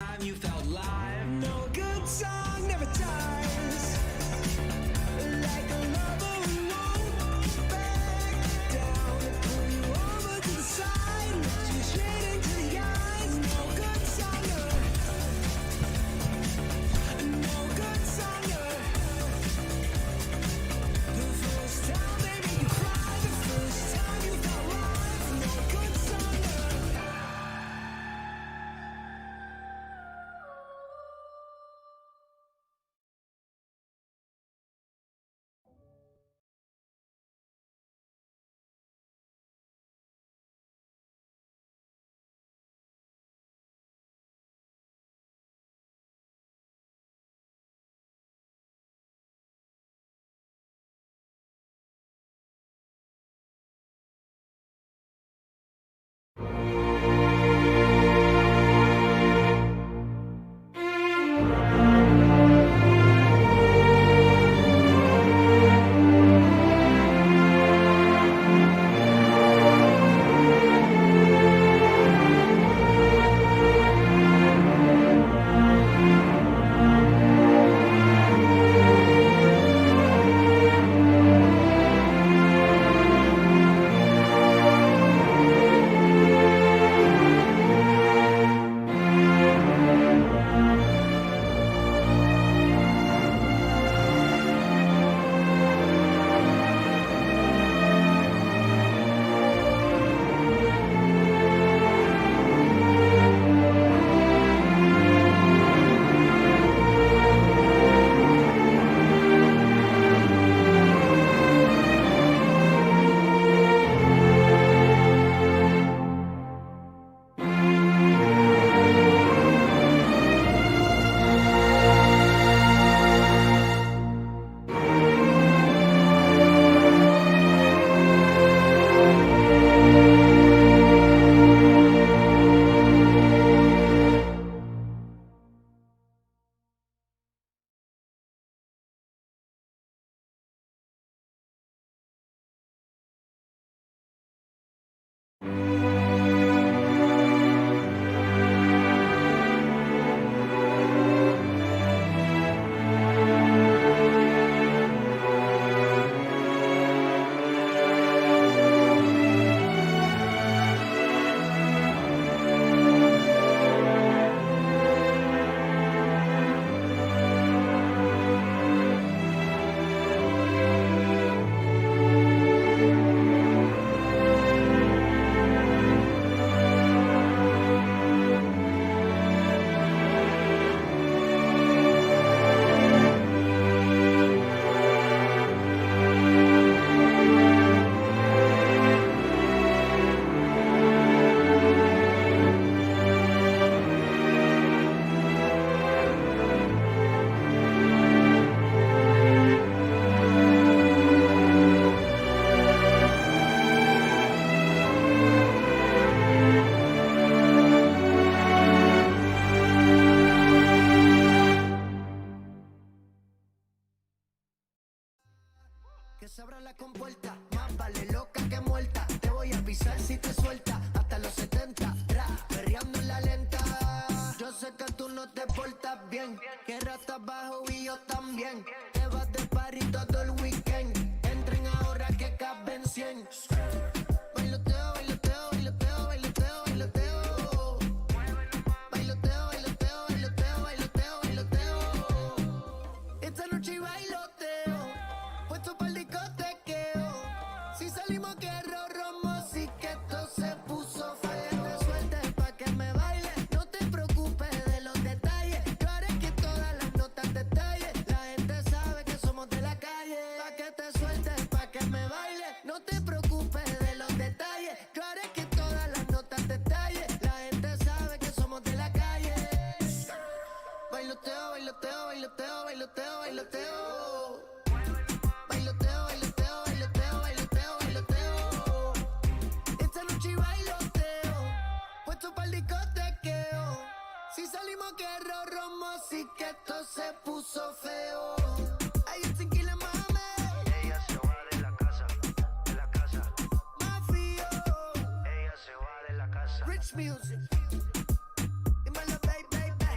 You felt live. No good song never dies. Like a lover who won't back down. Pull you over to the side, look you straight into the eyes. No good song, no good song. The first time baby you cried, the first time you felt live. No good song. Que se abra la compuerta, más vale loca que muerta. Te voy a pisar si te suelta, hasta los 70, perreando en la lenta. Yo sé que tú no te portas bien, que ratas bajo y yo también. Te vas de party todo el weekend, entren ahora que caben 100. Bailoteo, bailoteo, bailoteo, bailoteo, bailoteo. Bailoteo, bailoteo, bailoteo, bailoteo, bailoteo. Esta noche bailoteo, puesto pa'l discotequeo. Si salimos que romo, sí que esto se puso feo. Te sueltes pa' que me baile, no te preocupes de los detalles. Yo haré que todas las notas te tallen. La gente sabe que somos de la calle. Pa' que te sueltes, pa' que me baile, no te preocupes de los detalles. Yo haré que todas las notas te tallen. La gente sabe que somos de la calle. Bailoteo, bailoteo, bailoteo, bailoteo, bailoteo. Bailoteo, bailoteo, bailoteo, bailoteo, bailoteo. Esta noche bailoteo, puesto pa'l discotequeo. Si salimos que romo, sí que esto se puso feo. Ay, yo tranquila, mami. Ella se va de la casa, de la casa. Mafio. Ella se va de la casa. Rich music. Dímelo, baby, baby.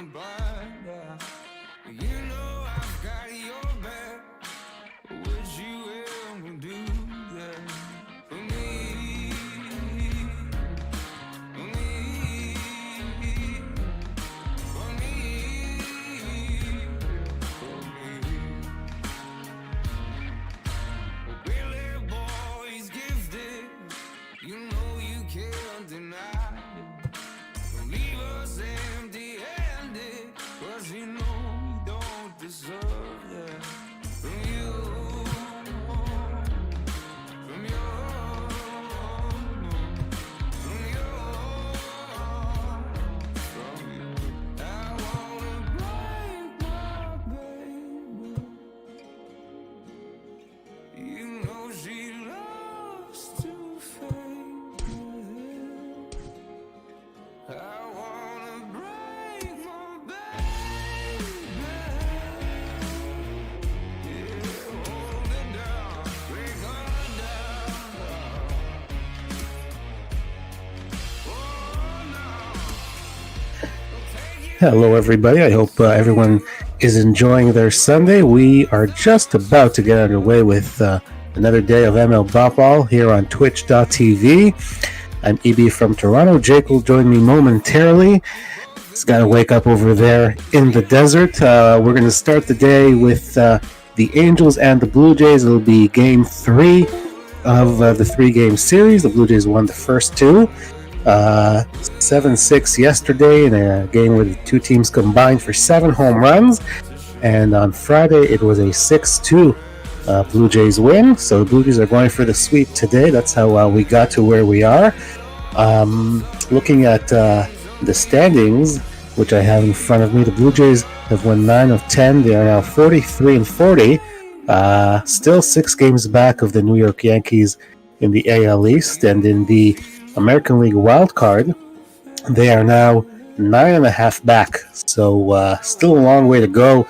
wanna bind down. You know I've got your back. Would you ever do that for me? For me? For me? For me? Billy boy's gifted. You know you can't deny it. Don't leave us empty-handed, 'cause you know we don't deserve that from you, from you, from you, from you. I wanna break my baby. You know she loves to fake it. I wanna break my baby. Yeah, hold it down, break her down. Oh, no. Hello, everybody. I hope everyone is enjoying their Sunday. We are just about to get underway with another day of ML Ball here on Twitch.tv. I'm EB from Toronto. Jake will join me momentarily. He's got to wake up over there in the desert. We're going to start the day with the Angels and the Blue Jays. It'll be Game 3 of the 3-game series. The Blue Jays won the first two. 7-6 yesterday in a game where the two teams combined for 7 home runs. And on Friday, it was a 6-2 Blue Jays win. So the Blue Jays are going for the sweep today. That's how we got to where we are. Looking at the standings, which I have in front of me, the Blue Jays have won 9 of 10. They are now 43-40. Still 6 games back of the New York Yankees in the AL East. And in the American League wild card, they are now 9.5 back. So still a long way to go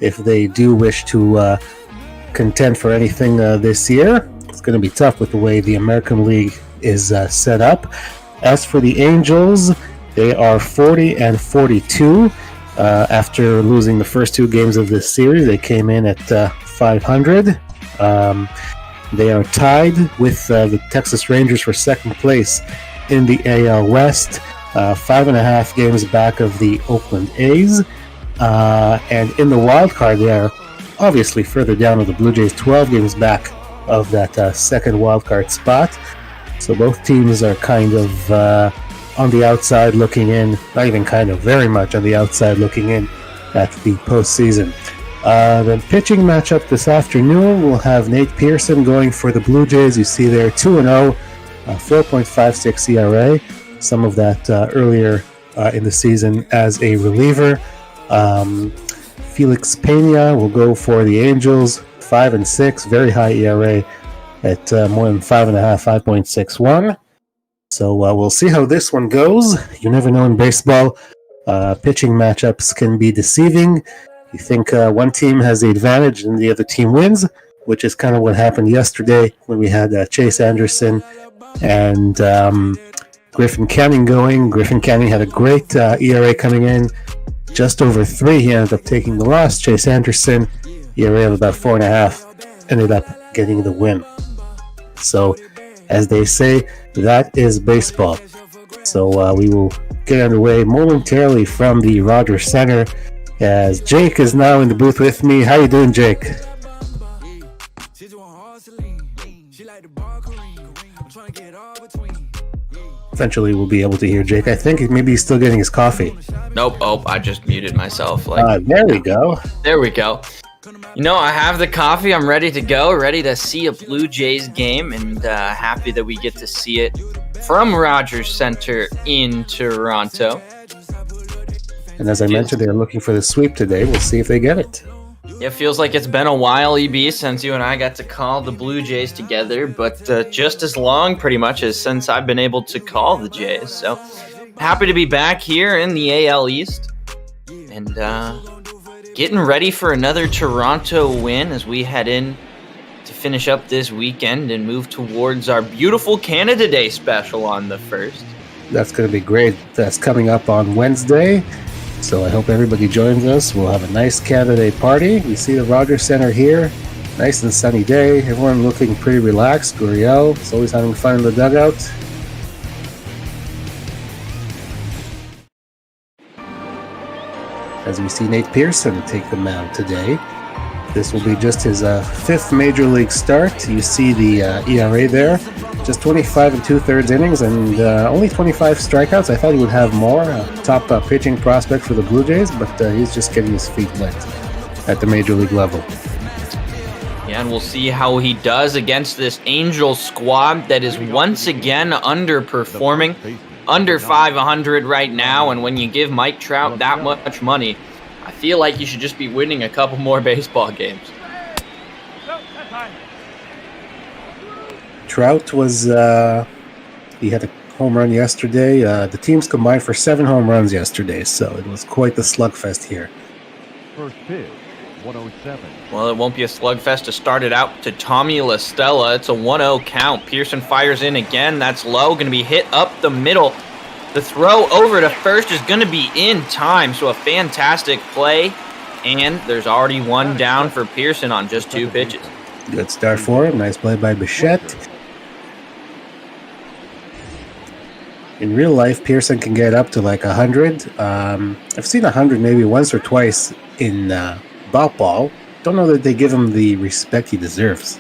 if they do wish to contend for anything this year. It's going to be tough with the way the American League is set up. As for the Angels, they are 40-42. After losing the first 2 games of this series, they came in at 500. They are tied with the Texas Rangers for second place in the AL West, 5.5 games back of the Oakland A's. And in the wild card, they are obviously further down with the Blue Jays, 12 games back of that second wild card spot. So both teams are kind of on the outside looking in, not even kind of, very much on the outside looking in at the postseason. The pitching matchup this afternoon will have Nate Pearson going for the Blue Jays. You see there 2-0, 4.56 ERA. Some of that earlier in the season as a reliever. Felix Peña will go for the Angels, 5-6, very high ERA at more than 5.5, 5.61. So we'll see how this one goes. You never know in baseball. Pitching matchups can be deceiving. You think one team has the advantage and the other team wins, which is kind of what happened yesterday when we had Chase Anderson and Griffin Canning going. Griffin Canning had a great ERA coming in, just over 3. He ended up taking the loss. Chase Anderson, ERA of about 4.5, ended up getting the win. So, as they say, that is baseball. So we will get underway momentarily from the Rogers Center, as Jake is now in the booth with me. How you doing, Jake? Eventually we'll be able to hear Jake. I think maybe he's still getting his coffee. Nope. Oh, I just muted myself. There we go. There we go. You know, I have the coffee. I'm ready to go, ready to see a Blue Jays game, and happy that we get to see it from Rogers Center in Toronto. And as I mentioned, they're looking for the sweep today. We'll see if they get it. It feels like it's been a while, EB, since you and I got to call the Blue Jays together, but just as long, pretty much, as since I've been able to call the Jays. So happy to be back here in the AL East, and getting ready for another Toronto win as we head in to finish up this weekend and move towards our beautiful Canada Day special on the 1st. That's going to be great. That's coming up on Wednesday. So I hope everybody joins us. We'll have a nice Canada Day party. You see the Rogers Center here. Nice and sunny day. Everyone looking pretty relaxed. Guriel is always having fun in the dugout. As we see Nate Pearson take the mound today. This will be just his fifth major league start. You see the ERA there. Just 25 and 2/3 innings and only 25 strikeouts. I thought he would have more. Top pitching prospect for the Blue Jays, but he's just getting his feet wet at the major league level. Yeah, and we'll see how he does against this Angels squad that is once again underperforming. Under 500 right now, and when you give Mike Trout that much money, I feel like you should just be winning a couple more baseball games. Trout was, he had a home run yesterday. The teams combined for 7 home runs yesterday, so it was quite the slugfest here. First pitch, 107. Well, it won't be a slugfest to start it out to Tommy La Stella. It's a 1-0 count. Pearson fires in again. That's low. Going to be hit up the middle. The throw over to first is going to be in time, so a fantastic play. And there's already one down for Pearson on just 2 pitches. Good start for him. Nice play by Bichette. In real life, Pearson can get up to like 100. I've seen 100 maybe once or twice in ball. Don't know that they give him the respect he deserves.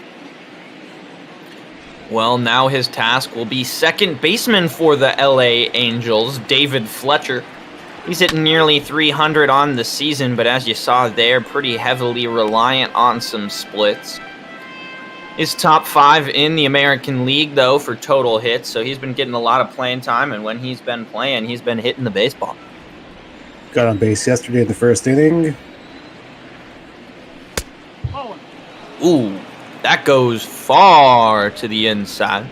Well, now his task will be second baseman for the LA Angels, David Fletcher. He's hitting nearly 300 on the season, but as you saw there, pretty heavily reliant on some splits. He's top 5 in the American League, though, for total hits, so he's been getting a lot of playing time, and when he's been playing, he's been hitting the baseball. Got on base yesterday in the first inning. Ooh, that goes far to the inside.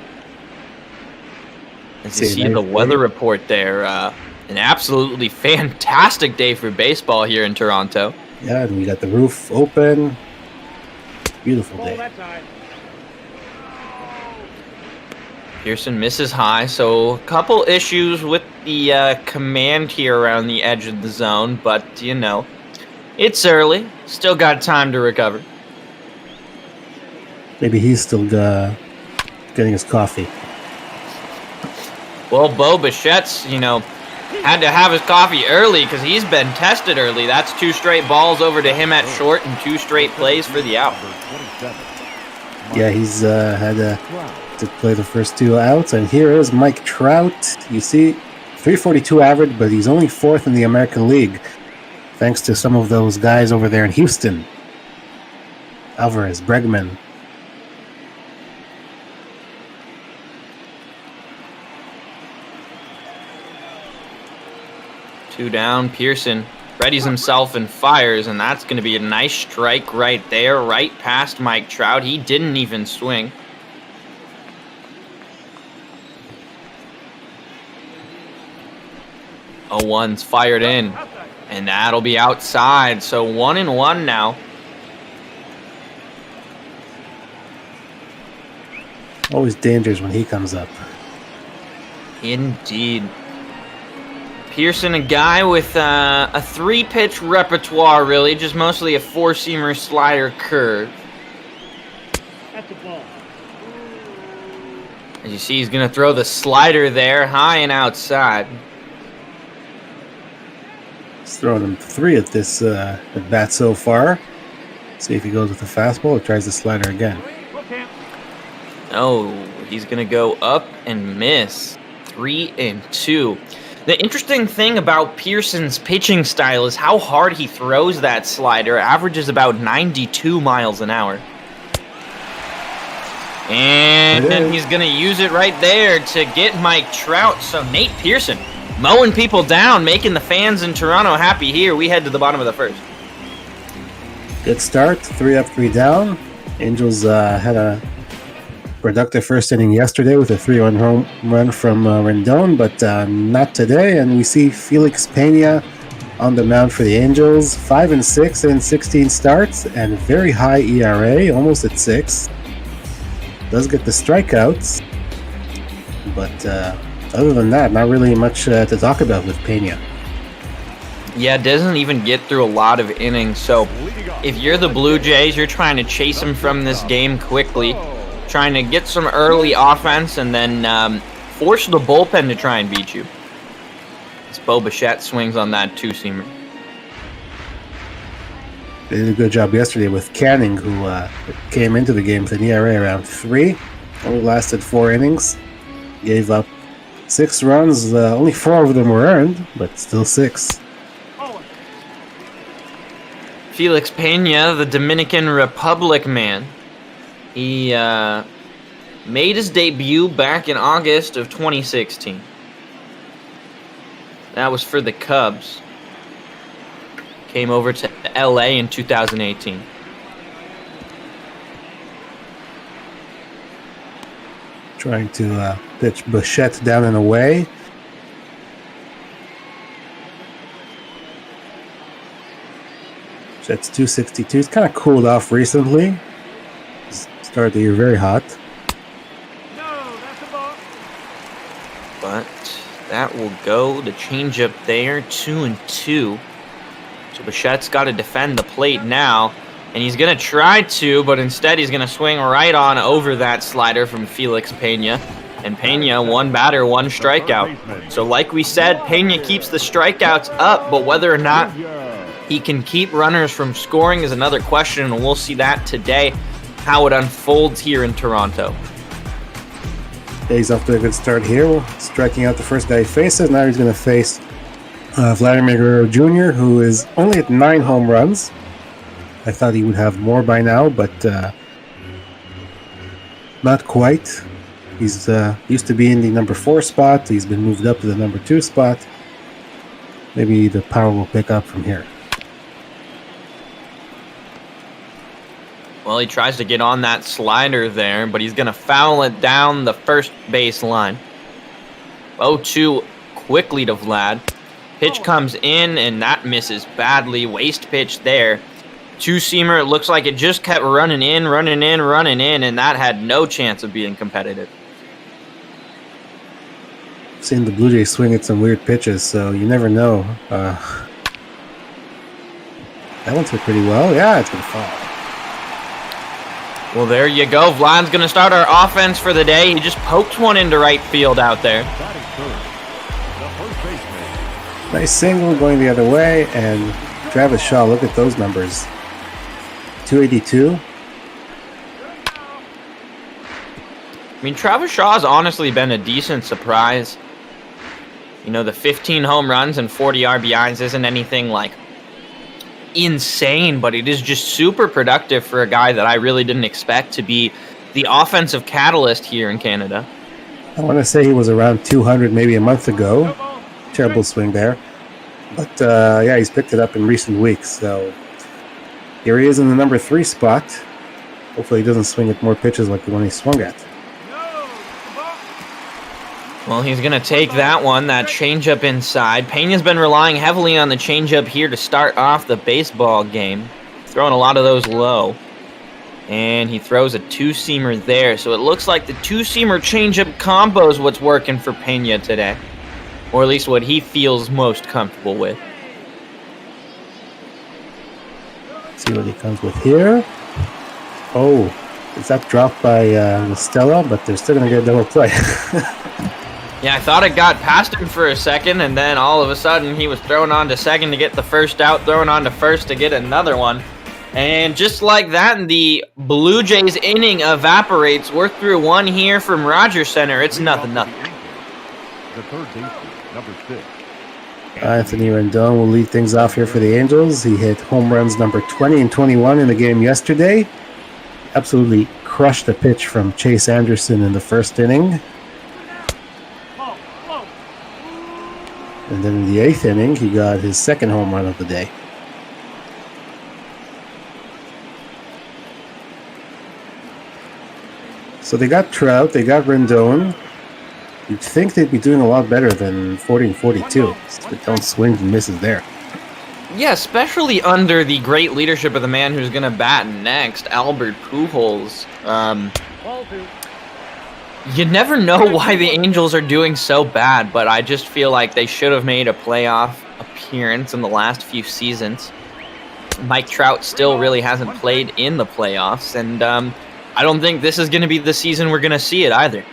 As you see the weather report there, an absolutely fantastic day for baseball here in Toronto. Yeah, and we got the roof open. Beautiful day. Pearson misses high, so a couple issues with the command here around the edge of the zone, but, you know, it's early. Still got time to recover. Maybe he's still getting his coffee. Well, Bo Bichette's, you know, had to have his coffee early because he's been tested early. That's 2 straight balls over to him at short and 2 straight plays for the out. Yeah, he's had to play the first 2 outs. And here is Mike Trout. You see, 342 average, but he's only 4th in the American League, thanks to some of those guys over there in Houston. Alvarez, Bregman. Two down, Pearson readies himself and fires, and that's going to be a nice strike right there, right past Mike Trout. He didn't even swing. Oh, 1's fired in, and that'll be outside, so 1-1 now. Always dangerous when he comes up. Indeed. Pearson, a guy with a 3-pitch repertoire, really, just mostly a 4-seamer slider curve. That's a ball. As you see, he's going to throw the slider there, high and outside. He's thrown him 3 at this at bat so far. See if he goes with the fastball or tries the slider again. Oh, he's going to go up and miss. 3-2. The interesting thing about Pearson's pitching style is how hard he throws that slider. Averages about 92 miles an hour. And he's going to use it right there to get Mike Trout. So Nate Pearson mowing people down, making the fans in Toronto happy here. We head to the bottom of the first. Good start. 3 up, 3 down. Angels had a productive first inning yesterday with a 3-run home run from Rendon, but not today. And we see Felix Peña on the mound for the Angels. 5-6 in 16 starts and very high ERA, almost at 6. Does get the strikeouts, but other than that, not really much to talk about with Peña. Yeah, doesn't even get through a lot of innings. So if you're the Blue Jays, you're trying to chase him from this game quickly, trying to get some early offense and then force the bullpen to try and beat you. As Bo Bichette swings on that two-seamer. They did a good job yesterday with Canning, who came into the game with an ERA around 3. Only lasted 4 innings. Gave up 6 runs. Only 4 of them were earned, but still 6. Felix Peña, the Dominican Republic man. He made his debut back in August of 2016. That was for the Cubs. Came over to LA in 2018. Trying to pitch Bichette down and away. Bichette's 262. It's kind of cooled off recently. Started the year very hot. But that will go. The changeup there, 2-2. So Bichette's got to defend the plate now. And he's going to try to, but instead he's going to swing right on over that slider from Felix Peña. And Peña, 1 batter, 1 strikeout. So like we said, Peña keeps the strikeouts up, but whether or not he can keep runners from scoring is another question, and we'll see that today, how it unfolds here in Toronto. He's off to a good start here, striking out the first guy he faces. Now he's going to face Vladimir Guerrero Jr., who is only at 9 home runs. I thought he would have more by now, but not quite. He's used to be in the number 4 spot. He's been moved up to the number 2 spot. Maybe the power will pick up from here. Well, he tries to get on that slider there, but he's going to foul it down the first base line. 0-2 quickly to Vlad. Pitch comes in, and that misses badly. Waste pitch there. Two-seamer, it looks like it just kept running in, and that had no chance of being competitive. Seen the Blue Jays swing at some weird pitches, so you never know. That one's hit pretty well. Yeah, it's going to fall. Well, there you go. Vlad's going to start our offense for the day. He just poked one into right field out there. Nice single going the other way, and Travis Shaw, look at those numbers. 282. I mean, Travis Shaw's honestly been a decent surprise. You know, the 15 home runs and 40 RBIs isn't anything like insane, but it is just super productive for a guy that I really didn't expect to be the offensive catalyst here in Canada. I want to say he was around 200 maybe a month ago. Terrible swing there. But, yeah, he's picked it up in recent weeks. So here he is in the number 3 spot. Hopefully he doesn't swing at more pitches like the one he swung at. Well, he's going to take that one, that changeup inside. Peña's been relying heavily on the changeup here to start off the baseball game. Throwing a lot of those low. And he throws a two-seamer there. So it looks like the two-seamer changeup combo is what's working for Peña today. Or at least what he feels most comfortable with. See what he comes with here. Oh, is that dropped by Stella? But they're still going to get a double play. Yeah, I thought it got past him for a second, and then all of a sudden he was thrown on to second to get the first out, thrown on to first to get another one. And just like that, the Blue Jays inning evaporates. We're through one here from Rogers Center. It's 0-0. The third baseman, number 6. Anthony Rendon will lead things off here for the Angels. He hit home runs number 20 and 21 in the game yesterday. Absolutely crushed the pitch from Chase Anderson in the first inning. And then in the 8th inning, he got his second home run of the day. So they got Trout, they got Rendon. You'd think they'd be doing a lot better than 40 and 42. But don't swing and misses there. Yeah, especially under the great leadership of the man who's going to bat next, Albert Pujols. You never know why the Angels are doing so bad, but I just feel like they should have made a playoff appearance in the last few seasons. Mike Trout still really hasn't played in the playoffs, and I don't think this is going to be the season we're going to see it either.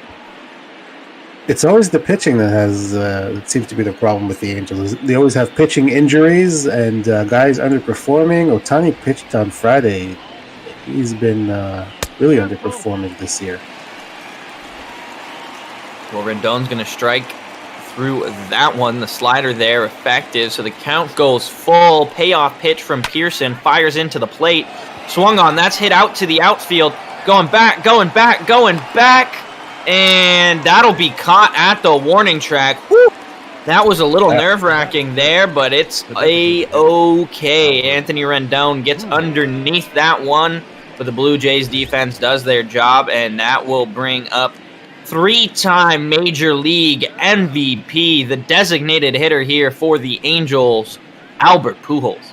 It's always the pitching that has that seems to be the problem with the Angels. They always have pitching injuries and guys underperforming. Ohtani pitched on Friday. He's been really underperforming this year. Well, Rendon's going to strike through that one. The slider there effective, so the count goes full. Payoff pitch from Pearson, fires into the plate. Swung on, that's hit out to the outfield. Going back, and that'll be caught at the warning track. Woo! That was a little nerve-wracking there, but it's A-okay. Anthony Rendon gets underneath that one, but the Blue Jays defense does their job, and that will bring up three-time Major League MVP, the designated hitter here for the Angels, Albert Pujols.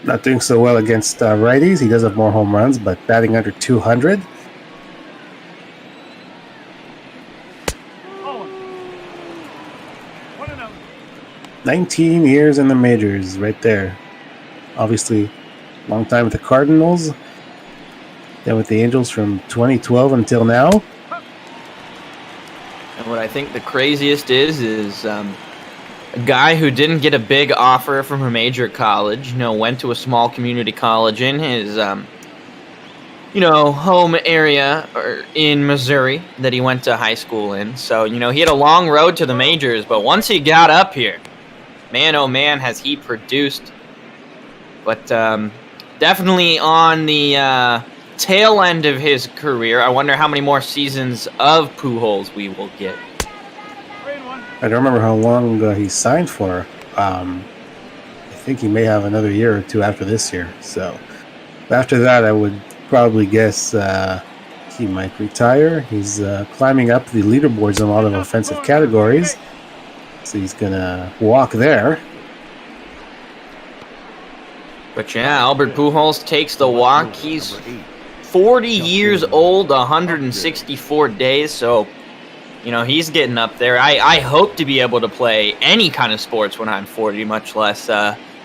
Not doing so well against righties. He does have more home runs, but batting under 200. Oh. 1-0. 19 years in the majors, right there. Obviously, long time with the Cardinals. Then with the Angels from 2012 until now. And what I think the craziest is a guy who didn't get a big offer from a major college, went to a small community college in his, home area or in Missouri that he went to high school in. So, he had a long road to the majors, but once he got up here, man, oh man, has he produced. But definitely on the tail end of his career. I wonder how many more seasons of Pujols we will get. I don't remember how long he signed for. I think he may have another year or two after this year. So after that, I would probably guess he might retire. He's climbing up the leaderboards in a lot of offensive categories. So he's going to walk there. But yeah, Albert Pujols takes the walk. He's 40 years old, 164 days, so, he's getting up there. I hope to be able to play any kind of sports when I'm 40, much less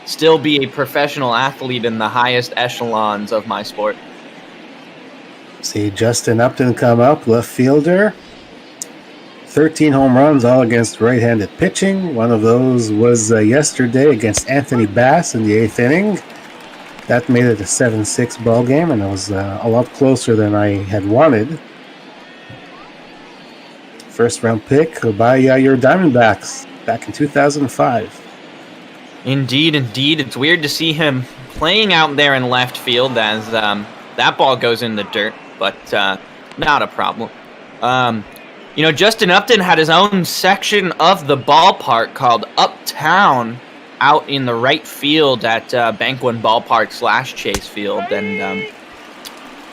still be a professional athlete in the highest echelons of my sport. See Justin Upton come up, left fielder. 13 home runs, all against right-handed pitching. One of those was yesterday against Anthony Bass in the 8th inning. That made it a 7-6 ball game, and it was a lot closer than I had wanted. First round pick by your Diamondbacks back in 2005. Indeed. It's weird to see him playing out there in left field as that ball goes in the dirt, but not a problem. Justin Upton had his own section of the ballpark called Uptown out in the right field at Bank One Ballpark / Chase Field. And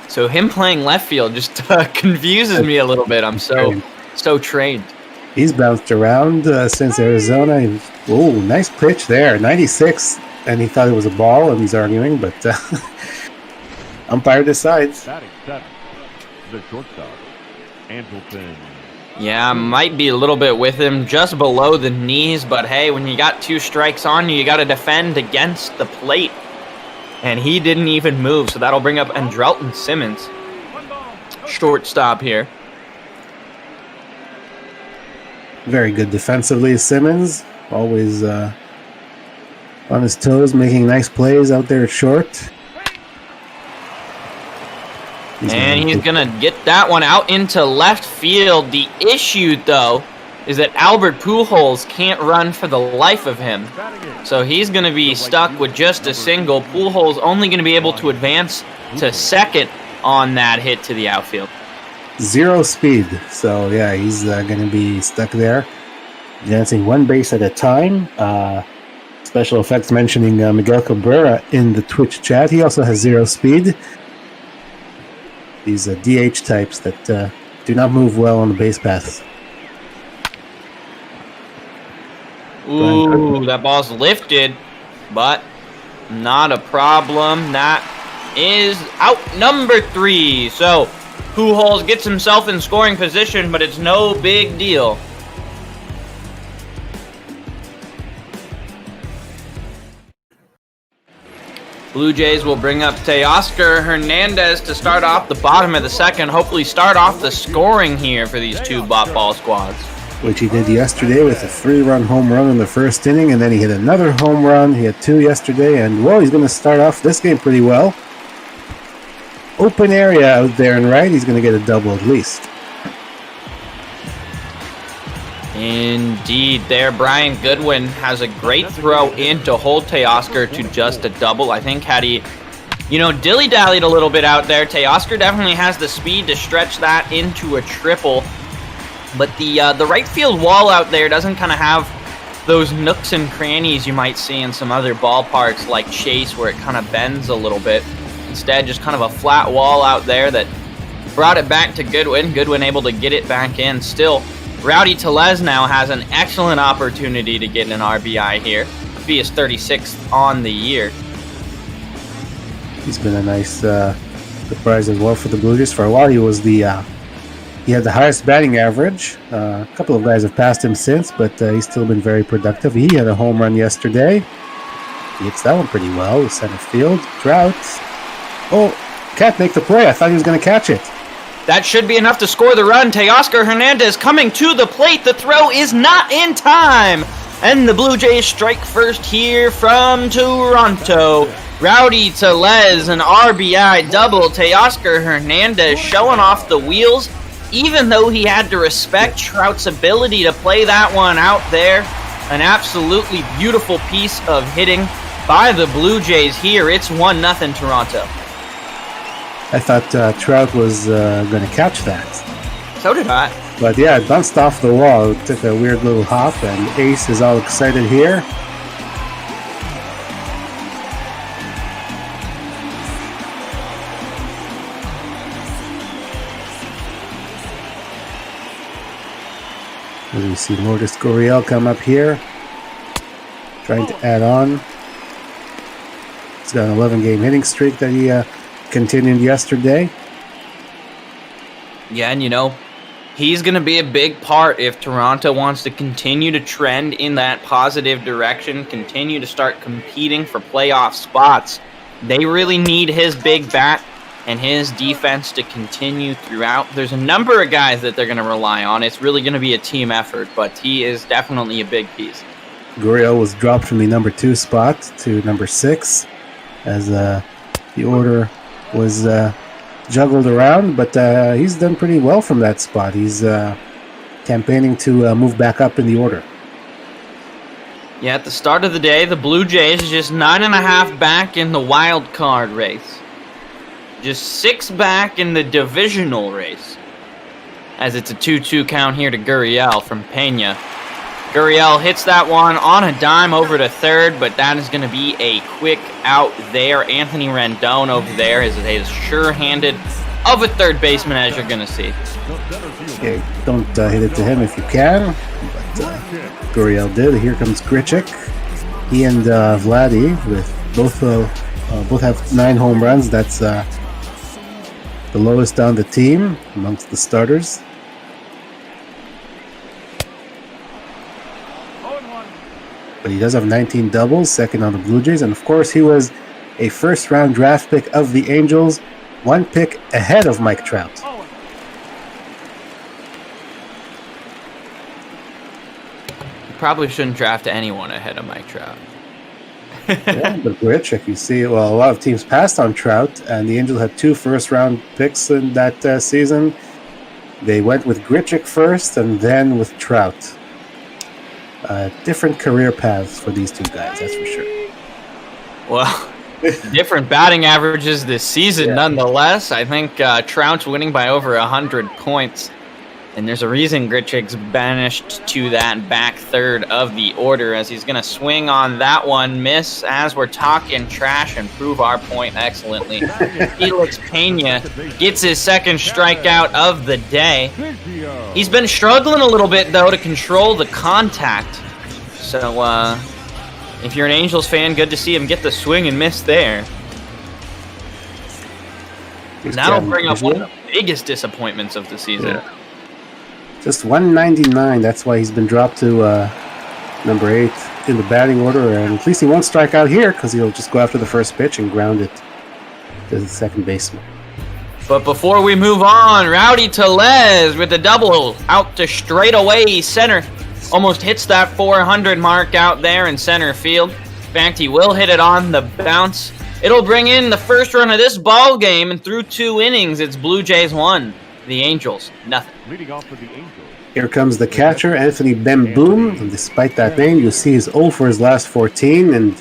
so him playing left field just confuses me a little bit. I'm so trained. He's bounced around since Arizona. Oh, nice pitch there. 96, and he thought it was a ball, and he's arguing, but umpire decides. Batting 7, the shortstop, Angelton. Yeah, might be a little bit with him, just below the knees, but hey, when you got 2 strikes on you, you got to defend against the plate. And he didn't even move, so that'll bring up Andrelton Simmons, shortstop here. Very good defensively, Simmons. Always on his toes, making nice plays out there at short. He's going to get that one out into left field. The issue, though, is that Albert Pujols can't run for the life of him. So he's going to be stuck with just a single. Pujols only going to be able to advance to second on that hit to the outfield. 0 speed. So, yeah, he's going to be stuck there. Advancing 1 base at a time. Special effects mentioning Miguel Cabrera in the Twitch chat. He also has 0 speed. These DH types that do not move well on the base paths. Ooh, that ball's lifted, but not a problem. That is out number 3. So Pujols gets himself in scoring position, but it's no big deal. Blue Jays will bring up Teoscar Hernandez to start off the bottom of the second. Hopefully start off the scoring here for these two ball squads. Which he did yesterday with a 3-run home run in the first inning, and then he hit another home run. He had 2 yesterday, and well, he's going to start off this game pretty well. Open area out there and right, he's going to get a double at least. Indeed, there Brian Goodwin has a great throw in to hold Teoscar to just a double. I think had he, dilly-dallied a little bit out there, Teoscar definitely has the speed to stretch that into a triple. But the right field wall out there doesn't kind of have those nooks and crannies you might see in some other ballparks like Chase, where it kind of bends a little bit. Instead, just kind of a flat wall out there that brought it back to Goodwin. Goodwin able to get it back in. Still, Rowdy Tellez now has an excellent opportunity to get an RBI here. Be his 36th on the year. He's been a nice surprise as well for the Blue Jays. For a while, he was he had the highest batting average. A couple of guys have passed him since, but he's still been very productive. He had a home run yesterday. He hits that one pretty well. Center field. Trout. Oh, can't make the play. I thought he was going to catch it. That should be enough to score the run. Teoscar Hernandez coming to the plate. The throw is not in time. And the Blue Jays strike first here from Toronto. Rowdy Tellez, an RBI double. Teoscar Hernandez showing off the wheels, even though he had to respect Trout's ability to play that one out there. An absolutely beautiful piece of hitting by the Blue Jays here. It's 1-0 Toronto. I thought Trout was going to catch that. So did I. But yeah, it bounced off the wall. It took a weird little hop, and Ace is all excited here. As we see Lourdes Gurriel come up here, trying to add on. He's got an 11-game hitting streak that he continued yesterday. Yeah, and he's going to be a big part if Toronto wants to continue to trend in that positive direction, continue to start competing for playoff spots. They really need his big bat and his defense to continue throughout. There's a number of guys that they're going to rely on. It's really going to be a team effort, but he is definitely a big piece. Gurriel was dropped from the number 2 spot to number 6 as the order was juggled around, but he's done pretty well from that spot. He's campaigning to move back up in the order. Yeah, at the start of the day, the Blue Jays just 9.5 back in the wild card race. Just 6 back in the divisional race, as it's a 2-2 count here to Gurriel from Peña. Gurriel hits that one on a dime over to third, but that is going to be a quick out there. Anthony Rendon over there is as sure-handed of a third baseman as you're going to see. Okay, don't hit it to him if you can, but Gurriel did. Here comes Grichuk. He and Vladdy with both have 9 home runs. That's the lowest on the team amongst the starters. But he does have 19 doubles, second on the Blue Jays. And of course, he was a first-round draft pick of the Angels, 1 pick ahead of Mike Trout. You probably shouldn't draft anyone ahead of Mike Trout. Yeah, but Grichuk, you see, well, a lot of teams passed on Trout, and the Angels had 2 first-round picks in that season. They went with Grichuk first, and then with Trout. Different career paths for these two guys, that's for sure. Well, different batting averages this season, nonetheless. I think Trout's winning by over 100 points. And there's a reason Grichuk's banished to that back third of the order, as he's going to swing on that one, miss as we're talking trash and prove our point excellently. Felix Peña gets his second strikeout of the day. He's been struggling a little bit, though, to control the contact. So, if you're an Angels fan, good to see him get the swing and miss there. That'll bring up one of the biggest disappointments of the season. Yeah. Just 199. That's why he's been dropped to number 8. in the batting order, and at least he won't strike out here because he'll just go after the first pitch and ground it to the second baseman. But before we move on, Rowdy Tellez with the double out to straightaway center. Almost hits that 400 mark out there in center field. In fact, he will hit it on the bounce. It'll bring in the first run of this ball game, and through 2 innings, it's Blue Jays 1, the Angels nothing. Leading off for the Angels. Here comes the catcher, Anthony Bemboom. And despite that name, you'll see he's 0 for his last 14 and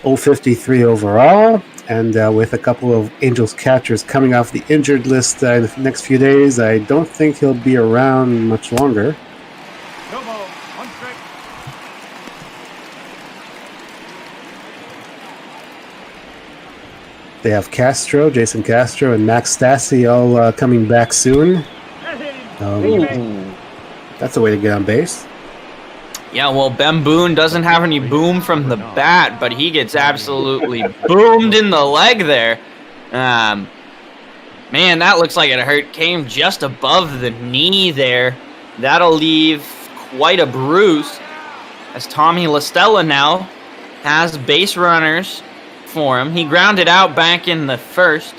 0.53 overall. And with a couple of Angels catchers coming off the injured list in the next few days, I don't think he'll be around much longer. No ball. On strike. They have Castro, Jason Castro, and Max Stassi all coming back soon. That's a way to get on base. Yeah, well, Bemboon doesn't have any boom from the bat, but he gets absolutely boomed in the leg there. Man, that looks like it hurt. Came just above the knee there. That'll leave quite a bruise, as Tommy LaStella now has base runners for him. He grounded out back in the first,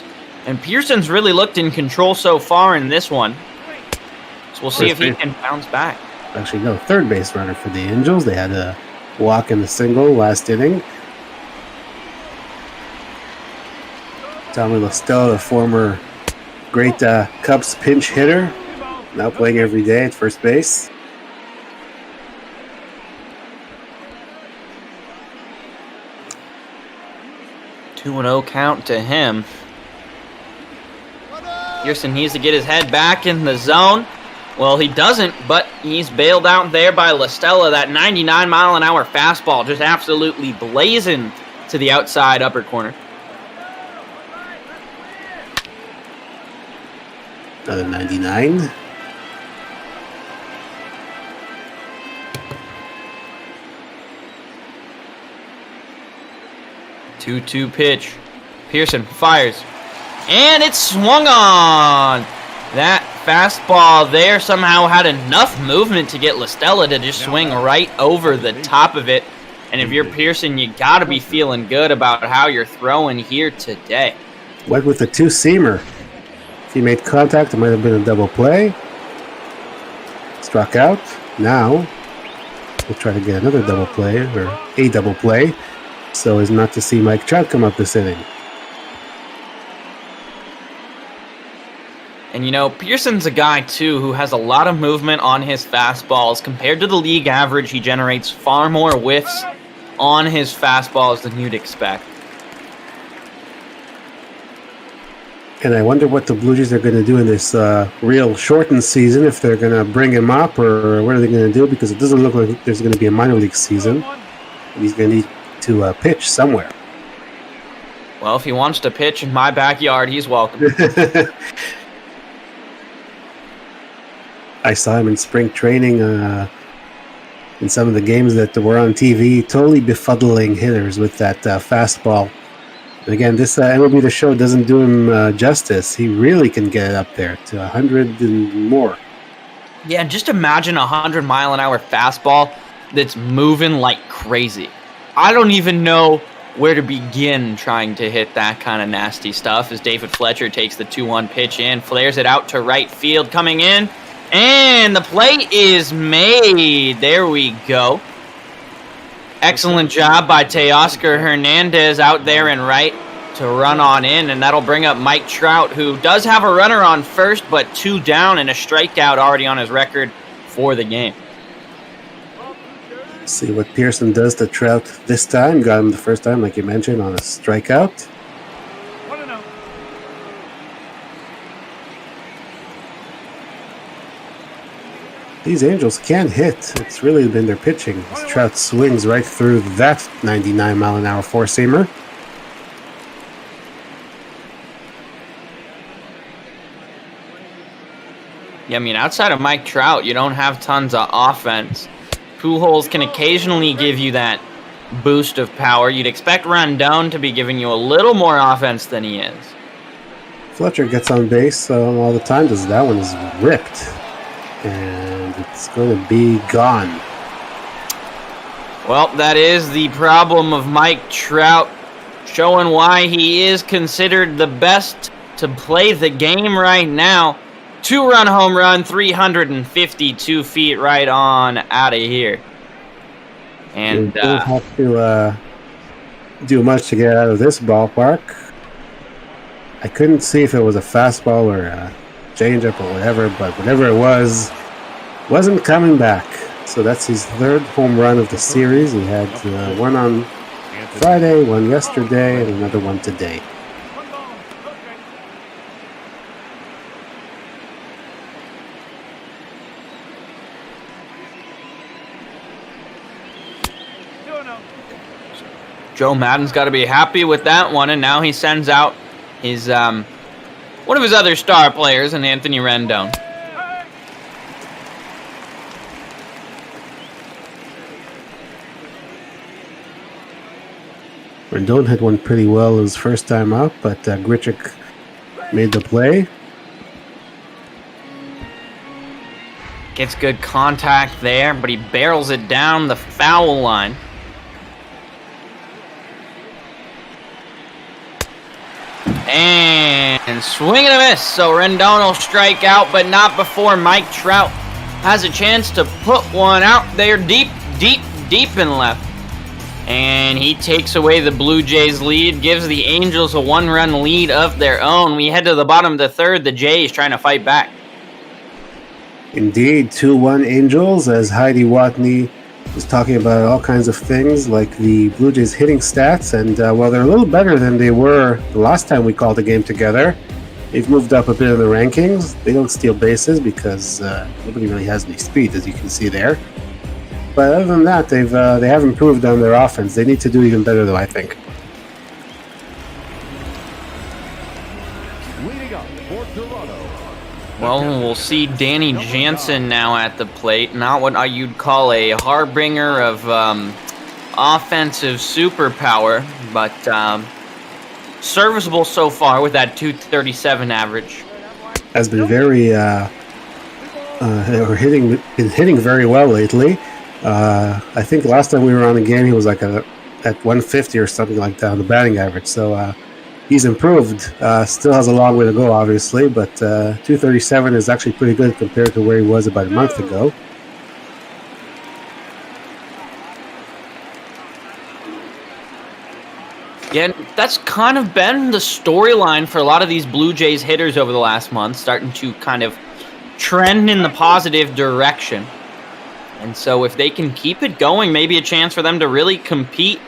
and Pearson's really looked in control so far in this one. So we'll see if he can bounce back. Actually, no, third base runner for the Angels. They had a walk in the single last inning. Tommy LaStella, the former great Cubs pinch hitter, now playing every day at first base. Two 2-0 count to him. Pearson needs to get his head back in the zone. Well, he doesn't, but he's bailed out there by LaStella. That 99-mile-an-hour fastball just absolutely blazing to the outside upper corner. Another 99. Two-two pitch. Pearson fires. And it's swung on. That fastball there somehow had enough movement to get LaStella to just swing right over the top of it. And if you're Pearson, you got to be feeling good about how you're throwing here today. Went with the two-seamer. If he made contact, it might have been a double play. Struck out. Now, we'll try to get another double play, or a double play, so as not to see Mike Trout come up this inning. And, you know, Pearson's a guy, too, who has a lot of movement on his fastballs. Compared to the league average, he generates far more whiffs on his fastballs than you'd expect. And I wonder what the Blue Jays are going to do in this real shortened season, if they're going to bring him up, or what are they going to do, because it doesn't look like there's going to be a minor league season. He's going to need to pitch somewhere. Well, if he wants to pitch in my backyard, he's welcome. I saw him in spring training in some of the games that were on TV, totally befuddling hitters with that fastball. And again, this MLB The Show doesn't do him justice. He really can get it up there to 100 and more. Yeah, just imagine a 100-mile-an-hour fastball that's moving like crazy. I don't even know where to begin trying to hit that kind of nasty stuff, as David Fletcher takes the 2-1 pitch in, flares it out to right field, coming in. And the play is made. There we go. Excellent job by Teoscar Hernandez out there in right to run on in, and that'll bring up Mike Trout, who does have a runner on first, but 2 down and a strikeout already on his record for the game. See what Pearson does to Trout this time. Got him the first time, like you mentioned, on a strikeout. These Angels can hit. It's really been their pitching. As Trout swings right through that 99-mile-an-hour four-seamer. Yeah, I mean, outside of Mike Trout, you don't have tons of offense. Pujols can occasionally give you that boost of power. You'd expect Rondon to be giving you a little more offense than he is. Fletcher gets on base all the time. That one is ripped. And it's going to be gone. Well, that is the problem of Mike Trout, showing why he is considered the best to play the game right now. 2-run home run, 352 feet right on out of here. And you don't have to do much to get out of this ballpark. I couldn't see if it was a fastball or a changeup or whatever, but whatever it was, wasn't coming back. So that's his third home run of the series. He had one on Friday, one yesterday, and another one today. Joe Madden's got to be happy with that one, and now he sends out his one of his other star players, and Anthony Rendon. Rendon hit one pretty well his first time up, but Grichuk made the play. Gets good contact there, but he barrels it down the foul line. And swing and a miss. So Rendon will strike out, but not before Mike Trout has a chance to put one out there deep in left. And he takes away the Blue Jays lead, gives the Angels a 1-run lead of their own. We head to the bottom of the third. The Jays trying to fight back. Indeed, 2-1 Angels, as Heidi Watney was talking about all kinds of things like the Blue Jays hitting stats, and while they're a little better than they were the last time we called the game together, they've moved up a bit in the rankings. They don't steal bases because nobody really has any speed, as you can see there. But other than that, they have improved on their offense. They need to do even better, though, I think. Leading up for Toronto. Well, we'll see Danny Jansen now at the plate. Not what you'd call a harbinger of offensive superpower, but serviceable so far with that 237 average. Has been very hitting very well lately. I think last time we were on the game, he was like at 150 or something like that on the batting average. So he's improved. Still has a long way to go, obviously, but 237 is actually pretty good compared to where he was about a month ago. Yeah, that's kind of been the storyline for a lot of these Blue Jays hitters over the last month, starting to kind of trend in the positive direction. And so if they can keep it going, maybe a chance for them to really compete.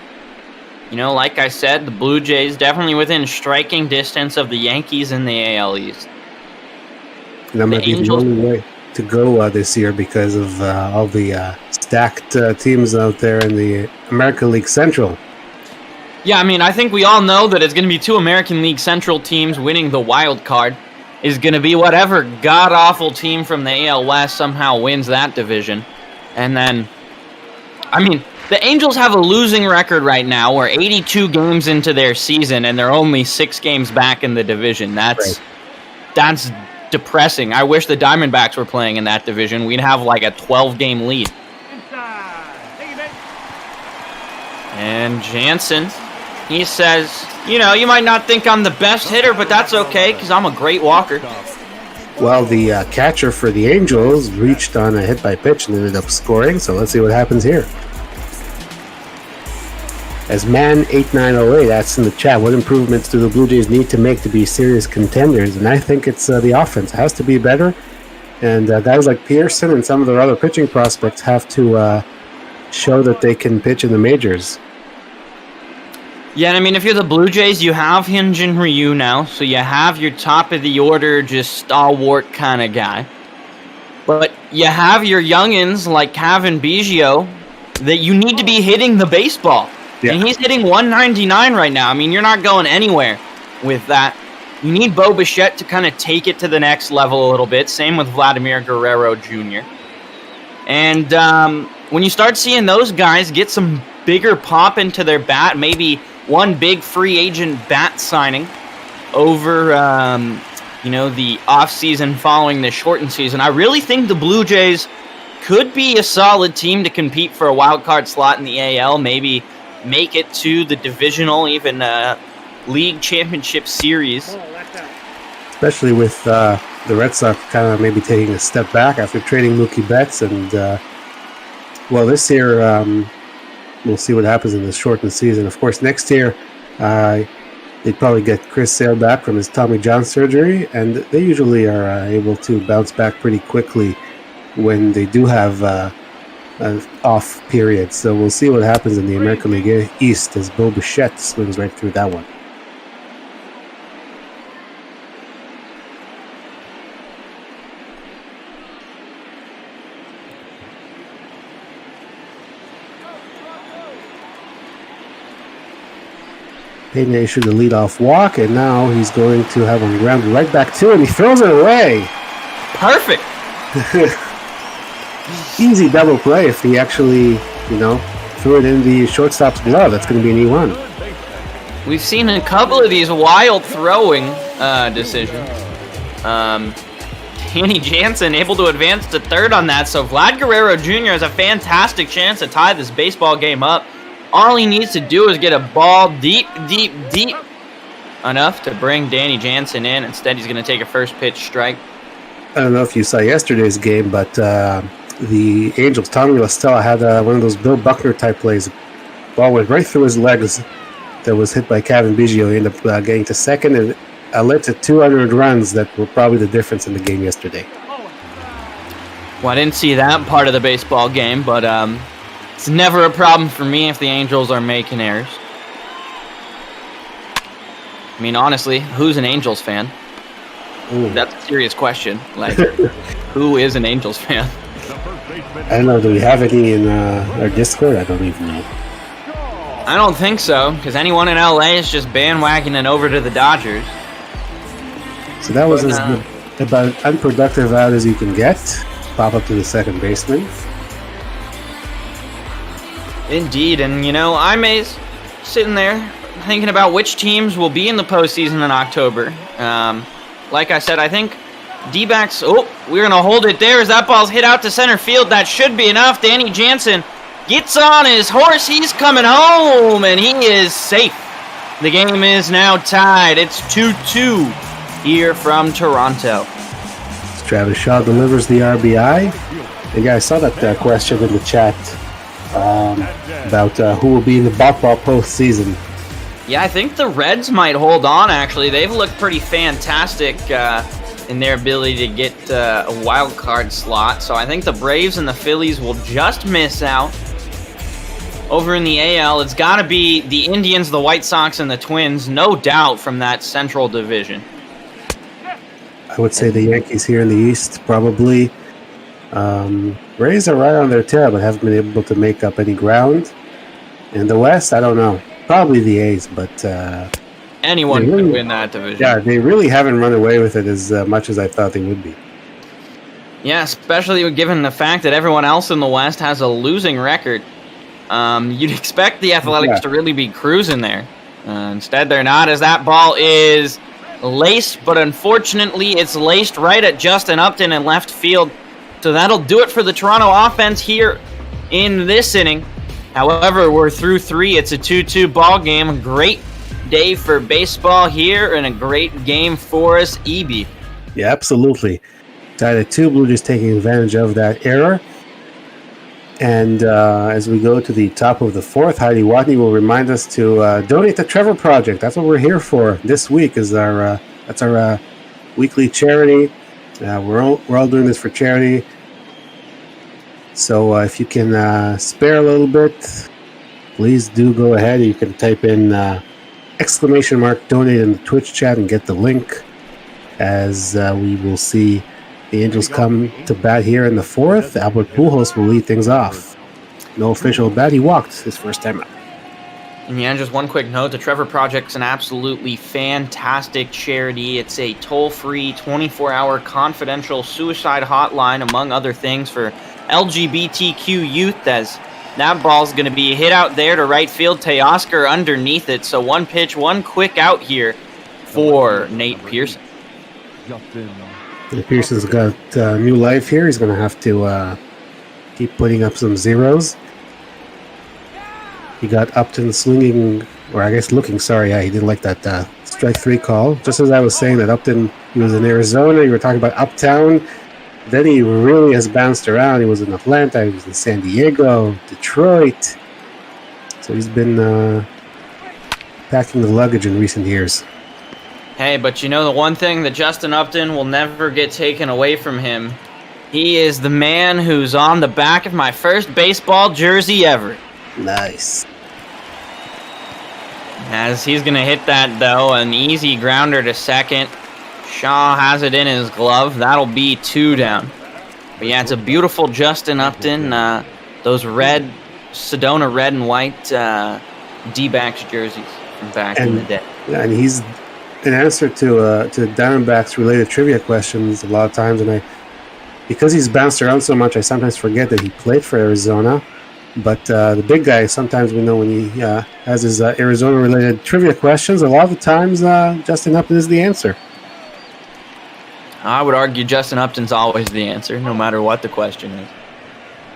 You know, like I said, the Blue Jays definitely within striking distance of the Yankees in the AL East. And that might be the only way to go this year because of all the stacked teams out there in the American League Central. Yeah, I mean, I think we all know that it's going to be two American League Central teams winning the wild card. Is going to be whatever god-awful team from the AL West somehow wins that division. And then, I mean, the Angels have a losing record right now. We're 82 games into their season, and they're only 6 games back in the division. That's depressing. I wish the Diamondbacks were playing in that division. We'd have like a 12-game lead. And Jansen, he says, you know, you might not think I'm the best hitter, but that's okay because I'm a great walker. Well, the catcher for the Angels reached on a hit by pitch and ended up scoring, so let's see what happens here. As Man8908 asks in the chat, what improvements do the Blue Jays need to make to be serious contenders? And I think it's the offense. It has to be better, and guys like Pearson and some of their other pitching prospects have to show that they can pitch in the majors. Yeah, and I mean, if you're the Blue Jays, you have Hyunjin Ryu now, so you have your top-of-the-order, just stalwart kind of guy. But you have your youngins like Kevin Biggio that you need to be hitting the baseball. Yeah. And he's hitting 199 right now. I mean, you're not going anywhere with that. You need Bo Bichette to kind of take it to the next level a little bit. Same with Vladimir Guerrero Jr. And when you start seeing those guys get some bigger pop into their bat, maybe one big free agent bat signing over, the offseason following the shortened season, I really think the Blue Jays could be a solid team to compete for a wild card slot in the AL. Maybe make it to the divisional, even league championship series. Especially with the Red Sox kind of maybe taking a step back after trading Mookie Betts. And, well, this year we'll see what happens in the shortened season. Of course, next year they'd probably get Chris Sale back from his Tommy John surgery, and they usually are able to bounce back pretty quickly when they do have an off period. So we'll see what happens in the American League East as Bo Bichette swings right through that one. Peña issued the leadoff walk, and now he's going to have him grounded right back to him. He throws it away. Perfect. Easy double play if he actually, threw it in the shortstop's glove. That's going to be an E1. We've seen a couple of these wild throwing decisions. Danny Jansen able to advance to third on that, so Vlad Guerrero Jr. has a fantastic chance to tie this baseball game up. All he needs to do is get a ball deep enough to bring Danny Jansen in. Instead, he's going to take a first pitch strike. I don't know if you saw yesterday's game, but the Angels, Tommy La Stella, had one of those Bill Buckner type plays. Ball went right through his legs that was hit by Kevin Biggio. He ended up getting to second, and led to 200 runs that were probably the difference in the game yesterday. Well, I didn't see that part of the baseball game, but it's never a problem for me if the Angels are making errors. I mean, honestly, who's an Angels fan? Ooh. That's a serious question. Like, who is an Angels fan? I don't know. Do we have any in our Discord? I don't even know. I don't think so, because anyone in LA is just bandwagoning over to the Dodgers. So that was about unproductive out as you can get. Pop up to the second baseman. Indeed, and I'm sitting there thinking about which teams will be in the postseason in October. Like I said, I think D-backs. Oh, we're gonna hold it there as that ball's hit out to center field. That should be enough. Danny Jansen gets on his horse. He's coming home, and he is safe. The game is now tied. It's 2-2 here from Toronto. Travis Shaw delivers the RBI. And guys, I saw that question in the chat about who will be in the ball postseason. Yeah, I think the Reds might hold on, actually. They've looked pretty fantastic in their ability to get a wild card slot. So I think the Braves and the Phillies will just miss out. Over in the AL, it's got to be the Indians, the White Sox, and the Twins, no doubt, from that Central Division. I would say the Yankees here in the East, probably. Rays are right on their tail, but haven't been able to make up any ground. In the West, I don't know. Probably the A's, but anyone could win that division. Yeah, they really haven't run away with it as much as I thought they would be. Yeah, especially given the fact that everyone else in the West has a losing record. You'd expect the Athletics to really be cruising there. Instead, they're not, as that ball is laced, but unfortunately, it's laced right at Justin Upton in left field. So that'll do it for the Toronto offense here in this inning. However, we're through three. It's a 2-2 ball game. A great day for baseball here and a great game for us, EB. Yeah, absolutely. Tied at 2, Blue Jays taking advantage of that error. And as we go to the top of the fourth, Heidi Watney will remind us to donate to Trevor Project. That's what we're here for this week. Is our that's our weekly charity. We're all doing this for charity. So if you can spare a little bit, please do go ahead. You can type in ! Donate in the Twitch chat and get the link, as we will see the Angels come to bat here in the fourth. Albert Pujols will lead things off. No official bat. He walked his first time out. And yeah, just one quick note. The Trevor Project's an absolutely fantastic charity. It's a toll-free, 24-hour confidential suicide hotline, among other things, for LGBTQ youth, as that ball's going to be hit out there to right field. Teoscar underneath it. So one pitch, one quick out here for Nate Pearson. Pearson's got new life here. He's going to have to keep putting up some zeros. He got Upton swinging, or I guess looking, sorry, yeah, he didn't like that strike 3 call. Just as I was saying that Upton, he was in Arizona, you were talking about Uptown. Then he really has bounced around. He was in Atlanta, he was in San Diego, Detroit. So he's been packing the luggage in recent years. Hey, but you know the one thing that Justin Upton will never get taken away from him? He is the man who's on the back of my first baseball jersey ever. Nice. As he's going to hit that, though, an easy grounder to second. Shaw has it in his glove. That'll be 2 down. But yeah, it's a beautiful Justin Upton. Those red, Sedona red and white D-backs jerseys from back in the day. Yeah, and he's an answer to Diamondbacks related trivia questions a lot of times. And because he's bounced around so much, I sometimes forget that he played for Arizona. But the big guy, sometimes we know when he has his Arizona-related trivia questions, a lot of the times Justin Upton is the answer. I would argue Justin Upton's always the answer, no matter what the question is.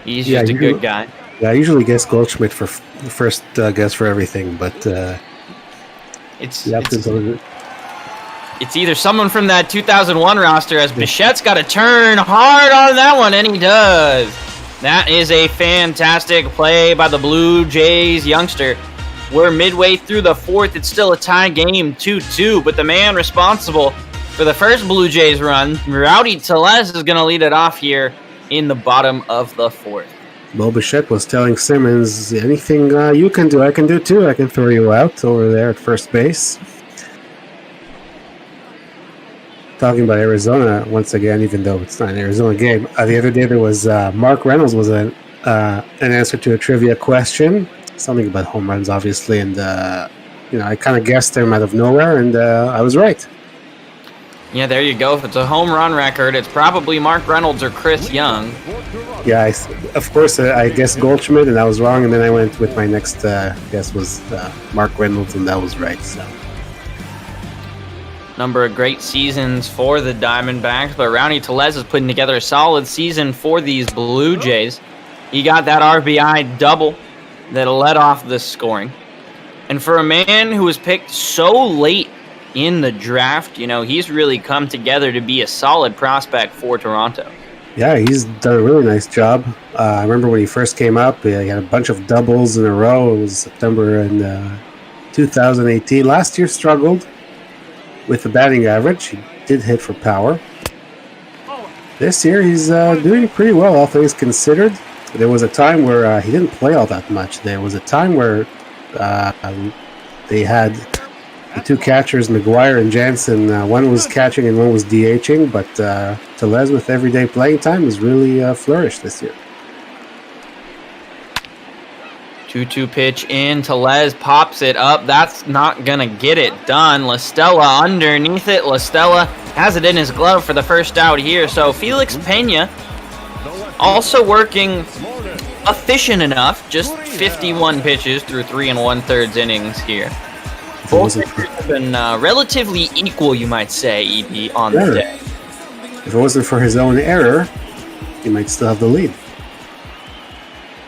He's just a good guy. Yeah, I usually guess Goldschmidt for the first guess for everything, but it's either someone from that 2001 roster, as Bichette's got to turn hard on that one, and he does. That is a fantastic play by the Blue Jays youngster. We're midway through the 4th. It's still a tie game, 2-2, but the man responsible for the first Blue Jays run, Rowdy Tellez, is going to lead it off here in the bottom of the 4th. Bo Bichette was telling Simmons, anything you can do, I can do too. I can throw you out over there at first base. Talking about Arizona once again, even though it's not an Arizona game. The other day there was Mark Reynolds was an answer to a trivia question, something about home runs, obviously, and I kind of guessed him out of nowhere, and I was right. Yeah, there you go. If it's a home run record, it's probably Mark Reynolds or Chris Young. Yeah, of course, I guessed Goldschmidt, and I was wrong, and then I went with my next guess was Mark Reynolds, and that was right. So. Number of great seasons for the Diamondbacks, but Rowdy Tellez is putting together a solid season for these Blue Jays. He got that RBI double that led off the scoring. And for a man who was picked so late in the draft, he's really come together to be a solid prospect for Toronto. Yeah, he's done a really nice job. I remember when he first came up, he had a bunch of doubles in a row. It was September in 2018. Last year struggled with the batting average. He did hit for power. This year he's doing pretty well, all things considered. There was a time where he didn't play all that much. There was a time where they had the 2 catchers, McGuire and Jansen. One was catching and one was DHing, but Tellez with everyday playing time has really flourished this year. 2-2 pitch in. Tellez pops it up. That's not going to get it done. La Stella underneath it. La Stella has it in his glove for the first out here. So Felix Peña also working efficient enough. Just 51 pitches through 3 1/3 innings here. Both have been relatively equal, you might say, EP, on the day. If it wasn't for his own error, he might still have the lead.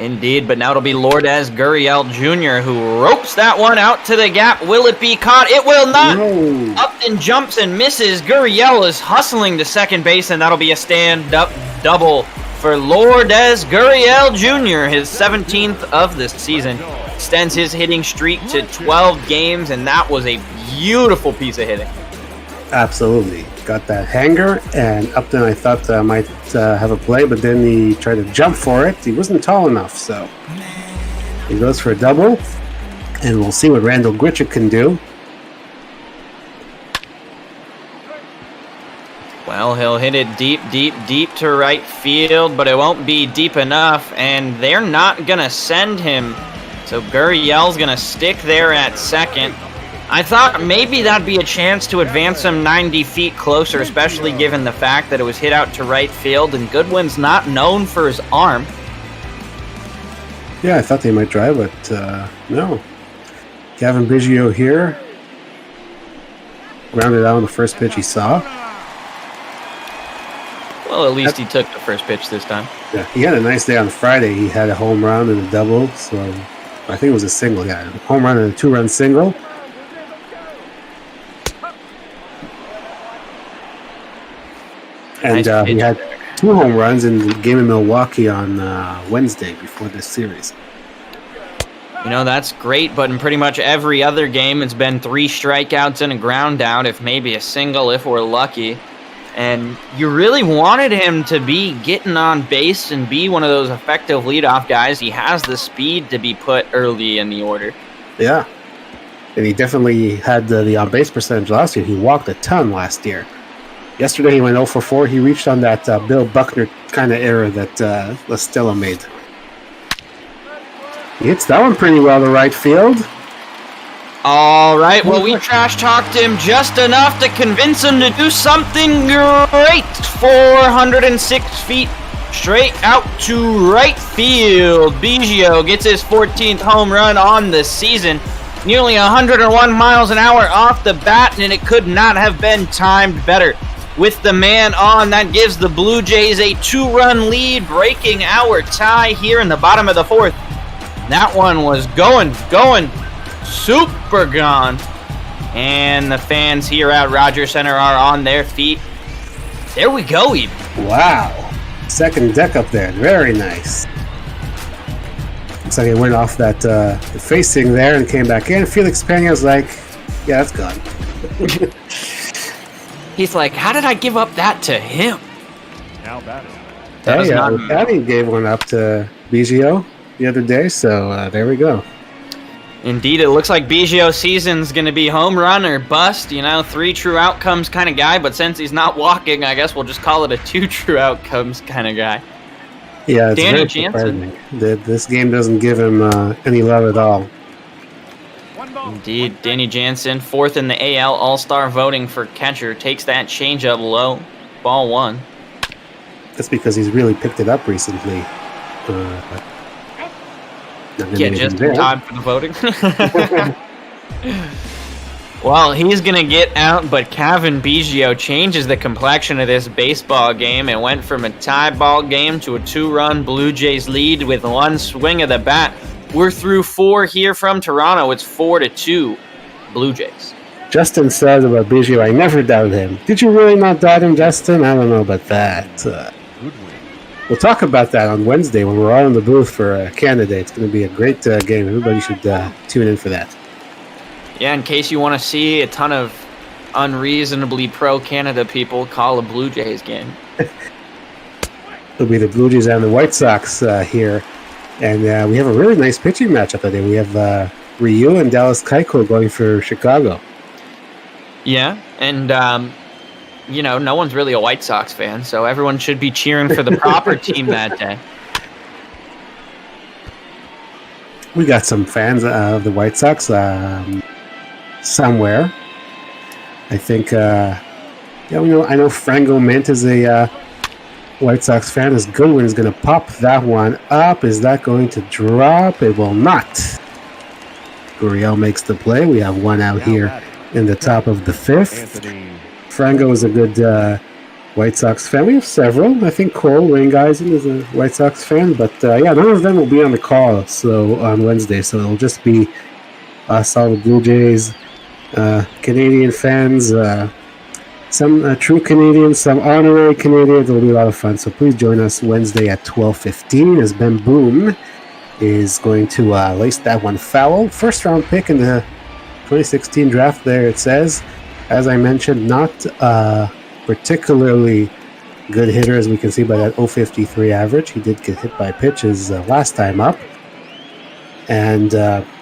Indeed, but now it'll be Lourdes Gurriel Jr. who ropes that one out to the gap. Will it be caught? It will not. No. Upton jumps and misses. Gurriel is hustling to second base, and that'll be a stand-up double for Lourdes Gurriel Jr., his 17th of this season. Extends his hitting streak to 12 games, and that was a beautiful piece of hitting. Absolutely. Got that hanger, and Upton I thought might have a play, but then he tried to jump for it. He wasn't tall enough, so he goes for a double, and we'll see what Randall Grichuk can do. Well, he'll hit it deep, deep, deep to right field, but it won't be deep enough, and they're not going to send him. So Gurriel's going to stick there at second. I thought maybe that'd be a chance to advance him 90 feet closer, especially given the fact that it was hit out to right field, and Goodwin's not known for his arm. Yeah, I thought they might drive, but no. Gavin Biggio here. Grounded out on the first pitch he saw. Well, at least he took the first pitch this time. Yeah, he had a nice day on Friday. He had a home run and a double, so I think it was a single. Yeah, a home run and a 2-run single. And Nice he pitch had there. 2 home runs in the game in Milwaukee on Wednesday before this series. You know, that's great, but in pretty much every other game, it's been 3 strikeouts and a ground out, if maybe a single, if we're lucky. And you really wanted him to be getting on base and be one of those effective leadoff guys. He has the speed to be put early in the order. Yeah. And he definitely had the on-base percentage last year. He walked a ton last year. Yesterday he went 0 for 4. He reached on that Bill Buckner kind of error that La Stella made. He hits that one pretty well to right field. All right, well, we trash-talked him just enough to convince him to do something great. 406 feet straight out to right field. Biggio gets his 14th home run on the season. Nearly 101 miles an hour off the bat, and it could not have been timed better. With the man on, that gives the Blue Jays a 2-run lead, breaking our tie here in the bottom of the 4th. That one was going, super gone. And the fans here at Rogers Center are on their feet. There we go, even. Wow. Second deck up there. Very nice. Looks like it went off that facing there and came back in. Felix Peña's like, yeah, that's gone. He's like, how did I give up that to him? Now batting. That was not- Patty gave one up to Biggio the other day, so there we go. Indeed, it looks like Biggio's season's going to be home run or bust, 3 true outcomes kind of guy, but since he's not walking, I guess we'll just call it a 2 true outcomes kind of guy. Yeah, it's Danny very Jansen. surprising that this game doesn't give him any love at all. Indeed, Danny Jansen, 4th in the AL All-Star voting for catcher, takes that changeup low, ball 1. That's because he's really picked it up recently. Yeah, just in time for the voting. Well, he's going to get out, but Kevin Biggio changes the complexion of this baseball game. It went from a tie ball game to a 2-run Blue Jays lead with 1 swing of the bat. We're through 4 here from Toronto. It's 4-2 Blue Jays. Justin says about Biggio, I never doubted him. Did you really not doubt him, Justin? I don't know about that. We'll talk about that on Wednesday when we're all in the booth for Canada. It's going to be a great game. Everybody should tune in for that. Yeah, in case you want to see a ton of unreasonably pro-Canada people call a Blue Jays game. It'll be the Blue Jays and the White Sox here. And we have a really nice pitching matchup today. We have Ryu and Dallas Keuchel going for Chicago. Yeah, and, no one's really a White Sox fan, so everyone should be cheering for the proper team that day. We got some fans of the White Sox somewhere. I think, I know Frango Mint is a White Sox fan. As Goodwin is going to pop that one up. Is that going to drop? It will not. Gurriel makes the play. We have one out here in the top of the 5th. Frango is a good White Sox fan. We have several. I think Cole Reingeisen is a White Sox fan, but none of them will be on the call on Wednesday. So it'll just be us, all the Blue Jays, Canadian fans, some true Canadians, some honorary Canadians. It'll be a lot of fun. So please join us Wednesday at 12:15 as Ben Boom is going to lace that one foul. 1st round pick in the 2016 draft there, it says. As I mentioned, not particularly good hitter, as we can see by that 0.53 average. He did get hit by pitches last time up. And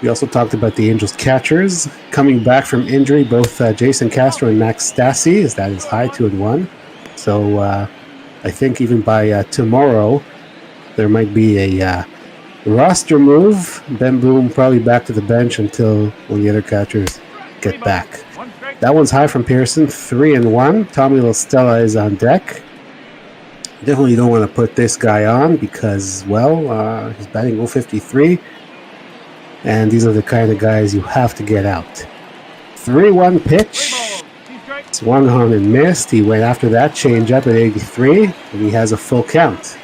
we also talked about the Angels catchers coming back from injury, both Jason Castro and Max Stassi. That is high 2-1. So I think even by tomorrow, there might be a roster move. Ben Boom probably back to the bench until when the other catchers get back. That one's high from Pearson, 3-1. Tommy La Stella is on deck. Definitely don't want to put this guy on because, he's batting 0.53. And these are the kind of guys you have to get out. 3-1 pitch. Swung on and missed. He went after that changeup at 83, and he has a full count.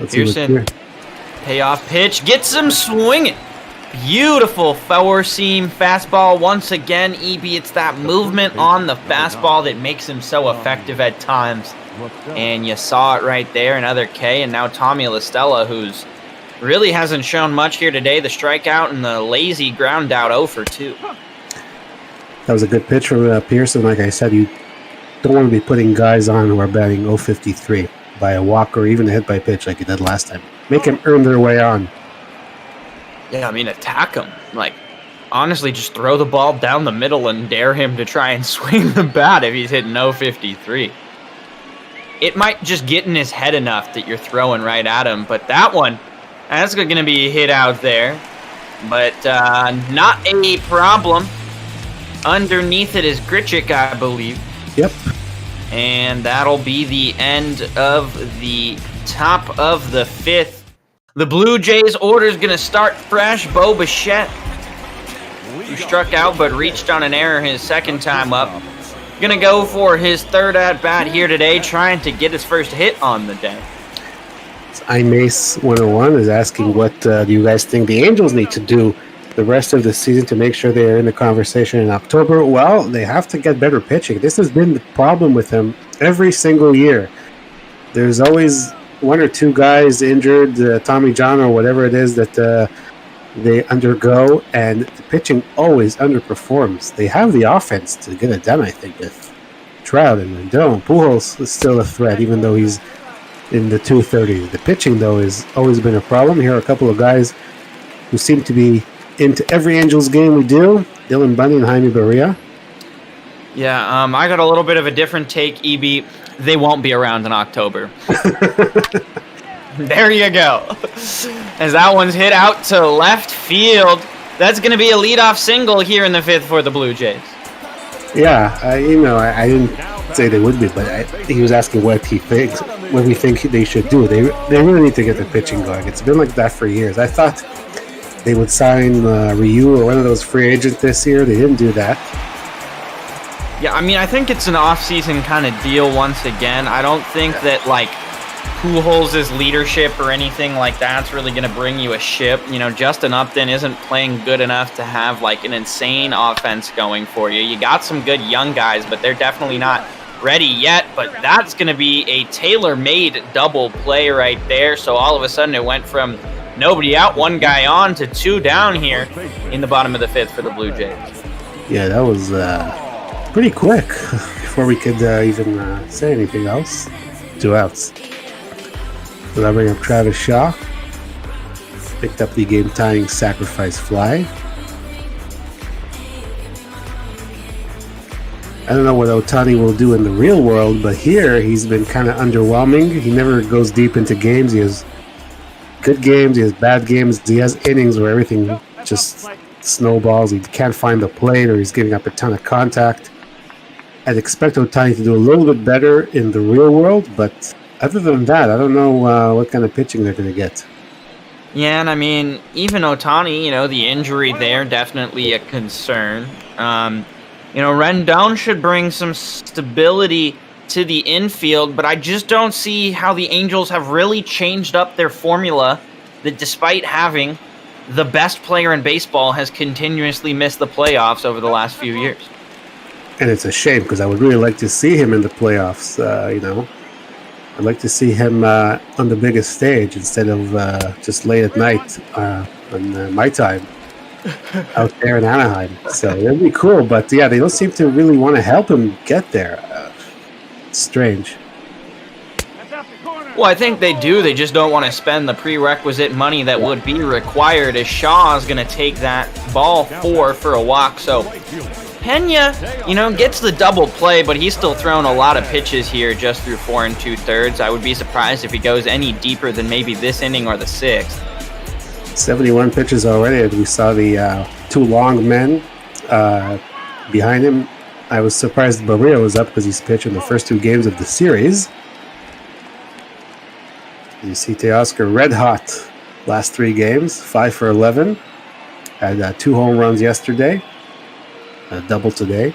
Let's see what's Pearson, here. payoff pitch, gets him swinging. Beautiful four seam fastball once again. EB, it's that movement on the fastball that makes him so effective at times. And you saw it right there, another K. And now Tommy LaStella, who's really hasn't shown much here today. The strikeout and the lazy ground out 0 for 2. That was a good pitch from Pearson. Like I said, you don't want to be putting guys on who are batting 053 by a walk or even a hit by pitch like you did last time. Make them earn their way on. Yeah, I mean, attack him. Like, honestly, just throw the ball down the middle and dare him to try and swing the bat if he's hitting 053. It might just get in his head enough that you're throwing right at him, but that one, that's going to be hit out there. But not a problem. Underneath it is Grichuk, I believe. Yep. And that'll be the end of the top of the 5th. The Blue Jays order's going to start fresh. Bo Bichette, who struck out but reached on an error his second time up, going to go for his third at-bat here today, trying to get his first hit on the day. iMace 101 is asking, what do you guys think the Angels need to do the rest of the season to make sure they are in the conversation in October? Well, they have to get better pitching. This has been the problem with them every single year. There's always one or two guys injured, Tommy John or whatever it is that they undergo, and the pitching always underperforms. They have the offense to get it done, I think, with Trout and Rendon. Pujols is still a threat, even though he's in the 230s. The pitching, though, has always been a problem. Here are a couple of guys who seem to be into every Angels game we do. Dylan Bundy and Jaime Barria. Yeah, I got a little bit of a different take, EB. They won't be around in October. There you go. As that one's hit out to left field. That's going to be a leadoff single here in the 5th for the Blue Jays. Yeah, I didn't say they would be, but he was asking what he thinks, what we think they should do. They really need to get the pitching going. It's been like that for years. I thought they would sign Ryu or one of those free agents this year. They didn't do that. Yeah, I mean, I think it's an off-season kind of deal once again. I don't think that, like, Pujols' leadership or anything like that's really going to bring you a ship. You know, Justin Upton isn't playing good enough to have, like, an insane offense going for you. You got some good young guys, but they're definitely not ready yet. But that's going to be a tailor-made double play right there. So all of a sudden it went from nobody out, one guy on, to 2 down here in the bottom of the 5th for the Blue Jays. Yeah, that was pretty quick before we could even say anything else. 2 outs. So that brings up Travis Shaw. Picked up the game-tying sacrifice fly. I don't know what Ohtani will do in the real world, but here he's been kind of underwhelming. He never goes deep into games. He has good games, he has bad games. He has innings where everything just snowballs. He can't find the plate, or he's giving up a ton of contact. I'd expect Ohtani to do a little bit better in the real world, but other than that, I don't know what kind of pitching they're going to get. Yeah, and I mean, even Ohtani, you know, the injury there, definitely a concern. You know, Rendon should bring some stability to the infield, but I just don't see how the Angels have really changed up their formula that, despite having the best player in baseball, has continuously missed the playoffs over the last few years. And it's a shame, because I would really like to see him in the playoffs, you know. I'd like to see him on the biggest stage instead of just late at night on my time out there in Anaheim. So it'd be cool, but yeah, they don't seem to really want to help him get there. It's strange. Well, I think they do. They just don't want to spend the prerequisite money that would be required, as Shaw is going to take that ball 4 for a walk. So Peña, you know, gets the double play, but he's still thrown a lot of pitches here just through 4 2/3. I would be surprised if he goes any deeper than maybe this inning or the 6th. 71 pitches already, and we saw the 2 long men behind him. I was surprised Barria was up because he's pitched in the first 2 games of the series. You see Teoscar red hot last 3 games, 5 for 11. Had 2 home runs yesterday, a double today.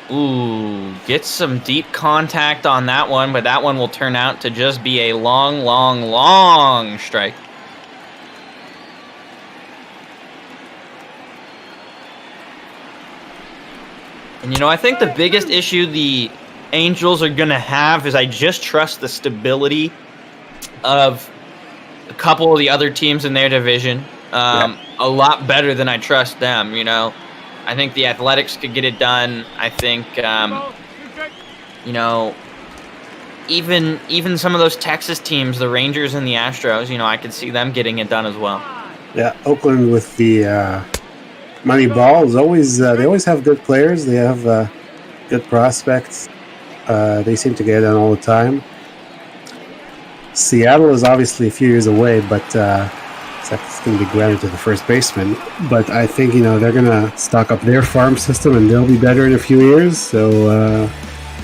Ooh, gets some deep contact on that one, but that one will turn out to just be a long, long, long strike. And, you know, I think the biggest issue the Angels are going to have is I just trust the stability of a couple of the other teams in their division a lot better than I trust them, you know. I think the Athletics could get it done. I think, you know, even some of those Texas teams, the Rangers and the Astros, you know, I could see them getting it done as well. Yeah, Oakland with the money ball is always they always have good players. They have good prospects. They seem to get it done all the time. Seattle is obviously a few years away, but it's going to be granted to the first baseman. But I think, you know, they're going to stock up their farm system and they'll be better in a few years. So,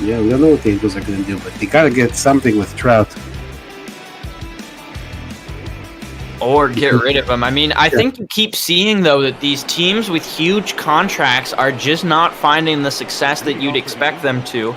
yeah, we don't know what the Angels are going to do, but they got to get something with Trout. Or get rid of him. I mean, I think you keep seeing, though, that these teams with huge contracts are just not finding the success that you'd expect them to.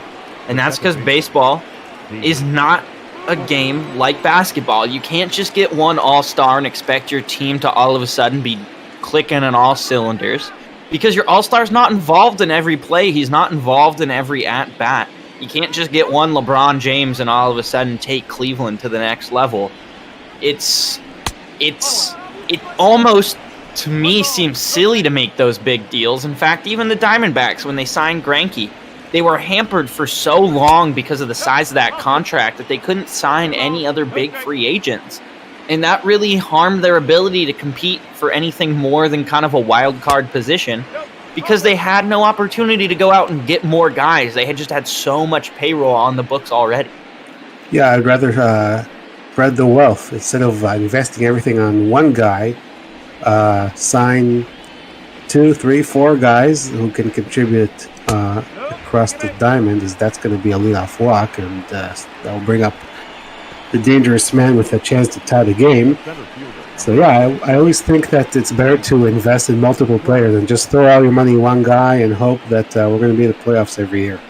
And that's because baseball is not a game like basketball. You can't just get one all-star and expect your team to all of a sudden be clicking on all cylinders, because your all-star's not involved in every play. He's not involved in every at-bat. You can't just get one LeBron James and all of a sudden take Cleveland to the next level. It almost, to me, seems silly to make those big deals. In fact, even the Diamondbacks, when they signed Greinke, they were hampered for so long because of the size of that contract that they couldn't sign any other big free agents. And that really harmed their ability to compete for anything more than kind of a wild card position, because they had no opportunity to go out and get more guys. They had just had so much payroll on the books already. Yeah, I'd rather spread the wealth instead of investing everything on one guy. Sign 2, 3, 4 guys who can contribute across the diamond, as that's going to be a leadoff walk, and that'll bring up the dangerous man with a chance to tie the game. So yeah, I always think that it's better to invest in multiple players than just throw all your money in one guy and hope that we're going to be in the playoffs every year.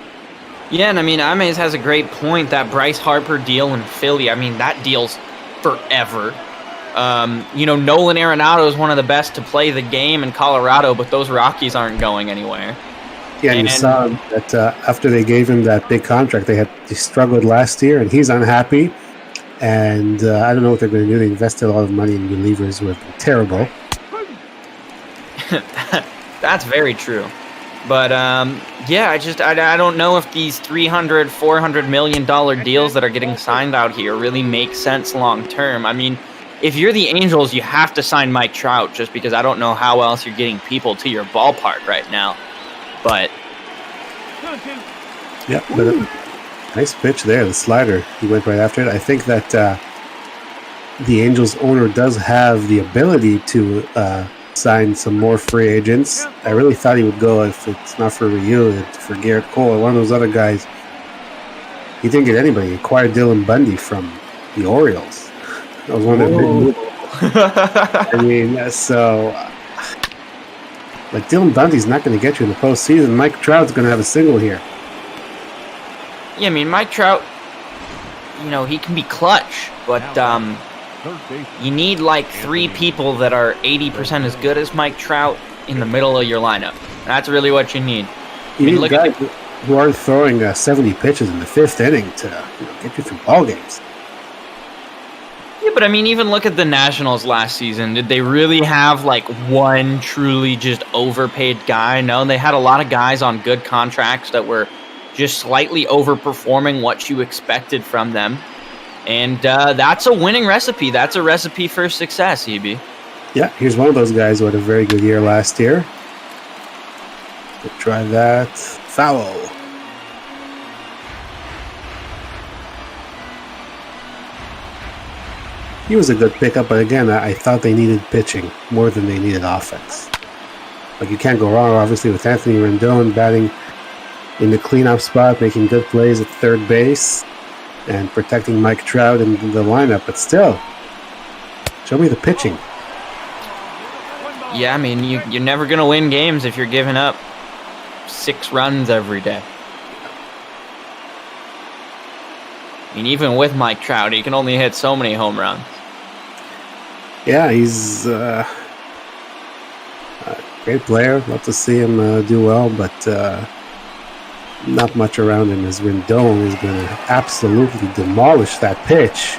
Yeah, and I mean, Ames has a great point. That Bryce Harper deal in Philly, I mean, that deal's forever. You know, Nolan Arenado is one of the best to play the game in Colorado, but those Rockies aren't going anywhere. Yeah, and you saw that after they gave him that big contract, they struggled last year, and he's unhappy. And I don't know what they're going to do. They invested a lot of money in relievers who have been terrible. That's very true. But, yeah, I don't know if these $300, $400 million deals that are getting signed out here really make sense long term. I mean, if you're the Angels, you have to sign Mike Trout, just because I don't know how else you're getting people to your ballpark right now. But yeah, but nice pitch there, the slider. He went right after it. I think that the Angels owner does have the ability to sign some more free agents. I really thought he would go, if it's not for Ryu, for Garrett Cole or one of those other guys. He didn't get anybody. He acquired Dylan Bundy from the Orioles. That was one of their big moves. I mean, so... Like, Dylan Bundy's not going to get you in the postseason. Mike Trout's going to have a single here. Yeah, I mean, Mike Trout, you know, he can be clutch, but you need like 3 people that are 80% as good as Mike Trout in the middle of your lineup. That's really what you need. You need guys who aren't throwing 70 pitches in the 5th inning to get you through ball games. Yeah, but I mean, even look at the Nationals last season. Did they really have like one truly just overpaid guy? No, they had a lot of guys on good contracts that were just slightly overperforming what you expected from them. And that's a winning recipe. That's a recipe for success, EB. Yeah, here's one of those guys who had a very good year last year. We'll try that. Foul. He was a good pickup, but again, I thought they needed pitching more than they needed offense. Like, you can't go wrong, obviously, with Anthony Rendon batting in the cleanup spot, making good plays at third base, and protecting Mike Trout in the lineup. But still, show me the pitching. Yeah, I mean, you're never going to win games if you're giving up. 6 runs every day. I mean, even with Mike Trout, he can only hit so many home runs. Yeah, he's a great player. Love to see him do well, but not much around him as Rendon is going to absolutely demolish that pitch.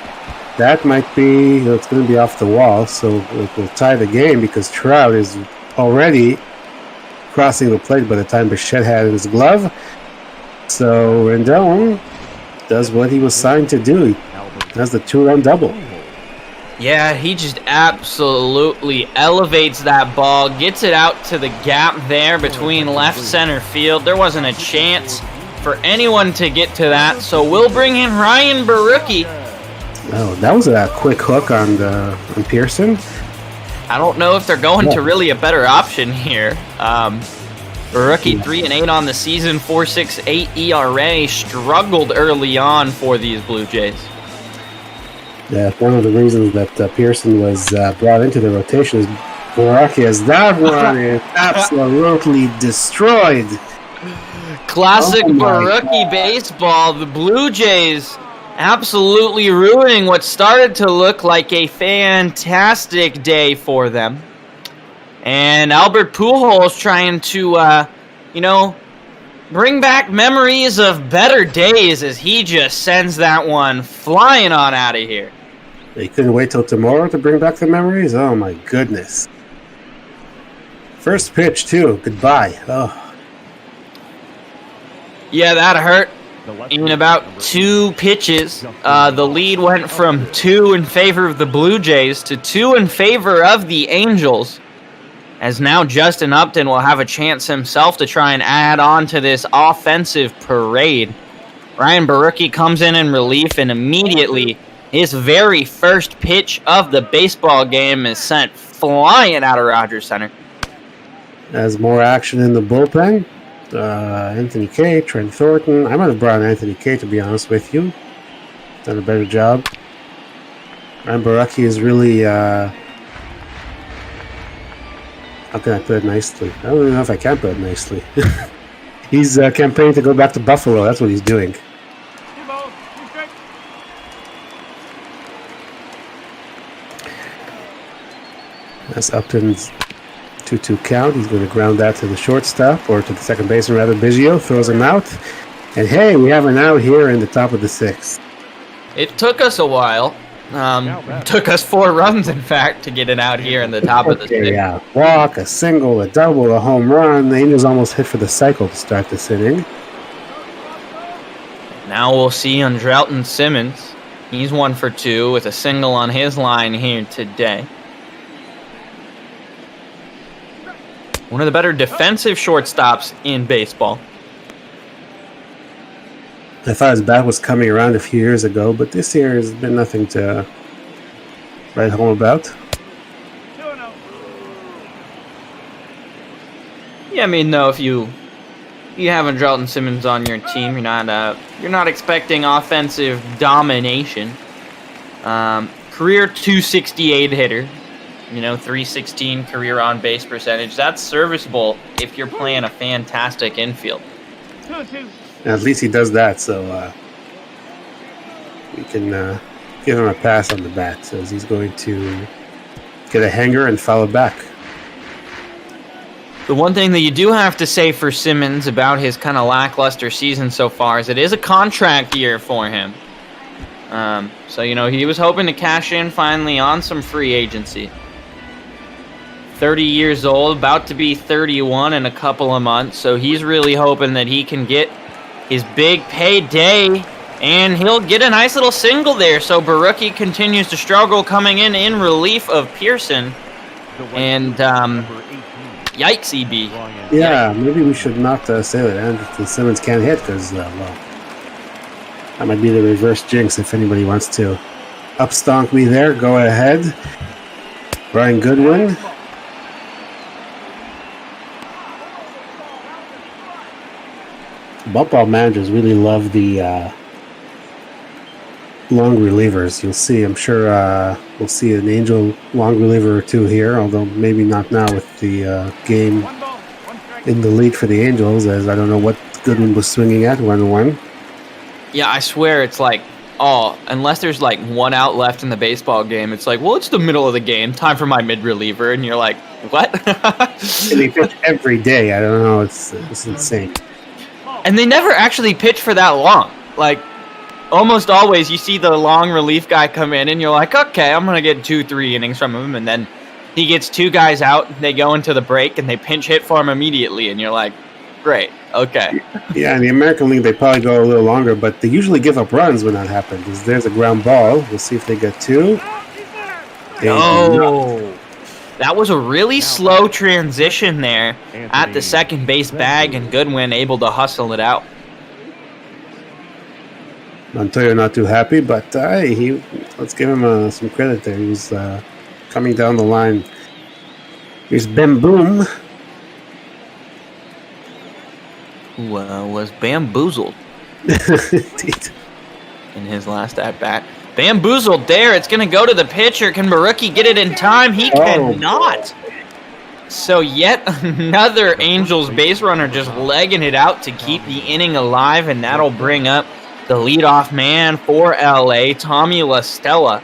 That might be, it's going to be off the wall, so it will tie the game because Trout is already crossing the plate by the time Bichette had his glove. So Rendon does what he was signed to do. He has the 2-run double. Yeah, he just absolutely elevates that ball, gets it out to the gap there between left center field. There wasn't a chance for anyone to get to that, so we'll bring in Ryan Barucki. Oh, that was a quick hook on Pearson. I don't know if they're going to really a better option here. Barucki 3-8 on the season, 4.68 ERA, struggled early on for these Blue Jays. Yeah, one of the reasons that Pearson was brought into the rotation is Barucki, as that one is absolutely destroyed. Classic Oh my Barucki God. baseball. The Blue Jays absolutely ruining what started to look like a fantastic day for them. And Albert Pujols trying to, bring back memories of better days as he just sends that one flying on out of here. They couldn't wait till tomorrow to bring back the memories? Oh my goodness. First pitch too. Goodbye. Oh. Yeah, that hurt. In about 2 pitches, the lead went from 2 in favor of the Blue Jays to 2 in favor of the Angels. As now Justin Upton will have a chance himself to try and add on to this offensive parade. Ryan Barucki comes in relief, and immediately his very first pitch of the baseball game is sent flying out of Rogers Center. As more action in the bullpen, Anthony Kay, Trent Thornton. I might have brought Anthony Kay, to be honest with you. Done a better job. Ryan Barucki is really... how can I put it nicely? I don't even know if I can put it nicely. He's campaigning to go back to Buffalo. That's what he's doing. That's Upton's 2-2 count. He's going to ground that to the shortstop, or to the second baseman rather. Biggio throws him out. And hey, we have an out here in the top of the 6th. It took us a while. Took us 4 runs, in fact, to get it out here in the top of the 6th. Yeah, walk, a single, a double, a home run. The Angels almost hit for the cycle to start this inning. Now we'll see Andrelton Simmons. He's 1 for 2 with a single on his line here today. One of the better defensive shortstops in baseball. I thought his bat was coming around a few years ago, but this year has been nothing to write home about. Yeah, I mean, no, if you have Andrelton Simmons on your team, you're not expecting offensive domination. Career 268 hitter. 316 career on base percentage. That's serviceable if you're playing a fantastic infield. At least he does that, so we can give him a pass on the bat, as he's going to get a hanger and foul it back. The one thing that you do have to say for Simmons about his kind of lackluster season so far is it is a contract year for him. So, he was hoping to cash in finally on some free agency. 30 years old, about to be 31 in a couple of months, so he's really hoping that he can get his big payday, and he'll get a nice little single there. So Barucki continues to struggle, coming in relief of Pearson. And, yikes, EB. Yeah, maybe we should not say that Anderson Simmons can't hit, because, that might be the reverse jinx if anybody wants to upstonk me there. Go ahead. Brian Goodwin. Bump ball managers really love the long relievers. You'll see, I'm sure we'll see an Angel long reliever or two here, although maybe not now with the game in the lead for the Angels, as I don't know what Goodwin was swinging at 1-1. Yeah, I swear it's like, oh, unless there's like 1 out left in the baseball game, it's like, well, it's the middle of the game, time for my mid reliever, and you're like, what? And they pitch every day. I don't know. It's insane. And they never actually pitch for that long. Like, almost always you see the long relief guy come in, and you're like, okay, I'm gonna get 2-3 innings from him, and then he gets 2 guys out, they go into the break, and they pinch hit for him immediately, and you're like, great, okay. Yeah, in the American League, they probably go a little longer, but they usually give up runs when that happens. There's a ground ball. We'll see if they get 2. Oh, that was a really slow transition there at the second base bag, and Goodwin able to hustle it out. Montoya not too happy, but let's give him some credit there. He was coming down the line. Here's Ben Boom. Who was bamboozled Indeed. in his last at-bat. Bamboozled there. It's going to go to the pitcher. Can Barucki get it in time? He cannot. So yet another Angels base runner just legging it out to keep the inning alive, and that'll bring up the leadoff man for LA, Tommy La Stella.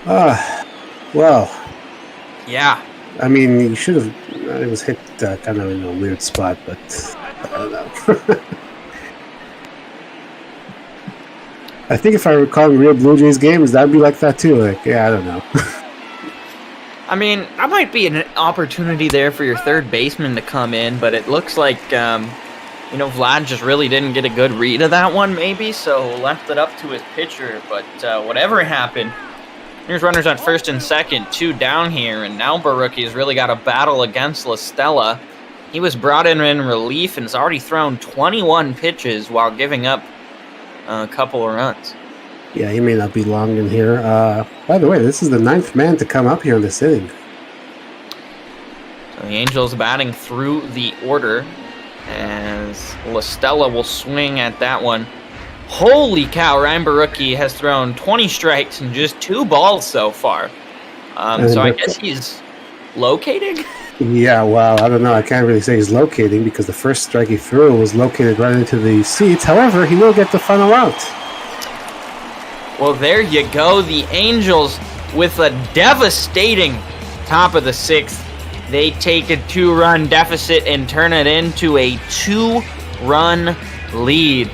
Well. Yeah. I mean, you should have. It was hit kind of in a weird spot, but I don't know. I think if I were calling real Blue Jays games, that'd be like that too. Like, yeah, I don't know. I mean, that might be an opportunity there for your third baseman to come in, but it looks like, Vlad just really didn't get a good read of that one, maybe, so left it up to his pitcher. But whatever happened, here's runners on first and second, 2 down here, and now Barucki's really got a battle against La Stella. He was brought in relief and has already thrown 21 pitches while giving up a couple of runs. Yeah, he may not be long in here. By the way, this is the 9th man to come up here in this inning. So the Angels batting through the order as La Stella will swing at that one. Holy cow, Ryan Barucki has thrown 20 strikes and just 2 balls so far. So I guess he's locating? Yeah, well, I don't know. I can't really say he's locating because the first strike he threw was located right into the seats. However, he will get the final out. Well, there you go. The Angels with a devastating top of the 6th. They take a 2-run deficit and turn it into a 2-run lead.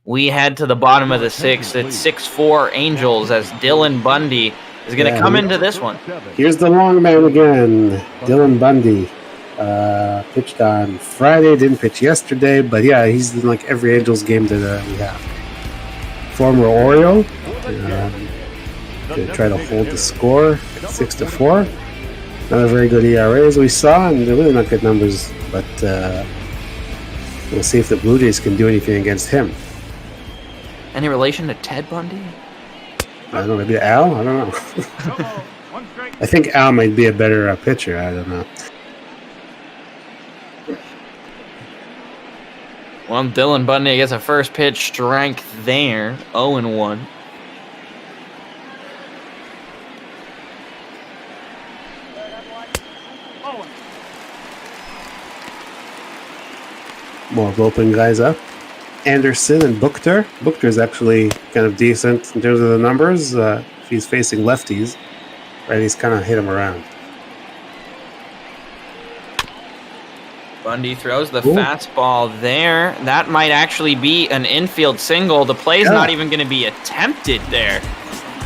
We head to the bottom of the 6th. It's 6-4 Angels as Dylan Bundy is going to come into this one. Here's the long man again, Dylan Bundy. Pitched on Friday, didn't pitch yesterday, but yeah, he's in like every Angels game that we have. Former Oriole. Going to try to hold the score at 6-4. Not a very good ERA as we saw, and they're really not good numbers, but we'll see if the Blue Jays can do anything against him. Any relation to Ted Bundy? I don't know, maybe Al? I don't know. I think Al might be a better pitcher. I don't know. Well, Dylan Bundy gets a first pitch strike there. 0-1. More bullpen guys up. Anderson and Buchter. Buchter's actually kind of decent in terms of the numbers. If he's facing lefties, right, he's kind of hit him around. Bundy throws the fastball there. That might actually be an infield single. The play's not even going to be attempted there.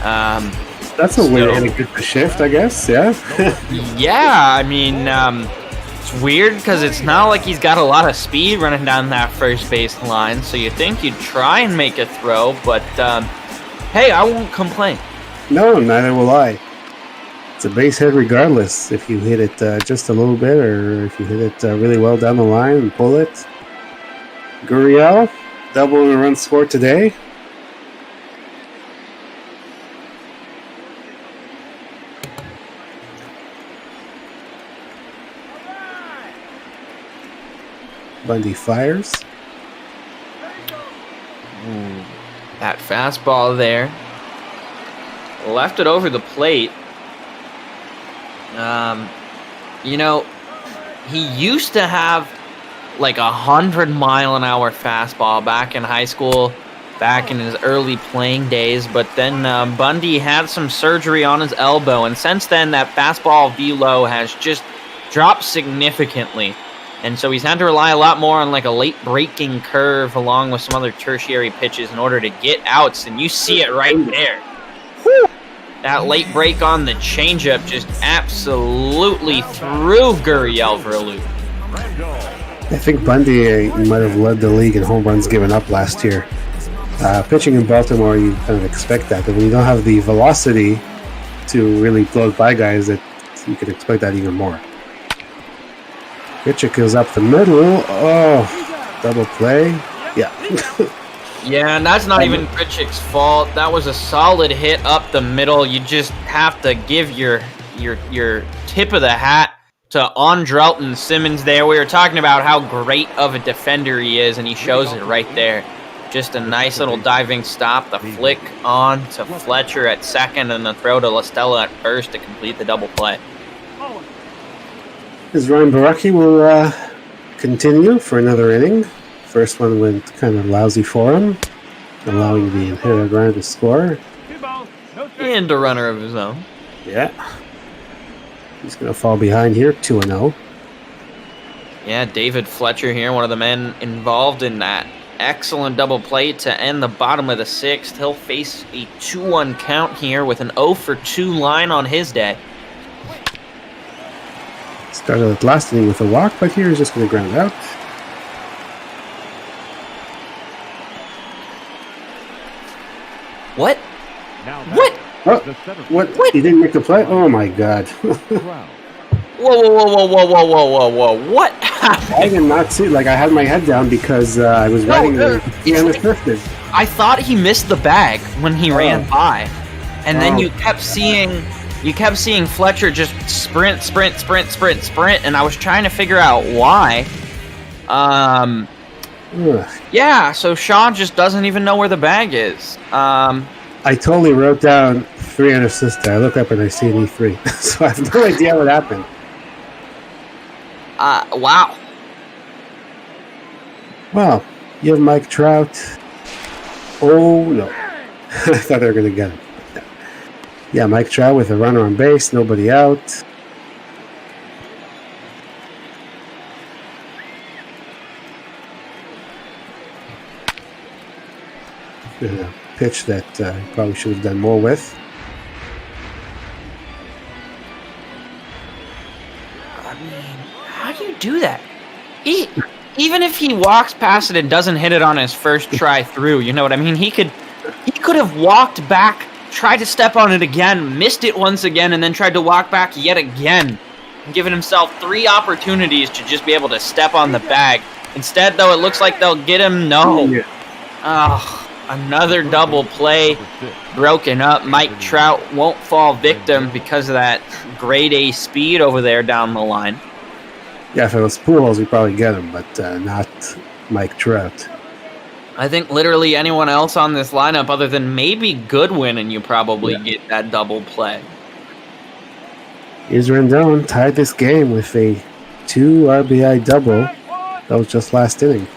That's a way to get the shift, I guess. Yeah. Yeah, I mean, it's weird because it's not like he's got a lot of speed running down that first base line. So you think you'd try and make a throw, but hey, I won't complain. No, neither will I. It's a base hit regardless if you hit it just a little bit or if you hit it really well down the line and pull it. Gurriel, double in a run scored today. Bundy fires. That fastball there. Left it over the plate. You know, he used to have like 100-mile-an-hour fastball back in high school, back in his early playing days, but then Bundy had some surgery on his elbow, and since then that fastball velo has just dropped significantly, and so he's had to rely a lot more on like a late breaking curve along with some other tertiary pitches in order to get outs, and you see it right there. That late break on the changeup just absolutely threw Gurriel for a loop. I think Bundy might have led the league in home runs given up last year. Pitching in Baltimore, you kind of expect that, but when you don't have the velocity to really blow by guys, that you could expect that even more. Pitcher goes up the middle. Oh, double play. Yeah. Yeah, and that's not even Pritchik's fault. That was a solid hit up the middle. You just have to give your tip of the hat to Andrelton Simmons there. We were talking about how great of a defender he is, and he shows it right there. Just a nice little diving stop, the flick on to Fletcher at second, and the throw to La Stella at first to complete the double play. As Ryan Baraki will continue for another inning. First one went kind of lousy for him, allowing the inherited runner to score. 2 balls, no strikes. And a runner of his own. Yeah. He's going to fall behind here, 2-0. Yeah, David Fletcher here, one of the men involved in that excellent double play to end the bottom of the sixth. He'll face a 2-1 count here with an 0-for-2 line on his day. Started at last inning with a walk, but here he's just going to ground out. What? Now What? What? the center What? What? He didn't make the play? Oh my god. ground. Whoa. What happened? I did not see it. Like, I had my head down because I was writing the unassisted. I thought he missed the bag when he ran by. And then Oh. you kept seeing Fletcher just sprint, and I was trying to figure out why. Ugh. Yeah, so Shaw just doesn't even know where the bag is. I totally wrote down 3 unassisted. I look up and I see an E3. So I have no idea what happened. Wow. Wow. You have Mike Trout. Oh, no. I thought they were going to get him. Yeah, Mike Trout with a runner on base, nobody out. A pitch that he probably should have done more with. I mean, how do you do that? Even if he walks past it and doesn't hit it on his first try through, you know what I mean? He could have walked back, tried to step on it again, missed it once again, and then tried to walk back yet again, giving himself 3 opportunities to just be able to step on the bag. Instead, though, it looks like they'll get him. No. Another double play broken up. Mike Trout won't fall victim because of that grade A speed over there down the line. Yeah, if it was Pujols, we'd probably get him, but not Mike Trout. I think literally anyone else on this lineup other than maybe Goodwin, and you probably get that double play. Here's Rendon, tied this game with a 2 RBI double. That was just last inning.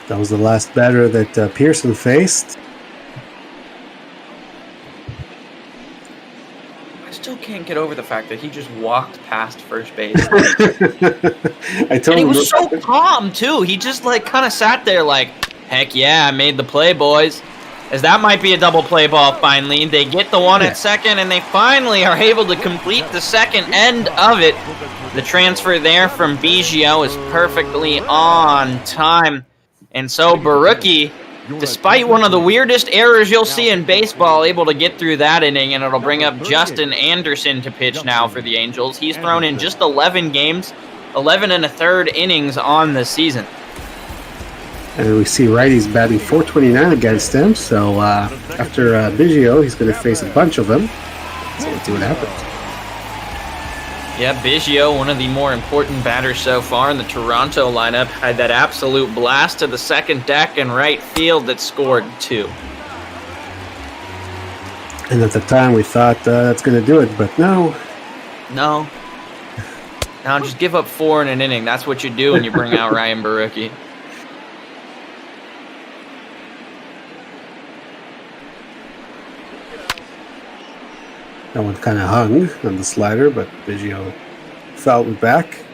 That was the last batter that Pearson faced. I still can't get over the fact that he just walked past first base. I told And he him was so calm, too. He just, kind of sat there like, heck yeah, I made the play, boys. As that might be a double play ball finally. They get the one at second, and they finally are able to complete the second end of it. The transfer there from Biggio is perfectly on time. And so Barucki, despite one of the weirdest errors you'll see in baseball, able to get through that inning, and it'll bring up Justin Anderson to pitch now for the Angels. He's thrown in just 11 games, 11 1/3 innings on the season. And we see righties batting .429 against him. So after Biggio, he's going to face a bunch of them. So let's see what happens. Yeah, Biggio, one of the more important batters so far in the Toronto lineup, had that absolute blast to the second deck and right field that scored 2. And at the time, we thought that's going to do it, but no. No. Now just give up 4 in an inning. That's what you do when you bring out Ryan Barucki. That one kind of hung on the slider, but Biggio fouled it back.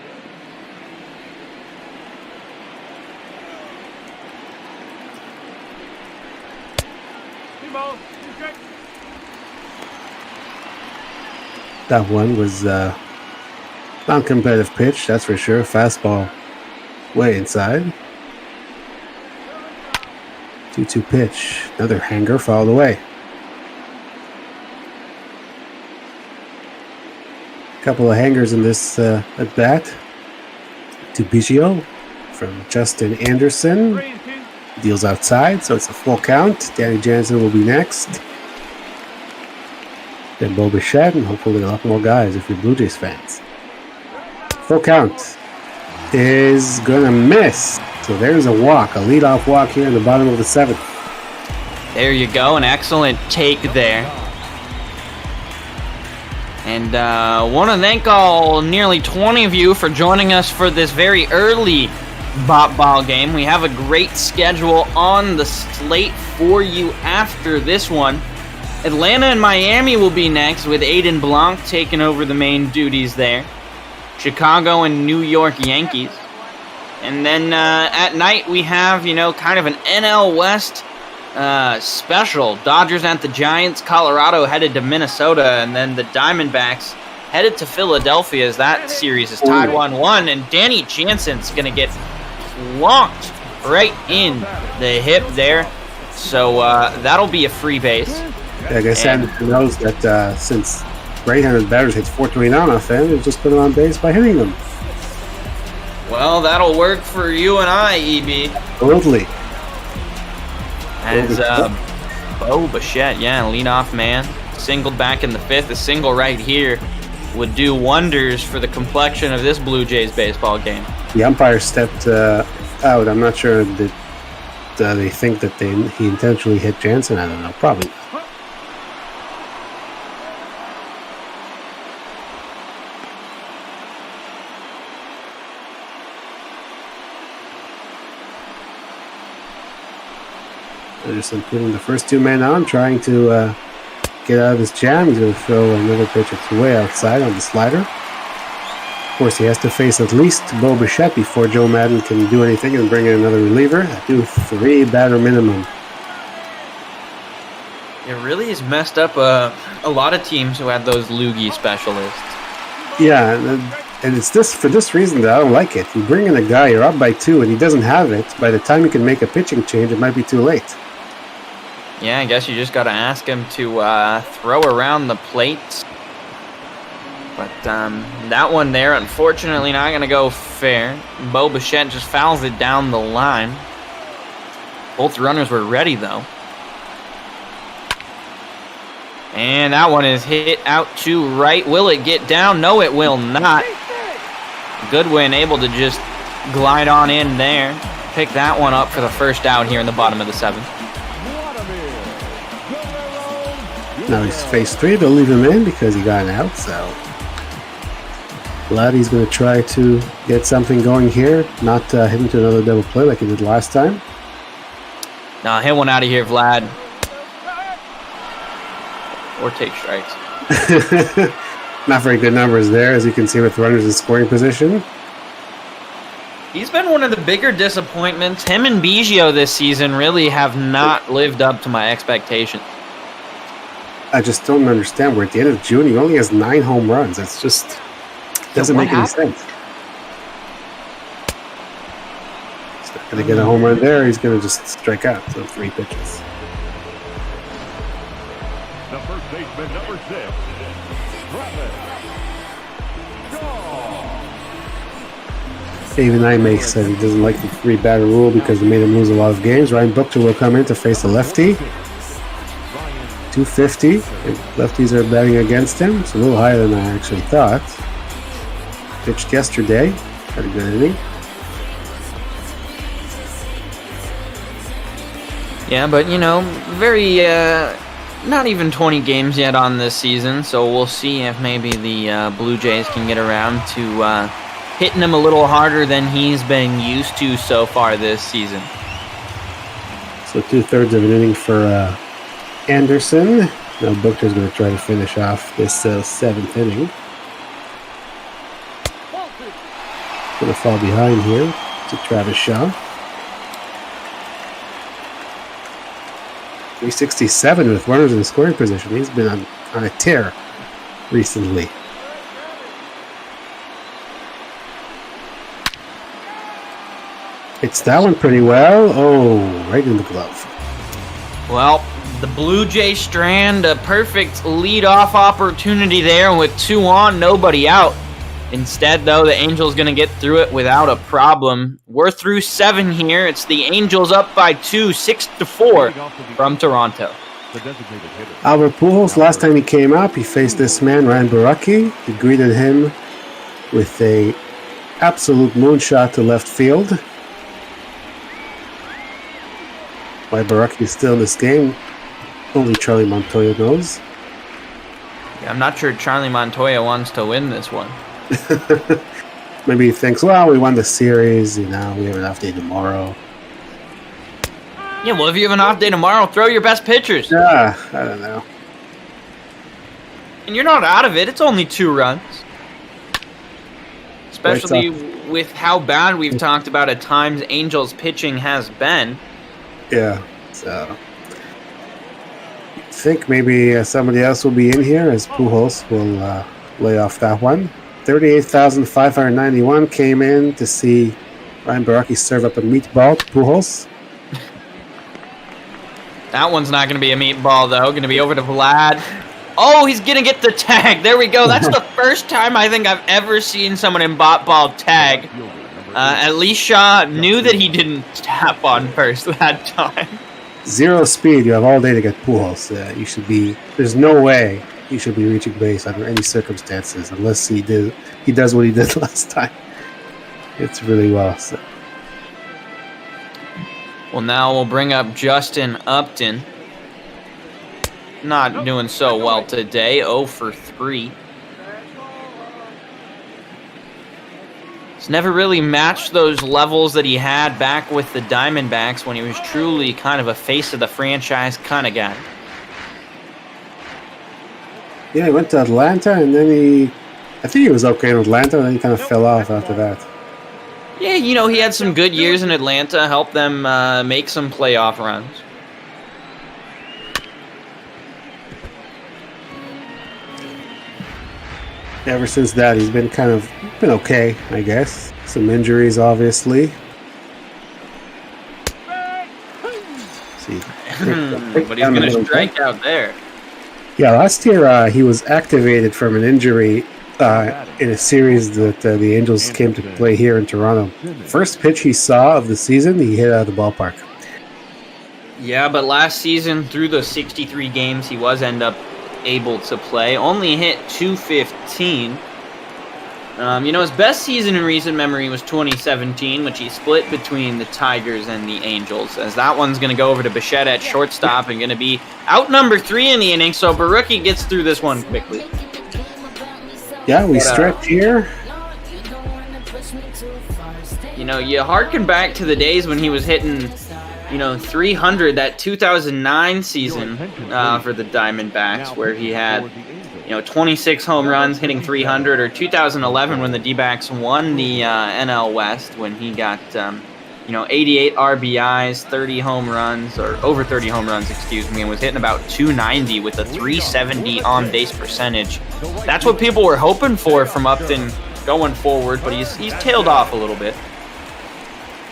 That one was non-competitive pitch, that's for sure. Fastball way inside. 2-2 pitch. Another hanger fouled away. Couple of hangers in this at bat. To Biggio from Justin Anderson. Deals outside, so it's a full count. Danny Jansen will be next. Then Bo Bichette, and hopefully a lot more guys if you're Blue Jays fans. Full count is gonna miss. So there's a walk, a leadoff walk here in the bottom of the 7th. There you go, an excellent take there. And want to thank all nearly 20 of you for joining us for this very early ball game. We have a great schedule on the slate for you after this one. Atlanta and Miami will be next with Aiden Blanc taking over the main duties there. Chicago and New York Yankees. And then at night we have, kind of an NL West special. Dodgers at the Giants, Colorado headed to Minnesota, and then the Diamondbacks headed to Philadelphia as that series is tied 1-1. And Danny Jansen's going to get plonked right in the hip there. So that'll be a free base. I guess Anderson knows that since right-handed batters hit 429 off them, they'll just put them on base by hitting them. Well, that'll work for you and I, EB. Totally. As Bo Bichette, leadoff man, singled back in the 5th. A single right here would do wonders for the complexion of this Blue Jays baseball game. The umpire stepped out. I'm not sure that they think that he intentionally hit Jansen. I don't know. Probably. Anderson putting the first 2 men on, trying to get out of this jam. He's going to throw another pitch way outside on the slider. Of course, he has to face at least Bo Bichette before Joe Madden can do anything and bring in another reliever. Do 3 batter minimum. It really has messed up a lot of teams who had those loogie specialists. Yeah, and it's for this reason that I don't like it. You bring in a guy, you're up by 2, and he doesn't have it. By the time you can make a pitching change, it might be too late. Yeah, I guess you just got to ask him to throw around the plate. But that one there, unfortunately, not going to go fair. Bo Bichette just fouls it down the line. Both runners were ready, though. And that one is hit out to right. Will it get down? No, it will not. Goodwin able to just glide on in there. Pick that one up for the first out here in the bottom of the 7th. Now he's phase 3. They'll leave him in because he got an out, so Vladdy's going to try to get something going here, not hit him to another double play like he did last time. Nah, hit one out of here, Vlad. Or take strikes. Not very good numbers there, as you can see with runners in scoring position. He's been one of the bigger disappointments. Him and Biggio this season really have not lived up to my expectations. I just don't understand. We're at the end of June. He only has 9 home runs. It's just doesn't make any sense. He's not going to get a home run there. He's going to just strike out. So 3 pitches. The first baseman, number 6. Even IMAX said he doesn't like the 3 batter rule because it made him lose a lot of games. Ryan Buchter will come in to face the lefty. 250. Lefties are batting against him. It's a little higher than I actually thought. Pitched yesterday. Had a good inning. Yeah, but very not even 20 games yet on this season, so we'll see if maybe the Blue Jays can get around to hitting him a little harder than he's been used to so far this season. So 2/3 of an inning for Anderson. Now Buchter's going to try to finish off this 7th inning. Going to fall behind here to Travis Shaw. 367 with runners in scoring position. He's been on a tear recently. Hits that one pretty well. Oh, right in the glove. Well, the Blue Jay strand, a perfect lead-off opportunity there with 2 on, nobody out. Instead, though, the Angels going to get through it without a problem. We're through 7 here. It's the Angels up by 2, 6-4 from Toronto. Albert Pujols, last time he came up, he faced this man, Ryan Baraki. He greeted him with a absolute moonshot to left field. Why Baraki is still in this game, only Charlie Montoya knows. Yeah, I'm not sure Charlie Montoya wants to win this one. Maybe he thinks, well, we won the series, we have an off day tomorrow. Yeah, well, if you have an off day tomorrow, throw your best pitchers. Yeah, I don't know. And you're not out of it. It's only 2 runs. Especially with how bad we've talked about at times Angels pitching has been. Yeah, so I think maybe somebody else will be in here as Pujols will lay off that one. 38,591 came in to see Ryan Baraki serve up a meatball to Pujols. That one's not going to be a meatball, though. Going to be over to Vlad. Oh, he's going to get the tag. There we go. That's the first time I think I've ever seen someone in bot ball tag. At least Shaw knew that he didn't tap on first that time. 0 speed. You have all day to get Pujols. You should be. There's no way he should be reaching base under any circumstances unless he does what he did last time. It's really well. So. Well, now we'll bring up Justin Upton. Not doing so well today. 0 for 3. He's never really matched those levels that he had back with the Diamondbacks when he was truly kind of a face of the franchise kind of guy. Yeah, he went to Atlanta, and then I think he was okay in Atlanta, and then he kind of fell off after that. Yeah, he had some good years in Atlanta, helped them make some playoff runs. Ever since that, he's been been okay, I guess. Some injuries, obviously. See, but he's going to strike out there. Yeah, last year he was activated from an injury in a series that the Angels came to play here in Toronto. First pitch he saw of the season, he hit out of the ballpark. Yeah, but last season, through the 63 games, he was able to play. Only hit .215. His best season in recent memory was 2017, which he split between the Tigers and the Angels, as that one's going to go over to Bichette at shortstop and going to be out number 3 in the inning, so Barucki gets through this one quickly. Yeah, we stretch here. You harken back to the days when he was hitting, 300, that 2009 season for the Diamondbacks, where he had 26 home runs, hitting 300, or 2011 when the D-backs won the NL West, when he got 88 RBIs, 30 home runs, or over 30 home runs, and was hitting about 290 with a 370 on-base percentage. That's what people were hoping for from Upton going forward, but he's tailed off a little bit.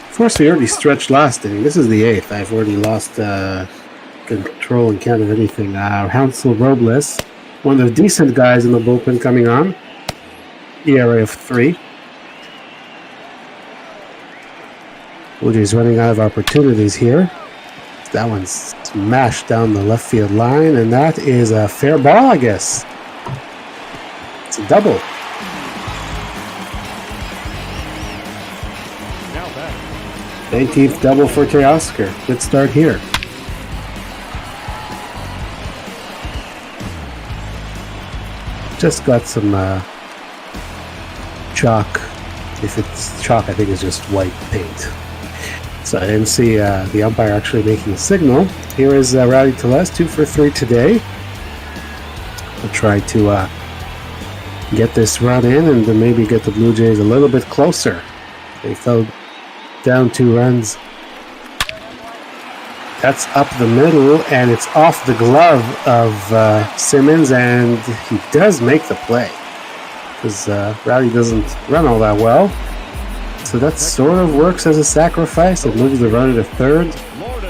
Of course, we already stretched last inning. This is the 8th. I've already lost control and count of anything. Hansel Robles, one of the decent guys in the bullpen coming on. ERA of 3. Blue Jays running out of opportunities here. That one's smashed down the left field line, and that is a fair ball, I guess. It's a double. 19th double for Teoscar. Good start here. just got some chalk. If it's chalk, I think it's just white paint. So I didn't see the umpire actually making a signal. Here is Rowdy Teles, 2 for 3 today. We'll try to get this run in and then maybe get the Blue Jays a little bit closer. They fell down 2 runs. That's up the middle, and it's off the glove of Simmons, and he does make the play. Because Rowdy doesn't run all that well. So that sort of works as a sacrifice. It moves the runner to third.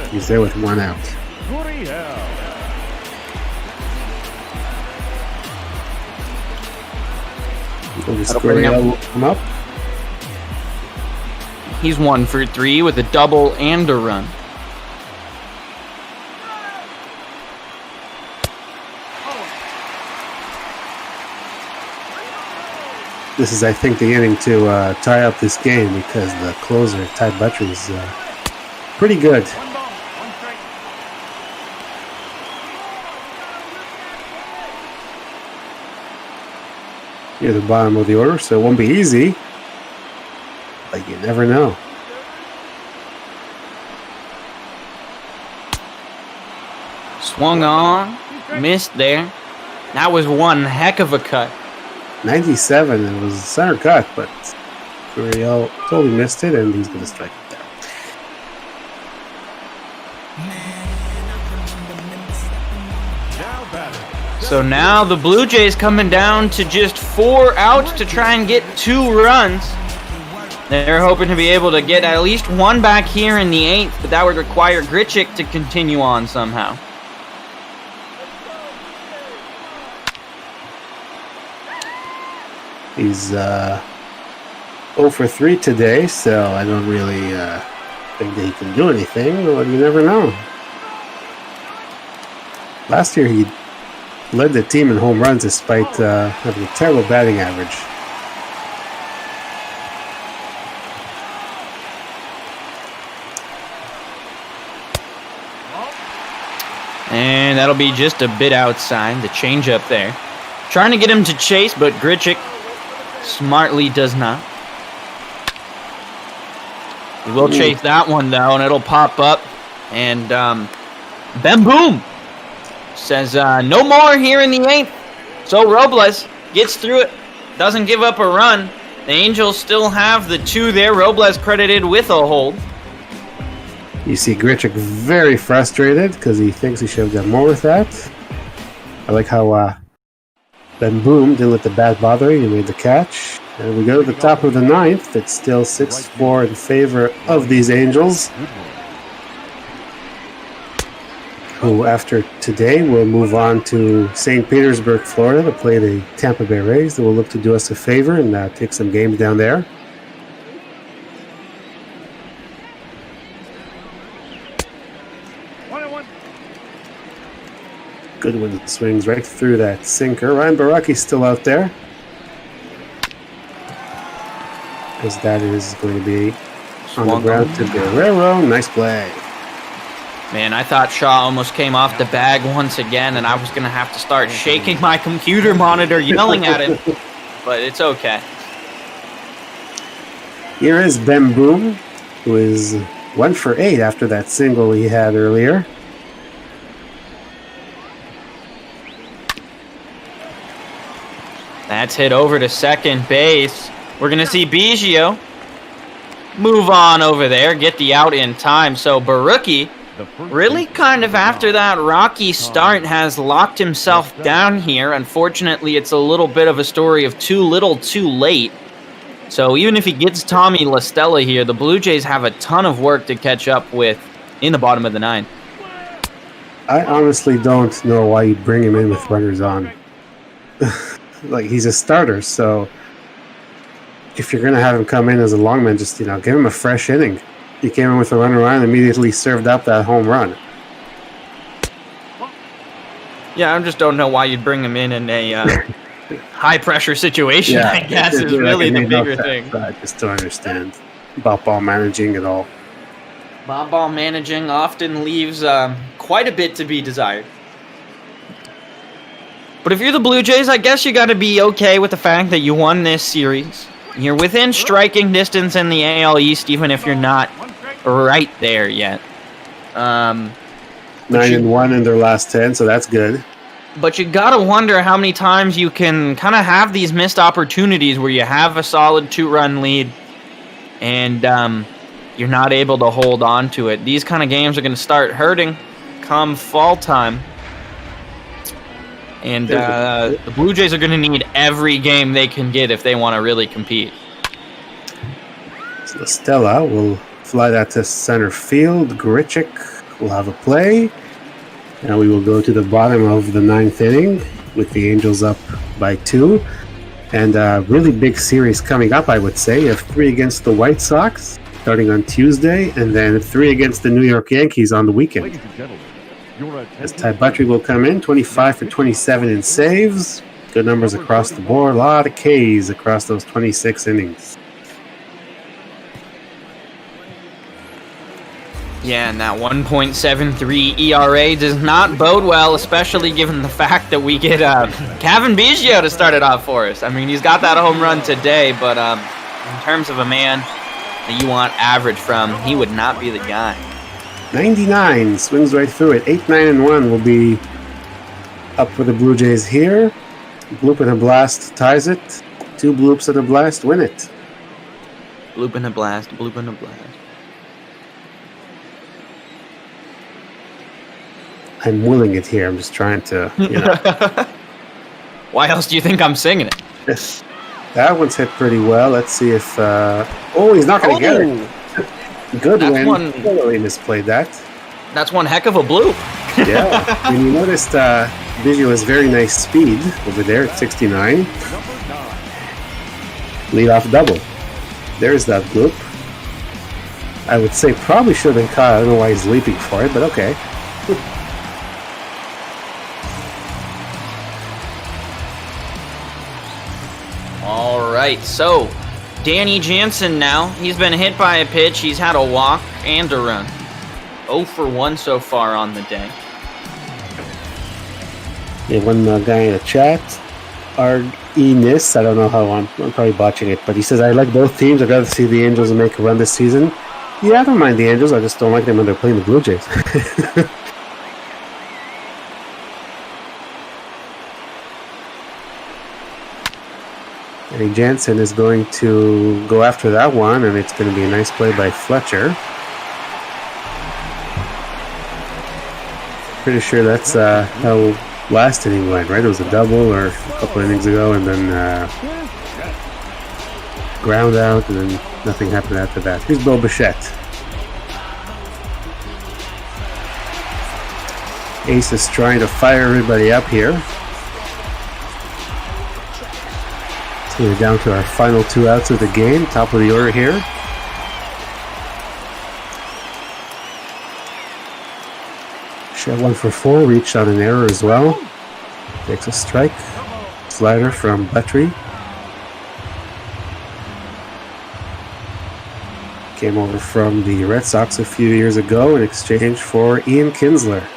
He's there with 1 out. Gurriel will come up. He's 1 for 3 with a double and a run. This is, I think, the inning to tie up this game because the closer, Ty Buttrey, is pretty good. Near the bottom of the order, so it won't be easy. But you never know. Swung on, missed there. That was one heck of a cut. 97, it was a center cut, but Gurriel totally missed it, and he's going to strike it down. So now the Blue Jays coming down to just 4 outs to try and get 2 runs. They're hoping to be able to get at least 1 back here in the 8th, but that would require Grichuk to continue on somehow. He's 0 for 3 today, so I don't really think that he can do anything, but you never know. Last year he led the team in home runs despite having a terrible batting average. And that'll be just a bit outside, the changeup there. Trying to get him to chase, but Grichuk smartly does not. He will chase that one, though, and it'll pop up. And Bem Boom says no more here in the 8th. So Robles gets through it, doesn't give up a run. The Angels still have the 2 there. Robles credited with a hold. You see Grichuk very frustrated because he thinks he should have done more with that. I like how Ben Boom didn't let the bat bother him. He made the catch. And we go to the top of the 9th. It's still 6-4 in favor of these Angels, who after today will move on to St. Petersburg, Florida to play the Tampa Bay Rays. They will look to do us a favor and take some games down there. Goodwin swings right through that sinker. Ryan Baraki's still out there, because that is going to be on the ground to Guerrero. Nice play. Man, I thought Shaw almost came off the bag once again, and I was going to have to start shaking my computer monitor yelling at him, but it's okay. Here is Ben Boom, who is 1 for 8 after that single he had earlier. That's hit over to second base. We're going to see Biggio move on over there, get the out in time. So Barucki, really kind of after that rocky start, has locked himself down here. Unfortunately, it's a little bit of a story of too little, too late. So even if he gets Tommy La Stella here, the Blue Jays have a ton of work to catch up with in the bottom of the 9th. I honestly don't know why you bring him in with runners on. Like, he's a starter, so if you're going to have him come in as a longman, just, give him a fresh inning. He came in with a runner on and immediately served up that home run. Yeah, I just don't know why you'd bring him in a high-pressure situation, I guess, is really the bigger thing. I just don't understand about ball managing at all. Ball managing often leaves quite a bit to be desired. But if you're the Blue Jays, I guess you got to be okay with the fact that you won this series. You're within striking distance in the AL East, even if you're not right there yet. 9-1 in their last 10, so that's good. But you gotta wonder how many times you can kind of have these missed opportunities where you have a solid 2-run lead and you're not able to hold on to it. These kind of games are going to start hurting come fall time. And the Blue Jays are going to need every game they can get if they want to really compete. So Stella will fly that to center field. Grichuk will have a play. Now we will go to the bottom of the 9th inning with the Angels up by 2. And a really big series coming up, I would say. You have 3 against the White Sox starting on Tuesday, and then 3 against the New York Yankees on the weekend. Ladies and gentlemen, your As Ty Buttrey will come in, 25 for 27 in saves. Good numbers across the board. A lot of Ks across those 26 innings. Yeah, and that 1.73 ERA does not bode well, especially given the fact that we get Cavan Biggio to start it off for us. I mean, he's got that home run today, but in terms of a man that you want average from, he would not be the guy. 99, swings right through it. 8-9-1 will be up for the Blue Jays here. Bloop and a blast ties it. 2 bloops and a blast win it. Bloop and a blast, bloop and a blast. I'm willing it here. I'm just trying to, Why else do you think I'm singing it? That one's hit pretty well. Let's see if... he's not going to get it. Good That's win. one- Totally misplayed that. That's one heck of a bloop. Yeah. And you noticed Biggio has very nice speed over there at 69. Leadoff double. There's that bloop. I would say probably should have been caught. I don't know why he's leaping for it, but okay. All right, so Danny Jansen now. He's been hit by a pitch. He's had a walk and a run. 0 for 1 so far on the day. Yeah, one guy in the chat, Enis, I don't know how I'm probably botching it, but he says, I like both teams. I'd rather see the Angels make a run this season. Yeah, I don't mind the Angels. I just don't like them when they're playing the Blue Jays. Danny Jansen is going to go after that one, and it's going to be a nice play by Fletcher. Pretty sure that's how last inning went, right? It was a double or a couple innings ago, and then ground out, and then nothing happened after that. Here's Bill Bichette. Ace is trying to fire everybody up here. So we're down to our final 2 outs of the game. Top of the order here. Shot 1 for 4, reached on an error as well. Takes a strike. Slider from Buttrey. Came over from the Red Sox a few years ago in exchange for Ian Kinsler.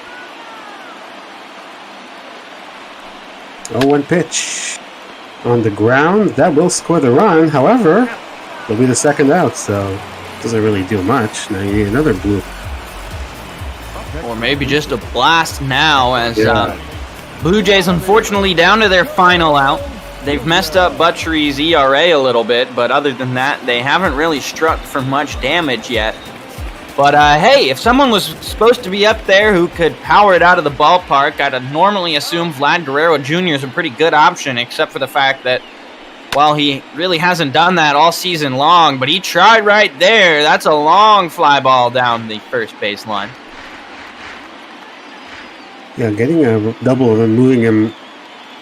0-1 pitch. On the ground, that will score the run. However, it'll be the second out, so it doesn't really do much. Now you need another bloop. Or maybe just a blast now as Blue Jays unfortunately down to their final out. They've messed up Buttrey's ERA a little bit, but other than that, they haven't really struck for much damage yet. But hey, if someone was supposed to be up there who could power it out of the ballpark, I'd normally assume Vlad Guerrero Jr. is a pretty good option, except for the fact that, well, he really hasn't done that all season long, but he tried right there. That's a long fly ball down the first base line. Yeah, getting a double and then moving him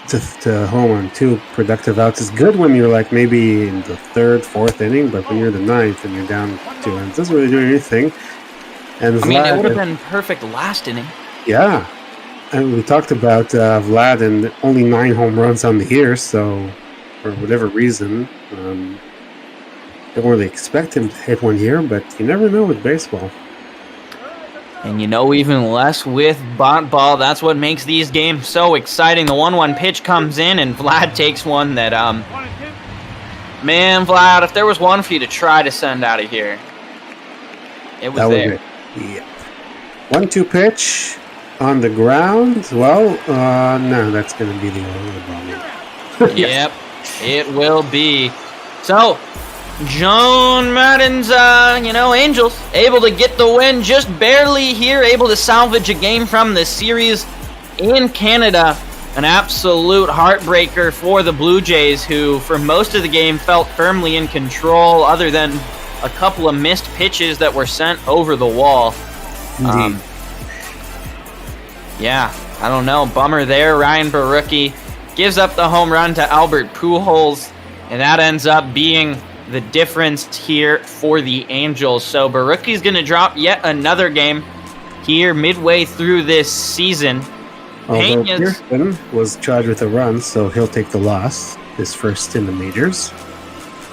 to home on 2 productive outs is good when you're like maybe in the 3rd, 4th inning, but when you're in the 9th and you're down 2 runs, it doesn't really do anything. And I mean, it would have been perfect last inning. Yeah, and we talked about Vlad and only 9 home runs on the year, so for whatever reason, don't really expect him to hit one here, but you never know with baseball. And even less with bot ball. That's what makes these games so exciting. The 1-1 pitch comes in, and Vlad takes one that, man, Vlad, if there was one for you to try to send out of here, it was there. Was it. Yeah. 1-2 pitch on the ground. Well, no, that's going to be the ball. Yep, it will be. So, John Madden's, Angels able to get the win just barely here, able to salvage a game from this series in Canada. An absolute heartbreaker for the Blue Jays, who for most of the game felt firmly in control, other than a couple of missed pitches that were sent over the wall. Indeed. Yeah, I don't know. Bummer there. Ryan Barucki gives up the home run to Albert Pujols, and that ends up being the difference here for the Angels. So Barucki's going to drop yet another game here midway through this season. Although Pearson was charged with a run, so he'll take the loss, his first in the majors.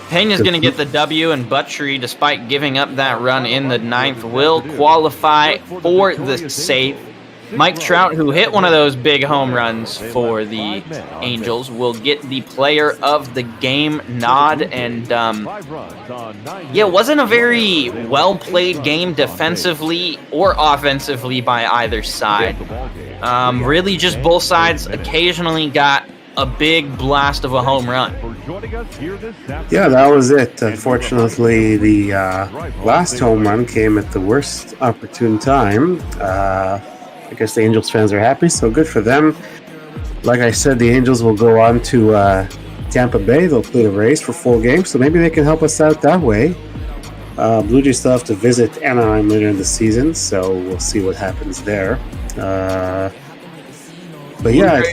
Peña's going to get the W, and Butchery, despite giving up that run in the 9th, will qualify for the save. Mike Trout, who hit one of those big home runs for the Angels, will get the player of the game nod. And, it wasn't a very well-played game defensively or offensively by either side. Really just both sides occasionally got a big blast of a home run. Yeah, that was it. Unfortunately, the last home run came at the worst opportune time. I guess the Angels fans are happy, so good for them. Like I said, the Angels will go on to Tampa Bay. They'll play the Rays for 4 games, so maybe they can help us out that way. Blue Jays still have to visit Anaheim later in the season, so we'll see what happens there. But yeah,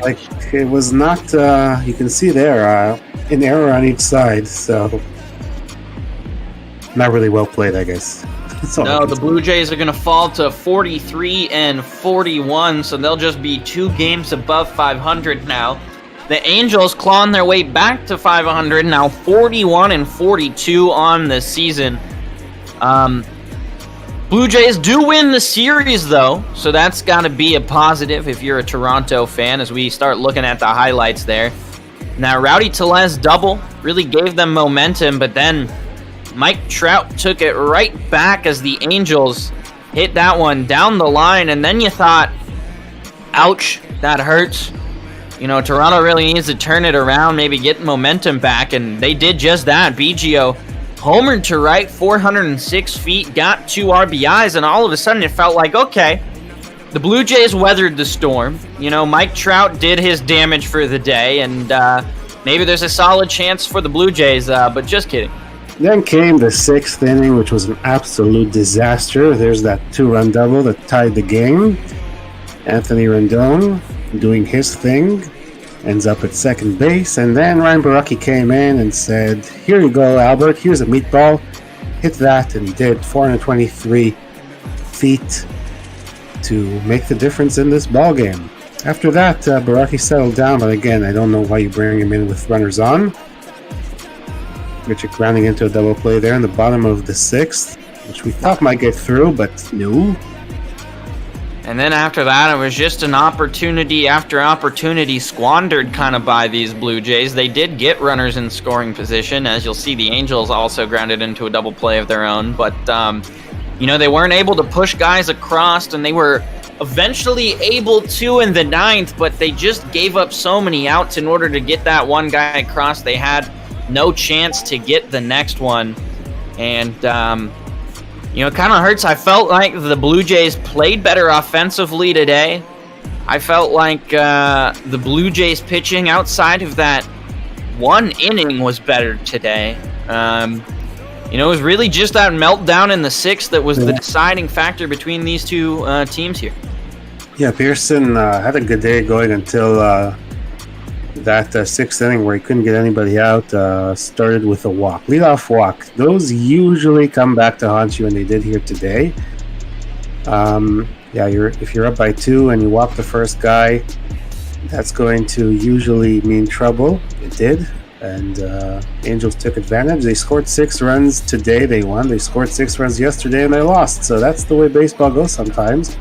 it was not, you can see there, an error on each side, so not really well played, I guess. No, the Blue Jays are going to fall to 43-41, so they'll just be 2 games above 500 now. The Angels clawing their way back to 500, now 41-42 on the season. Blue Jays do win the series, though, so that's got to be a positive if you're a Toronto fan as we start looking at the highlights there. Now, Rowdy Tellez double really gave them momentum, but then Mike Trout took it right back as the Angels hit that one down the line, and then you thought, ouch, that hurts. Toronto really needs to turn it around, maybe get momentum back, and they did just that. Biggio homered to right, 406 feet, got 2 RBIs, and all of a sudden it felt like, okay, the Blue Jays weathered the storm. Mike Trout did his damage for the day, and maybe there's a solid chance for the Blue Jays, but just kidding. Then came the 6th inning, which was an absolute disaster. There's that 2-run double that tied the game. Anthony Rendon doing his thing, ends up at second base, and then Ryan Barucki came in and said, "Here you go, Albert, here's a meatball. Hit that," and he did. 423 feet to make the difference in this ball game. After that, Barucki settled down, but again, I don't know why you bring him in with runners on. Richard grounding into a double play there in the bottom of the 6th, which we thought might get through, but no. And then after that, it was just an opportunity after opportunity squandered kind of by these Blue Jays. They did get runners in scoring position. As you'll see, the Angels also grounded into a double play of their own. But, they weren't able to push guys across, and they were eventually able to in the 9th, but they just gave up so many outs in order to get that one guy across. They had no chance to get the next one. And, it kind of hurts. I felt like the Blue Jays played better offensively today. I felt like the Blue Jays pitching outside of that 1 inning was better today. It was really just that meltdown in the 6th that was the deciding factor between these 2 teams here. Yeah, Pearson had a good day going until that 6th inning where he couldn't get anybody out. Started with a walk, leadoff walk. Those usually come back to haunt you, and they did here today. If you're up by 2 and you walk the first guy, that's going to usually mean trouble. It did. and Angels took advantage. They scored 6 runs today. They won. They scored 6 runs yesterday, and they lost. So that's the way baseball goes sometimes.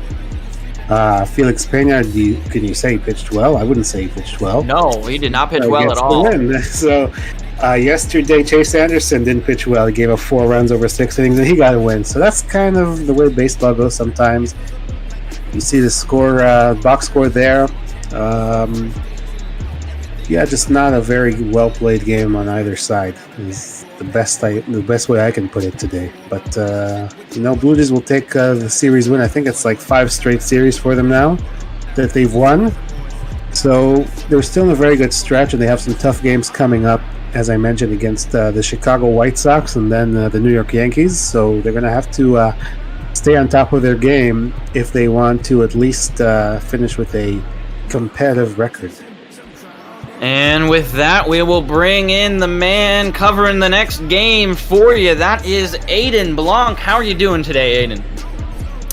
Felix Peña, can you say he pitched well? I wouldn't say he pitched well. No, he did not pitch well at all. So yesterday, Chase Anderson didn't pitch well. He gave up 4 runs over 6 innings, and he got a win. So that's kind of the way baseball goes sometimes. You see the score, box score there. Just not a very well played game on either side. Is the best way I can put it today. But Blue Jays will take the series win. I think it's like 5 straight series for them now that they've won. So they're still in a very good stretch, and they have some tough games coming up, as I mentioned, against the Chicago White Sox and then the New York Yankees. So they're going to have to stay on top of their game if they want to at least finish with a competitive record. And with that, we will bring in the man covering the next game for you. That is Aiden Blanc. How are you doing today, Aiden?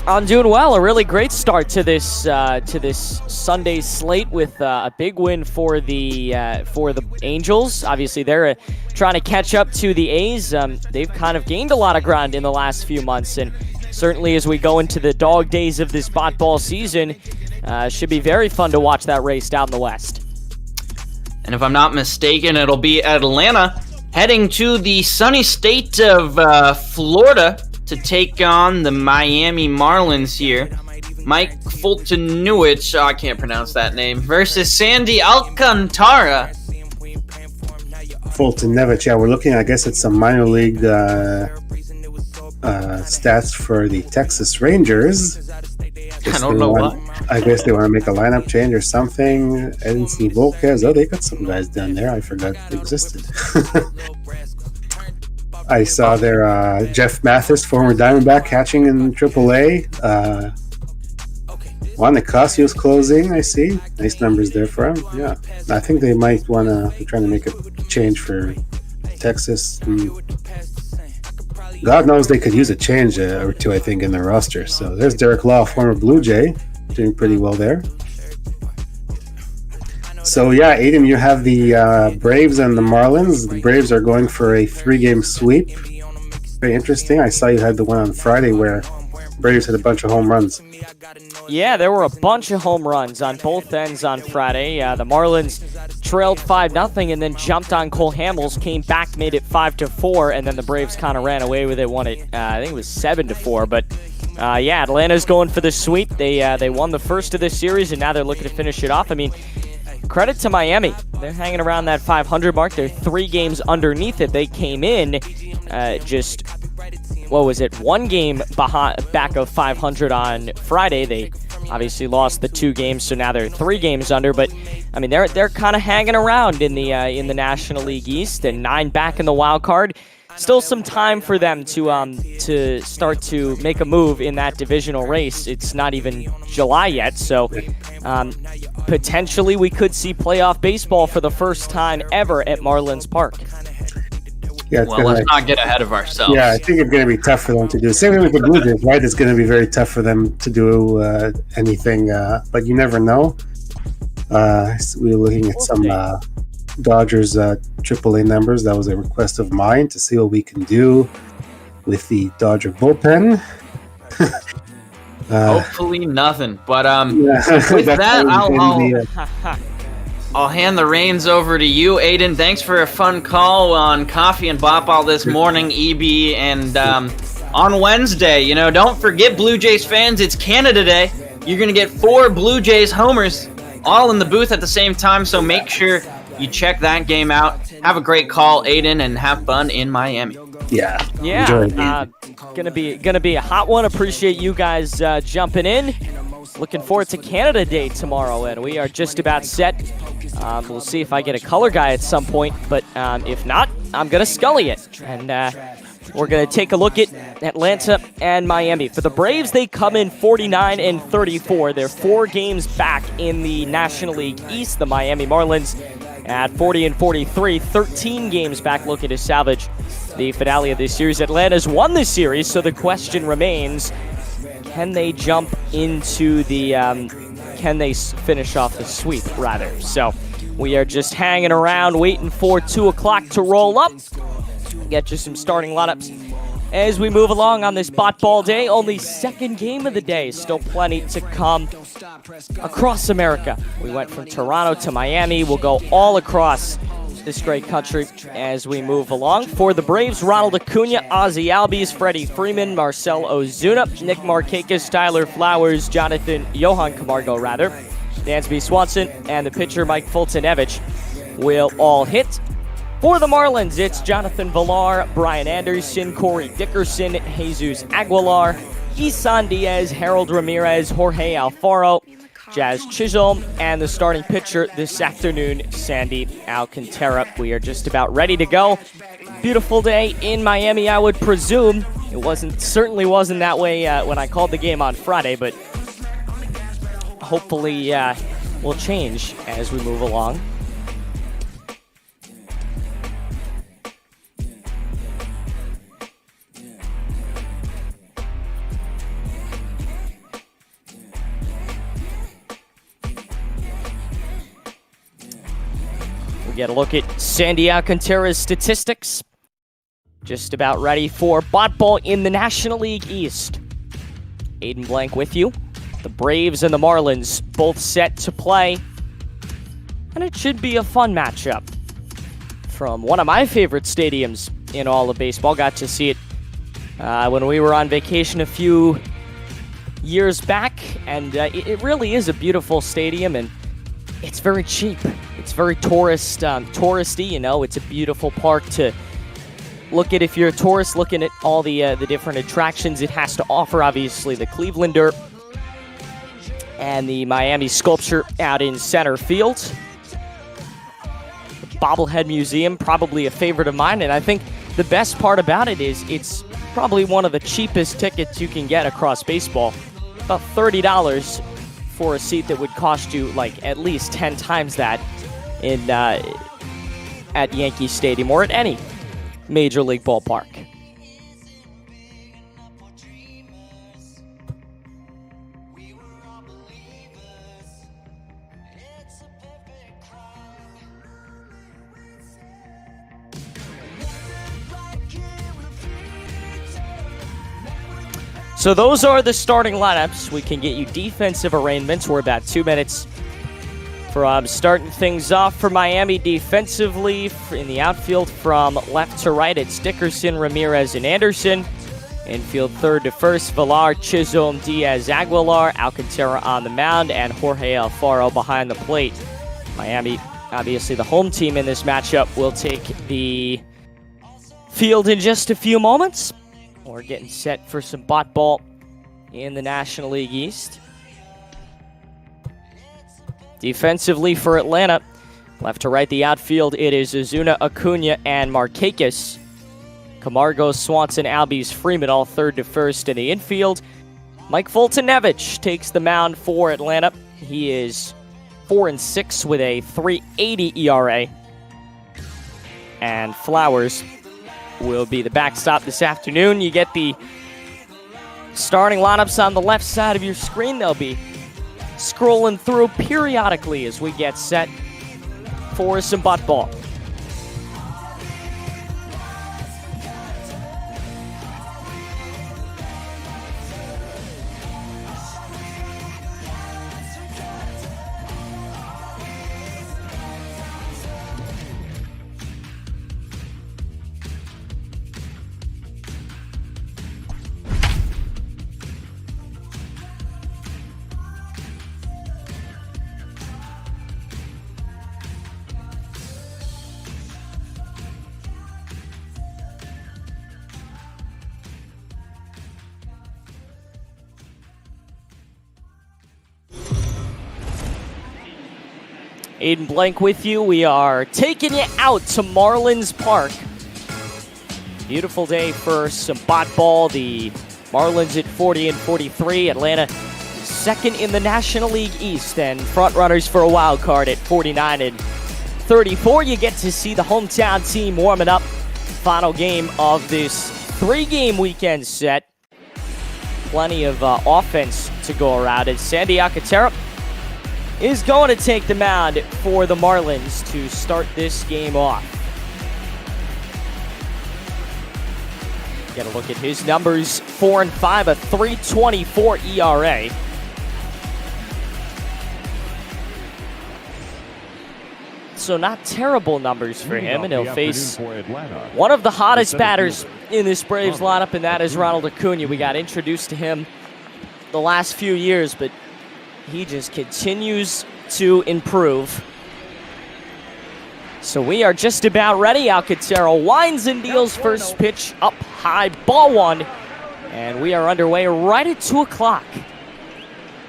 I'm doing well. A really great start to this Sunday slate with a big win for the Angels. Obviously, they're trying to catch up to the A's. They've kind of gained a lot of ground in the last few months, and certainly as we go into the dog days of this bot ball season, should be very fun to watch that race down the West. And if I'm not mistaken, it'll be Atlanta heading to the sunny state of Florida to take on the Miami Marlins here. Mike Foltynewicz, I can't pronounce that name, versus Sandy Alcantara. Foltynewicz, yeah, we're looking, I guess it's some minor league stats for the Texas Rangers. I don't know what. I guess they want to make a lineup change or something. Edinson Volquez. Oh, they got some guys down there. I forgot they existed. I saw there Jeff Mathis, former Diamondback, catching in AAA. Juan Nicasio's closing, I see. Nice numbers there for him. Yeah. I think they might want to... They're trying to make a change for Texas. God knows they could use a change or two, I think, in their roster. So there's Derek Law, former Blue Jay, doing pretty well there. So yeah, Aiden, you have the Braves and the Marlins. The Braves are going for a 3-game sweep. Very interesting. I saw you had the one on Friday where Braves had a bunch of home runs. Yeah, there were a bunch of home runs on both ends on Friday. The Marlins trailed 5-0 and then jumped on Cole Hamels, came back, made it 5-4, and then the Braves kind of ran away with it, won it, I think it was 7-4. But yeah, Atlanta's going for the sweep. They won the first of this series, and now they're looking to finish it off. I mean, credit to Miami. They're hanging around that 500 mark. They're 3 games underneath it. They came in just... What was it? 1 game back of 500 on Friday. They obviously lost the 2 games, so now they're 3 games under. But I mean, they're kind of hanging around in the National League East, and 9 back in the wild card. Still some time for them to start to make a move in that divisional race. It's not even July yet, so potentially we could see playoff baseball for the first time ever at Marlins Park. Yeah, well, let's not get ahead of ourselves. Yeah, I think it's going to be tough for them to do. Same with the Blue Jays, right? It's going to be very tough for them to do anything, but you never know. We were looking at some Dodgers AAA numbers. That was a request of mine to see what we can do with the Dodger bullpen. Hopefully nothing. But with that, I'll hand the reins over to you, Aiden. Thanks for a fun call on Coffee and Bop All this morning, EB. And on Wednesday, don't forget, Blue Jays fans, it's Canada Day. You're going to get 4 Blue Jays homers all in the booth at the same time, so make sure you check that game out. Have a great call, Aiden, and have fun in Miami. Yeah. Gonna be a hot one. Appreciate you guys jumping in. Looking forward to Canada Day tomorrow, and we are just about set. We'll see if I get a color guy at some point, but if not, I'm going to Scully it. And we're going to take a look at Atlanta and Miami. For the Braves, they come in 49-34. They're 4 games back in the National League East. The Miami Marlins at 40-43, 13 games back, looking to salvage the finale of this series. Atlanta's won this series, so the question remains, can they jump into the... can they finish off the sweep, rather? So We are just hanging around, waiting for 2 o'clock to roll up. Get you some starting lineups as we move along on this bot ball day. Only second game of the day. Still plenty to come across America. We went from Toronto to Miami. We'll go all across this great country as we move along. For the Braves, Ronald Acuna, Ozzy Albies, Freddie Freeman, Marcell Ozuna, Nick Markakis, Tyler Flowers, Johan Camargo, Dansby Swanson, and the pitcher Mike Foltynewicz will all hit. For the Marlins, it's Jonathan Villar, Brian Anderson, Corey Dickerson, Jesus Aguilar, Isan Diaz, Harold Ramirez, Jorge Alfaro, Jazz Chisholm, and the starting pitcher this afternoon, Sandy Alcantara. We are just about ready to go. Beautiful day in Miami, I would presume. It certainly wasn't that way when I called the game on Friday, but hopefully will change as we move along. Get a look at Sandy Alcantara's statistics. Just about ready for bot ball in the National League East. Aiden Blank with you. The Braves and the Marlins both set to play. And it should be a fun matchup. From one of my favorite stadiums in all of baseball. Got to see it when we were on vacation a few years back. And it really is a beautiful stadium, and it's very cheap. It's very touristy, you know. It's a beautiful park to look at if you're a tourist, looking at all the different attractions it has to offer. Obviously, the Clevelander and the Miami sculpture out in center field. The Bobblehead Museum, probably a favorite of mine, and I think the best part about it is it's probably one of the cheapest tickets you can get across baseball. About $30 for a seat that would cost you like at least 10 times that in at Yankee Stadium or at any major league ballpark. So those are the starting lineups. We can get you defensive arraignments. We're about 2 minutes from starting things off for Miami defensively. In the outfield from left to right, it's Dickerson, Ramirez, and Anderson. Infield third to first, Villar, Chisholm, Diaz, Aguilar, Alcantara on the mound, and Jorge Alfaro behind the plate. Miami, obviously the home team in this matchup, will take the field in just a few moments. We're getting set for some bot ball in the National League East. Defensively for Atlanta, left to right the outfield, it is Ozuna, Acuna, and Markakis. Camargo, Swanson, Albies, Freeman all third to first in the infield. Mike Foltynewicz takes the mound for Atlanta. He is 4-6 with a .380 ERA. And Flowers will be the backstop this afternoon. You get the starting lineups on the left side of your screen. They'll be scrolling through periodically as we get set for some butt ball. Aiden Blank with you. We are taking you out to Marlins Park. Beautiful day for some bot ball. The Marlins at 40-43. Atlanta second in the National League East and front runners for a wild card at 49-34. You get to see the hometown team warming up. Final game of this 3-game weekend set. Plenty of offense to go around. It's Sandy Alcantara is going to take the mound for the Marlins to start this game off. Get a look at his numbers, 4 and 5, a 3.24 ERA. So not terrible numbers for him, and he'll face one of the hottest batters in this Braves lineup, and that is Ronald Acuna. We got introduced to him the last few years, but he just continues to improve. So we are just about ready. Alcantara winds and deals, first pitch up high, ball one, and we are underway right at 2 o'clock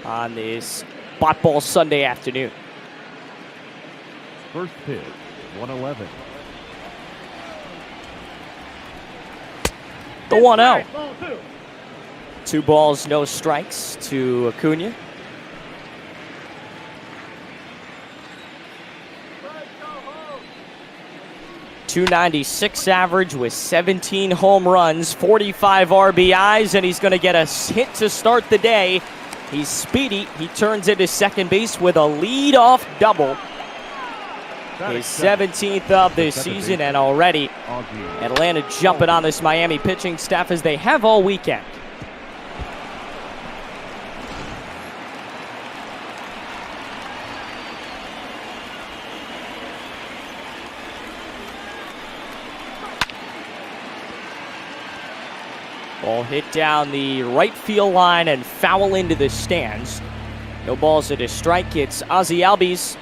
on this Bot Ball Sunday afternoon. First pitch, 111. The 1-0. 2 balls, no strikes to Acuna. .296 average with 17 home runs, 45 RBIs, and he's going to get a hit to start the day. He's speedy. He turns into second base with a lead-off double. His 17th of this season, and already Atlanta jumping on this Miami pitching staff as they have all weekend. Ball hit down the right field line and foul into the stands. No balls at a strike. It's Ozzie Albies.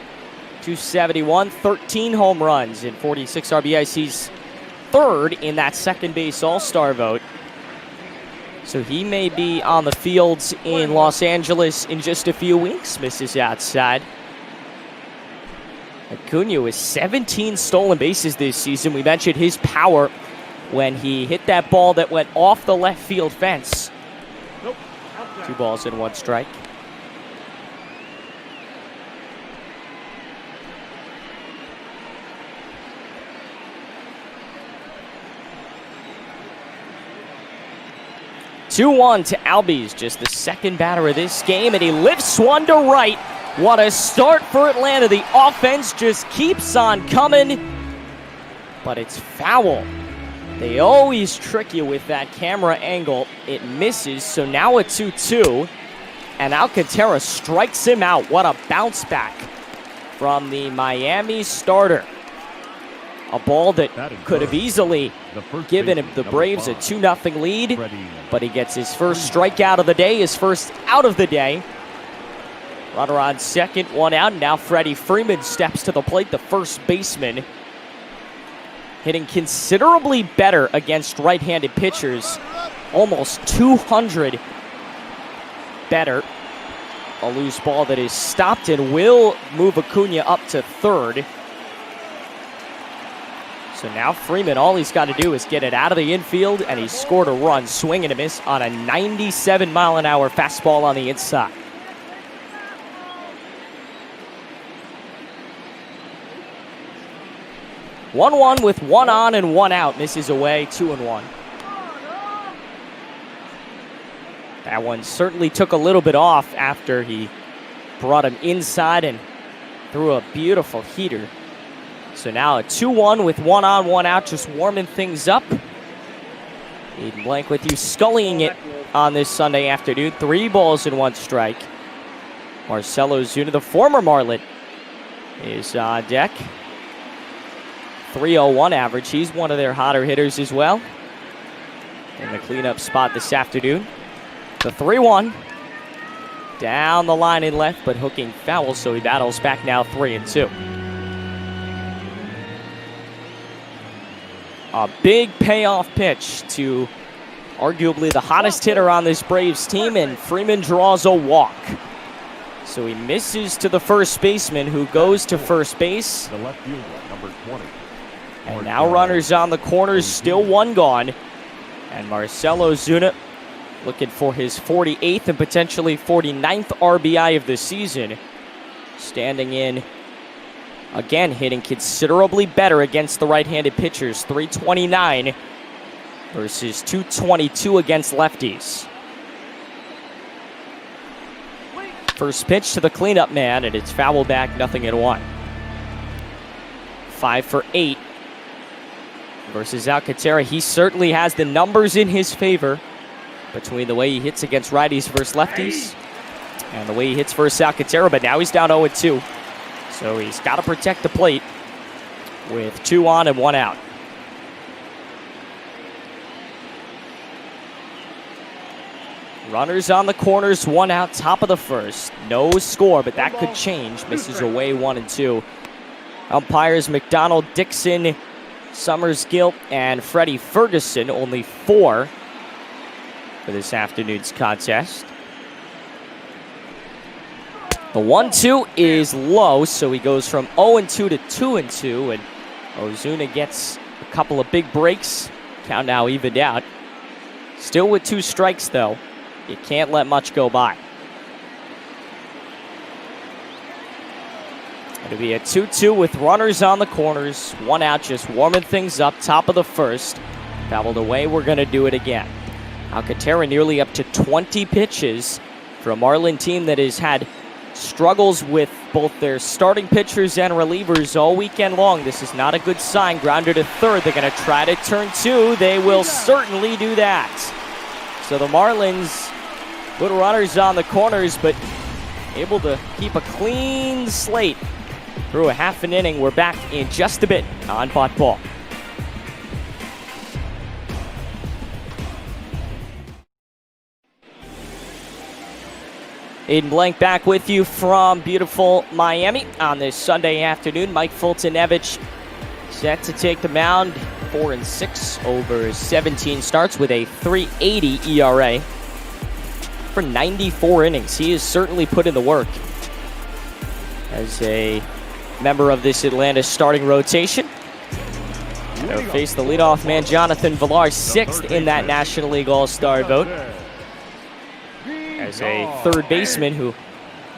271, 13 home runs and 46 RBIs. He's third in that second base all-star vote. So he may be on the fields in Los Angeles in just a few weeks. Misses outside. Acuna with 17 stolen bases this season. We mentioned his power when he hit that ball that went off the left field fence. 2 balls and 1 strike. Two-1 to Albies, just the second batter of this game, and he lifts one to right. What a start for Atlanta. The offense just keeps on coming, but it's foul. They always trick you with that camera angle. It misses, so now a 2-2, and Alcantara strikes him out. What a bounce back from the Miami starter. A ball that could have easily given the Braves a 2-0 lead, but he gets his first strikeout of the day, his first out of the day. Runner on second, 1 out, and now Freddie Freeman steps to the plate, the first baseman. Hitting considerably better against right-handed pitchers, almost 200 better. A loose ball that is stopped and will move Acuna up to third. So now Freeman, all he's got to do is get it out of the infield, and he scored a run, swing and a miss on a 97-mile-an-hour fastball on the inside. One with 1 on and 1 out. Misses away, 2-1. That one certainly took a little bit off after he brought him inside and threw a beautiful heater. So now a 2-1 with 1 on, 1 out, just warming things up. Aiden Blank with you, scullying it on this Sunday afternoon. 3 balls and 1 strike. Marcell Ozuna, the former Marlin, is on deck. 301 average. He's one of their hotter hitters as well. In the cleanup spot this afternoon. The 3-1. Down the line in left, but hooking foul, so he battles back now 3-2. A big payoff pitch to arguably the hottest hitter on this Braves team, and Freeman draws a walk. So he misses to the first baseman, who goes to first base. The left fielder, number 20. And now runners on the corners, still 1 gone. And Marcell Ozuna looking for his 48th and potentially 49th RBI of the season. Standing in, again, hitting considerably better against the right-handed pitchers. 329 versus 222 against lefties. First pitch to the cleanup man, and it's foul back, 0-1. 5 for 8 versus Alcantara. He certainly has the numbers in his favor between the way he hits against righties versus lefties and the way he hits versus Alcantara, but now he's down 0-2. So he's got to protect the plate with 2 on and 1 out. Runners on the corners, 1 out, top of the first. No score, but that could change. Misses away 1-2. Umpires McDonald, Dixon, Summers, Gilt, and Freddie Ferguson. Only 4 for this afternoon's contest. The 1-2 is low, so he goes from 0-2 to 2-2, and Ozuna gets a couple of big breaks. Count now evened out. Still with 2 strikes, though. You can't let much go by. It'll be a 2-2 with runners on the corners. 1 out, just warming things up. Top of the first. Fouled away, we're going to do it again. Alcantara nearly up to 20 pitches for a Marlin team that has had struggles with both their starting pitchers and relievers all weekend long. This is not a good sign. Grounder to third. They're going to try to turn 2. They will certainly do that. So the Marlins, good runners on the corners, but able to keep a clean slate through a half an inning. We're back in just a bit on Pot Ball. Aiden Blank back with you from beautiful Miami on this Sunday afternoon. Mike Foltynewicz set to take the mound. 4-6 over 17 starts with a 3.80 ERA for 94 innings. He has certainly put in the work as a member of this Atlanta starting rotation. He'll face the leadoff man, Jonathan Villar, 6th in that National League All-Star vote, as a third baseman who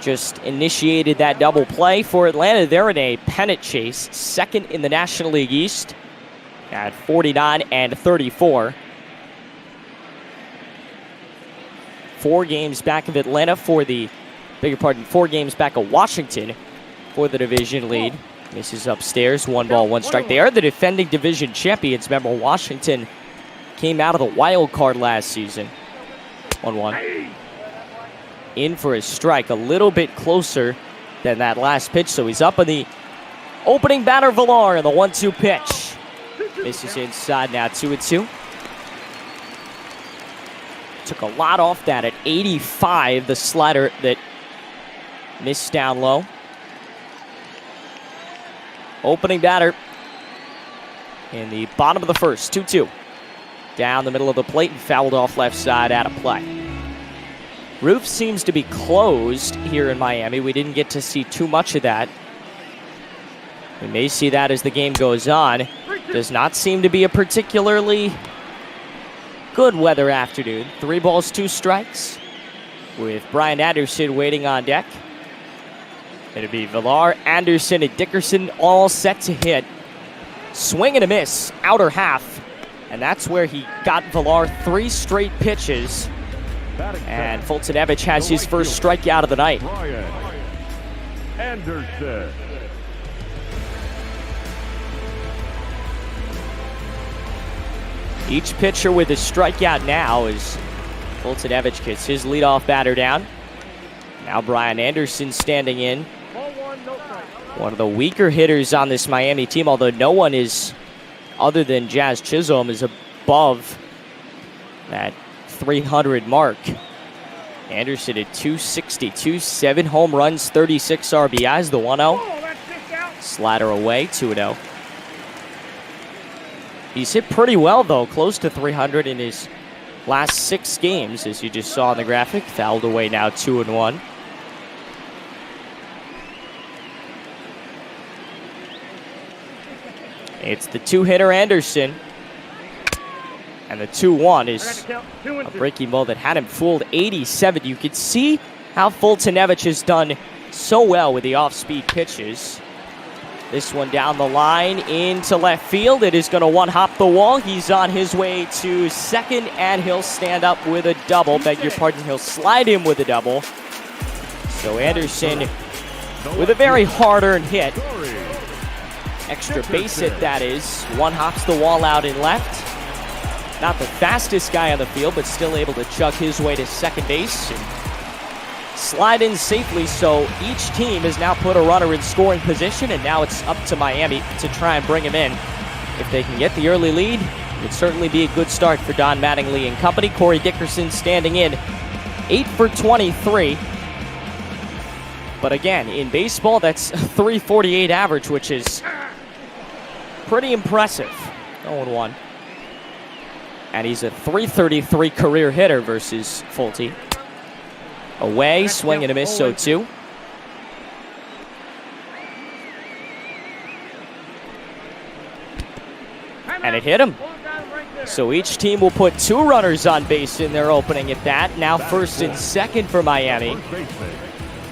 just initiated that double play for Atlanta. They're in a pennant chase, 2nd in the National League East at 49 and 34. 4 games back of Atlanta for the, 4 games back of Washington for the division lead. Misses upstairs, 1 ball, 1 strike. They are the defending division champions. Remember, Washington came out of the wild card last season. 1-1. In for a strike, a little bit closer than that last pitch, so he's up on the opening batter, Villar, and the 1-2 pitch. Misses inside, now 2-2. Took a lot off that at 85, the slider that missed down low. Opening batter in the bottom of the first, 2-2. Down the middle of the plate and fouled off left side, out of play. Roof seems to be closed here in Miami. We didn't get to see too much of that. We may see that as the game goes on. Does not seem to be a particularly good weather afternoon. 3 balls, 2 strikes with Brian Anderson waiting on deck. It'll be Villar, Anderson, and Dickerson all set to hit. Swing and a miss, outer half. And that's where he got Villar 3 straight pitches. And Foltynewicz has his first strikeout of the night. Anderson. Each pitcher with a strikeout now as Foltynewicz gets his leadoff batter down. Now Brian Anderson standing in. One of the weaker hitters on this Miami team, although no one is, other than Jazz Chisholm, is above that 300 mark. Anderson at 262, 7 home runs, 36 RBIs, the 1-0. Slider away, 2-0. He's hit pretty well, though, close to 300 in his last 6 games, as you just saw in the graphic. Fouled away now, 2-1. It's the 2-hitter Anderson. And the 2-1 is a breaking ball that had him fooled. 87. You could see how Foltynewicz has done so well with the off-speed pitches. This one down the line into left field. It is going to one-hop the wall. He's on his way to second, and he'll stand up with a double. Beg your pardon, he'll slide in with a double. So Anderson with a very hard-earned hit. Extra base hit, that is. One hops the wall out and left. Not the fastest guy on the field, but still able to chug his way to second base and slide in safely. So each team has now put a runner in scoring position, and now it's up to Miami to try and bring him in. If they can get the early lead, it would certainly be a good start for Don Mattingly and company. Corey Dickerson standing in 8 for 23. But again, in baseball, that's a .348 average, which is pretty impressive. 0-1. And he's a .333 career hitter versus Folty. Away, swing and a miss, 0-2. And it hit him. So each team will put 2 runners on base in their opening at bat. Now first and second for Miami.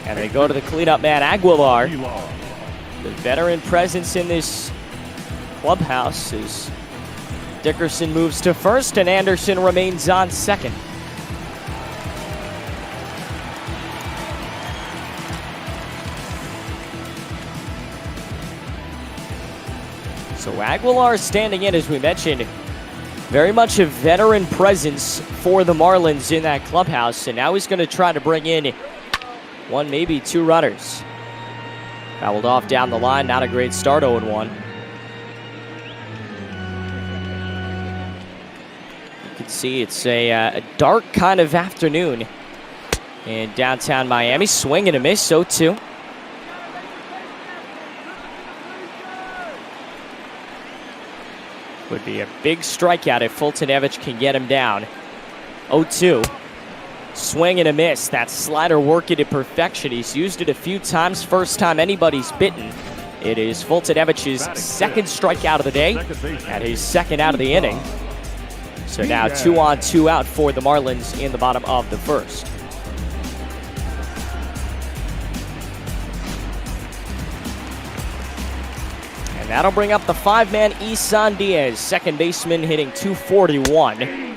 And they go to the cleanup man, Aguilar. The veteran presence in this clubhouse as Dickerson moves to first and Anderson remains on second. So Aguilar standing in, as we mentioned, very much a veteran presence for the Marlins in that clubhouse, and now he's going to try to bring in 1, maybe 2 runners. Fouled off down the line, not a great start, 0-1. You can see it's a dark kind of afternoon in downtown Miami. Swing and a miss, 0-2. Would be a big strikeout if Foltynewicz can get him down. 0-2. Swing and a miss. That slider working to perfection. He's used it a few times. First time anybody's bitten. It is Foltynewicz's second strikeout of the day and his second out of the inning. So now 2 on, 2 out for the Marlins in the bottom of the first. And that'll bring up the 5-man Isan Diaz, second baseman, hitting .241.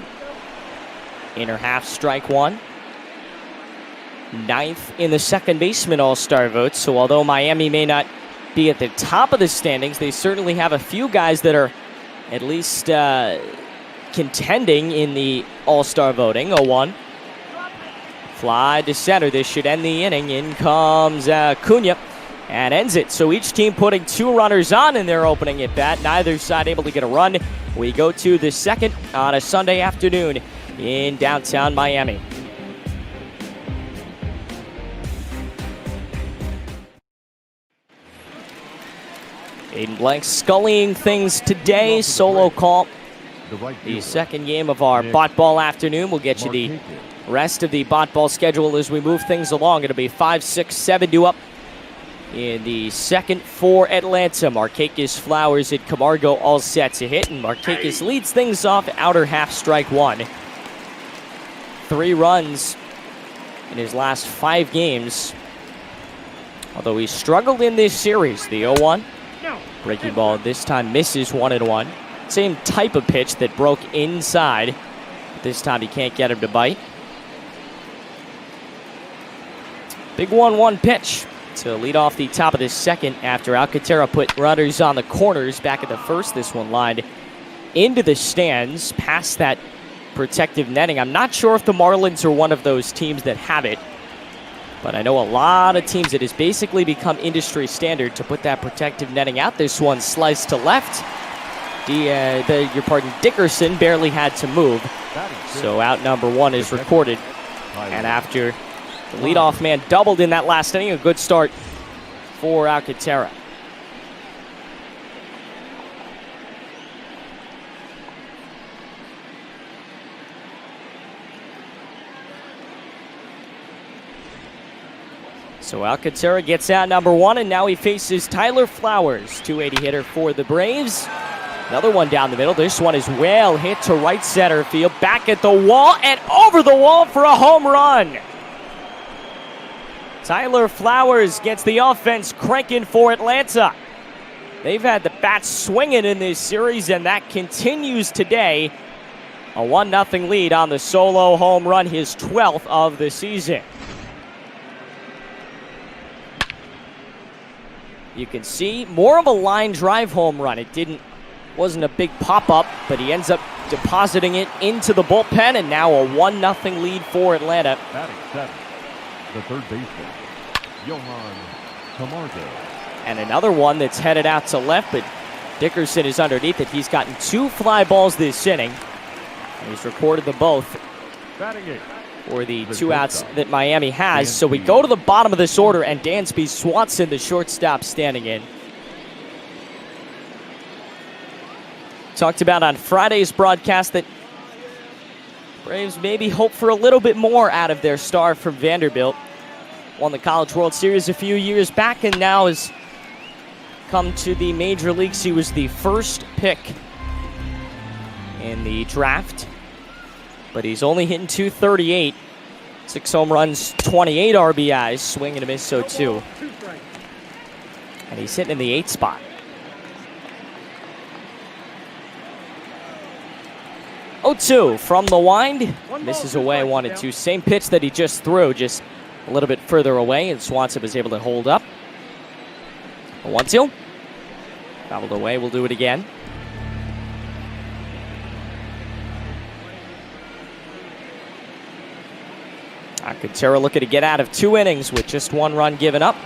Inner half, strike 1. 9th in the second baseman all-star vote. So although Miami may not be at the top of the standings, they certainly have a few guys that are at least contending in the all-star voting. 0-1. Fly to center. This should end the inning. In comes Cunha and ends it. So each team putting 2 runners on in their opening at bat. Neither side able to get a run. We go to the second on a Sunday afternoon in downtown Miami. Aiden Blank scullying things today. Solo call. The second game of our Bot Ball afternoon. We'll get you the rest of the Bot Ball schedule as we move things along. It'll be 5, 6, 7 due up in the second for Atlanta. Markakis, Flowers, and Camargo all set to hit. And Markakis leads things off, outer half, strike 1. 3 runs in his last 5 games. Although he struggled in this series. The 0-1. Breaking ball this time misses 1-1. Same type of pitch that broke inside. This time he can't get him to bite. Big 1-1 pitch to lead off the top of the second after Alcantara put runners on the corners back at the first. This one lined into the stands past that protective netting. I'm not sure if the Marlins are one of those teams that have it, but I know a lot of teams, it has basically become industry standard to put that protective netting out. This one sliced to left. Dickerson barely had to move. So out number 1 is recorded. And after the leadoff man doubled in that last inning, a good start for Alcantara. So Alcantara gets out number 1, and now he faces Tyler Flowers, 280 hitter for the Braves. Another one down the middle. This one is well hit to right center field. Back at the wall and over the wall for a home run. Tyler Flowers gets the offense cranking for Atlanta. They've had the bats swinging in this series, and that continues today. A 1-0 lead on the solo home run, his 12th of the season. You can see more of a line drive home run. It wasn't a big pop-up, but he ends up depositing it into the bullpen, and now a 1-0 lead for Atlanta. Batting seventh, the third baseman, Johan Camargo. And another one that's headed out to left, but Dickerson is underneath it. He's gotten 2 fly balls this inning. And he's recorded them both Batting eighth, for the 2 outs that Miami has. So we go to the bottom of this order, and Dansby Swanson, the shortstop, standing in. Talked about on Friday's broadcast that Braves maybe hope for a little bit more out of their star from Vanderbilt. Won the College World Series a few years back and now has come to the major leagues. He was the first pick in the draft, but he's only hitting .238. 6 home runs, 28 RBIs, swing and a miss, so 2. And he's hitting in the 8th spot. 0-2 from the wind. Misses away, 1-2. Same pitch that he just threw, just a little bit further away, and Swanson was able to hold up. A 1-2. Fouled away, we'll do it again. Alcantara looking to get out of 2 innings with just 1 run given up.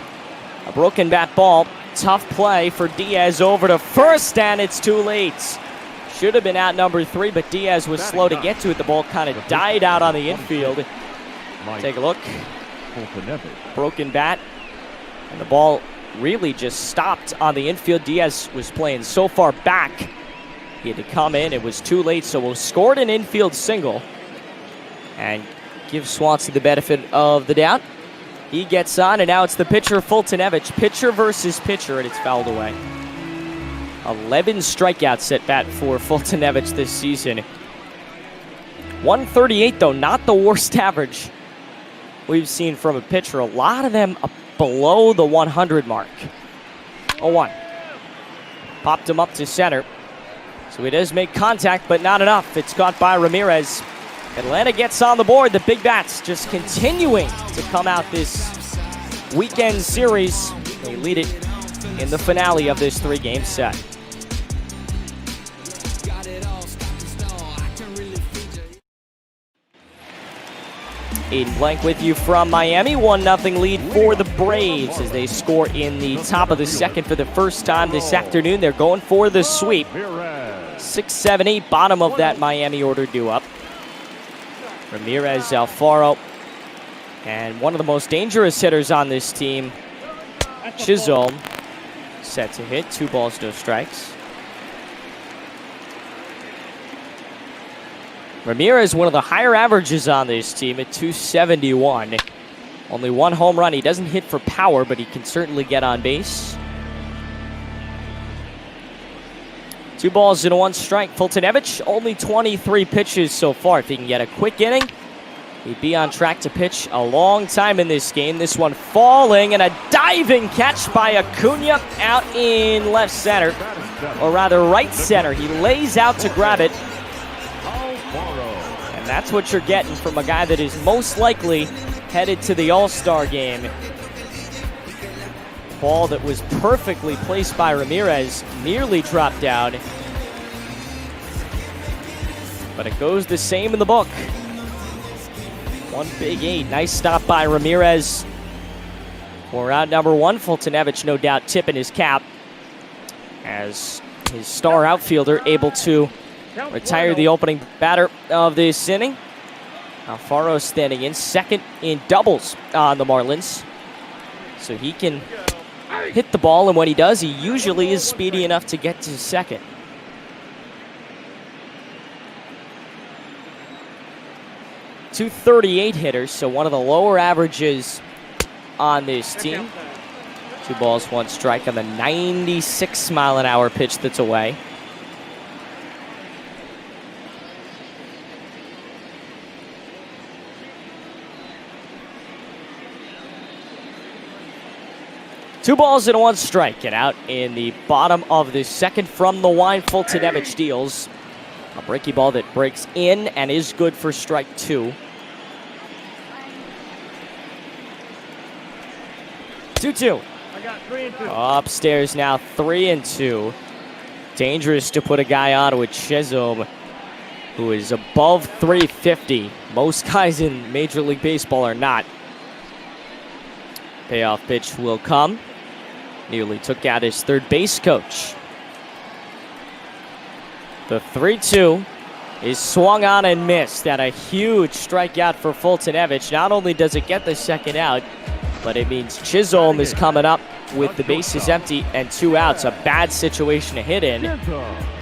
A broken bat ball. Tough play for Diaz over to first, and it's too late. Should have been out number 3, but Diaz was slow to get to it. The ball kind of died out on the infield. Take a look. Broken bat. And the ball really just stopped on the infield. Diaz was playing so far back. He had to come in. It was too late, so we'll scored an infield single. And give Swanson the benefit of the doubt. He gets on, and now it's the pitcher, Foltynewicz. Pitcher versus pitcher, and it's fouled away. 11 strikeouts at bat for Foltynewicz this season. 138, though, not the worst average we've seen from a pitcher. A lot of them up below the 100 mark. 0-1. Popped him up to center. So he does make contact, but not enough. It's caught by Ramirez. Atlanta gets on the board. The Big Bats just continuing to come out this weekend series. They lead it in the finale of this 3-game set. Aiden Blank with you from Miami. 1-0 lead for the Braves as they score in the top of the second for the first time this afternoon. They're going for the sweep. 6, 7, 8, bottom of that Miami order due up. Ramirez, Alfaro, and one of the most dangerous hitters on this team, Chisholm, set to hit. 2 balls, no strikes. Ramirez, one of the higher averages on this team at .271. Only 1 home run. He doesn't hit for power, but he can certainly get on base. 2 balls and 1 strike. Foltynewicz, only 23 pitches so far. If he can get a quick inning, he'd be on track to pitch a long time in this game. This one falling, and a diving catch by Acuna out in left center, or rather right center. He lays out to grab it. And that's what you're getting from a guy that is most likely headed to the All-Star game. Ball that was perfectly placed by Ramirez, nearly dropped down. But it goes the same in the book. 1 big 8. Nice stop by Ramirez. For out number 1, Foltynewicz no doubt tipping his cap as his star outfielder able to retire the opening batter of this inning. Alfaro standing in second in doubles on the Marlins. So he can hit the ball, and when he does, he usually is speedy enough to get to second. .238 hitters, so one of the lower averages on this team. 2 balls, 1 strike on the 96-mile-an-hour pitch that's away. Two balls and 1 strike, and out in the bottom of the second from the line, Foltynewicz deals a breaky ball that breaks in and is good for strike 2. 2-2. Upstairs now, 3-2. Dangerous to put a guy on with Chisholm, who is above 350. Most guys in Major League Baseball are not. Payoff pitch will come. Nearly took out his third base coach. The 3-2 is swung on and missed at a huge strikeout for Foltynewicz. Not only does it get the second out, but it means Chisholm is coming up with the bases empty and 2 outs. A bad situation to hit in,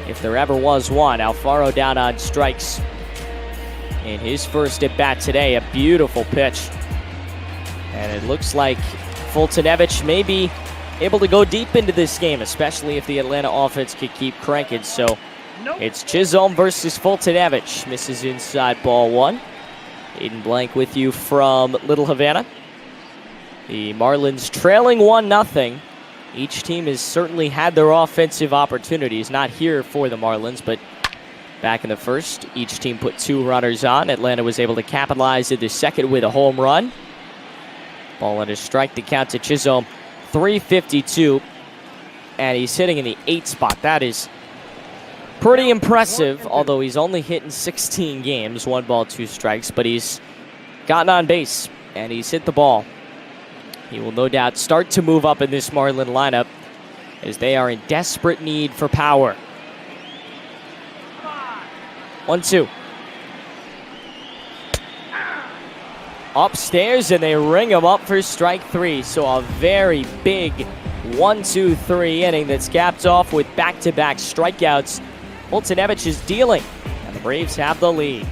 if there ever was one. Alfaro down on strikes in his first at bat today. A beautiful pitch. And it looks like Foltynewicz may be able to go deep into this game, especially if the Atlanta offense could keep cranking. So it's Chisholm versus Foltynewicz. Misses inside, ball 1. Aiden Blank with you from Little Havana. The Marlins trailing 1-0. Each team has certainly had their offensive opportunities. Not here for the Marlins, but back in the first, each team put 2 runners on. Atlanta was able to capitalize in the second with a home run. Ball and a strike to count to Chisholm. 352, and he's hitting in the 8 spot. That is pretty impressive, although he's only hit in 16 games. 1 ball, 2 strikes, but he's gotten on base, and he's hit the ball. He will no doubt start to move up in this Marlin lineup as they are in desperate need for power. 1-2. Upstairs, and they ring him up for strike 3. So a very big 1-2-3 inning that's capped off with back-to-back strikeouts. Foltynewicz is dealing, and the Braves have the lead.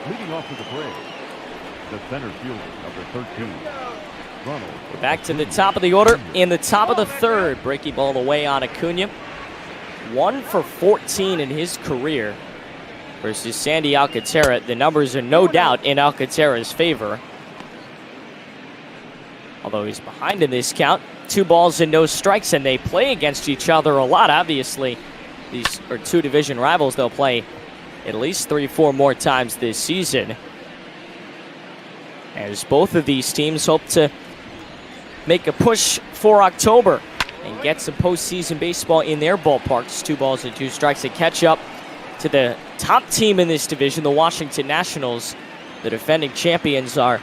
Leading off to the Braves, the center fielder, number 13, Ronald. We're back to the top of the order in the top of the third. Breaking ball away on Acuna. 1 for 14 in his career versus Sandy Alcantara. The numbers are no doubt in Alcantara's favor, although he's behind in this count. 2 balls and no strikes, and they play against each other a lot. Obviously, these are 2 division rivals. They'll play at least 3-4 more times this season, as both of these teams hope to make a push for October and get some postseason baseball in their ballparks. 2 balls and 2 strikes to catch up to the top team in this division, the Washington Nationals. The defending champions are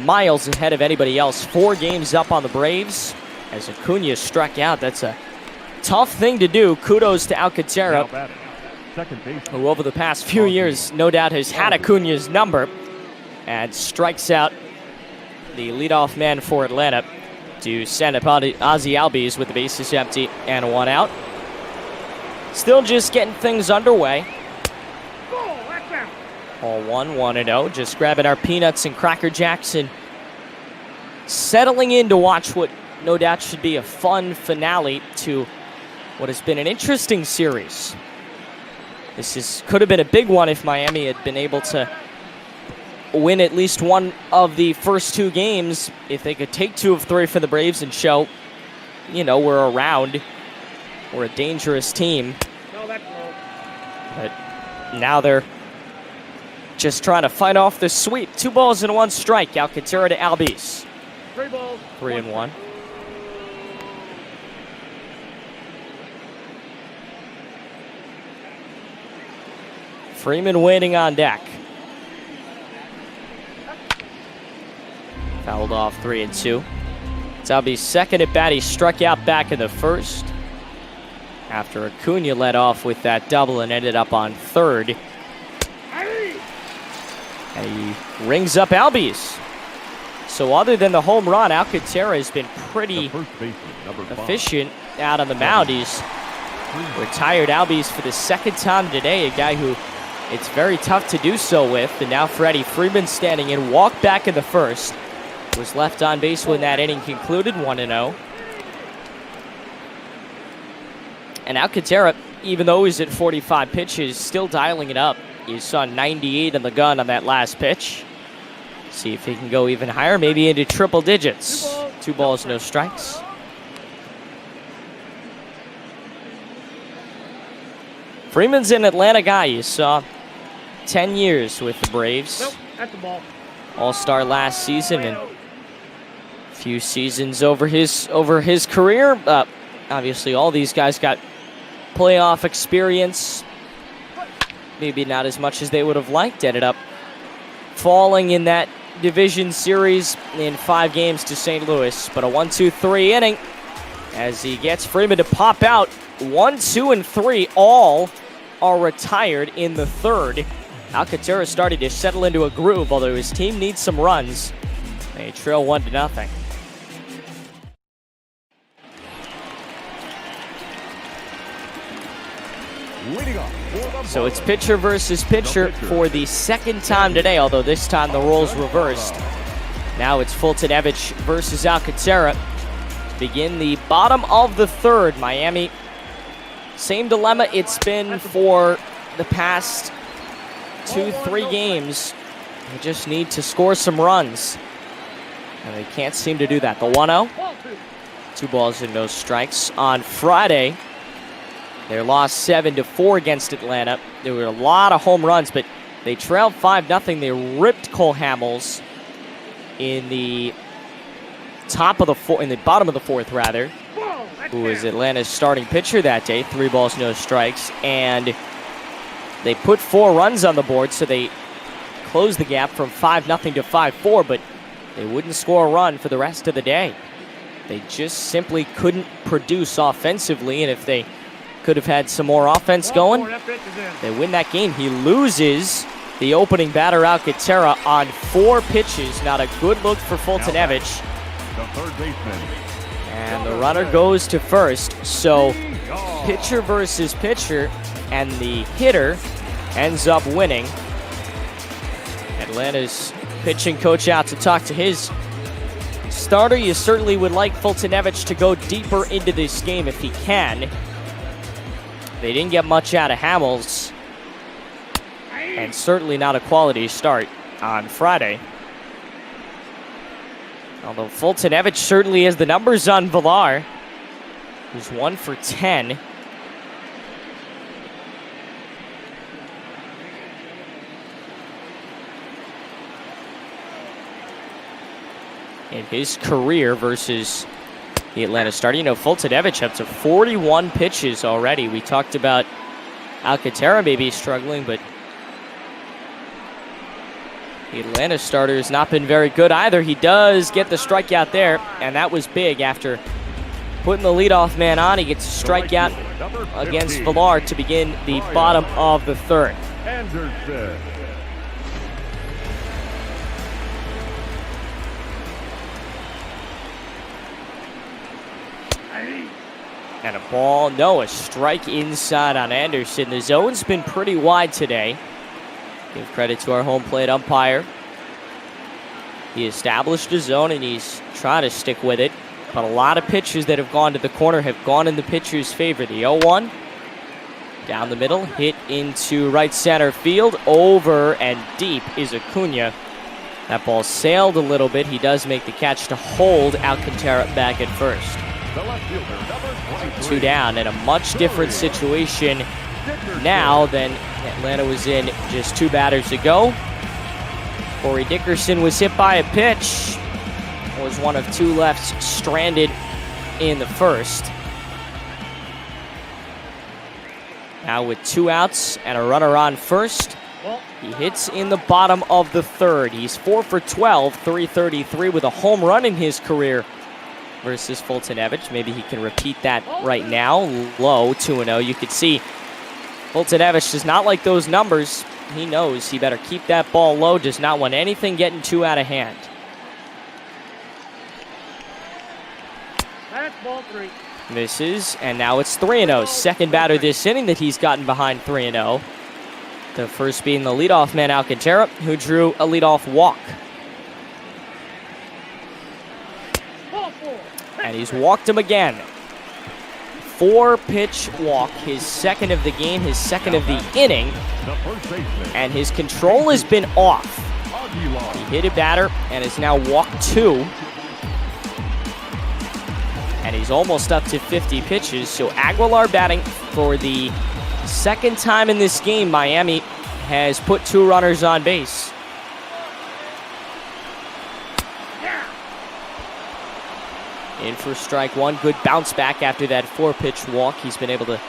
miles ahead of anybody else. 4 games up on the Braves as Acuna struck out. That's a tough thing to do. Kudos to Alcantara, who over the past few years no doubt has had Acuna's number, and strikes out the leadoff man for Atlanta to send up Ozzy Albies with the bases empty and 1 out. Still just getting things underway. All 1-0. Just grabbing our peanuts and Cracker Jacks and settling in to watch what no doubt should be a fun finale to what has been an interesting series. This could have been a big one if Miami had been able to win at least one of the first 2 games. If they could take 2 of 3 for the Braves and show, we're around. We're a dangerous team. But now they're just trying to fight off the sweep. 2 balls and 1 strike. Alcantara to Albies. 3-1. Freeman waiting on deck. Fouled off 3-2. It's Albies' second at bat. He struck out back in the first after Acuna led off with that double and ended up on third. And he rings up Albies. So other than the home run, Alcantara has been pretty efficient out on the mound. He's retired Albies for the 2nd time today, a guy who it's very tough to do so with. And now Freddie Freeman standing in, walked back in the first. Was left on base when that inning concluded, 1-0. And Alcantara, even though he's at 45 pitches, still dialing it up. You saw 98 in the gun on that last pitch. See if he can go even higher, maybe into triple digits. 2 balls, no strikes. Freeman's an Atlanta guy. You saw 10 years with the Braves. All-Star last season and a few seasons over his career. Obviously, all these guys got playoff experience. Maybe not as much as they would have liked. Ended up falling in that division series in 5 games to St. Louis. But a 1-2-3 inning as he gets Freeman to pop out. 1, 2, and 3 all are retired in the third. Alcantara started to settle into a groove, although his team needs some runs. They trail 1-0. So it's pitcher versus pitcher for the second time today, although this time the roles reversed. Now it's Foltynewicz versus Alcantara. Begin the bottom of the third. Miami, same dilemma it's been for the past 2-3 games. They just need to score some runs, and they can't seem to do that. The 1-0, 2 balls and no strikes. On Friday, they lost 7-4 against Atlanta. There were a lot of home runs, but they trailed 5-0. They ripped Cole Hamels in the bottom of the fourth, rather, who was Atlanta's starting pitcher that day. 3 balls, no strikes, and they put 4 runs on the board, so they closed the gap from 5-0 to 5-4, but they wouldn't score a run for the rest of the day. They just simply couldn't produce offensively, and if they could have had some more offense going, they win that game. He loses the opening batter, Alcantara, on 4 pitches. Not a good look for Foltynewicz. The third baseman. And the runner goes to first. So pitcher versus pitcher, and the hitter ends up winning. Atlanta's pitching coach out to talk to his starter. You certainly would like Foltynewicz to go deeper into this game if he can. They didn't get much out of Hamels, and certainly not a quality start on Friday. Although Foltynewicz certainly has the numbers on Villar, who's 1 for 10. In his career versus the Atlanta starter. You know, Foltynewicz up to 41 pitches already. We talked about Alcantara maybe struggling, but the Atlanta starter has not been very good either. He does get the strikeout there, and that was big after putting the leadoff man on. He gets a strikeout against Villar to begin the bottom of the third. Anderson. And a ball, no, a strike inside on Anderson. The zone's been pretty wide today. Give credit to our home plate umpire. He established a zone and he's trying to stick with it. But a lot of pitches that have gone to the corner have gone in the pitcher's favor. The 0-1 down the middle, hit into right center field. Over and deep is Acuna. That ball sailed a little bit. He does make the catch to hold Alcantara back at first. 2 down, and a much different situation now than Atlanta was in just 2 batters ago. Corey Dickerson was hit by a pitch. Was one of 2 lefts stranded in the first. Now with 2 outs and a runner on first, he hits in the bottom of the third. He's 4 for 12, 333 with a home run in his career versus Foltynewicz. Maybe he can repeat that right now. Low, 2-0. You could see Foltynewicz does not like those numbers. He knows he better keep that ball low. Does not want anything getting too out of hand. That's ball 3. Misses, and now it's 3-0. Second batter this inning that he's gotten behind 3-0. The first being the leadoff man, Alcantara, who drew a leadoff walk. And he's walked him again. 4-pitch walk, his second of the game, his second of the inning. And his control has been off. He hit a batter and is now walked 2. And he's almost up to 50 pitches. So Aguilar batting for the second time in this game. Miami has put 2 runners on base. In for strike one. Good bounce back after that 4-pitch walk. He's been able to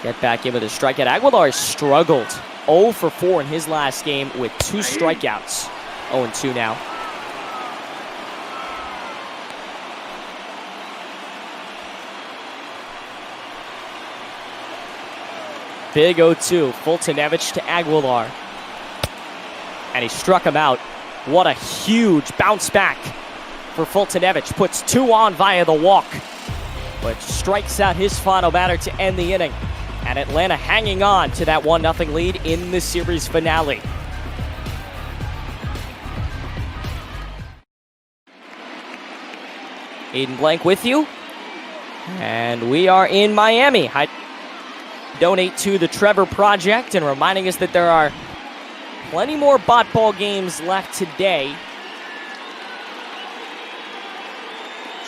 get back in with a strikeout. Aguilar struggled 0 for 4 in his last game with 2 strikeouts. 0-2 now. Big 0-2. Foltynewicz to Aguilar. And he struck him out. What a huge bounce back for Foltynewicz. Puts 2 on via the walk, but strikes out his final batter to end the inning. And Atlanta hanging on to that 1-0 lead in the series finale. Aiden Blank with you. And we are in Miami. Donate to the Trevor Project, and reminding us that there are plenty more bot ball games left today.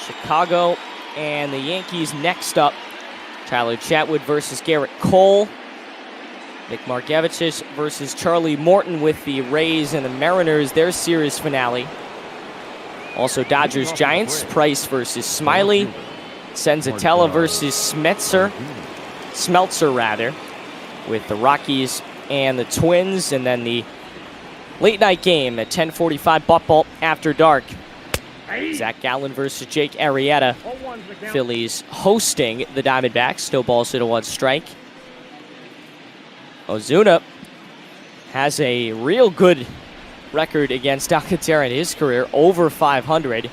Chicago and the Yankees next up. Tyler Chatwood versus Garrett Cole. Nick Margevicius versus Charlie Morton with the Rays and the Mariners, their series finale. Also Dodgers Giants, Price versus Smyly. Senzatela versus Smeltzer, with the Rockies and the Twins. And then the late night game at 10:45 Ball after dark. Zach Gallen versus Jake Arrieta. Phillies hosting the Diamondbacks. No balls hit a 1 strike. Ozuna has a real good record against Alcantara in his career, over 500.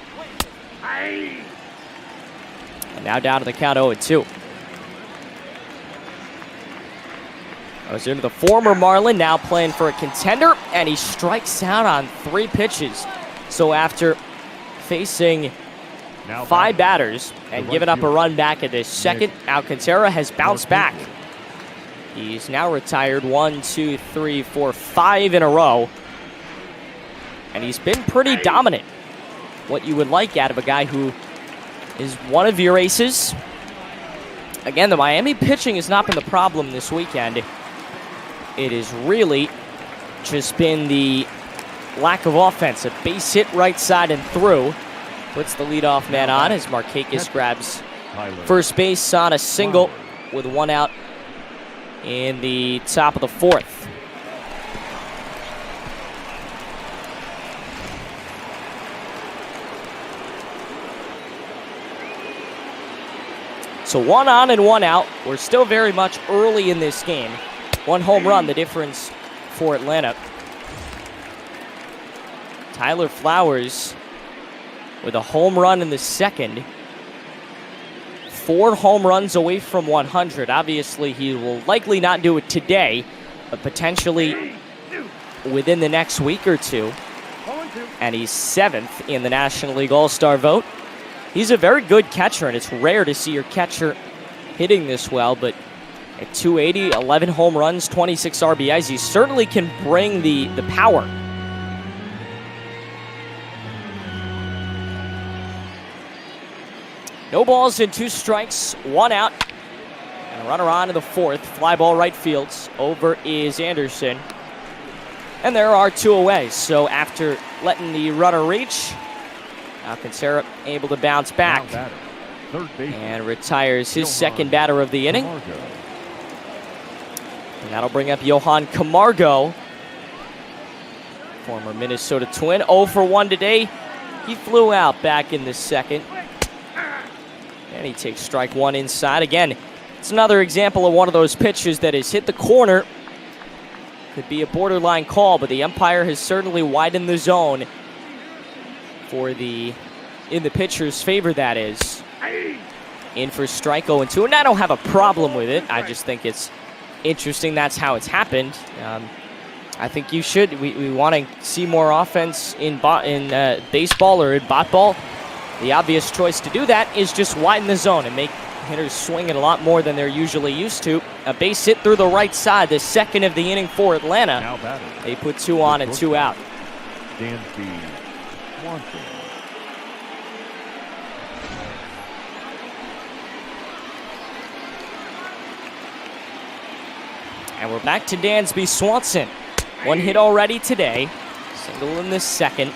And now down to the count 0-2. Ozuna, the former Marlin, now playing for a contender, and he strikes out on 3 pitches. So after facing 5 batters and giving up a run back at the second, Alcantara has bounced back. He's now retired 1, 2, 3, 4, 5 in a row. And he's been pretty dominant. What you would like out of a guy who is one of your aces. Again, the Miami pitching has not been the problem this weekend. It has really just been the lack of offense. A base hit right side and through. Puts the leadoff man on as Markakis grabs first base on a single with 1 out in the top of the 4th. So 1 on and 1 out. We're still very much early in this game. 1 home run, the difference for Atlanta. Tyler Flowers with a home run in the second. 4 home runs away from 100. Obviously, he will likely not do it today, but potentially within the next week or 2. And he's 7th in the National League All-Star vote. He's a very good catcher, and it's rare to see your catcher hitting this well, but at 280, 11 home runs, 26 RBIs, he certainly can bring the power. No balls and 2 strikes, 1 out, and a runner on in the 4th. Fly ball right field. Over is Anderson. And there are 2 away, so after letting the runner reach, Alcantara able to bounce back and retires his second batter of the inning. And that'll bring up Johan Camargo, former Minnesota Twin. 0 for 1 today. He flew out back in the second. And he takes strike 1 inside. Again, it's another example of one of those pitches that has hit the corner. Could be a borderline call, but the umpire has certainly widened the zone for in the pitcher's favor, that is. In for strike 0-2, and I don't have a problem with it. I just think it's interesting that's how it's happened. I think you should. We want to see more offense in baseball or in bot ball. The obvious choice to do that is just widen the zone and make hitters swing it a lot more than they're usually used to. A base hit through the right side, the second of the inning for Atlanta. They put 2 on and 2 out. And we're back to Dansby Swanson. 1 hit already today. Single in the second.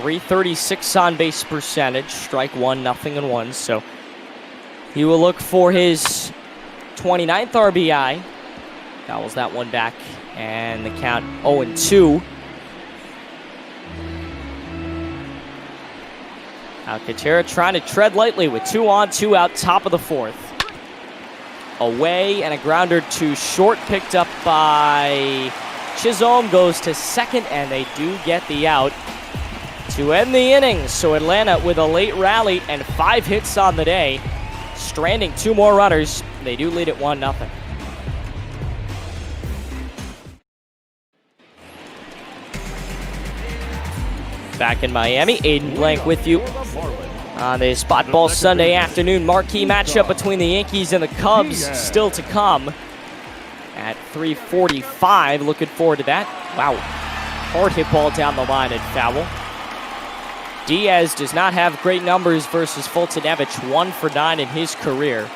.336 on base percentage, strike 1, nothing and 1. So he will look for his 29th RBI. Fouls that one back, and the count 0-2. Alcantara trying to tread lightly with 2 on, 2 out, top of the 4th. Away and a grounder to short, picked up by Chisholm, goes to second, and they do get the out to end the innings. So Atlanta with a late rally and 5 hits on the day, stranding 2 more runners. They do lead at 1-0. Back in Miami, Aiden Blank with you on the Spot Ball Sunday afternoon marquee matchup between the Yankees and the Cubs still to come at 3:45. Looking forward to that. Wow, hard hit ball down the line and foul. Diaz does not have great numbers versus Foltynewicz, 1 for 9 in his career.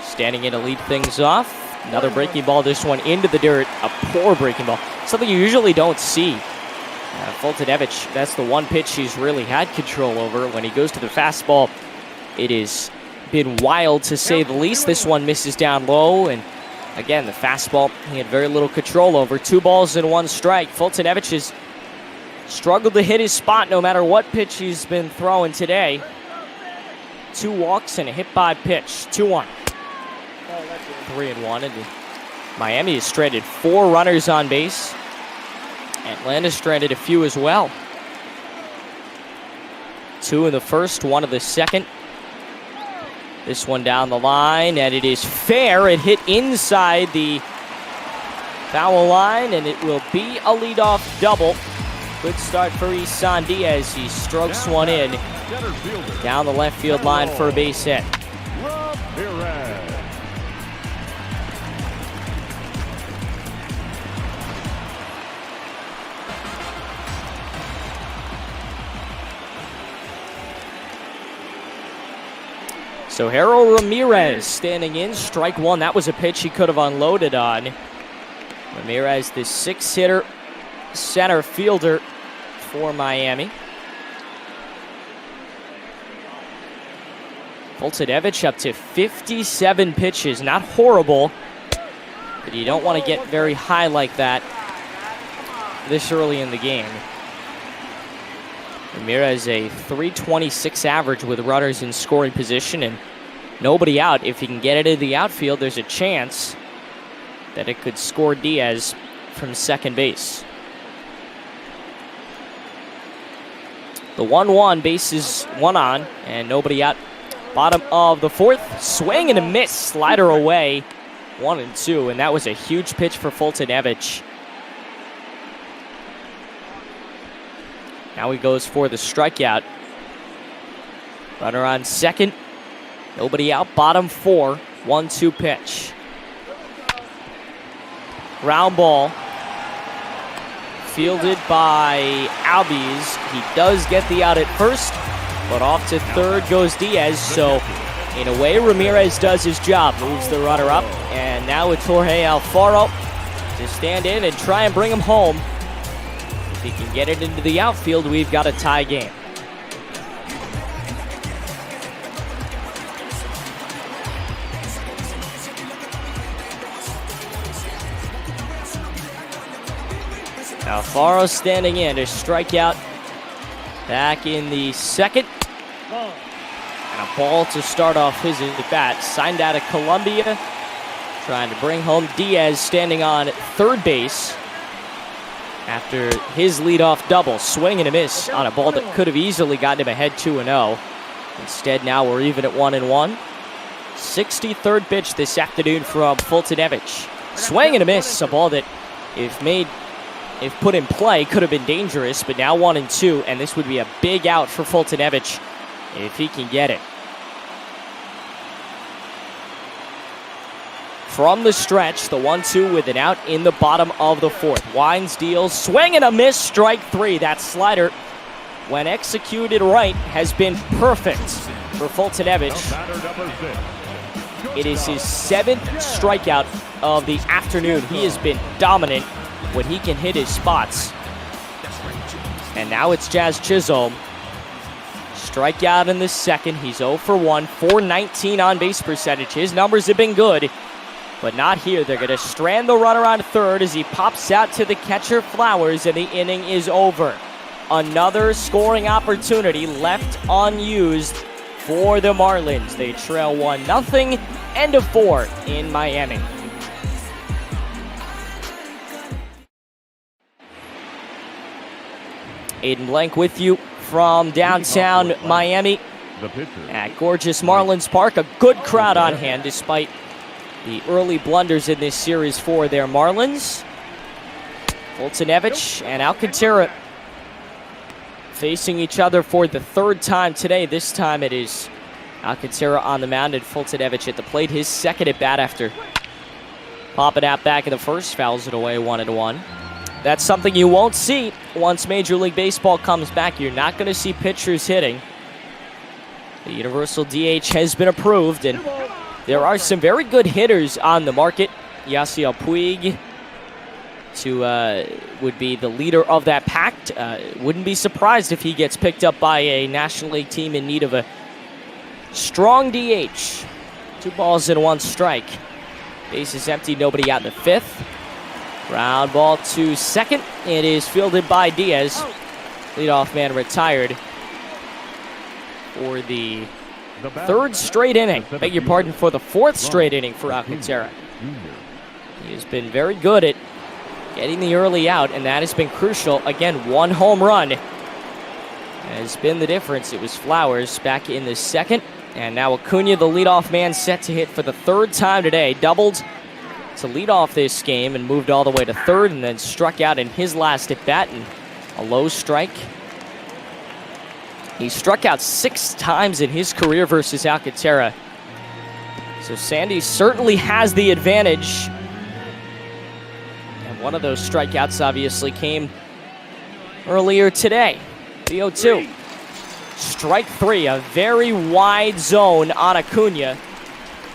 Standing in to lead things off. Another breaking ball, this one into the dirt. A poor breaking ball, something you usually don't see. Foltynewicz, that's the one pitch he's really had control over. When he goes to the fastball, it has been wild to say the least. This one misses down low, and again, the fastball he had very little control over. 2 balls and 1 strike. Foltynewicz has struggled to hit his spot no matter what pitch he's been throwing today. 2 walks and a hit by pitch. 2-1. 3-1, and Miami has stranded 4 runners on base. Atlanta stranded a few as well. 2 in the first, 1 in the second. This one down the line, and it is fair. It hit inside the foul line, and it will be a leadoff double. Good start for Isan Diaz. He strokes one in down the left field line for a base hit. So Harold Ramirez standing in, strike 1. That was a pitch he could have unloaded on. Ramirez, the 6-hitter center fielder for Miami. Foltynewicz up to 57 pitches. Not horrible, but you don't want to get very high like that this early in the game. Ramirez a .326 average with runners in scoring position and nobody out. If he can get it into the outfield, there's a chance that it could score Diaz from second base. The 1-1, bases 1 on, and nobody out. Bottom of the 4th, swing and a miss, slider away, 1-2, and that was a huge pitch for Foltynewicz. Now he goes for the strikeout. Runner on second. Nobody out. Bottom 4. 1-2 pitch. Ground ball. Fielded by Albies. He does get the out at first, but off to third goes Diaz. So in a way, Ramirez does his job. Moves the runner up. And now it's Jorge Alfaro to stand in and try and bring him home. If he can get it into the outfield, we've got a tie game. Alfaro standing in to strikeout back in the second. And a ball to start off his at bat. Signed out of Colombia. Trying to bring home Diaz standing on third base. After his leadoff double, swing and a miss on a ball that could have easily gotten him ahead 2-0. Instead, now we're even at 1-1. 63rd pitch this afternoon from Foltynewicz. Swing and a miss, a ball that, if put in play, could have been dangerous, but now 1-2, and this would be a big out for Foltynewicz if he can get it. From the stretch, the 1-2 with an out in the bottom of the 4th. Wines deals, swing and a miss, strike 3. That slider, when executed right, has been perfect for Foltynewicz. It is his 7th strikeout of the afternoon. He has been dominant when he can hit his spots. And now it's Jazz Chisholm. Strikeout in the second. He's 0 for 1, 419 on base percentage. His numbers have been good, but not here. They're going to strand the runner on third as he pops out to the catcher Flowers, and the inning is over. Another scoring opportunity left unused for the Marlins. They trail 1-0, end of 4 in Miami. Aiden Blank with you from downtown Miami The pitcher. at gorgeous Marlins Park. A good crowd on hand despite the early blunders in this series for their Marlins. Foltynewicz and Alcantara facing each other for the third time today. This time it is Alcantara on the mound and Foltynewicz at the plate. His second at bat after popping out back in the first, fouls it away 1-1. That's something you won't see once Major League Baseball comes back. You're not going to see pitchers hitting. The universal DH has been approved, and there are some very good hitters on the market. Yasiel Puig would be the leader of that pact. Wouldn't be surprised if he gets picked up by a National League team in need of a strong DH. 2 balls and 1 strike. Base is empty, nobody out in the 5th. Ground ball to second. It is fielded by Diaz. Leadoff man retired for the third straight inning. Beg your pardon, for the 4th straight inning for Alcantara. He has been very good at getting the early out, and that has been crucial. Again, 1 home run has been the difference. It was Flowers back in the 2nd, and now Acuna, the leadoff man, set to hit for the 3rd time today. Doubled to lead off this game and moved all the way to 3rd, and then struck out in his last at bat in a low strike. He struck out 6 times in his career versus Alcantara. So Sandy certainly has the advantage. And one of those strikeouts obviously came earlier today. The 0-2. Strike 3, a very wide zone on Acuna.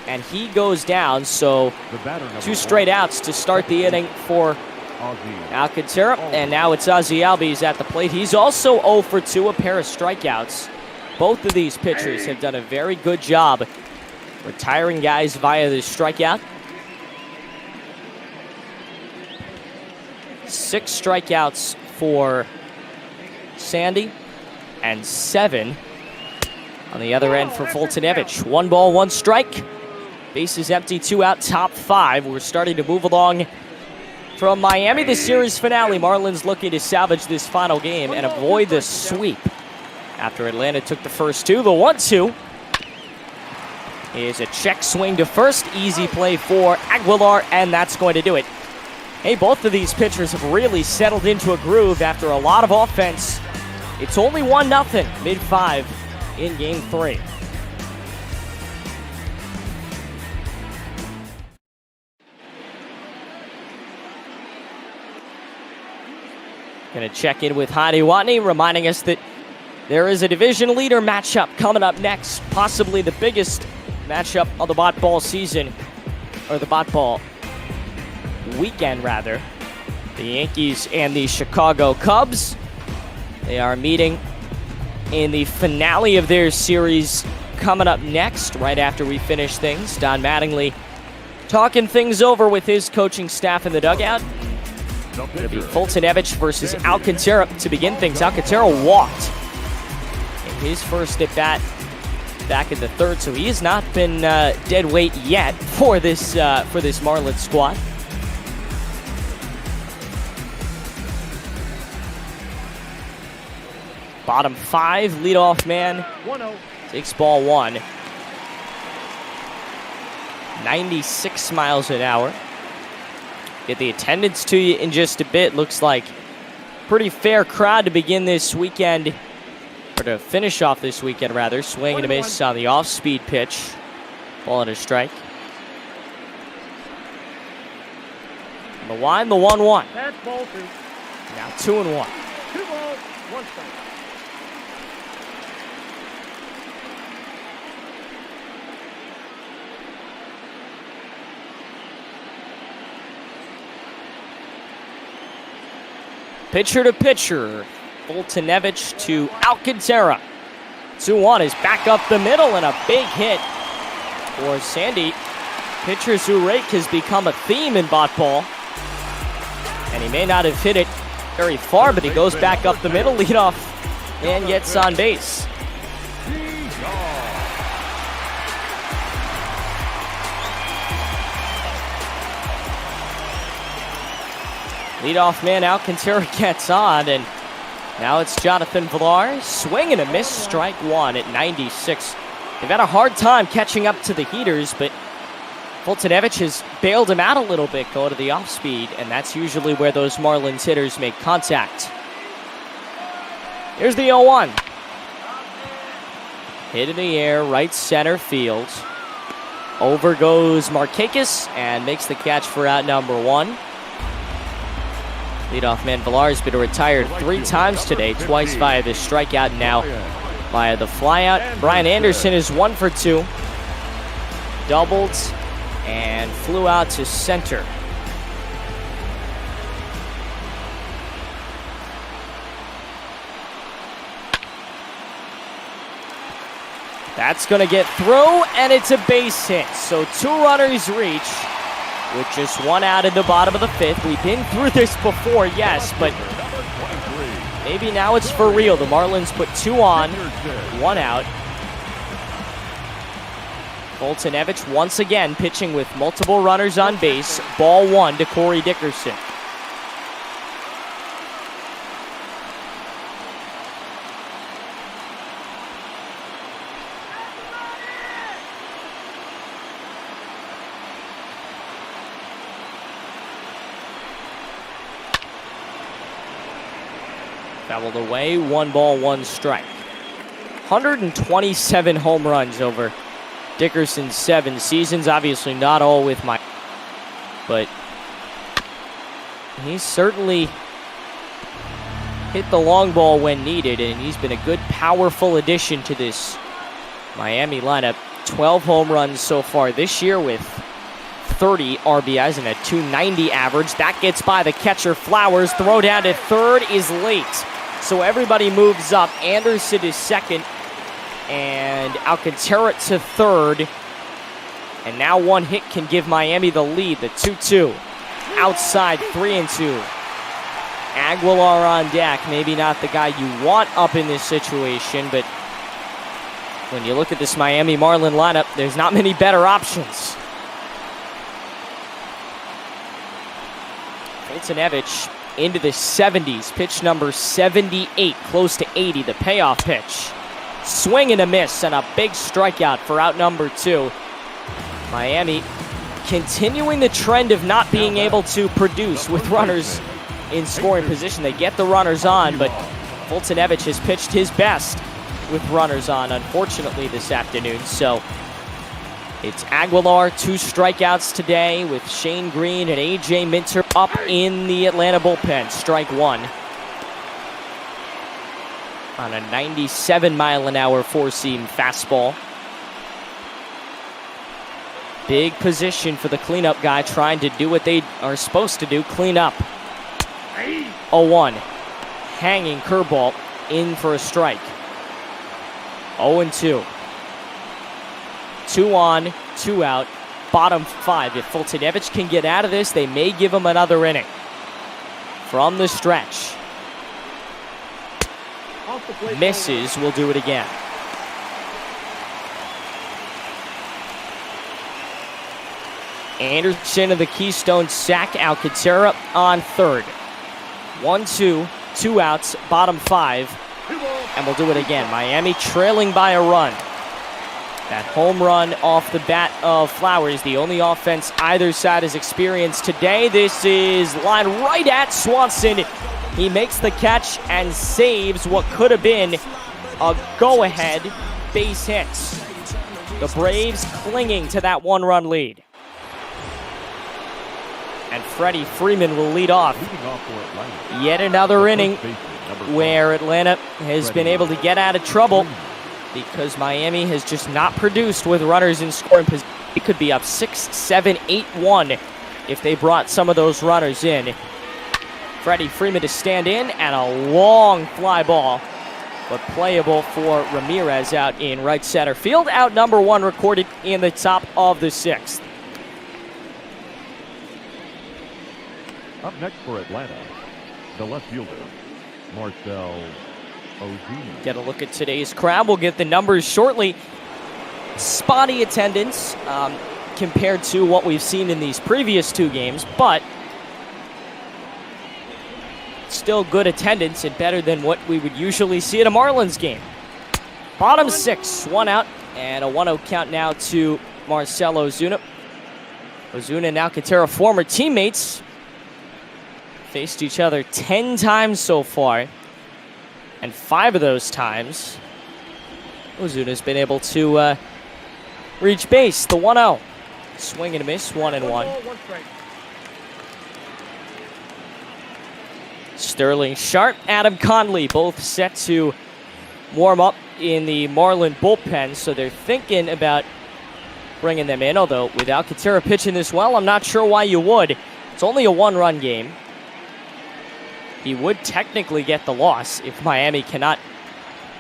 And he goes down, so 2 straight outs to start the inning for Alcantara. And now it's Ozzie Albies at the plate. He's also 0 for 2, a pair of strikeouts. Both of these pitchers have done a very good job retiring guys via the strikeout. 6 strikeouts for Sandy and 7 on the other end for Foltynewicz. 1 ball, 1 strike. Base is empty, 2 out, top 5. We're starting to move along from Miami, the series finale. Marlins looking to salvage this final game and avoid the sweep after Atlanta took the first 2. The 1-2 is a check swing to first. Easy play for Aguilar, and that's going to do it. Hey, both of these pitchers have really settled into a groove after a lot of offense. It's only 1-0, mid-5 in Game 3. Going to check in with Heidi Watney, reminding us that there is a division leader matchup coming up next, possibly the biggest matchup of the bot ball season, or the bot ball weekend, rather. The Yankees and the Chicago Cubs. They are meeting in the finale of their series coming up next, right after we finish things. Don Mattingly talking things over with his coaching staff in the dugout. It'll be Foltynewicz versus Alcantara to begin things. Alcantara walked in his first at bat back in the 3rd, so he has not been dead weight yet for this Marlins squad. Bottom 5, leadoff man takes ball 1. 96 miles an hour. Get the attendance to you in just a bit. Looks like pretty fair crowd to begin this weekend, or to finish off this weekend, rather. Swing and a miss on the off-speed pitch. Ball and a strike. On the line, the 1-1. That's ball 2. Now 2-1. 2 balls, 1 strike. Pitcher to pitcher. Foltynewicz to Alcantara. 2-1 is back up the middle and a big hit for Sandy. Pitchers who rake has become a theme in bot ball. And he may not have hit it very far, but he goes back up the middle, leadoff, and gets on base. Leadoff man Alcantara gets on, and now it's Jonathan Villar. Swing and a miss, strike one at 96. They've had a hard time catching up to the heaters, but Foltynewicz has bailed him out a little bit, going to the off-speed, and that's usually where those Marlins hitters make contact. Here's the 0-1. Hit in the air, right center field. Over goes Margevicius and makes the catch for out number one. Leadoff man Villar has been retired 3 times today, twice via the strikeout and now via the flyout. Brian Anderson is 1 for 2. Doubled and flew out to center. That's going to get through, and it's a base hit. So 2 runners reach with just 1 out in the bottom of the 5th. We've been through this before, yes, but maybe now it's for real. The Marlins put 2 on, 1 out. Foltynewicz once again pitching with multiple runners on base. Ball 1 to Corey Dickerson. Fouled away, 1 ball, 1 strike. 127 home runs over Dickerson's 7 seasons. Obviously not all with my, but he's certainly hit the long ball when needed, and he's been a good, powerful addition to this Miami lineup. 12 home runs so far this year with 30 RBIs and a .290 average. That gets by the catcher Flowers. Throw down to third is late. So everybody moves up. Anderson is second, and Alcantara to third. And now 1 hit can give Miami the lead, the 2-2. Outside, 3-2. Aguilar on deck, maybe not the guy you want up in this situation, but when you look at this Miami Marlin lineup, there's not many better options. Foltynewicz into the 70s, pitch number 78, close to 80, the payoff pitch. Swing and a miss, and a big strikeout for out number 2. Miami continuing the trend of not being able to produce with runners in scoring position. They get the runners on, but Foltynewicz has pitched his best with runners on, unfortunately, this afternoon. So it's Aguilar, 2 strikeouts today with Shane Green and A.J. Minter up in the Atlanta bullpen. Strike 1 on a 97-mile-an-hour 4-seam fastball. Big position for the cleanup guy, trying to do what they are supposed to do, clean up. 0-1, hanging curveball in for a strike. 0-2. 2 on, 2 out, bottom 5. If Foltynewicz can get out of this, they may give him another inning. From the stretch. Misses, will do it again. Anderson of the Keystone sack, Alcantara on third. 1-2, 2 outs, bottom 5, and we'll do it again. Miami trailing by a run. That home run off the bat of Flowers, the only offense either side has experienced today. This is lined right at Swanson. He makes the catch and saves what could have been a go-ahead base hit. The Braves clinging to that 1-run lead. And Freddie Freeman will lead off. Yet another inning where Atlanta has been able to get out of trouble because Miami has just not produced with runners in scoring position. It could be up 6, 7, 8-1 if they brought some of those runners in. Freddie Freeman to stand in, and a long fly ball, but playable for Ramirez out in right center field. Out number 1 recorded in the top of the 6th. Up next for Atlanta, the left fielder, Marcel Ozuna. Get a look at today's crowd. We'll get the numbers shortly. Spotty attendance compared to what we've seen in these previous 2 games, but still good attendance and better than what we would usually see at a Marlins game. Bottom 6, 1 out, and a 1-0 count now to Marcel Ozuna. Ozuna and Alcantara, former teammates, faced each other 10 times so far, and 5 of those times, Ozuna's been able to reach base. The 1-0. Swing and a miss, 1-1. Sterling Sharp, Adam Conley, both set to warm up in the Marlin bullpen, so they're thinking about bringing them in, although with Alcantara pitching this well, I'm not sure why you would. It's only a 1-run game. He would technically get the loss if Miami cannot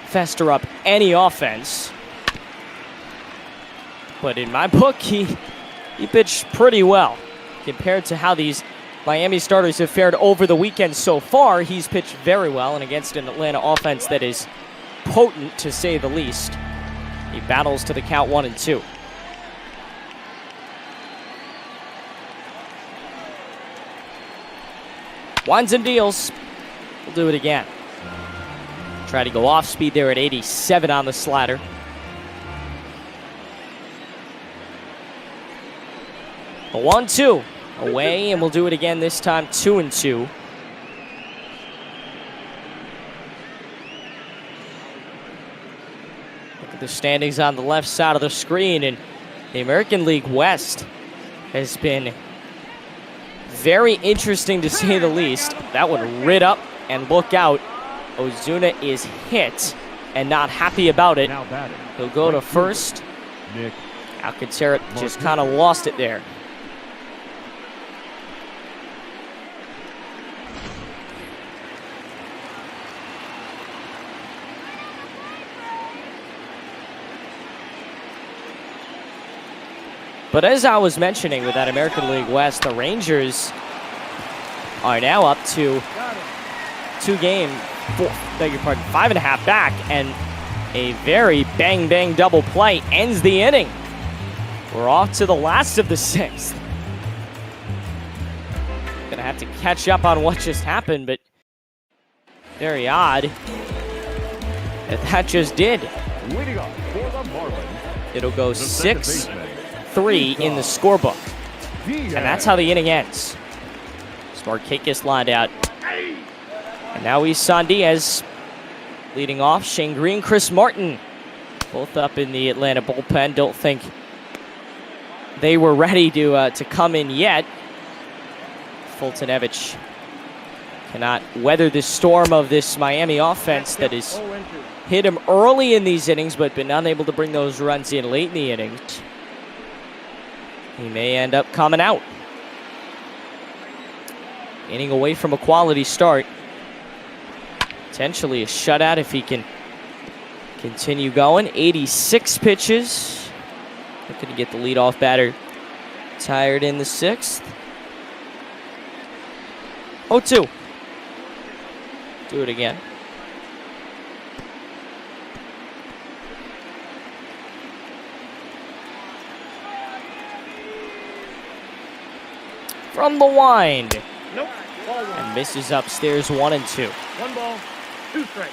fester up any offense. But in my book, he pitched pretty well compared to how these Miami starters have fared over the weekend so far. He's pitched very well, and against an Atlanta offense that is potent, to say the least. He battles to the count 1-2. Winds and deals. We'll do it again. Try to go off speed there at 87 on the slider. A 1-2 away, and we'll do it again this time, 2-2. Look at the standings on the left side of the screen, and the American League West has been very interesting to say the least. That one rid up, and look out. Ozuna is hit and not happy about it. He'll go to first. Alcantara just kind of lost it there. But as I was mentioning with that American League West, the Rangers are now up to 5.5 back, and a very bang-bang double play ends the inning. We're off to the last of the 6th. Gonna have to catch up on what just happened, but very odd that just did. Leading off for the Marlins, It'll go 6-3 in the scorebook. And that's how the inning ends. Markakis lined out. And now Isan Diaz leading off. Shane Green, Chris Morton, both up in the Atlanta bullpen. Don't think they were ready to come in yet. Foltynewicz cannot weather the storm of this Miami offense that has hit him early in these innings, but been unable to bring those runs in late in the innings. He may end up coming out. Inning away from a quality start. Potentially a shutout if he can continue going. 86 pitches. Looking to get the leadoff batter tired in the 6th. 0-2. Do it again. From the wind. Nope. Ball 1. And misses upstairs, 1-2. 1 ball, 2 strikes.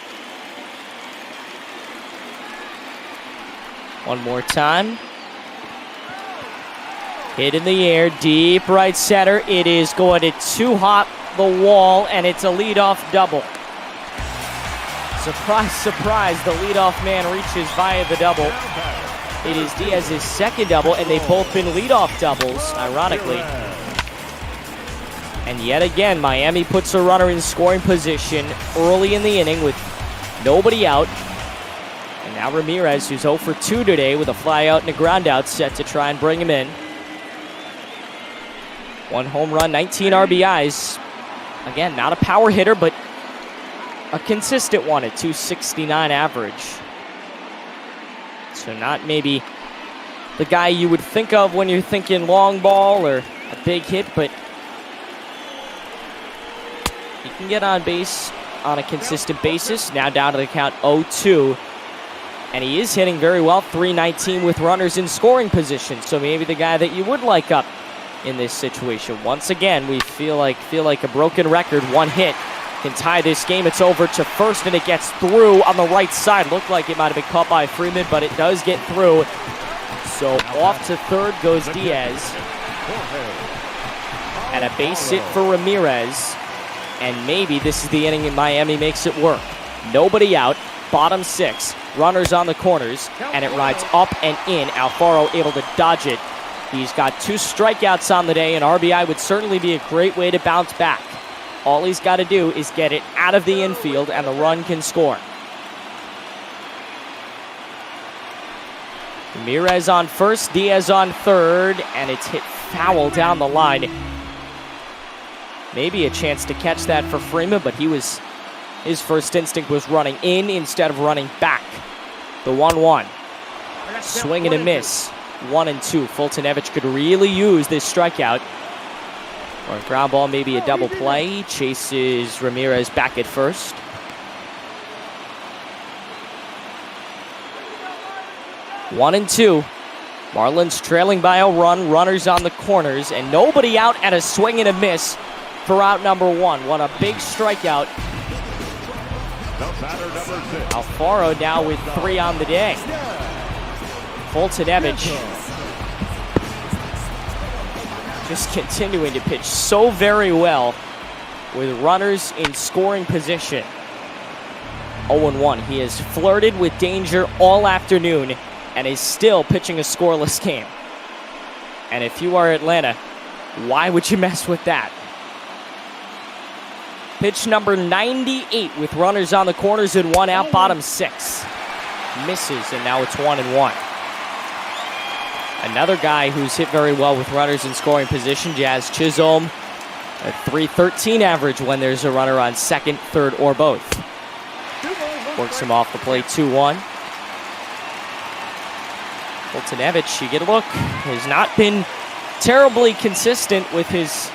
One more time. Hit in the air, deep right center. It is going to two-hop the wall, and it's a leadoff double. Surprise, surprise, the leadoff man reaches via the double. It is Diaz's second double, and they've both been leadoff doubles, ironically. And yet again, Miami puts a runner in scoring position early in the inning with nobody out. And now Ramirez, who's 0 for 2 today with a fly out and a ground out, set to try and bring him in. 1 home run, 19 RBIs Again, not a power hitter, but a consistent one at 269 average. So not maybe the guy you would think of when you're thinking long ball or a big hit, but he can get on base on a consistent basis. Now down to the count 0-2. And he is hitting very well, 319 with runners in scoring position. So maybe the guy that you would like up in this situation. Once again, we feel like a broken record. One hit can tie this game. It's over to first, and it gets through on the right side. Looked like it might have been caught by Freeman, but it does get through. So off to third goes Diaz. And a base hit for Ramirez. And maybe this is the inning and Miami makes it work. Nobody out, bottom 6, runners on the corners, and it rides up and in. Alfaro able to dodge it. He's got 2 strikeouts on the day, and RBI would certainly be a great way to bounce back. All he's got to do is get it out of the infield, and the run can score. Ramirez on first, Diaz on third, and it's hit foul down the line. Maybe a chance to catch that for Freeman, but his first instinct was running in instead of running back. The 1-1. Swing and a miss. 1-2. Foltynewicz could really use this strikeout. Or a ground ball, maybe a double play. Chases Ramirez back at first. One and two. Marlins trailing by a run. Runners on the corners. And nobody out, at a swing and a miss for out number 1. What a big strikeout. Alfaro now with 3 on the day. Foltynewicz just continuing to pitch so very well with runners in scoring position. 0-1. He has flirted with danger all afternoon and is still pitching a scoreless game. And if you are Atlanta, why would you mess with that? Pitch number 98 with runners on the corners and 1 out, bottom 6. Misses, and now it's 1-1. Another guy who's hit very well with runners in scoring position, Jazz Chisholm. A 313 average when there's a runner on second, third, or both. Works him off the plate, 2-1. Foltynewicz, you get a look, has not been terribly consistent with his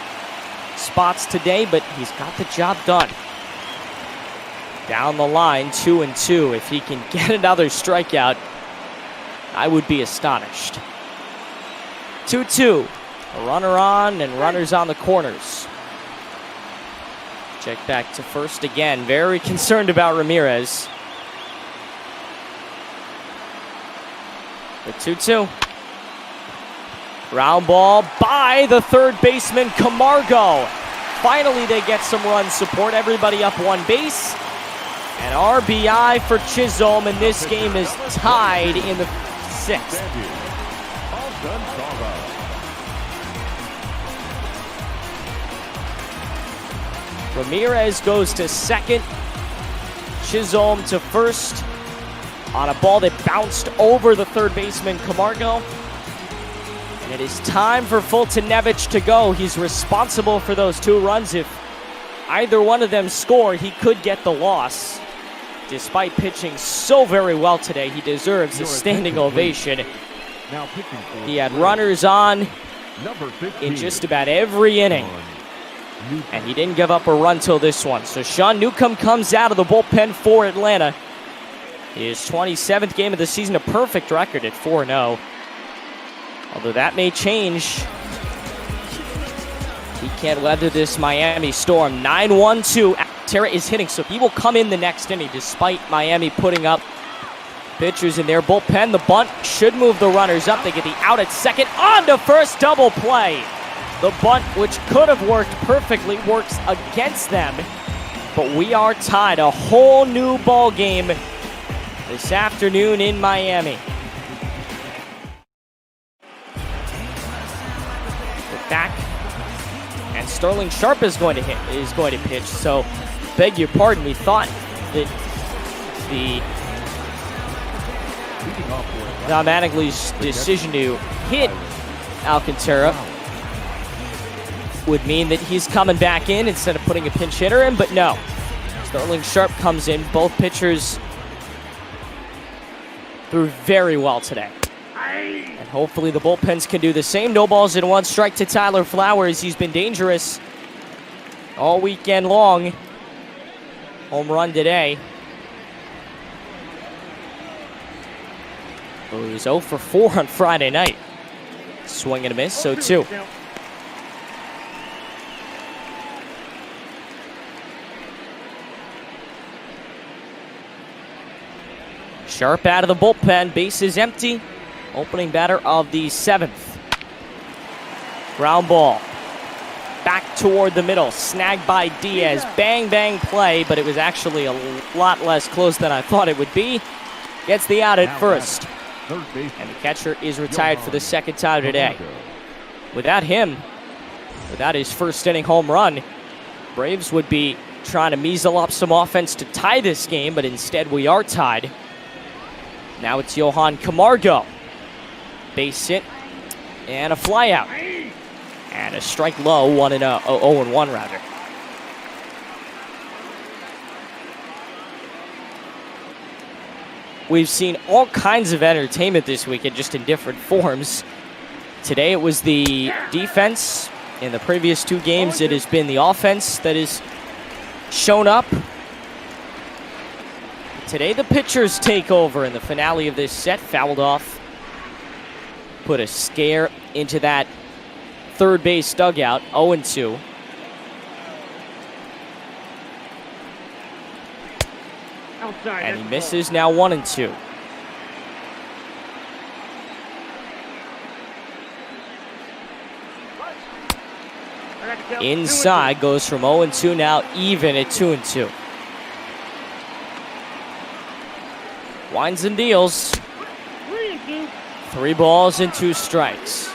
spots today, but he's got the job done. Down the line, 2-2. If he can get another strikeout, I would be astonished. 2-2. A runner on and runners on the corners. Check back to first again. Very concerned about Ramirez. The 2-2. Ground ball by the third baseman, Camargo. Finally, they get some run support. Everybody up one base. And RBI for Chisholm, and this game is tied in the 6th. Ramirez goes to second. Chisholm to first on a ball that bounced over the third baseman, Camargo. And it is time for Foltynewicz to go. He's responsible for those 2 runs. If either one of them score, he could get the loss. Despite pitching so very well today, he deserves a standing ovation. He had runners on in just about every inning, and he didn't give up a run till this one. So Sean Newcomb comes out of the bullpen for Atlanta. His 27th game of the season, a perfect record at 4-0. Although that may change. He can't weather this Miami storm. 9-1-2. Alcantara is hitting, so he will come in the next inning despite Miami putting up pitchers in their bullpen. The bunt should move the runners up. They get the out at second. On to first, double play. The bunt, which could have worked perfectly, works against them. But we are tied. A whole new ball game this afternoon in Miami. We're back. And Sterling Sharp is going to pitch. So, beg your pardon, we thought that the Don Mattingly's decision to hit Alcantara would mean that he's coming back in instead of putting a pinch hitter in, but no. Sterling Sharp comes in. Both pitchers threw very well today. And hopefully the bullpens can do the same. No balls and 1 strike to Tyler Flowers. He's been dangerous all weekend long. Home run today. He was 0 for 4 on Friday night. Swing and a miss, 0-2. Sharp out of the bullpen, bases empty. Opening batter of the 7th. Ground ball. Back toward the middle, snagged by Diaz. Bang, bang play, but it was actually a lot less close than I thought it would be. Gets the out at first. And the catcher is retired for the 2nd time today. Without him, without his first inning home run, Braves would be trying to measle up some offense to tie this game, but instead we are tied. Now it's Johan Camargo. Base hit and a fly out. And a strike low, 0-1 rather. We've seen all kinds of entertainment this weekend, just in different forms. Today it was the defense. In the previous 2 games, it has been the offense that has shown up. Today the pitchers take over in the finale of this set. Fouled off. Put a scare into that third base dugout, 0-2. And he misses, now 1-2. Inside, goes from 0-2, now even at 2-2. Winds and deals. 3 balls and 2 strikes.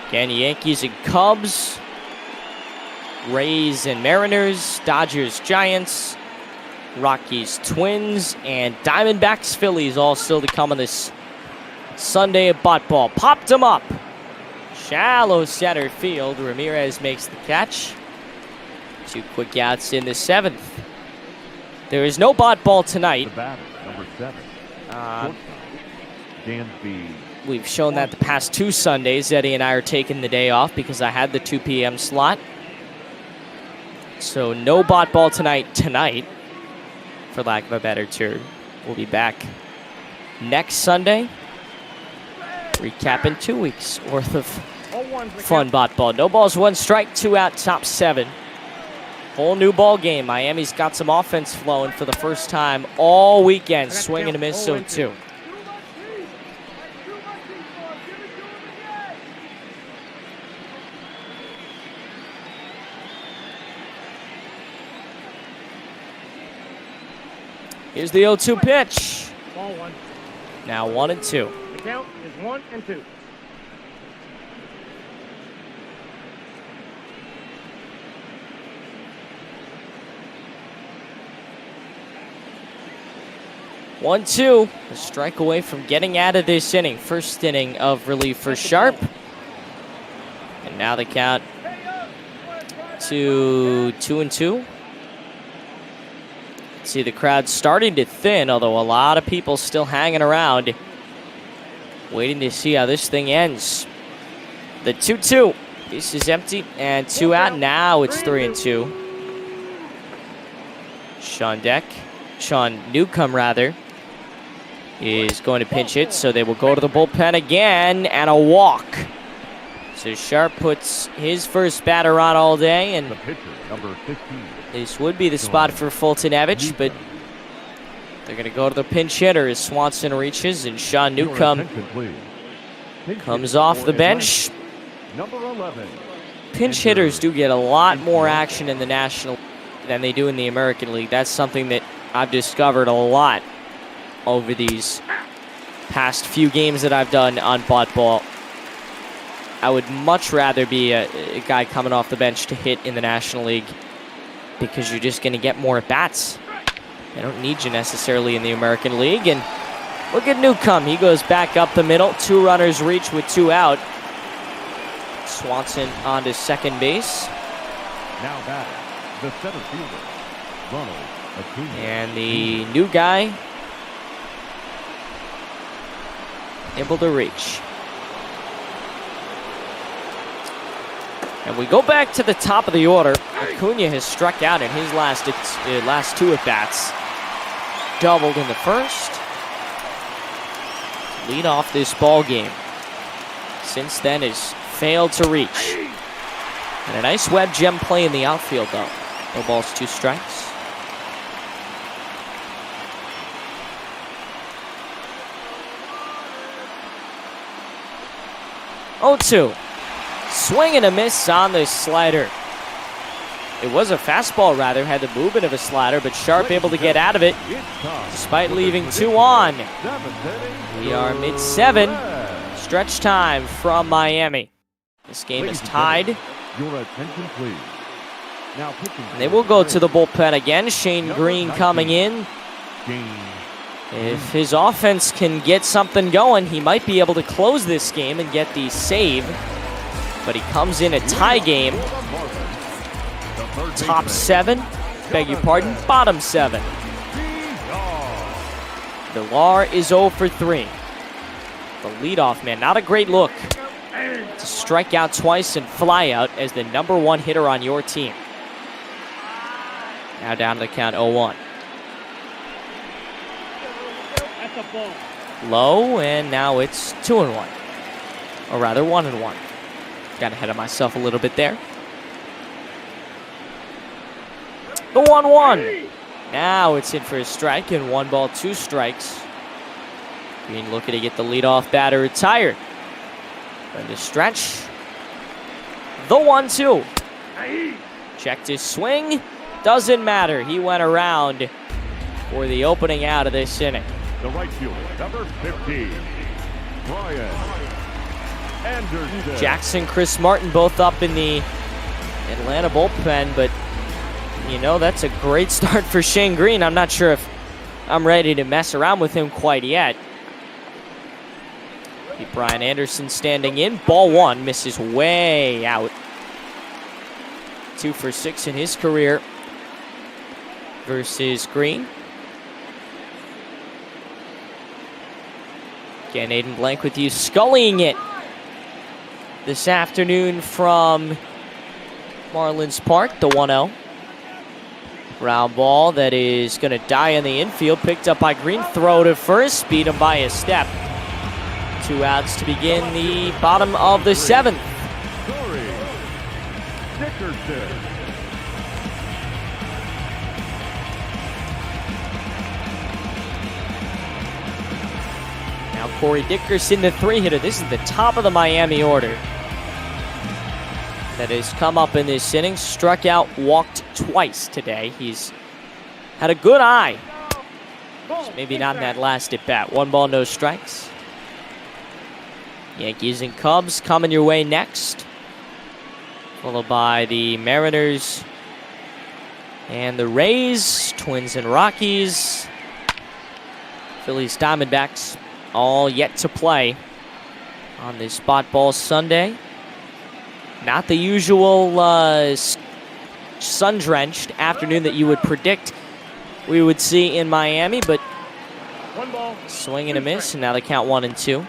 Again, Yankees and Cubs. Rays and Mariners, Dodgers, Giants, Rockies, Twins, and Diamondbacks, Phillies all still to come on this Sunday at Bot Ball. Popped him up. Shallow center field. Ramirez makes the catch. 2 quick outs in the 7th. There is no Bot Ball tonight. The batter, number 7. Dansby. We've shown that the past 2 Sundays, Eddie and I are taking the day off because I had the 2 p.m. slot. So no Bot Ball tonight, for lack of a better term. We'll be back next Sunday, recapping 2 weeks worth of fun Bot Ball. No balls, 1 strike, 2 out, top 7. Whole new ball game. Miami's got some offense flowing for the first time all weekend. Swing and a miss, 0-2. Here's the 0-2 pitch. Ball 1. Now 1-2. The count is 1-2. One, 2. A strike away from getting out of this inning. First inning of relief for Sharp. And now the count to 2-2. See the crowd starting to thin, although a lot of people still hanging around, waiting to see how this thing ends. The 2-2. This is empty and 2 out. Now it's 3-2. Sean Newcomb rather, is going to pinch hit, so they will go to the bullpen again, and a walk. So Sharp puts his first batter on all day, and The pitcher, number 15. this would be the spot for Foltynewicz, but they're going to go to the pinch hitter as Swanson reaches, and Sean Newcomb comes off the bench. Number 11. Pinch hitters do get a lot more action in the National than they do in the American League. That's something that I've discovered a lot over these past few games that I've done on Bot Ball. I would much rather be a guy coming off the bench to hit in the National League because you're just going to get more at-bats. They don't need you necessarily in the American League. And look at Newcomb. He goes back up the middle. 2 runners reach with 2 out. Swanson on to second base. Now batting, the center fielder, Ronald Acuna. And the new guy able to reach. And we go back to the top of the order. Acuna has struck out in his last two at-bats. Doubled in the first. Lead off this ball game. Since then has failed to reach. And a nice web gem play in the outfield though. No balls, 2 strikes. Oh, 2. Swing and a miss on the slider. It was a fastball, rather, had the movement of a slider, but Sharp able to get out of it despite leaving 2 on. We are mid-7. Stretch time from Miami. This game is tied. Your attention, please. Now pitching. And they will go to the bullpen again. Shane Green coming in. If his offense can get something going, he might be able to close this game and get the save. But he comes in a tie game. Top 7, beg your pardon, bottom 7. Villar is 0 for 3. The leadoff man, not a great look to strike out twice and fly out as the #1 hitter on your team. Now down to the count 0-1. Low, and now it's 2-1. Or rather, 1-1. Got ahead of myself a little bit there. The 1-1. Now it's in for a strike, and 1 ball, 2 strikes. Green looking to get the leadoff batter retired. And the stretch. The 1-2. Checked his swing. Doesn't matter. He went around for the opening out of this inning. The right fielder, number 15, Brian Anderson. Jackson, Chris Martin both up in the Atlanta bullpen, but you know, that's a great start for Shane Green. I'm not sure if I'm ready to mess around with him quite yet. Keep Brian Anderson standing in. Ball 1 misses way out. 2 for 6 in his career versus Green. Again, Aiden Blank with you, scullying it this afternoon from Marlins Park, the 1-0. Ground ball that is going to die in the infield, picked up by Green, throw to first, beat him by a step. 2 outs to begin the bottom of the 7th. Corey Dickerson. Now Corey Dickerson, the 3-hitter. This is the top of the Miami order that has come up in this inning. Struck out, walked twice today. He's had a good eye. Just maybe not in that last at bat. 1 ball, no strikes. Yankees and Cubs coming your way next. Followed by the Mariners and the Rays, Twins and Rockies. Phillies, Diamondbacks, all yet to play on this spot ball Sunday. Not the usual sun-drenched afternoon that you would predict we would see in Miami, but swing and a miss, and now they count 1-2.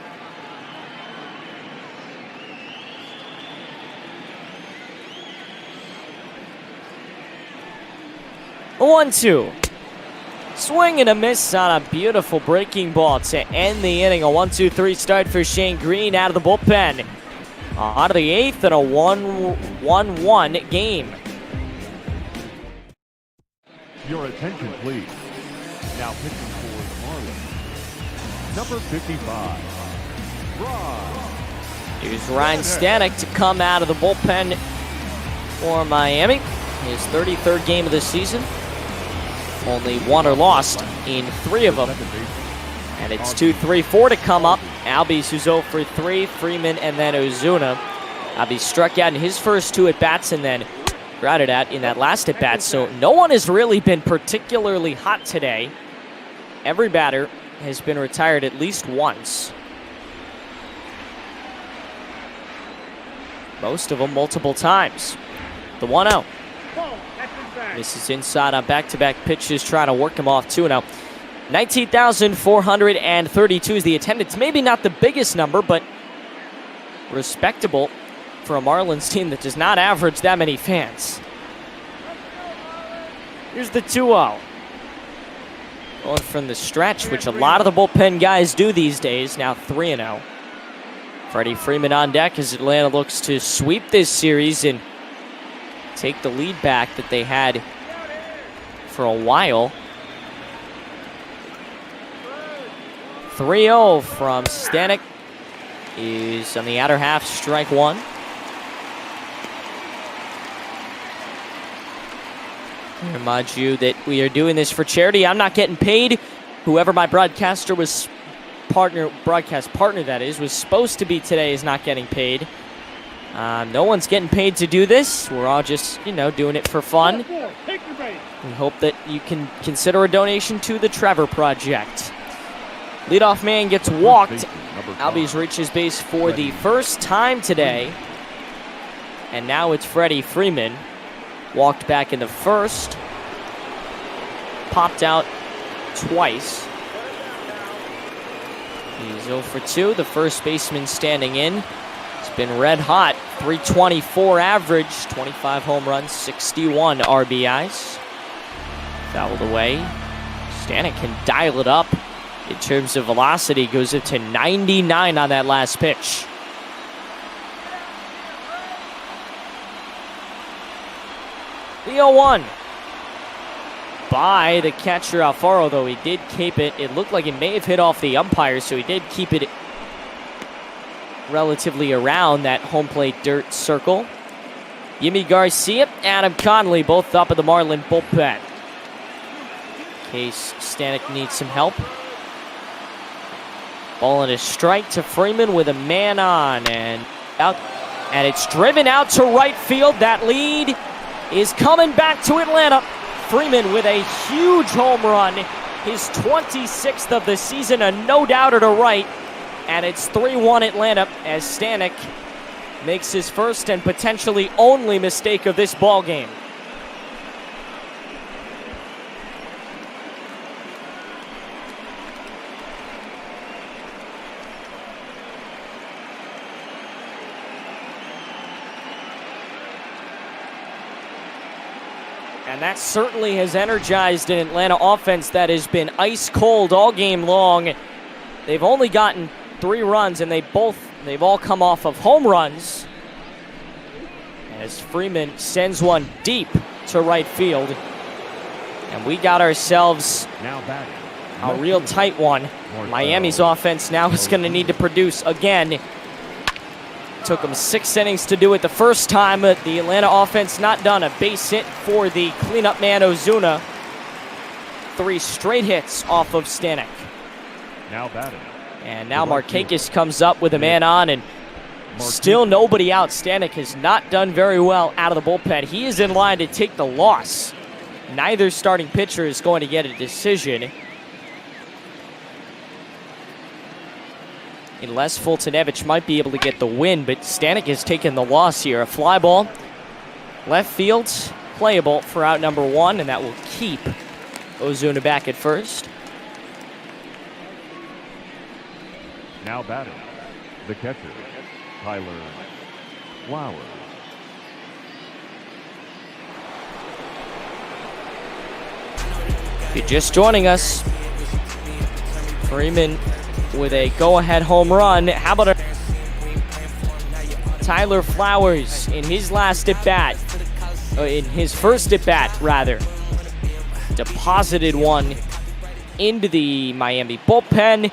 A 1-2. Swing and a miss on a beautiful breaking ball to end the inning. A 1-2-3 start for Shane Green out of the bullpen. Out of the 8th and a 1-1 game. Your attention, please. Now pitching for the Marlins, number 55, Ron. Here's Ryan Stanek to come out of the bullpen for Miami. His 33rd game of the season. Only won or lost in 3 of them. And it's 2-3-4 to come up. Albies, who's 0 for 3, Freeman, and then Ozuna. Albies struck out in his first 2 at-bats and then grounded out in that last at-bat. So no one has really been particularly hot today. Every batter has been retired at least once. Most of them multiple times. The 1-0. Whoa, that's inside. This is inside on back-to-back pitches, trying to work him off 2-0. 19,432 is the attendance. Maybe not the biggest number, but respectable for a Marlins team that does not average that many fans. Here's the 2-0. Going from the stretch, which a lot of the bullpen guys do these days. Now 3-0. Freddie Freeman on deck as Atlanta looks to sweep this series and take the lead back that they had for a while. 3-0 from Stanek is on the outer half, strike one. I remind you that we are doing this for charity. I'm not getting paid. Whoever my broadcast partner that is, was supposed to be today is not getting paid. No one's getting paid to do this. We're all just, doing it for fun. Take your base. We hope that you can consider a donation to the Trevor Project. Leadoff man gets walked. Albies reaches base for the first time today. And now it's Freddie Freeman. Walked back in the first. Popped out twice. He's 0 for 2. The first baseman standing in. It's been red hot. 324 average. 25 home runs. 61 RBIs. Fouled away. Stanek can dial it up. In terms of velocity, goes up to 99 on that last pitch. The 0-1 by the catcher Alfaro, though he did keep it. It looked like it may have hit off the umpire, so he did keep it relatively around that home plate dirt circle. Yimi Garcia, Adam Conley, both up at the Marlin bullpen. In case Stanek needs some help. Ball and a strike to Freeman with a man on and out. And it's driven out to right field. That lead is coming back to Atlanta. Freeman with a huge home run. His 26th of the season, a no-doubter to right. And it's 3-1 Atlanta as Stanek makes his first and potentially only mistake of this ball game. And that certainly has energized an Atlanta offense that has been ice cold all game long. They've only gotten 3 runs, and they've all come off of home runs. As Freeman sends one deep to right field. And we got ourselves a real tight one. Miami's offense now is going to need to produce again. Took them 6 innings to do it the first time. The Atlanta offense not done. A base hit for the cleanup man Ozuna. 3 straight hits off of Stanek. Now batting. And now Margevicius comes up with a man on, and still nobody out. Stanek has not done very well out of the bullpen. He is in line to take the loss. Neither starting pitcher is going to get a decision. Unless Foltynewicz might be able to get the win, but Stanek has taken the loss here. A fly ball, left field, playable for out number 1, and that will keep Ozuna back at first. Now batting, the catcher, Tyler Flowers. If you're just joining us, Freeman with a go-ahead home run. How about Tyler Flowers in his last at-bat, in his first at-bat, rather. Deposited one into the Miami bullpen.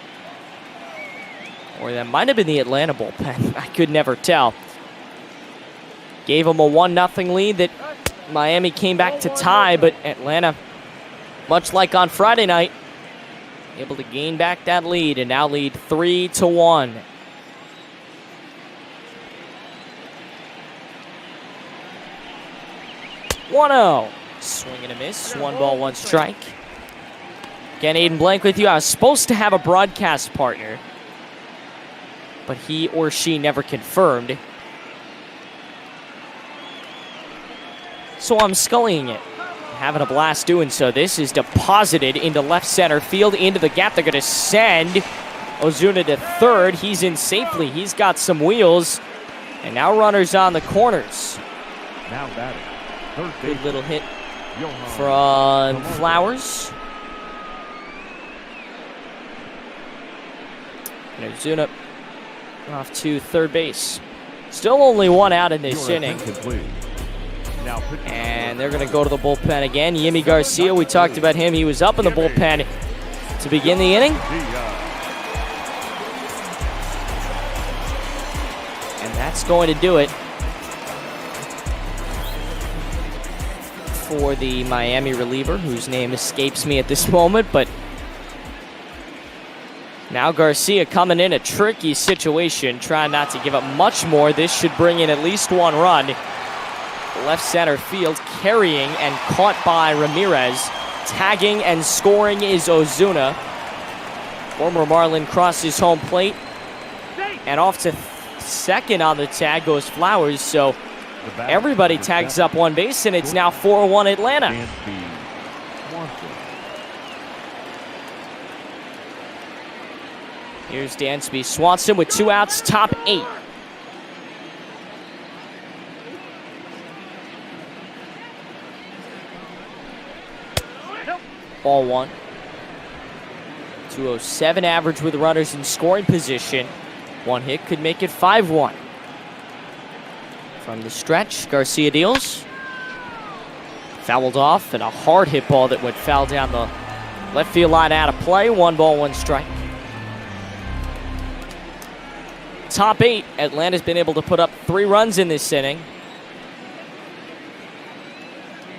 Or that might have been the Atlanta bullpen. I could never tell. Gave him a 1-0 lead that Miami came back to tie, but Atlanta, much like on Friday night, able to gain back that lead and now lead 3-1. Swing and a miss. 1 ball, 1 strike. Again, Aiden Blank with you. I was supposed to have a broadcast partner, but he or she never confirmed. so I'm scullying it. Having a blast doing so. This is deposited into left center field, into the gap. They're going to send Ozuna to third. He's in safely. He's got some wheels. And now runners on the corners. Now batting. Third Good base. little hit Johan. from Flowers. And Ozuna off to third base. Still only one out in this Your inning. attention, please. Now pitching. And they're going to go to the bullpen again. Yimi Garcia, we talked about him. He was up in the bullpen to begin the inning. And that's going to do it for the Miami reliever, whose name escapes me at this moment. But now Garcia coming in a tricky situation, trying not to give up much more. This should bring in at least one run. Left center field, carrying and caught by Ramirez. Tagging and scoring is Ozuna. Former Marlin crosses home plate. And off to second on the tag goes Flowers. So everybody tags up one base, and it's now 4-1 Atlanta. Here's Dansby Swanson with 2 outs, top 8. Ball 1. 207 average with runners in scoring position. One hit could make it 5-1. From the stretch, Garcia deals. Fouled off, and a hard hit ball that went foul down the left field line out of play. 1 ball, 1 strike. Top 8, Atlanta's been able to put up 3 runs in this inning.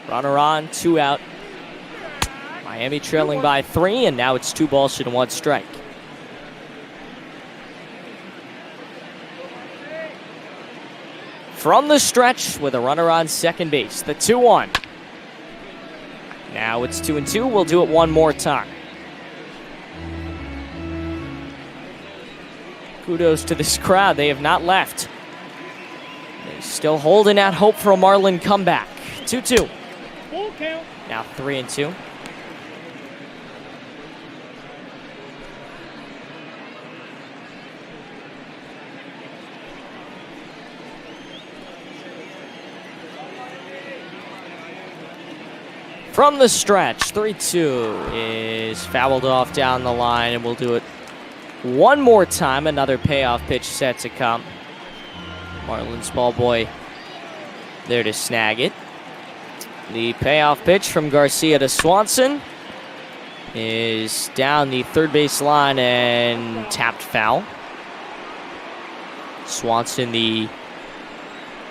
Runner on, 2 out. Miami trailing by 3, and now it's 2 balls and 1 strike. From the stretch with a runner on second base, the 2-1. Now it's 2-2. We'll do it one more time. Kudos to this crowd. They have not left. They're still holding out hope for a Marlin comeback. 2-2. Full count. Now 3-2. From the stretch, 3-2 is fouled off down the line, and we'll do it one more time. Another payoff pitch set to come. Marlins ball boy there to snag it. The payoff pitch from Garcia to Swanson is down the third base line and tapped foul. Swanson, the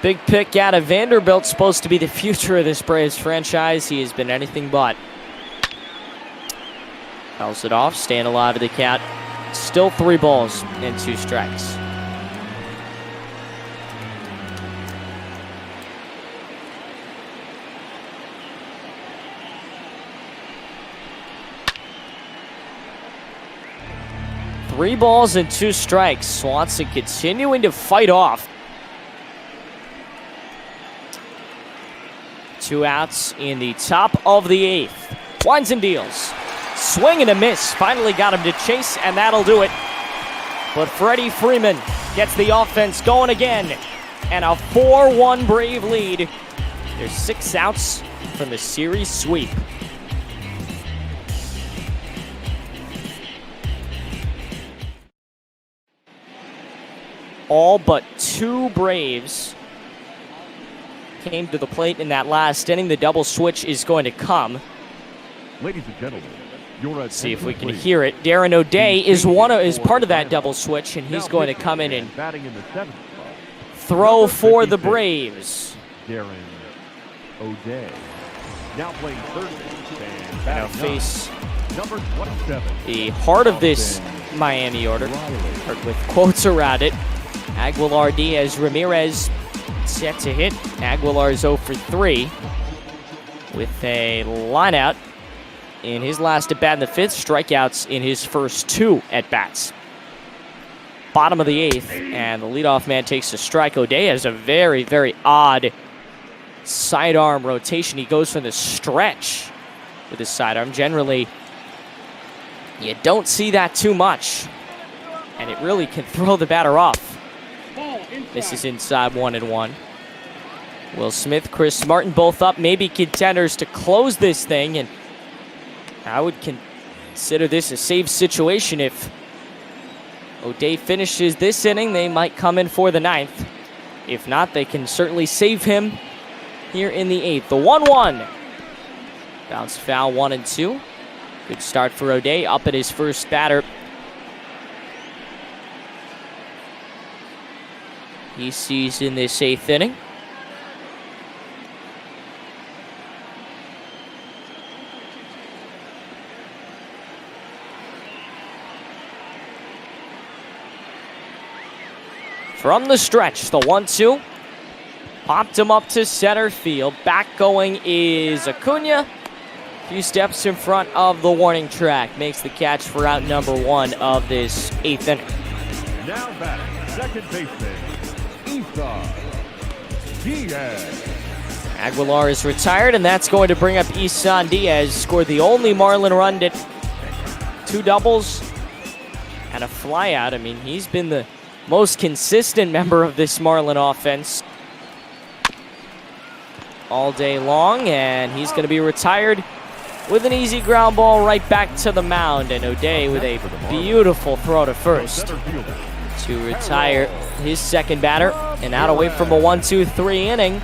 big pick out of Vanderbilt, supposed to be the future of this Braves franchise. He has been anything but. Fouls it off, staying alive to the count. Still 3 balls and 2 strikes. Three balls and 2 strikes. Swanson continuing to fight off. 2 outs in the top of the 8th. Winds and deals. Swing and a miss. Finally got him to chase, and that'll do it. But Freddie Freeman gets the offense going again. And a 4-1 Brave lead. There's 6 outs from the series sweep. All but 2 Braves came to the plate in that last inning. The double switch is going to come. Ladies and gentlemen, your See if we can attention, hear it. Darren O'Day is part of that double switch, and he's Now going to pitching come in and batting in the 7th spot. throw Number for the 56, Braves. Darren O'Day. Now playing third base and Now batting face number 27. the heart of this Miami order, or with quotes around it. Aguilar, Diaz, Ramirez set to hit. Aguilar's 0 for 3 with a lineout in his last at bat in the 5th. Strikeouts in his first 2 at bats. Bottom of the 8th, and the leadoff man takes a strike. O'Day has a very, very odd sidearm rotation. He goes for the stretch with his sidearm. Generally, you don't see that too much, and it really can throw the batter off. Ball inside. This is inside 1-1. Will Smith, Chris Martin both up, maybe contenders to close this thing, and I would consider this a safe situation. If O'Day finishes this inning, they might come in for the 9th. If not, they can certainly save him here in the 8th. The 1-1. Bounce foul 1-2. Good start for O'Day, up at his first batter. He sees in this 8th inning. From the stretch, the 1-2. Popped him up to center field. Back going is Acuna. A few steps in front of the warning track. Makes the catch for out number 1 of this 8th inning. Now batting, second baseman, Isan Diaz. Aguilar is retired, and that's going to bring up Isan Diaz. Scored the only Marlin run, did 2 doubles and a flyout. I mean, he's been the most consistent member of this Marlin offense all day long, and he's going to be retired with an easy ground ball right back to the mound. And O'Day with a beautiful throw to first to retire his second batter, and out away from a 1-2-3 inning.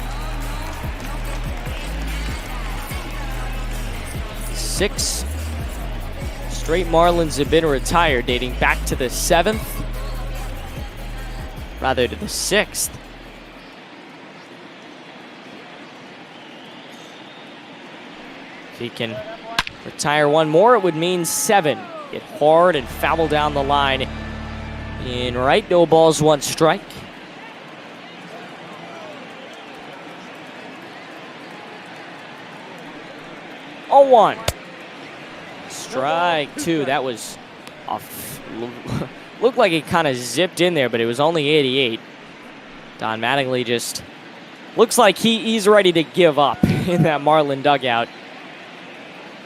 6 straight Marlins have been retired, dating back to the 7th. Rather to the 6th. If he can retire one more, it would mean 7. Get hard and foul down the line. In right, no balls, 1 strike. Oh, 1. Strike 2. That was off. Looked like it kind of zipped in there, but it was only 88. Don Mattingly just looks like he's ready to give up in that Marlin dugout.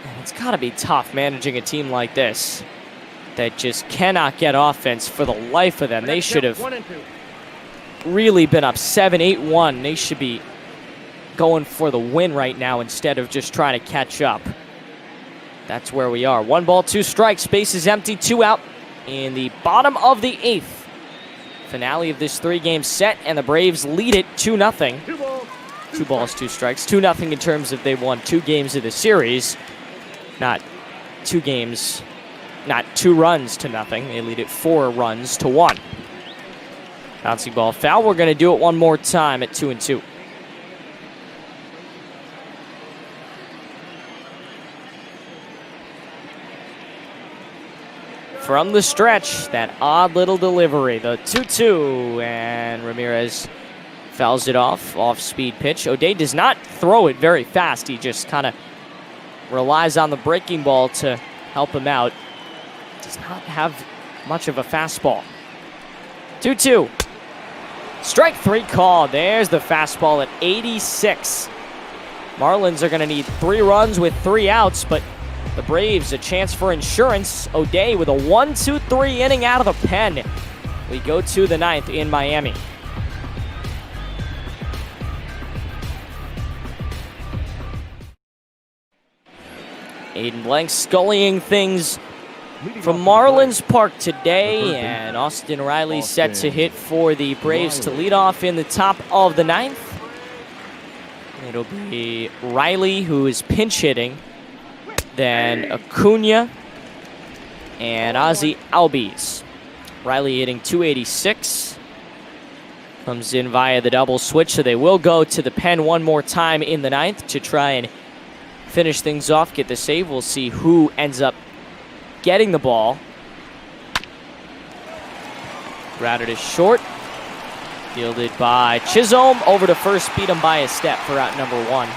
And it's got to be tough managing a team like this that just cannot get offense for the life of them. They should have really been up 7-8-1. They should be going for the win right now instead of just trying to catch up. That's where we are. 1 ball, 2 strikes. Base is empty, 2 out. In the bottom of the 8th. Finale of this 3-game set, and the Braves lead it 2-0. 2 balls, 2 strikes. 2-0 in terms of they've won 2 games of the series. Not 2 games, not 2 runs to nothing. They lead it 4 runs to 1. Bouncing ball foul. We're going to do it one more time at 2-2. From the stretch, that odd little delivery, the 2-2, and Ramirez fouls it off speed pitch. O'Day does not throw it very fast. He just kind of relies on the breaking ball to help him out. Does not have much of a fastball. 2-2. Strike 3 call. There's the fastball at 86. Marlins are going to need 3 runs with 3 outs, but the Braves, a chance for insurance. O'Day with a 1-2-3 inning out of the pen. We go to the 9th in Miami. Aiden Blank scullying things from Marlins Park today, and Austin Riley set to hit for the Braves to lead off in the top of the 9th. It'll be Riley who is pinch hitting. Then Acuna and Ozzie Albies. Riley hitting 286. Comes in via the double switch, so they will go to the pen one more time in the 9th to try and finish things off, get the save. We'll see who ends up getting the ball. Routed is short. Fielded by Chisholm. Over to first, beat him by a step for out number 1.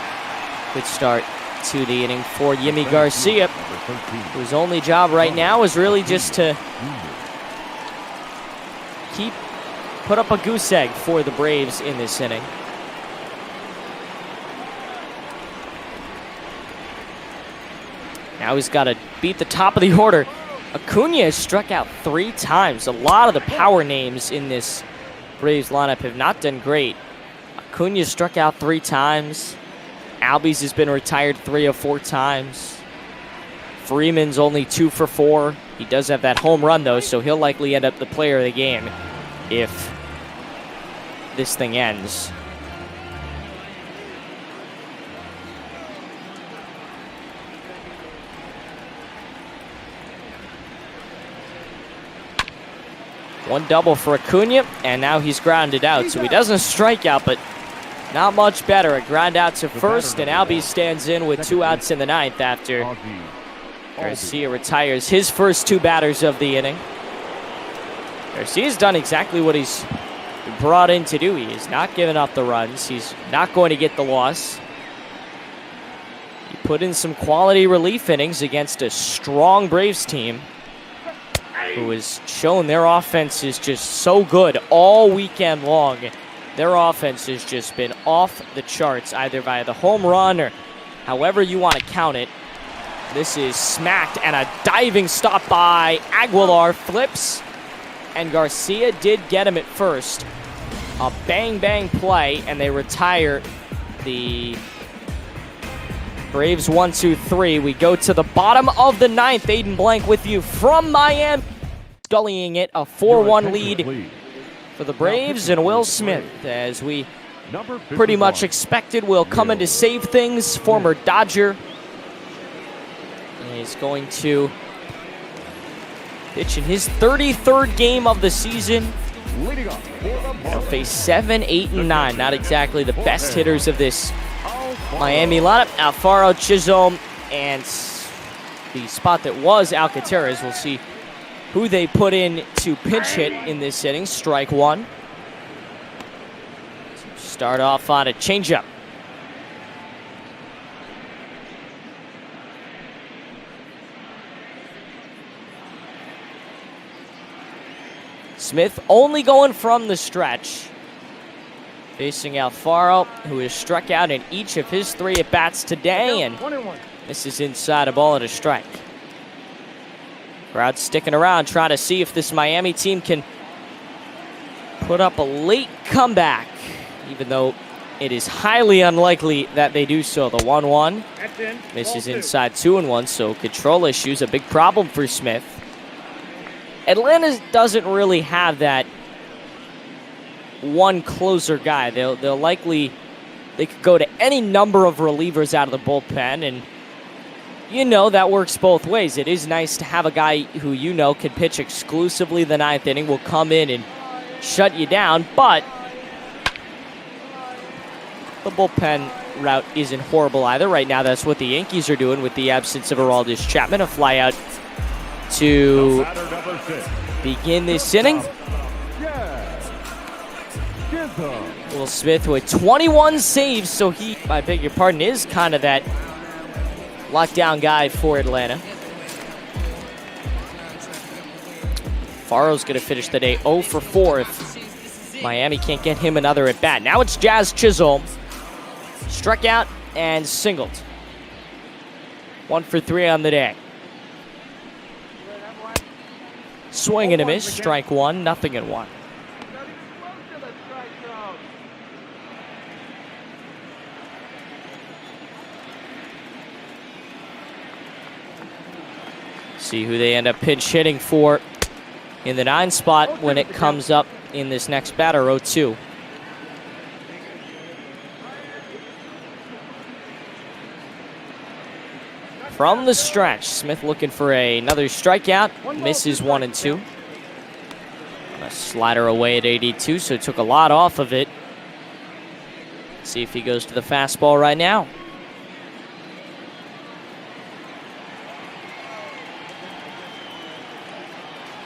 Good start to the inning for Yimi Garcia, whose only job right now is really just to put up a goose egg for the Braves in this inning. Now he's got to beat the top of the order. Acuna has struck out 3 times. A lot of the power names in this Braves lineup have not done great. Acuna struck out 3 times. Albies has been retired 3 of 4 times. Freeman's only 2 for 4. He does have that home run, though, so he'll likely end up the player of the game if this thing ends. One double for Acuna, and now he's grounded out. So he doesn't strike out, but not much better. A ground out to first, and Albies stands in with 2 outs in the 9th after Garcia retires his first 2 batters of the inning. Garcia's done exactly what he's been brought in to do. He is not giving up the runs. He's not going to get the loss. He put in some quality relief innings against a strong Braves team who has shown their offense is just so good all weekend long. Their offense has just been off the charts, either via the home run or however you want to count it. This is smacked, and a diving stop by Aguilar, flips, and Garcia did get him at first. A bang-bang play, and they retire the Braves 1-2-3. We go to the bottom of the 9th. Aiden Blank with you from Miami. Scullying it, a 4-1 lead for the Braves, and Will Smith, as we pretty much expected, will come in to save things. Former Dodger. He's going to pitch in his 33rd game of the season. He'll face 7, 8, and 9. Not exactly the best hitters of this Miami lineup. Alfaro, Chisholm, and the spot that was Alcantara. We'll see who they put in to pinch hit in this inning. Strike 1. Start off on a changeup. Smith only going from the stretch. Facing Alfaro, who has struck out in each of his 3 at-bats today, and this is inside a ball and a strike. Crowd sticking around, trying to see if this Miami team can put up a late comeback, even though it is highly unlikely that they do so. The 1-1 misses inside 2-1, so control issues, a big problem for Smith. Atlanta doesn't really have that one closer guy. They could go to any number of relievers out of the bullpen, and you know that works both ways. It is nice to have a guy who you know can pitch exclusively the 9th inning, will come in and shut you down, but the bullpen route isn't horrible either. Right now, that's what the Yankees are doing with the absence of Aroldis Chapman. A fly out to begin this inning. Will Smith with 21 saves, so he, I beg your pardon, is kind of that lockdown guy for Atlanta. Faro's going to finish the day 0 for 4 if Miami can't get him another at bat. Now it's Jazz Chisholm. Struck out and singled. 1 for 3 on the day. Swing and a miss. Strike 1, 0-1. See who they end up pinch hitting for in the 9 spot when it comes up in this next batter, 0-2. From the stretch, Smith looking for another strikeout. Misses 1 and 2. A slider away at 82, so took a lot off of it. See if he goes to the fastball right now.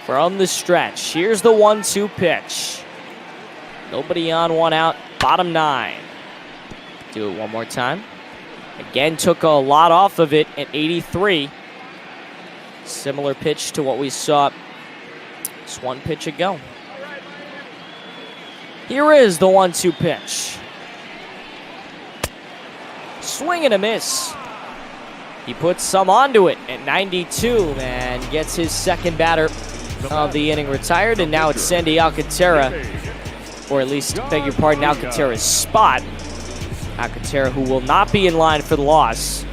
From the stretch, here's the 1-2 pitch. Nobody on, 1 out, bottom 9. Do it one more time. Again, took a lot off of it at 83. Similar pitch to what we saw just 1 pitch ago. Here is the 1-2 pitch. Swing and a miss. He puts some onto it at 92 and gets his second batter of the inning retired, and now it's Sandy Alcantara, or at least, beg your pardon, Alcantara's spot. Alcantara, who will not be in line for the loss,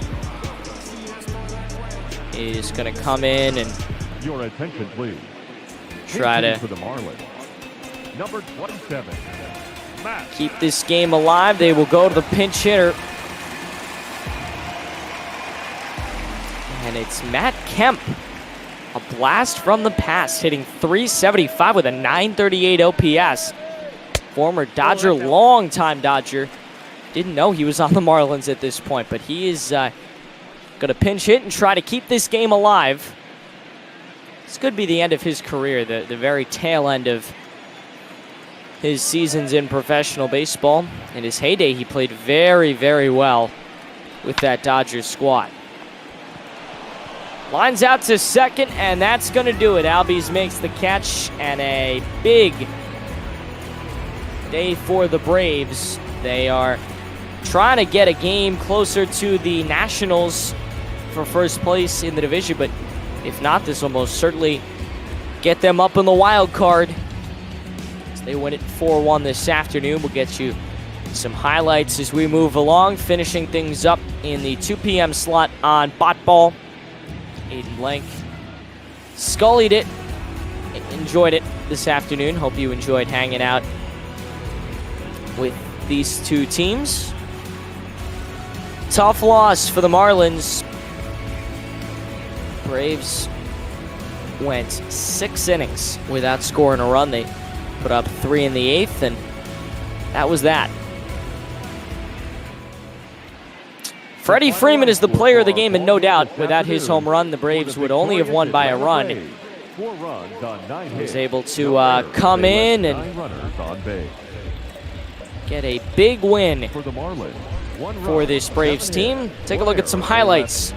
is going to come in and Your attention, please. try to For the Marlins, number 27, Matt. keep this game alive. They will go to the pinch hitter. And it's Matt Kemp. A blast from the past, hitting .375 with a .938 OPS. Former Dodger, longtime Dodger. Didn't know he was on the Marlins at this point, but he is going to pinch hit and try to keep this game alive. This could be the end of his career, the very tail end of his seasons in professional baseball. In his heyday, he played very, very well with that Dodgers squad. Lines out to second, and that's going to do it. Albies makes the catch, and a big day for the Braves. They are trying to get a game closer to the Nationals for first place in the division, but if not, this will most certainly get them up in the wild card. As they win it 4-1 this afternoon. We'll get you some highlights as we move along, finishing things up in the 2 p.m. slot on Botball. Aiden Blank scullied it, enjoyed it this afternoon. Hope you enjoyed hanging out with these two teams. Tough loss for the Marlins. Braves went 6 innings without scoring a run. They put up 3 in the 8th, and that was that. Freddie Freeman is the player of the game, and no doubt, without his home run, the Braves would only have won by a run. He was able to come in and get a big win for this Braves team. Take a look at some highlights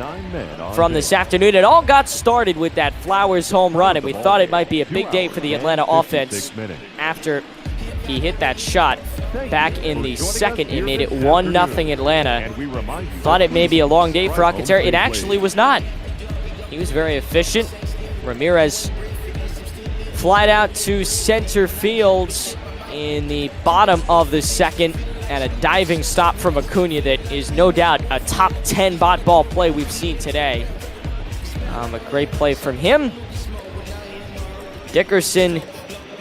from this afternoon. It all got started with that Flowers home run, and we thought it might be a big day for the Atlanta offense after he hit that shot back in the second. It made it 1-0 Atlanta. Thought it may be a long day for Alcantara. It actually was not. He was very efficient. Ramirez flied out to center field in the bottom of the second, and a diving stop from Acuna that is no doubt a top 10 bot ball play we've seen today. A great play from him. Dickerson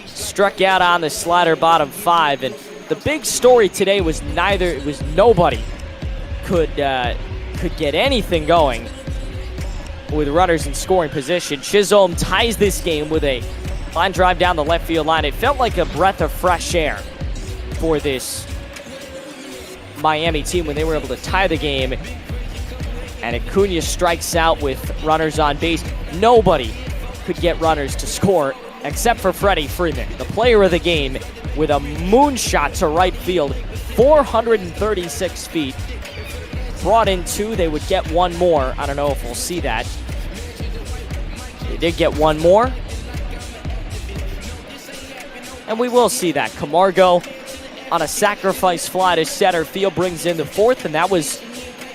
struck out on the slider bottom 5, and the big story today was nobody could get anything going with runners in scoring position. Chisholm ties this game with a line drive down the left field line. It felt like a breath of fresh air for this Miami team when they were able to tie the game. And Acuna strikes out with runners on base. Nobody could get runners to score except for Freddie Freeman, the player of the game, with a moonshot to right field, 436 feet. Brought in 2, they would get 1 more. I don't know if we'll see that. They did get 1 more. And we will see that. Camargo on a sacrifice fly to center field brings in the 4th, and that was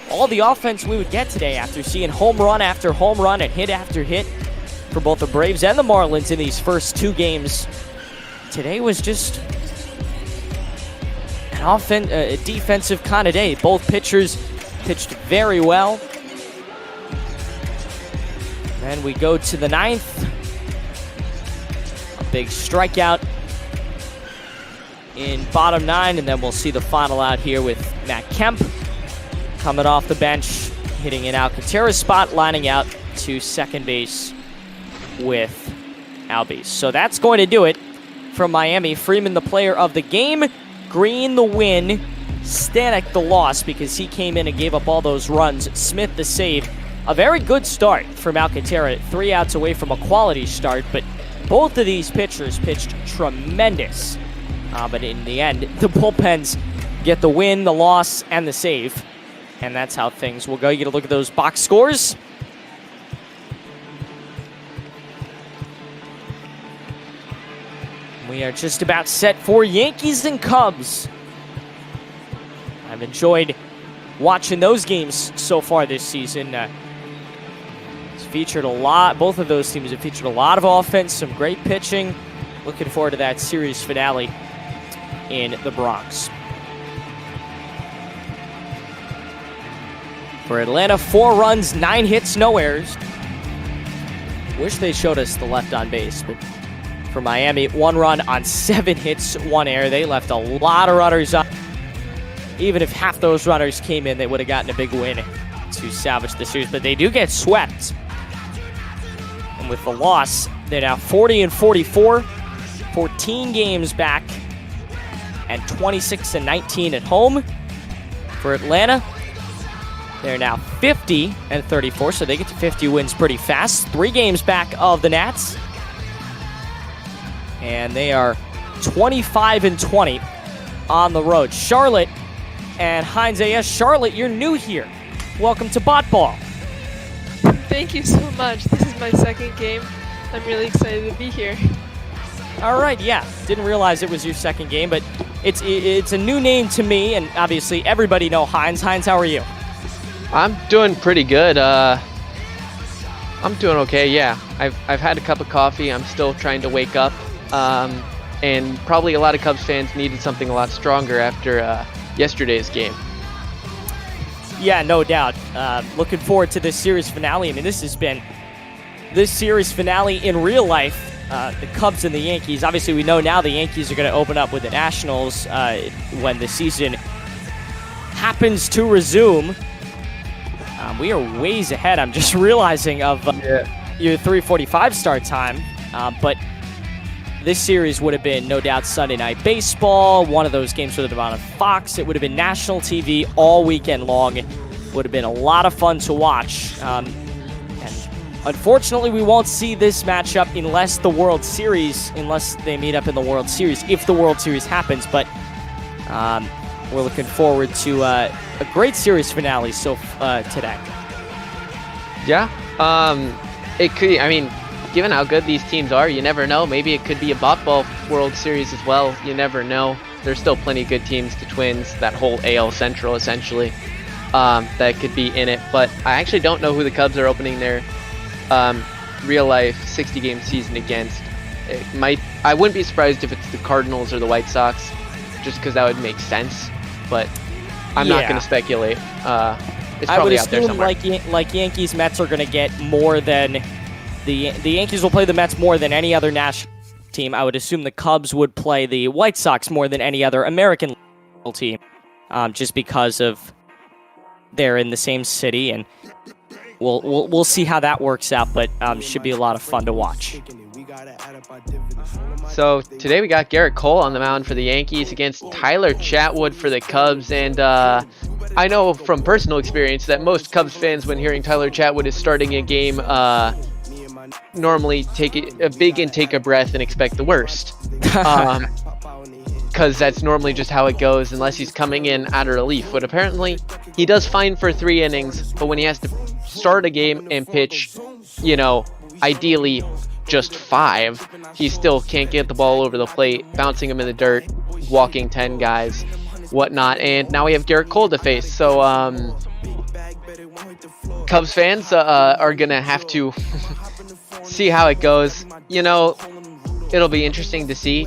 all the offense we would get today after seeing home run after home run and hit after hit for both the Braves and the Marlins in these first 2 games. Today was just a defensive kind of day. Both pitchers pitched very well. And we go to the 9th. A big strikeout in bottom 9, and then we'll see the final out here with Matt Kemp coming off the bench, hitting an Alcantara spot, lining out to second base with Albies. So that's going to do it from Miami. Freeman, the player of the game. Green, the win. Stanek, the loss, because he came in and gave up all those runs. Smith, the save. A very good start from Alcantara. 3 outs away from a quality start, but both of these pitchers pitched tremendous. But in the end, the bullpens get the win, the loss, and the save. And that's how things will go. You get a look at those box scores. We are just about set for Yankees and Cubs. I've enjoyed watching those games so far this season. It's featured a lot. Both of those teams have featured a lot of offense, some great pitching. Looking forward to that series finale in the Bronx. For Atlanta, 4 runs, 9 hits, no errors. Wish they showed us the left on base, but for Miami, 1 run on 7 hits, 1 error. They left a lot of runners on. Even if half those runners came in, they would have gotten a big win to salvage the series, but they do get swept. And with the loss, they're now 40-44, 14 games back, and 26-19 at home. For Atlanta, they're now 50-34, so they get to 50 wins pretty fast. 3 games back of the Nats. And they are 25-20 on the road. Charlotte and Heinz AS. Charlotte, you're new here. Welcome to Bot Ball. Thank you so much. This is my second game. I'm really excited to be here. All right, yeah. Didn't realize it was your second game, but it's a new name to me, and obviously everybody know Heinz. Heinz, how are you? I'm doing pretty good. I'm doing okay, yeah. I've had a cup of coffee. I'm still trying to wake up. And probably a lot of Cubs fans needed something a lot stronger after yesterday's game. Yeah, no doubt. Looking forward to this series finale. I mean, this series finale in real life. The Cubs and the Yankees. Obviously, we know now the Yankees are going to open up with the Nationals when the season happens to resume. We are ways ahead. I'm just realizing of your 3:45 start time. But this series would have been, no doubt, Sunday Night Baseball. One of those games would have been on Fox. It would have been national TV all weekend long. It would have been a lot of fun to watch. And unfortunately, we won't see this matchup unless they meet up in the World Series, if the World Series happens. But we're looking forward to a great series finale today. Yeah. It could, I mean, given how good these teams are, you never know. Maybe it could be a Bot Ball World Series as well. You never know. There's still plenty of good teams, the Twins, that whole AL Central essentially, that could be in it. But I actually don't know who the Cubs are opening their real-life 60-game season against. I wouldn't be surprised if it's the Cardinals or the White Sox, just because that would make sense. But I'm not going to speculate. It's probably out there somewhere. Like Yankees, Mets are going to get more than the Yankees will play the Mets more than any other national team. I would assume the Cubs would play the White Sox more than any other American team, just because of they're in the same city, and we'll see how that works out. But should be a lot of fun to watch. So today we got Gerrit Cole on the mound for the Yankees against Tyler Chatwood for the Cubs, and I know from personal experience that most Cubs fans, when hearing Tyler Chatwood is starting a game, normally take a big intake of breath and expect the worst, because that's normally just how it goes unless he's coming in out of relief. But apparently he does fine for 3 innings, but when he has to start a game and pitch, ideally just 5, he still can't get the ball over the plate, bouncing him in the dirt, walking 10 guys, whatnot. And now we have Gerrit Cole to face. So Cubs fans are gonna have to see how it goes. It'll be interesting to see,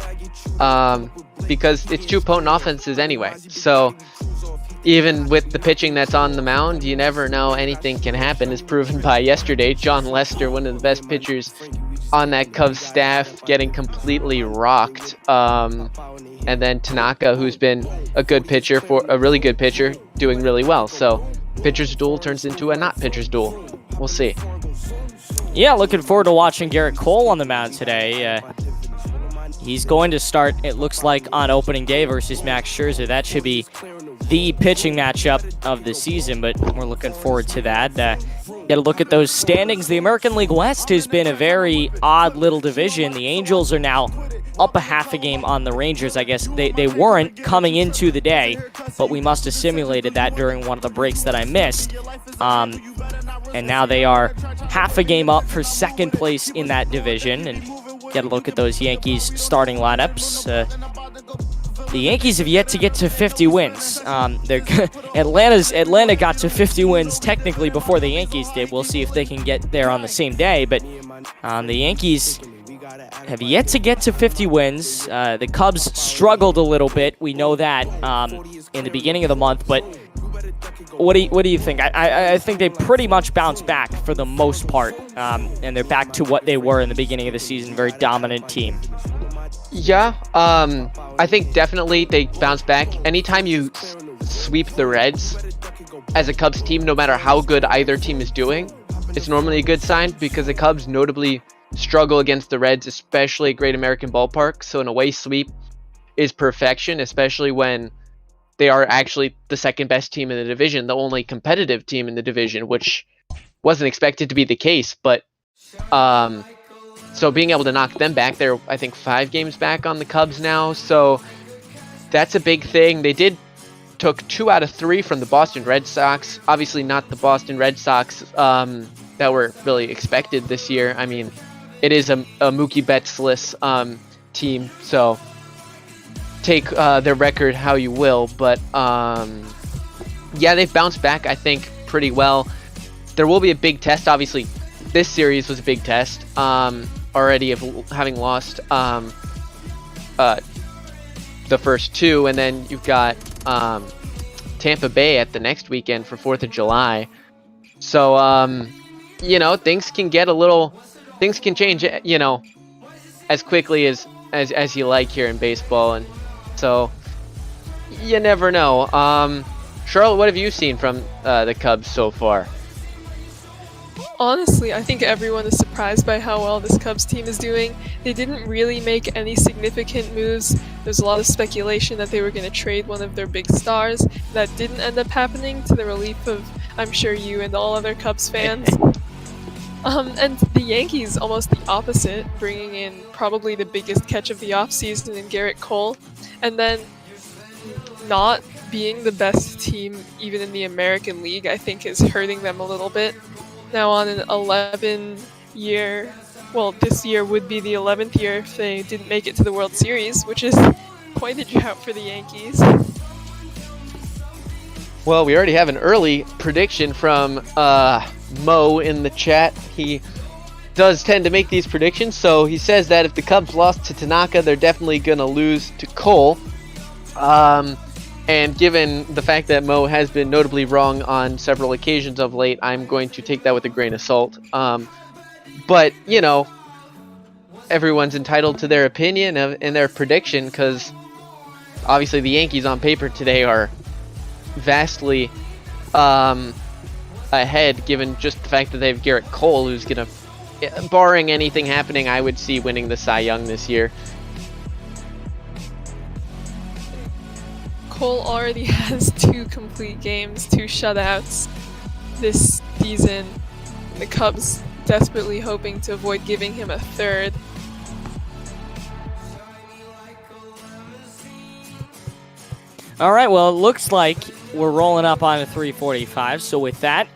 because it's 2 potent offenses anyway. So even with the pitching that's on the mound, you never know, anything can happen, as proven by yesterday. John Lester, one of the best pitchers on that Cubs staff, getting completely rocked. And then Tanaka, who's been a really good pitcher, doing really well. So pitcher's duel turns into a not pitcher's duel. We'll see. Yeah, looking forward to watching Gerrit Cole on the mound today. He's going to start, it looks like, on opening day versus Max Scherzer. That should be the pitching matchup of the season, but we're looking forward to that. Got to look at those standings. The American League West has been a very odd little division. The Angels are now up a half a game on the Rangers. I guess they weren't coming into the day, but we must have simulated that during one of the breaks that I missed. And now they are half a game up for second place in that division. And got to look at those Yankees starting lineups. the Yankees have yet to get to 50 wins. Atlanta got to 50 wins technically before the Yankees did. We'll see if they can get there on the same day, but the Yankees have yet to get to 50 wins. The Cubs struggled a little bit. We know that in the beginning of the month, but what do you think? I think they pretty much bounced back for the most part, and they're back to what they were in the beginning of the season, very dominant team. Yeah, I think definitely they bounce back. Anytime you sweep the Reds as a Cubs team, no matter how good either team is doing, it's normally a good sign because the Cubs notably struggle against the Reds, especially at Great American Ballpark. So an away sweep is perfection, especially when they are actually the second best team in the division, the only competitive team in the division, which wasn't expected to be the case. But so being able to knock them back, they're I think 5 games back on the Cubs now. So that's a big thing. They took 2 out of 3 from the Boston Red Sox. Obviously not the Boston Red Sox that were really expected this year. I mean, it is a Mookie Betts-less team, so take their record how you will, but yeah, they've bounced back, I think, pretty well. There will be a big test. Obviously, this series was a big test already of having lost the first 2, and then you've got Tampa Bay at the next weekend for 4th of July. So, you know, things can change, you know, as quickly as you like here in baseball, and so you never know. Charlotte, what have you seen from the Cubs so far? Honestly, I think everyone is surprised by how well this Cubs team is doing. They didn't really make any significant moves. There's a lot of speculation that they were going to trade one of their big stars. That didn't end up happening, to the relief of, I'm sure, you and all other Cubs fans. And the Yankees, almost the opposite, bringing in probably the biggest catch of the offseason in Garrett Cole, and then not being the best team even in the American League, I think is hurting them a little bit. Now on an 11-year, well, this year would be the 11th year if they didn't make it to the World Series, which is quite a drought for the Yankees. Well, we already have an early prediction from Mo in the chat. He does tend to make these predictions, so he says that if the Cubs lost to Tanaka, they're definitely going to lose to Cole. And given the fact that Mo has been notably wrong on several occasions of late, I'm going to take that with a grain of salt. But, you know, everyone's entitled to their opinion and their prediction, because obviously the Yankees on paper today are vastly ahead, given just the fact that they have Garrett Cole, who's going to, barring anything happening, I would see winning the Cy Young this year. Cole already has 2 complete games, 2 shutouts this season. The Cubs desperately hoping to avoid giving him a 3rd. All right, well, it looks like we're rolling up on a 3:45, so with that,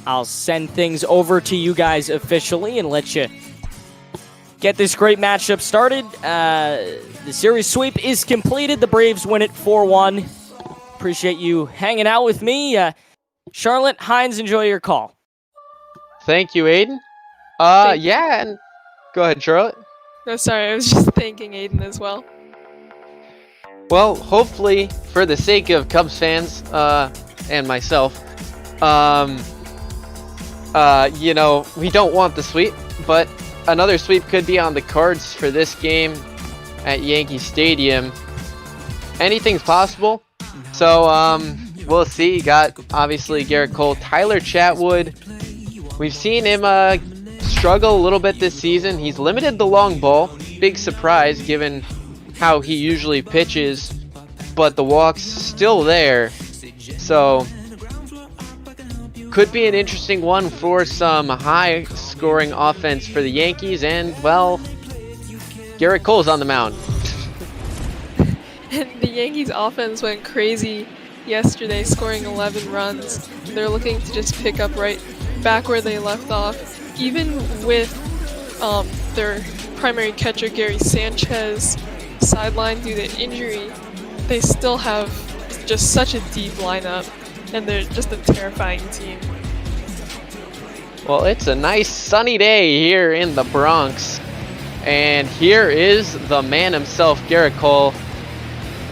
I'll send things over to you guys officially and let you get this great matchup started. The series sweep is completed. The Braves win it 4-1. Appreciate you hanging out with me. Charlotte, Hines, enjoy your call. Thank you, Aiden. Yeah, and go ahead, Charlotte. No, sorry, I was just thanking Aiden as well. Well, hopefully, for the sake of Cubs fans and myself, you know, we don't want the sweep, but another sweep could be on the cards for this game at Yankee Stadium. Anything's possible. So, we'll see. You got, obviously, Garrett Cole, Tyler Chatwood. We've seen him struggle a little bit this season. He's limited the long ball. Big surprise, given how he usually pitches. But the walk's still there. So, could be an interesting one for some high-scoring offense for the Yankees, and, well, Garrett Cole's on the mound. And the Yankees' offense went crazy yesterday, scoring 11 runs. They're looking to just pick up right back where they left off, even with their primary catcher, Gary Sanchez, sidelined due to injury. they still have just such a deep lineup, and they're just a terrifying team. Well, it's a nice sunny day here in the Bronx. And here is the man himself, Garrett Cole.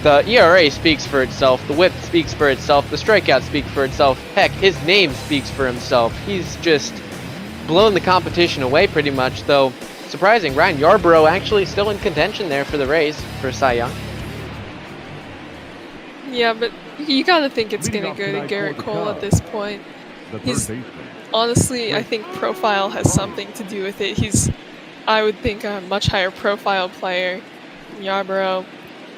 The ERA speaks for itself, the whip speaks for itself, the strikeout speaks for itself. Heck, his name speaks for himself. He's just blown the competition away pretty much, though surprising, Ryan Yarbrough actually still in contention there for the Rays for Cy Young. Yeah, but you gotta think it's gonna go to Garrett Cole at this point. He's honestly, I think profile has something to do with it. He's, I would think, a much higher profile player than Yarbrough,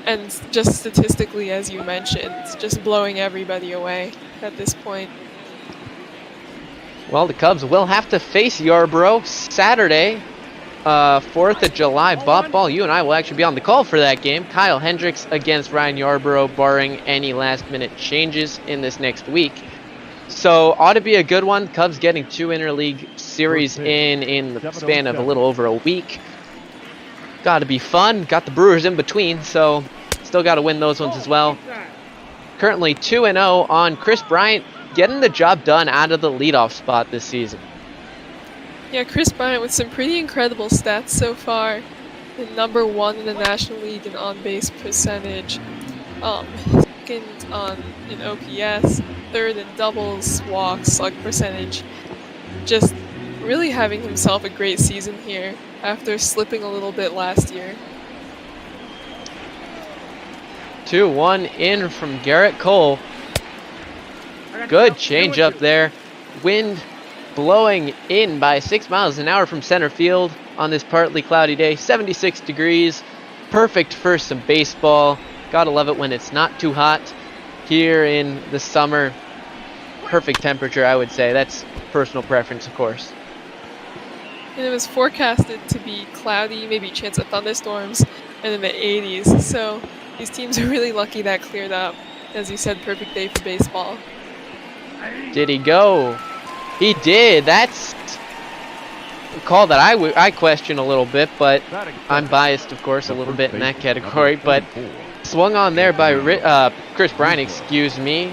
and just statistically, as you mentioned, just blowing everybody away at this point. Well, the Cubs will have to face Yarbrough Saturday, 4th of July. Bob Ball, you and I will actually be on the call for that game. Kyle Hendricks against Ryan Yarbrough, barring any last-minute changes in this next week. So, ought to be a good one. Cubs getting 2 interleague series in the span of a little over a week. Got to be fun. Got the Brewers in between, so still got to win those ones as well. Currently 2-0 on Chris Bryant, getting the job done out of the leadoff spot this season. Yeah, Chris Bryant with some pretty incredible stats so far. The #1 in the National League in on-base percentage, second in OPS, third in doubles, walks, slug percentage. Just really having himself a great season here after slipping a little bit last year. 2-1 in from Garrett Cole. Good change up there. Wind blowing in by 6 miles an hour from center field on this partly cloudy day. 76 degrees. Perfect for some baseball. Gotta love it when it's not too hot here in the summer. Perfect temperature, I would say. That's personal preference, of course. And it was forecasted to be cloudy, maybe chance of thunderstorms, and in the 80s. So these teams are really lucky that cleared up. As you said, perfect day for baseball. Did he go? He did. That's a call that I question a little bit, but I'm biased, of course, a little bit in that category. But swung on there by Chris Bryant, excuse me.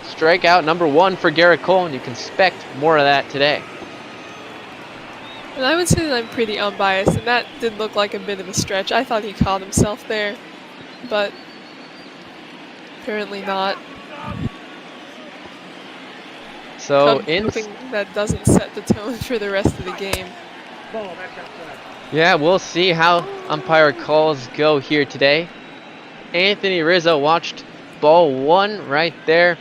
Strikeout #1 for Garrett Cole, and you can expect more of that today. And I would say that I'm pretty unbiased, and that did look like a bit of a stretch. I thought he caught himself there, but apparently not. So hoping that doesn't set the tone for the rest of the game. Yeah, we'll see how umpire calls go here today. Anthony Rizzo watched ball 1 right there,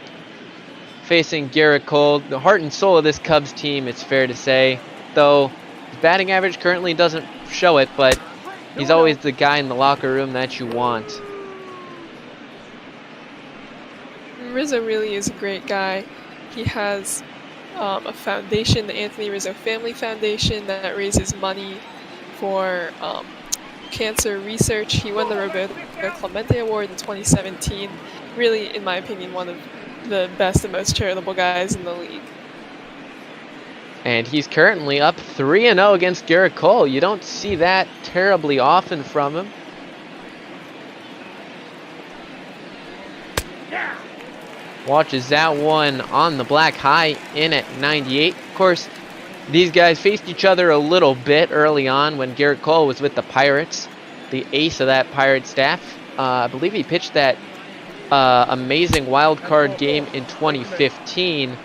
facing Garrett Cole. The heart and soul of this Cubs team, it's fair to say. Though his batting average currently doesn't show it, but he's always the guy in the locker room that you want. Rizzo really is a great guy. He has a foundation, the Anthony Rizzo Family Foundation, that raises money for cancer research. He won the Roberto Clemente Award in 2017. Really, in my opinion, one of the best and most charitable guys in the league. And he's currently up 3-0 against Garrett Cole. You don't see that terribly often from him. Watches that one on the black, high in at 98. Of course, these guys faced each other a little bit early on when Garrett Cole was with the Pirates, the ace of that Pirate staff. I believe he pitched that amazing wild card game in 2015,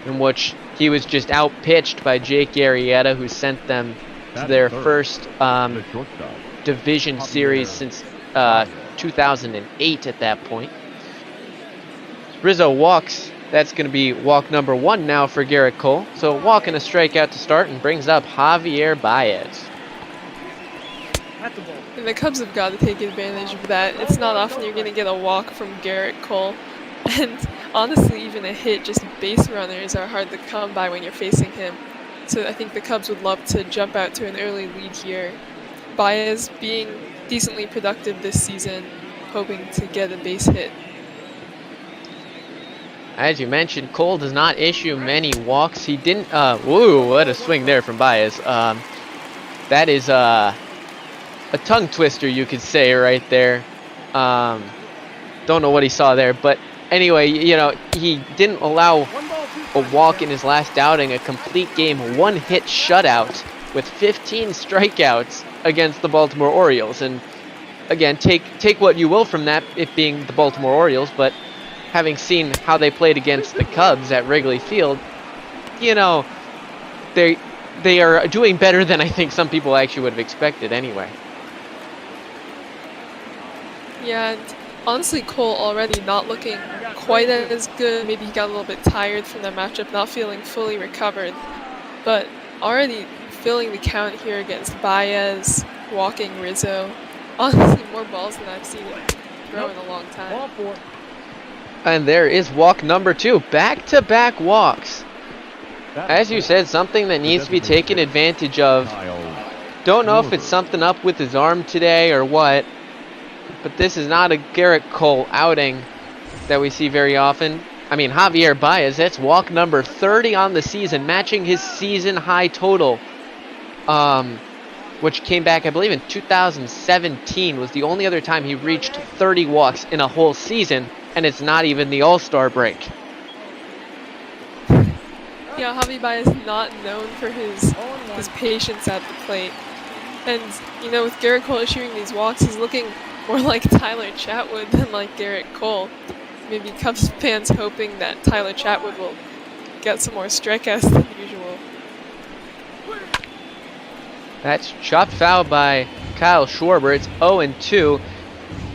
in which he was just outpitched by Jake Arrieta, who sent them to their first division series since 2008 at that point. Rizzo walks. That's going to be walk #1 now for Garrett Cole. So walk and a strikeout to start, and brings up Javier Baez. And the Cubs have got to take advantage of that. It's not often you're going to get a walk from Garrett Cole. And honestly, even a hit, just base runners are hard to come by when you're facing him. So I think the Cubs would love to jump out to an early lead here. Baez being decently productive this season, hoping to get a base hit. As you mentioned, Cole does not issue many walks. He didn't, whoa, what a swing there from Baez. That is a tongue twister, you could say, right there. Don't know what he saw there, but anyway, you know, he didn't allow a walk in his last outing, a complete game, one-hit shutout with 15 strikeouts against the Baltimore Orioles. And again, take what you will from that, it being the Baltimore Orioles, but having seen how they played against the Cubs at Wrigley Field, you know, they are doing better than I think some people actually would have expected anyway. Yeah, and honestly, Cole already not looking quite as good. Maybe he got a little bit tired from that matchup, not feeling fully recovered. But already filling the count here against Baez, walking Rizzo. Honestly, more balls than I've seen him throw in a long time. And there is walk number 2. Back-to-back walks. As you said, something that needs to be taken advantage of. Don't know if it's something up with his arm today or what, but this is not a Garrett Cole outing that we see very often. I mean, Javier Baez, that's walk number 30 on the season, matching his season high total, which came back, I believe, in 2017 was the only other time he reached 30 walks in a whole season, and it's not even the All-Star break. Yeah, Javi Baez not known for his patience at the plate. And, you know, with Garrett Cole issuing these walks, he's looking more like Tyler Chatwood than like Garrett Cole. Maybe Cubs fans hoping that Tyler Chatwood will get some more strikeouts than usual. That's chopped foul by Kyle Schwarber. It's 0-2.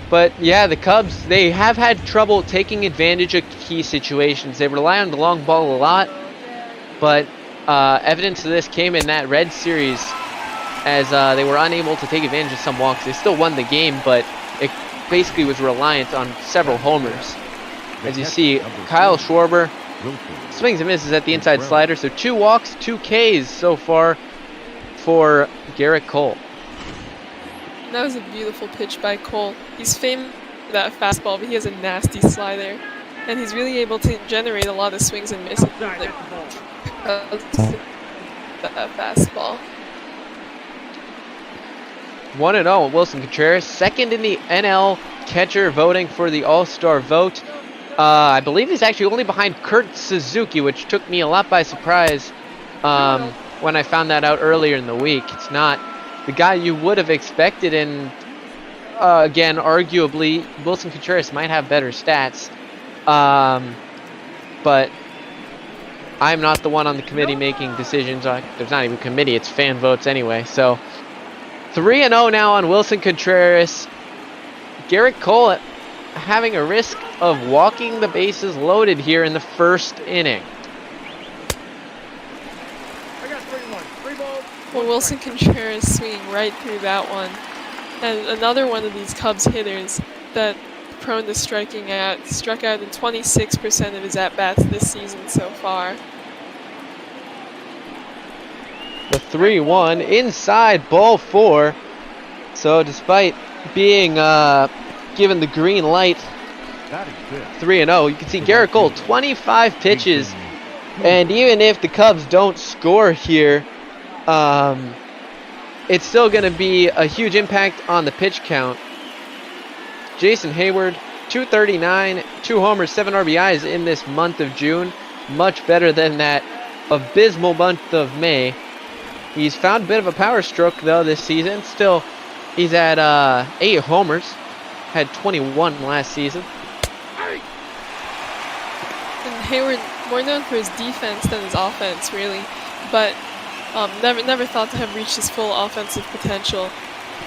But yeah, the Cubs, they have had trouble taking advantage of key situations. They rely on the long ball a lot. But evidence of this came in that Red Series as they were unable to take advantage of some walks. They still won the game, but it basically was reliant on several homers. As you see, Kyle Schwarber swings and misses at the inside slider. So 2 walks, 2 Ks so far for Garrett Cole. That was a beautiful pitch by Cole. He's famous for that fastball, but he has a nasty slider. And he's really able to generate a lot of swings and misses. That fastball. 1-0 Wilson Contreras, second in the NL catcher voting for the All-Star vote. I believe he's actually only behind Kurt Suzuki, which took me a lot by surprise when I found that out earlier in the week. It's not the guy you would have expected, and again, arguably, Wilson Contreras might have better stats. But I'm not the one on the committee making decisions. There's not even a committee, it's fan votes anyway. So 3-0 now on Wilson Contreras. Garrett Cole having a risk of walking the bases loaded here in the first inning. Well, Wilson Contreras swinging right through that one. And another one of these Cubs hitters that prone to striking out, struck out in 26% of his at-bats this season so far. The 3-1 inside, ball 4. So despite being given the green light, 3-0, you can see Garrett Cole, 25 pitches. And even if the Cubs don't score here, it's still going to be a huge impact on the pitch count. Jason Hayward, 239, 2 homers, 7 RBIs in this month of June. Much better than that abysmal month of May. He's found a bit of a power stroke, though, this season. Still, he's at 8 homers. Had 21 last season. And Hayward, more known for his defense than his offense, really. But never thought to have reached his full offensive potential.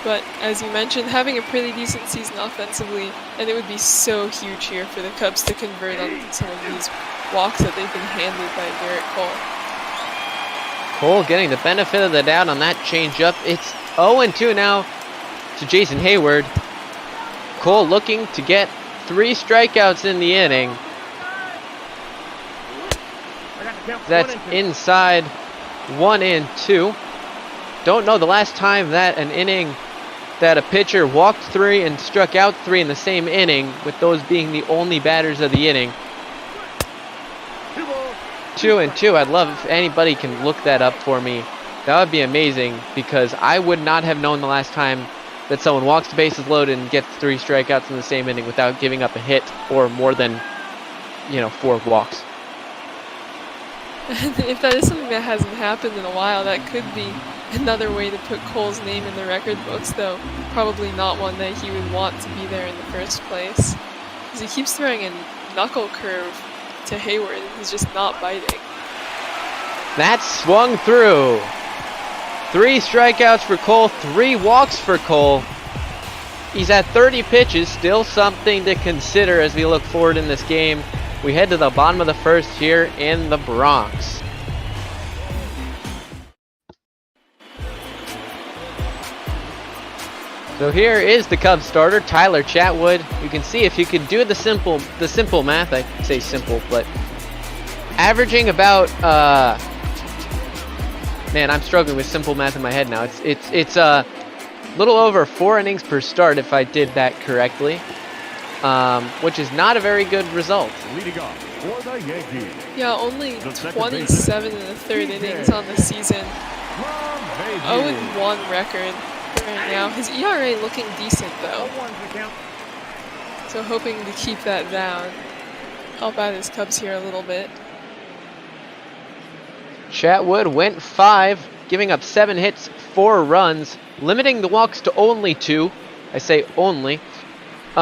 But as you mentioned, having a pretty decent season offensively, and it would be so huge here for the Cubs to convert on some of these walks that they've been handed by Garrett Cole. Cole getting the benefit of the doubt on that changeup. It's 0-2 now to Jason Hayward. Cole looking to get 3 strikeouts in the inning. That's inside 1-2. Don't know the last time that an inning that a pitcher walked 3 and struck out 3 in the same inning, with those being the only batters of the inning. 2-2. I'd love if anybody can look that up for me. That would be amazing, because I would not have known the last time that someone walks the bases loaded and gets 3 strikeouts in the same inning without giving up a hit or more than, 4 walks. If that is something that hasn't happened in a while, that could be another way to put Cole's name in the record books, though probably not one that he would want to be there in the first place. Because he keeps throwing a knuckle curve to Hayward, and he's just not biting. That swung through. 3 strikeouts for Cole, 3 walks for Cole. He's at 30 pitches, still something to consider as we look forward in this game. We head to the bottom of the first here in the Bronx. So here is the Cubs starter, Tyler Chatwood. You can see if you can do the simple math, I say simple, but averaging about man, I'm struggling with simple math in my head now. It's a little over 4 innings per start if I did that correctly, which is not a very good result. Leading off for the Yankees. Yeah, only 27 in the 3rd innings on the season. 0-1 record right now. His ERA looking decent though. So hoping to keep that down. Help out his Cubs here a little bit. Chatwood went 5, giving up 7 hits, 4 runs, limiting the walks to only 2. I say only. In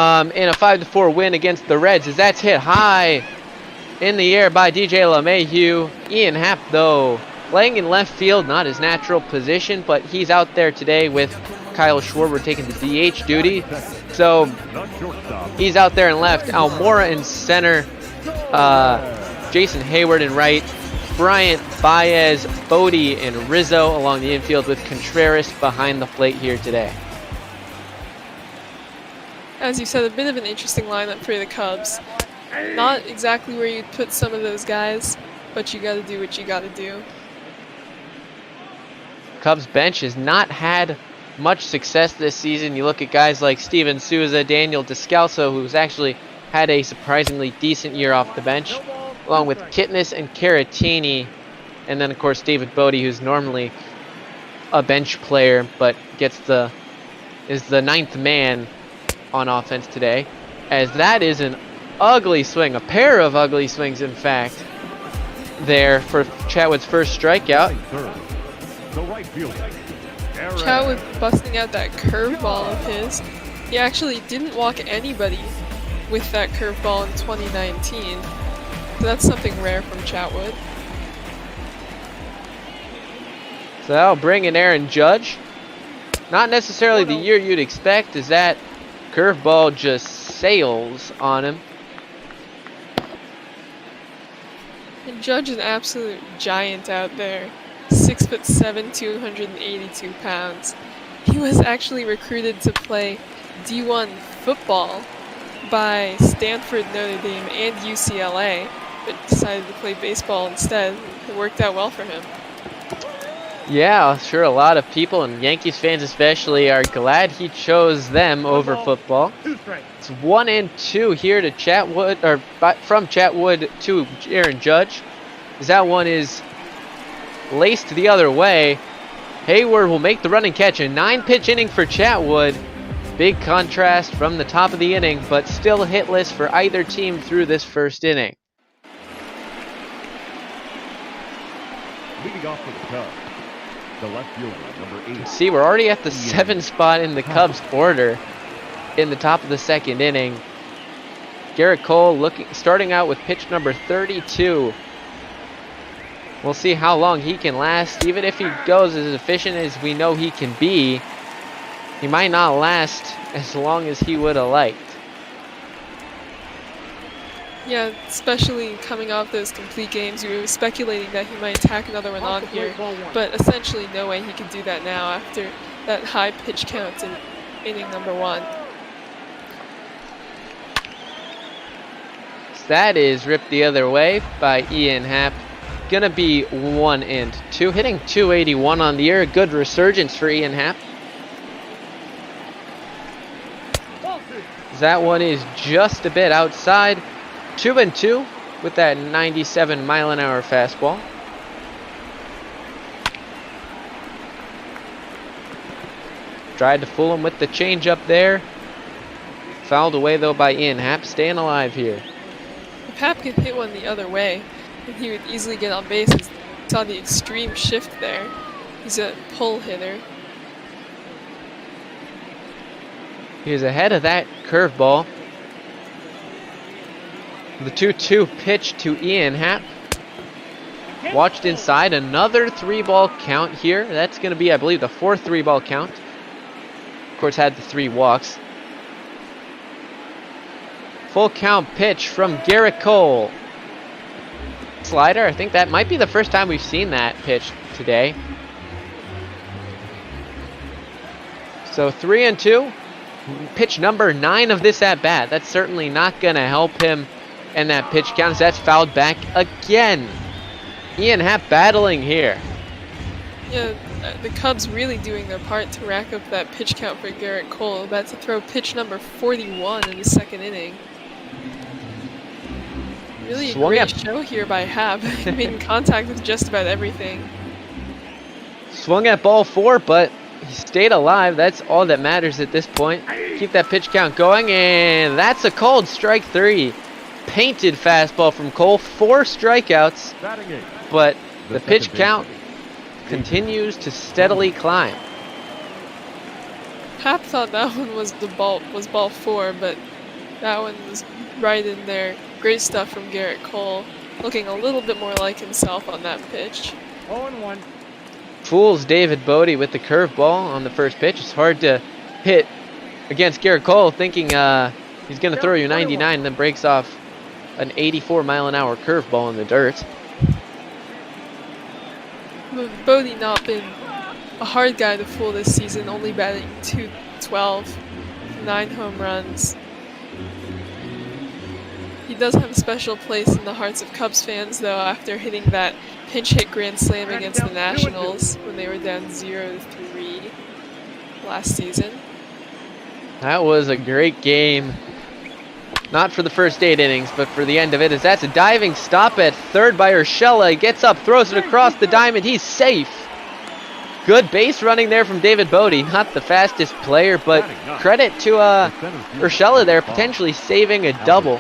a 5-4 win against the Reds, as that's hit high in the air by DJ LeMahieu. Ian Happ, though, playing in left field, not his natural position, but he's out there today with Kyle Schwarber taking the DH duty. So he's out there in left. Almora in center. Jason Hayward in right. Bryant, Baez, Bodie, and Rizzo along the infield with Contreras behind the plate here today. As you said, a bit of an interesting lineup for the Cubs. Not exactly where you'd put some of those guys, but you gotta do what you gotta do. Cubs bench has not had much success this season. You look at guys like Steven Souza, Daniel Descalso, who's actually had a surprisingly decent year off the bench, along with Kitness and Caratini, and then of course David Bodie, who's normally a bench player but is the 9th man on offense today, as that is an ugly swing, a pair of ugly swings in fact, there for Chatwood's first strikeout. Chatwood busting out that curveball of his. He actually didn't walk anybody with that curveball in 2019. So that's something rare from Chatwood. So that'll bring in Aaron Judge. Not necessarily the year you'd expect, as that curveball just sails on him. And Judge is an absolute giant out there. 6'7", 282 pounds. He was actually recruited to play D1 football by Stanford, Notre Dame, and UCLA, but decided to play baseball instead. It worked out well for him. Yeah, I'm sure a lot of people, and Yankees fans especially, are glad he chose them over football. It's 1-2 here to Chatwood, or from Chatwood to Aaron Judge. As that one is laced the other way. Hayward will make the running catch. A 9-pitch inning for Chatwood. Big contrast from the top of the inning, but still hitless for either team through this first inning. Leading off for the Cubs, the left fielder, number 8. See, we're already at the 7th spot in the Cubs order in the top of the 2nd inning. Garrett Cole starting out with pitch number 32. We'll see how long he can last. Even if he goes as efficient as we know he can be, he might not last as long as he would have liked. Yeah, especially coming off those complete games, we were speculating that he might tack another one on here, but essentially no way he could do that now after that high pitch count in inning number 1. So that is ripped the other way by Ian Happ. Gonna be 1-2, hitting 281 on the year. A good resurgence for Ian Happ. That one is just a bit outside. 2-2 with that 97-mile-an-hour fastball. Tried to fool him with the changeup there. Fouled away though by Ian Happ, staying alive here. If Happ could hit one the other way, then he would easily get on base. You saw the extreme shift there. He's a pull hitter. He was ahead of that curveball. The 2-2 pitch to Ian Happ. Watched inside, another 3-ball count here. That's going to be, I believe, the 4th 3-ball count. Of course, had the 3 walks. Full count pitch from Garrett Cole. Slider, I think that might be the first time we've seen that pitch today. So 3-2. Pitch number 9 of this at bat. That's certainly not going to help him in that pitch count, as that's fouled back again. Ian Happ battling here. Yeah, the Cubs really doing their part to rack up that pitch count for Garrett Cole. About to throw pitch number 41 in the 2nd inning. Really a great show here by Happ. Making contact with just about everything. Swung at ball 4, but he stayed alive. That's all that matters at this point. Keep that pitch count going, and that's a called strike 3. Painted fastball from Cole. 4 strikeouts, but the pitch count continues to steadily climb. Happ thought that one was ball 4, but that one was right in there. Great stuff from Garrett Cole, looking a little bit more like himself on that pitch. 0-1. Fools David Bodie with the curveball on the first pitch. It's hard to hit against Garrett Cole, thinking he's going to throw you 99 and then breaks off an 84-mile-an-hour curveball in the dirt. Bodie not been a hard guy to fool this season, only batting .212, 9 home runs. He does have a special place in the hearts of Cubs fans, though, after hitting that pinch hit grand slam against the Nationals when they were down 0-3 last season. That was a great game. Not for the first 8 innings, but for the end of it, as that's a diving stop at third by Urshela. He gets up, throws it across the diamond. He's safe. Good base running there from David Bodie. Not the fastest player, but credit to Urshela there, potentially saving a double.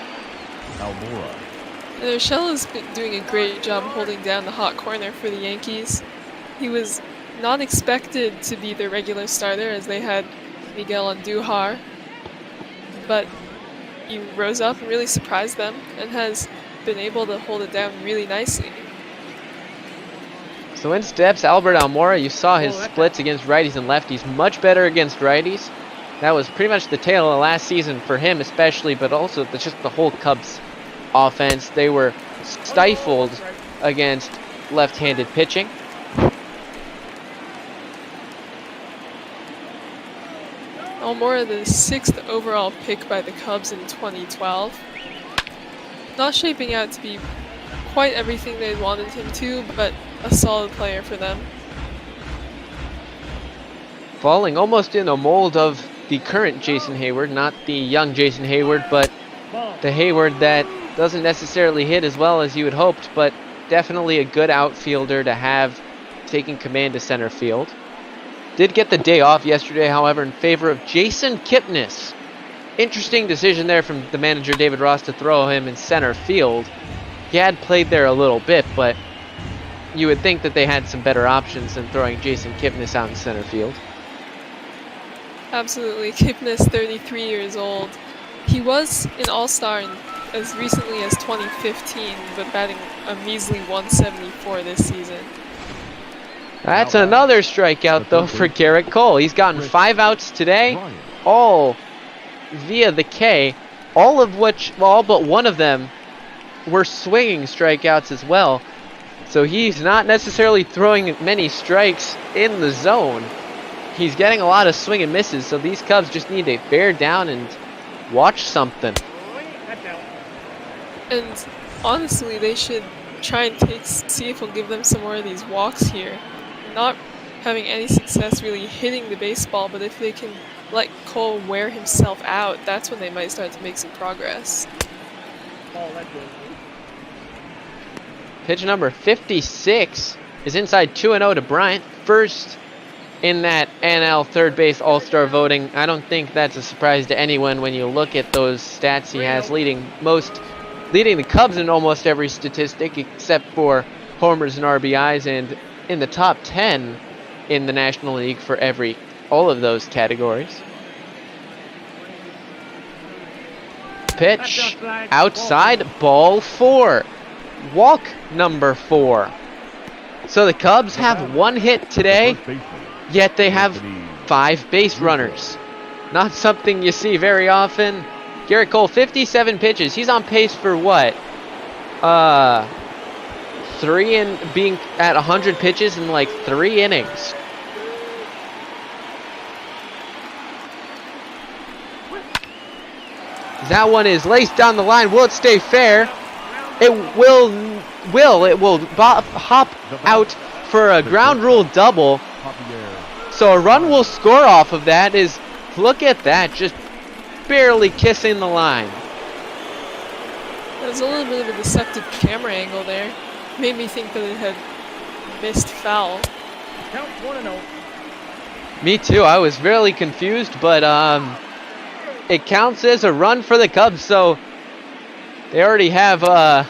And Urshela's been doing a great job holding down the hot corner for the Yankees. He was not expected to be the regular starter, as they had Miguel Andujar, but he rose up and really surprised them and has been able to hold it down really nicely. So in steps Albert Almora. You saw his splits against righties and lefties. Much better against righties. That was pretty much the tale of last season for him especially, but also just the whole Cubs offense. They were stifled against left-handed pitching. Almora, the 6th overall pick by the Cubs in 2012. Not shaping out to be quite everything they wanted him to, but a solid player for them. Falling almost in a mold of the current Jason Hayward, not the young Jason Hayward, but the Hayward that doesn't necessarily hit as well as you had hoped, but definitely a good outfielder to have taking command to center field. Did get the day off yesterday, however, in favor of Jason Kipnis. Interesting decision there from the manager, David Ross, to throw him in center field. He had played there a little bit, but you would think that they had some better options than throwing Jason Kipnis out in center field. Absolutely. Kipnis, 33 years old. He was an all-star as recently as 2015, but batting a measly 174 this season. That's another strikeout, though, for Garrett Cole. He's gotten 5 outs today, all via the K, all of which, well, all but one of them were swinging strikeouts as well. So he's not necessarily throwing many strikes in the zone. He's getting a lot of swing and misses, so these Cubs just need to bear down and watch something. And honestly, they should try and see if we'll give them some more of these walks here. Not having any success really hitting the baseball, but if they can let Cole wear himself out, that's when they might start to make some progress. Pitch number 56 is inside 2-0 to Bryant. First in that NL third base all-star voting. I don't think that's a surprise to anyone when you look at those stats he has, leading the Cubs in almost every statistic except for homers and RBIs, and in the top 10 in the National League for all of those categories. Pitch outside, ball 4, walk number 4. So the Cubs have 1 hit today, yet they have 5 base runners. Not something you see very often. Garrett Cole, 57 pitches. He's on pace for what? 3 and being at 100 pitches in like 3 innings. That one is laced down the line. Will it stay fair? It will hop out for a ground rule double. So a run will score off of that. Look at that, just barely kissing the line. There's a little bit of a deceptive camera angle there. Made me think that it had missed foul. Count 1-0. Me too. I was really confused, but it counts as a run for the Cubs, so they already have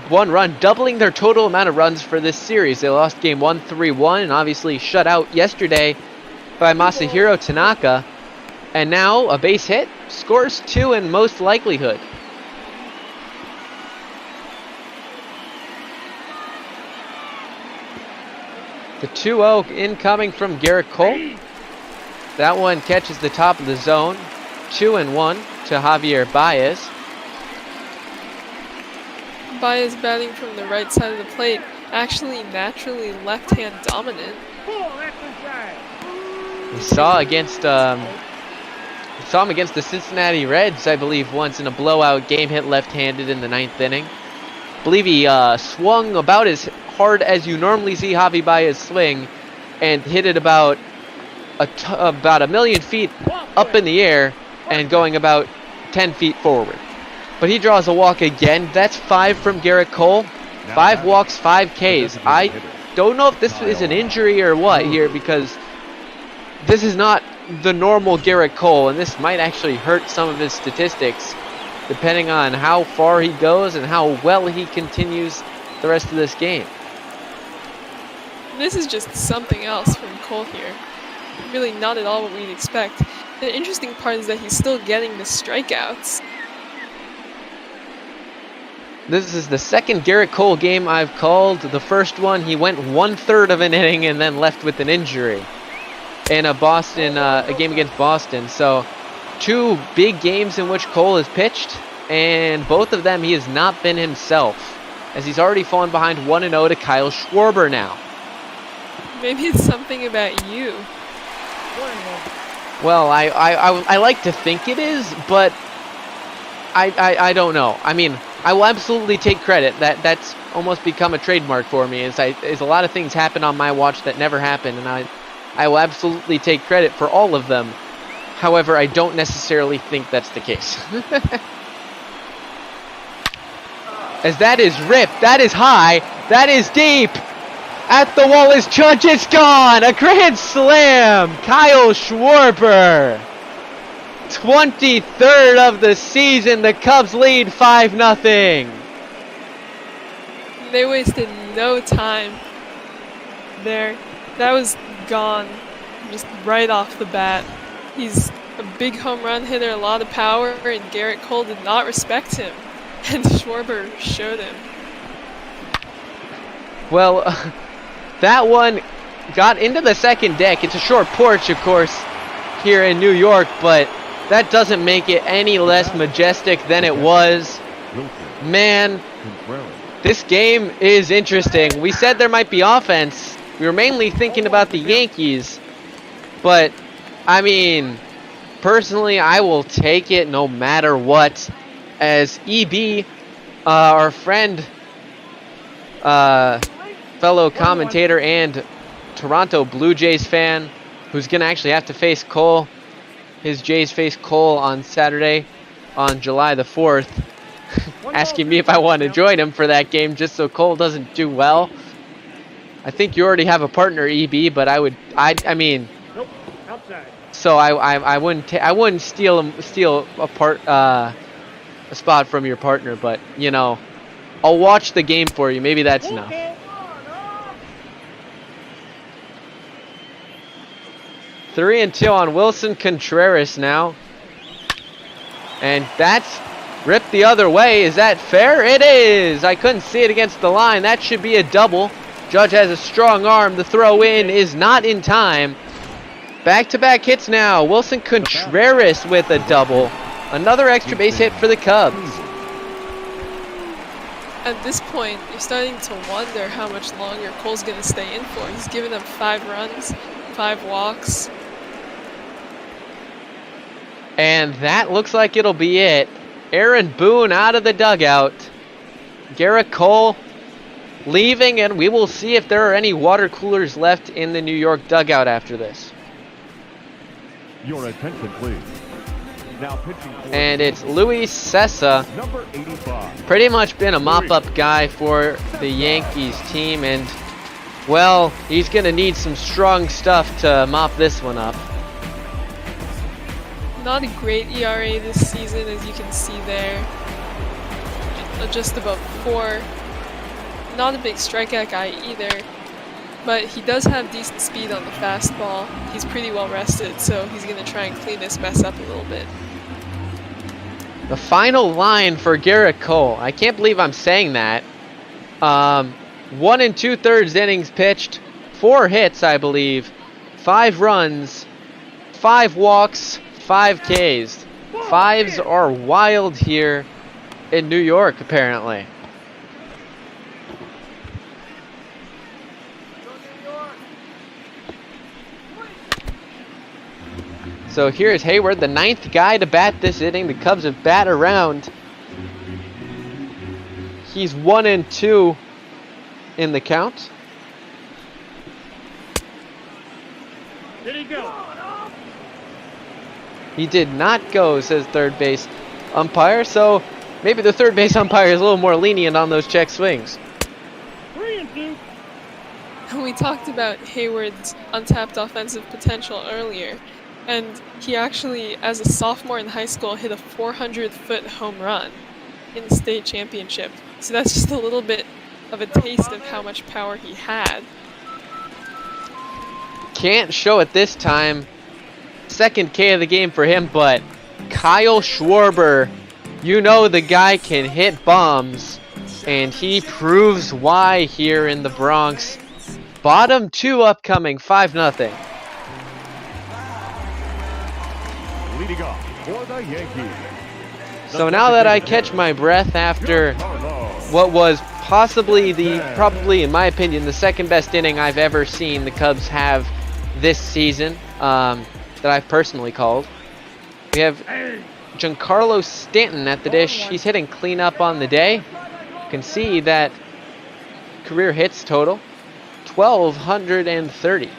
1 run, doubling their total amount of runs for this series. They lost game 1 3-1 and obviously shut out yesterday by Masahiro Tanaka. And now a base hit, scores 2 in most likelihood. The 2-0 incoming from Garrett Cole. That one catches the top of the zone. 2-1 to Javier Baez. Baez batting from the right side of the plate, actually naturally left-hand dominant. We saw him against the Cincinnati Reds, I believe, once in a blowout game, hit left-handed in the 9th inning. I believe he swung about as hard as you normally see Javi Baez swing, and hit it about a million feet up in the air and going about 10 feet forward. But he draws a walk again. That's 5 from Garrett Cole. 5 walks, 5 Ks. I don't know if this is an injury or what here, because this is not the normal Garrett Cole, and this might actually hurt some of his statistics depending on how far he goes and how well he continues the rest of this game. This is just something else from Cole here. Really not at all what we'd expect. The interesting part is that he's still getting the strikeouts. This is the second Garrett Cole game I've called. The first one, he went 1/3 of an inning and then left with an injury in a game against Boston. So 2 big games in which Cole has pitched, and both of them he has not been himself, as he's already fallen behind 1-0 to Kyle Schwarber now. Maybe it's something about you. Well, I like to think it is, but I don't know. I mean, I will absolutely take credit. That's almost become a trademark for me. Is a lot of things happen on my watch that never happened, and I will absolutely take credit for all of them. However, I don't necessarily think that's the case. As that is ripped, that is high, that is deep. At the wall is Judge, it's gone! A grand slam! Kyle Schwarber! 23rd of the season, the Cubs lead 5-0. They wasted no time there. That was gone, just right off the bat. He's a big home run hitter, a lot of power, and Garrett Cole did not respect him. And Schwarber showed him. Well, that one got into the second deck. It's a short porch, of course, here in New York, but that doesn't make it any less majestic than it was. Man, this game is interesting. We said there might be offense. We were mainly thinking about the Yankees, but I mean, personally, I will take it no matter what. As EB, our friend, fellow commentator and Toronto Blue Jays fan, who's going to actually have to face Cole. His Jays face Cole on Saturday, on July the 4th, asking me if I want to join him for that game just so Cole doesn't do well. I think you already have a partner, EB, but I mean, Nope. Outside. so I wouldn't steal a spot from your partner, but you know, I'll watch the game for you. Maybe that's enough. 3-2 on Wilson Contreras now. And that's ripped the other way. Is that fair? It is. I couldn't see it against the line. That should be a double. Judge has a strong arm. The throw in is not in time. Back-to-back hits now. Wilson Contreras with a double. Another extra base hit for the Cubs. At this point, you're starting to wonder how much longer Cole's going to stay in for. He's given them 5 runs, 5 walks. And that looks like it'll be it. Aaron Boone out of the dugout. Garrett Cole leaving, and we will see if there are any water coolers left in the New York dugout after this. Your attention, please. Now pitching for And it's Luis Sessa. number 85. Pretty much been a mop-up guy for the Yankees team, and well, he's gonna need some strong stuff to mop this one up. Not a great ERA this season, as you can see there. Just above 4. Not a big strikeout guy either, but he does have decent speed on the fastball. He's pretty well rested, so he's going to try and clean this mess up a little bit. The final line for Garrett Cole. I can't believe I'm saying that. 1 2/3 innings pitched, 4 hits, I believe, 5 runs, 5 walks, 5 Ks. 5s are wild here in New York, apparently. So here's Hayward, the 9th guy to bat this inning. The Cubs have bat around. He's 1-2 in the count. Did he go? He did not go, says third base umpire. So maybe the third base umpire is a little more lenient on those check swings. 3-2. We talked about Hayward's untapped offensive potential earlier, and he actually, as a sophomore in high school, hit a 400-foot home run in the state championship. So that's just a little bit of a taste of how much power he had. Can't show it this time. Second K of the game for him, but Kyle Schwarber, you know the guy can hit bombs, and he proves why here in the Bronx. Bottom 2 upcoming, 5-0. Leading off for the Yankees. So now that I catch my breath after what was probably, in my opinion, the second best inning I've ever seen the Cubs have this season, that I've personally called. We have Giancarlo Stanton at the dish. He's hitting cleanup on the day. You can see that career hits total, 1,230.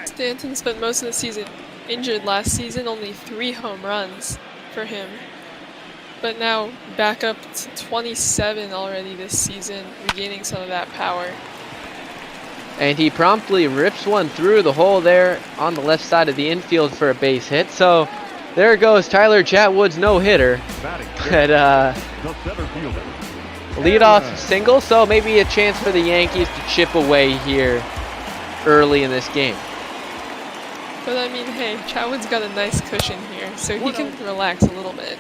Stanton spent most of the season injured last season, only 3 home runs for him. But now back up to 27 already this season, regaining some of that power. And he promptly rips one through the hole there on the left side of the infield for a base hit. So there goes Tyler Chatwood's no-hitter. But The center fielder. leadoff single, so maybe a chance for the Yankees to chip away here early in this game. But I mean, hey, Chatwood's got a nice cushion here, so he can relax a little bit.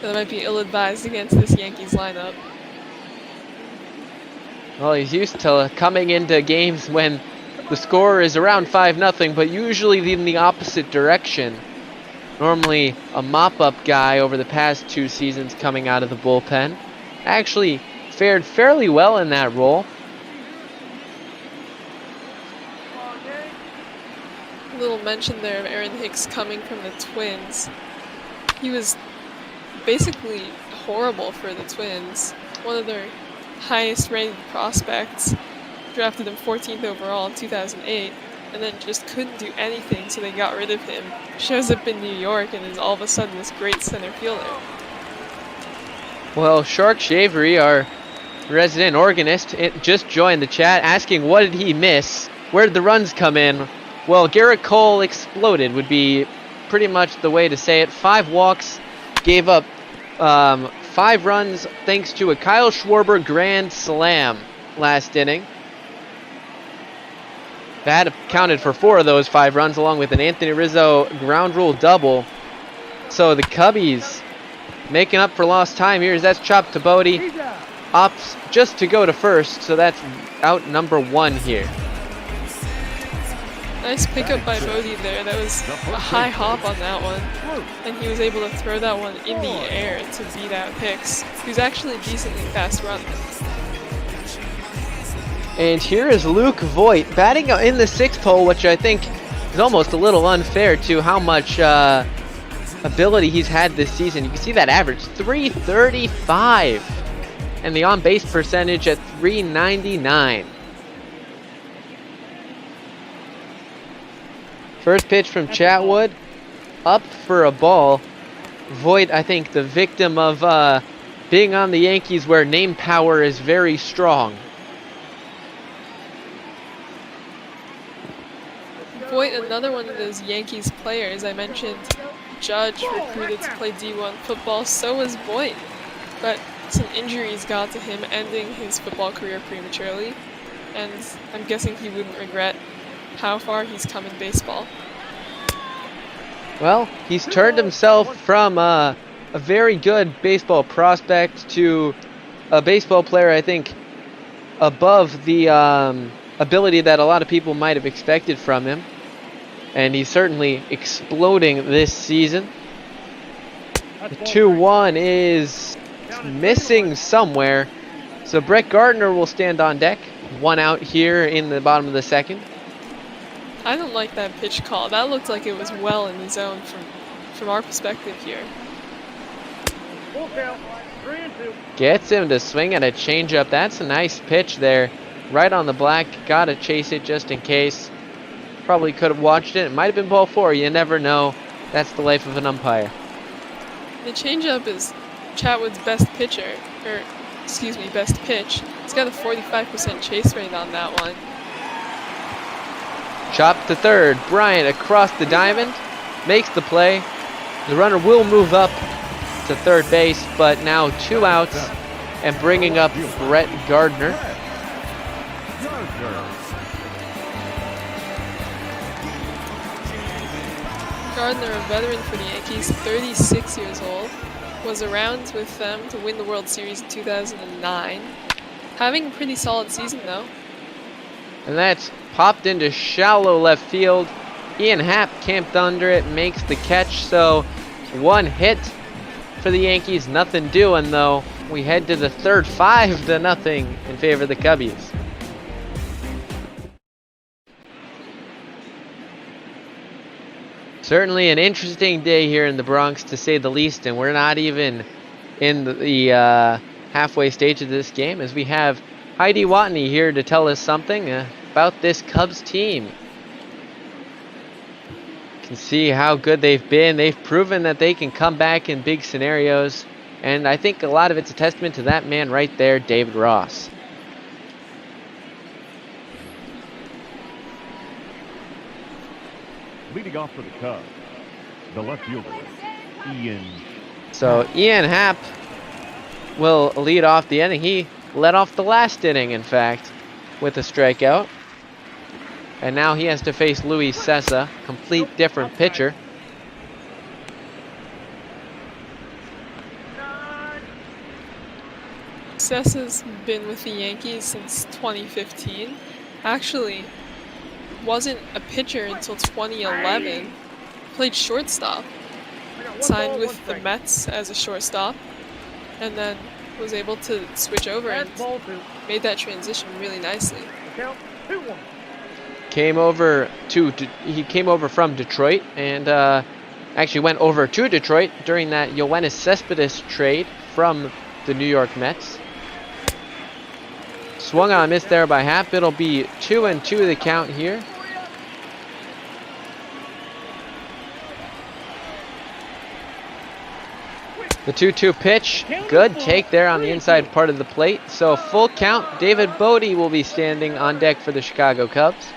That might be ill-advised against this Yankees lineup. Well, he's used to coming into games when the score is around 5-0, but usually in the opposite direction. Normally a mop-up guy over the past 2 seasons coming out of the bullpen. Actually fared fairly well in that role. A little mention there of Aaron Hicks coming from the Twins. He was basically horrible for the Twins. One of their highest rated prospects. Drafted him 14th overall in 2008, and then just couldn't do anything, so they got rid of him. Shows up in New York and is all of a sudden this great center fielder. Well, Shark Shavery, our resident organist, just joined the chat asking what did he miss? Where did the runs come in? Well, Garrett Cole exploded would be pretty much the way to say it. 5 walks, gave up 5 runs thanks to a Kyle Schwarber grand slam last inning. That accounted for 4 of those 5 runs, along with an Anthony Rizzo ground rule double. So the Cubbies making up for lost time here. That's chopped to Bodie. Opts just to go to first, so that's out number 1 here. Nice pickup by Bodie there. That was a high hop on that one. And he was able to throw that one in the air to beat out Hicks, who's actually a decently fast runner. And here is Luke Voigt batting in the 6th hole, which I think is almost a little unfair to how much ability he's had this season. You can see that average, 335. And the on-base percentage at 399. First pitch from Chatwood, up for a ball. Voigt, I think, the victim of being on the Yankees where name power is very strong. Voigt, another one of those Yankees players. I mentioned Judge recruited to play D1 football, so was Voigt. But some injuries got to him, ending his football career prematurely. And I'm guessing he wouldn't regret how far he's come in baseball. Well, he's turned himself from a very good baseball prospect to a baseball player, I think, above the ability that a lot of people might have expected from him. And he's certainly exploding this season. The 2-1 is missing somewhere. So Brett Gardner will stand on deck. 1 out here in the bottom of the 2nd. I don't like that pitch call. That looked like it was well in the zone from our perspective here. Full count. 3-2. Gets him to swing at a changeup. That's a nice pitch there. Right on the black. Gotta chase it just in case. Probably could have watched it. It might have been ball 4. You never know. That's the life of an umpire. The changeup is Chatwood's best pitcher, or excuse me, best pitch. He's got a 45% chase rate on that one. Chop to third. Bryant across the diamond. Makes the play. The runner will move up to third base, but now 2 outs and bringing up Brett Gardner. Gardner, a veteran for the Yankees, 36 years old, was around with them to win the World Series in 2009. Having a pretty solid season though. And that's popped into shallow left field. Ian Happ camped under it, makes the catch, so 1 hit for the Yankees. Nothing doing though. We head to the 3rd, 5-0 in favor of the Cubbies. Certainly an interesting day here in the Bronx, to say the least, and we're not even in the halfway stage of this game, as we have Heidi Watney here to tell us something about this Cubs team. You can see how good they've been. They've proven that they can come back in big scenarios, and I think a lot of it's a testament to that man right there, David Ross. Leading off for the Cubs, the left fielder, Ian. So Ian Happ will lead off the inning. He led off the last inning, in fact, with a strikeout. And now he has to face Luis Cessa, complete different pitcher. Cessa's been with the Yankees since 2015. Actually, wasn't a pitcher until 2011. Played shortstop. Signed with the Mets as a shortstop. And then was able to switch over and made that transition really nicely. He came over from Detroit and actually went over to Detroit during that Yoenis Cespedes trade from the New York Mets. Swung on a miss there by Happ. It'll be 2-2 the count here. The 2-2 pitch. Good take there on the inside part of the plate. So full count. David Bodie will be standing on deck for the Chicago Cubs.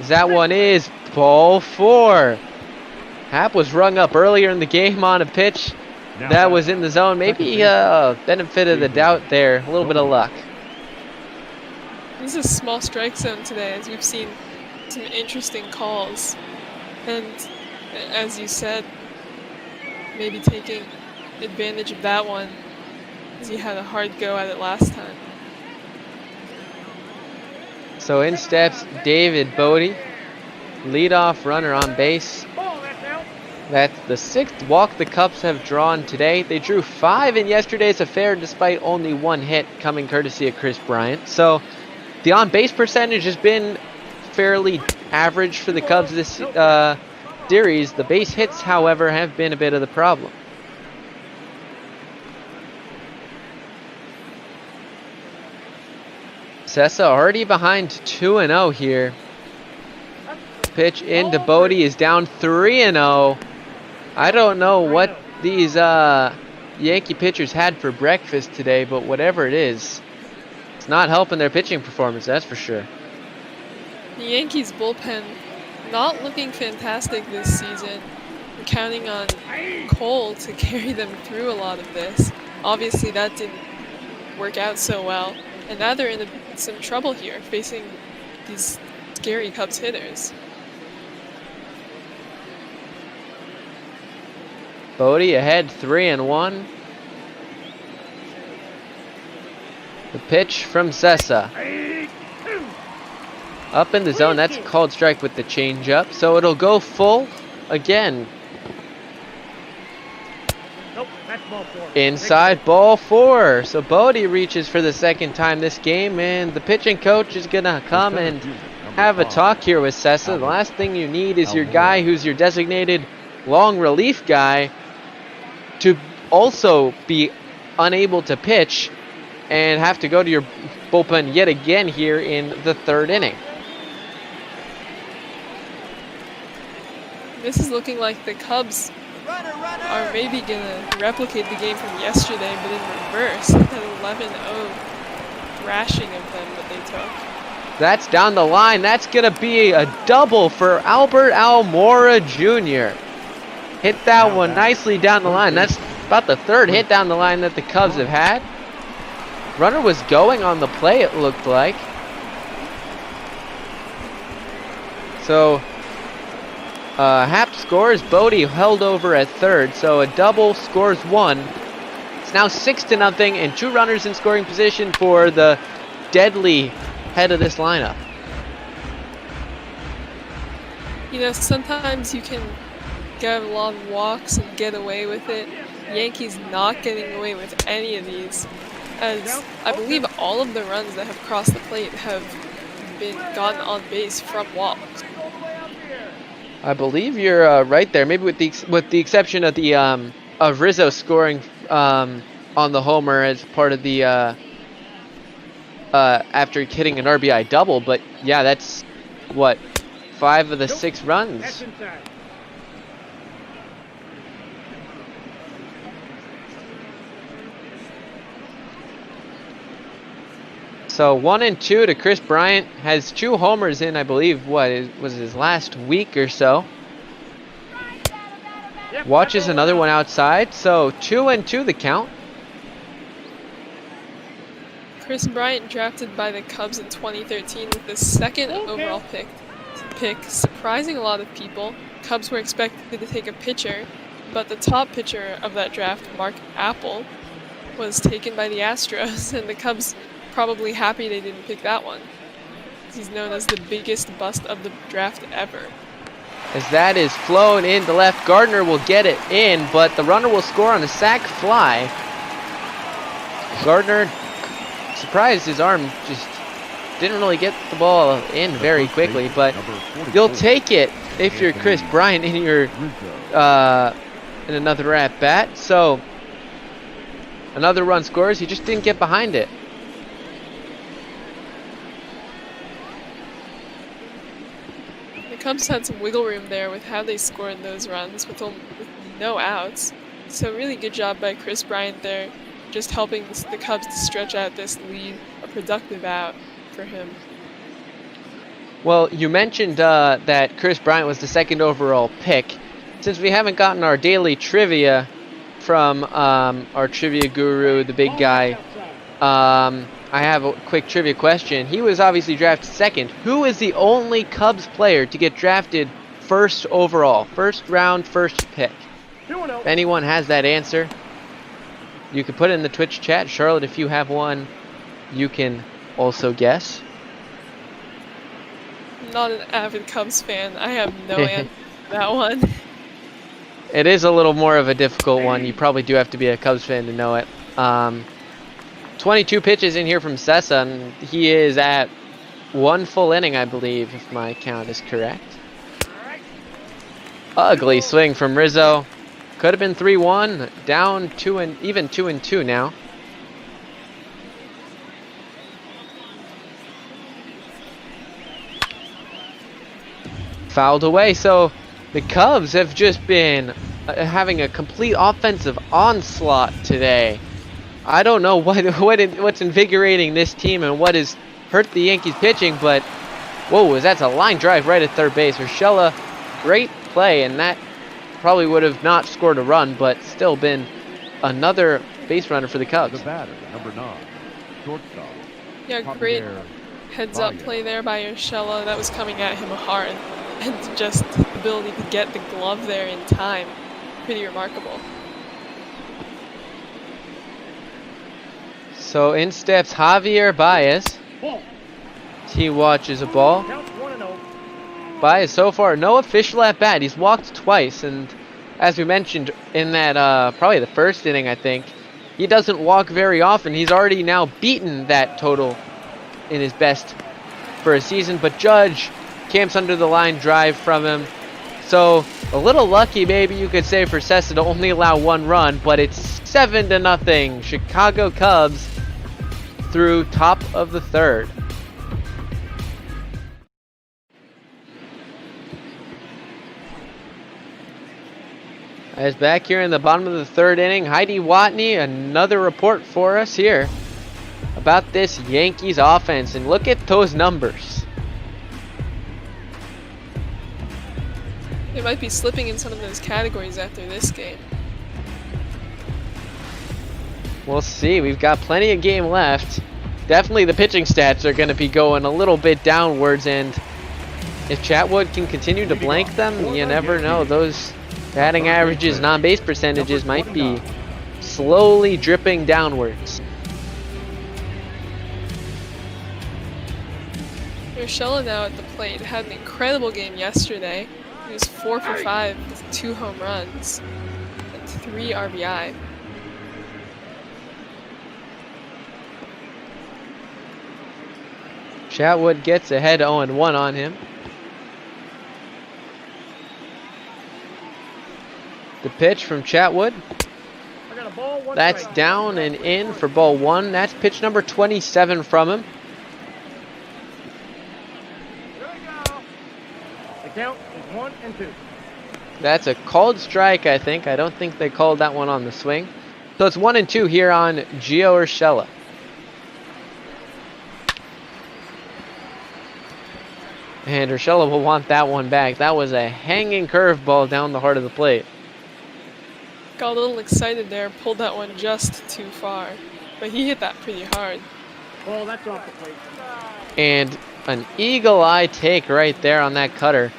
That one is ball 4. Happ was rung up earlier in the game on a pitch that was in the zone. Maybe benefit of the doubt there. A little bit of luck. This is a small strike zone today, as we've seen some interesting calls. And as you said, maybe taking advantage of that one, as he had a hard go at it last time. So in steps David Bodie, leadoff runner on base. That's the 6th walk the Cubs have drawn today. They drew 5 in yesterday's affair despite only 1 hit coming courtesy of Chris Bryant. So the on-base percentage has been fairly average for the Cubs this series. The base hits, however, have been a bit of the problem. Sessa already behind 2-0 here. Pitch into Bodie is down 3-0. I don't know what these Yankee pitchers had for breakfast today, but whatever it is, it's not helping their pitching performance, that's for sure. The Yankees bullpen not looking fantastic this season. We're counting on Cole to carry them through a lot of this. Obviously that didn't work out so well, and now they're in some trouble here facing these scary Cubs hitters. Bodie ahead 3-1. The pitch from Sessa. Up in the zone, that's a called strike with the changeup. So it'll go full again. Nope, that's ball 4. Inside ball 4. So Bodie reaches for the 2nd time this game, and the pitching coach is gonna come and have a talk here with Sessa. The last thing you need is your guy who's your designated long relief guy to also be unable to pitch and have to go to your bullpen yet again here in the 3rd inning. This is looking like the Cubs are maybe gonna replicate the game from yesterday, but in reverse. That 11-0 thrashing of them that they took. That's down the line. That's gonna be a double for Albert Almora Jr. Hit that one nicely down the line. That's about the 3rd hit down the line that the Cubs have had. Runner was going on the play, it looked like. So Happ scores. Bodie held over at 3rd. So a double scores 1. It's now 6-0 and 2 runners in scoring position for the deadly head of this lineup. You know, sometimes you can get a lot of walks and get away with it. Yankees not getting away with any of these, as I believe all of the runs that have crossed the plate have been gotten on base from walks. I believe you're right there. Maybe with the exception of the of Rizzo scoring on the homer as part of the after hitting an RBI double. But yeah, that's what 5 of the 6 runs. So 1-2 to Chris Bryant. Has 2 homers in, I believe, was his last week or so. Watches another one outside. So 2-2 the count. Chris Bryant drafted by the Cubs in 2013 with the 2nd overall pick, surprising a lot of people. Cubs were expected to take a pitcher, but the top pitcher of that draft, Mark Apple, was taken by the Astros, and the Cubs probably happy they didn't pick that one. He's known as the biggest bust of the draft ever. As that is flown into left, Gardner will get it in, but the runner will score on a sac fly. Gardner, surprised his arm just didn't really get the ball in very quickly, but you'll take it if you're Chris Bryant in your in another at bat. So another run scores. He just didn't get behind it. The Cubs had some wiggle room there with how they scored those runs with no outs. So really good job by Chris Bryant there, just helping the Cubs to stretch out this lead, a productive out for him. Well, you mentioned that Chris Bryant was the 2nd overall pick. Since we haven't gotten our daily trivia from our trivia guru, the big guy, I have a quick trivia question. He was obviously drafted 2nd. Who is the only Cubs player to get drafted 1st overall? 1st round, 1st pick. If anyone has that answer, you can put it in the Twitch chat. Charlotte, if you have one, you can also guess. I'm not an avid Cubs fan. I have no answer for that one. It is a little more of a difficult one. You probably do have to be a Cubs fan to know it. 22 pitches in here from Sessa, and he is at 1 full inning, I believe, if my count is correct. Ugly swing from Rizzo. Could have been 3-1, down 2-2 now. Fouled away, so the Cubs have just been having a complete offensive onslaught today. I don't know what's invigorating this team and what has hurt the Yankees pitching, but whoa, that's a line drive right at third base. Urshela, great play, and that probably would have not scored a run, but still been another base runner for the Cubs. The batter, number 9, shortstop. Yeah, great heads-up play there by Urshela. That was coming at him hard, and just the ability to get the glove there in time, pretty remarkable. So in steps Javier Baez. He watches a ball. Baez so far no official at bat. He's walked twice, and as we mentioned in that probably the 1st inning, I think, he doesn't walk very often. He's already now beaten that total in his best for a season, but Judge camps under the line drive from him. So a little lucky, maybe you could say, for Sessa to only allow 1 run, but it's 7-0 Chicago Cubs through top of the 3rd. As back here in the bottom of the 3rd inning, Heidi Watney, another report for us here about this Yankees offense, and look at those numbers. They might be slipping in some of those categories after this game. We'll see. We've got plenty of game left. Definitely the pitching stats are going to be going a little bit downwards, and if Chatwood can continue to blank them, you never know. Those batting averages, non-base percentages might be slowly dripping downwards. Urshela now at the plate had an incredible game yesterday. He was 4 for 5 with 2 home runs and 3 RBI. Chatwood gets ahead 0-1 on him. The pitch from Chatwood. That's down and in for ball 1. That's pitch number 27 from him. The count is 1-2. That's a called strike, I think. I don't think they called that one on the swing. So it's 1-2 here on Gio Urshela. And Urshela will want that one back. That was a hanging curveball down the heart of the plate. Got a little excited there, pulled that one just too far. But he hit that pretty hard. Well, that's off the plate. And an eagle eye take right there on that cutter.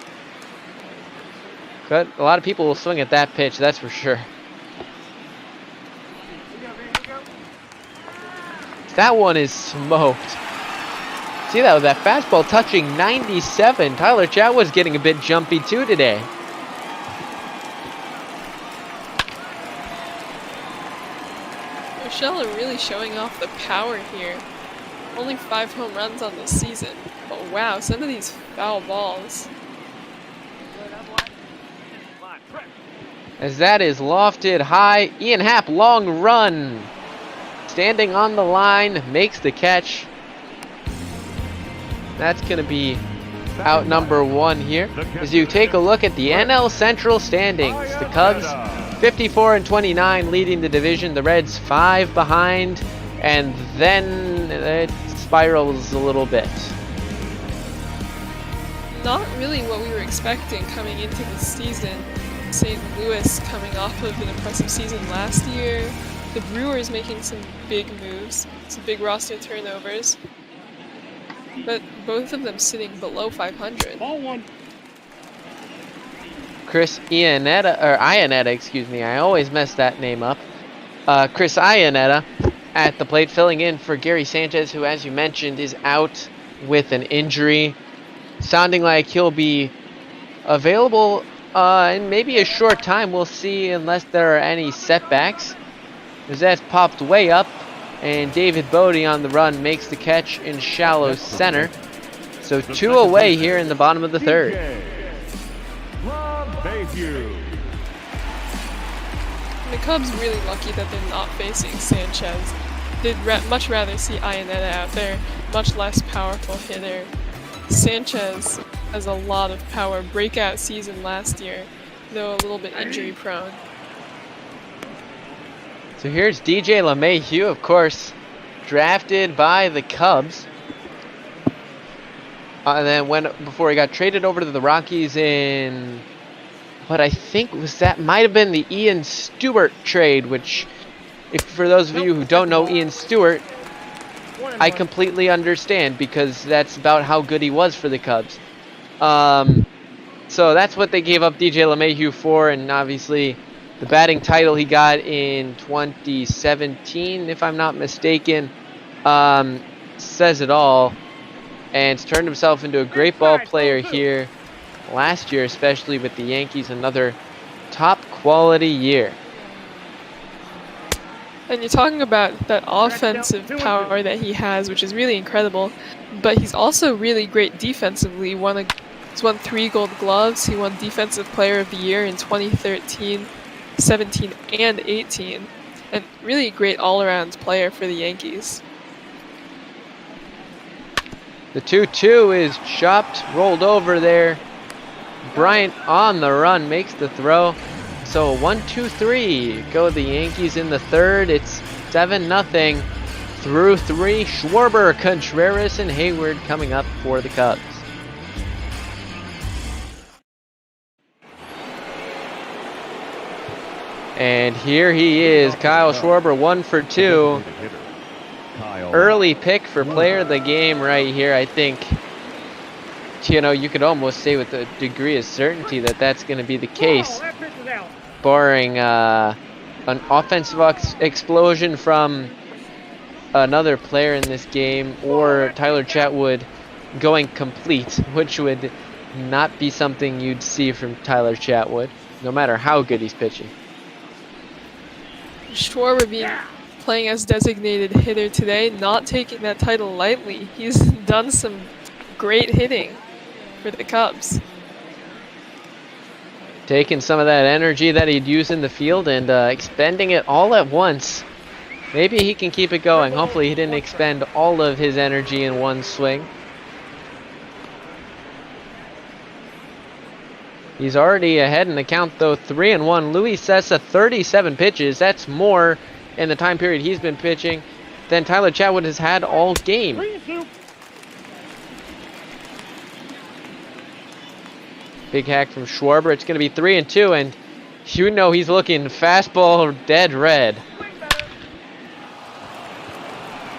But a lot of people will swing at that pitch, that's for sure. That one is smoked. See that, with that fastball touching 97. Tyler Chatwood's getting a bit jumpy too today. Urshela really showing off the power here. Only 5 home runs on this season. But wow, some of these foul balls. As that is lofted high. Ian Happ, long run. Standing on the line, makes the catch. That's going to be out number 1 here. As you take a look at the NL Central standings, the Cubs 54-29 leading the division. The Reds 5 behind, and then it spirals a little bit. Not really what we were expecting coming into the season. St. Louis coming off of an impressive season last year. The Brewers making some big moves, some big roster turnovers. But both of them sitting below 500. Ball one. Chris Iannetta, excuse me. I always mess that name up. Chris Iannetta at the plate, filling in for Gary Sanchez, who, as you mentioned, is out with an injury. Sounding like he'll be available in maybe a short time. We'll see, unless there are any setbacks. As that's popped way up, and David Bodie on the run makes the catch in shallow center. So 2 away here in the bottom of the third. The Cubs really lucky that they're not facing Sanchez. They'd much rather see Iannetta out there, much less powerful hitter. Sanchez has a lot of power. Breakout season last year, though a little bit injury prone. So here's DJ LeMahieu, of course, drafted by the Cubs. And then before he got traded over to the Rockies in what I think might have been the Ian Stewart trade, which, if for those of you who don't know Ian Stewart, I completely understand, because that's about how good he was for the Cubs. So that's what they gave up DJ LeMahieu for, and obviously the batting title he got in 2017, if I'm not mistaken, says it all. And has turned himself into a great ball player here last year, especially with the Yankees. Another top quality year. And you're talking about that offensive power that he has, which is really incredible, but he's also really great defensively. He's won 3 Gold Gloves. He won Defensive Player of the Year in 2013, 17, and 18, and really great all-around player for the Yankees. The 2-2 is chopped, rolled over there. Bryant on the run makes the throw. So 1-2-3 go the Yankees in the third. It's 7-0 through 3. Schwarber, Contreras, and Hayward coming up for the Cubs. And here he is, Kyle Schwarber, 1 for 2. Early pick for player of the game right here. I think, you could almost say with a degree of certainty that that's going to be the case, barring an offensive explosion from another player in this game, or Tyler Chatwood going complete, which would not be something you'd see from Tyler Chatwood, no matter how good he's pitching. Schwarber playing as designated hitter today, not taking that title lightly. He's done some great hitting for the Cubs. Taking some of that energy that he'd use in the field and expending it all at once. Maybe he can keep it going. Hopefully he didn't expend all of his energy in one swing. He's already ahead in the count, though, 3-1. Luis Cessa, 37 pitches. That's more in the time period he's been pitching than Tyler Chatwood has had all game. Big hack from Schwarber. It's going to be 3-2, and he's looking fastball dead red.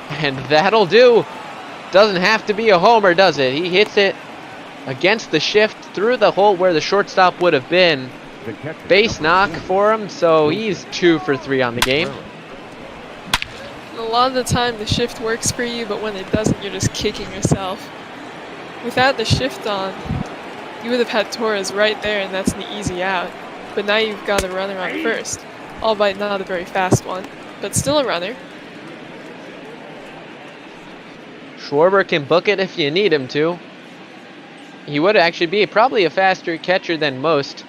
And that'll do. Doesn't have to be a homer, does it? He hits it against the shift through the hole where the shortstop would have been. Base knock for him, so he's 2 for 3 on the game. A lot of the time the shift works for you, but when it doesn't, you're just kicking yourself. Without the shift on, you would have had Torres right there, and that's an easy out. But now you've got a runner on first, albeit not a very fast one, but still a runner. Schwarber can book it if you need him to. He would actually be probably a faster catcher than most,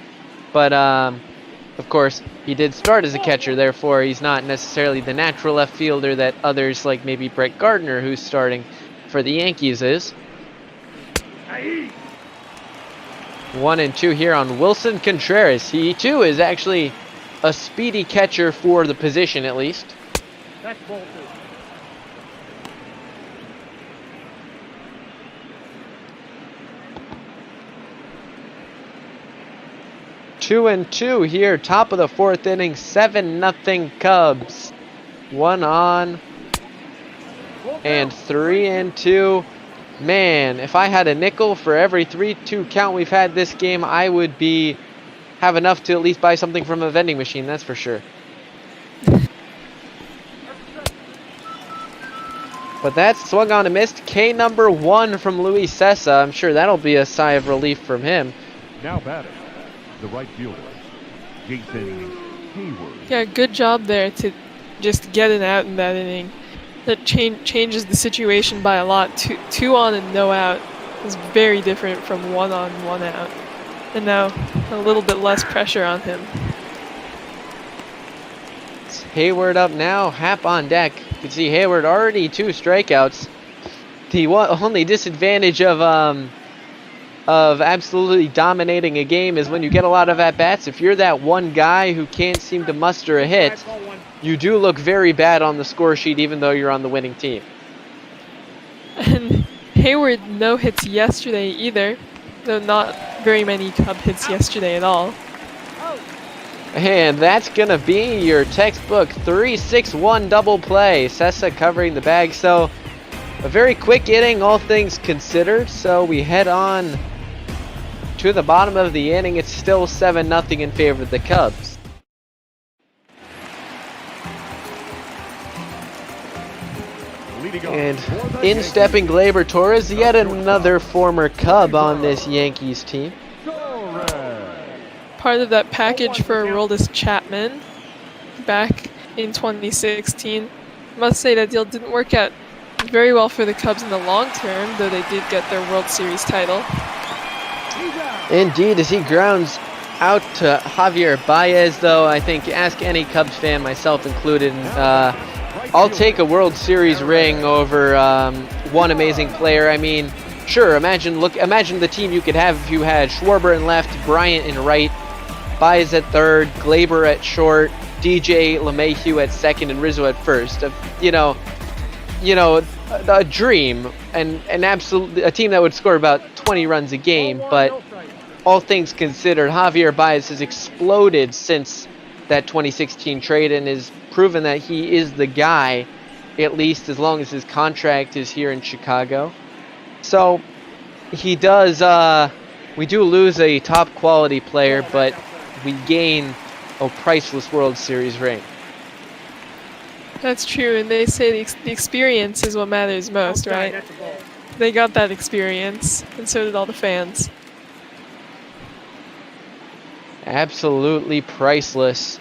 but of course, he did start as a catcher, therefore he's not necessarily the natural left fielder that others like maybe Brett Gardner, who's starting for the Yankees, is. 1-2 here on Wilson Contreras. He too is actually a speedy catcher for the position at least. That's ball 2. 2-2 here, top of the 4th inning, 7-0 Cubs. 1 on and 3-2. Man, if I had a nickel for every 3-2 count we've had this game, I would have enough to at least buy something from a vending machine, that's for sure. But that's swung on and missed. K number 1 from Luis Sessa. I'm sure that'll be a sigh of relief from him. Now batting, the right fielder, Jason Hayward. Yeah, good job there to just get it out in that inning. That changes the situation by a lot. Two on and no out is very different from 1 on, 1 out. And now a little bit less pressure on him. It's Hayward up now, Hap on deck. You can see Hayward already 2 strikeouts. The only disadvantage of absolutely dominating a game is when you get a lot of at-bats. If you're that one guy who can't seem to muster a hit, you do look very bad on the score sheet even though you're on the winning team. And Hayward no hits yesterday either, though not very many Cub hits yesterday at all. And that's going to be your textbook 3-6-1 double play. Sessa covering the bag. So a very quick inning, all things considered. So we head on to the bottom of the inning. It's still 7-0 in favor of the Cubs. And in-stepping Gleyber Torres, yet another former Cub on this Yankees team. Part of that package for Aroldis Chapman back in 2016. Must say that deal didn't work out very well for the Cubs in the long term, though they did get their World Series title. Indeed, as he grounds out to Javier Baez, though, I think ask any Cubs fan, myself included, I'll take a World Series ring over one amazing player. I mean, sure, imagine the team you could have if you had Schwarber in left, Bryant in right, Baez at third, Gleyber at short, DJ LeMahieu at second, and Rizzo at first. A dream, and absolutely a team that would score about 20 runs a game. But all things considered, Javier Baez has exploded since that 2016 trade and has proven that he is the guy, at least as long as his contract is here in Chicago. So he does. We do lose a top quality player, but we gain a priceless World Series ring. That's true, and they say the experience is what matters most, right? They got that experience, and so did all the fans. Absolutely priceless.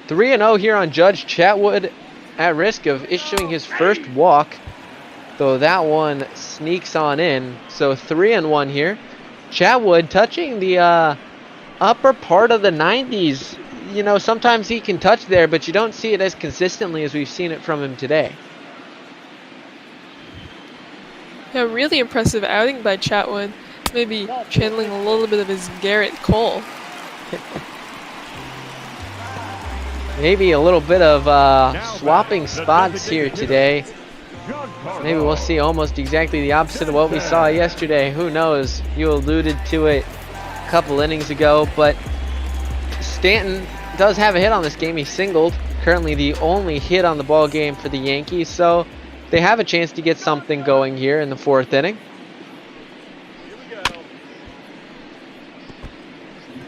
3-0 here on Judge. Chatwood at risk of issuing his first walk, though that one sneaks on in. So 3-1 here. Chatwood touching the upper part of the 90s. You know, sometimes he can touch there, but you don't see it as consistently as we've seen it from him today. Yeah, really impressive outing by Chatwood. Maybe channeling a little bit of his Garrett Cole. Maybe a little bit of swapping spots here today. Maybe we'll see almost exactly the opposite of what we saw yesterday. Who knows? You alluded to it a couple innings ago, but Stanton does have a hit on this game. He singled, currently the only hit on the ball game for the Yankees, so they have a chance to get something going here in the 4th inning.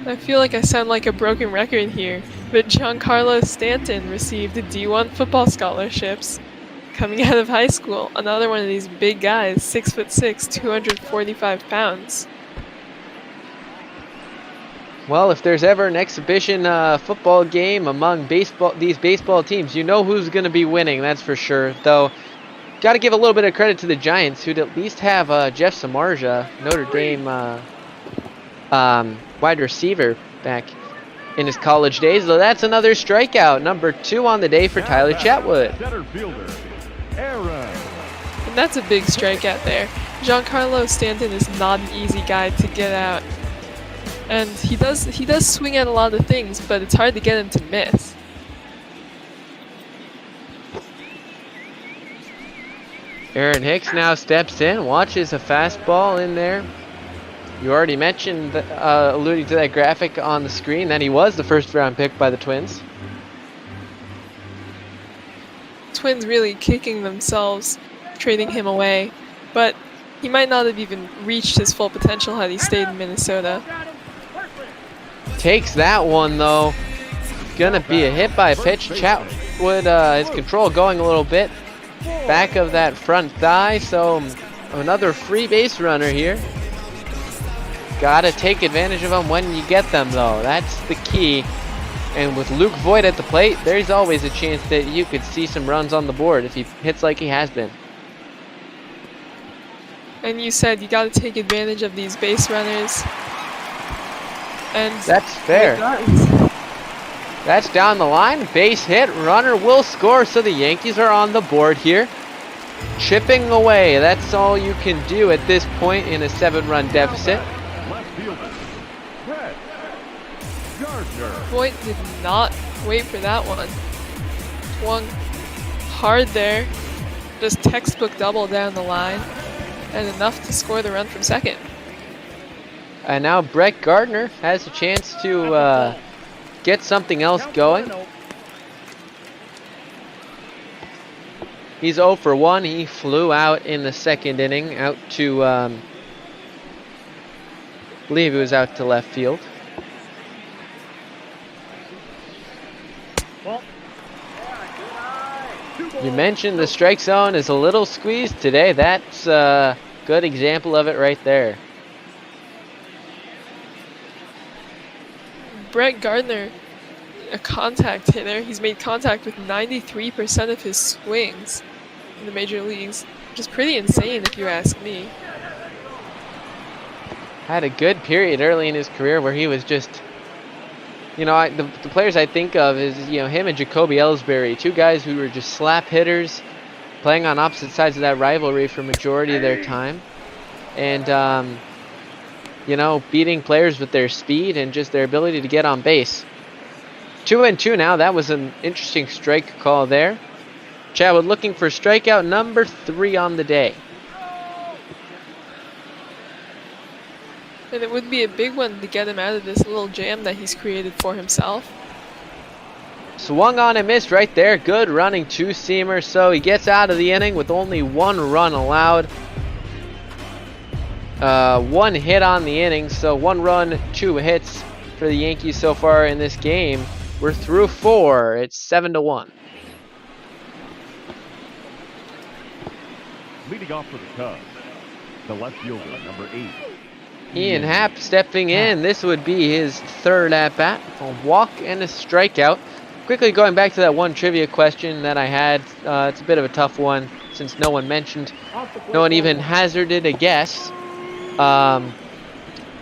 I feel like I sound like a broken record here, but Giancarlo Stanton received D1 football scholarships coming out of high school. Another one of these big guys, 6'6", 245 pounds. Well, if there's ever an exhibition football game among these baseball teams, you know who's going to be winning, that's for sure. Though, got to give a little bit of credit to the Giants, who'd at least have Jeff Samardzija, Notre Dame wide receiver, back in his college days. Though that's another strikeout, number 2 on the day for Tyler Chatwood. And that's a big strikeout there. Giancarlo Stanton is not an easy guy to get out. And he does swing at a lot of things, but it's hard to get him to miss. Aaron Hicks now steps in, watches a fastball in there. You already mentioned, alluding to that graphic on the screen, that he was the first round pick by the Twins. Twins really kicking themselves, trading him away, but he might not have even reached his full potential had he stayed in Minnesota. Takes that one though. Gonna be a hit by a pitch. Chatwood, his control going a little bit back of that front thigh, so another free base runner here. Gotta take advantage of them when you get them though. That's the key. And with Luke Voigt at the plate, there's always a chance that you could see some runs on the board if he hits like he has been. And you said you gotta take advantage of these base runners. And that's fair. That's down the line. Base hit. Runner will score, so the Yankees are on the board here. Chipping away. That's all you can do at this point in a 7-run deficit. Left fielder, Brett Gardner. Voigt did not wait for that one. Swung hard there. Just textbook double down the line. And enough to score the run from second. And now Brett Gardner has a chance to get something else going. He's 0 for 1. He flew out in the second inning, out to, I believe he was out to left field. You mentioned the strike zone is a little squeezed today. That's a good example of it right there. Brett Gardner, a contact hitter. He's made contact with 93% of his swings in the major leagues, which is pretty insane if you ask me. Had a good period early in his career where he was just, you know, the players I think of is, you know, him and Jacoby Ellsbury, two guys who were just slap hitters, playing on opposite sides of that rivalry for majority of their time. And, you know, beating players with their speed and just their ability to get on base. 2-2 now. That was an interesting strike call there. Chatwood looking for strikeout number 3 on the day. And it would be a big one to get him out of this little jam that he's created for himself. Swung on and missed right there. Good running two-seamer. So he gets out of the inning with only 1 run allowed. 1 hit on the inning, so 1 run, 2 hits for the Yankees so far in this game. We're through 4. It's 7-1. Leading off for the Cubs, the left fielder, number 8. Ian Happ stepping in. This would be his 3rd at-bat. A walk and a strikeout. Quickly going back to that one trivia question that I had. It's a bit of a tough one since no one even hazarded a guess.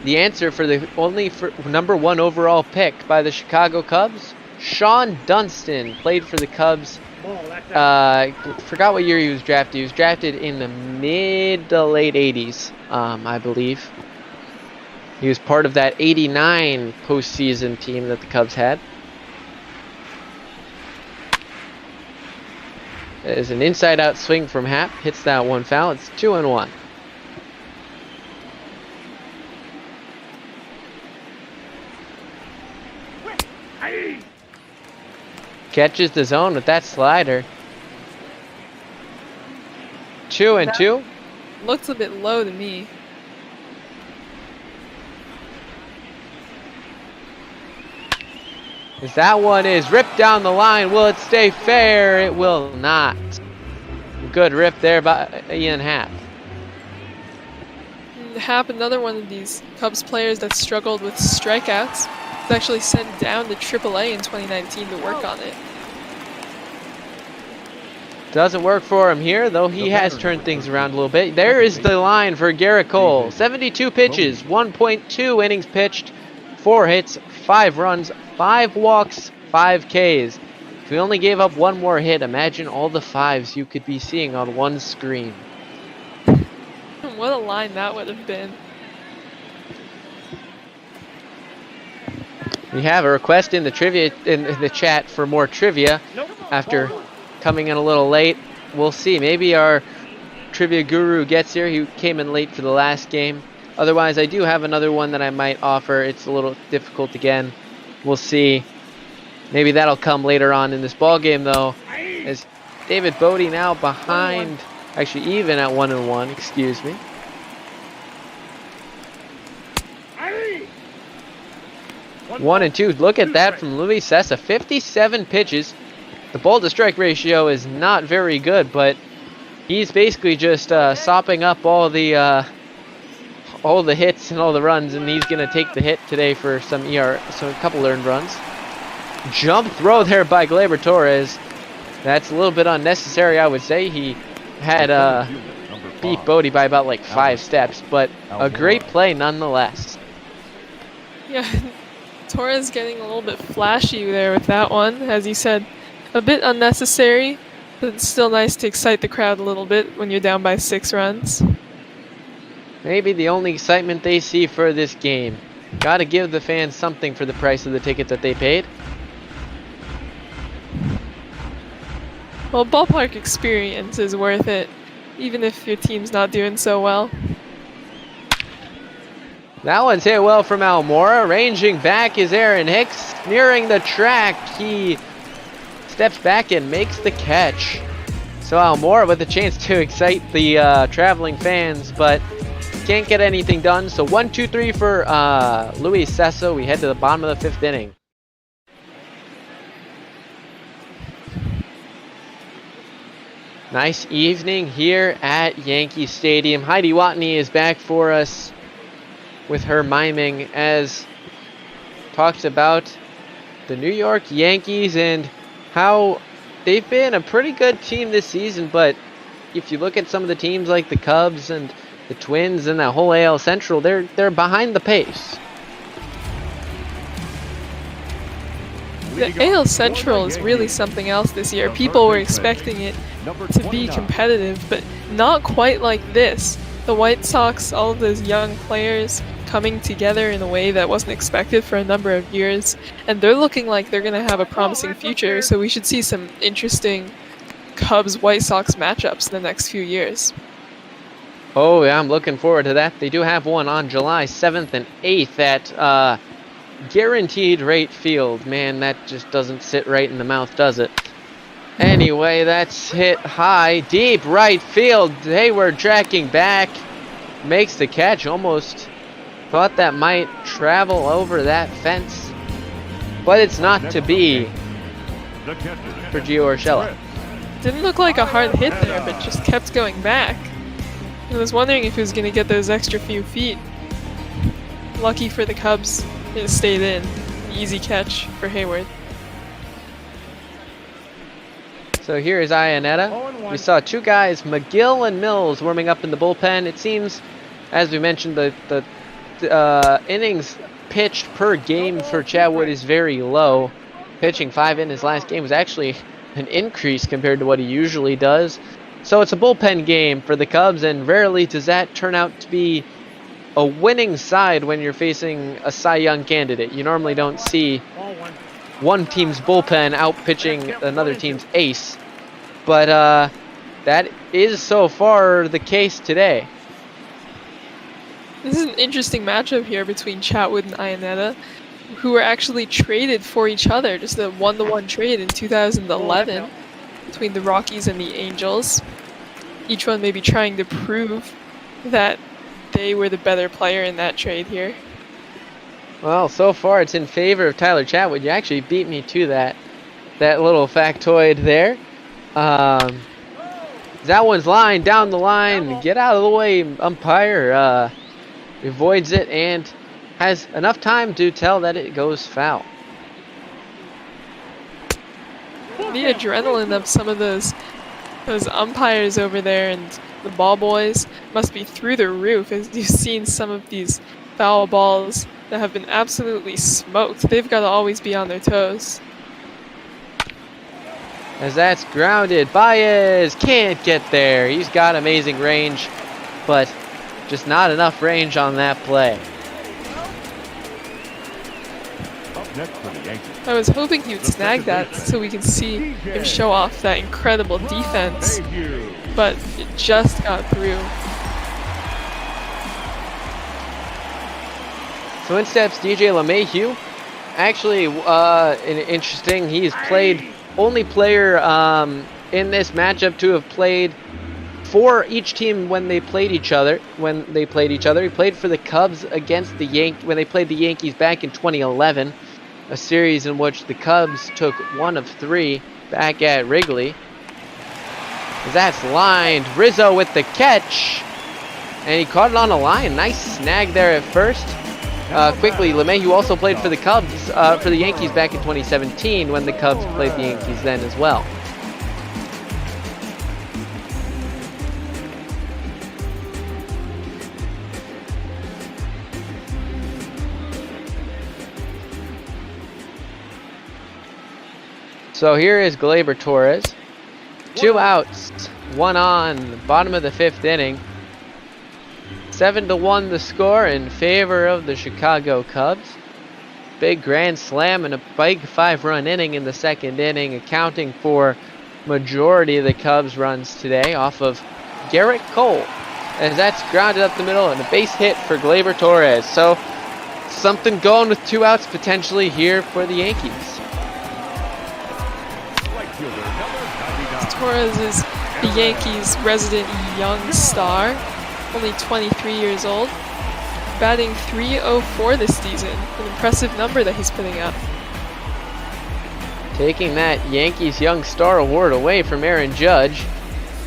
The answer for the number 1 overall pick by the Chicago Cubs, Sean Dunston, played for the Cubs. Forgot what year he was drafted. He was drafted in the mid to late 80s, I believe. He was part of that 89 postseason team that the Cubs had. There's an inside-out swing from Happ. Hits that one foul. It's 2-1. Catches the zone with that slider. 2-2. Looks a bit low to me. As that one is ripped down the line, will it stay fair? It will not. Good rip there by Ian Happ. Happ, another one of these Cubs players that struggled with strikeouts, was actually sent down to AAA in 2019 to work on it. Doesn't work for him here, though he has turned things around a little bit. There is the line for Garrett Cole. 72 pitches, 1.2 innings pitched, 4 hits, 5 runs, 5 walks, 5 Ks. If we only gave up 1 more hit, imagine all the 5s you could be seeing on one screen. What a line that would have been. We have a request in the trivia in the chat for more trivia after coming in a little late. We'll see. Maybe our trivia guru gets here. He came in late for the last game. Otherwise, I do have another one that I might offer. It's a little difficult again. We'll see. Maybe that'll come later on in this ball game, though. As David Bodie now behind, actually even at 1-1. Excuse me. One and two. Look at that from Luis Sessa. 57 pitches. The ball to strike ratio is not very good, but he's basically just sopping up all the hits and all the runs, and he's gonna take the hit today for some a couple earned runs. Jump throw there by Gleyber Torres. That's a little bit unnecessary, I would say. He had beat Bodie by about like 5 steps, but a great play nonetheless. Yeah, Torres getting a little bit flashy there with that one, as you said. A bit unnecessary, but it's still nice to excite the crowd a little bit when you're down by 6 runs. Maybe the only excitement they see for this game. Gotta give the fans something for the price of the ticket that they paid. Well, ballpark experience is worth it, even if your team's not doing so well. That one's hit well from Almora. Ranging back is Aaron Hicks. Nearing the track, he steps back and makes the catch. So Almora with a chance to excite the traveling fans, but can't get anything done. So 1-2-3 for Luis Sessa. We head to the bottom of the 5th inning. Nice evening here at Yankee Stadium. Heidi Watney is back for us with her miming, as talks about the New York Yankees and how they've been a pretty good team this season, but if you look at some of the teams like the Cubs and the Twins and that whole AL Central, they're behind the pace. The AL Central is really something else this year. People were expecting it to be competitive, but not quite like this. The White Sox, all of those young players coming together in a way that wasn't expected for a number of years, and they're looking like they're going to have a promising future, so we should see some interesting Cubs-White Sox matchups in the next few years. Oh yeah, I'm looking forward to that. They do have one on July 7th and 8th at Guaranteed Rate Field. Man, that just doesn't sit right in the mouth, does it? Anyway, that's hit high, deep right field. Hayward tracking back, makes the catch. Almost thought that might travel over that fence, but it's not to be for Gio Urshela. Didn't look like a hard hit there, but just kept going back. I was wondering if he was going to get those extra few feet. Lucky for the Cubs, it stayed in. Easy catch for Hayward. So here is Arrieta. We saw 2 guys, McGill and Mills, warming up in the bullpen. It seems, as we mentioned, the innings pitched per game for Chatwood is very low. Pitching 5 in his last game was actually an increase compared to what he usually does. So it's a bullpen game for the Cubs, and rarely does that turn out to be a winning side when you're facing a Cy Young candidate. You normally don't see one team's bullpen out pitching another team's ace, but that is so far the case today. This is an interesting matchup here between Chatwood and Arrieta, who were actually traded for each other, just a 1-to-1 trade in 2011 between the Rockies and the Angels. Each one maybe trying to prove that they were the better player in that trade here. Well, so far it's in favor of Tyler Chatwood. You actually beat me to that little factoid there. That one's line down the line. Get out of the way, umpire. Avoids it and has enough time to tell that it goes foul. The adrenaline of some of those umpires over there and the ball boys must be through the roof, as you've seen some of these foul balls that have been absolutely smoked. They've got to always be on their toes. As that's grounded, Baez can't get there. He's got amazing range, but just not enough range on that play. next for the Yankees. I was hoping he would snag that so we can see him show off that incredible defense, but it just got through. So in steps DJ LeMahieu. Actually, interesting. He's played only player in this matchup to have played for each team when they played each other. He played for the Cubs against the when they played the Yankees back in 2011, a series in which the Cubs took 1 of 3 back at Wrigley. That's lined. Rizzo with the catch, and he caught it on a line. Nice snag there at first. Quickly, LeMahieu also played for the Cubs, for the Yankees back in 2017 when the Cubs played the Yankees then as well. So here is Gleyber Torres. 2 outs, 1 on, bottom of the 5th inning. 7-1 the score in favor of the Chicago Cubs. Big grand slam and a big 5-run inning in the 2nd inning, accounting for majority of the Cubs runs today off of Garrett Cole. As that's grounded up the middle and a base hit for Gleyber Torres. So something going with 2 outs potentially here for the Yankees. Torres is the Yankees' resident young star, only 23 years old, batting .304 this season, an impressive number that he's putting up. Taking that Yankees Young Star Award away from Aaron Judge,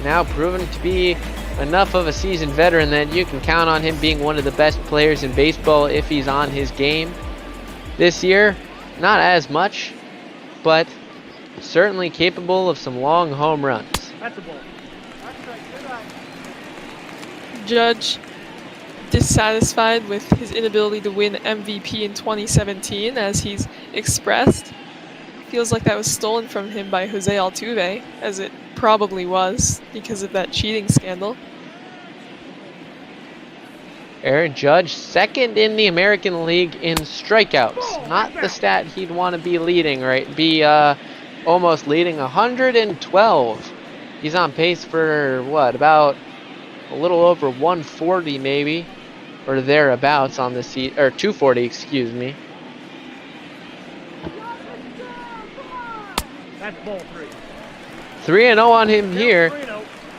now proven to be enough of a seasoned veteran that you can count on him being one of the best players in baseball if he's on his game. This year, not as much, but certainly capable of some long home runs. That's a ball. Judge dissatisfied with his inability to win MVP in 2017, as he's expressed. Feels like that was stolen from him by Jose Altuve, as it probably was because of that cheating scandal. Aaron Judge, 2nd in the American League in strikeouts. Not the stat he'd want to be leading, right? Almost leading, 112. He's on pace for what, about a little over 140 maybe, or thereabouts on the seat, or 240, excuse me. That's ball 3. 3-0 on him here.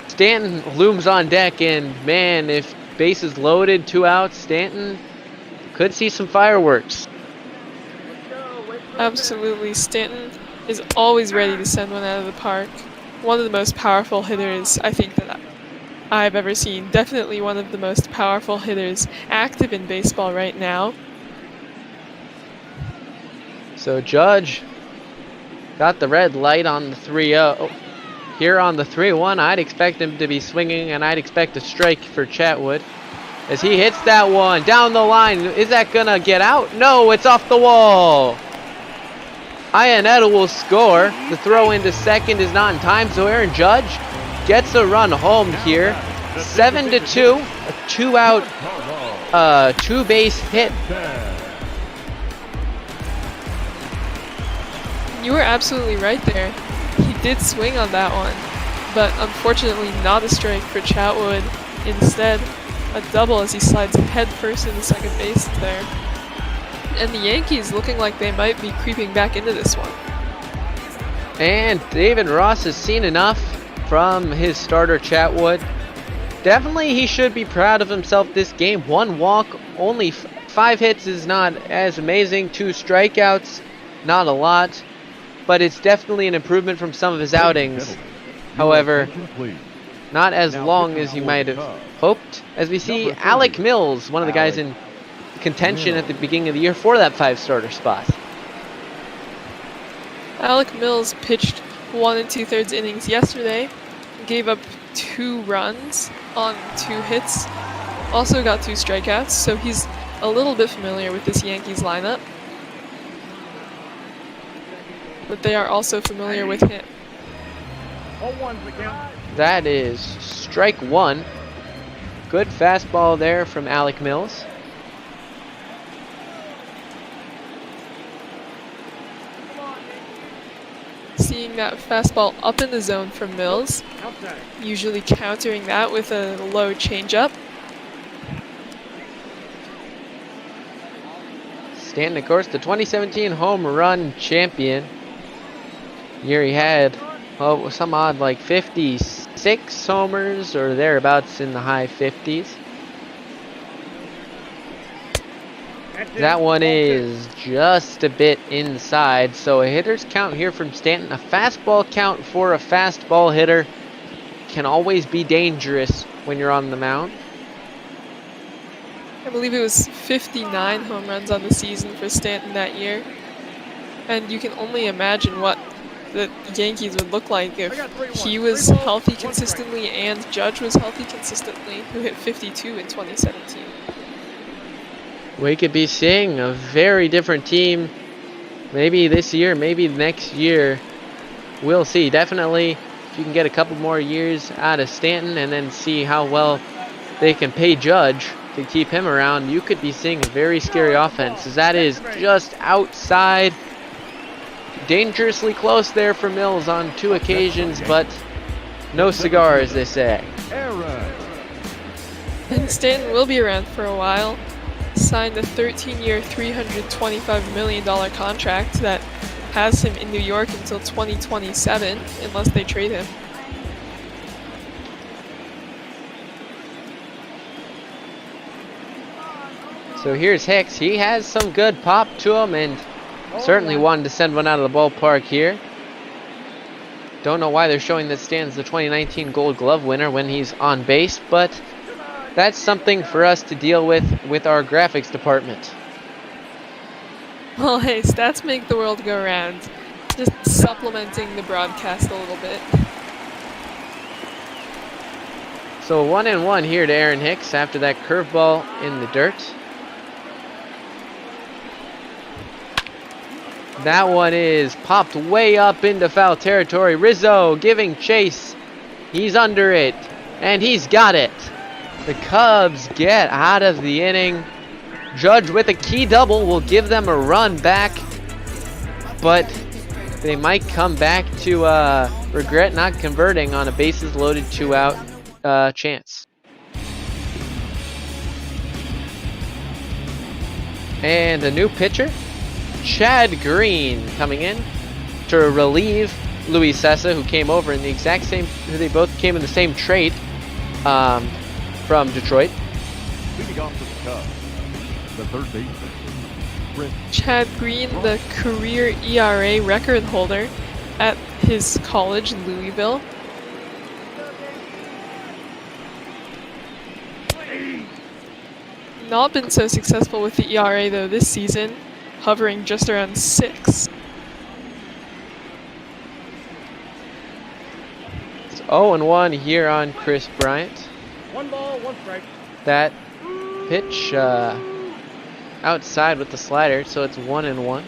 Stanton looms on deck, and man, if bases loaded, 2 outs, Stanton could see some fireworks. Absolutely, Stanton is always ready to send one out of the park. One of the most powerful hitters I think that I've ever seen. Definitely one of the most powerful hitters active in baseball right now. So Judge got the red light on the 3-0. Here on the 3-1, I'd expect him to be swinging, and I'd expect a strike for Chatwood. As he hits that one down the line, is that gonna get out? No, it's off the wall. Arrieta will score. The throw into second is not in time, so Aaron Judge gets a run home here. 7-2, a 2-out, 2-base hit. You were absolutely right there. He did swing on that one, but unfortunately not a strike for Chatwood. Instead, a double as he slides head first into second base there. And the Yankees looking like they might be creeping back into this one. And David Ross has seen enough from his starter Chatwood. Definitely he should be proud of himself this game. 1 walk, only 5 hits is not as amazing. 2 strikeouts, not a lot. But it's definitely an improvement from some of his outings. However, not as long as you might have hoped. As we see Alec Mills, one of the guys in contention at the beginning of the year for that 5-starter spot. Alec Mills pitched 1 2/3 innings yesterday, gave up 2 runs on 2 hits, also got 2 strikeouts, so he's a little bit familiar with this Yankees lineup. But they are also familiar with him. That is strike 1. Good fastball there from Alec Mills. getting that fastball up in the zone from Mills, Outside. usually countering that with a low changeup. Stanton, of course, the 2017 home run champion. Year he had, oh, some odd like 56 homers or thereabouts in the high 50s. That one is just a bit inside, so a hitter's count here from Stanton. A fastball count for a fastball hitter can always be dangerous when you're on the mound. I believe it was 59 home runs on the season for Stanton that year. And you can only imagine what the Yankees would look like if he was healthy consistently and Judge was healthy consistently, who hit 52 in 2017. We could be seeing a very different team maybe this year, maybe next year. We'll see. Definitely, if you can get a couple more years out of Stanton and then see how well they can pay Judge to keep him around, you could be seeing a very scary offense, as that is just outside. Dangerously close there for Mills on 2 occasions, but no cigar, as they say. And Stanton will be around for a while. Signed a 13-year, $325 million contract that has him in New York until 2027, unless they trade him. So here's Hicks. He has some good pop to him and certainly wanted to send one out of the ballpark here. Don't know why they're showing that Stanton's the 2019 Gold Glove winner when he's on base, but that's something for us to deal with our graphics department. Well, hey, stats make the world go round. Just supplementing the broadcast a little bit. So 1-1 here to Aaron Hicks after that curveball in the dirt. That one is popped way up into foul territory. Rizzo giving chase. He's under it, and he's got it. The Cubs get out of the inning. Judge with a key double will give them a run back, but they might come back to regret not converting on a bases loaded 2-out chance. And a new pitcher, Chad Green, coming in to relieve Luis Sessa, who came over in the exact same, they both came in the same trade from Detroit. Leading off for the Cubs, the third baseman, Chris. Chad Green, the career ERA record holder at his college, Louisville. Not been so successful with the ERA though this season, hovering just around 6. It's 0-1 here on Chris Bryant. 1 ball, 1 strike. That pitch outside with the slider, so it's 1-1.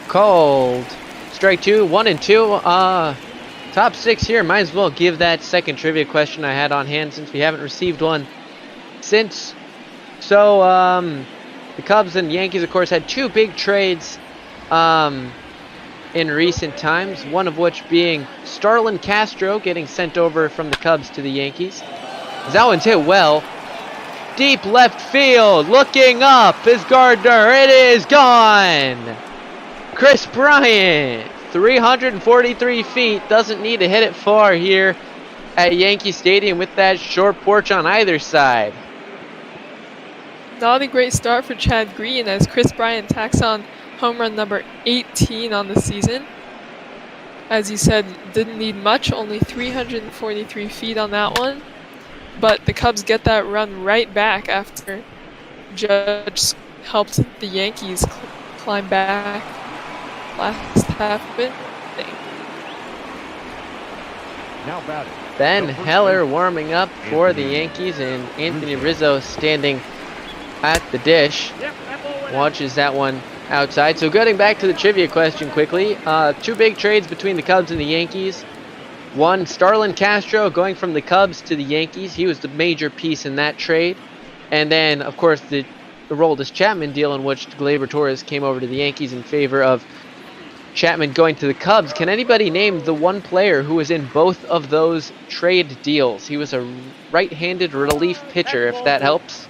Called. Strike 2, 1-2. Top 6 here. Might as well give that second trivia question I had on hand since we haven't received one since. So, the Cubs and Yankees, of course, had 2 big trades in recent times, one of which being Starlin Castro getting sent over from the Cubs to the Yankees. That one's hit well. Deep left field, looking up is Gardner. It is gone. Chris Bryant, 343 feet, doesn't need to hit it far here at Yankee Stadium with that short porch on either side. Not a great start for Chad Green as Chris Bryant tacks on home run number 18 on the season. As you said, didn't need much, only 343 feet on that one. But the Cubs get that run right back after Judge helped the Yankees climb back last half of it. Now batting. Ben Heller warming up for the Yankees, and Anthony Rizzo standing at the dish. Watches that one outside. So getting back to the trivia question quickly. 2 big trades between the Cubs and the Yankees. One, Starlin Castro going from the Cubs to the Yankees. He was the major piece in that trade. And then, of course, the Aroldis Chapman deal in which Gleyber Torres came over to the Yankees in favor of Chapman going to the Cubs. Can anybody name the one player who was in both of those trade deals? He was a right-handed relief pitcher, if that helps.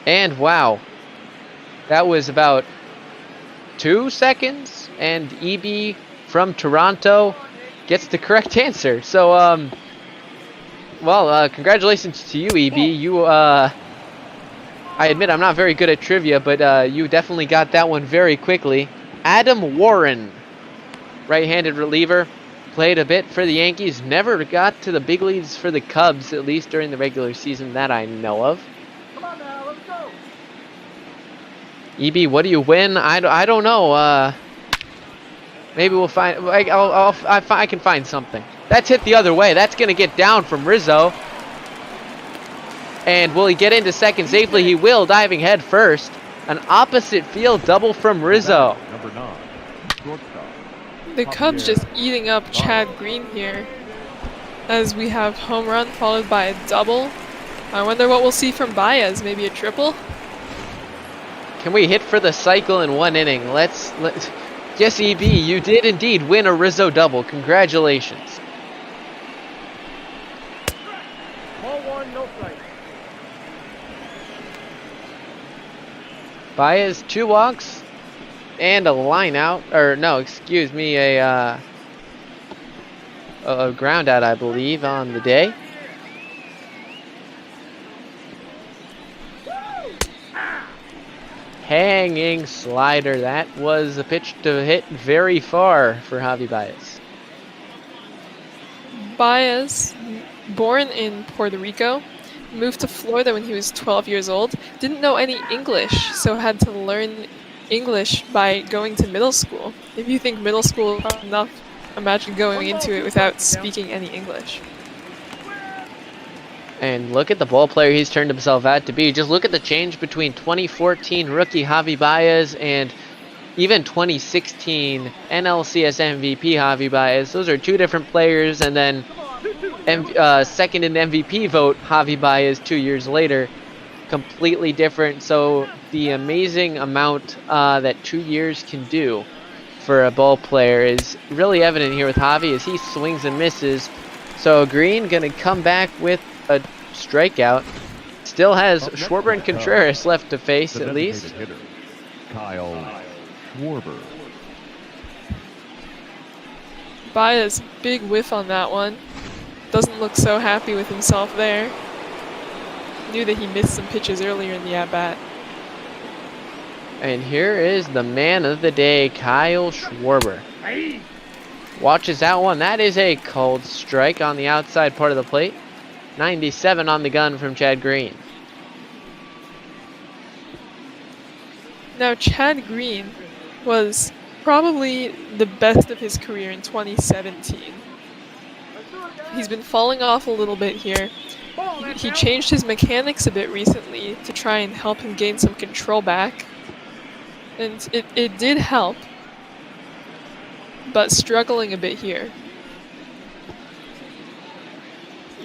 And wow, that was about 2 seconds, and EB from Toronto gets the correct answer. So, well, congratulations to you, EB. You, I admit I'm not very good at trivia, but you definitely got that one very quickly. Adam Warren, right-handed reliever, played a bit for the Yankees, never got to the big leagues for the Cubs, at least during the regular season that I know of. EB, what do you win? I don't know. Maybe we'll find. I can find something. That's hit the other way. That's gonna get down from Rizzo. And will he get into second safely? He will, diving head first. An opposite field double from Rizzo. Number 9, shortstop. The Cubs just eating up Chad Green here, as we have home run followed by a double. I wonder what we'll see from Baez. Maybe a triple. Can we hit for the cycle in 1 inning? Let's. Yes, EB, you did indeed win a Rizzo double. Congratulations. Ball 1, no strike. Baez 2 walks and a line out, or no, excuse me, a ground out, I believe, on the day. Hanging slider. That was a pitch to hit very far for Javi Baez. Baez, born in Puerto Rico, moved to Florida when he was 12 years old, didn't know any English, so had to learn English by going to middle school. If you think middle school is enough, imagine going into it without speaking any English. And look at the ball player he's turned himself out to be. Just look at the change between 2014 rookie Javi Baez and even 2016 NLCS MVP Javi Baez. Those are 2 different players, and then second in MVP vote Javi Baez 2 years later. Completely different. So the amazing amount that 2 years can do for a ball player is really evident here with Javi as he swings and misses. So Green gonna come back with a strikeout. Still has Schwarber and Contreras left to face, at least. Hitter, Kyle Schwarber. Baez, big whiff on that one. Doesn't look so happy with himself there. Knew that he missed some pitches earlier in the at-bat. And here is the man of the day, Kyle Schwarber. Watches that one. That is a cold strike on the outside part of the plate. 97 on the gun from Chad Green. Now, Chad Green was probably the best of his career in 2017. He's been falling off a little bit here. He changed his mechanics a bit recently to try and help him gain some control back. And it did help, but struggling a bit here.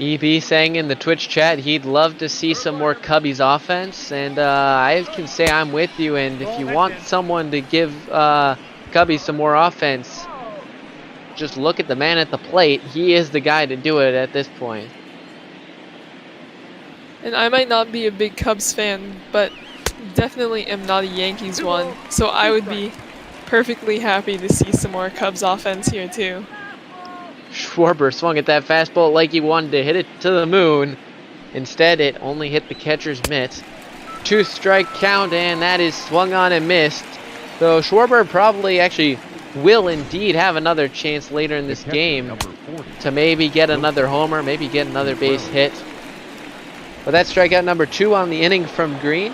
EB saying in the Twitch chat he'd love to see some more Cubbies offense, and I can say I'm with you, and if you want someone to give Cubbies some more offense, just look at the man at the plate. He is the guy to do it at this point. And I might not be a big Cubs fan, but definitely am not a Yankees one, so I would be perfectly happy to see some more Cubs offense here too. Schwarber swung at that fastball like he wanted to hit it to the moon. Instead, it only hit the catcher's mitt. 2-strike count, and that is swung on and missed. So Schwarber probably actually will indeed have another chance later in this game to maybe get another homer, maybe get another base hit. But that's strikeout number 2 on the inning from Green.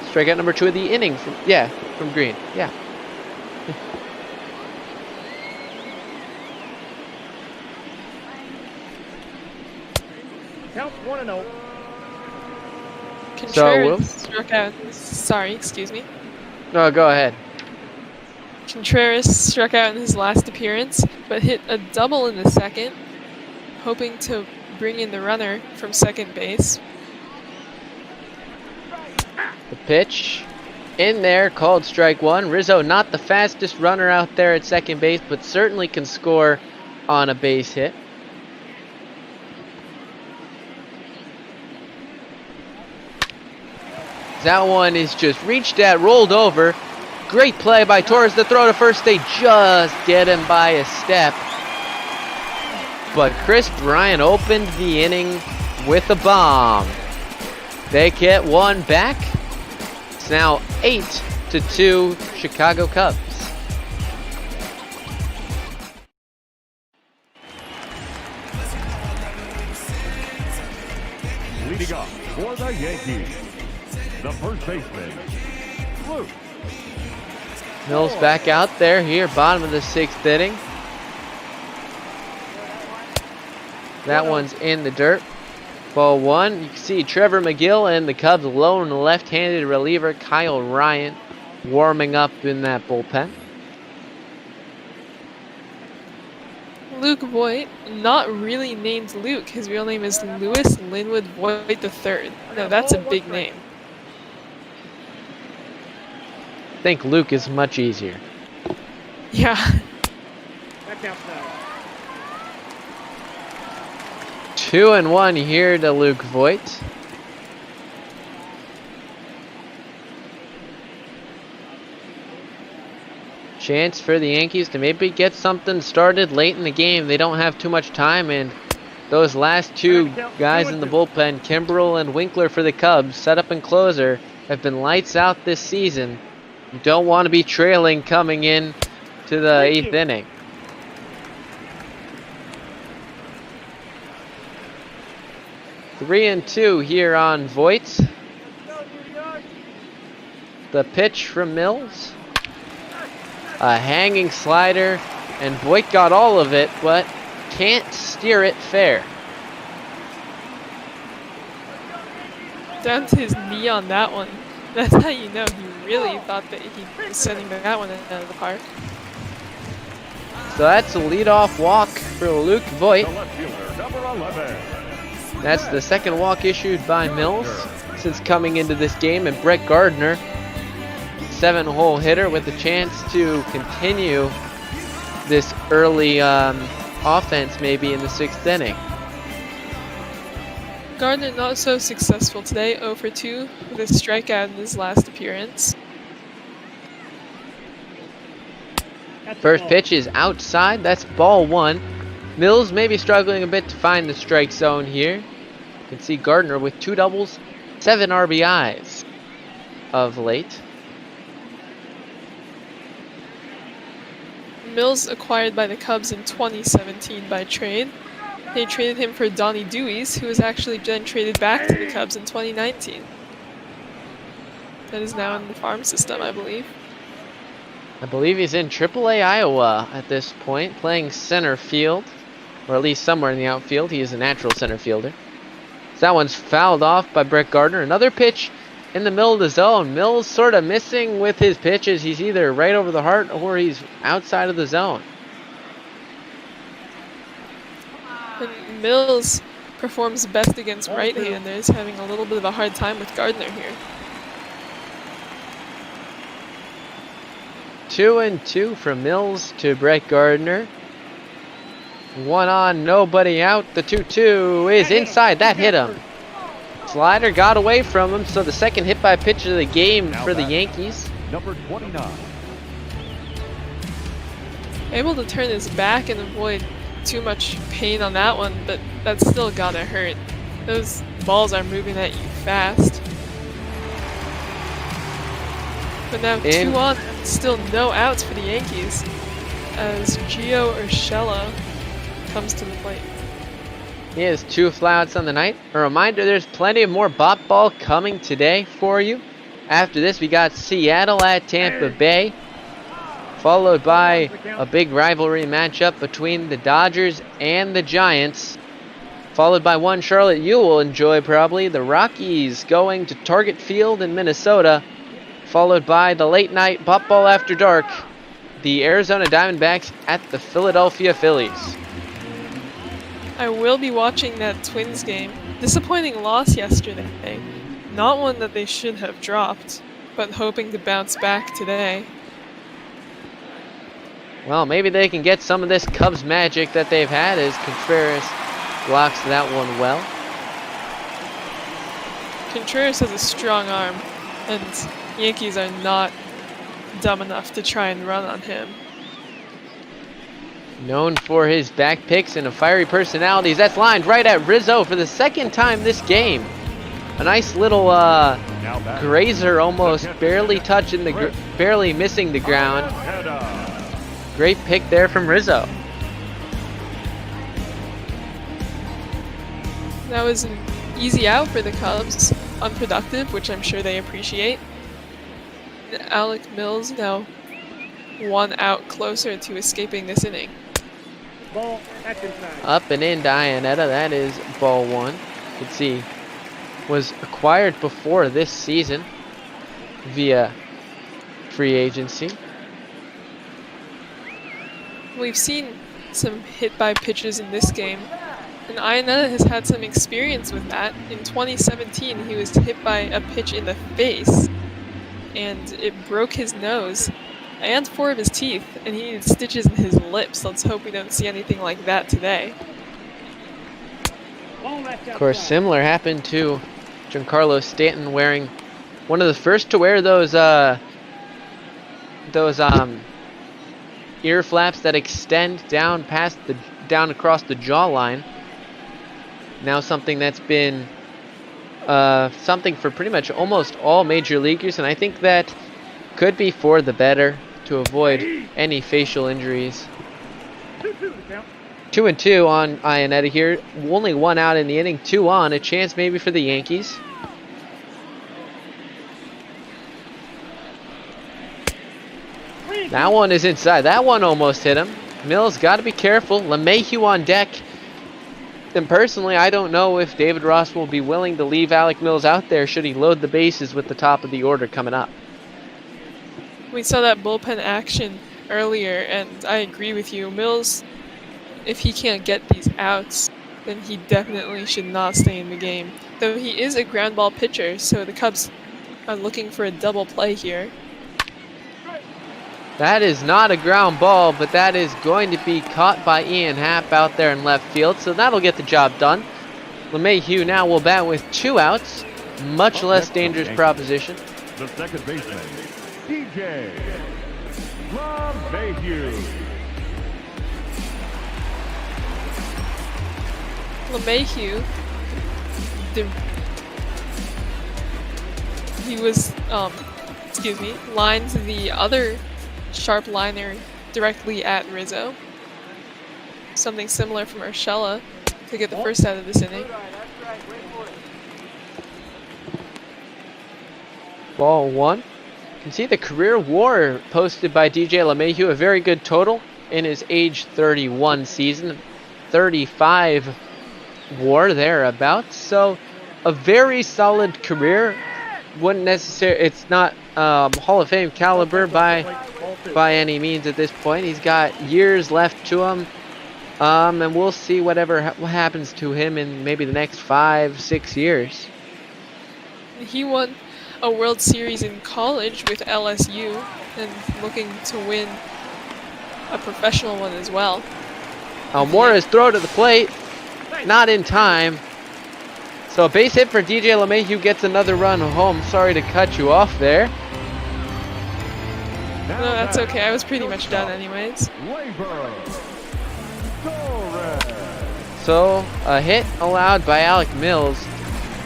Strikeout number 2 of the inning from Green. Yeah. Count 1-0. Contreras struck out. Sorry, excuse me. No, go ahead. Contreras struck out in his last appearance, but hit a double in the second, hoping to bring in the runner from second base. The pitch in there, called strike one. Rizzo not the fastest runner out there at second base, but certainly can score on a base hit. That one is just reached at, rolled over. Great play by Torres. The throw to first. They just get him by a step. But Chris Bryant opened the inning with a bomb. They get one back. It's now 8-2 Chicago Cubs. Leading off for the Yankees, the first baseman, Luke. Mills back out there here, bottom of the sixth inning. That one's in the dirt. Ball one. You can see Trevor McGill and the Cubs' lone left-handed reliever Kyle Ryan warming up in that bullpen. Luke Voigt, not really named Luke. His real name is Louis Linwood Voigt III. No, that's a big name. I think Luke is much easier. Yeah. Back outside. 2-1 here to Luke Voigt. Chance for the Yankees to maybe get something started late in the game. They don't have too much time, and those last two guys in the bullpen, Kimbrel and Winkler for the Cubs, setup and closer, have been lights out this season. You don't want to be trailing coming in to the eighth inning. 3-2 here on Voigt. The pitch from Mills. A hanging slider, and Voigt got all of it, but can't steer it fair. Down to his knee on that one. That's how you know he really thought that he was sending that one out of the park. So that's a leadoff walk for Luke Voigt. The left fielder, number 11. That's the second walk issued by Mills since coming into this game, and Brett Gardner, 7-hole hitter with a chance to continue this early offense maybe in the sixth inning. Gardner not so successful today, 0 for 2 with a strikeout in his last appearance. First pitch is outside, that's ball one. Mills may be struggling a bit to find the strike zone here. You can see Gardner with 2 doubles, 7 RBIs of late. Mills acquired by the Cubs in 2017 by trade. They traded him for Donnie Dewey's, who was actually then traded back to the Cubs in 2019. That is now in the farm system, I believe. I believe he's in AAA Iowa at this point, playing center field, or at least somewhere in the outfield. He is a natural center fielder. So that one's fouled off by Brett Gardner. Another pitch in the middle of the zone. Mills sort of missing with his pitches. He's either right over the heart or he's outside of the zone. And Mills performs best against right-handers, having a little bit of a hard time with Gardner here. 2-2 from Mills to Brett Gardner. 1 on, nobody out. The 2-2 is inside. That hit him. Slider got away from him, so the second hit by pitch of the game for the Yankees. Number 29. Able to turn his back and avoid too much pain on that one, but that's still gotta hurt. Those balls are moving at you fast. But now 2 on, still no outs for the Yankees as Gio Urshela comes to the plate. He has 2 flyouts on the night. A reminder, there's plenty of more bop ball coming today for you. After this, we got Seattle at Tampa Bay, followed by a big rivalry matchup between the Dodgers and the Giants, followed by one Charlotte you will enjoy probably, the Rockies going to Target Field in Minnesota, followed by the late night pop ball after dark, the Arizona Diamondbacks at the Philadelphia Phillies. I will be watching that Twins game. Disappointing loss yesterday. Not one that they should have dropped, but hoping to bounce back today. Well, maybe they can get some of this Cubs magic that they've had as Contreras blocks that one well. Contreras has a strong arm, and Yankees are not dumb enough to try and run on him. Known for his back picks and a fiery personalities, that's lined right at Rizzo for the second time this game. A nice little grazer, almost barely touching the, barely missing the ground. Great pick there from Rizzo. That was an easy out for the Cubs. Unproductive, which I'm sure they appreciate. Alec Mills now 1 out closer to escaping this inning. Ball, that's inside. Up and in Arrieta, that is ball 1. You can see was acquired before this season via free agency. We've seen some hit by pitches in this game, and Arrieta has had some experience with that. In 2017, he was hit by a pitch in the face, and it broke his nose and 4 of his teeth, and he needed stitches in his lips. Let's hope we don't see anything like that today. Of course, similar happened to Giancarlo Stanton, wearing one of the first to wear those ear flaps that extend down past the across the jawline. Now something that's been something for pretty much almost all major leaguers, and I think that could be for the better to avoid any facial injuries. 2-2 on Arrieta here. Only 1 out in the inning, 2 on. A chance maybe for the Yankees. That one is inside. That one almost hit him. Mills got to be careful. LeMahieu on deck. And personally, I don't know if David Ross will be willing to leave Alec Mills out there should he load the bases with the top of the order coming up. We saw that bullpen action earlier, and I agree with you. Mills, if he can't get these outs, then he definitely should not stay in the game. Though he is a ground ball pitcher, so the Cubs are looking for a double play here. That is not a ground ball, but that is going to be caught by Ian Happ out there in left field, so that'll get the job done. LeMahieu now will bat with 2 outs. Much less dangerous proposition. The second baseman, DJ LeMahieu. LeMahieu, he was, lined the other sharp liner directly at Rizzo. Something similar from Urshela to get the first out of this inning. Ball 1. You can see the career WAR posted by DJ LeMahieu, a very good total in his age 31 season. 35 WAR thereabouts, so a very solid career. Wouldn't necessarily, it's not Hall of Fame caliber by any means at this point. He's got years left to him, and we'll see what happens to him in maybe the next 5-6 years. He won a World Series in college with LSU and looking to win a professional one as well. Almora's throw to the plate, not in time. So a base hit for DJ LeMahieu gets another run home. Sorry to cut you off there. No, that's okay. I was pretty much done anyways. So a hit allowed by Alec Mills.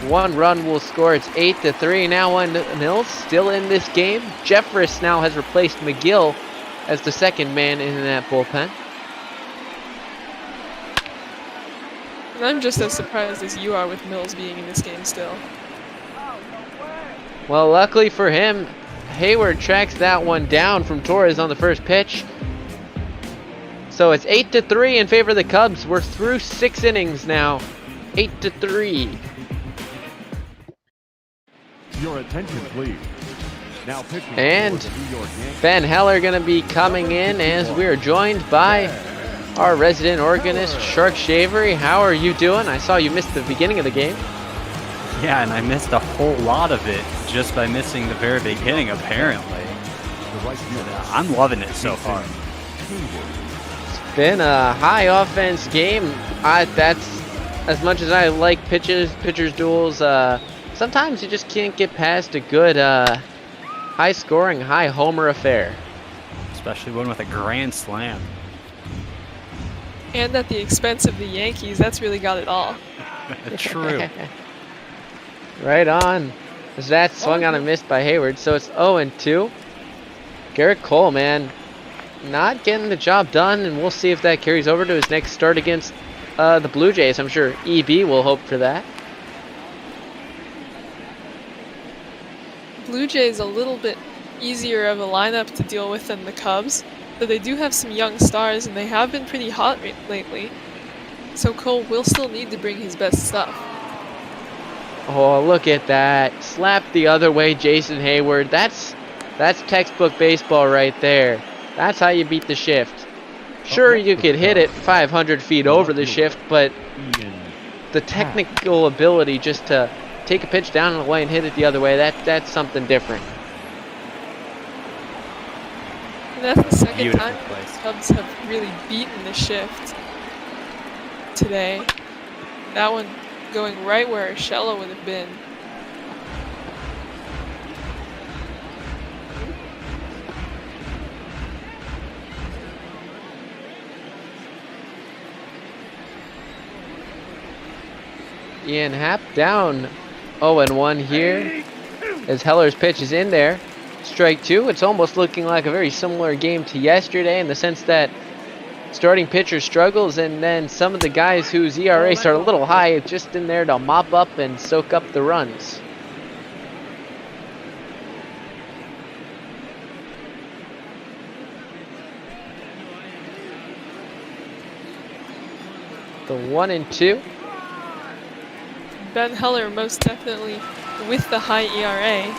1 run will score. It's 8-3 now on Mills. Still in this game. Jeffress now has replaced McGill as the second man in that bullpen. And I'm just as surprised as you are with Mills being in this game still. Well, luckily for him, Hayward tracks that one down from Torres on the first pitch. So it's 8-3 in favor of the Cubs. We're through 6 innings now. 8-3. Your attention, please. Now pitching And for the New York Yankees. Ben Heller going to be coming in as we are joined by our resident organist, Shark Shavery. How are you doing? I saw you missed the beginning of the game. Yeah, and I missed a whole lot of it just by missing the very beginning, apparently. I'm loving it so far. It's been a high offense game. That's as much as I like pitchers duels. Sometimes you just can't get past a good high scoring, high homer affair. Especially one with a grand slam. And at the expense of the Yankees, that's really got it all. True. Right on. As that swung on and missed by Hayward, so it's 0-2. Garrett Cole, man, not getting the job done, and we'll see if that carries over to his next start against the Blue Jays. I'm sure EB will hope for that. Blue Jays a little bit easier of a lineup to deal with than the Cubs, but they do have some young stars, and they have been pretty hot lately. So Cole will still need to bring his best stuff. Oh, look at that. Slap the other way, Jason Hayward. That's textbook baseball right there. That's how you beat the shift. Sure, you could hit it 500 feet over the shift, but the technical ability just to take a pitch down and away and hit it the other way, that's something different. And that's the second Beautiful time place. the Cubs have really beaten the shift today. That one going right where Urshela would have been. Ian Happ down 0-1 here as Heller's pitch is in there. Strike two. It's almost looking like a very similar game to yesterday in the sense that starting pitcher struggles and then some of the guys whose ERAs are a little high just in there to mop up and soak up the runs. The 1-2. Ben Heller most definitely with the high ERA,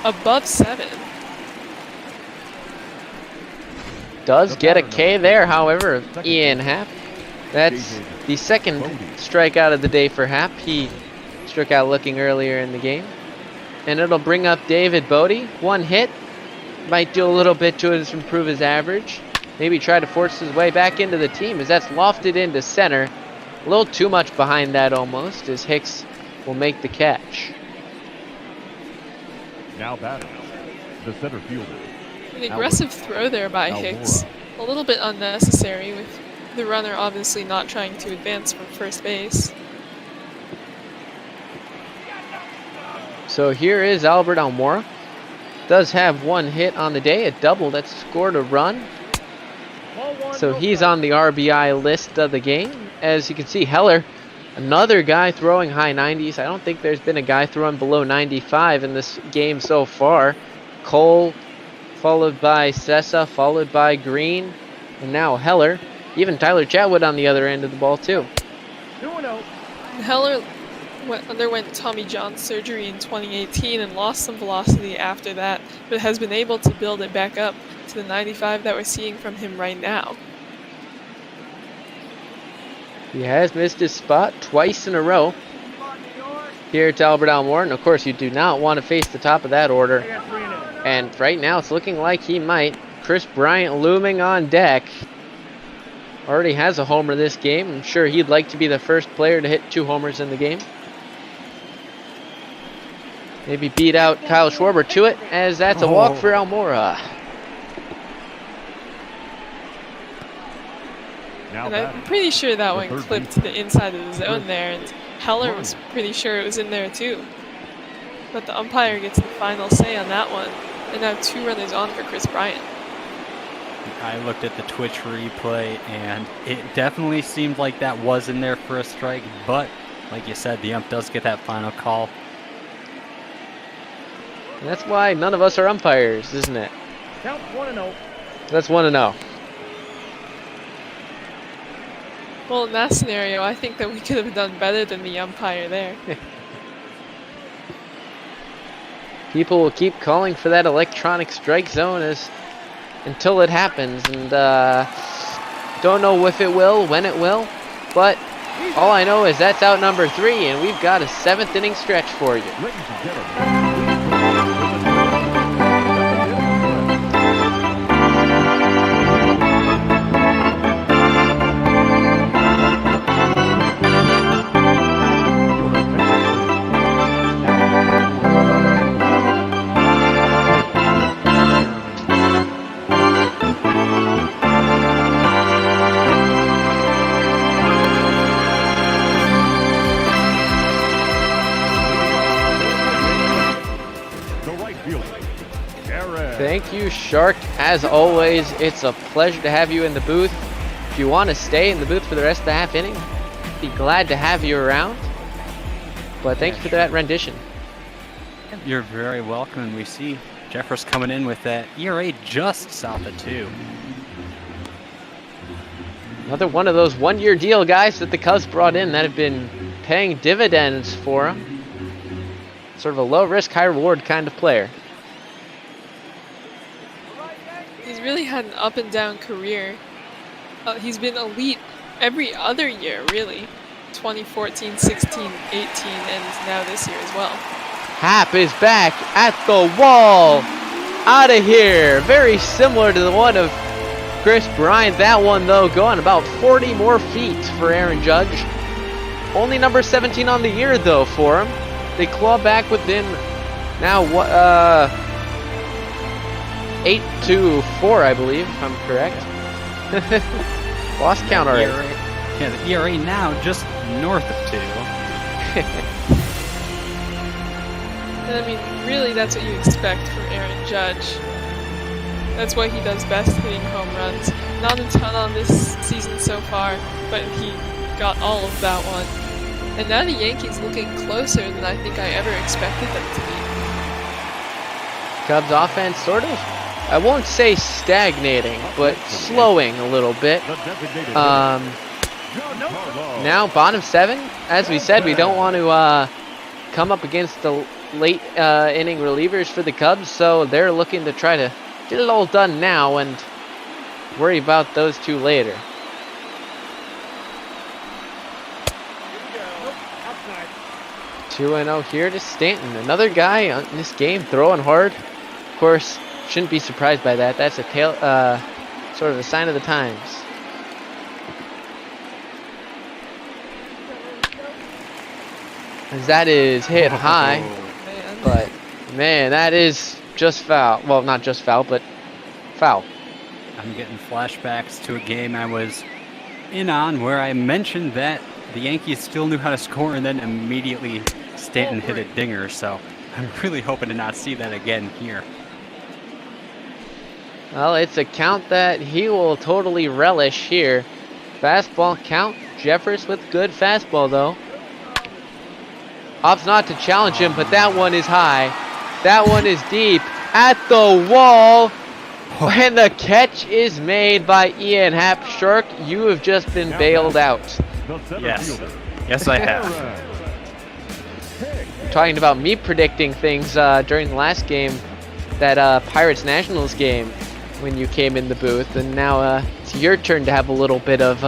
above 7. Does get a K there, however, Ian Happ. That's the second strikeout of the day for Happ. He struck out looking earlier in the game. And it'll bring up David Bodie. One hit. Might do a little bit to improve his average. Maybe try to force his way back into the team as that's lofted into center. A little too much behind that almost as Hicks will make the catch. Now batting, the center fielder. An aggressive throw there by Hicks. A little bit unnecessary with the runner obviously not trying to advance from first base. So here is Albert Almora. Does have one hit on the day, a double that scored a run. So he's on the RBI list of the game. As you can see, Heller, another guy throwing high 90s. I don't think there's been a guy throwing below 95 in this game so far. Cole, followed by Sessa, followed by Green, and now Heller. Even Tyler Chatwood on the other end of the ball too. Heller underwent Tommy John surgery in 2018 and lost some velocity after that, but has been able to build it back up to the 95 that we're seeing from him right now. He has missed his spot twice in a row. Here to Albert Almora, and of course you do not want to face the top of that order. And right now it's looking like he might. Chris Bryant looming on deck. Already has a homer this game. I'm sure he'd like to be the first player to hit 2 homers in the game. Maybe beat out Kyle Schwarber to it, as that's a walk for Almora. And I'm pretty sure that one clipped to the inside of the zone there, and Heller was pretty sure it was in there too. But the umpire gets the final say on that one, and now 2 runners on for Chris Bryant. I looked at the Twitch replay, and it definitely seemed like that was in there for a strike, but like you said, the ump does get that final call. And that's why none of us are umpires, isn't it? Count 1-0. That's 1-0. Well, in that scenario, I think that we could have done better than the umpire there. people will keep calling for that electronic strike zone until it happens, and don't know if it will, when it will, but all I know is that's out number 3, and we've got a 7th inning stretch for you. Ladies and gentlemen, Thank you, Shark. As always, it's a pleasure to have you in the booth. If you want to stay in the booth for the rest of the half inning, be glad to have you around. But thank you for that rendition. You're very welcome, and we see Jeffers coming in with that ERA just south of 2. Another one of those one-year deal guys that the Cubs brought in that have been paying dividends for him. Sort of a low-risk, high-reward kind of player. He's really had an up and down career. He's been elite every other year, really. 2014, 16, 18, and now this year as well. Happ is back at the wall. Out of here. Very similar to the one of Chris Bryant. That one, though, going about 40 more feet for Aaron Judge. Only number 17 on the year, though, for him. They claw back within now, 8-4, I believe, if I'm correct. Lost count already. Yeah, the ERA now just north of 2. And I mean, really, that's what you expect from Aaron Judge. That's what he does best, hitting home runs. Not a ton on this season so far, but he got all of that one. And now the Yankees looking closer than I think I ever expected them to be. Cubs offense sort of, I won't say stagnating, but slowing a little bit. Now bottom 7. As we said, we don't want to come up against the late inning relievers for the Cubs, so they're looking to try to get it all done now and worry about those two later. Here we go. 2-0 here to Stanton. Another guy in this game throwing hard. Of course, shouldn't be surprised by that. That's a sort of a sign of the times. As that is hit high, but man, that is just foul. Well, not just foul, but foul. I'm getting flashbacks to a game I was in on where I mentioned that the Yankees still knew how to score, and then immediately Stanton hit a dinger, so I'm really hoping to not see that again here. Well, it's a count that he will totally relish here. Fastball count. Jeffers with good fastball, though. Opts not to challenge him, but that one is high. That one is deep. At the wall. And the catch is made by Ian Happ. Shark, you have just been bailed out. Yes. Yes, I have. Talking about me predicting things during the last game, that Pirates Nationals game, when you came in the booth, and now it's your turn to have a little bit of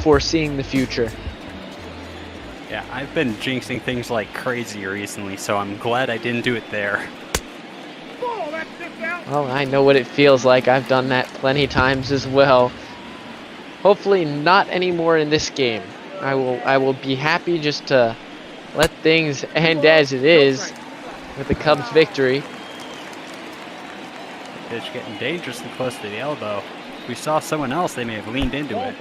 foreseeing the future. Yeah, I've been jinxing things like crazy recently, so I'm glad I didn't do it there. Well, I know what it feels like. I've done that plenty times as well. Hopefully not anymore in this game. I will be happy just to let things end as it is with the Cubs' victory. Pitch getting dangerously close to the elbow. If we saw someone else, they may have leaned into it.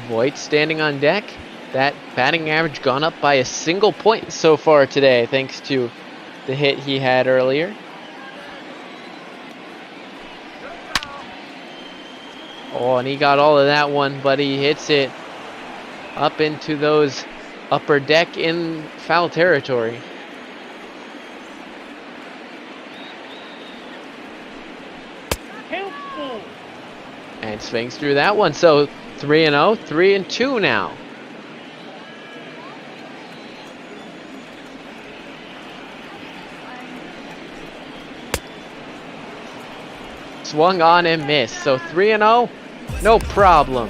Voigt standing on deck. That batting average gone up by a single point so far today, thanks to the hit he had earlier. Oh, and he got all of that one, but he hits it up into those upper deck in foul territory. And swings through that one. So 3-0, 3-2 now. Swung on and missed. So 3-0, no problem.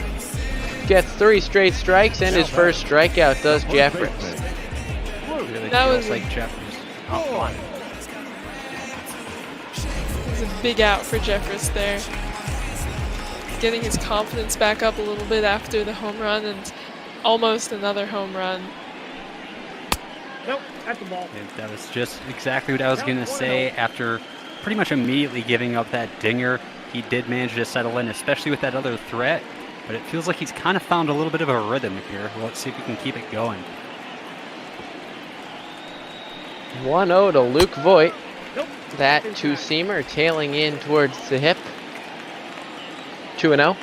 Gets 3 straight strikes, and his first strikeout does Jeffers. Really That feels was like Jeffers. Oh, fine. It was a big out for Jeffers there. Getting his confidence back up a little bit after the home run and almost another home run. Yeah, that was just exactly what I was going to say. After pretty much immediately giving up that dinger, he did manage to settle in, especially with that other threat. But it feels like he's kind of found a little bit of a rhythm here. Let's see if we can keep it going. 1-0 to Luke Voigt. That two-seamer tailing in towards the hip. 2-0.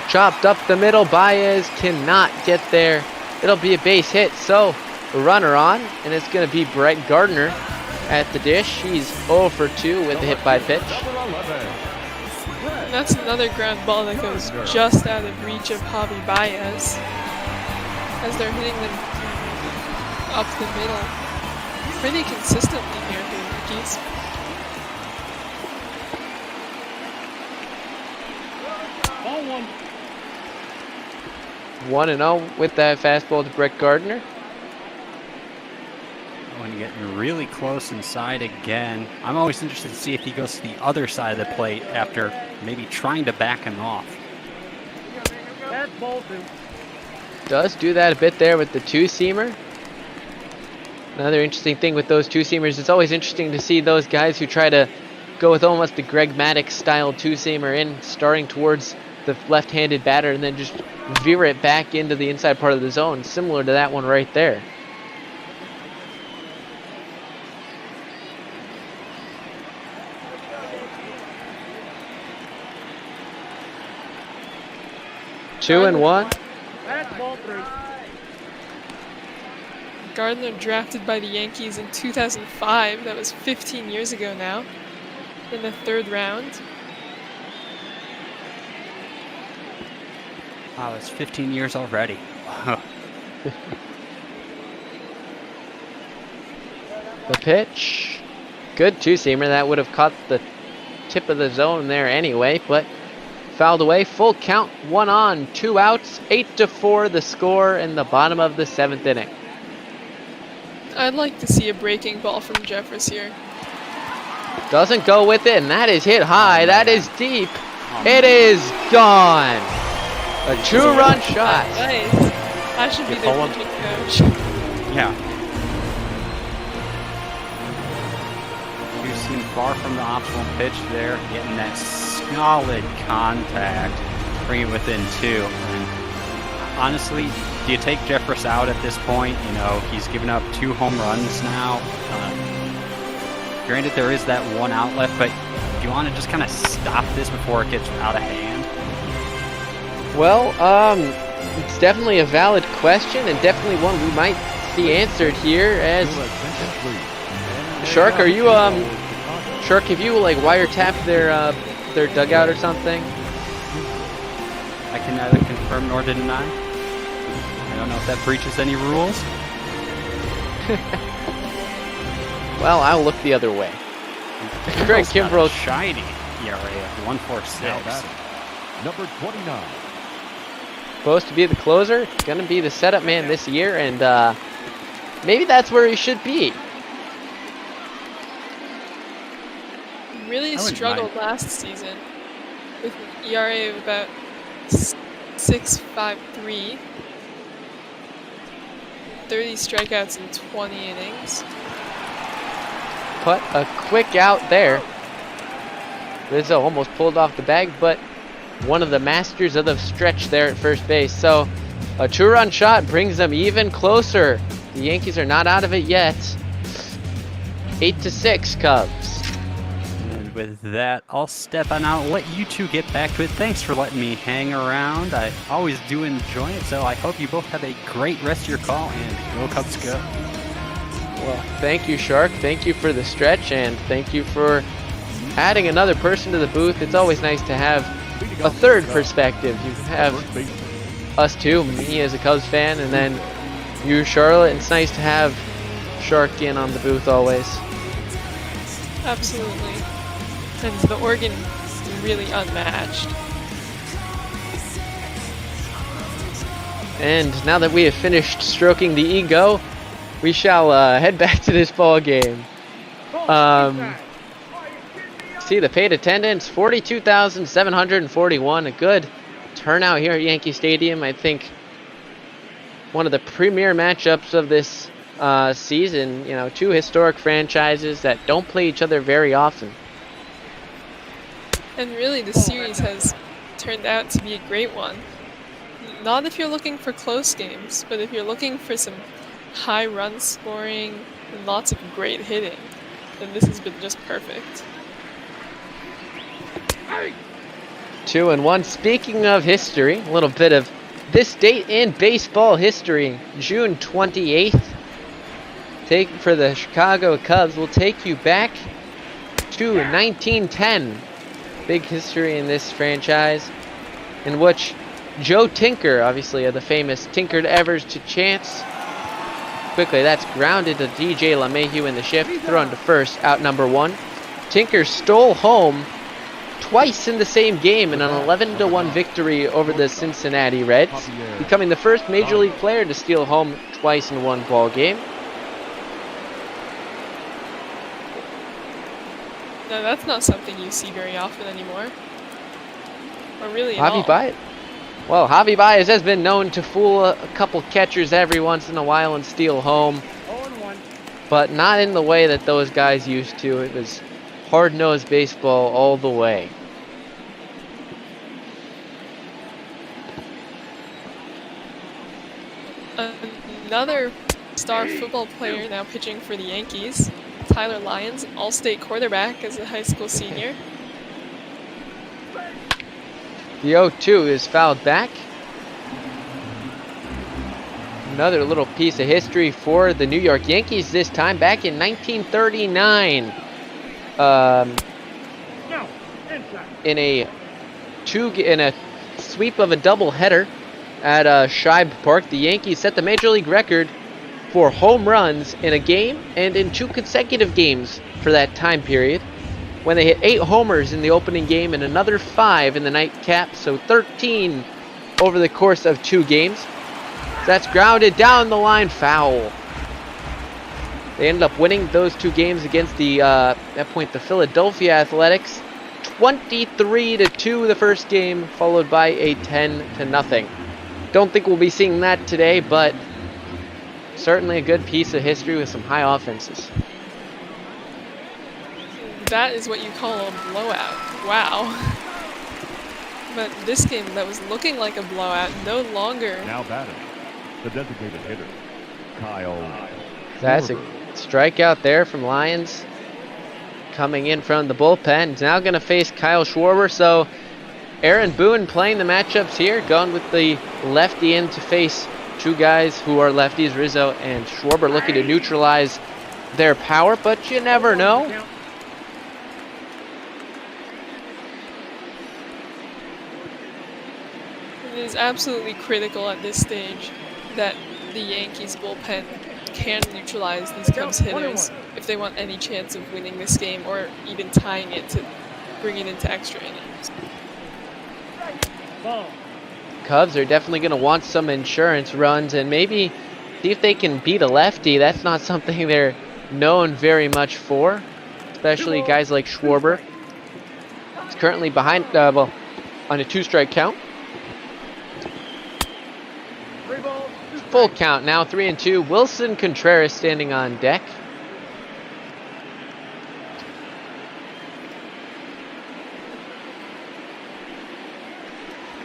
Chopped up the middle. Baez cannot get there. It'll be a base hit, so a runner on, and it's going to be Brett Gardner at the dish. He's 0 for 2 with the hit by pitch. And that's another ground ball that goes just out of reach of Javi Baez as they're hitting them up the middle pretty consistently here for the Yankees. Ball 1. 1-0 with that fastball to Brett Gardner. When getting really close inside again. I'm always interested to see if he goes to the other side of the plate after maybe trying to back him off. That's ball 2. Does do that a bit there with the two-seamer. Another interesting thing with those two-seamers, it's always interesting to see those guys who try to go with almost the Greg Maddux style two-seamer in, starting towards the left-handed batter and then just veer it back into the inside part of the zone, similar to that one right there. Two and 1. That's ball 3. Gardner drafted by the Yankees in 2005. That was 15 years ago now. In the 3rd round. Wow, it's 15 years already. The pitch. Good two-seamer. That would have caught the tip of the zone there anyway, but fouled away. Full count, 1 on, 2 outs, 8-4 the score in the bottom of the 7th inning. I'd like to see a breaking ball from Jeffers here. Doesn't go with it, and that is hit high. That is deep. It is gone. A 2-run shot. Nice. I should be their pitching coach. Yeah. You seem far from the optimal pitch there, getting that solid contact, bring it within 2. And honestly, do you take Jeffers out at this point? You know, he's given up 2 home runs now. Granted, there is that 1 out left, but do you want to just kind of stop this before it gets out of hand? Well, it's definitely a valid question, and definitely one we might see answered here. As Shark, are you Shark, have you like wiretapped their dugout or something? I can neither confirm nor deny. I don't know if that breaches any rules. Well, I'll look the other way. Craig Kimbrell, shiny ERA of 1.46. Number 29. Supposed to be the closer, gonna be the setup man this year, and maybe that's where he should be. Really struggled last season with an ERA of about 6.53, 30 strikeouts in 20 innings. Put a quick out there. Rizzo almost pulled off the bag, but one of the masters of the stretch there at first base. So a 2-run shot brings them even closer. The Yankees are not out of it yet. 8-6 Cubs. And with that, I'll step on out and let you two get back to it. Thanks for letting me hang around. I always do enjoy it, so I hope you both have a great rest of your call, and go Cubs go. Well, thank you, Shark. Thank you for the stretch, and thank you for adding another person to the booth. It's always nice to have a third perspective. You have us two, me as a Cubs fan, and then you, Charlotte. It's nice to have Shark in on the booth always. Absolutely. And the organ really unmatched. And now that we have finished stroking the ego, we shall head back to this ball game. See the paid attendance, 42,741. A good turnout here at Yankee Stadium. I think one of the premier matchups of this season. You know, two historic franchises that don't play each other very often. And really, the series has turned out to be a great one. Not if you're looking for close games, but if you're looking for some high run scoring and lots of great hitting, then this has been just perfect. 2-1. Speaking of history, a little bit of this date in baseball history. June 28th. For the Chicago Cubs, will take you back to 1910. Big history in this franchise, in which Joe Tinker, obviously of the famous Tinkered Evers to Chance. Quickly, that's grounded to DJ LeMahieu in the shift, thrown to first, out number 1. Tinker stole home twice in the same game in an 11-1 victory over the Cincinnati Reds, becoming the first Major League player to steal home twice in one ball game. No, that's not something you see very often anymore. Or really at all. Javi Baez. Well, Javi Baez has been known to fool a couple catchers every once in a while and steal home. But not in the way that those guys used to. It was hard-nosed baseball all the way. Another star football player now pitching for the Yankees, Tyler Lyons, all-state quarterback as a high school senior. The 0-2 is fouled back. Another little piece of history for the New York Yankees, this time back in 1939. In a sweep of a doubleheader at Shibe Park, the Yankees set the Major League record for home runs in a game and in 2 consecutive games for that time period, when they hit 8 homers in the opening game and another 5 in the nightcap, so 13 over the course of 2 games. That's grounded down the line, foul. They ended up winning those 2 games against the, at that point, the Philadelphia Athletics, 23-2 the first game, followed by a 10-0. Don't think we'll be seeing that today, but certainly a good piece of history with some high offenses. That is what you call a blowout. Wow. But this game that was looking like a blowout, no longer. Now batting, the designated hitter, Kyle. That's a strikeout there from Lyons. Coming in from the bullpen. He's now going to face Kyle Schwarber. So Aaron Boone playing the matchups here, going with the lefty in to face 2 guys who are lefties, Rizzo and Schwarber, looking to neutralize their power, but you never know. It is absolutely critical at this stage that the Yankees bullpen can neutralize these Cubs hitters if they want any chance of winning this game or even tying it to bring it into extra innings. Cubs are definitely going to want some insurance runs and maybe see if they can beat a lefty. That's not something they're known very much for, especially guys like Schwarber. He's currently behind, on a 2-strike count. Full count now, 3-2. Wilson Contreras standing on deck.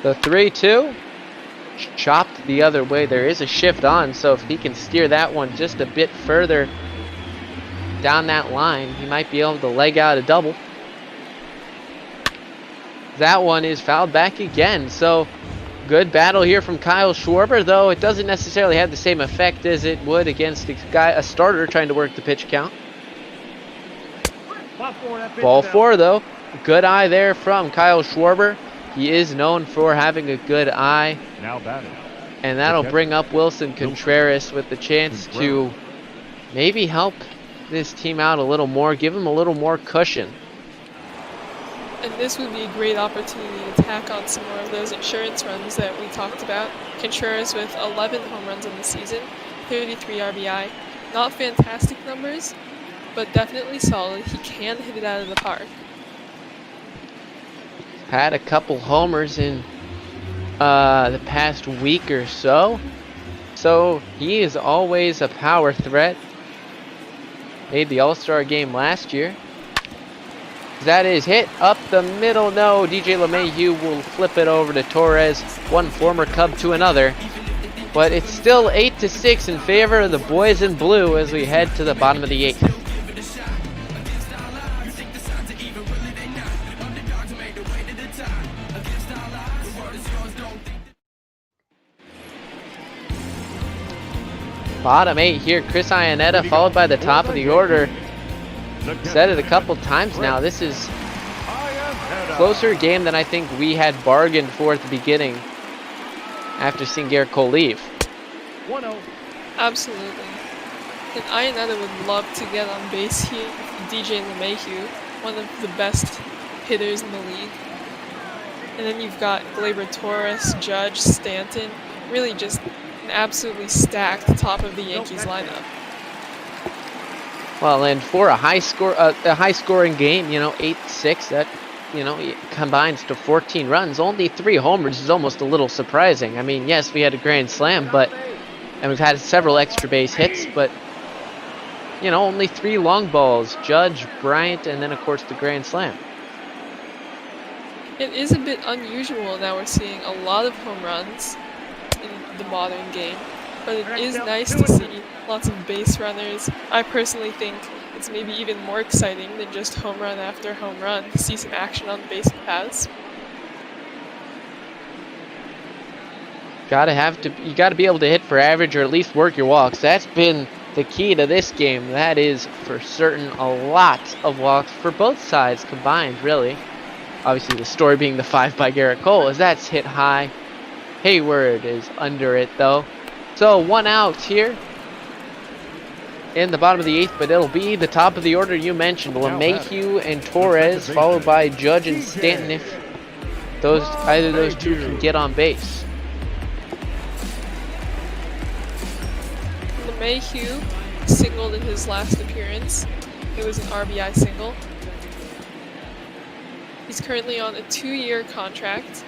The 3-2 chopped the other way. There is a shift on, so if he can steer that one just a bit further down that line, he might be able to leg out a double. That one is fouled back again, so good battle here from Kyle Schwarber, though it doesn't necessarily have the same effect as it would against a starter trying to work the pitch count. Ball 4, though. Good eye there from Kyle Schwarber. He is known for having a good eye. Now batting. And that'll bring up Wilson Contreras with the chance to maybe help this team out a little more, give them a little more cushion. And this would be a great opportunity to tack on some more of those insurance runs that we talked about. Contreras with 11 home runs in the season, 33 RBI. Not fantastic numbers, but definitely solid. He can hit it out of the park. Had a couple homers in the past week or so. So he is always a power threat. Made the All-Star game last year. That is hit up the middle. No, DJ LeMahieu will flip it over to Torres. One former Cub to another. But it's still 8-6 in favor of the boys in blue as we head to the bottom of the 8th. Bottom 8 here, Chris Ionetta followed by the top of the order. Said it a couple times now, this is a closer game than I think we had bargained for at the beginning after seeing Garrett Cole leave. Absolutely. And Ionetta would love to get on base here with DJ LeMahieu, one of the best hitters in the league. And then you've got Gleyber Torres, Judge, Stanton, really just an absolutely stacked top of the Yankees lineup. Well, and for a high-scoring game, you know, 8-6, that, you know, it combines to 14 runs. Only 3 homers is almost a little surprising. I mean, yes, we had a grand slam, and we've had several extra base hits, but, you know, only 3 long balls. Judge, Bryant, and then, of course, the grand slam. It is a bit unusual that we're seeing a lot of home runs in the modern game, but it is nice to see lots of base runners. I personally think it's maybe even more exciting than just home run after home run to see some action on base paths. You gotta be able to hit for average or at least work your walks. That's been the key to this game. That is for certain a lot of walks for both sides combined, really. Obviously the story being the 5 by Garrett Cole, as that's hit high. Hayward is under it though. So 1 out here in the bottom of the 8th, but it'll be the top of the order you mentioned. LeMahieu and Torres, followed by Judge and Stanton if either of those two can get on base. LeMahieu singled in his last appearance. It was an RBI single. He's currently on a 2-year contract.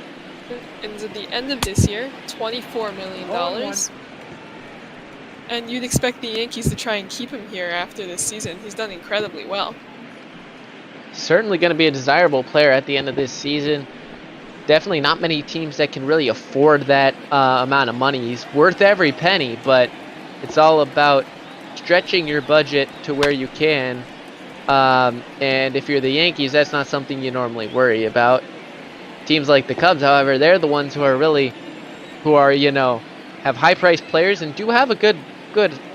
And at the end of this year, $24 million. And you'd expect the Yankees to try and keep him here after this season. He's done incredibly well. Certainly going to be a desirable player at the end of this season. Definitely not many teams that can really afford that amount of money. He's worth every penny, but it's all about stretching your budget to where you can. And if you're the Yankees, that's not something you normally worry about. Teams like the Cubs, however, they're the ones who are, you know, have high-priced players and do have a good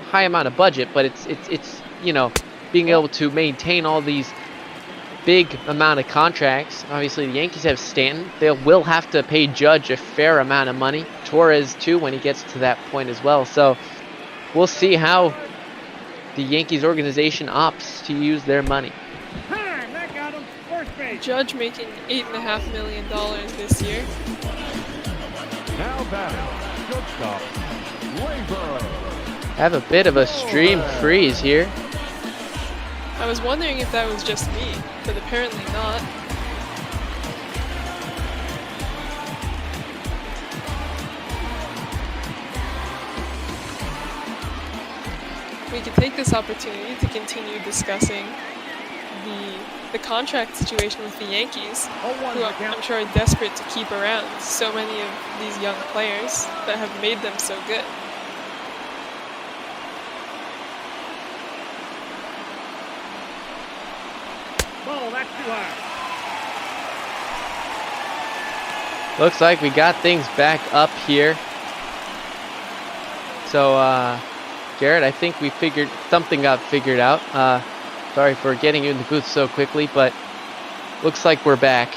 high amount of budget, but it's you know, being able to maintain all these big amount of contracts. Obviously, the Yankees have Stanton. They will have to pay Judge a fair amount of money. Torres too, when he gets to that point as well. So we'll see how the Yankees organization opts to use their money. Judge making $8.5 million this year. Now batting, shortstop, Gleyber. Have a bit of a stream freeze here. I was wondering if that was just me, but apparently not. We could take this opportunity to continue discussing the contract situation with the Yankees, who I'm sure are desperate to keep around so many of these young players that have made them so good. Ball, that's too high. Looks like we got things back up here. So, Garrett, I think something got figured out. Sorry for getting you in the booth so quickly, but looks like we're back.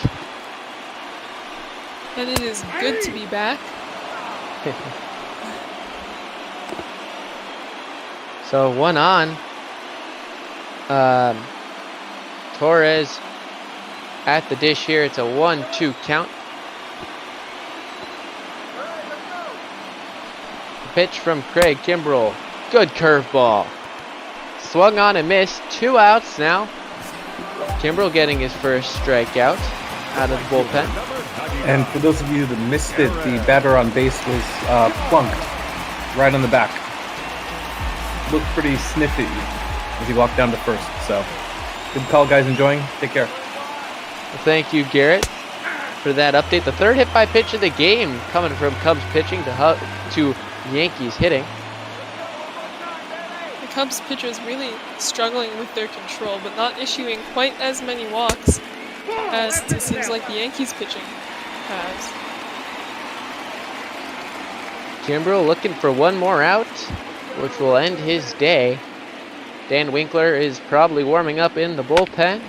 And it is good to be back. So 1 on. Torres at the dish here. It's a 1-2 count. Pitch from Craig Kimbrell. Good curveball. Swung on and missed. 2 outs now. Kimbrell getting his first strikeout out of the bullpen. And for those of you that missed it, the batter on base was plunked right on the back. Looked pretty sniffy as he walked down to first. So, good call, guys. Enjoying. Take care. Well, thank you, Garrett, for that update. The third hit by pitch of the game coming from Cubs pitching to Yankees hitting. The Cubs pitchers really struggling with their control, but not issuing quite as many walks as it seems like the Yankees pitching has. Kimbrell looking for one more out, which will end his day. Dan Winkler is probably warming up in the bullpen.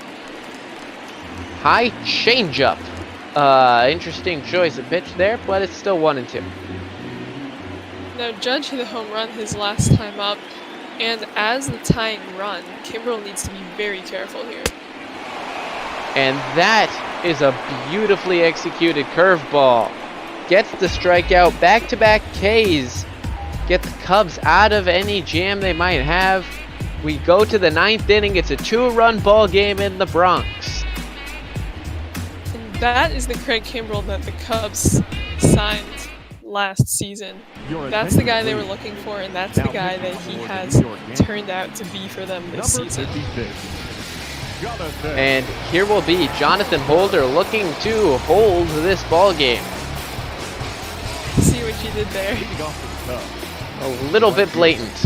High changeup. Interesting choice of pitch there, but it's still 1-2. Now, Judge hit a home run his last time up, and as the tying run, Kimbrell needs to be very careful here. And that is a beautifully executed curveball. Gets the strikeout, back-to-back Ks. Get the Cubs out of any jam they might have. We go to the 9th inning. It's a 2-run ball game in the Bronx. And that is the Craig Kimbrell that the Cubs signed last season. That's the guy they were looking for, and that's the guy that he has turned out to be for them this season. And here will be Jonathan Holder looking to hold this ball game. See what you did there. A little bit blatant.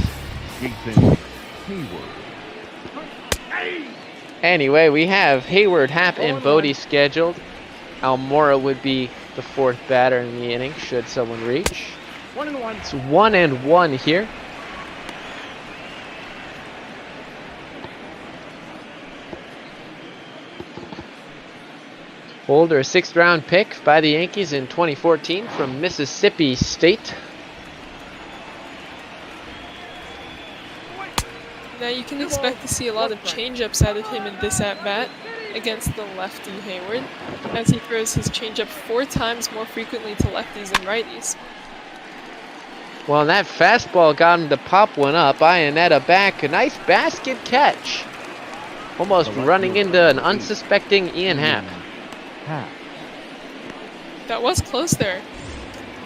Anyway, we have Hayward, Happ, and Bodie scheduled. Almora would be the 4th batter in the inning, should someone reach. 1-1. It's 1-1 here. Holder, a 6th round pick by the Yankees in 2014 from Mississippi State. Now you can expect to see a lot of changeups out of him in this at-bat against the lefty Hayward, as he throws his changeup 4 times more frequently to lefties than righties. Well, that fastball got him to pop one up. Arrieta back, a nice basket catch. Almost running into an unsuspecting Ian Happ. That was close there.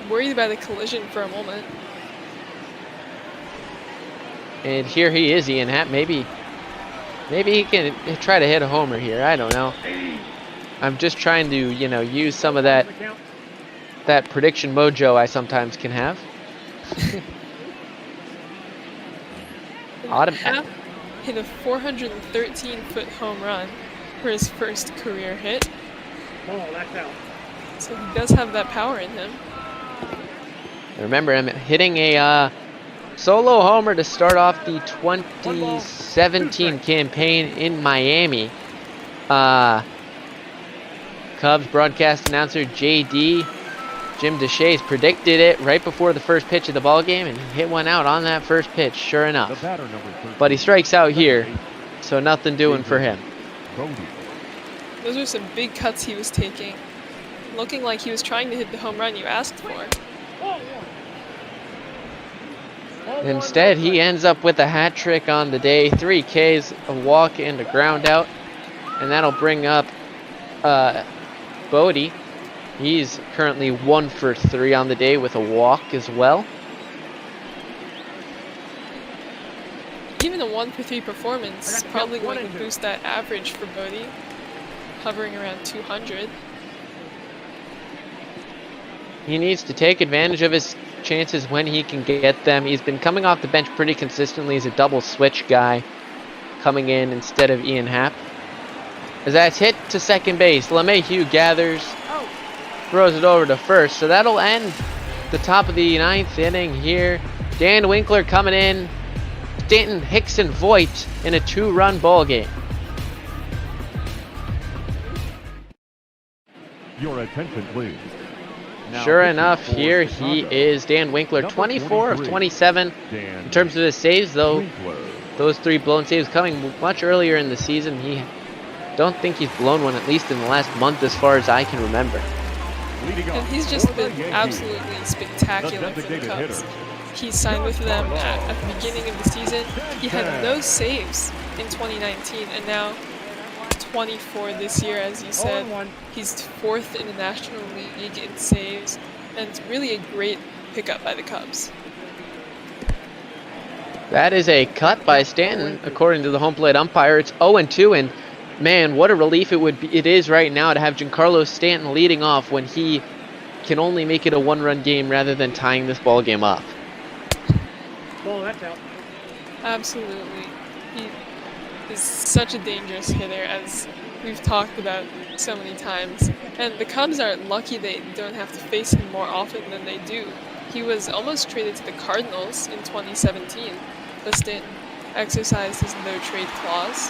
Worried about a collision for a moment. And here he is, Ian Happ. Maybe he can try to hit a homer here. I don't know. I'm just trying to, use some of that prediction mojo I sometimes can have. Happ hit a 413-foot home run for his first career hit. So he does have that power in him. Remember him hitting a solo homer to start off the 2017 campaign in Miami. Cubs broadcast announcer JD Jim DeShays predicted it right before the first pitch of the ball game, and he hit one out on that first pitch, sure enough. But he strikes out here, so nothing doing for him. Those are some big cuts he was taking. Looking like he was trying to hit the home run you asked for. Instead, he ends up with a hat trick on the day. 3 Ks, a walk, and a ground out. And that'll bring up Bodie. He's currently 1 for 3 on the day with a walk as well. Even a 1 for 3 performance is probably going to boost that average for Bodie, hovering around 200. He needs to take advantage of his chances when he can get them. He's been coming off the bench pretty consistently. He's a double switch guy coming in instead of Ian Happ. As that's hit to second base, LeMahieu gathers, throws it over to first. So that'll end the top of the 9th inning here. Dan Winkler coming in. Stanton, Hickson, Voigt in a 2-run ball game. Your attention, please. Sure enough, here he is, Dan Winkler, 24 of 27. In terms of his saves, though, Those 3 blown saves coming much earlier in the season. Don't think he's blown one, at least in the last month, as far as I can remember. And he's just been absolutely spectacular for the Cubs. He signed with them at the beginning of the season. He had no saves in 2019, and now 24 this year, as you said. He's 4th in the National League in saves, and it's really a great pickup by the Cubs. That is a cut by Stanton, according to the home plate umpire. It's 0-2, and man, what a relief it is right now to have Giancarlo Stanton leading off when he can only make it a 1-run game rather than tying this ball game up. Absolutely. He is such a dangerous hitter, as we've talked about so many times. And the Cubs are lucky they don't have to face him more often than they do. He was almost traded to the Cardinals in 2017, but Stanton exercised his no-trade clause.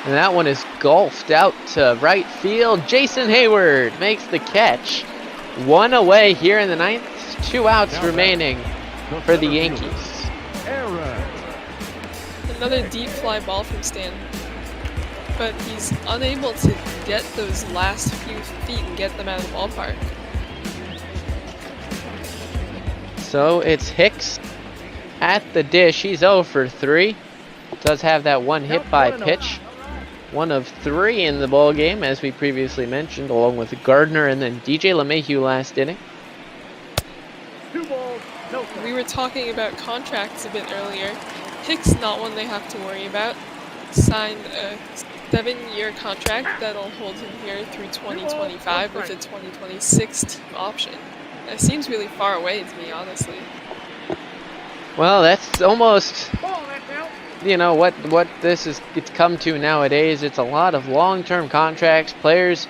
And that one is golfed out to right field. Jason Hayward makes the catch. 1 away here in the 9th. 2 outs remaining for the Yankees. Another deep fly ball from Stanton, but he's unable to get those last few feet and get them out of the ballpark. So it's Hicks at the dish. He's 0 for 3. Does have that 1 hit by pitch. 1 of 3 in the ball game, as we previously mentioned, along with Gardner and then DJ LeMahieu last inning. We were talking about contracts a bit earlier. Hicks, not one they have to worry about. Signed a 7-year contract that'll hold him here through 2025 with a 2026 team option. That seems really far away to me, honestly. Well, that's almost, you know, what it's come to nowadays. It's a lot of long-term contracts. Players,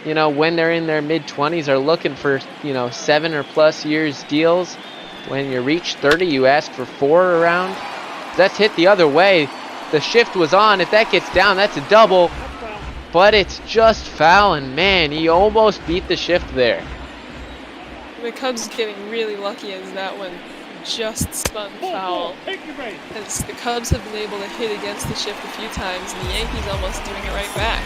you know, when they're in their mid-20s are looking for, you know, 7 or plus years deals. When you reach 30, you ask for 4 around. That's hit the other way. The shift was on. If that gets down, that's a double. But it's just foul, and man, he almost beat the shift there. The Cubs getting really lucky as that one just spun foul. As the Cubs have been able to hit against the shift a few times, and the Yankees almost doing it right back.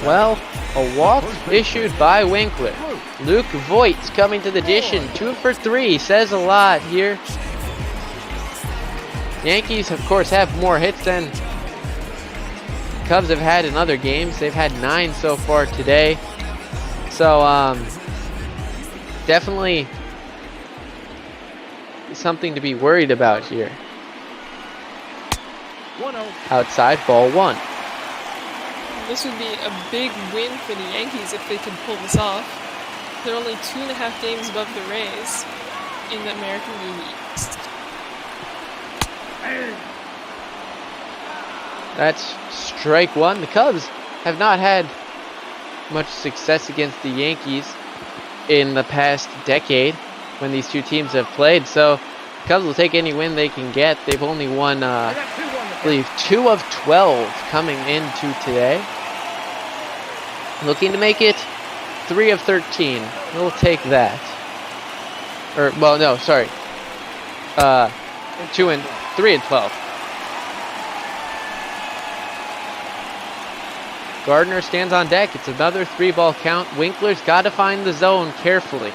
Well, a walk issued by Winkler. Luke Voigt's coming to the dish, and 2 for 3 says a lot here. Yankees, of course, have more hits than Cubs have had in other games. They've had 9 so far today. So, definitely something to be worried about here. Outside, ball 1. This would be a big win for the Yankees if they can pull this off. They're only 2.5 games above the Rays in the American League East. That's strike 1. The Cubs have not had much success against the Yankees in the past decade when these two teams have played, so the Cubs will take any win they can get. They've only won, I believe, 2 of 12 coming into today. Looking to make it 3 of 13. We'll take that. Or, well, no, sorry. 3 and 12. Gardner stands on deck. It's another 3-ball count. Winkler's got to find the zone carefully.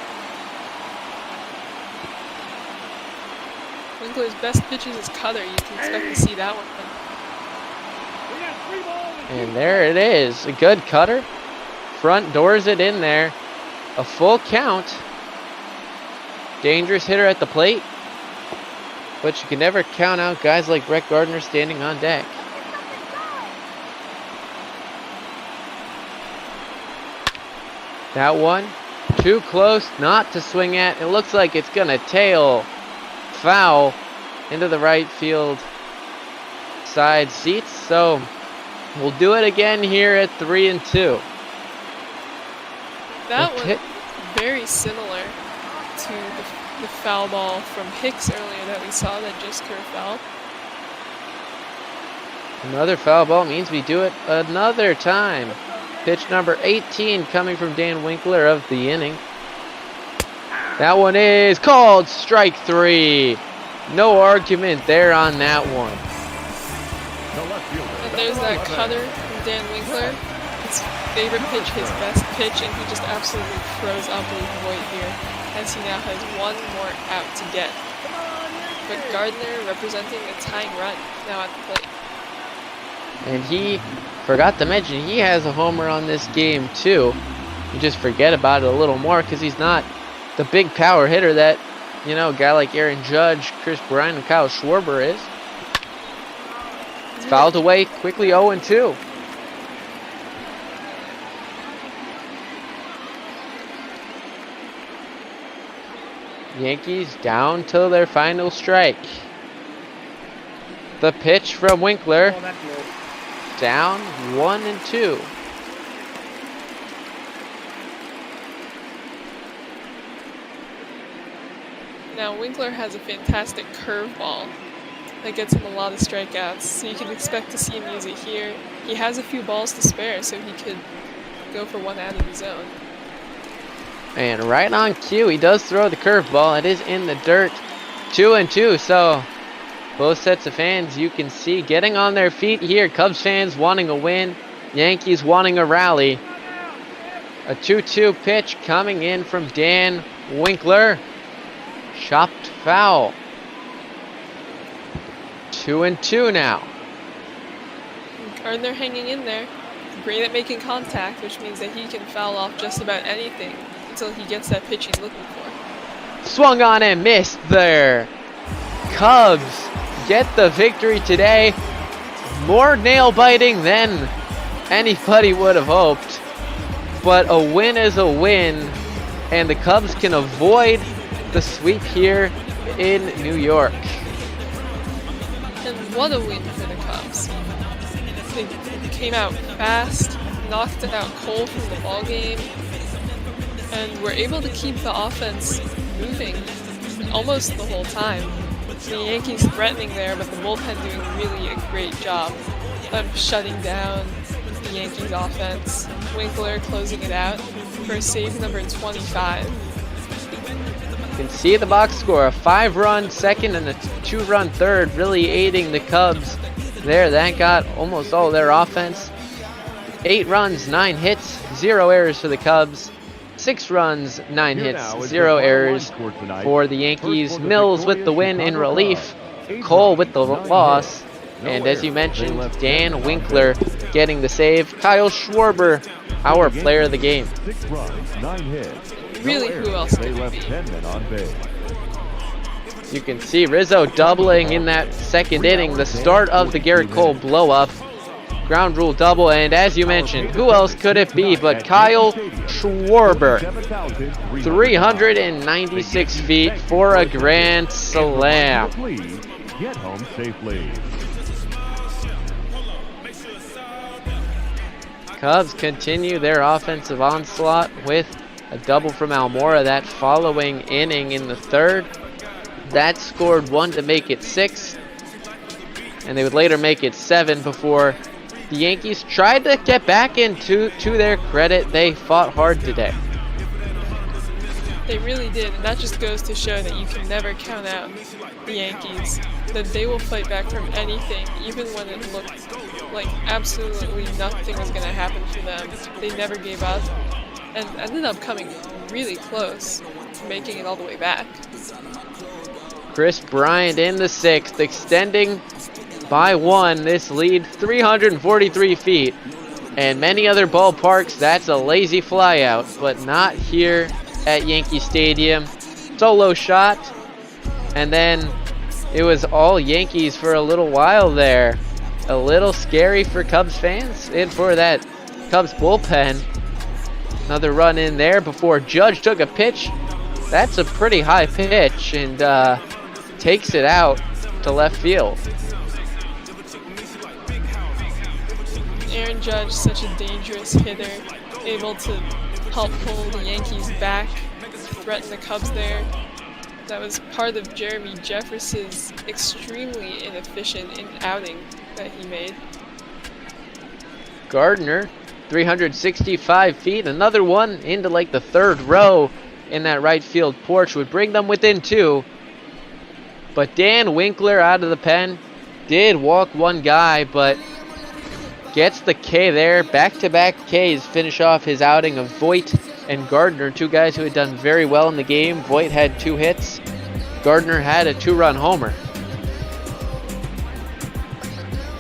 Winkler's best pitch is his cutter. You can expect to see that one. And there it is. A good cutter. Front doors it in there. A full count. Dangerous hitter at the plate. But you can never count out guys like Brett Gardner standing on deck. That one, too close not to swing at. It looks like it's going to tail foul into the right field side seats. So we'll do it again here at 3 and 2. That one very similar to the foul ball from Hicks earlier that we saw that just curved foul. Another foul ball means we do it another time. Pitch number 18 coming from Dan Winkler of the inning. That one is called strike 3. No argument there on that one. And there's that cutter from Dan Winkler. His favorite pitch, his best pitch, and he just absolutely froze up with Voigt here, as he now has one more out to get. But Gardner representing the tying run now at the plate. And he forgot to mention he has a homer on this game too. You just forget about it a little more because he's not the big power hitter that, you know, a guy like Aaron Judge, Chris Bryant, and Kyle Schwarber is. It's fouled away quickly 0-2. Yankees down to their final strike. The pitch from Winkler. Down 1-2. Now Winkler has a fantastic curveball that gets him a lot of strikeouts, so you can expect to see him use it here. He has a few balls to spare, so he could go for one out of the zone. And right on cue, he does throw the curveball. It is in the dirt. 2-2, so both sets of fans you can see getting on their feet here. Cubs fans wanting a win, Yankees wanting a rally. A 2-2 pitch coming in from Dan Winkler. Chopped foul. 2-2 now. Gardner hanging in there. Great at making contact, which means that he can foul off just about anything until he gets that pitch he's looking for. Swung on and missed there. Cubs get the victory today. More nail biting than anybody would have hoped. But a win is a win, and the Cubs can avoid the sweep here in New York. And what a win for the Cubs. They came out fast, knocked out Cole from the ballgame, and were able to keep the offense moving almost the whole time. The Yankees threatening there, but the bullpen doing really a great job of shutting down the Yankees offense. Winkler closing it out for save number 25. You can see the box score, a 5-run second and a 2-run third, really aiding the Cubs there. That got almost all their offense. 8 runs, 9 hits, 0 errors for the Cubs. 6 runs, 9 hits, 0 errors for the Yankees. Mills with the win in relief. Cole with the loss. And as you mentioned, Dan Winkler getting the save. Kyle Schwarber, our player of the game. 6 runs, 9 hits. Really, who else could it be? 10 men on base. You can see Rizzo doubling in that second inning, the start of the Garrett Cole blow-up. Ground rule double, and as you mentioned, who else could it be but Kyle Schwarber. 396 feet for a grand slam. Get home safely. Cubs continue their offensive onslaught with a double from Almora that following inning in the third. That scored 1 to make it 6, and they would later make it 7 before the Yankees tried to get back into, to their credit, they fought hard today. They really did, and that just goes to show that you can never count out the Yankees, that they will fight back from anything, even when it looked like absolutely nothing was going to happen for them. They never gave up, and ended up coming really close to making it all the way back. Chris Bryant in the 6th, extending by 1 this lead, 343 feet. And many other ballparks, that's a lazy flyout, but not here at Yankee Stadium. Solo shot, and then it was all Yankees for a little while there. A little scary for Cubs fans and for that Cubs bullpen. Another run in there before Judge took a pitch. That's a pretty high pitch, and takes it out to left field. Aaron Judge, such a dangerous hitter, able to help pull the Yankees back, threaten the Cubs there. That was part of Jeremy Jeffress's extremely inefficient outing that he made. Gardner, 365 feet, another one into like the third row in that right field porch would bring them within 2. But Dan Winkler out of the pen did walk one guy, but gets the K there. Back-to-back Ks finish off his outing of Voigt and Gardner, two guys who had done very well in the game. Voigt had 2 hits. Gardner had a 2-run homer.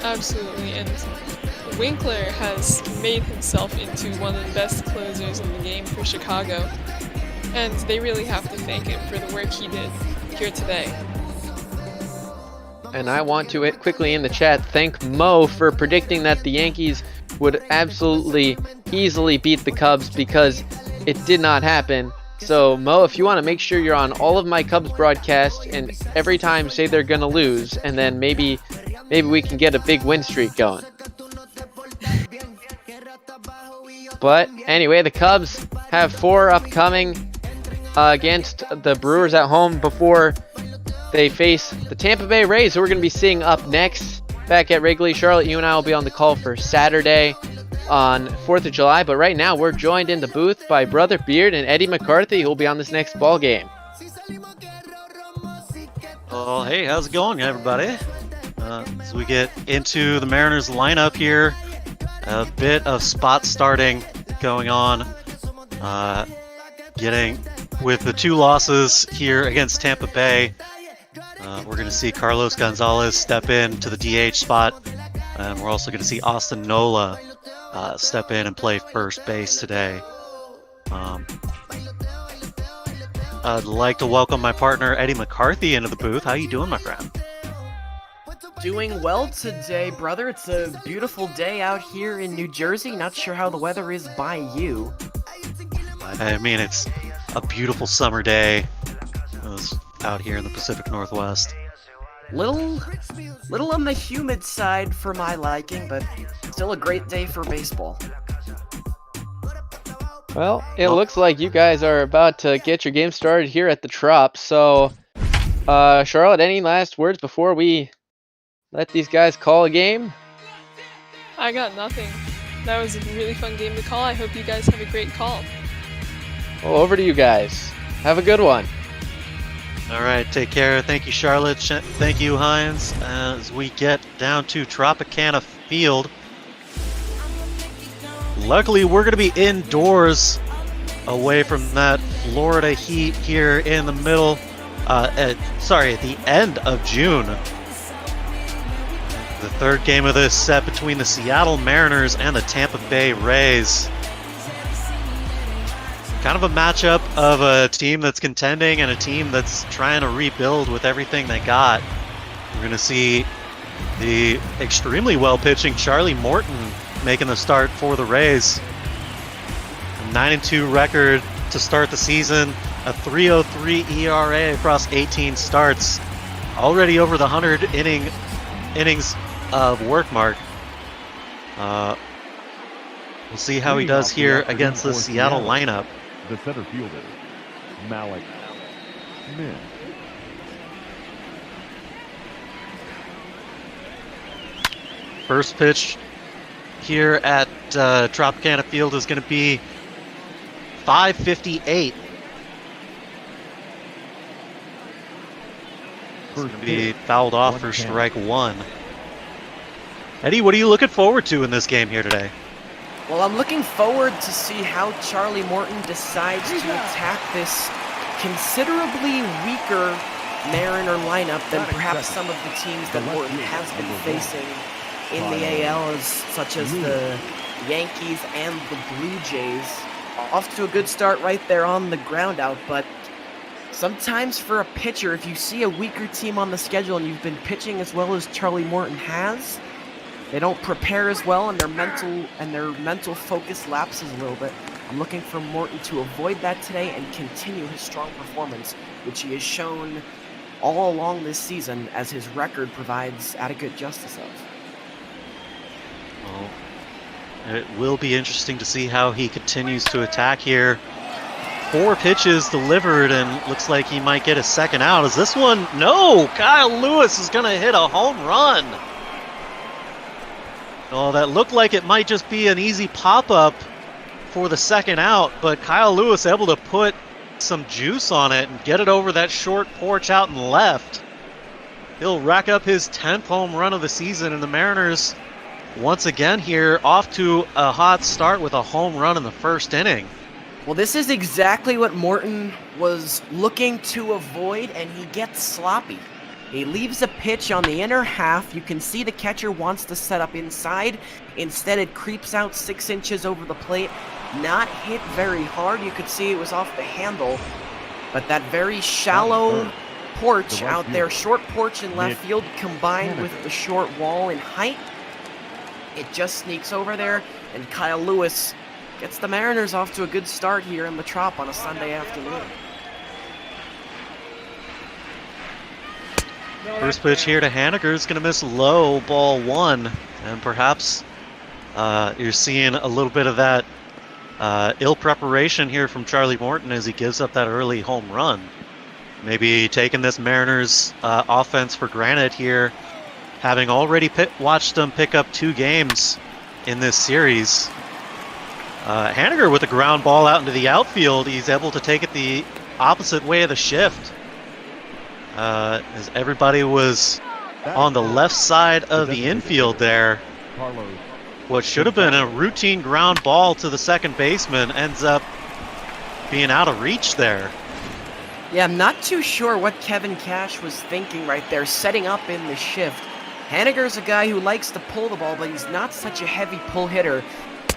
Absolutely, and Winkler has made himself into one of the best closers in the game for Chicago, and they really have to thank him for the work he did here today. And I want to quickly in the chat thank Mo for predicting that the Yankees would absolutely easily beat the Cubs, because it did not happen. So Mo, if you want to make sure you're on all of my Cubs broadcasts and every time say they're gonna lose, and then maybe we can get a big win streak going. But anyway, the Cubs have 4 upcoming against the Brewers at home before they face the Tampa Bay Rays, who we're going to be seeing up next back at Wrigley. Charlotte, you and I will be on the call for Saturday on 4th of July. But right now, we're joined in the booth by Brother Beard and Eddie McCarthy, who will be on this next ball game. Oh, hey, how's it going, everybody? As we get into the Mariners lineup here, a bit of spot starting going on. Getting with the 2 losses here against Tampa Bay. We're going to see Carlos Gonzalez step in to the DH spot, and we're also going to see Austin Nola step in and play first base today. I'd like to welcome my partner Eddie McCarthy into the booth. How you doing, my friend? Doing well today, brother. It's a beautiful day out here in New Jersey. Not sure how the weather is by you. I mean, it's a beautiful summer day out here in the Pacific Northwest. Little on the humid side for my liking, but still a great day for baseball. Well, it looks like you guys are about to get your game started here at the Trop. So, Charlotte, any last words before we let these guys call a game? I got nothing. That was a really fun game to call. I hope you guys have a great call. Well, over to you guys. Have a good one. All right, take care. Thank you, Charlotte. Thank you, Hines. As we get down to Tropicana Field. Luckily, we're going to be indoors away from that Florida heat here in the middle, at the end of June. The third game of this set between the Seattle Mariners and the Tampa Bay Rays. Kind of a matchup of a team that's contending and a team that's trying to rebuild with everything they got. We're going to see the extremely well pitching Charlie Morton making the start for the Rays. A 9-2 record to start the season, a 3.03 ERA across 18 starts, already over the 100 innings of work mark. We'll see how he does here against the Seattle lineup. The center fielder, Malik Min. First pitch here at Tropicana Field is going to be 5:58. It's going to be fouled off for strike 1. Eddie, what are you looking forward to in this game here today? Well, I'm looking forward to see how Charlie Morton decides to attack this considerably weaker Mariner lineup than perhaps some of the teams that Morton has been facing in the AL, such as the Yankees and the Blue Jays. Off to a good start right there on the ground out, but sometimes for a pitcher, if you see a weaker team on the schedule and you've been pitching as well as Charlie Morton has, they don't prepare as well, and their mental focus lapses a little bit. I'm looking for Morton to avoid that today and continue his strong performance, which he has shown all along this season, as his record provides adequate justice of. Well, it will be interesting to see how he continues to attack here. 4 pitches delivered, and looks like he might get a second out. Is this one? No! Kyle Lewis is going to hit a home run. Oh, that looked like it might just be an easy pop-up for the second out, but Kyle Lewis able to put some juice on it and get it over that short porch out and left. He'll rack up his 10th home run of the season, and the Mariners once again here off to a hot start with a home run in the first inning. Well, this is exactly what Morton was looking to avoid, and he gets sloppy. He leaves a pitch on the inner half. You can see the catcher wants to set up inside. Instead, it creeps out 6 inches over the plate. Not hit very hard. You could see it was off the handle. But that very shallow porch out there, short porch in left field, combined with the short wall in height, it just sneaks over there, and Kyle Lewis gets the Mariners off to a good start here in the Trop on a Sunday afternoon. First pitch here to Haniger is going to miss low, ball 1, and perhaps you're seeing a little bit of that ill preparation here from Charlie Morton as he gives up that early home run. Maybe taking this Mariners offense for granted here, having already watched them pick up 2 games in this series. Haniger with a ground ball out into the outfield, he's able to take it the opposite way of the shift. As everybody was on the left side of the infield there. What should have been a routine ground ball to the second baseman ends up being out of reach there. Yeah, I'm not too sure what Kevin Cash was thinking right there, setting up in the shift. Haniger's a guy who likes to pull the ball, but he's not such a heavy pull hitter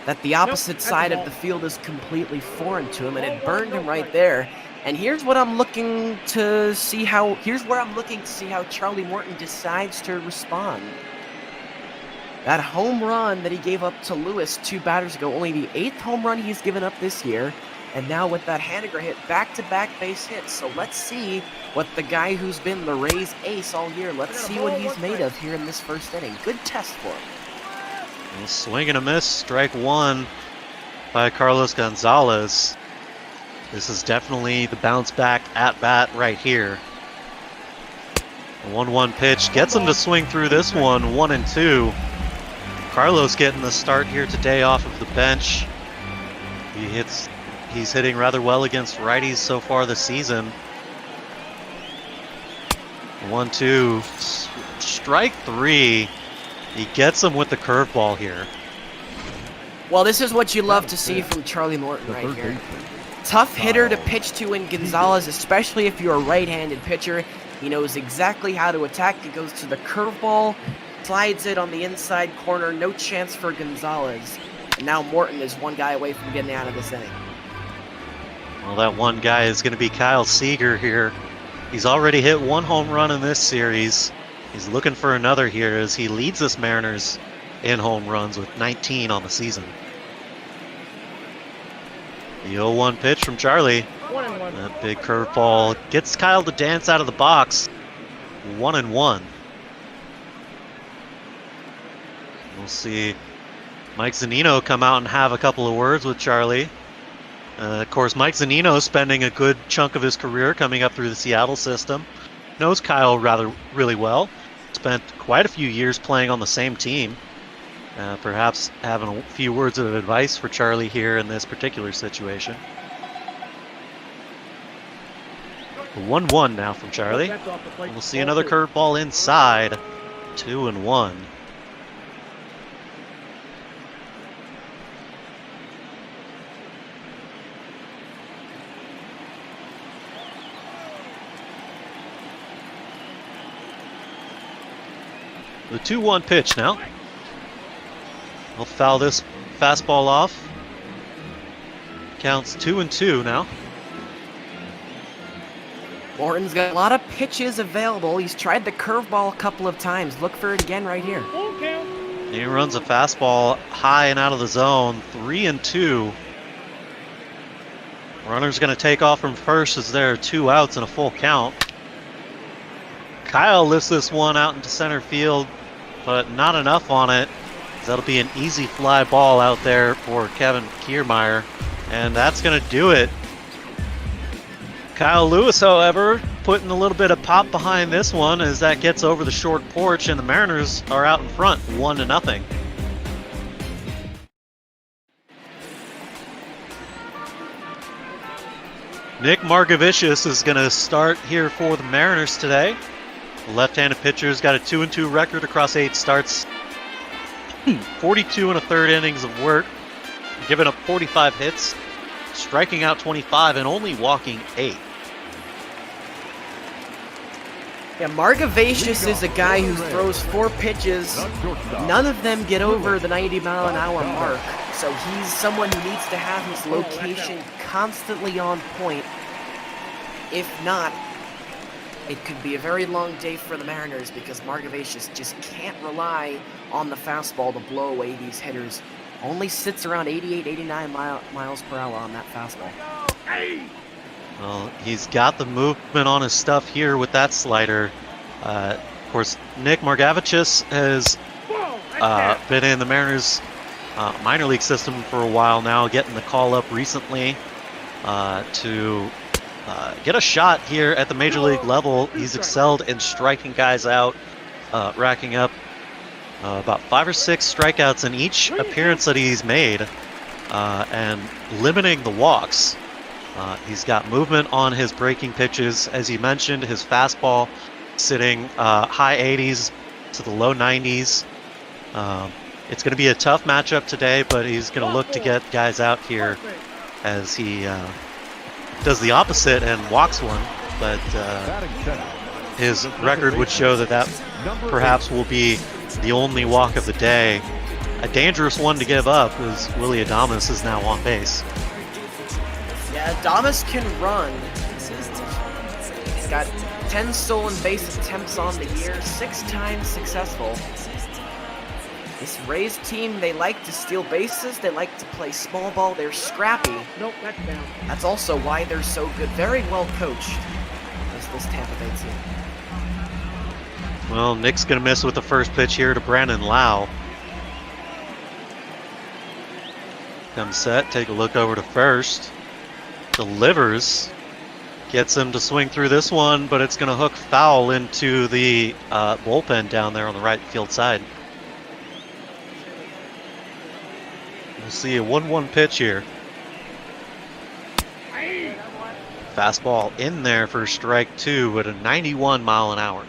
that the opposite side of the field is completely foreign to him, and it burned him right there. And here's what I'm looking to see how Charlie Morton decides to respond. That home run that he gave up to Lewis 2 batters ago, only the 8th home run he's given up this year. And now with that Haniger hit, back-to-back base hits. So let's see what the guy who's been the Rays ace all year, let's see what he's made of here in this first inning. Good test for him. A swing and a miss, strike 1 by Carlos Gonzalez. This is definitely the bounce back at bat right here. The 1-1 pitch gets him to swing through this one, 1-2. Carlos getting the start here today off of the bench. He's hitting rather well against righties so far this season. 1-2, strike 3. He gets him with the curveball here. Well, this is what you love to see from Charlie Morton right here. Tough hitter to pitch to in Gonzalez, especially if you're a right-handed pitcher. He knows exactly how to attack. He goes to the curveball, slides it on the inside corner. No chance for Gonzalez. And now Morton is one guy away from getting out of this inning. Well, that one guy is going to be Kyle Seager here. He's already hit 1 home run in this series. He's looking for another here as he leads this Mariners in home runs with 19 on the season. The 0-1 pitch from Charlie. That big curveball gets Kyle to dance out of the box. 1-1. We'll see Mike Zunino come out and have a couple of words with Charlie. Of course, Mike Zunino spending a good chunk of his career coming up through the Seattle system. Knows Kyle really well. Spent quite a few years playing on the same team. Perhaps having a few words of advice for Charlie here in this particular situation. 1-1 now from Charlie. We'll see another curveball inside. 2-1. The 2-1 pitch now. We'll foul this fastball off. Counts 2-2 now. Morton's got a lot of pitches available. He's tried the curveball a couple of times. Look for it again right here. He runs a fastball high and out of the zone. 3-2. Runner's going to take off from first as there are 2 outs and a full count. Kyle lifts this one out into center field, but not enough on it. That'll be an easy fly ball out there for Kevin Kiermaier, and that's going to do it. Kyle Lewis, however, putting a little bit of pop behind this one as that gets over the short porch, and the Mariners are out in front, 1-0. Nick Margevicius is going to start here for the Mariners today. The left-handed pitcher's got a 2-2 record across 8 starts. 42 and a third innings of work, giving up 45 hits, striking out 25, and only walking 8. Yeah, Margevicius is a guy who throws 4 pitches. None of them get over the 90-mile-an-hour mark. So he's someone who needs to have his location constantly on point. If not, it could be a very long day for the Mariners because Margevicius just can't rely on the fastball to blow away these hitters. Only sits around 88, 89 miles per hour on that fastball. Well, he's got the movement on his stuff here with that slider. Of course, Nick Margevicius has been in the Mariners minor league system for a while now, getting the call up recently to get a shot here at the major league level. He's excelled in striking guys out, racking up about 5 or 6 strikeouts in each appearance that he's made, and limiting the walks. He's got movement on his breaking pitches. As you mentioned, his fastball sitting high 80s to the low 90s. It's going to be a tough matchup today, but he's going to look to get guys out here as he does the opposite and walks one. But his record would show that that perhaps will be the only walk of the day. A dangerous one to give up as Willy Adames is now on base. Yeah, Adames can run. He's got 10 stolen base attempts on the year, 6 times successful. This Rays team, they like to steal bases, they like to play small ball, they're scrappy. Nope, that's down. That's also why they're so good. Very well coached, this Tampa Bay team. Well, Nick's going to miss with the first pitch here to Brandon Lau. Comes set, take a look over to first. Delivers. Gets him to swing through this one, but it's going to hook foul into the bullpen down there on the right field side. We'll see a 1-1 pitch here. Fastball in there for strike 2 at a 91 mile an hour.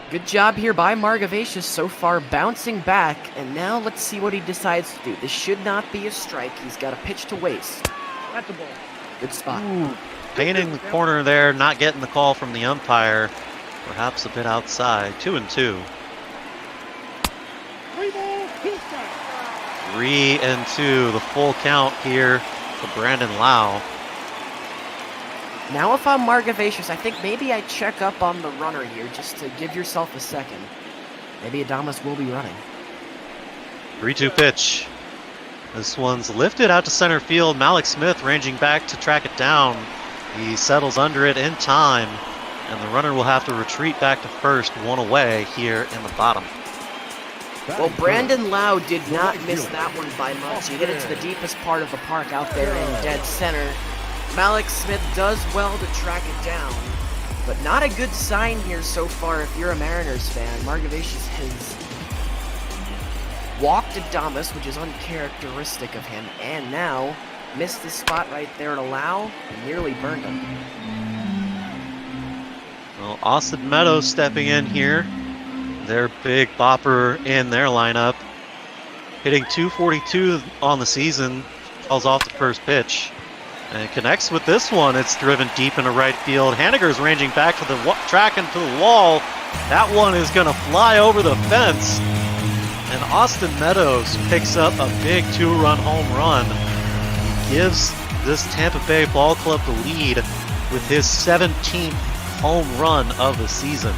Good job here by Margevicius so far, bouncing back, and now let's see what he decides to do. This should not be a strike. He's got a pitch to waste. That's the ball. Good spot. Painting the corner there, not getting the call from the umpire. Perhaps a bit outside. 2-2. 3-2, the full count here for Brandon Lau. Now if I'm Margevicius, I think maybe I check up on the runner here just to give yourself a second. Maybe Adames will be running. 3-2 pitch. This one's lifted out to center field. Malik Smith ranging back to track it down. He settles under it in time, and the runner will have to retreat back to first, 1 away here in the bottom. Well, Brandon Lau did not miss that one by much. He hit it to the deepest part of the park out there in dead center. Malik Smith does well to track it down, but not a good sign here so far if you're a Mariners fan. Margevicius has walked Adames, which is uncharacteristic of him, and now missed the spot right there to Lau and nearly burned him. Well, Austin Meadows stepping in here. Their big bopper in their lineup. Hitting .242 on the season. Falls off the first pitch. And connects with this one. It's driven deep into right field. Haniger's ranging back to the track and to the wall. That one is going to fly over the fence. And Austin Meadows picks up a big 2-run home run. He gives this Tampa Bay Ball Club the lead with his 17th home run of the season.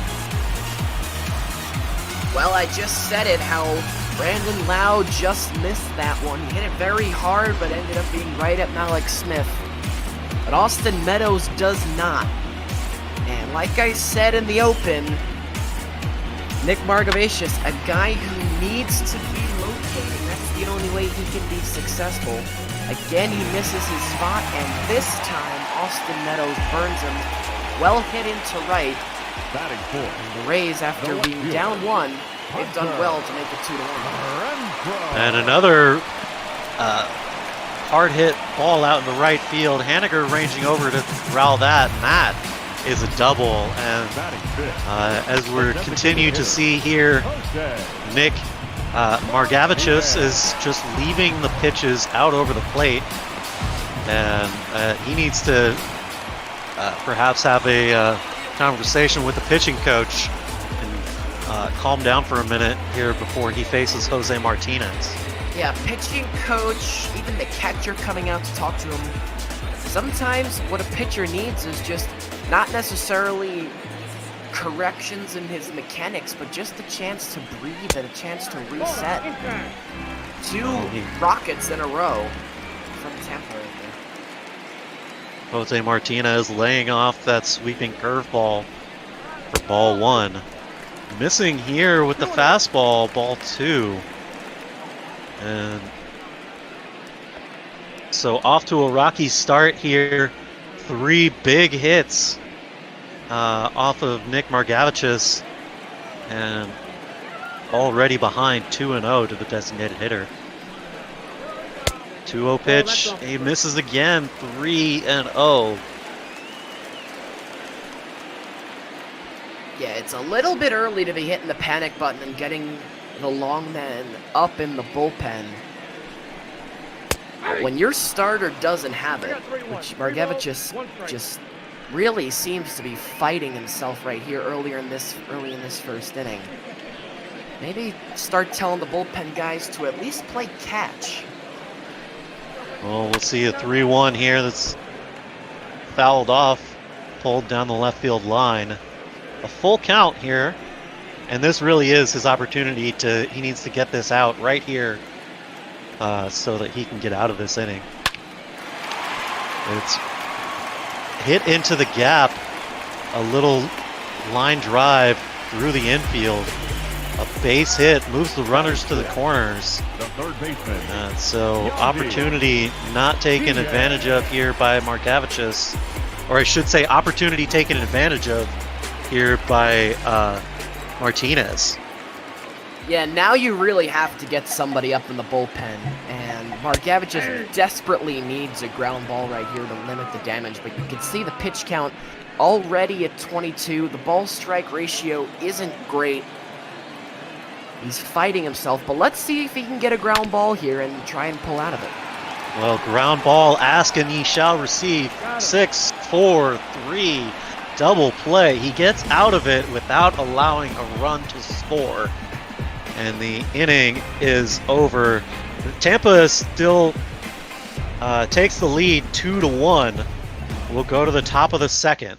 Well, I just said it, how Brandon Lau just missed that one. He hit it very hard, but ended up being right at Malik Smith. But Austin Meadows does not. And like I said in the open, Nick Margevicius, a guy who needs to be located. That's the only way he can be successful. Again, he misses his spot, and this time Austin Meadows burns him. Well hit into right. And the Rays, after being down 1, they've done well to make it 2-1. And another hard hit ball out in the right field. Hanniger ranging over to corral that, and that is a double. And as we're continue to see here, Nick Margevicius is just leaving the pitches out over the plate, and he needs to perhaps have a conversation with the pitching coach and calm down for a minute here before he faces Jose Martinez. Yeah, pitching coach, even the catcher coming out to talk to him. Sometimes what a pitcher needs is just not necessarily corrections in his mechanics, but just a chance to breathe and a chance to reset. 2 rockets in a row from Tampa right there. Jose Martinez laying off that sweeping curveball for ball 1. Missing here with the fastball, ball 2. And so off to a rocky start here. 3 big hits off of Nick Margevicius, and already behind 2-0 to the designated hitter. 2-0 pitch, he misses again, 3-0. Yeah, it's a little bit early to be hitting the panic button and getting the long man up in the bullpen. But when your starter doesn't have it, which Margevicius just really seems to be fighting himself right here early in this first inning, maybe start telling the bullpen guys to at least play catch. Well, we'll see a 3-1 here that's fouled off, pulled down the left field line. A full count here, and this really is his opportunity he needs to get this out right here so that he can get out of this inning. It's hit into the gap, a little line drive through the infield. A base hit moves the runners to the corners. So opportunity not taken advantage of here by Margevicius, or I should say opportunity taken advantage of here by Martinez. Yeah, now you really have to get somebody up in the bullpen, and Margevicius desperately needs a ground ball right here to limit the damage, but you can see the pitch count already at 22. The ball strike ratio isn't great. He's fighting himself, but let's see if he can get a ground ball here and try and pull out of it. Well, ground ball, ask and he shall receive. 6-4-3, double play. He gets out of it without allowing a run to score, and the inning is over. Tampa still takes the lead 2-1. We'll go to the top of the second.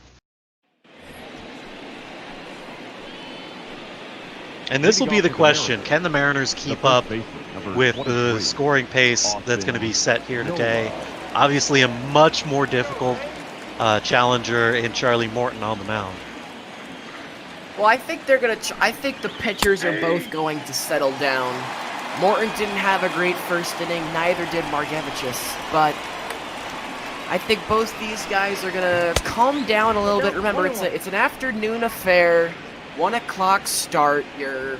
And this will be the question. Can the Mariners keep up with the scoring pace that's going to be set here today? Obviously a much more difficult challenger in Charlie Morton on the mound. Well, I think they're going to I think the pitchers are both going to settle down. Morton didn't have a great first inning, neither did Margevicius, but I think both these guys are going to calm down a little bit. Remember, it's an afternoon affair. 1 o'clock start. Your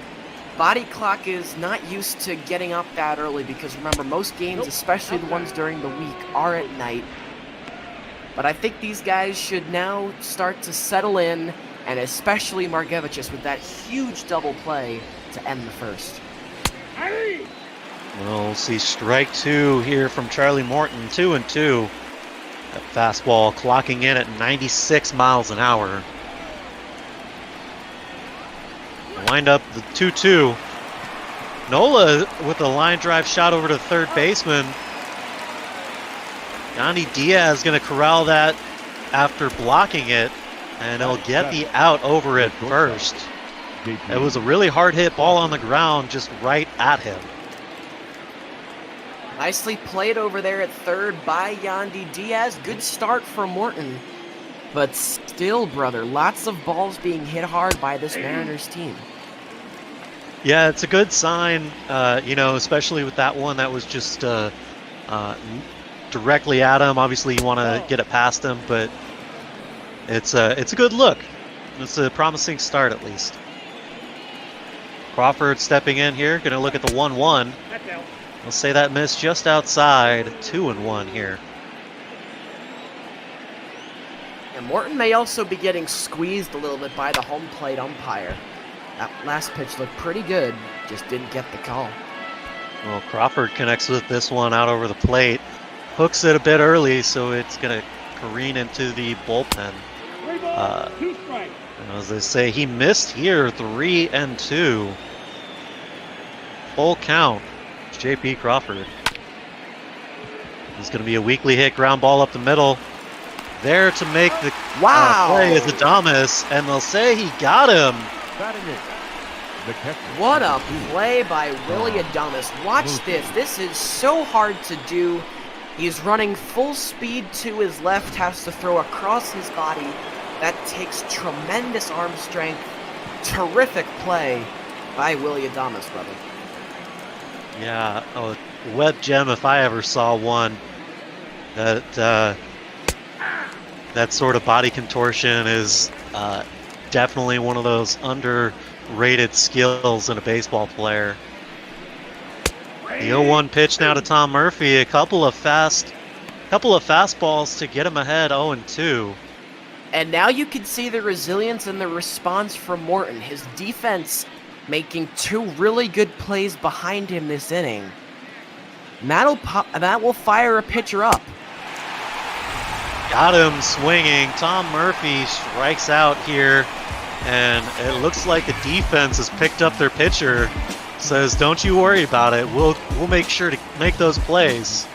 body clock is not used to getting up that early because remember, most games, especially the ones during the week, are at night. But I think these guys should now start to settle in, and especially Margevicius with that huge double play to end the first. Well, we'll see strike 2 here from Charlie Morton, 2-2. That fastball clocking in at 96 miles an hour. Wind up the 2-2. Nola with a line drive shot over to third baseman. Yandy Diaz going to corral that after blocking it, and he'll get the out over at first. It was a really hard hit ball on the ground, just right at him. Nicely played over there at third by Yandy Diaz. Good start for Morton. But still, brother, lots of balls being hit hard by this Mariners team. Yeah, it's a good sign, especially with that one that was just directly at him. Obviously, you want to get it past him, but it's a good look. It's a promising start, at least. Crawford stepping in here, going to look at the 1-1. We'll say that miss just outside. 2-1 here. And Morton may also be getting squeezed a little bit by the home plate umpire. That last pitch looked pretty good, just didn't get the call. Well, Crawford connects with this one out over the plate. Hooks it a bit early, so it's going to careen into the bullpen. As they say, he missed here, 3-2. Full count, J.P. Crawford. It's going to be a weakly hit ground ball up the middle. There to make the play is Adames, and they'll say he got him. What a play by Willie Adames. Watch this. This is so hard to do. He's running full speed to his left, has to throw across his body. That takes tremendous arm strength. Terrific play by Willie Adames, brother. Yeah, a wet gem if I ever saw one. That sort of body contortion is definitely one of those underrated skills in a baseball player. The 0-1 pitch now to Tom Murphy. A couple of fastballs to get him ahead, 0-2. And now you can see the resilience and the response from Morton. His defense making 2 really good plays behind him this inning. That will fire a pitcher up. Got him swinging. Tom Murphy strikes out here, and it looks like the defense has picked up their pitcher. Says, don't you worry about it. We'll make sure to make those plays.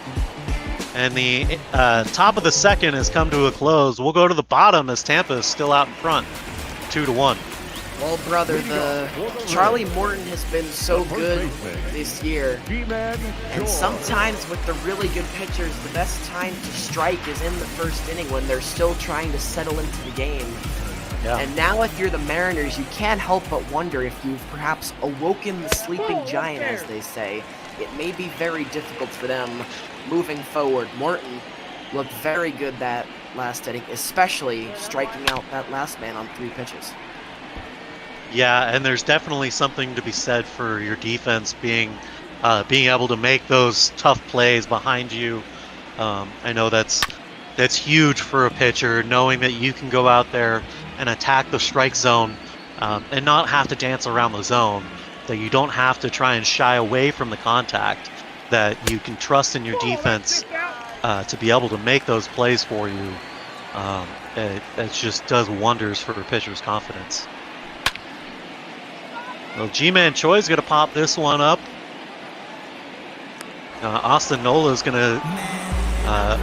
And the top of the second has come to a close. We'll go to the bottom as Tampa is still out in front, 2-1. Well, brother, Charlie Morton has been so good this year. And sometimes with the really good pitchers, the best time to strike is in the first inning when they're still trying to settle into the game. Yeah. And now if you're the Mariners, you can't help but wonder if you've perhaps awoken the sleeping giant, as they say. It may be very difficult for them moving forward. Morton looked very good that last inning, especially striking out that last man on 3 pitches. Yeah, and there's definitely something to be said for your defense being able to make those tough plays behind you. I know that's huge for a pitcher, knowing that you can go out there and attack the strike zone and not have to dance around the zone, that you don't have to try and shy away from the contact, that you can trust in your defense to be able to make those plays for you. It just does wonders for a pitcher's confidence. Well, G-Man Choi's going to pop this one up. Austin Nola is going to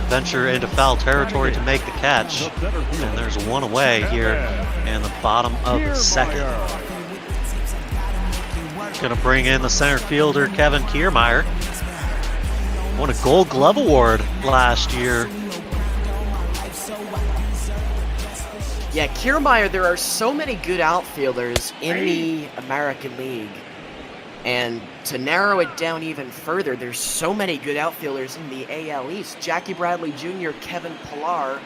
venture into foul territory to make the catch. And there's one away here in the bottom of the second. Going to bring in the center fielder, Kevin Kiermaier. Won a Gold Glove Award last year. Yeah, Kiermaier, there are so many good outfielders in the American League. And to narrow it down even further, there's so many good outfielders in the AL East. Jackie Bradley Jr., Kevin Pillar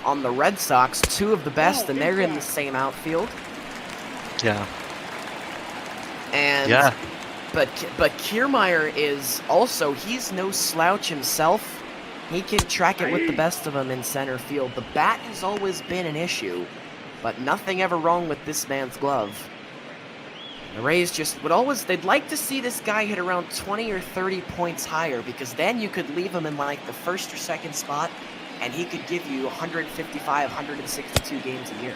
on the Red Sox, 2 of the best, and they're in the same outfield. Yeah. And but Kiermaier is also, he's no slouch himself. He can track it with the best of them in center field. The bat has always been an issue, but nothing ever wrong with this man's glove. The Rays just they'd like to see this guy hit around 20 or 30 points higher, because then you could leave him in like the first or second spot, and he could give you 155, 162 games a year.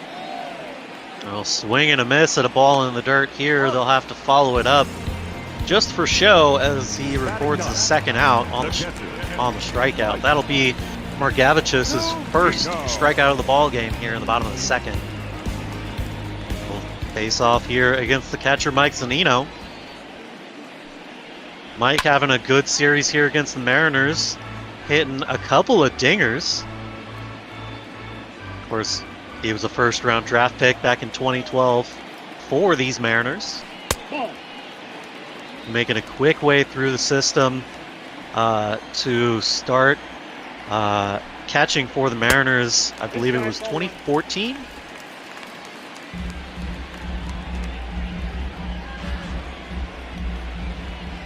Well, swing and a miss at a ball in the dirt here. They'll have to follow it up just for show as he records the second out on the strikeout. That'll be Margevicius' first strikeout of the ball game here in the bottom of the second. We'll face off here against the catcher, Mike Zunino. Mike having a good series here against the Mariners, hitting a couple of dingers. Of course, he was a first-round draft pick back in 2012 for these Mariners. Making a quick way through the system to start catching for the Mariners. I believe it was 2014.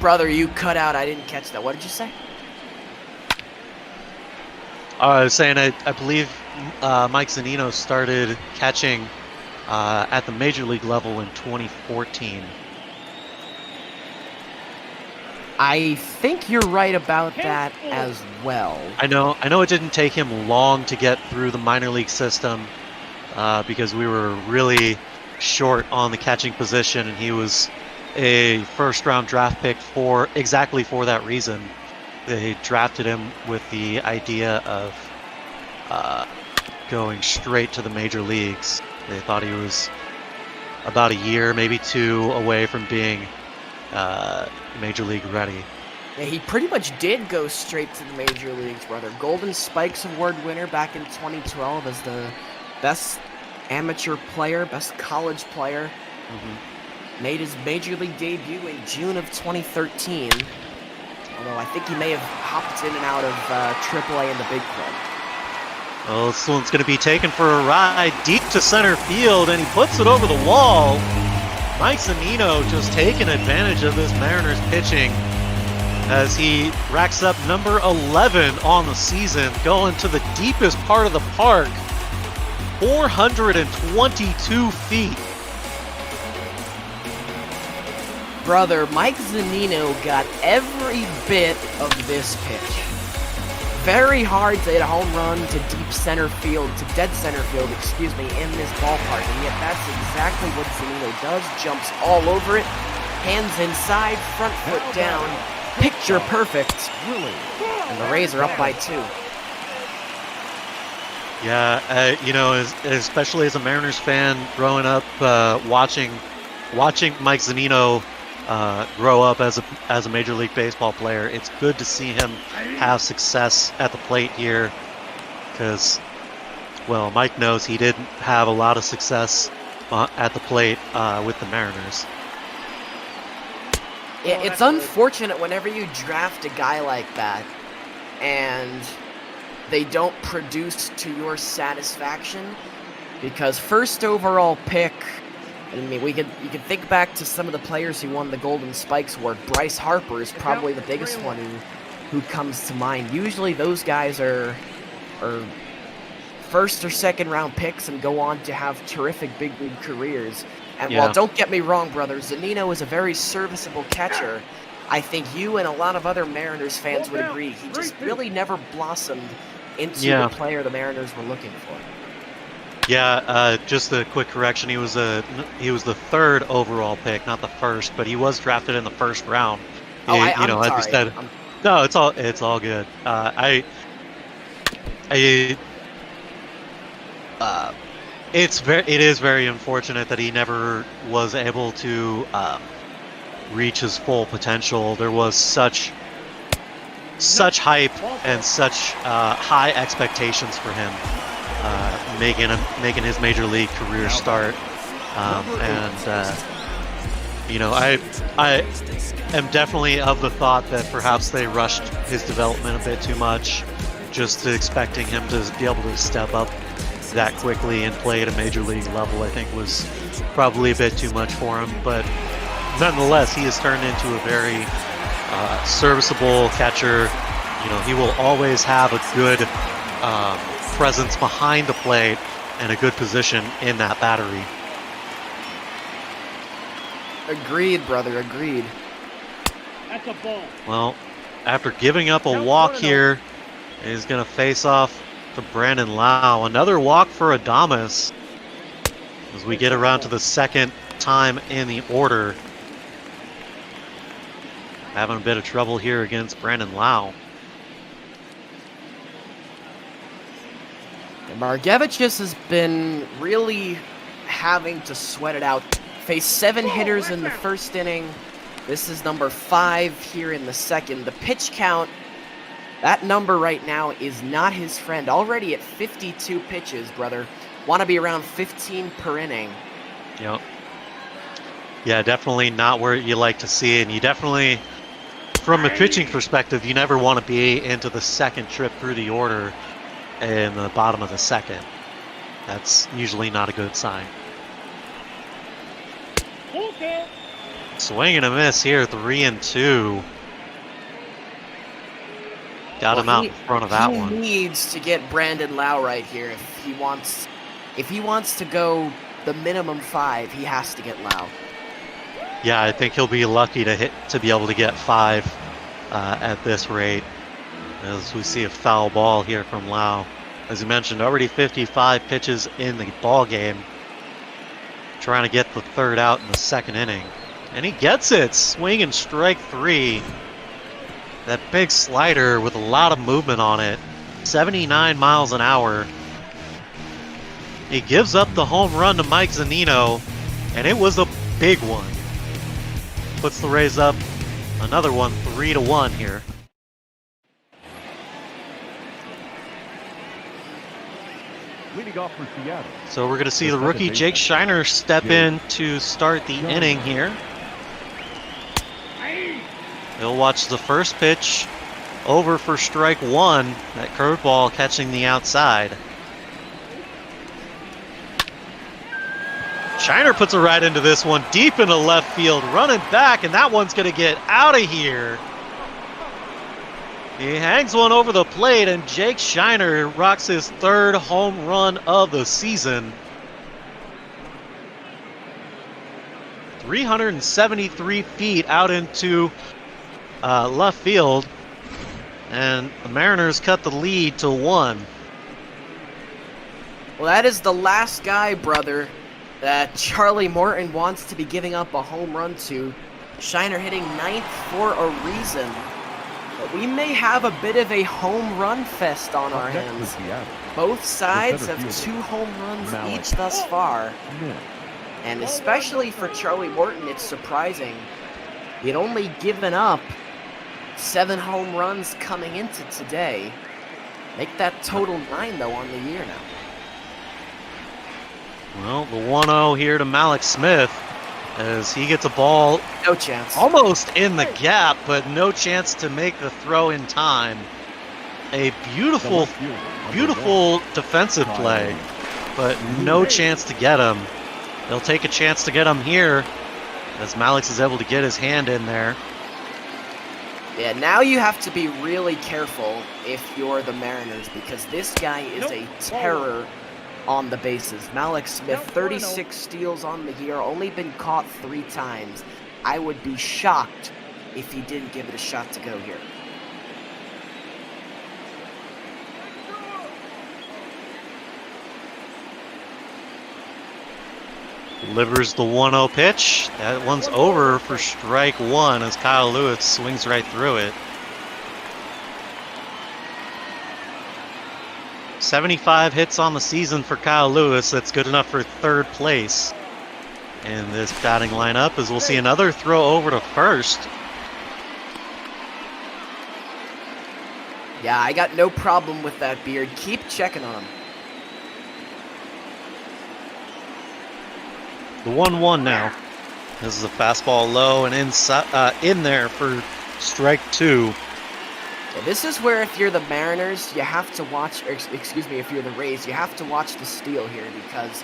Brother, you cut out. I didn't catch that. What did you say? I was saying I believe Mike Zunino started catching at the major league level in 2014. I think you're right about that as well. I know it didn't take him long to get through the minor league system because we were really short on the catching position, and he was a first-round draft pick for exactly for that reason. They drafted him with the idea of going straight to the major leagues. They thought he was about a year, maybe 2 away from being major league ready. Yeah, he pretty much did go straight to the major leagues, brother. Golden Spikes Award winner back in 2012 as the best amateur player, best college player. Made his major league debut in June of 2013. Although I think he may have hopped in and out of AAA in the big club. Well, this one's going to be taken for a ride deep to center field, and he puts it over the wall. Mike Zunino just taking advantage of this Mariners pitching as he racks up number 11 on the season, going to the deepest part of the park, 422 feet. Brother, Mike Zunino got every bit of this pitch. Very hard to hit a home run to deep center field, to dead center field, excuse me, in this ballpark. And yet that's exactly what Zunino does. Jumps all over it, hands inside, front foot down, picture perfect. And the Rays are up by 2. Yeah, you know, especially as a Mariners fan growing up, watching Mike Zunino grow up as a Major League Baseball player, it's good to see him have success at the plate here, because, well, Mike knows he didn't have a lot of success at the plate with the Mariners. Yeah, it's unfortunate whenever you draft a guy like that and they don't produce to your satisfaction, because first overall pick, I mean, you can think back to some of the players who won the Golden Spikes Award. Bryce Harper is probably the biggest one who comes to mind. Usually those guys are first or second round picks and go on to have terrific big league careers. And while, don't get me wrong, brother, Zunino is a very serviceable catcher, I think you and a lot of other Mariners fans would agree he just really never blossomed into the player the Mariners were looking for. Yeah, just a quick correction. He was the 3rd overall pick, not the 1st, but he was drafted in the 1st round. I'm as sorry. you said, no, it's all good. It is very unfortunate that he never was able to reach his full potential. There was such hype and such high expectations for him. Making his major league career start, you know, I am definitely of the thought that perhaps they rushed his development a bit too much, just expecting him to be able to step up that quickly and play at a major league level. I think was probably a bit too much for him, but nonetheless, he has turned into a very serviceable catcher. You know, he will always have a good presence behind the plate and a good position in that battery. Agreed, brother, agreed. That's a ball. Well, after giving up a walk here, he's going to face off to Brandon Lau. Another walk for Adames as we get around to the 2nd time in the order. Having a bit of trouble here against Brandon Lau. Margevicius has been really having to sweat it out. Faced 7 hitters in the 1st inning. This is number 5 here in the 2nd. The pitch count, that number right now is not his friend. Already at 52 pitches, brother. Want to be around 15 per inning. Yep. Yeah, definitely not where you like to see it. And you definitely, from a pitching perspective, you never want to be into the 2nd trip through the order in the bottom of the 2nd. That's usually not a good sign. Swing and a miss here, 3-2. Got him out in front of that one. He needs to get Brandon Lau right here if he wants to go the minimum 5. He has to get Lau. Yeah, I think he'll be lucky to be able to get 5 at this rate, as we see a foul ball here from Lau. As you mentioned, already 55 pitches in the ball game, trying to get the 3rd out in the 2nd inning, and he gets it. Swing and strike 3. That big slider with a lot of movement on it, 79 miles an hour. He gives up the home run to Mike Zunino, and it was a big one. Puts the Rays up another one, 3-1 here. Leading off for Seattle. So we're going to see the rookie Jake Shiner step in to start the inning here. He'll watch the first pitch over for strike 1. That curveball catching the outside. Shiner puts it right into this one, deep into left field, running back, and that one's going to get out of here. He hangs one over the plate, and Jake Shiner rocks his 3rd home run of the season. 373 feet out into left field, and the Mariners cut the lead to 1. Well, that is the last guy, brother, that Charlie Morton wants to be giving up a home run to. Shiner hitting 9th for a reason. But we may have a bit of a home run fest on our hands. Both sides have 2 home runs each thus far. And especially for Charlie Morton, it's surprising. He'd only given up 7 home runs coming into today. Make that total 9, though, on the year now. Well, the 1-0 here to Malik Smith as he gets a ball. No chance. Almost in the gap, but no chance to make the throw in time. A beautiful, beautiful defensive play, but no chance to get him. They'll take a chance to get him here as Malik is able to get his hand in there. Yeah, now you have to be really careful if you're the Mariners, because this guy is a terror on the bases. Malik Smith, 36 steals on the year, only been caught 3 times. I would be shocked if he didn't give it a shot to go here. Delivers the 1-0 pitch. That one's over for strike 1 as Kyle Lewis swings right through it. 75 hits on the season for Kyle Lewis. That's good enough for 3rd place in this batting lineup, as we'll see another throw over to first. Yeah, I got no problem with that, Beard. Keep checking on him. The 1-1 now. This is a fastball low and inside, in there for strike 2. Yeah, this is where if you're the Mariners, you have to watch, or excuse me, if you're the Rays, you have to watch the steal here, because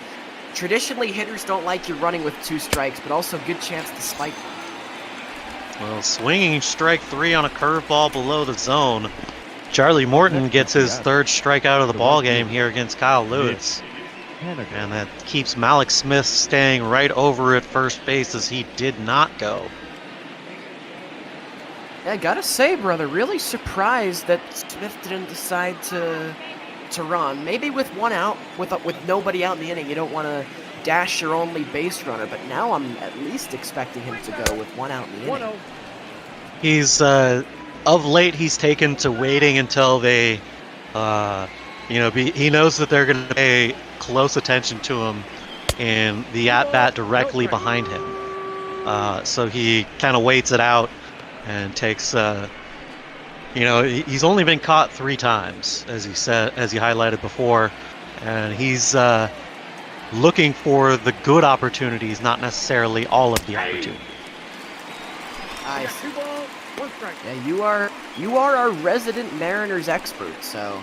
traditionally hitters don't like you running with 2 strikes, but also good chance to spike. Well, swinging strike 3 on a curveball below the zone. Charlie Morton gets his 3rd strikeout of the ball game here against Kyle Lewis. And that keeps Malik Smith staying right over at first base, as he did not go. Yeah, I gotta say, brother, really surprised that Smith didn't decide to run. Maybe with 1 out, with nobody out in the inning, you don't want to dash your only base runner. But now I'm at least expecting him to go with 1 out in the inning. He's of late he's taken to waiting until they, he knows that they're going to pay close attention to him in the at-bat directly behind him. So he kind of waits it out and takes, he's only been caught 3 times, as he highlighted before, and he's looking for the good opportunities, not necessarily all of the opportunities. Nice. Yeah, you are our resident Mariners expert, so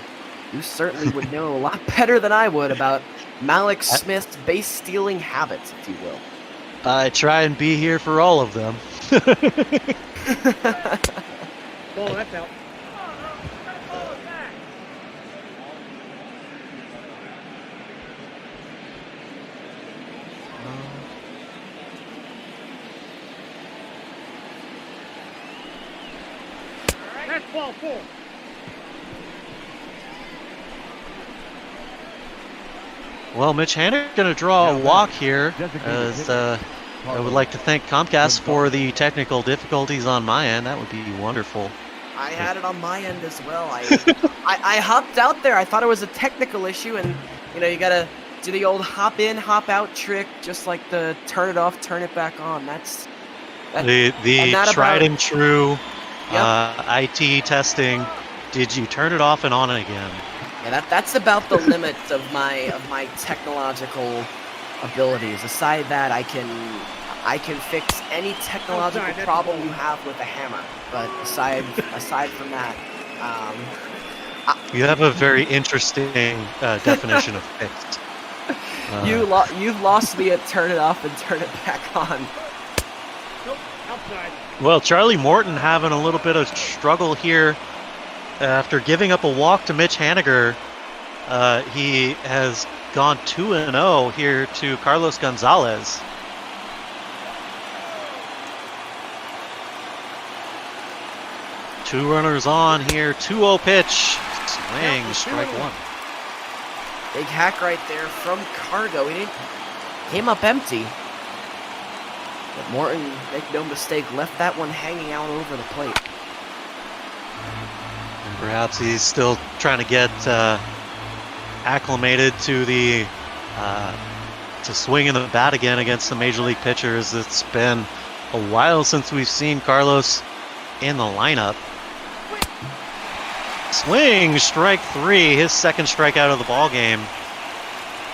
you certainly would know a lot better than I would about Malik Smith's base stealing habits, if you will. I try and be here for all of them. Oh, that's out. That's ball 4. Well, Mitch Hanner going to draw a walk here, as I would like to thank Comcast for the technical difficulties on my end. That would be wonderful. I had it on my end as well. I hopped out there. I thought it was a technical issue, and you gotta do the old hop in, hop out trick, just like the turn it off, turn it back on. That's the tried and true Yep. IT testing. Did you turn it off and on again? Yeah, that's about the limit of my technological abilities. Aside that, I can fix any technological problem you have with a hammer. But aside from that, You have a very interesting definition of fixed. you've lost me at turn it off and turn it back on. Nope, outside. Well, Charlie Morton having a little bit of struggle here after giving up a walk to Mitch Haniger. He has gone 2-0 here to Carlos Gonzalez. Two runners on here, 2-0 pitch. Swing, strike one. Big hack right there from Cargo. He came up empty. But Morton, make no mistake, left that one hanging out over the plate. And perhaps he's still trying to get acclimated to the to swinging the bat again against the major league pitchers. It's been a while since we've seen Carlos in the lineup. Swing, strike three, his second strikeout of the ball game.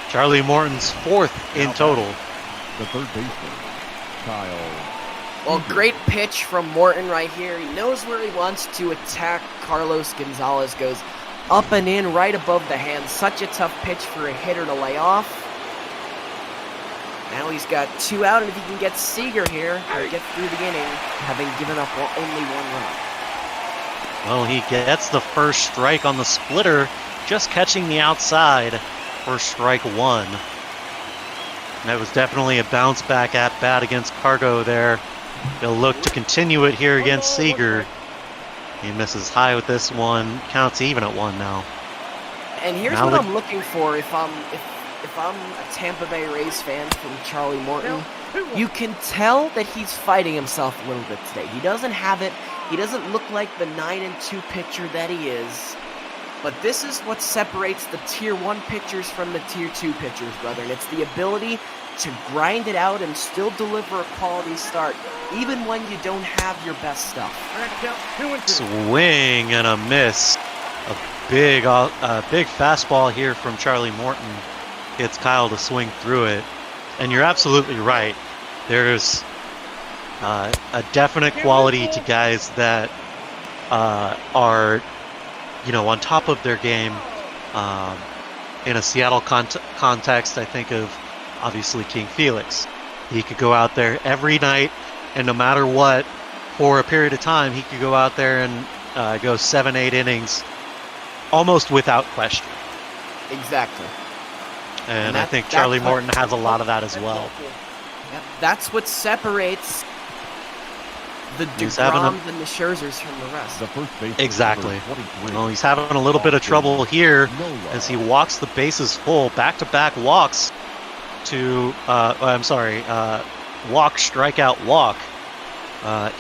Charlie Morton's fourth in total. The third baseman, Kyle. Well, great pitch from Morton right here. He knows where he wants to attack. Carlos Gonzalez goes up and in right above the hand. Such a tough pitch for a hitter to lay off. Now he's got 2 out, and if he can get Seager here, he'll get through the inning, having given up only 1 run. Well, he gets the first strike on the splitter, just catching the outside for strike one. That was definitely a bounce back at bat against Cargo there. He'll look to continue it here against Seager. He misses high with this one, counts even at 1 now. And here's Now what the- I'm looking for if I'm a Tampa Bay Rays fan from Charlie Morton. You can tell that he's fighting himself a little bit today. He doesn't have it. He doesn't look like the 9-2 pitcher that he is. But this is what separates the Tier 1 pitchers from the Tier 2 pitchers, brother. And it's the ability to grind it out and still deliver a quality start, even when you don't have your best stuff. Swing and a miss. A big fastball here from Charlie Morton. Gets Kyle to swing through it. And you're absolutely right. There's a definite quality to guys that are, on top of their game. In a Seattle context, I think of obviously King Felix. He could go out there every night, and no matter what, for a period of time, he could go out there and go 7-8 innings almost without question. Exactly. And I think Charlie Morton has a lot of that as well. Yep, that's what separates the DeGroms and the Scherzers from the rest. Exactly. Well, he's having a little bit of trouble here as he walks the bases full, back-to-back walks to, walk, strikeout, walk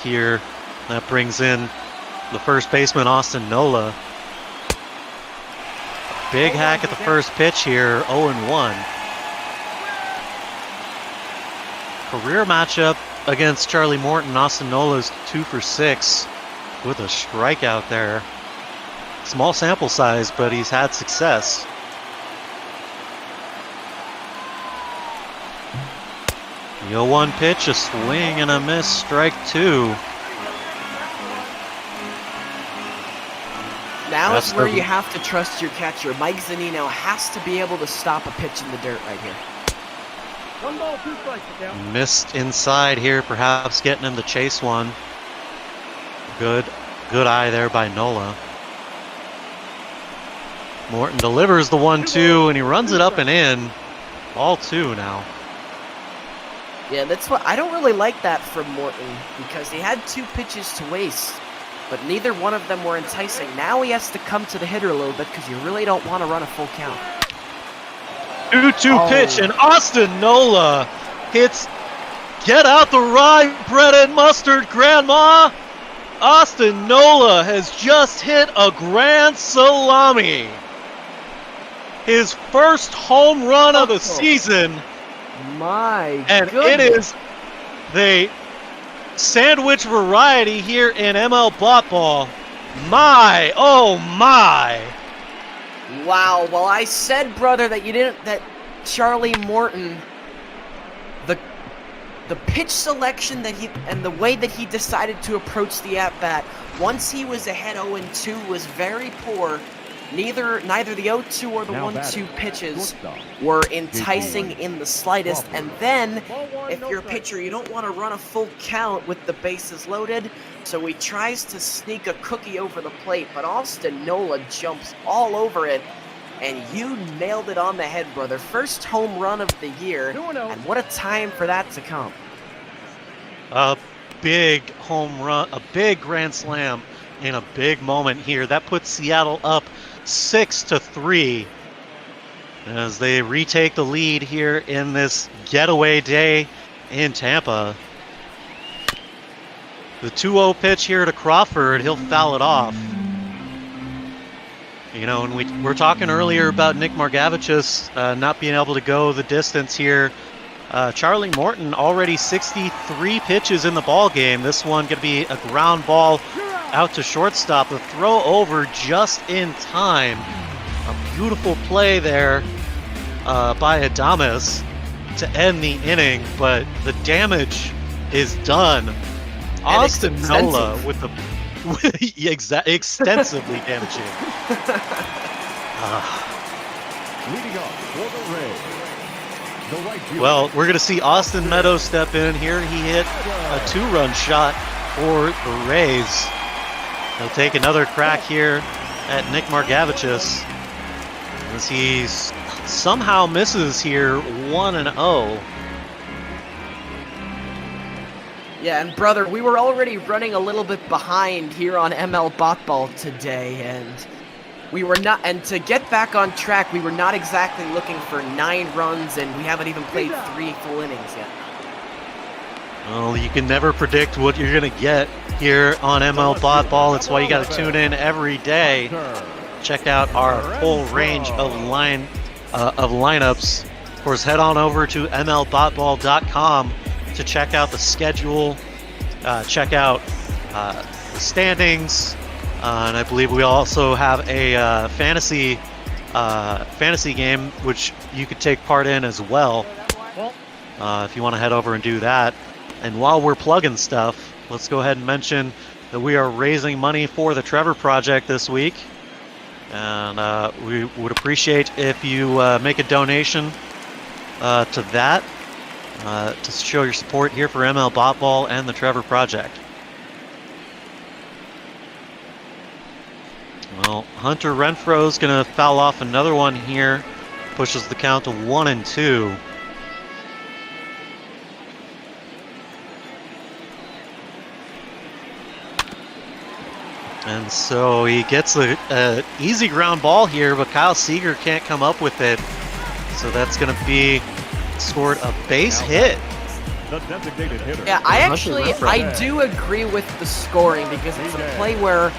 here. That brings in the first baseman, Austin Nola. Big hack at the first pitch here, 0-1. Career matchup against Charlie Morton. Austin Nola's 2 for 6 with a strikeout there. Small sample size, but he's had success. The 0-1 pitch, a swing and a miss, strike 2. Now is where you have to trust your catcher. Mike Zunino has to be able to stop a pitch in the dirt right here. 1 ball, 2 strikes, Mateo. Missed inside here, perhaps getting him to chase one. Good eye there by Nola. Morton delivers the 1-2, and he runs it up and in. Ball 2 now. Yeah, that's what I don't really like that from Morton because he had 2 pitches to waste, but neither one of them were enticing. Now he has to come to the hitter a little bit because you really don't want to run a full count. 2-2 pitch, and Austin Nola hits. Get out the rye bread and mustard, Grandma. Austin Nola has just hit a grand salami. His first home run of the season. My and goodness. It is the sandwich variety here in ML Bot Ball. My, oh my. Wow, well I said, brother, that Charlie Morton, the pitch selection that and the way that he decided to approach the at-bat, once he was ahead 0-2 was very poor. Neither the 0-2 or the 1-2 pitches were enticing in the slightest. And then, if you're a pitcher, you don't want to run a full count with the bases loaded. So he tries to sneak a cookie over the plate, but Austin Nola jumps all over it. And you nailed it on the head, brother. First home run of the year, and what a time for that to come. A big home run, a big grand slam in a big moment here. That puts Seattle up 6-3 as they retake the lead here in this getaway day in Tampa. The 2-0 pitch here to Crawford, he'll foul it off. You know, and we were talking earlier about Nick Margevicius not being able to go the distance here. Charlie Morton already 63 pitches in the ball game. This one going to be a ground ball out to shortstop. The throw over just in time. A beautiful play there by Adames to end the inning, but the damage is done. Austin Nola with the extensively damaging. Leading off for the Rays. Well, we're going to see Austin Meadows step in here. He hit a 2-run shot for the Rays. He'll take another crack here at Nick Margevicius as he somehow misses here 1-0. Yeah, and brother, we were already running a little bit behind here on ML Bot Ball today, and we were not. And to get back on track, we were not exactly looking for 9 runs, and we haven't even played 3 full innings yet. Well, you can never predict what you're going to get here on ML Bot Ball. That's why you got to tune in every day. Check out our full range of lineups. Of course, head on over to mlbotball.com to check out the schedule, check out the standings, and I believe we also have a fantasy game which you could take part in as well if you want to head over and do that. And while we're plugging stuff, let's go ahead and mention that we are raising money for the Trevor Project this week, and we would appreciate if you make a donation to that. To show your support here for ML Bot Ball and the Trevor Project. Well, Hunter Renfro's going to foul off another one here. Pushes the count to 1-2. And so he gets an easy ground ball here, but Kyle Seager can't come up with it. So that's going to be scored a base hit. Yeah, I do agree with the scoring because it's a play where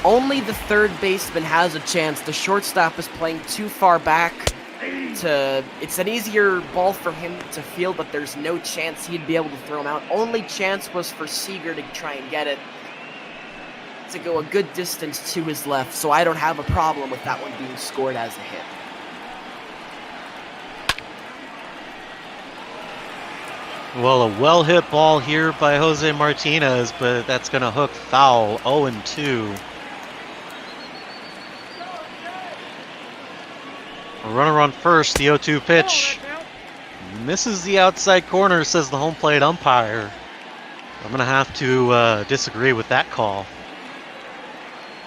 only the third baseman has a chance. The shortstop is playing too far back. It's an easier ball for him to field, but there's no chance he'd be able to throw him out. Only chance was for Seager to try and get it to go a good distance to his left, so I don't have a problem with that one being scored as a hit. Well, a well-hit ball here by Jose Martinez, but that's going to hook foul, 0-2. A runner on first, the 0-2 pitch. misses the outside corner, says the home plate umpire. I'm going to have to disagree with that call.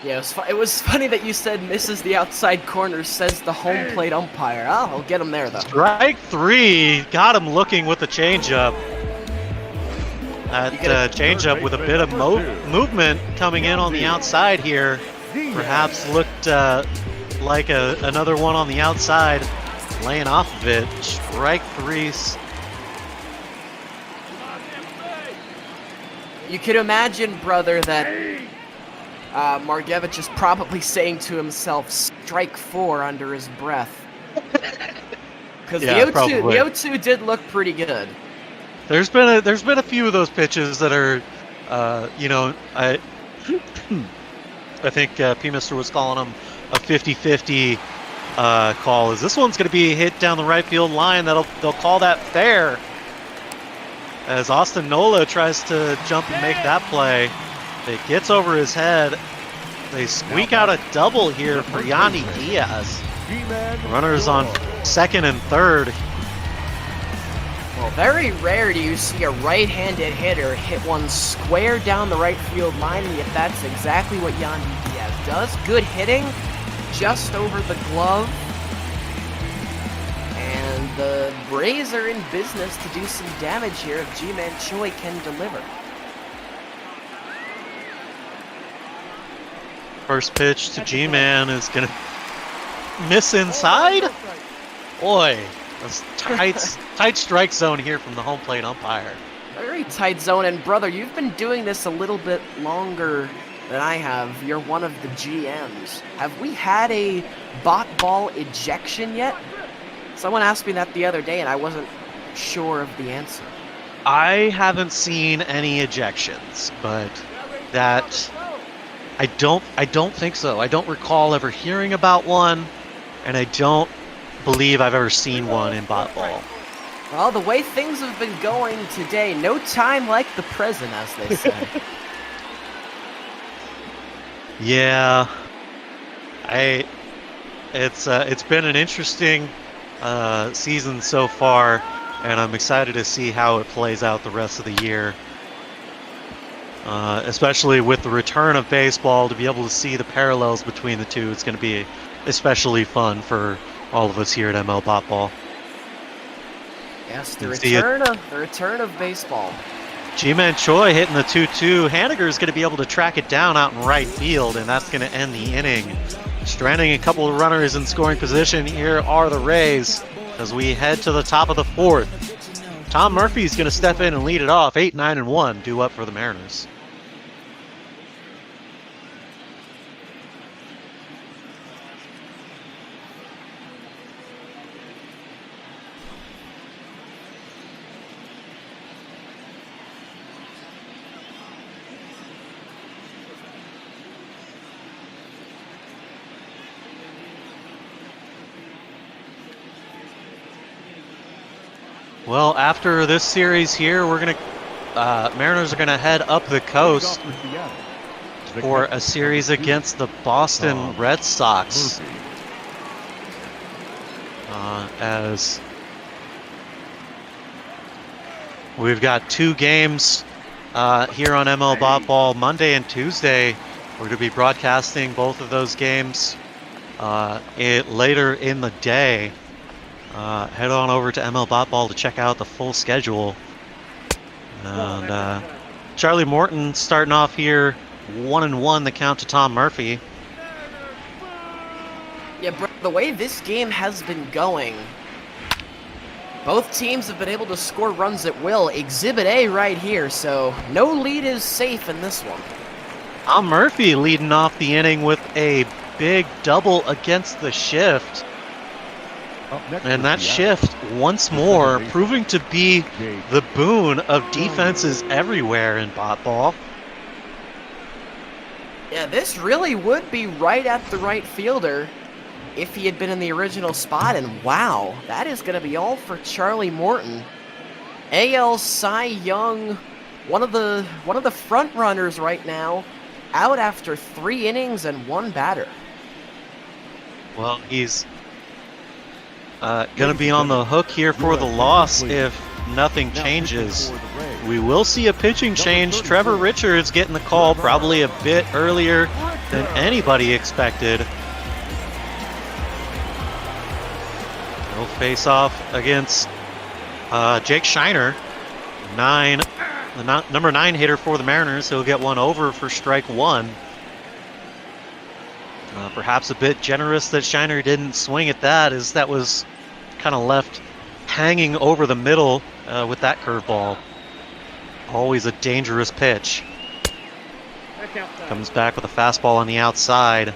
Yeah, it was funny that you said misses the outside corner, says the home plate umpire. Oh, I'll get him there, though. Strike 3. Got him looking with the changeup. That changeup with a bit of movement coming in on the outside here. Perhaps looked like another one on the outside, laying off of it. Strike 3. You can imagine, brother, that Margevicius is probably saying to himself, strike 4 under his breath. Because the 0-2 did look pretty good. There's been a few of those pitches that are, I think P-Mister was calling them a 50-50 call. Is this one's going to be hit down the right field line? They'll call that fair. As Austin Nola tries to jump and make that play, it gets over his head. They squeak out a double here for Yandy Diaz. Runners on second and third. Well, very rare do you see a right-handed hitter hit one square down the right field line, yet that's exactly what Yandy Diaz does. Good hitting, just over the glove. And the Braves are in business to do some damage here if Ji-Man Choi can deliver. First pitch to G-Man is going to miss inside. Boy, that's tight strike zone here from the home plate umpire. Very tight zone, and brother, you've been doing this a little bit longer than I have. You're one of the GMs. Have we had a bot ball ejection yet? Someone asked me that the other day, and I wasn't sure of the answer. I haven't seen any ejections, but that I don't think so. I don't recall ever hearing about one, and I don't believe I've ever seen one in bot ball. Well, the way things have been going today, no time like the present, as they say. Yeah, it's been an interesting season so far, and I'm excited to see how it plays out the rest of the year. Especially with the return of baseball, to be able to see the parallels between the two, it's going to be especially fun for all of us here at ML Bot Ball. Yes, the return of baseball. Ji-Man Choi hitting the 2-2. Haniger's going to be able to track it down out in right field, and that's going to end the inning. Stranding a couple of runners in scoring position. Here are the Rays as we head to the top of the fourth. Tom Murphy's going to step in and lead it off. 8-9-1 due up for the Mariners. Well, after this series here, Mariners are gonna head up the coast for a series against the Boston Red Sox. As we've got 2 games here on ML Bot Ball, Monday and Tuesday. We're gonna be broadcasting both of those games later in the day. Head on over to ML Bot Ball to check out the full schedule. And Charlie Morton starting off here 1-1, the count to Tom Murphy. Yeah, bro, the way this game has been going, both teams have been able to score runs at will. Exhibit A right here, so no lead is safe in this one. Tom Murphy leading off the inning with a big double against the shift. And that shift, once more, proving to be the boon of defenses everywhere in bot ball. Yeah, this really would be right at the right fielder if he had been in the original spot. And wow, that is going to be all for Charlie Morton. AL Cy Young, one of the front runners right now, out after 3 innings and 1 batter. Well, he's going to be on the hook here for the loss if nothing changes. We will see a pitching change. Trevor Richards getting the call probably a bit earlier than anybody expected. He'll face off against Jake Shiner, the number 9 hitter for the Mariners. He'll get one over for strike 1. Perhaps a bit generous that Shiner didn't swing at that, as that was kind of left hanging over the middle with that curveball. Always a dangerous pitch. Comes back with a fastball on the outside.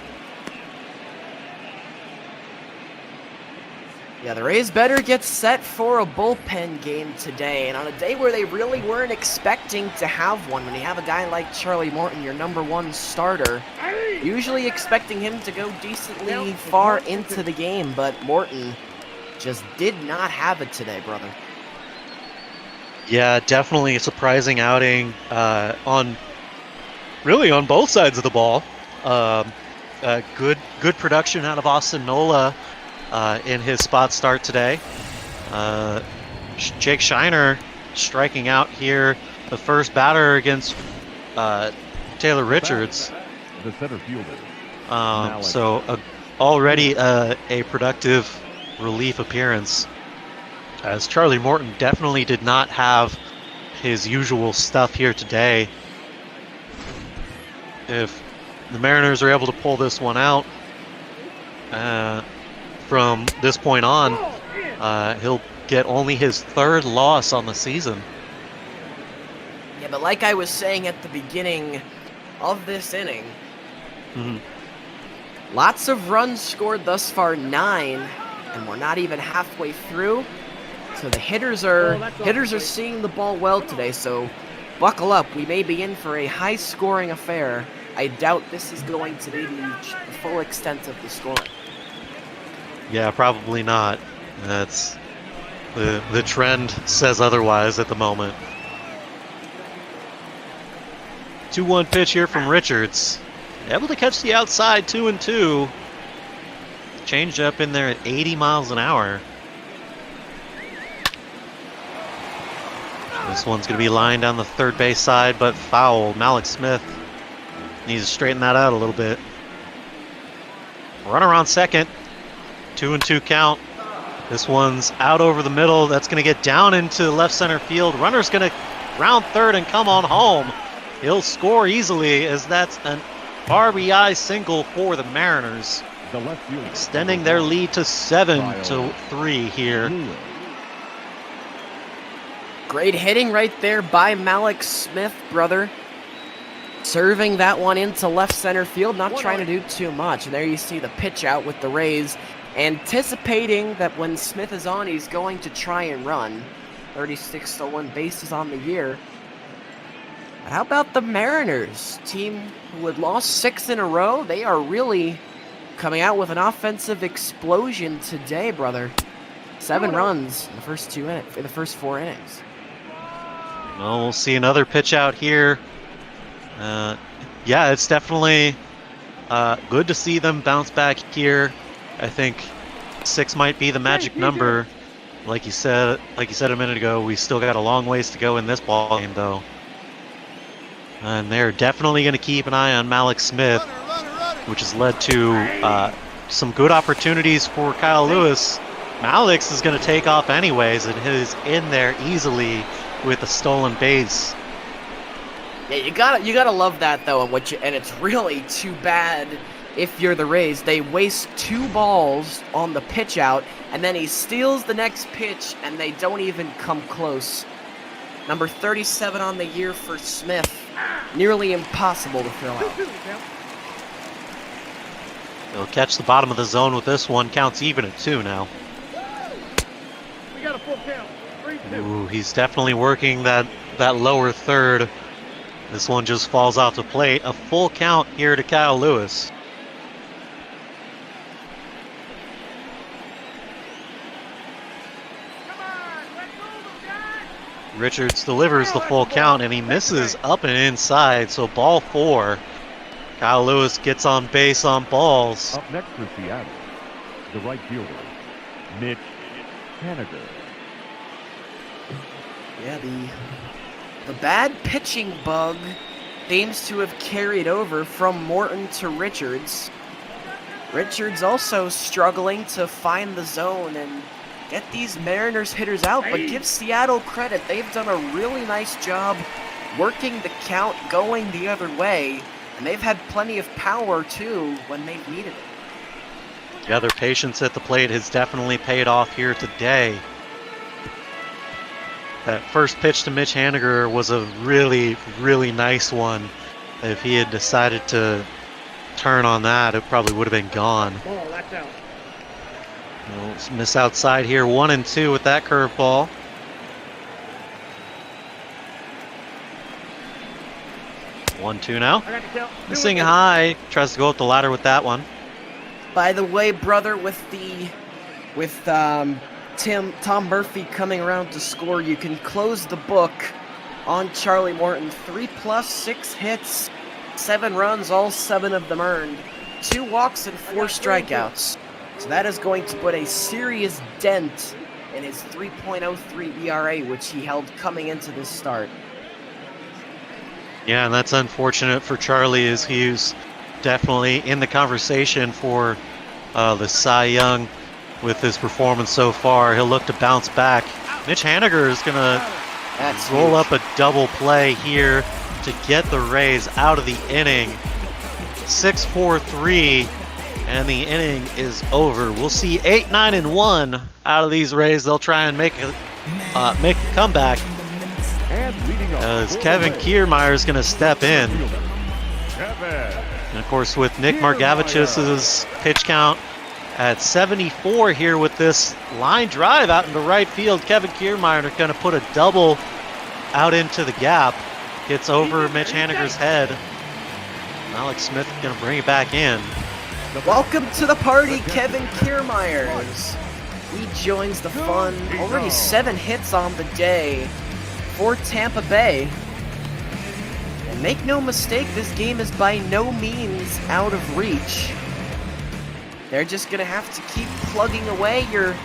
Yeah, the Rays better get set for a bullpen game today, and on a day where they really weren't expecting to have one. When you have a guy like Charlie Morton, your number 1 starter, usually expecting him to go decently far into the game, but Morton just did not have it today, brother. Yeah, definitely a surprising outing on both sides of the ball. Good production out of Austin Nola in his spot start today. Jake Shiner striking out here, the first batter against Taylor Richards. The center fielder. Already a productive relief appearance, as Charlie Morton definitely did not have his usual stuff here today. If the Mariners are able to pull this one out, from this point on, he'll get only his 3rd loss on the season. Yeah, but like I was saying at the beginning of this inning, lots of runs scored thus far, 9, and we're not even halfway through. So the hitters are seeing the ball well today, so buckle up. We may be in for a high-scoring affair. I doubt this is going to be the full extent of the scoring. Yeah, probably not. That's the trend says otherwise at the moment. 2-1 pitch here from Richards. Able to catch the outside, 2-2. Changed up in there at 80 miles an hour. This one's going to be lined down the third base side, but foul. Malik Smith needs to straighten that out a little bit. Runner on second. 2-2 count. This one's out over the middle. That's going to get down into left center field. Runner's going to round third and come on home. He'll score easily, as that's an RBI single for the Mariners, extending their lead to 7-3 here. Great hitting right there by Malik Smith, brother. Serving that one into left center field, not trying to do too much. And there you see the pitch out with the Rays, anticipating that when Smith is on, he's going to try and run. 36 stolen bases on the year. But how about the Mariners? Team who had lost 6 in a row. They are really coming out with an offensive explosion today, brother. 7 runs in the first 4 innings. Well, we'll see another pitch out here. Yeah, it's definitely good to see them bounce back here. I think 6 might be the magic number. Like you said a minute ago, we still got a long ways to go in this ball game, though. And they're definitely going to keep an eye on Malik Smith, which has led to some good opportunities for Kyle Lewis. Malik's is going to take off anyways, and he's in there easily with a stolen base. Yeah, you gotta love that though, and it's really too bad if you're the Rays. They waste 2 balls on the pitch out, and then he steals the next pitch, and they don't even come close. Number 37 on the year for Smith. Nearly impossible to throw out. He'll catch the bottom of the zone with this one. Counts even at 2 now. We got a full count. 3-2. Ooh, he's definitely working that lower third. This one just falls off the plate. A full count here to Kyle Lewis. Richards delivers the full count, and he misses up and inside, so ball 4. Kyle Lewis gets on base on balls. Up next for Seattle, the right fielder, Mitch Haniger. Yeah, the bad pitching bug seems to have carried over from Morton to Richards. Richards also struggling to find the zone and get these Mariners hitters out, but give Seattle credit. They've done a really nice job working the count, going the other way, and they've had plenty of power too when they've needed it. Yeah, their patience at the plate has definitely paid off here today. That first pitch to Mitch Haniger was a really, really nice one. If he had decided to turn on that, it probably would have been gone. Ball, that's out. Let's miss outside here, 1-2 with that curveball. One-two now. I got the count. Missing high, tries to go up the ladder with that one. By the way, brother, with Tom Murphy coming around to score, you can close the book on Charlie Morton. 3+, 6 hits, 7 runs, all 7 of them earned. 2 walks and 4 strikeouts. So that is going to put a serious dent in his 3.03 ERA, which he held coming into this start. Yeah, and that's unfortunate for Charlie, as he's definitely in the conversation for the Cy Young with his performance so far. He'll look to bounce back. Mitch Haniger is going to roll up a double play here to get the Rays out of the inning. 6-4-3, and the inning is over. We'll see 8-9-1 out of these Rays. They'll try and make a comeback, as Kevin Kiermaier is going to step in. And of course, with Nick Margevicius' pitch count at 74 here with this line drive out into right field, Kevin Kiermaier going to put a double out into the gap. Gets over Mitch Haniger's head. Alex Smith going to bring it back in. Welcome to the party, Kevin Kiermaier. He joins the fun. Already 7 hits on the day for Tampa Bay. And make no mistake, this game is by no means out of reach. They're just going to have to keep plugging away. You're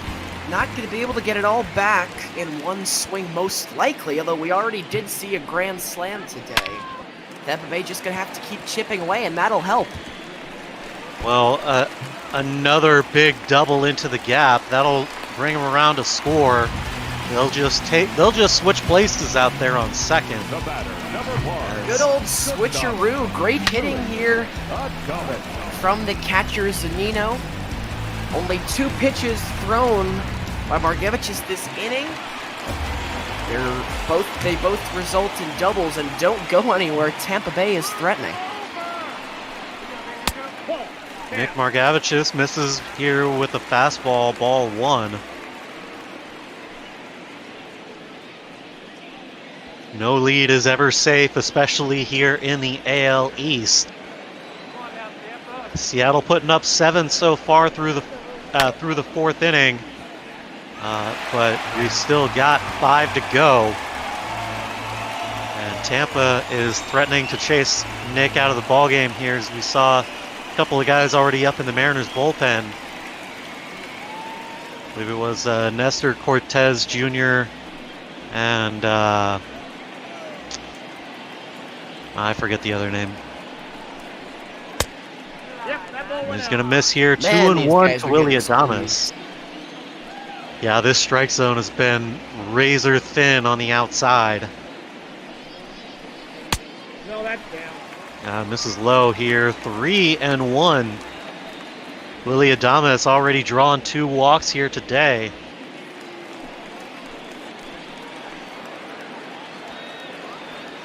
not going to be able to get it all back in one swing, most likely, although we already did see a grand slam today. Tampa Bay just going to have to keep chipping away, and that'll help. Well, another big double into the gap. That'll bring them around to score. They'll just switch places out there on second. Good old switcheroo. Great hitting here from the catcher Zunino. Only 2 pitches thrown by Margevicius this inning. They both result in doubles and don't go anywhere. Tampa Bay is threatening. Nick Margevicius misses here with a fastball, ball 1. No lead is ever safe, especially here in the AL East. Seattle putting up 7 so far through the 4th inning, but we've still got 5 to go. And Tampa is threatening to chase Nick out of the ballgame here, as we saw a couple of guys already up in the Mariners bullpen. I believe it was Nestor Cortez Jr. and I forget the other name. He's going to miss here. 2-1 to Willy Adames. Yeah, this strike zone has been razor thin on the outside. No, that's down. Misses low here. 3-1. Willy Adames already drawn 2 walks here today.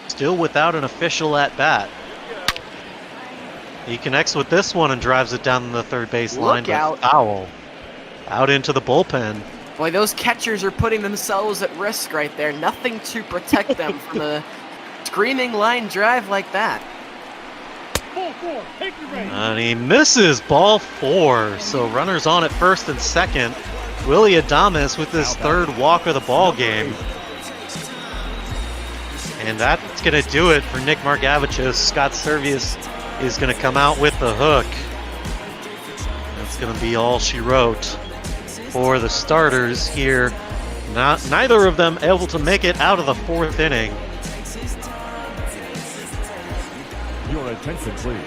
Still without an official at bat. He connects with this one and drives it down the third base line. Look out. Foul. Out into the bullpen. Boy, those catchers are putting themselves at risk right there. Nothing to protect them from a screaming line drive like that. And he misses ball 4. So runners on at first and second. Willy Adames with his 3rd walk of the ball game. And that's going to do it for Nick Margevicius. Scott Servius is going to come out with the hook. That's going to be all she wrote. for the starters here. Neither of them able to make it out of the 4th inning. Your attention, please.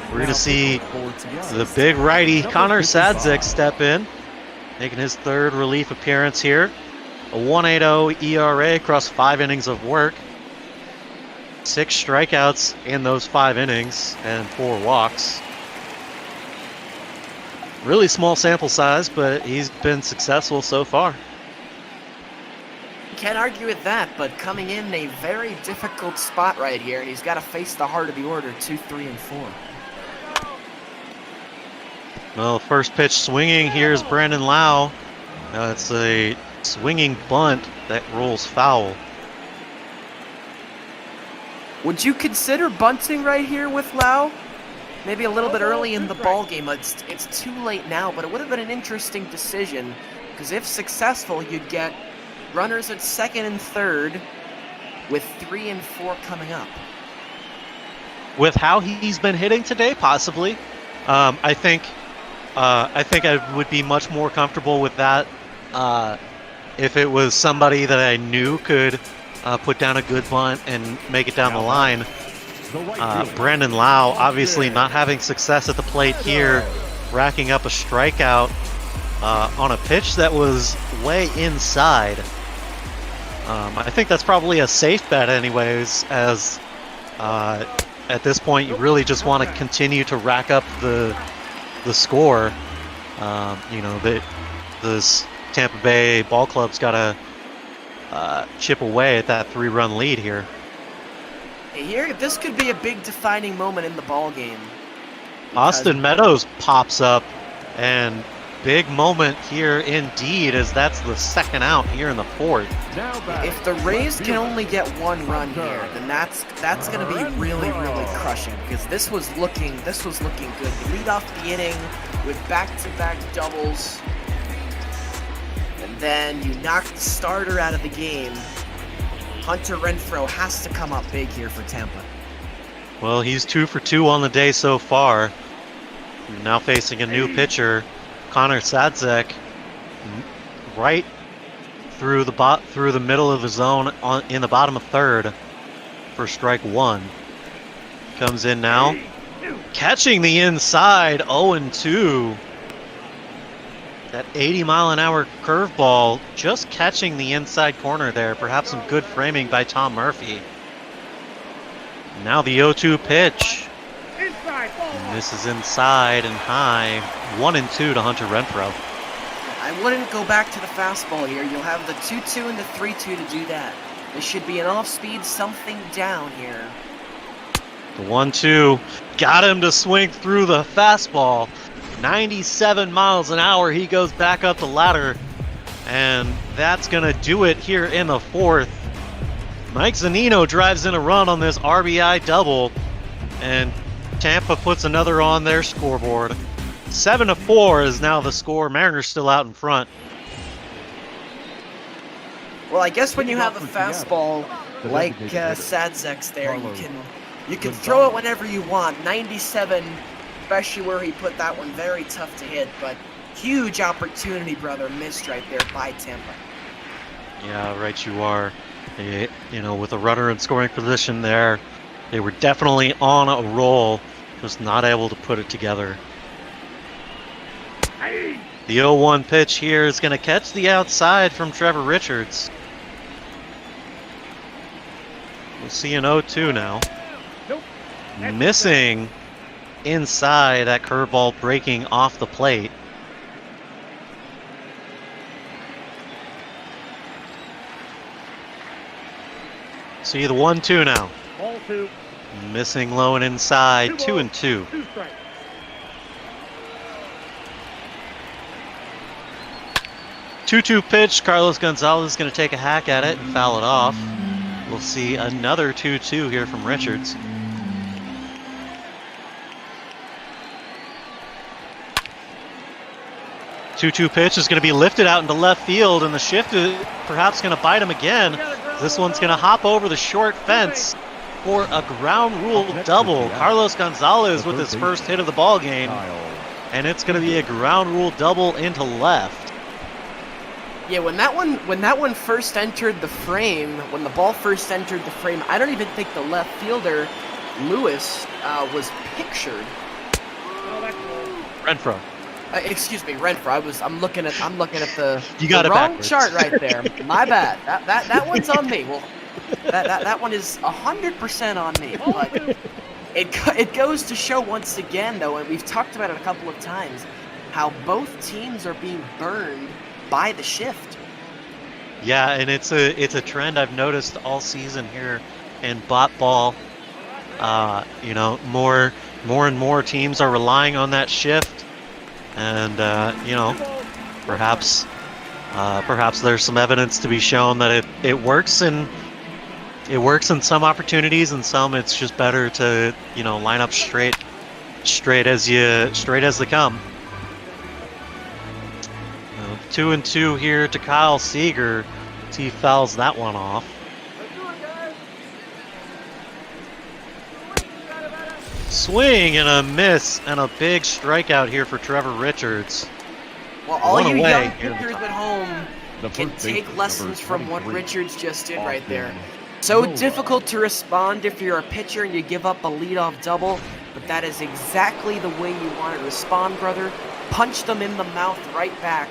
We're going to see the big righty Connor Sadzek step in, making his 3rd relief appearance here. A 1.80 ERA across 5 innings of work. 6 strikeouts in those 5 innings and 4 walks. Really small sample size, but he's been successful so far. Can't argue with that, but coming in a very difficult spot right here, and he's got to face the heart of the order, 2, 3, and 4. Well, first pitch swinging here is Brandon Lau. It's a swinging bunt that rolls foul. Would you consider bunting right here with Lau? Maybe a little bit early in the ball game. It's too late now, but it would have been an interesting decision, because if successful, you'd get runners at 2nd and 3rd with 3 and 4 coming up. With how he's been hitting today, possibly. I think I would be much more comfortable with that if it was somebody that I knew could put down a good bunt and make it down the line. Brandon Lau obviously not having success at the plate here, racking up a strikeout on a pitch that was way inside. I think that's probably a safe bet anyways, as at this point you really just want to continue to rack up the score. You know, this Tampa Bay ball club's got to chip away at that 3-run lead here. Here, this could be a big defining moment in the ball game. Austin Meadows pops up, and big moment here indeed, as that's the 2nd out here in the 4th. If the Rays can only get 1 run here, then that's going to be really, really crushing, because this was looking good. You lead off the inning with back-to-back doubles, and then you knock the starter out of the game. Hunter Renfroe has to come up big here for Tampa. Well, he's 2 for 2 on the day so far. Now facing a new pitcher, Connor Sadzek, right through the middle of the zone in the bottom of 3rd for strike 1. Comes in now, catching the inside, 0-2. That 80-mile-an-hour curveball just catching the inside corner there. Perhaps some good framing by Tom Murphy. Now the 0-2 pitch. And this is inside and high. 1-2 to Hunter Renfroe. I wouldn't go back to the fastball here. You'll have the 2-2 and the 3-2 to do that. This should be an off-speed something down here. The 1-2 got him to swing through the fastball. 97 miles an hour, he goes back up the ladder, and that's gonna do it here in the 4th. Mike Zunino drives in a run on this RBI double, and Tampa puts another on their scoreboard. 7-4 is now the score. Mariners still out in front. Well, I guess when you have a fastball like Sadzek's there, you can throw it whenever you want. 97. Especially where he put that one, very tough to hit, but huge opportunity, brother, missed right there by Tampa. Yeah, right you are. You know, with a runner in scoring position there, they were definitely on a roll, just not able to put it together. The 0-1 pitch here is going to catch the outside from Trevor Richards. We'll see an 0-2 now. Missing inside, that curveball breaking off the plate. See the 1-2 now. Ball 2. Missing low and inside, 2-2. 2 strikes. 2-2 pitch. Carlos Gonzalez is going to take a hack at it and foul it off. We'll see another 2-2 here from Richards. 2-2 pitch is going to be lifted out into left field, and the shift is perhaps going to bite him again. This one's going to hop over the short fence for a ground rule double. Carlos Gonzalez with his first hit of the ball game, and it's going to be a ground rule double into left. Yeah, when that one first entered the frame, when the ball first entered the frame, I don't even think the left fielder, Lewis, was pictured. Renfro. Excuse me, Renfro. I'm looking at the, You got the it wrong backwards. chart right there. My bad. That one's on me. Well, that one is 100% on me. But it goes to show once again, though, and we've talked about it a couple of times, how both teams are being burned by the shift. Yeah, and it's a trend I've noticed all season here in bot ball. You know, more and more teams are relying on that shift, and you know, perhaps there's some evidence to be shown that it works in some opportunities, and some it's just better to, you know, line up straight as they come. 2-2 here to Kyle Seager. He fouls that one off. Swing and a miss and a big strikeout here for Trevor Richards. Well, all One you away young here in the pitchers top. at home can take lessons from what Richards just did right there. Austin So Nola. difficult to respond if you're a pitcher and you give up a leadoff double, but that is exactly the way you want to respond, brother. Punch them in the mouth right back,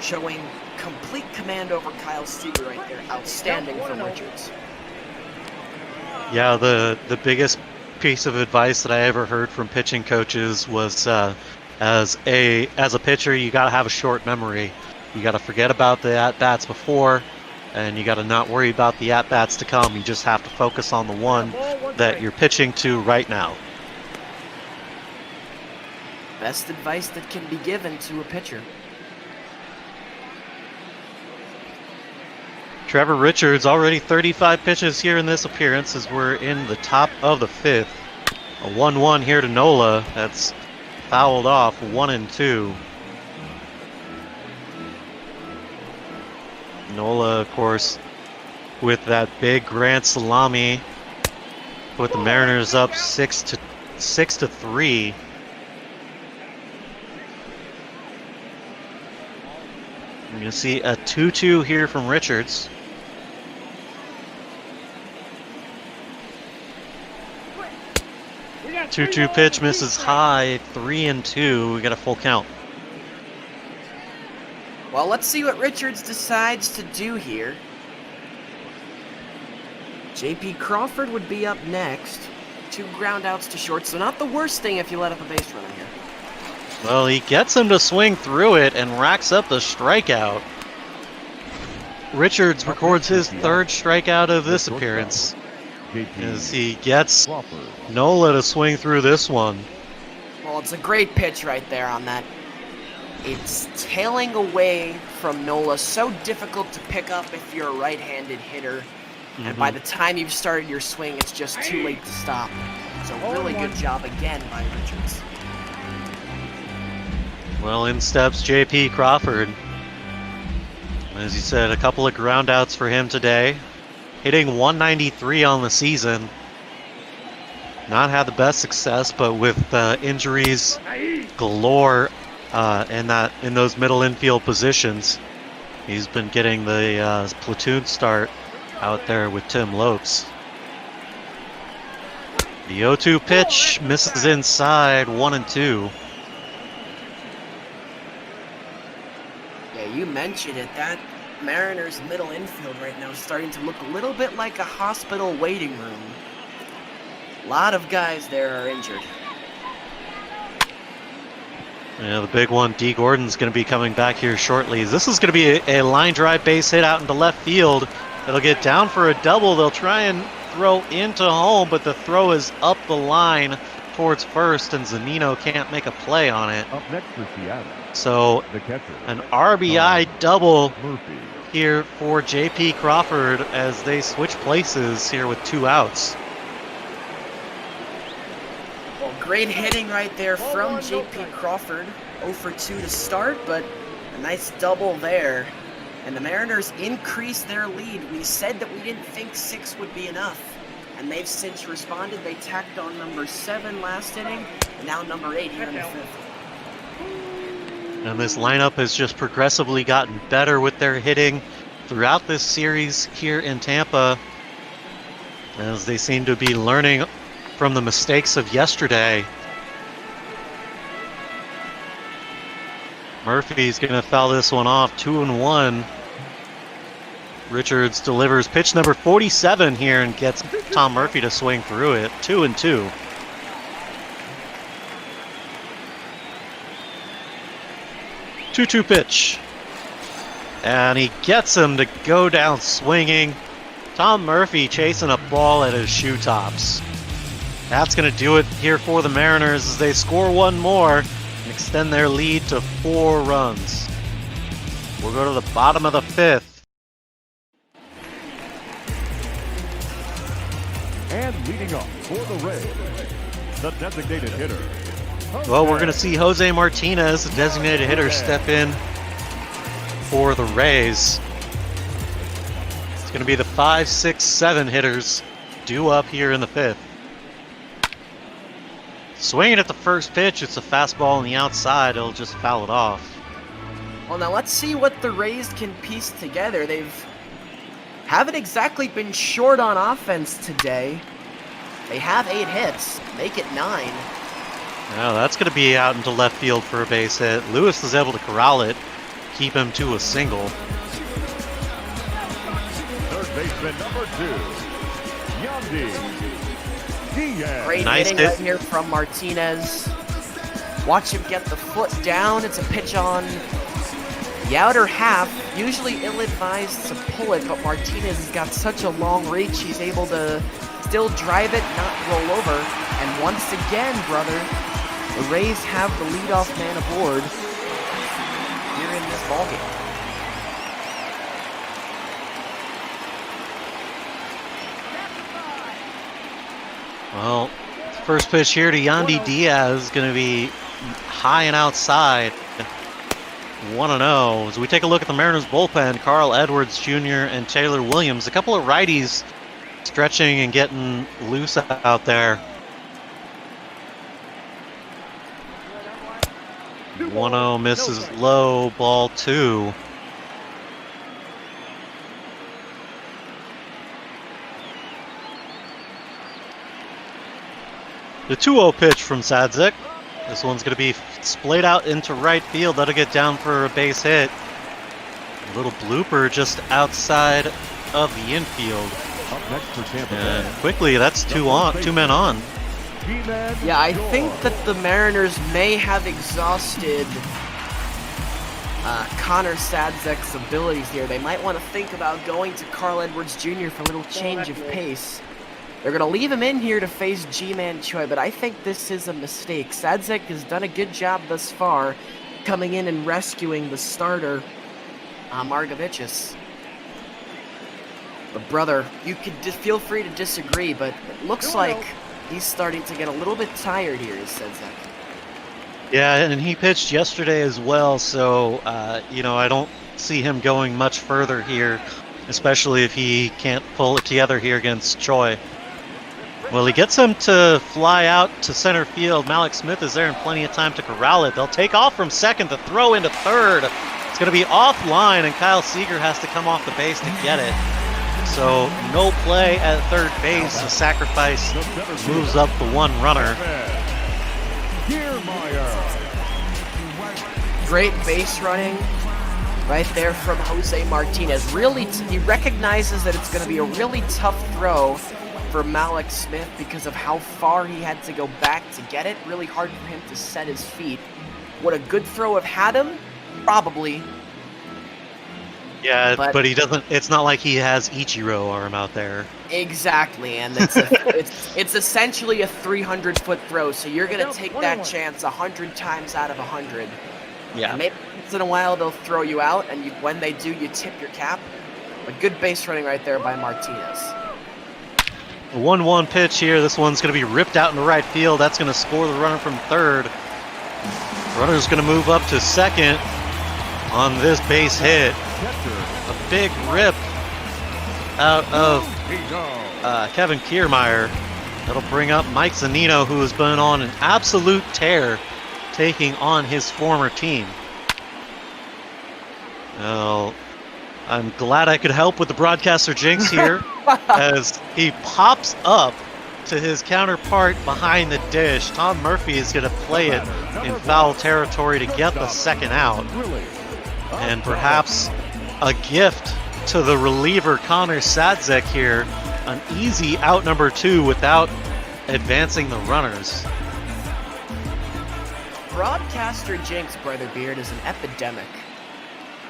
showing complete command over Kyle Seager right there. Outstanding from Richards. Yeah, the biggest piece of advice that I ever heard from pitching coaches was as a pitcher, you got to have a short memory. You got to forget about the at-bats before, and you got to not worry about the at-bats to come. You just have to focus on the one that you're pitching to right now. Best advice that can be given to a pitcher. Trevor Richards already 35 pitches here in this appearance as we're in the top of the fifth. A 1-1 here to Nola. That's fouled off, 1-2. Nola, of course, with that big grand salami, put the Mariners up 6-3. We're going to see a 2-2 here from Richards. We got 2-2 pitch misses high, 3-2. We got a full count. Well, let's see what Richards decides to do here. JP Crawford would be up next. 2 ground outs to short, so not the worst thing if you let up a base runner here. Well, he gets him to swing through it and racks up the strikeout. Richards records his 3rd strikeout of this appearance as he gets Nola to swing through this one. Well, it's a great pitch right there on that. It's tailing away from Nola, so difficult to pick up if you're a right-handed hitter. And by the time you've started your swing, it's just too late to stop. So really good job again by Richards. Well, in steps JP Crawford. As you said, a couple of ground outs for him today. Hitting 193 on the season. Not had the best success, but with injuries galore in those middle infield positions, he's been getting the platoon start out there with Tim Lopes. The 0-2 pitch misses inside, 1-2. Yeah, you mentioned it. That Mariners middle infield right now is starting to look a little bit like a hospital waiting room. A lot of guys there are injured. Yeah, the big one, D. Gordon's going to be coming back here shortly. This is going to be a line drive base hit out into left field. It'll get down for a double. They'll try and throw into home, but the throw is up the line towards first, and Zunino can't make a play on it. Up next for Seattle, So the catcher, an RBI double Murphy. here for JP Crawford as they switch places here with 2 outs. Well, great hitting right there from JP Crawford. 0 for 2 to start, but a nice double there. And the Mariners increased their lead. We said that we didn't think 6 would be enough. And they've since responded. They tacked on number 7 last inning, and now number 8 here in the 5th. And this lineup has just progressively gotten better with their hitting throughout this series here in Tampa, as they seem to be learning from the mistakes of yesterday. Murphy's going to foul this one off, 2-1. Richards delivers pitch number 47 here and gets Tom Murphy to swing through it, 2-2. Two-two pitch. And he gets him to go down swinging. Tom Murphy chasing a ball at his shoe tops. That's going to do it here for the Mariners as they score one more and extend their lead to 4 runs. We'll go to the bottom of the 5th. And leading up for the Rays, the designated hitter. Well, we're going to see Jose Martinez, the designated hitter, step in for the Rays. It's going to be the 5, 6, 7 hitters due up here in the 5th. Swinging at the first pitch, it's a fastball on the outside. It'll just foul it off. Well, now let's see what the Rays can piece together. Haven't exactly been short on offense today. They have 8 hits, make it 9. Now that's going to be out into left field for a base hit. Lewis was able to corral it, keep him to a single. Third baseman number 2, Yandy Diaz. Great Nice hitting hit. right here from Martinez. Watch him get the foot down. It's a pitch on the outer half. Usually ill-advised to pull it, but Martinez has got such a long reach. He's able to still drive it, not roll over. And once again, brother, the Rays have the leadoff man aboard here in this ballgame. Well, first pitch here to Yandy Diaz is going to be high and outside. 1-0. As we take a look at the Mariners bullpen, Carl Edwards Jr. and Taylor Williams, a couple of righties stretching and getting loose out there. 1-0 misses low, ball 2. The 2-0 pitch from Sadzik. This one's going to be splayed out into right field. That'll get down for a base hit. A little blooper just outside of the infield. Up next for Tampa And Bay. quickly, that's 2 men on. Yeah, I think that the Mariners may have exhausted Connor Sadzek's abilities here. They might want to think about going to Carl Edwards Jr. for a little change of pace. They're going to leave him in here to face G-Man Choi, but I think this is a mistake. Sadzek has done a good job thus far coming in and rescuing the starter, Margevicius. But brother, you could feel free to disagree, but it looks like he's starting to get a little bit tired here, Senzak. Yeah, and he pitched yesterday as well, so, I don't see him going much further here, especially if he can't pull it together here against Choi. Well, he gets him to fly out to center field. Malik Smith is there in plenty of time to corral it. They'll take off from second to throw into third. It's going to be offline, and Kyle Seager has to come off the base to get it. So no play at third base. The sacrifice moves up the 1 runner. Great base running right there from Jose Martinez. Really, he recognizes that it's going to be a really tough throw for Malik Smith because of how far he had to go back to get it. Really hard for him to set his feet. Would a good throw have had him? Probably. Yeah, but he doesn't. It's not like he has Ichiro arm out there. Exactly, and it's it's essentially a 300-foot throw. So you're gonna take that chance 100 times out of 100. Yeah. And maybe once in a while they'll throw you out, and when they do, you tip your cap. But good base running right there by Martinez. A 1-1 pitch here. This one's going to be ripped out into right field. That's going to score the runner from third. Runner's going to move up to second on this base hit. A big rip out of Kevin Kiermaier. That'll bring up Mike Zunino, who has been on an absolute tear, taking on his former team. Well, I'm glad I could help with the broadcaster jinx here as he pops up to his counterpart behind the dish. Tom Murphy is going to play it in foul territory to get the second out. And perhaps a gift to the reliever Connor Sadzek here. An easy out number 2 without advancing the runners. Broadcaster jinx, Brother Beard, is an epidemic.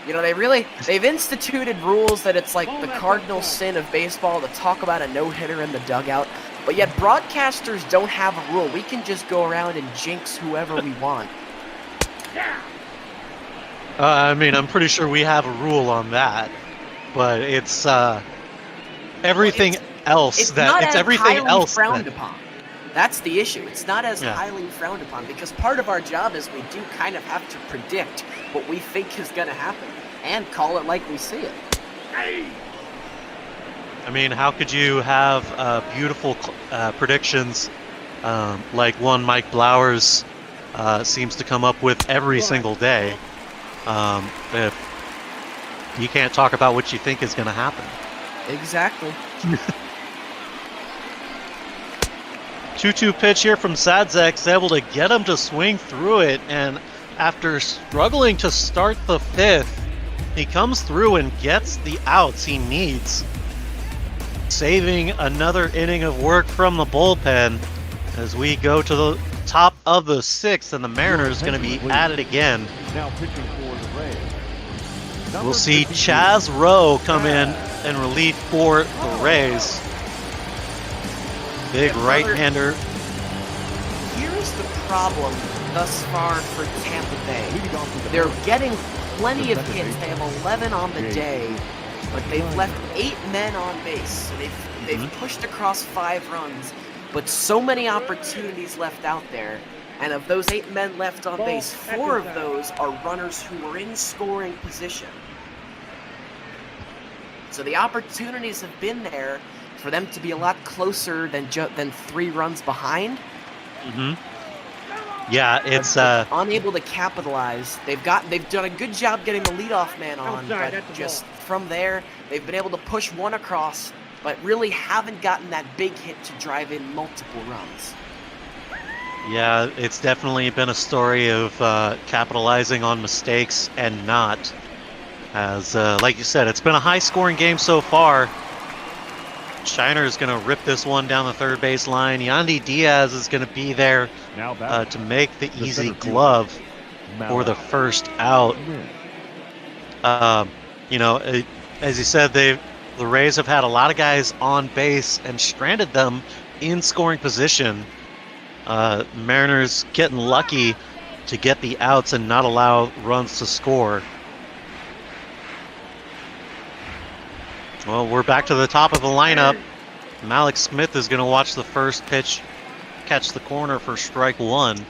You know, they've instituted rules that it's like the cardinal sin of baseball to talk about a no-hitter in the dugout, but yet broadcasters don't have a rule. We can just go around and jinx whoever we want. I mean, I'm pretty sure we have a rule on that, but it's everything else It's that not it's as everything highly else frowned that, upon. That's the issue. It's not as Yeah. highly frowned upon because part of our job is we do kind of have to predict what we think is going to happen and call it like we see it. I mean, how could you have beautiful predictions like one Mike Blowers seems to come up with every single day if you can't talk about what you think is going to happen? Exactly. 2-2 pitch here from Sadzek's able to get him to swing through it, and after struggling to start the 5th, he comes through and gets the outs he needs, saving another inning of work from the bullpen as we go to the top of the 6th, and the Mariners going to be at it again. Now pitching for the Rays. We'll see Chaz Rowe come in and relief for the Rays. Big right-hander. Here's the problem thus far for Tampa Bay. They're getting plenty of hits. They have 11 on the day, but they've left 8 men on base. So they've pushed across 5 runs, but so many opportunities left out there. And of those 8 men left on base, 4 of those are runners who were in scoring position. So the opportunities have been there for them to be a lot closer than 3 runs behind. Yeah, it's unable to capitalize. They've done a good job getting the leadoff man on, but just from there, they've been able to push one across, but really haven't gotten that big hit to drive in multiple runs. Yeah, it's definitely been a story of capitalizing on mistakes and not. As, like you said, it's been a high-scoring game so far. Shiner is going to rip this one down the third base line. Yandy Diaz is going to be there to make the easy glove for the first out. You know, as you said, the Rays have had a lot of guys on base and stranded them in scoring position. Mariners getting lucky to get the outs and not allow runs to score. Well, we're back to the top of the lineup. Malik Smith is going to watch the first pitch catch the corner for strike 1.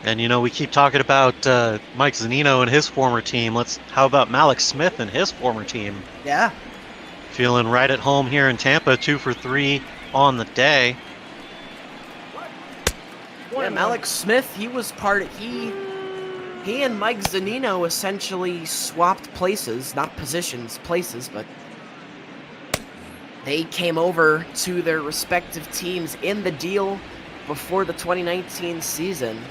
And, you know, we keep talking about Mike Zunino and his former team. How about Malik Smith and his former team? Yeah. Feeling right at home here in Tampa, 2 for 3 on the day. Yeah, Malik Smith, he was he and Mike Zunino essentially swapped places, not positions, places, but they came over to their respective teams in the deal before the 2019 season.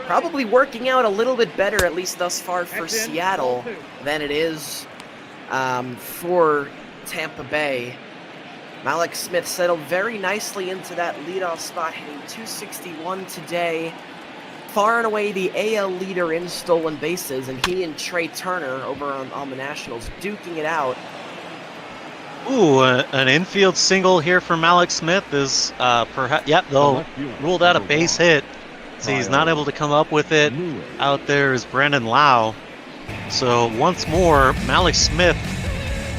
Probably working out a little bit better, at least thus far, for Seattle than it is for Tampa Bay. Malik Smith settled very nicely into that leadoff spot, hitting .261 today. Far and away the AL leader in stolen bases, and he and Trey Turner over on the Nationals duking it out. Ooh, an infield single here for Malik Smith is perhaps, yep, they'll ruled out a base hit. So he's not able to come up with it. Out there is Brandon Lau. So once more, Malik Smith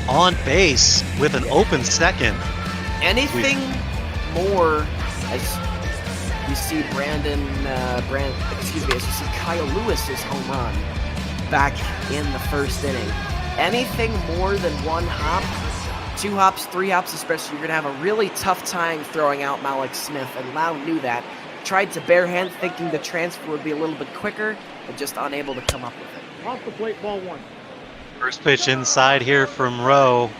on base with an open second. Anything more as we see as you see Kyle Lewis's home run back in the first inning. Anything more than 1 hop, 2 hops, 3 hops especially, you're going to have a really tough time throwing out Malik Smith, and Lau knew that. Tried to bare hand, thinking the transfer would be a little bit quicker. and just unable to come up with it. Off the plate, ball one. First pitch inside here from Rowe.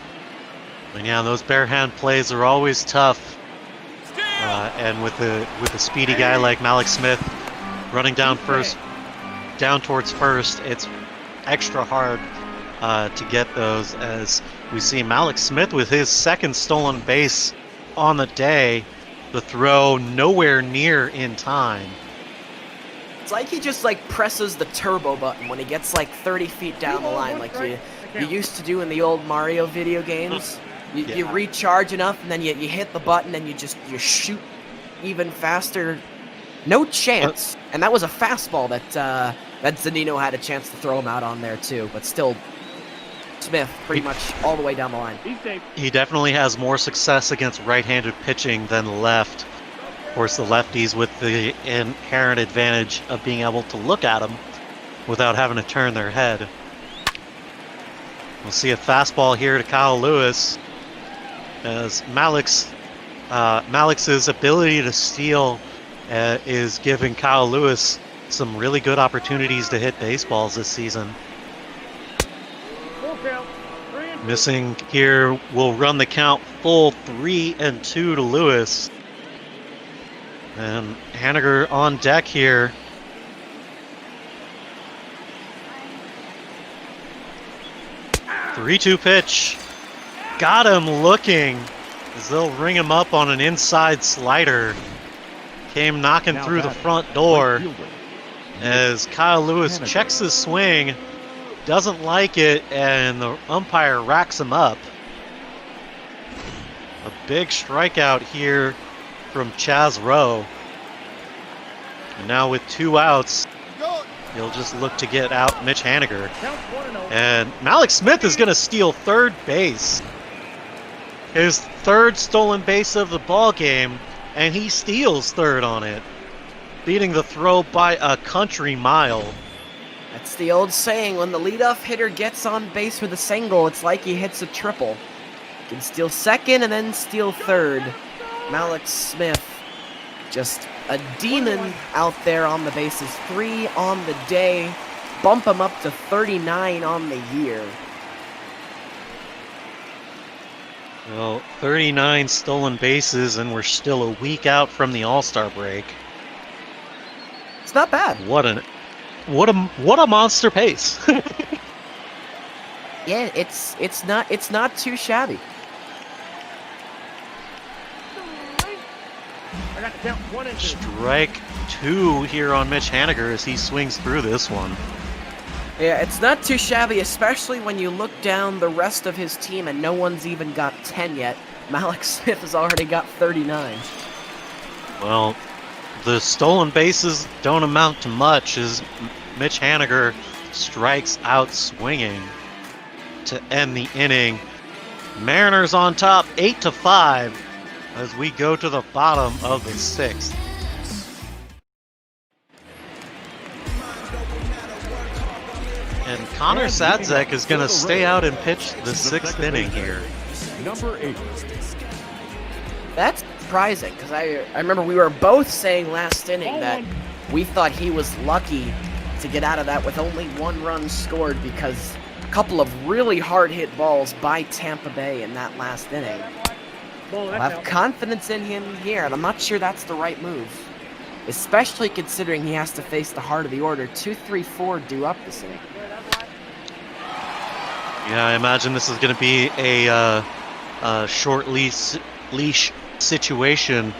And yeah, those bare hand plays are always tough. And with a speedy guy like Malik Smith running down towards first, it's extra hard to get those, as we see Malik Smith with his second stolen base on the day. The throw nowhere near in time. It's like he just like presses the turbo button when he gets like 30 feet down the line, like you used to do in the old Mario video games. You recharge enough, and then you hit the button, and you shoot even faster. No chance. And that was a fastball that Zunino had a chance to throw him out on there too. But still, Smith pretty much all the way down the line. He definitely has more success against right-handed pitching than left. Of course, the lefties with the inherent advantage of being able to look at him without having to turn their head. We'll see a fastball here to Kyle Lewis, as Malik's ability to steal is giving Kyle Lewis some really good opportunities to hit baseballs this season. Missing here will run the count full 3-2 to Lewis. And Haniger on deck here. Three-two pitch. Got him looking, as they'll ring him up on an inside slider. Came knocking through the front door, as Kyle Lewis checks his swing, doesn't like it, and the umpire racks him up. A big strikeout here from Chaz Rowe. And now with 2 outs, he'll just look to get out Mitch Haniger. And Malik Smith is going to steal third base. His third stolen base of the ball game, and he steals third on it, beating the throw by a country mile. That's the old saying, when the leadoff hitter gets on base with a single, it's like he hits a triple. He can steal second and then steal third. Malik Smith, just a demon out there on the bases. 3 on the day, bump him up to 39 on the year. Well, 39 stolen bases, and we're still a week out from the All-Star break. It's not bad. What a monster pace. Yeah, it's not too shabby. I got to count 1-2. Strike 2 here on Mitch Haniger as he swings through this one. Yeah, it's not too shabby, especially when you look down the rest of his team and no one's even got 10 yet. Malik Smith has already got 39. Well, the stolen bases don't amount to much as Mitch Haniger strikes out swinging to end the inning. Mariners on top 8-5 as we go to the bottom of the 6th. And Connor Sadzek is going to stay out and pitch the 6th inning here. Number 8. That's surprising, because I remember we were both saying last inning that we thought he was lucky to get out of that with only 1 run scored, because a couple of really hard hit balls by Tampa Bay in that last inning. I have confidence in him here, and I'm not sure that's the right move, especially considering he has to face the heart of the order. 2, 3, 4 due up this inning. Yeah, I imagine this is going to be a short leash situation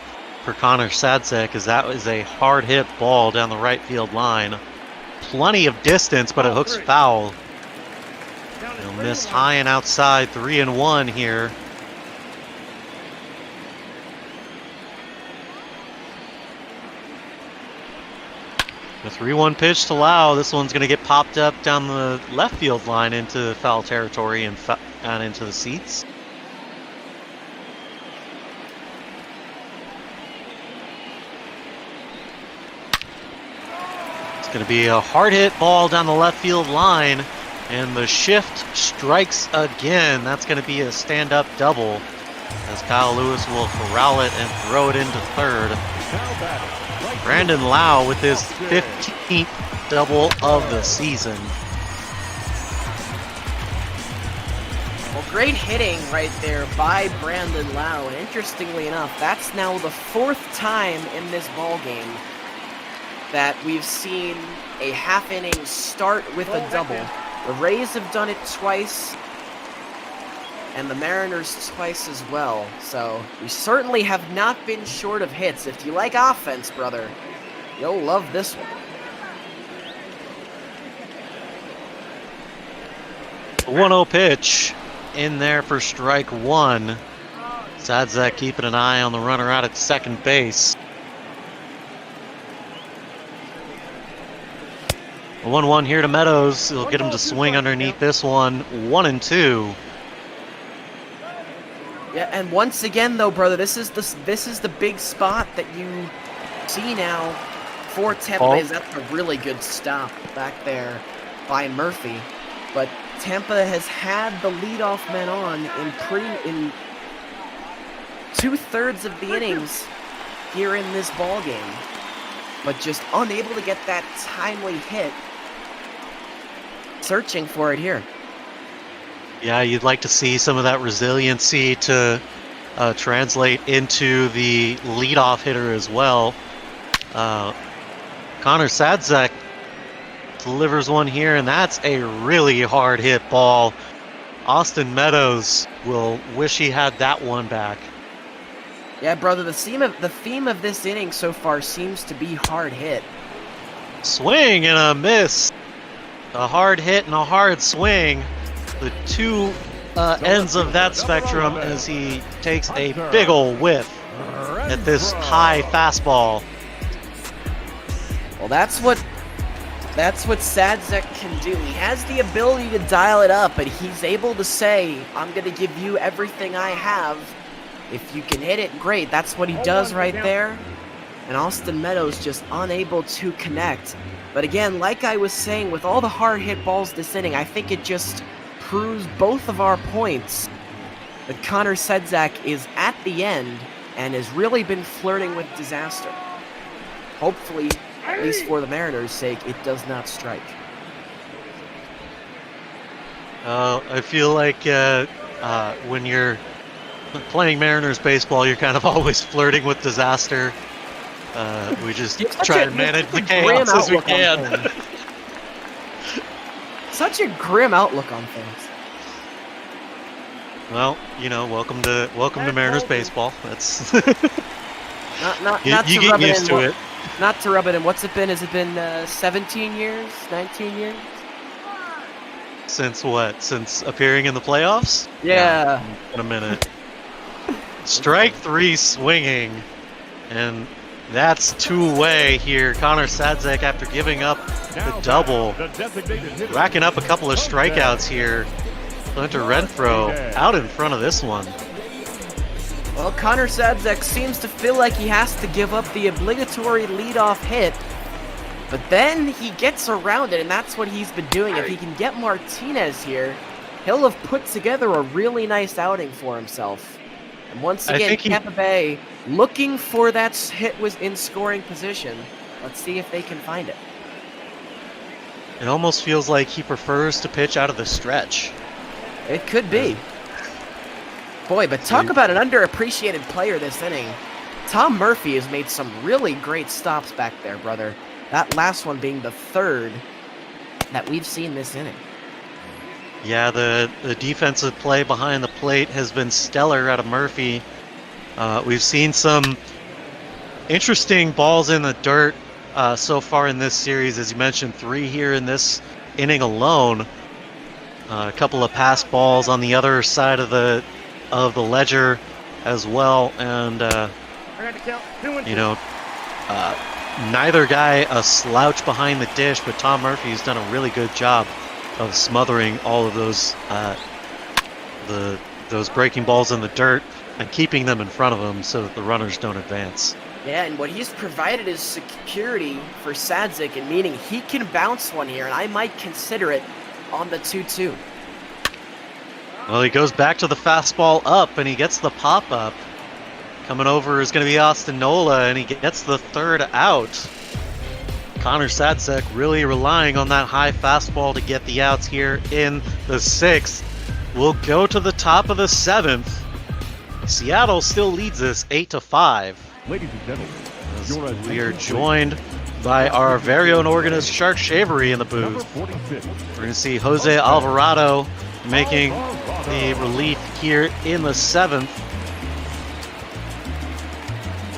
for Connor Sadzek, as that was a hard hit ball down the right field line. Plenty of distance, but it hooks foul. He'll miss high and outside. 3-1 here. The 3-1 pitch to Lau. This one's going to get popped up down the left field line into foul territory and into the seats. It's going to be a hard hit ball down the left field line, and the shift strikes again. That's going to be a stand-up double, as Kyle Lewis will corral it and throw it into third. Brandon Lau with his 15th double of the season. Well, great hitting right there by Brandon Lau, and interestingly enough, that's now the 4th time in this ball game that we've seen a half inning start with a double. The Rays have done it twice, and the Mariners twice as well. So we certainly have not been short of hits. If you like offense, brother, you'll love this one. 1-0 pitch in there for strike 1. Sadzak keeping an eye on the runner out at second base. 1-1 here to Meadows. He'll get him to swing underneath this one. 1-2. Yeah, and once again, though, brother, this is the big spot that you see now for Tampa Bay. That's a really good stop back there by Murphy, but Tampa has had the leadoff man on in 2/3 of the innings here in this ball game, but just unable to get that timely hit. Searching for it here. Yeah, you'd like to see some of that resiliency to translate into the leadoff hitter as well. Connor Sadzak delivers one here, and that's a really hard hit ball. Austin Meadows will wish he had that one back. Yeah, brother, the theme of this inning so far seems to be hard hit. Swing and a miss. A hard hit and a hard swing. The two ends of that spectrum as he takes a big ol' whiff at this high fastball. Well, that's what Sadzak can do. He has the ability to dial it up, but he's able to say, I'm going to give you everything I have. If you can hit it, great. That's what he does right there. And Austin Meadows just unable to connect. But again, like I was saying, with all the hard hit balls this inning, I think it just proves both of our points that Connor Sadzak is at the end and has really been flirting with disaster. Hopefully, at least for the Mariners' sake, it does not strike. I feel like when you're playing Mariners baseball, you're kind of always flirting with disaster. We just try to manage the chaos as we can. Such a grim outlook on things. Well, you know, welcome to Mariners baseball. That's not you to get rub it used in. to it. Not to rub it in. What's it been? Has it been 17 years? 19 years? Since what? Since appearing in the playoffs? Yeah. In a minute. Strike 3 swinging, and that's two-way here. Connor Sadzak, after giving up the double, racking up a couple of strikeouts here. Hunter Renfroe out in front of this one. Well, Connor Sadzak seems to feel like he has to give up the obligatory leadoff hit, but then he gets around it, and that's what he's been doing. If he can get Martinez here, he'll have put together a really nice outing for himself. And once again, Tampa Bay looking for that hit was in scoring position. Let's see if they can find it. It almost feels like he prefers to pitch out of the stretch. It could be. Boy, but talk about an underappreciated player this inning. Tom Murphy has made some really great stops back there, brother. That last one being the third that we've seen this inning. Yeah, the defensive play behind the plate has been stellar out of Murphy. We've seen some interesting balls in the dirt so far in this series. As you mentioned, 3 here in this inning alone. A couple of pass balls on the other side of the ledger as well, and you know, neither guy a slouch behind the dish, but Tom Murphy's done a really good job of smothering all of those breaking balls in the dirt and keeping them in front of him so that the runners don't advance. Yeah, and what he's provided is security for Sadzak, and meaning he can bounce one here, and I might consider it on the 2-2. Well, he goes back to the fastball up, and he gets the pop-up. Coming over is going to be Austin Nola, and he gets the third out. Connor Sadsek really relying on that high fastball to get the outs here in the 6th. We'll go to the top of the 7th. Seattle still leads this 8-5. Ladies and gentlemen, as we are joined by our very own organist Shark Shavery in the booth. We're going to see Jose Alvarado making the relief here in the 7th.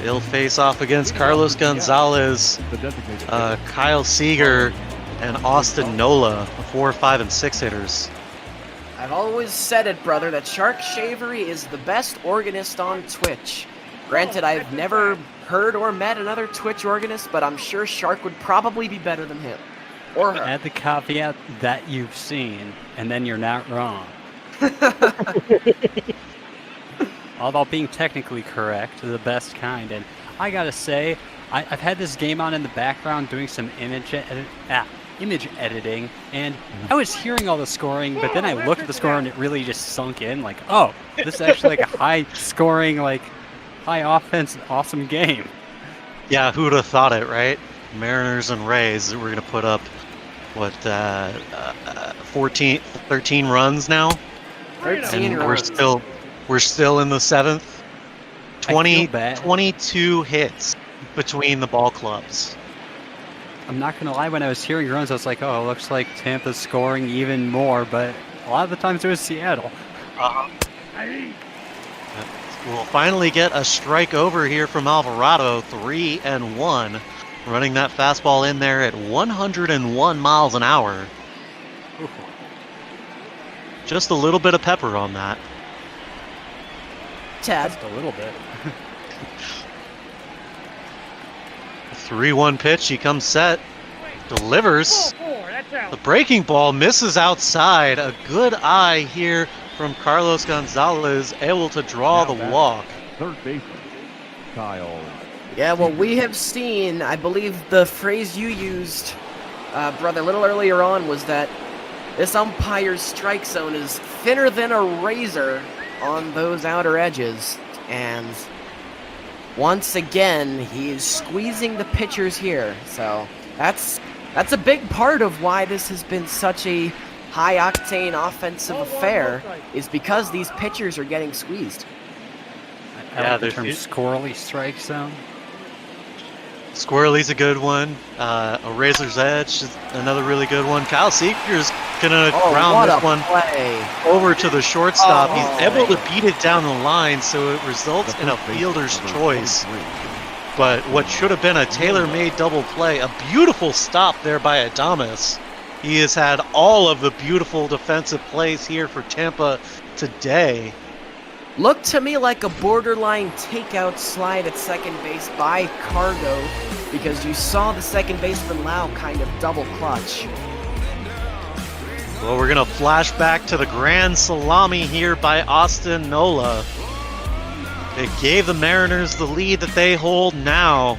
They'll face off against Carlos Gonzalez, Kyle Seager, and Austin Nola, 4, 5, and 6 hitters. I've always said it, brother, that Shark Shavery is the best organist on Twitch. Granted, I've never heard or met another Twitch organist, but I'm sure Shark would probably be better than him. Or her. Add the caveat that you've seen, and then you're not wrong. Although being technically correct, the best kind. And I gotta say, I've had this game on in the background doing some image editing, and I was hearing all the scoring, but then I looked at the score and it really just sunk in, like, oh, this is actually like a high-scoring, like, high offense, awesome game. Yeah, who'd have thought it, right? Mariners and Rays, we're gonna put up, what, 13 runs now? 13 and runs. We're still in the 7th. 22 hits between the ball clubs. I'm not going to lie, when I was hearing runs, I was like, oh, it looks like Tampa's scoring even more, but a lot of the times it was Seattle. We'll finally get a strike over here from Alvarado, 3-1. Running that fastball in there at 101 miles an hour. Ooh. Just a little bit of pepper on that. Tad. Just a little bit. 3-1 pitch, he comes set, delivers. The breaking ball misses outside. A good eye here from Carlos Gonzalez, able to draw the walk. Third baseman, Kyle. Yeah, well, we have seen, I believe the phrase you used, brother, a little earlier on was that this umpire's strike zone is thinner than a razor on those outer edges, and once again he is squeezing the pitchers here. So that's a big part of why this has been such a high octane offensive affair, is because these pitchers are getting squeezed. I like the term squirrely strike zone. Squirrely's a good one. A razor's edge is another really good one. Kyle Seager's gonna ground this one over to the shortstop. He's able to beat it down the line, so it results in a fielder's choice. But what should have been a tailor-made double play, a beautiful stop there by Adames. He has had all of the beautiful defensive plays here for Tampa today. Looked to me like a borderline takeout slide at second base by Cargo, because you saw the second baseman Lau kind of double clutch. Well, we're going to flash back to the grand salami here by Austin Nola. It gave the Mariners the lead that they hold now.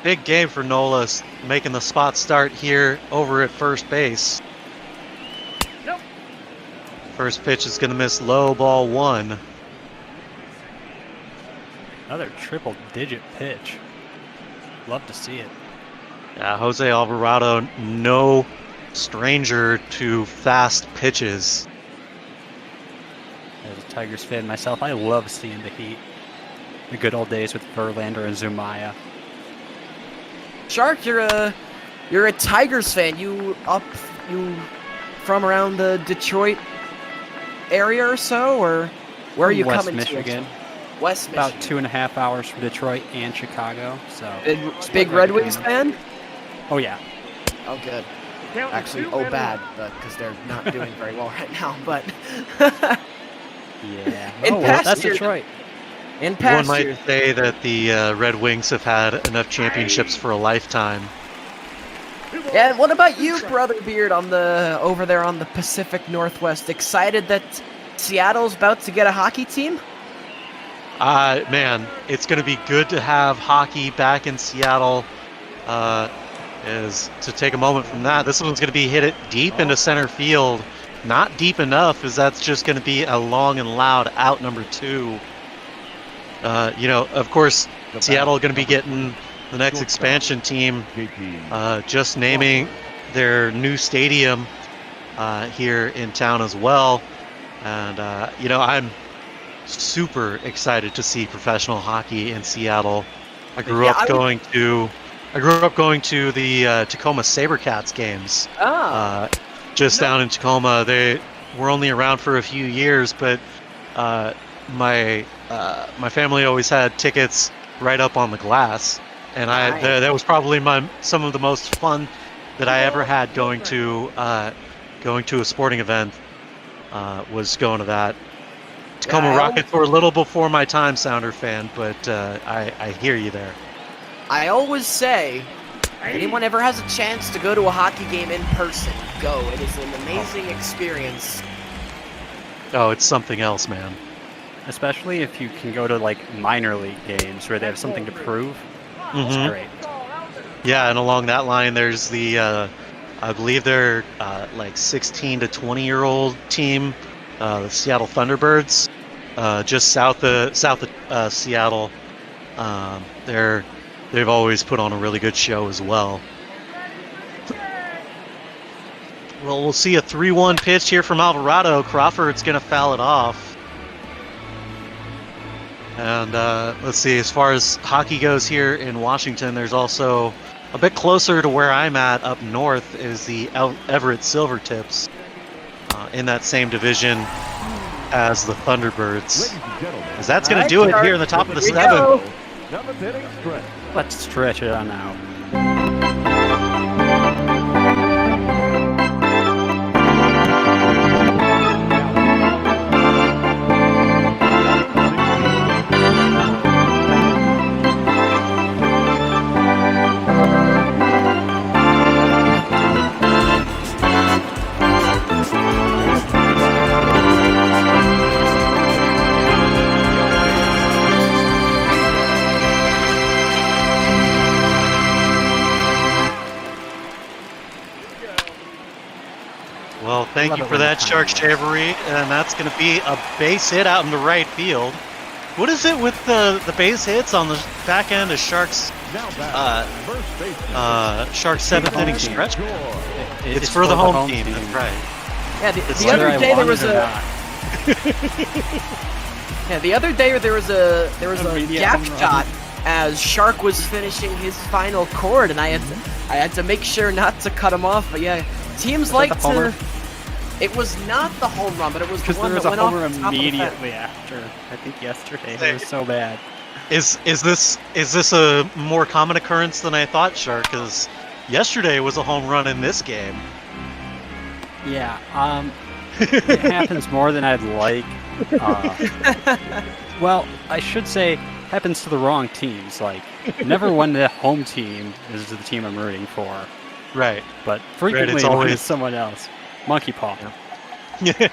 Big game for Nola, making the spot start here over at first base. First pitch is going to miss low, ball 1. Another triple-digit pitch. Love to see it. Yeah, Jose Alvarado, no stranger to fast pitches. As a Tigers fan myself, I love seeing the heat. The good old days with Verlander and Zumaya. Shark, you're a Tigers fan. You from around the Detroit area or so, or where are you West coming Michigan. to? West Michigan. About 2.5 hours from Detroit and Chicago. So big Red Wings fan? Oh yeah. Oh good. Actually, bad, because they're not doing very well right now. But yeah. That's Detroit. In past One years, might say that the Red Wings have had enough championships for a lifetime. Yeah, and what about you, Brother Beard, over there on the Pacific Northwest? Excited that Seattle's about to get a hockey team? Man, it's going to be good to have hockey back in Seattle. Is to take a moment from that. This one's going to be hit it deep into center field. Not deep enough, as that's just going to be a long and loud out number 2. Of course, Seattle going to be getting the next expansion team, just naming their new stadium here in town as well. And, I'm super excited to see professional hockey in Seattle. I grew up going to the Tacoma SaberCats games. Just down in Tacoma. They were only around for a few years, but my family always had tickets right up on the glass, and that was probably some of the most fun that I ever had going to a sporting event. Was going to that. Tacoma Rockets were a little before my time, Sounder fan, but I hear you there. I always say, if anyone ever has a chance to go to a hockey game in person, go. It is an amazing experience. Oh, it's something else, man. Especially if you can go to like minor league games where they have something to prove. It's great. Yeah, and along that line, there's the I believe they're like 16 to 20-year-old team, the Seattle Thunderbirds, just south of Seattle. They've always put on a really good show as well. Well, we'll see a 3-1 pitch here from Alvarado. Crawford's going to foul it off. And let's see, as far as hockey goes here in Washington, there's also a bit closer to where I'm at up north is the Everett Silvertips in that same division as the Thunderbirds. As that's going to do it here in the top of the 7th. Let's stretch it on out. Well, thank you for that, Shark Shavery, and that's going to be a base hit out in the right field. What is it with the base hits on the back end of Sharks' Sharks 7th inning stretch? It's for the home team. That's right. Yeah, the other day there was a. Yeah, the other day there was a gap shot as Shark was finishing his final chord, and I had to make sure not to cut him off. But yeah, teams like to. It was not the home run, but it was the one that went off the top of the fence. Immediately after. I think yesterday. It was so bad. Is this a more common occurrence than I thought, Shark? Because yesterday was a home run in this game. Yeah. It happens more than I'd like. Well, I should say happens to the wrong teams. Like, never when the home team is the team I'm rooting for. Right. But frequently it's always someone else. Monkey paw. Yeah.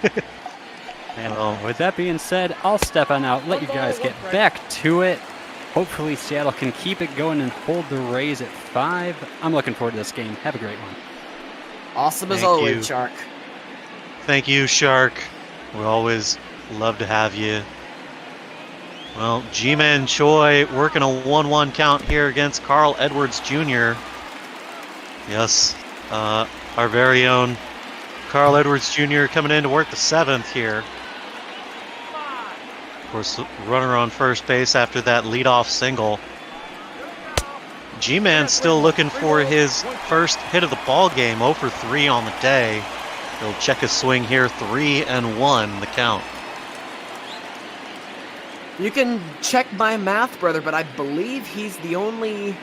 And with that being said, I'll step on out, let you guys get back to it. Hopefully Seattle can keep it going and hold the Rays at 5. I'm looking forward to this game. Have a great one. Awesome as always, Shark. Thank you, Shark. We always love to have you. Well, G-Man Choi working a 1-1 count here against Carl Edwards Jr. Yes, our very own Carl Edwards Jr. coming in to work the 7th here. Of course, runner on first base after that leadoff single. G-Man still looking for his first hit of the ball game, 0 for 3 on the day. He'll check his swing here, 3-1 the count. You can check my math, brother, but I believe he's the only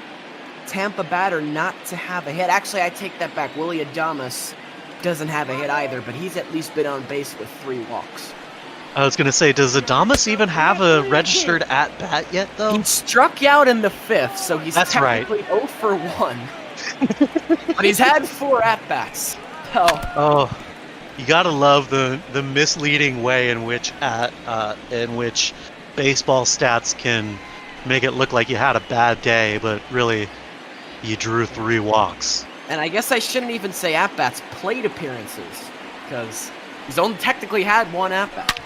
Tampa batter not to have a hit. Actually, I take that back. Willie Adames doesn't have a hit either, but he's at least been on base with 3 walks. I was going to say, does Adames even have a registered at-bat yet, though? He struck you out in the 5th, so he's technically 0 for 1. But he's had 4 at-bats. Oh, you gotta love the misleading way in which baseball stats can make it look like you had a bad day, but really you drew 3 walks. And I guess I shouldn't even say at-bats, plate appearances, because he's only technically had 1 at-bat.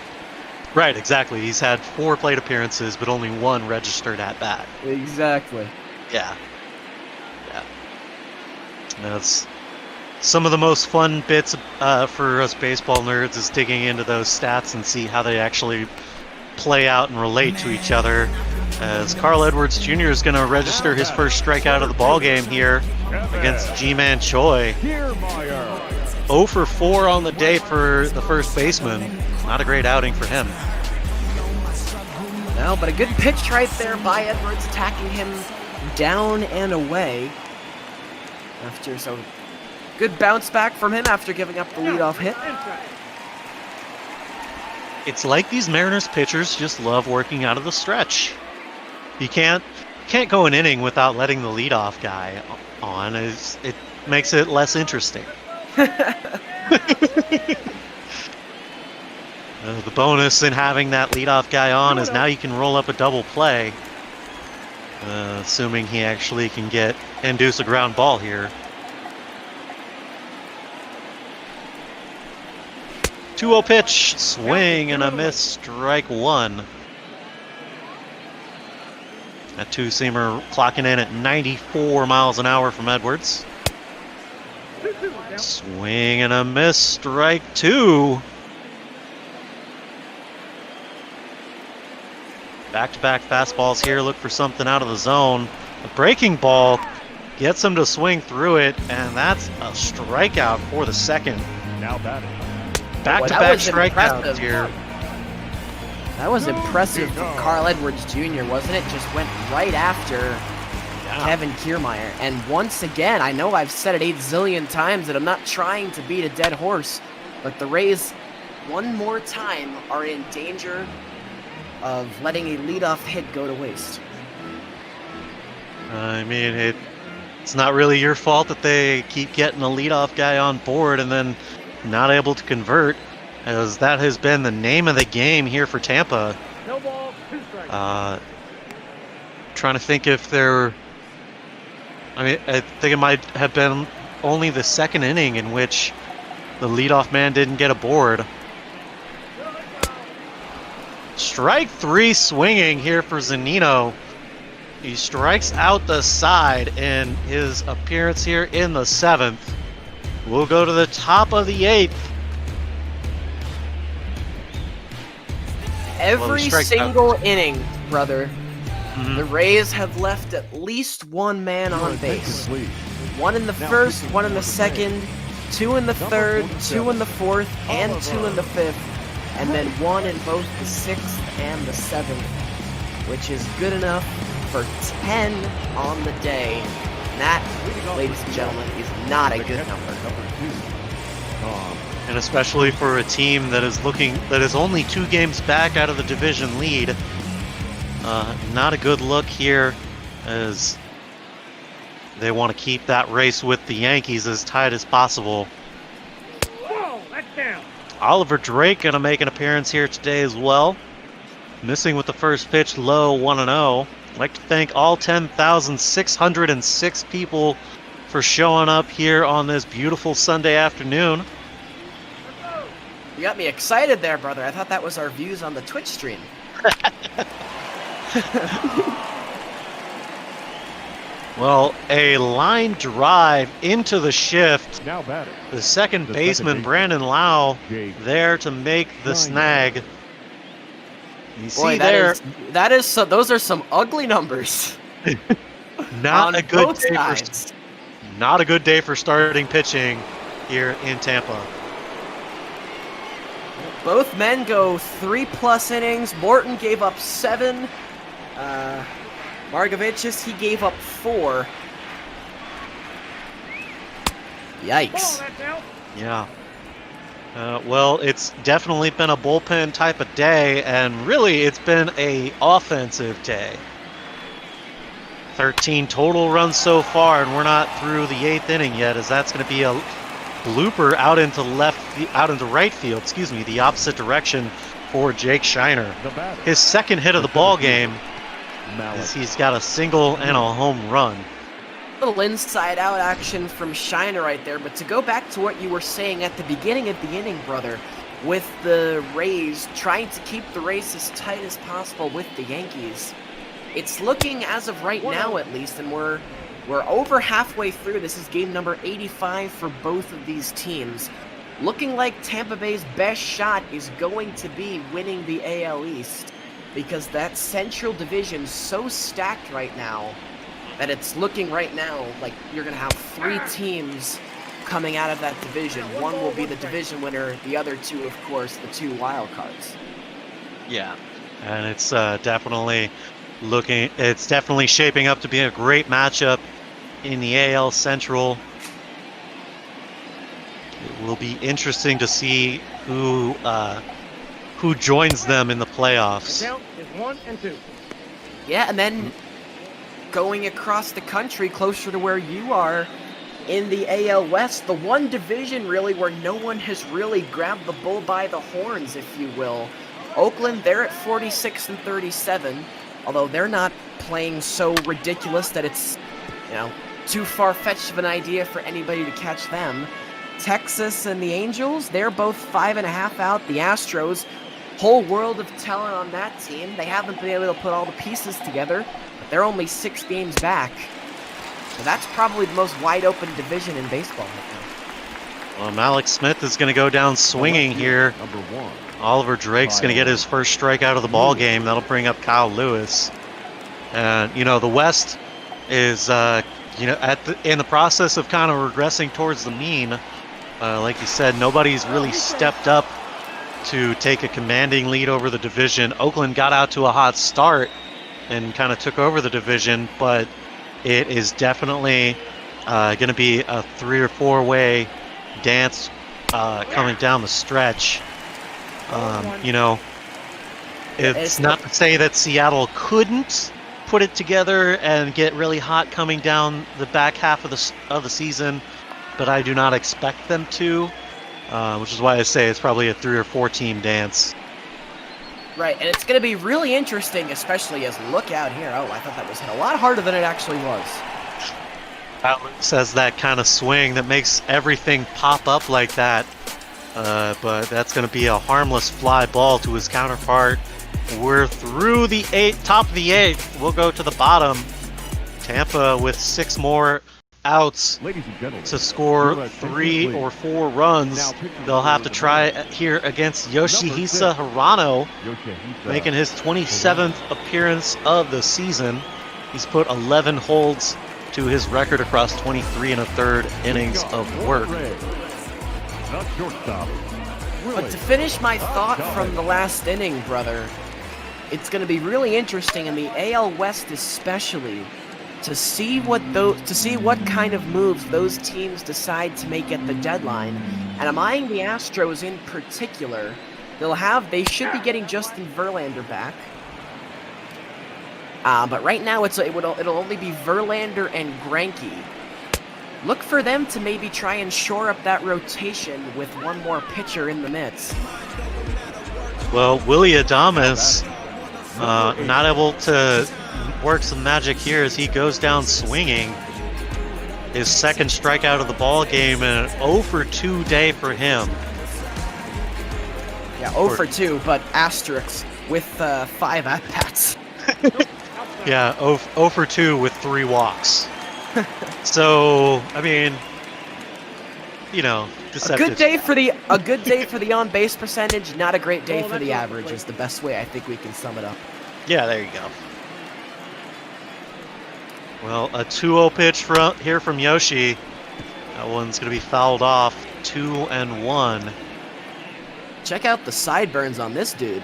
Right, exactly. He's had 4 plate appearances, but only 1 registered at bat. Exactly. Yeah. That's some of the most fun bits for us baseball nerds is digging into those stats and see how they actually play out and relate to each other. As Carl Edwards Jr. is going to register his first strikeout of the ball game here against G-Man Choi. 0 for 4 on the day for the first baseman. Not a great outing for him. No, but a good pitch right there by Edwards, attacking him down and away. Good bounce back from him after giving up the leadoff hit. It's like these Mariners pitchers just love working out of the stretch. You can't go an inning without letting the leadoff guy on. It makes it less interesting. The bonus in having that leadoff guy on is now you can roll up a double play, assuming he actually can induce a ground ball here. 2-0 pitch, swing and a miss, strike 1. That 2-seamer clocking in at 94 miles an hour from Edwards. Swing and a miss, strike 2. Back-to-back fastballs here, look for something out of the zone. The breaking ball gets him to swing through it, and that's a strikeout for the second. Now batting. Back-to-back strikeouts here. That was impressive from Carl Edwards Jr., wasn't it? Just went right after Kevin Kiermaier. And once again, I know I've said it 8 zillion times that I'm not trying to beat a dead horse, but the Rays, one more time, are in danger of letting a leadoff hit go to waste. I mean, it's not really your fault that they keep getting a leadoff guy on board and then not able to convert, as that has been the name of the game here for Tampa. No ball, 2 strikes. Trying to think if there... I think it might have been only the second inning in which the leadoff man didn't get aboard. Strike 3 swinging here for Zunino. He strikes out the side in his appearance here in the 7th. We'll go to the top of the 8th. Every single inning, brother, the Rays have left at least 1 man on base. 1 in the first, 1 in the second, 2 in the third, 2 in the fourth, and 2 in the 5th. And then 1 in both the 6th and the 7th, which is good enough for 10 on the day. And that, ladies and gentlemen, is not a good number. And especially for a team that is only 2 games back out of the division lead. Not a good look here, as they want to keep that race with the Yankees as tight as possible. Whoa, that's down. Oliver Drake going to make an appearance here today as well. Missing with the first pitch, low 1-0. I'd like to thank all 10,606 people for showing up here on this beautiful Sunday afternoon. You got me excited there, brother. I thought that was our views on the Twitch stream. Well, a line drive into the shift. Now batting. The second baseman, Brandon Lau, there to make the snag. You see Boy, there. Those are some ugly numbers. Not a good day not a good day for starting pitching here in Tampa. Both men go 3+ innings. Morton gave up 7. Margevicius, he gave up 4. Yikes. Yeah. Well, it's definitely been a bullpen type of day, and really it's been a offensive day. 13 total runs so far, and we're not through the 8th inning yet, as that's going to be a blooper out into right field, the opposite direction for Jake Shiner. His second hit of the ball game, as he's got a single and a home run. Little inside-out action from Shiner right there, but to go back to what you were saying at the beginning of the inning, brother, with the Rays, trying to keep the race as tight as possible with the Yankees. It's looking, as of right now at least, and we're over halfway through. This is game number 85 for both of these teams. Looking like Tampa Bay's best shot is going to be winning the AL East, because that Central Division's so stacked right now that it's looking right now like you're going to have 3 teams coming out of that division. One will be the division winner, the other 2, of course, the 2 wild cards. Yeah, and it's definitely shaping up to be a great matchup in the AL Central. It will be interesting to see who joins them in the playoffs. The count is 1 and 2. Yeah, and then going across the country closer to where you are in the AL West, the one division really where no one has really grabbed the bull by the horns, if you will. Oakland, they're at 46 and 37, although they're not playing so ridiculous that it's, too far-fetched of an idea for anybody to catch them. Texas and the Angels, they're both 5.5 out. The Astros, whole world of talent on that team. They haven't been able to put all the pieces together, but they're only 6 games back. So that's probably the most wide-open division in baseball right now. Well, Malik Smith is going to go down swinging here. Number 1. Oliver Drake's going to get his first strikeout of the ball game. That'll bring up Kyle Lewis. And, the West is, in the process of kind of regressing towards the mean. Like you said, nobody's really stepped up to take a commanding lead over the division. Oakland got out to a hot start and kind of took over the division, but it is definitely going to be a 3 or 4 way dance coming down the stretch. It's not to say that Seattle couldn't put it together and get really hot coming down the back half of the season, but I do not expect them to, which is why I say it's probably a 3 or 4 team dance. Right, and it's going to be really interesting, especially as look out here. Oh, I thought that was hit a lot harder than it actually was. Says that kind of swing that makes everything pop up like that, but that's going to be a harmless fly ball to his counterpart. We're through the top of the 8th. We'll go to the bottom. Tampa with 6 more outs to score 3 or 4 runs. They'll have to try here against Yoshihisa Hirano, making his 27th appearance of the season. He's put 11 holds to his record across 23 1/3 innings of work. But to finish my thought from the last inning, brother, it's going to be really interesting in the AL West especially to see what kind of moves those teams decide to make at the deadline. And I'm eyeing the Astros in particular. They should be getting Justin Verlander back. But right now it'll only be Verlander and Greinke. Look for them to maybe try and shore up that rotation with one more pitcher in the midst. Well, Willy Adames not able to work some magic here as he goes down swinging. His second strikeout of the ball game and an 0 for 2 day for him. Yeah, 0 for 2, but asterisks with 5 at-bats. Yeah, 0 for 2 with 3 walks. So, I mean, deceptive. A good day for the on-base percentage, not a great day for the average is the best way I think we can sum it up. Yeah, there you go. Well, a 2-0 pitch here from Yoshi. That one's going to be fouled off. 2-1. Check out the sideburns on this dude.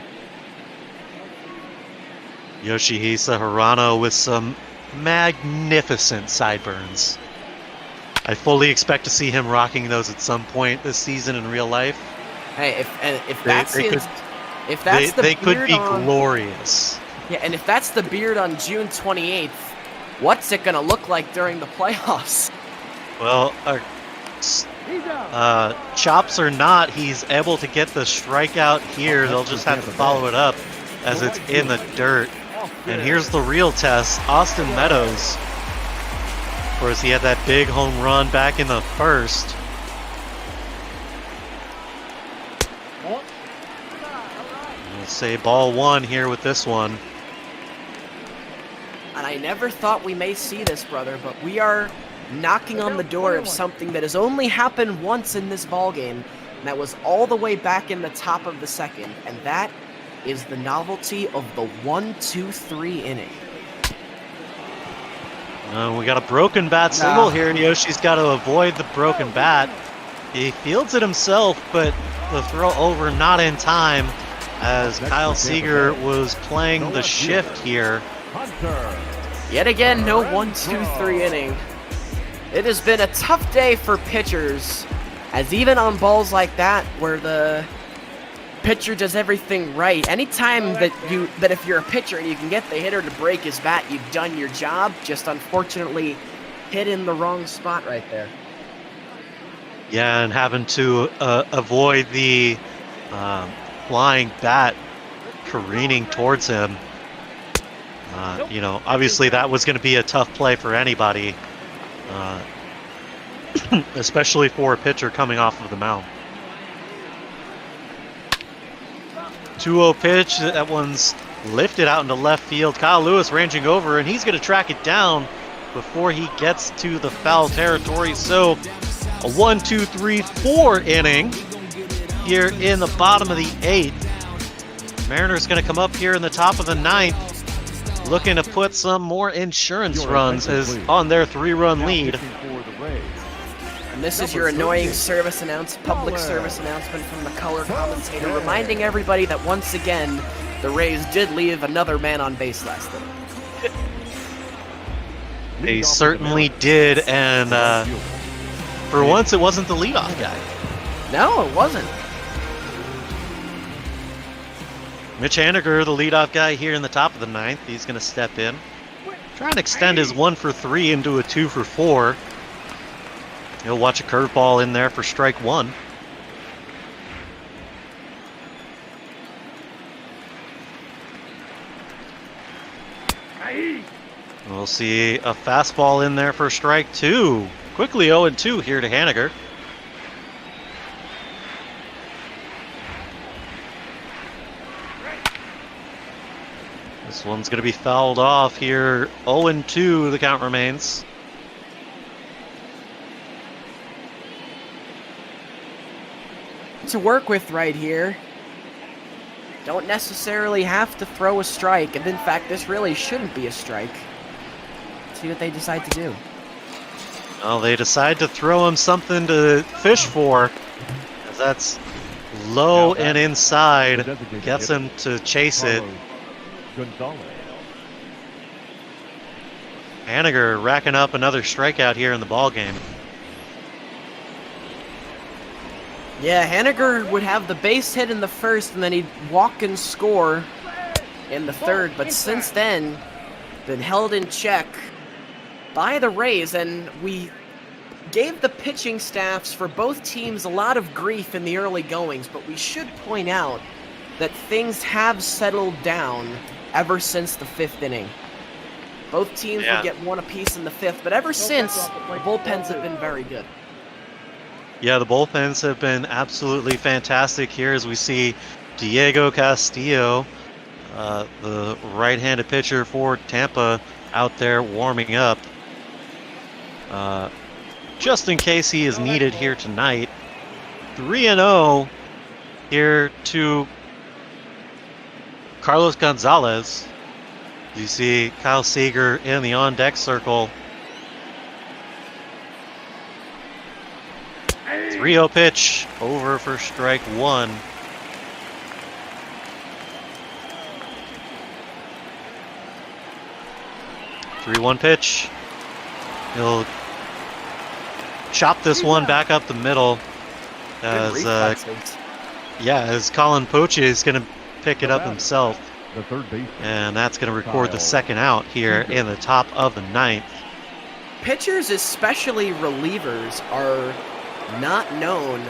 Yoshihisa Hirano with some magnificent sideburns. I fully expect to see him rocking those at some point this season in real life. Hey, they could be glorious. Yeah, and if that's the beard on June 28th, what's it gonna look like during the playoffs? Well, chops or not, he's able to get the strikeout here. They'll just have to follow it up as it's in the dirt. And here's the real test. Austin Meadows. Of course, he had that big home run back in the first. We'll say ball 1 here with this one. And I never thought we may see this, brother, but we are knocking on the door of something that has only happened once in this ballgame, and that was all the way back in the top of the second, and that is the novelty of the 1-2-3 inning. We got a broken bat single here, and Yoshi's got to avoid the broken bat. He fields it himself, but the throw over not in time as Kyle Seager was playing the shift here. Yet again, no 1-2-3 inning. It has been a tough day for pitchers, as even on balls like that, where the pitcher does everything right, anytime that if you're a pitcher and you can get the hitter to break his bat, you've done your job. Just unfortunately hit in the wrong spot right there. Yeah, and having to avoid the flying bat careening towards him. You know, obviously that was going to be a tough play for anybody, especially for a pitcher coming off of the mound. 2-0 pitch. That one's lifted out into left field. Kyle Lewis ranging over, and he's going to track it down before he gets to the foul territory. So a 1-2-3-4 inning here in the bottom of the 8th. Mariners going to come up here in the top of the 9th, looking to put some more insurance runs as on their 3-run lead. And this is your annoying public service announcement from the color commentator, reminding everybody that once again, the Rays did leave another man on base last inning. They certainly did, and for once it wasn't the leadoff guy. No, it wasn't. Mitch Haniger, the leadoff guy here in the top of the 9th, he's going to step in. Try and extend his 1-for-3 into a 2-for-4. He'll watch a curveball in there for strike 1. We'll see a fastball in there for strike 2. Quickly 0-2 here to Haniger. This one's going to be fouled off here. 0-2 the count remains. To work with right here. Don't necessarily have to throw a strike, and in fact, this really shouldn't be a strike. Let's see what they decide to do. Well, they decide to throw him something to fish for. As that's low and inside. Gets him to chase it. Haniger racking up another strikeout here in the ballgame. Yeah, Haniger would have the base hit in the first, and then he'd walk and score in the third. But since then, been held in check by the Rays, and we gave the pitching staffs for both teams a lot of grief in the early goings. But we should point out that things have settled down ever since the 5th inning. Both teams would get one apiece in the 5th, but ever since, the bullpens have been very good. Yeah, the bullpens have been absolutely fantastic here as we see Diego Castillo, the right-handed pitcher for Tampa, out there warming up. Just in case he is needed here tonight. 3-0 here to Carlos Gonzalez. You see Kyle Seager in the on-deck circle. 3-0 pitch over for strike 1. Three-one pitch. He'll chop this one back up the middle as as Colin Poche is going to pick it up himself. And that's going to record the second out here in the top of the 9th. Pitchers, especially relievers, are not known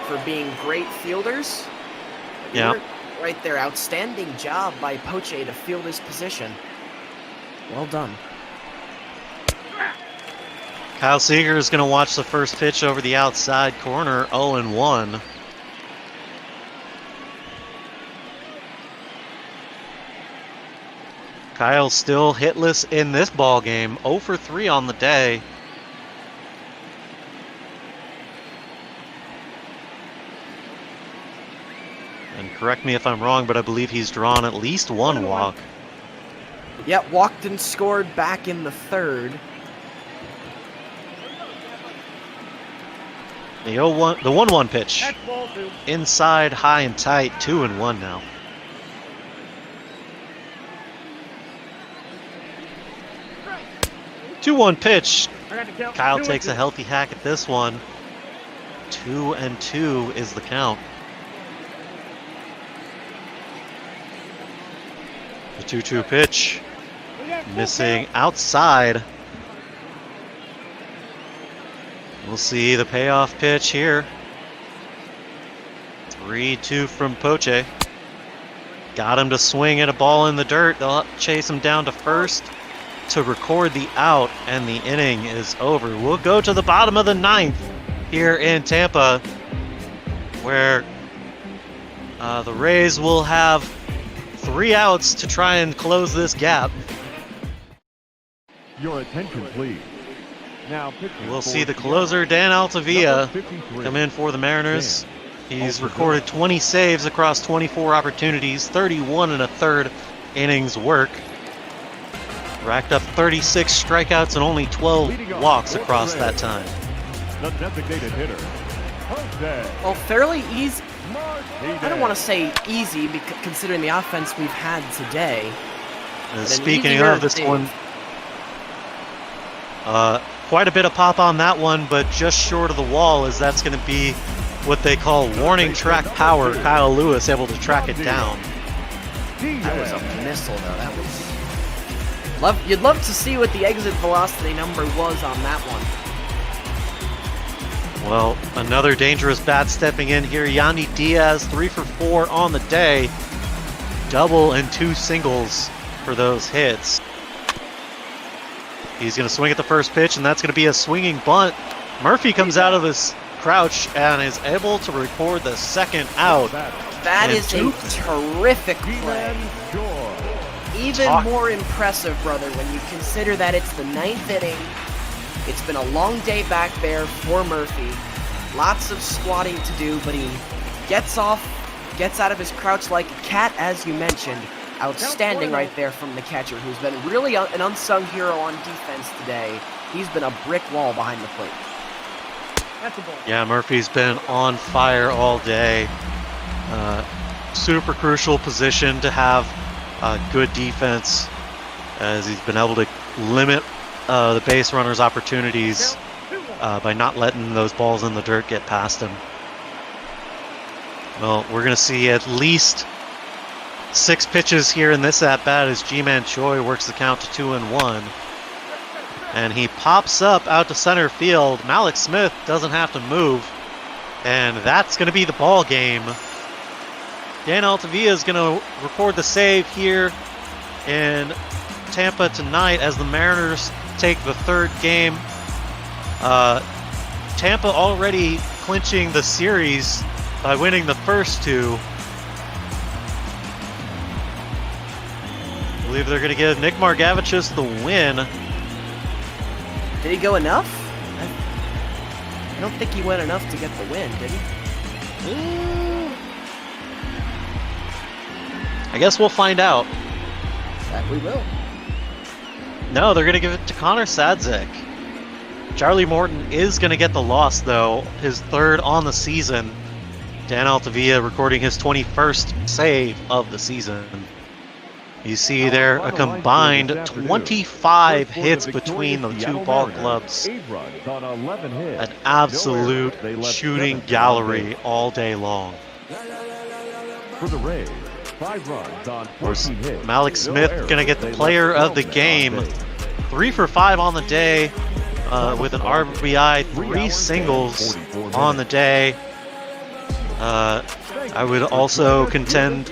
for being great fielders. Yeah. Right there, outstanding job by Poche to field his position. Well done. Kyle Seager is going to watch the first pitch over the outside corner, 0-1. Kyle's still hitless in this ball game, 0 for 3 on the day. And correct me if I'm wrong, but I believe he's drawn at least one walk. Yeah, walked and scored back in the third. The 1-1 pitch. Inside, high and tight, 2-1 now. Two 2-1 pitch. Kyle takes a healthy hack at this one. 2-2 is the count. The 2-2 pitch. Missing outside. We'll see the payoff pitch here. 3-2 from Poche. Got him to swing at a ball in the dirt. They'll chase him down to first to record the out, and the inning is over. We'll go to the bottom of the ninth here in Tampa, where the Rays will have 3 outs to try and close this gap. Your attention, please. Now, we'll see the closer, Dan Altavilla, come in for the Mariners. He's recorded 20 saves across 24 opportunities, 31 1/3 innings work. Racked up 36 strikeouts and only 12 walks across that time. The designated hitter, well, fairly easy. I don't want to say easy, because considering the offense we've had today. Speaking of this one, quite a bit of pop on that one, but just short of the wall, as that's going to be what they call warning track power. Kyle Lewis able to track it down. That was a missile, though. That was. You'd love to see what the exit velocity number was on that one. Well, another dangerous bat stepping in here. Yandy Diaz, 3 for 4 on the day. Double and 2 singles for those hits. He's going to swing at the first pitch, and that's going to be a swinging bunt. Murphy comes out of his crouch and is able to record the second out. That is a terrific play. Even more impressive, brother, when you consider that it's the 9th inning. It's been a long day back there for Murphy. Lots of squatting to do, but he gets out of his crouch like a cat, as you mentioned. Outstanding right there from the catcher, who's been really an unsung hero on defense today. He's been a brick wall behind the plate. Yeah, Murphy's been on fire all day. Super crucial position to have good defense, as he's been able to limit the base runner's opportunities by not letting those balls in the dirt get past him. Well, we're going to see at least 6 pitches here in this at-bat as G-Man Choi works the count to 2-1. And he pops up out to center field. Malik Smith doesn't have to move. And that's going to be the ball game. Dan Altavilla is going to record the save here in Tampa tonight as the Mariners take the 3rd game. Tampa already clinching the series by winning the first 2. I believe they're going to give Nick Margevicius the win. Did he go enough? I don't think he went enough to get the win, did he? I guess we'll find out. That we will. No, they're going to give it to Connor Sadzik. Charlie Morton is going to get the loss, though. His 3rd on the season. Dan Altavilla recording his 21st save of the season. You see there a combined 25 hits between the 2 ball clubs. An absolute shooting gallery all day long. For the Rays, 5 runs on 14 hits. Malik Smith going to get the player of the game. 3 for 5 on the day with an RBI, 3 singles on the day. I would also contend,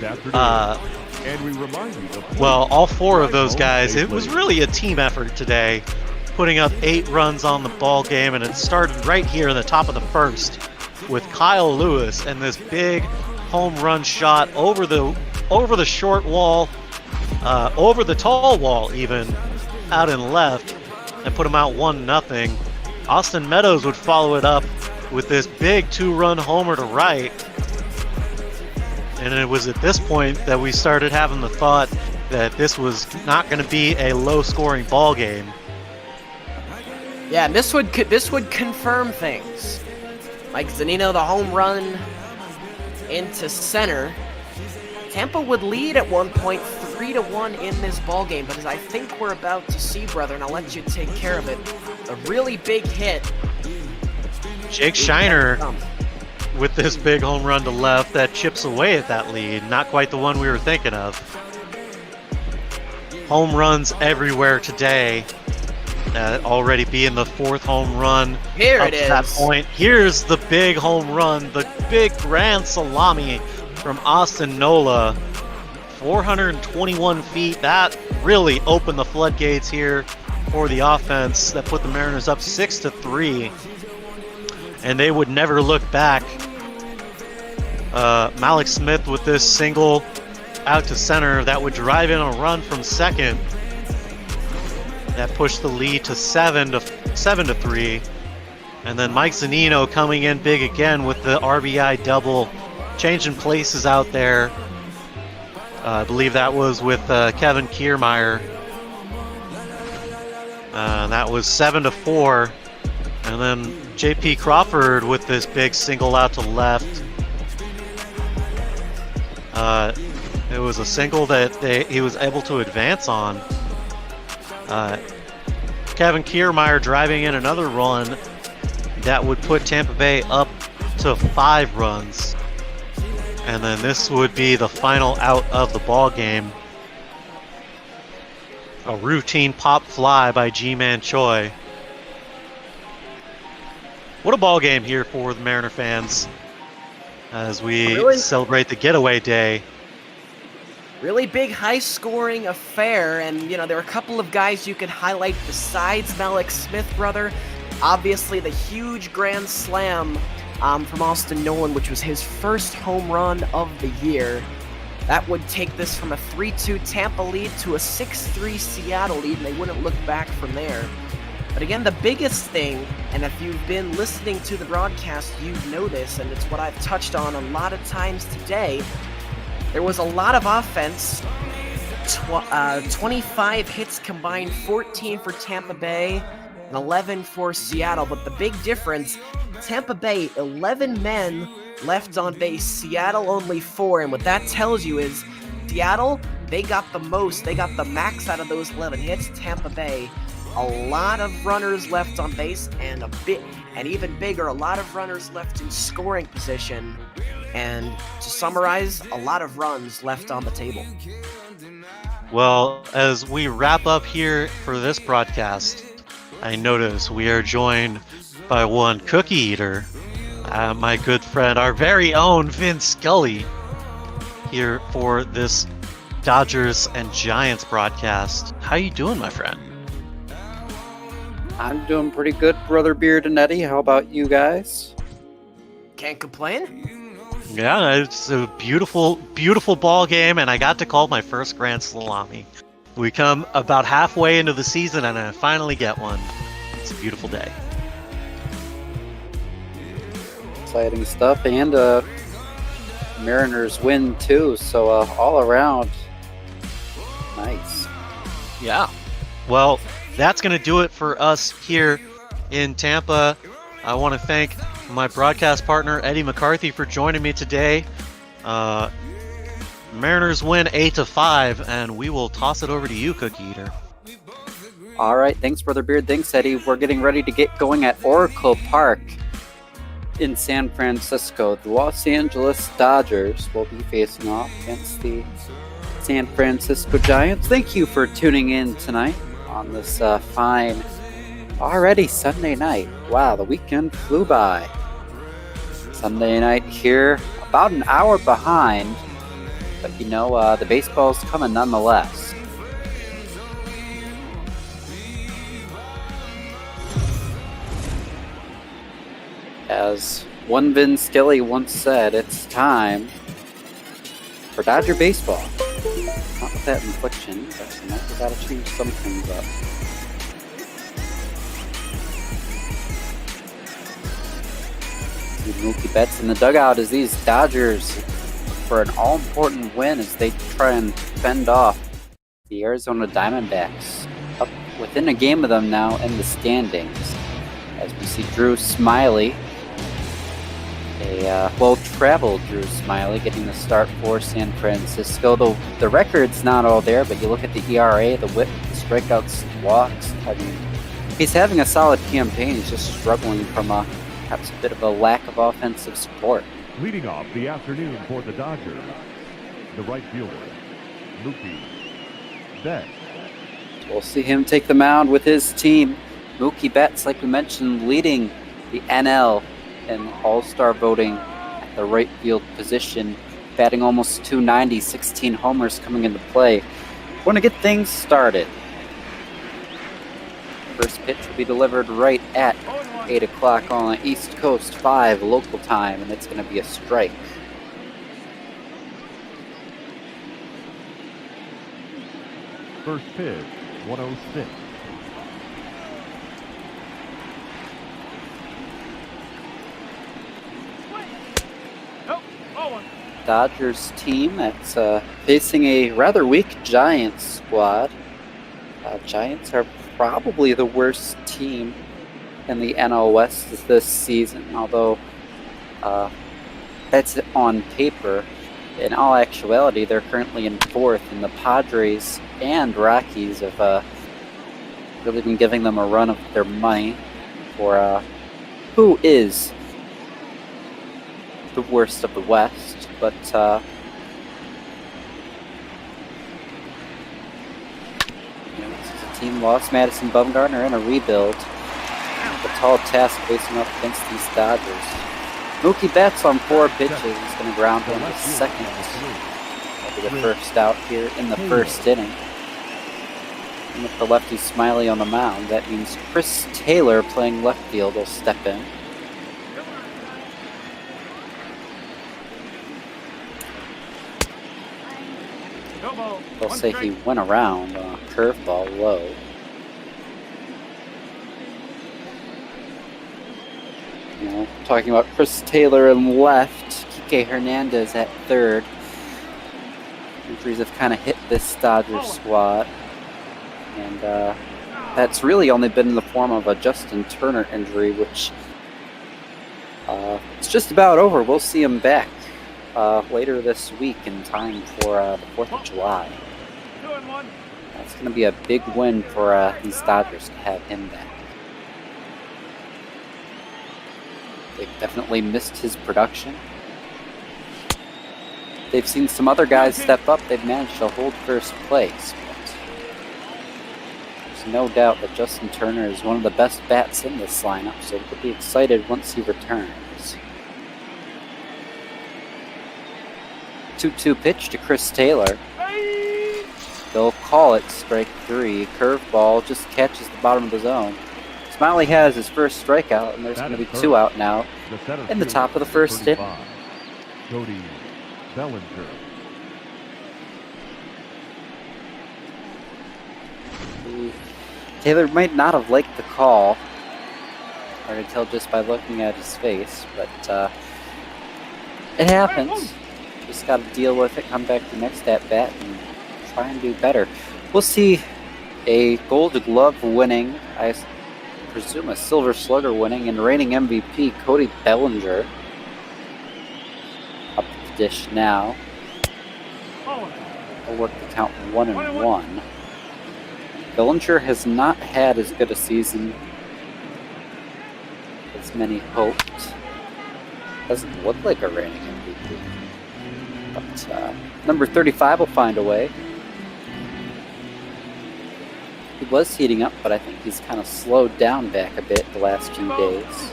well, all 4 of those guys, it was really a team effort today, putting up 8 runs on the ball game, and it started right here in the top of the 1st with Kyle Lewis and this big home run shot over the short wall over the tall wall even, out in left, and put them out 1-0. Austin Meadows would follow it up with this big 2-run homer to right. And it was at this point that we started having the thought that this was not going to be a low-scoring ball game. Yeah, and this would confirm things. Mike Zunino, the home run into center. Tampa would lead at one point 3-1 in this ball game, but as I think we're about to see, brother, and I'll let you take care of it, a really big hit. Jake Shiner with this big home run to left that chips away at that lead. Not quite the one we were thinking of. Home runs everywhere today. Already being the 4th home run. Here up it to is. that point. Here's the big home run, the big grand salami from Austin Nola. 421 feet. That really opened the floodgates here for the offense. That put the Mariners up 6-3. And they would never look back. Malik Smith with this single out to center that would drive in a run from second. That pushed the lead to 7-3. And then Mike Zunino coming in big again with the RBI double, changing places out there. I believe that was with Kevin Kiermaier. That was 7-4. And then J.P. Crawford with this big single out to left. It was a single that he was able to advance on. Kevin Kiermaier driving in another run that would put Tampa Bay up to 5 runs. And then this would be the final out of the ball game. A routine pop fly by G-Man Choi. What a ball game here for the Mariner fans as we celebrate the getaway day. Really big, high-scoring affair, and there are a couple of guys you could highlight besides Malik Smith, brother. Obviously, the huge grand slam from Austin Nolan, which was his first home run of the year. That would take this from a 3-2 Tampa lead to a 6-3 Seattle lead, and they wouldn't look back from there. But again, the biggest thing, and if you've been listening to the broadcast, you know this, and it's what I've touched on a lot of times today. There was a lot of offense, 25 hits combined, 14 for Tampa Bay, and 11 for Seattle. But the big difference, Tampa Bay, 11 men left on base, Seattle only 4. And what that tells you is Seattle, they got the most, they got the max out of those 11 hits. Tampa Bay, a lot of runners left on base, and even bigger, a lot of runners left in scoring position. And to summarize, a lot of runs left on the table. Well, as we wrap up here for this broadcast, I notice we are joined by one cookie eater, my good friend, our very own Vin Scully, here for this Dodgers and Giants broadcast. How you doing, my friend? I'm doing pretty good, Brother Beard and Eddie. How about you guys? Can't complain. Yeah, it's a beautiful, beautiful ball game, and I got to call my first grand salami. We come about halfway into the season, and I finally get one. It's a beautiful day. Exciting stuff, and Mariners win too, so all around, nice. Yeah. Well, that's going to do it for us here in Tampa. I want to thank my broadcast partner, Eddie McCarthy, for joining me today. Mariners win 8-5, and we will toss it over to you, Cookie Eater. All right, thanks, Brother Beard. Thanks, Eddie. We're getting ready to get going at Oracle Park in San Francisco. The Los Angeles Dodgers will be facing off against the San Francisco Giants. Thank you for tuning in tonight on this fine, already Sunday night. Wow, the weekend flew by. Sunday night here, about an hour behind, but the baseball's coming nonetheless. As one Vin Scully once said, it's time for Dodger baseball. Not with that infliction, but you know, we gotta change some things up. Mookie Betts in the dugout as these Dodgers for an all-important win as they try and fend off the Arizona Diamondbacks. Up within a game of them now in the standings. As we see Drew Smyly, a well-traveled Drew Smyly, getting the start for San Francisco. The record's not all there, but you look at the ERA, the whip, the strikeouts, walks. I mean, he's having a solid campaign. He's just struggling from perhaps a bit of a lack of offensive support. Leading off the afternoon for the Dodgers, the right fielder, Mookie Betts. We'll see him take the mound with his team. Mookie Betts, like we mentioned, leading the NL in All-Star voting at the right field position, batting almost .290, 16 homers coming into play. Want to get things started. First pitch will be delivered right at 8 o'clock on the East Coast, 5 local time, and it's going to be a strike. First pitch, 106. Dodgers team that's facing a rather weak Giants squad. Giants are probably the worst team in the NL West this season, although that's on paper. In all actuality, they're currently in 4th, and the Padres and Rockies have really been giving them a run of their money for who is the worst of the West. But this is a team lost Madison Bumgarner in a rebuild. A tall task facing up against these Dodgers. Mookie Betts on 4 pitches is going to ground him to second. That'll be the first out here in the first inning. And with the lefty Smyly on the mound, that means Chris Taylor playing left field will step in. They'll say he went around on a curveball low. You know, talking about Chris Taylor in left, Kike Hernandez at third. Injuries have kind of hit this Dodgers squad. And that's really only been in the form of a Justin Turner injury, which it's just about over. We'll see him back later this week in time for the 4th of July. That's going to be a big win for these Dodgers to have him back. They've definitely missed his production. They've seen some other guys step up. They've managed to hold first place. But there's no doubt that Justin Turner is one of the best bats in this lineup, so we'll be excited once he returns. 2-2 pitch to Chris Taylor. They'll call it strike 3. Curveball just catches the bottom of the zone. Smyly has his first strikeout, and there's going to be 2 out now in the top of the first inning. Cody Bellinger. Taylor might not have liked the call. I can tell just by looking at his face, but it happens. Just got to deal with it, come back to the next at-bat, and try and do better. We'll see a Gold Glove winning, I presume a Silver Slugger winning, and reigning MVP Cody Bellinger up the dish now. I'll work the count 1-1. Bellinger has not had as good a season as many hoped. Doesn't look like a reigning MVP. But number 35 will find a way. He was heating up, but I think he's kind of slowed down back a bit the last few days.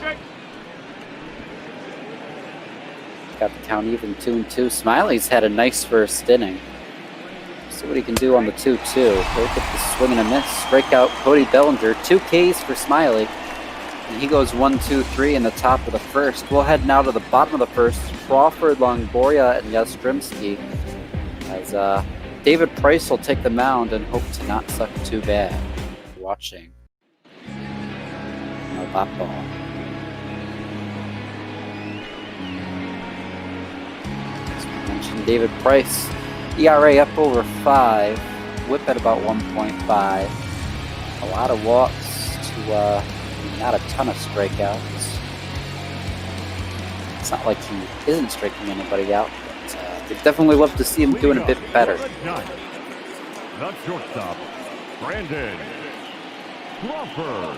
Got the count even 2-2. Smyly's had a nice first inning. See what he can do on the 2-2. He'll get the swing and a miss. Strikeout Cody Bellinger. 2 Ks for Smyly. And he goes 1-2-3 in the top of the first. We'll head now to the bottom of the first. Crawford, Longoria, and Yastrzemski. As David Price will take the mound and hope to not suck too bad. Watching. No pop ball. As we mentioned, David Price, ERA up over 5, whip at about 1.5. A lot of walks to not a ton of strikeouts. It's not like he isn't striking anybody out, but we'd definitely love to see him doing a bit better. The shortstop, Brandon Crawford.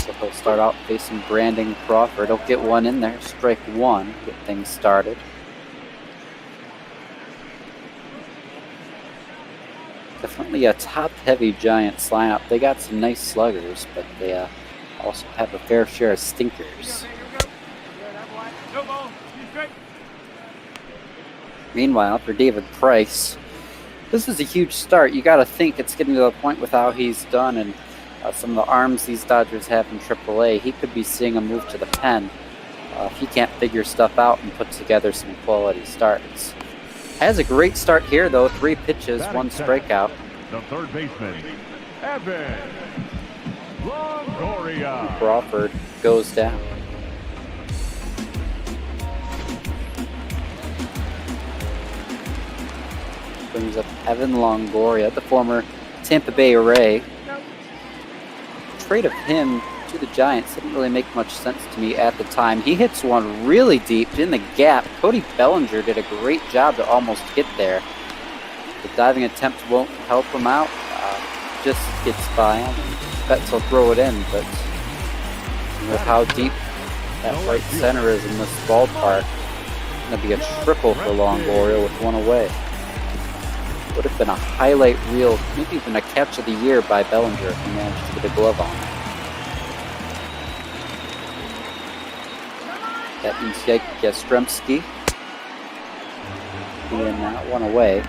So he'll start out facing Brandon Crawford. He'll get one in there, strike one, get things started. Definitely a top-heavy Giants lineup. They got some nice sluggers, but they also have a fair share of stinkers. Meanwhile, for David Price, this is a huge start. You got to think it's getting to the point with how he's done and some of the arms these Dodgers have in AAA. He could be seeing a move to the pen if he can't figure stuff out and put together some quality starts. Has a great start here, though. 3 pitches, 1 strikeout. The third baseman, Evan Longoria. Crawford goes down. Brings up Evan Longoria, the former Tampa Bay Ray. Trade of him to the Giants didn't really make much sense to me at the time. He hits one really deep in the gap. Cody Bellinger did a great job to almost get there. The diving attempt won't help him out. Just gets by him and bets he'll throw it in, but with how deep that right center is in this ballpark, it's going to be a triple for Longoria with one away. Would have been a highlight reel, maybe even a catch of the year by Bellinger if he managed to get a glove on. That means Yastrzemski being that one away.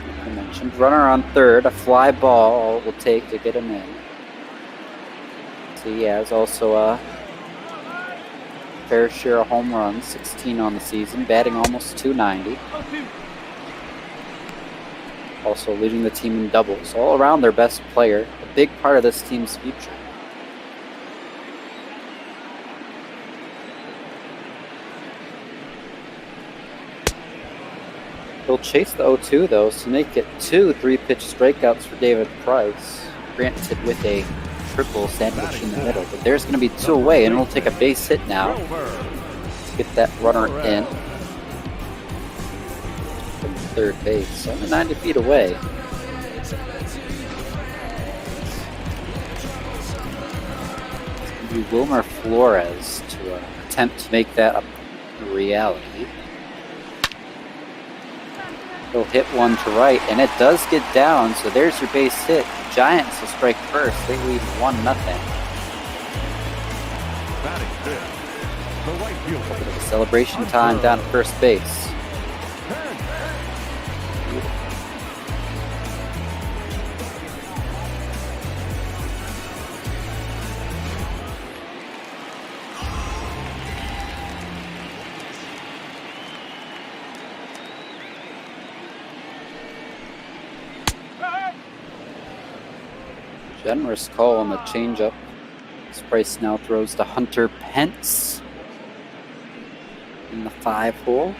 Like I mentioned, runner on third, a fly ball all it will take to get him in. So he has also a fair share of home runs, 16 on the season, batting almost .290. Also leading the team in doubles, all around their best player, a big part of this team's future. He'll chase the 0-2 though, so make it 2 3-pitch strikeouts for David Price, granted with a triple sandwich in the middle, but there's going to be 2 away, and it'll take a base hit now to get that runner in from third base, only 90 feet away. It's going to be Wilmer Flores to attempt to make that a reality. He'll hit one to right, and it does get down, so there's your base hit. Giants will strike first. They lead 1-0. A bit of a celebration time down at first base. Generous call on the changeup. This Price now throws to Hunter Pence in the 5 hole.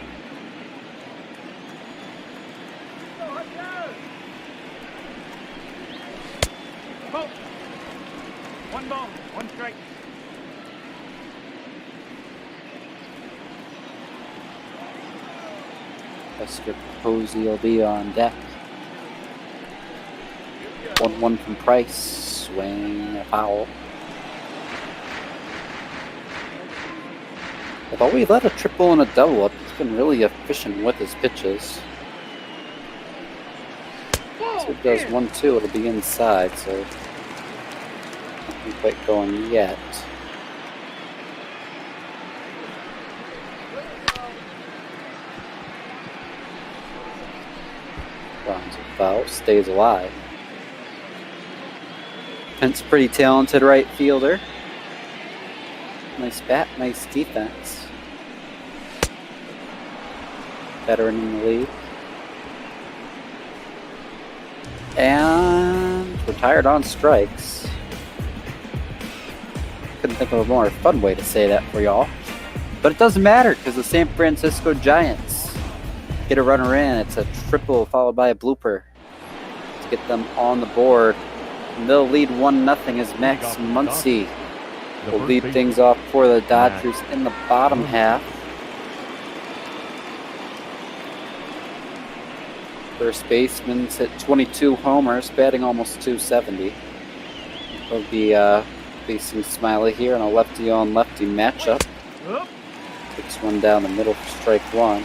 One ball, 1 strike. Buster Posey will be on deck. 1-1 from Price, swing a foul. Although he let a triple and a double up, he's been really efficient with his pitches. So it does 1-2, it'll be inside, so nothing quite going yet. Rounds a foul, stays alive. Pence, pretty talented right fielder. Nice bat, nice defense. Veteran in the league. And retired on strikes. Couldn't think of a more fun way to say that for y'all. But it doesn't matter because the San Francisco Giants get a runner in. It's a triple followed by a blooper to get them on the board. And they'll lead 1-0 as Max Muncy will lead things off for the Dodgers in the bottom half. First baseman's hit 22 homers, batting almost 270. He'll be facing Smyly here in a lefty-on-lefty matchup. Takes one down the middle for strike one.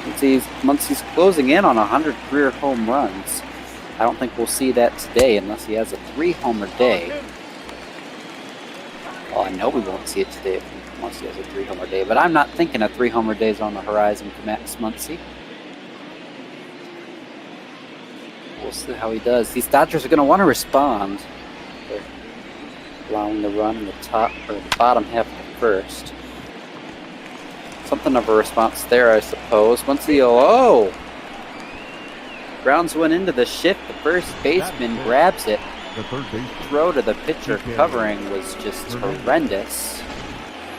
Muncy's closing in on 100 career home runs. I don't think we'll see that today unless he has a 3-homer day. Well, I know we won't see it today unless he has a 3-homer day, but I'm not thinking a 3-homer day is on the horizon for Max Muncy. We'll see how he does. These Dodgers are going to want to respond. They're allowing the run in the top or the bottom half of the first. Something of a response there, I suppose. Muncy, grounds one into the shift. The first baseman grabs it. The throw to the pitcher covering was just horrendous.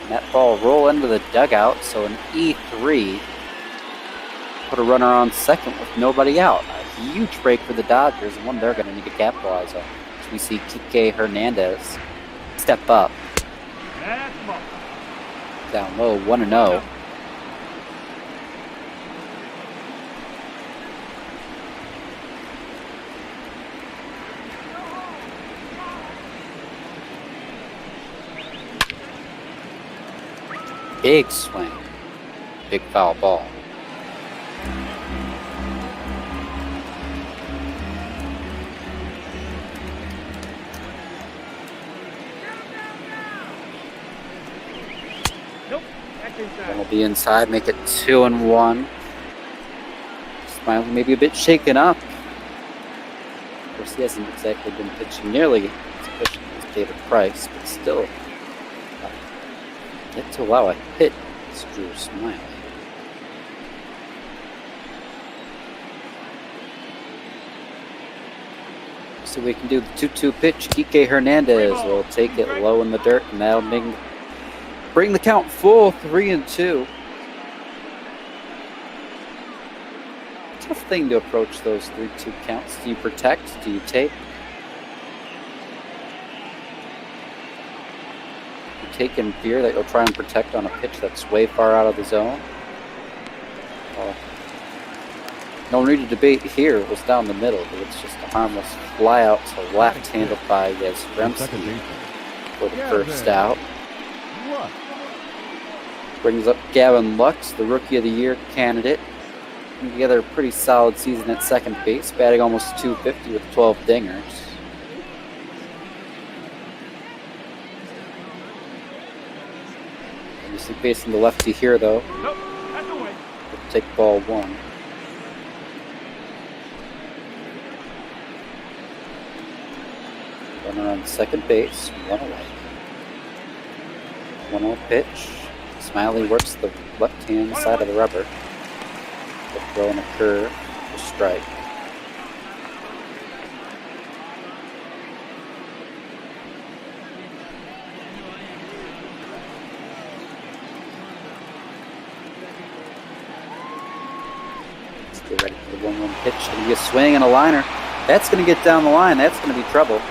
That ball roll into the dugout, so an E3. Put a runner on second with nobody out. A huge break for the Dodgers, and one they're going to need to capitalize on. As we see Kike Hernandez step up. Down low, 1-0. Big swing. Big foul ball. That'll be inside, make it 2-1. Smyly maybe a bit shaken up. Of course, he hasn't exactly been pitching nearly as efficient as David Price, but still. Yet to allow a hit is Drew Smyly. So we can do the 2-2 pitch. Kike Hernandez will take it low in the dirt, and that'll bring the count full, 3-2. Tough thing to approach those 3-2 counts. Do you protect? Do you take? Take in fear that you'll try and protect on a pitch that's way far out of the zone. No need to debate here. It was down the middle, but it's just a harmless fly out to left handled by Yastrzemski for the first out. Brings up Gavin Lux, the Rookie of the Year candidate. Putting together a pretty solid season at second base, batting almost 250 with 12 dingers. Obviously facing the lefty here, though. We'll take ball one. Runner on second base, one away. 1-0 pitch. Smyly works the left-hand side of the rubber. They'll throw in a curve for strike. Let's get ready for the 1-1 pitch. Going to be a swing and a liner. That's going to get down the line. That's going to be trouble.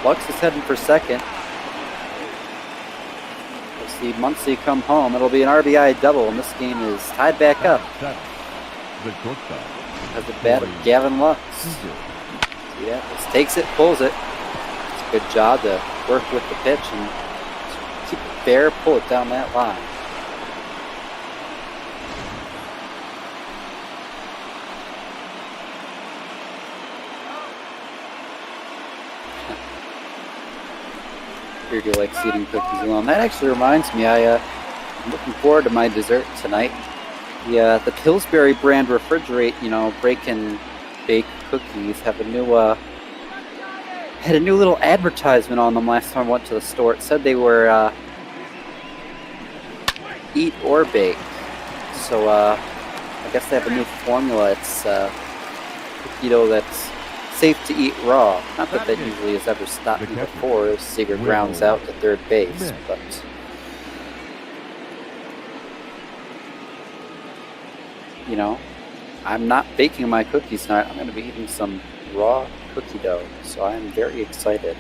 Lux is heading for second. We'll see Muncy come home. It'll be an RBI double, and this game is tied back up. Has the bat of Gavin Lux. Yeah, just takes it, pulls it. It's a good job to work with the pitch and keep it fair, pull it down that line. Figured you like eating cookies alone. That actually reminds me, I'm looking forward to my dessert tonight. The Pillsbury brand refrigerate, break and bake cookies have a new had a new little advertisement on them last time I went to the store. It said they were eat or bake. So I guess they have a new formula. It's cookie dough that's safe to eat raw. Not that that usually has ever stopped me before as Seager grounds out to third base, but you know, I'm not baking my cookies tonight. I'm going to be eating some raw cookie dough, so I'm very excited.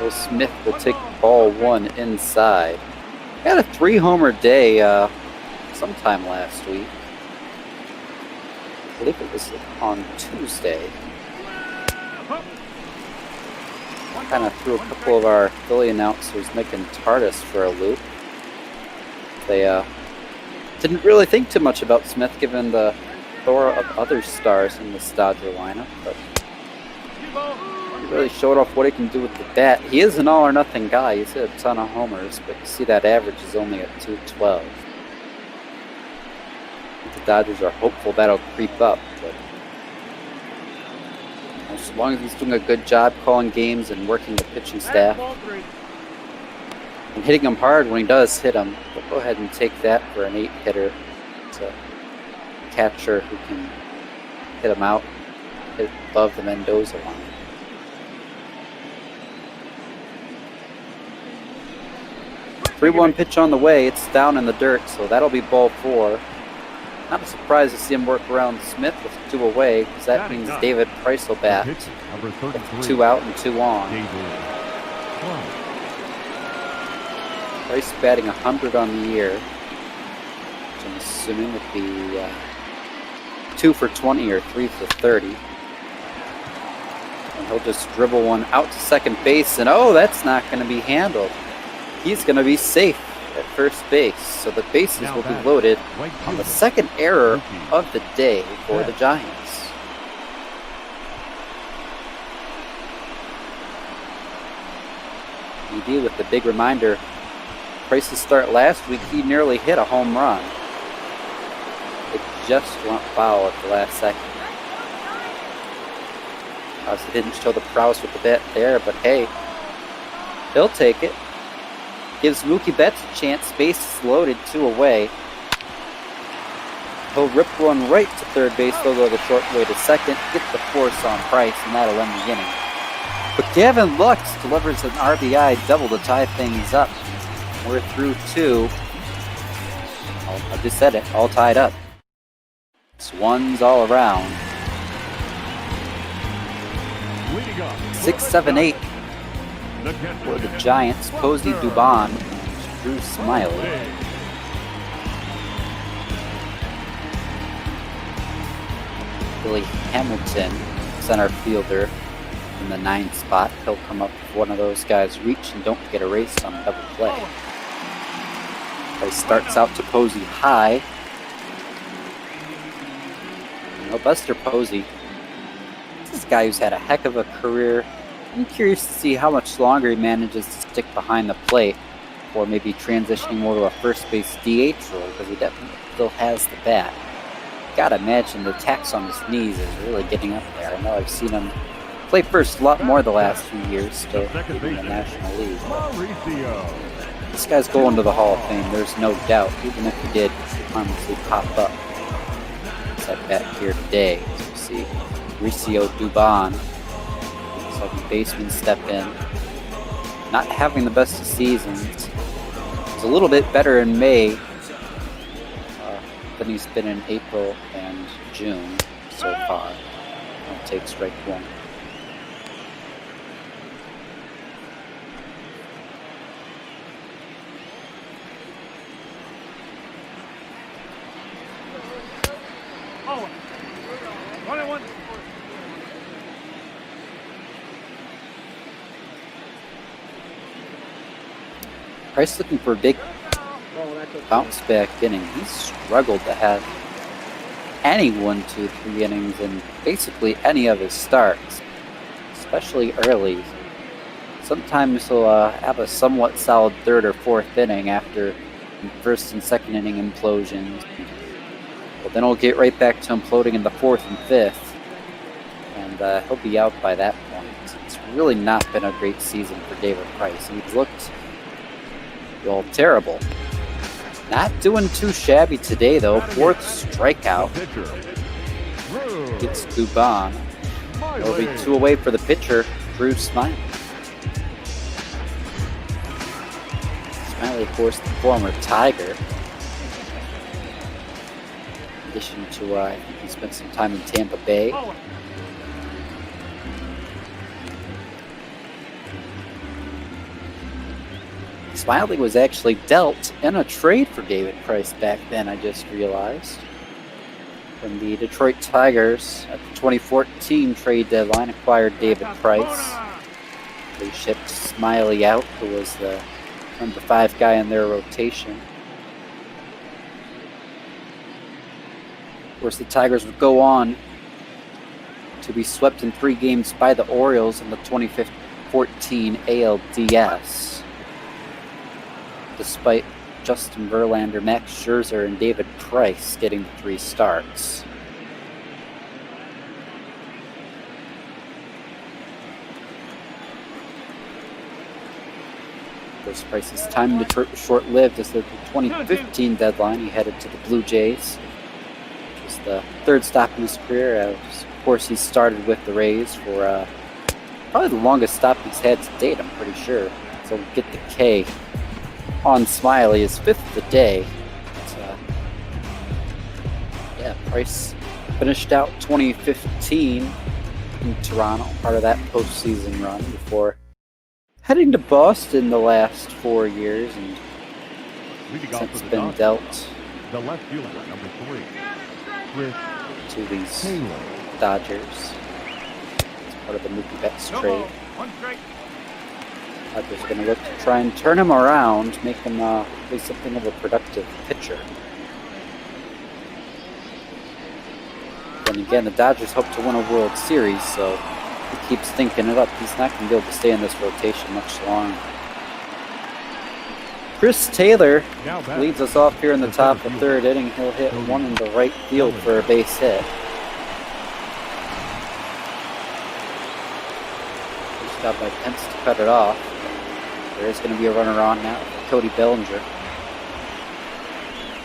Will Smith will take ball one inside. Had a 3-homer day sometime last week. I believe it was on Tuesday. Kind of threw a couple of our Philly announcers making TARDIS for a loop. They didn't really think too much about Smith given the plethora of other stars in this Dodger lineup, but he really showed off what he can do with the bat. He is an all-or-nothing guy. He's hit a ton of homers, but you see that average is only at 212. The Dodgers are hopeful that'll creep up, but as long as he's doing a good job calling games and working the pitching staff and hitting them hard when he does hit them, we'll go ahead and take that for an 8-hitter. It's a catcher who can hit them out, hit above the Mendoza line. The 3-1 pitch on the way. It's down in the dirt, so that'll be ball 4. Not a surprise to see him work around Smith with 2 away, because that means David Price will bat with 2 out and 2 on. Price batting 100 on the year, which I'm assuming would be 2 for 20 or 3 for 30. And he'll just dribble one out to second base, and oh, that's not going to be handled. He's going to be safe at first base, so the bases will be loaded on the second error of the day for the Giants. ED with the big reminder. Price's start last week, he nearly hit a home run. It just went foul at the last second. Obviously didn't show the prowess with the bat there, but hey, he'll take it. Gives Mookie Betts a chance. Bases loaded, 2 away. He'll rip one right to third base. They'll go the short way to second. Get the force on Price, and that'll end the inning. But Gavin Lux delivers an RBI double to tie things up. We're through 2. I just said it, all tied up. It's ones all around. 6, 7, 8. For the Giants, Posey, Dubon, Drew Smyly. Billy Hamilton, center fielder, in the 9th spot. He'll come up if one of those guys reach and don't get erased on double play. Play starts out to Posey high. Buster Posey, this guy who's had a heck of a career. I'm curious to see how much longer he manages to stick behind the plate, or maybe transitioning more to a first base DH role, because he definitely still has the bat. Gotta imagine the tax on his knees is really getting up there. I know I've seen him play first a lot more the last few years, still in the National League. This guy's going to the Hall of Fame, there's no doubt. Even if he did harmlessly pop up. Set back here today, as we see Mauricio Dubon, second baseman, step in. Not having the best of seasons. It's a little bit better in May than he's been in April and June so far. I'll take strike 1. Oh, 1-1. Price looking for a big bounce back inning. He's struggled to have any 1, 2, 3 innings in basically any of his starts, especially early. Sometimes he'll have a somewhat solid 3rd or 4th inning after first and second inning implosions. But then he'll get right back to imploding in the 4th and 5th, and he'll be out by that point. It's really not been a great season for David Price. He's looked, well, terrible Not doing too shabby today, though. 4th strikeout. Gets Dubon. It'll be 2 away for the pitcher, Drew Smyly. Smyly, of course, the former Tiger. In addition to, I think he spent some time in Tampa Bay. Smyly was actually dealt in a trade for David Price back then, I just realized. From the Detroit Tigers at the 2014 trade deadline, acquired David Price. They shipped Smyly out, who was the number 5 guy in their rotation. Of course, the Tigers would go on to be swept in 3 games by the Orioles in the 2014 ALDS. Despite Justin Verlander, Max Scherzer, and David Price getting 3 starts. Of course, Price's time in Detroit was short-lived as the 2015 deadline. He headed to the Blue Jays, which was the 3rd stop in his career. Of course, he started with the Rays for probably the longest stop he's had to date, I'm pretty sure. So we'll get the K on Smyly, his 5th of the day. Yeah, Price finished out 2015 in Toronto, part of that postseason run before heading to Boston the last 4 years, and since been dealt The left fielder, number 3, Chris to these Taylor. Dodgers. It's part of the Mookie Betts trade. Dodgers are going to look to try and turn him around, make him be something of a productive pitcher. Then again, the Dodgers hope to win a World Series, so he keeps thinking it up. He's not going to be able to stay in this rotation much longer. Chris Taylor leads us off here in the top of 3rd inning. He'll hit one into right field for a base hit. First job by Pence to cut it off. There is going to be a runner on now, Cody Bellinger.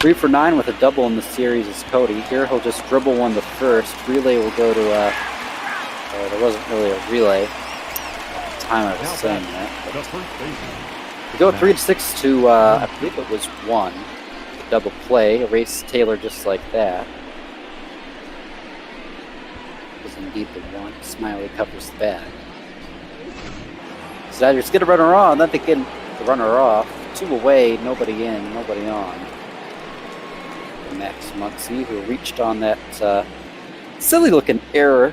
3 for 9 with a double in the series is Cody. Here he'll just dribble one to first. Relay will go to, there wasn't really a relay at the time I was saying that. We go 3-6 to, I believe it was 1. Double play, erase Taylor just like that. It was indeed the 1. Smyly covers the bag. So Dodgers get a runner on, then they get the runner off. 2 away, nobody in, nobody on. And Max Muncy, who reached on that silly looking error.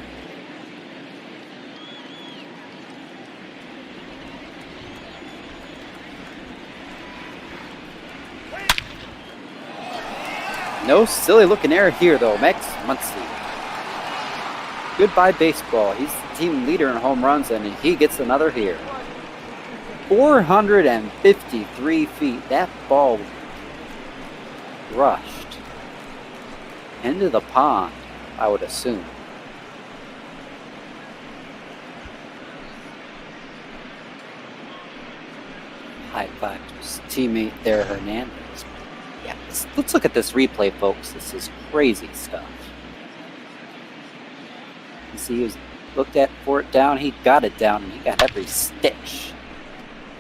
No silly looking error here though, Max Muncy. Goodbye baseball. He's the team leader in home runs and he gets another here. 453 feet. That ball rushed into the pond, I would assume. High five to his teammate there, Hernandez. Yeah, let's look at this replay, folks. This is crazy stuff. You see, he was looked at for it down. He got it down, and he got every stitch.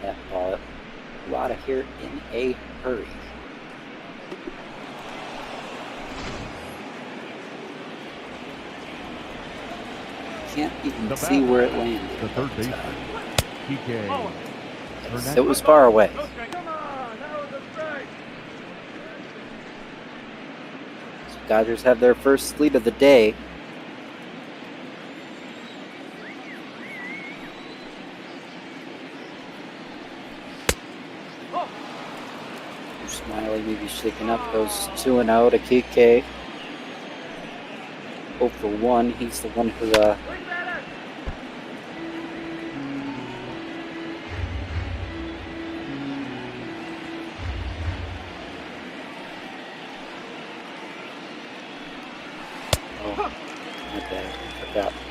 That ball out of here in a hurry. Can't even see where it landed. The third baseman, PK. It was far away. So Dodgers have their first lead of the day. Smyly maybe shaking up, goes 2-0 to KK. 0 for 1. He's the one who forgot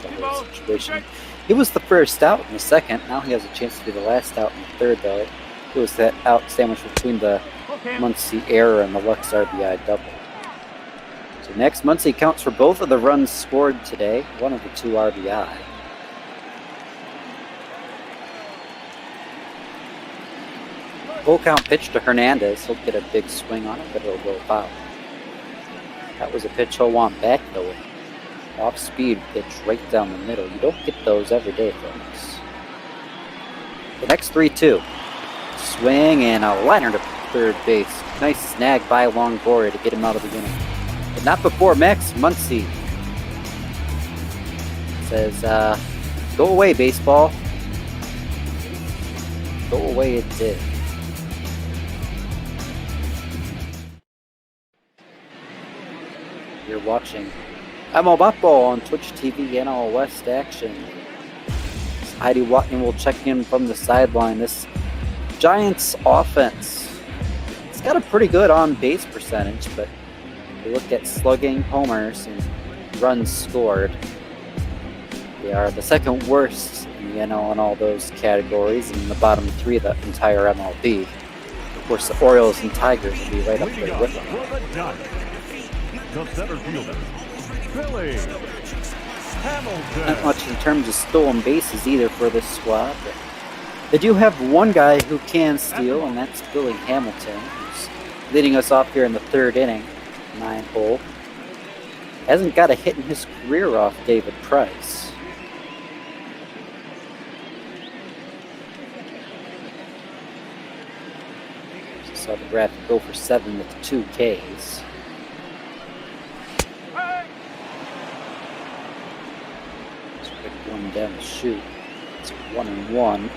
the whole situation. He was the first out in the second. Now he has a chance to be the last out in the third, though. It was that out sandwich between the Muncie error and the Lux RBI double. So next, Muncie counts for both of the runs scored today, one of the 2 RBI. Full count pitch to Hernandez. He'll get a big swing on it, but it'll go foul. That was a pitch he'll want back though. Off speed pitch right down the middle. You don't get those every day, folks. The next 3-2. Swing and a liner to third base. Nice snag by Longoria to get him out of the inning. But not before Max Muncie says, go away, baseball. Go away it did. You're watching ML Botball on Twitch TV NL West action. Heidi Watney will check in from the sideline. This Giants offense, it's got a pretty good on-base percentage, but if you look at slugging, homers, and runs scored, they are the second worst in the NL in all those categories, and in the bottom 3 of the entire MLB. Of course, the Orioles and Tigers will be right up there with them. The center fielder, Billy Hamilton. Not much in terms of stolen bases either for this squad, but they do have one guy who can steal, and that's Billy Hamilton, who's leading us off here in the 3rd inning, 9-hole. Hasn't got a hit in his career off David Price. Saw the graphic go for 7 with 2 Ks. One down the chute. It's 1-1.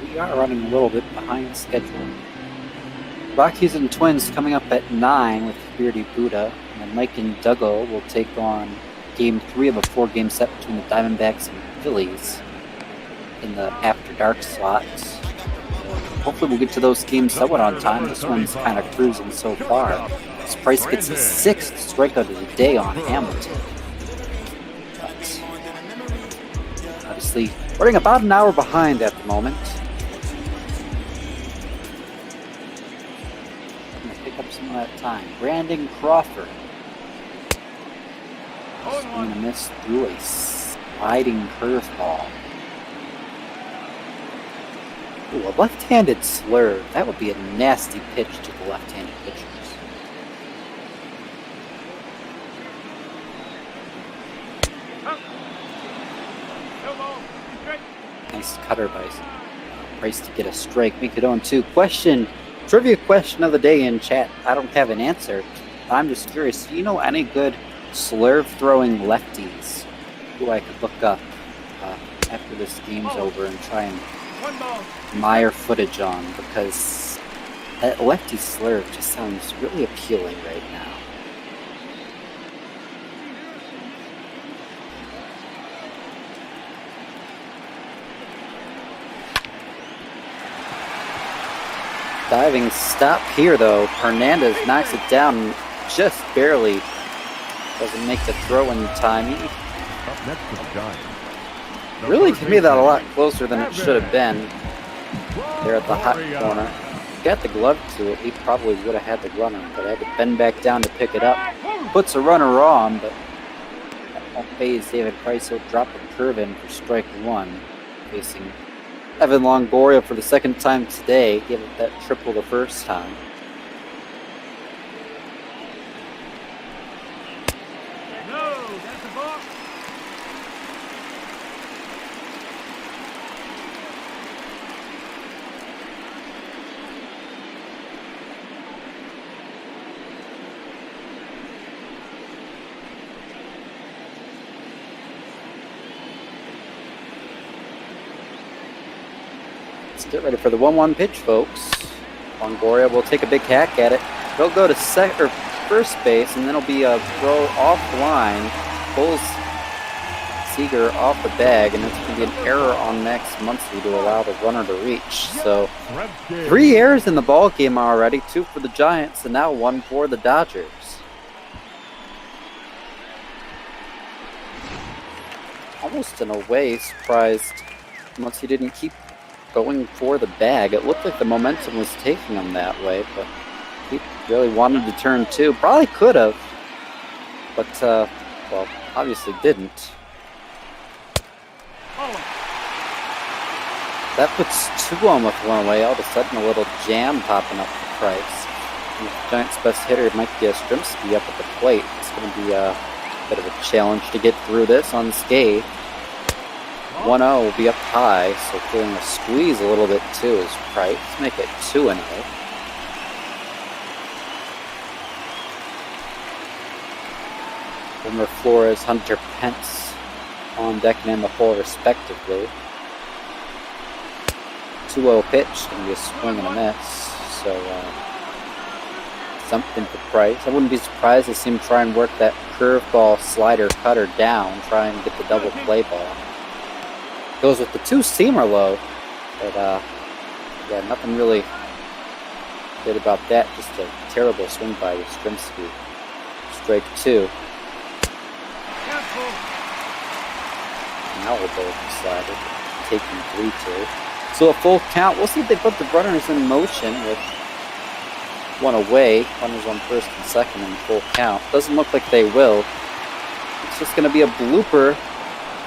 We are running a little bit behind schedule. Rockies and Twins coming up at 9 with Beardy Buddha, and then Mike and Duggo will take on Game 3 of a 4-game set between the Diamondbacks and Phillies in the After Dark slot. Hopefully we'll get to those games somewhat on time. This one's kind of cruising so far. This Price gets his 6th strikeout of the day on Hamilton. But obviously, running about an hour behind at the moment. I'm going to pick up some of that time. Brandon Crawford. Swing and a miss through a sliding curveball. Ooh, a left-handed slurve. That would be a nasty pitch to the left-handed pitchers. Nice cutter by Price to get a strike. Make it 0-2. Trivia question of the day in chat. I don't have an answer. I'm just curious. Do you know any good slurve-throwing lefties who I could look up after this game's over and try and mire footage on, because that lefty slurve just sounds really appealing right now. Diving stop here though. Hernandez knocks it down just barely. Doesn't make the throw in time. Up next to the Giants. Really to me that a lot closer than it should have been. There at the hot corner. Got the glove to it. He probably would have had the runner, but I had to bend back down to pick it up. Puts a runner on, but that won't phase David Price. He'll drop a curve in for strike 1. Facing Evan Longoria for the 2nd time today. Gave it that triple the first time. Get ready for the 1-1 pitch, folks. Longoria will take a big hack at it. He'll go to first base, and then it'll be a throw off the line. Pulls Seager off the bag, and it's going to be an error on Max Smyly to allow the runner to reach. So 3 errors in the ball game already, 2 for the Giants, and now 1 for the Dodgers. Almost in a way surprised once he didn't keep going for the bag. It looked like the momentum was taking him that way, but he really wanted to turn 2. Probably could have, but well, obviously didn't. That puts 2 on with 1 away. All of a sudden, a little jam popping up for Price. And if the Giants' best hitter might be Yastrzemski up at the plate. It's going to be a bit of a challenge to get through this unscathed. 1-0 will be up high, so feeling a squeeze a little bit too is Price. Make it 2-0. Wilmer Flores, Hunter Pence on deck and in the hole respectively. 2-0 pitch, going to be a swing and a miss. So something for Price. I wouldn't be surprised to see him try and work that curveball slider cutter down, try and get the double play ball. Goes with the 2-seamer low, but yeah, nothing really good about that. Just a terrible swing by Yastrzemski. Strike 2. Now we'll go with the slider, taking 3-2. So a full count. We'll see if they put the runners in motion with 1 away. Runners on first and second in the full count. Doesn't look like they will. It's just going to be a blooper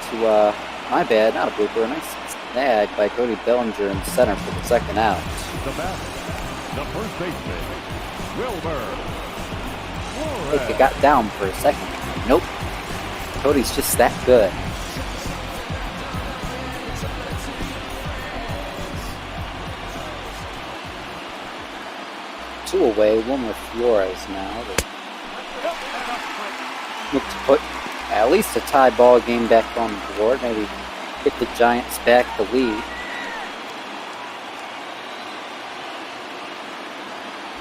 to, my bad, not a blooper, a nice snag by Cody Bellinger in center for the second out. The batter, the first baseman, Wilbur. I think it got down for a second. Nope. Cody's just that good. Two away, Wilmer Flores now. Look to put at least a tie ball game back on the board. Maybe get the Giants back the lead.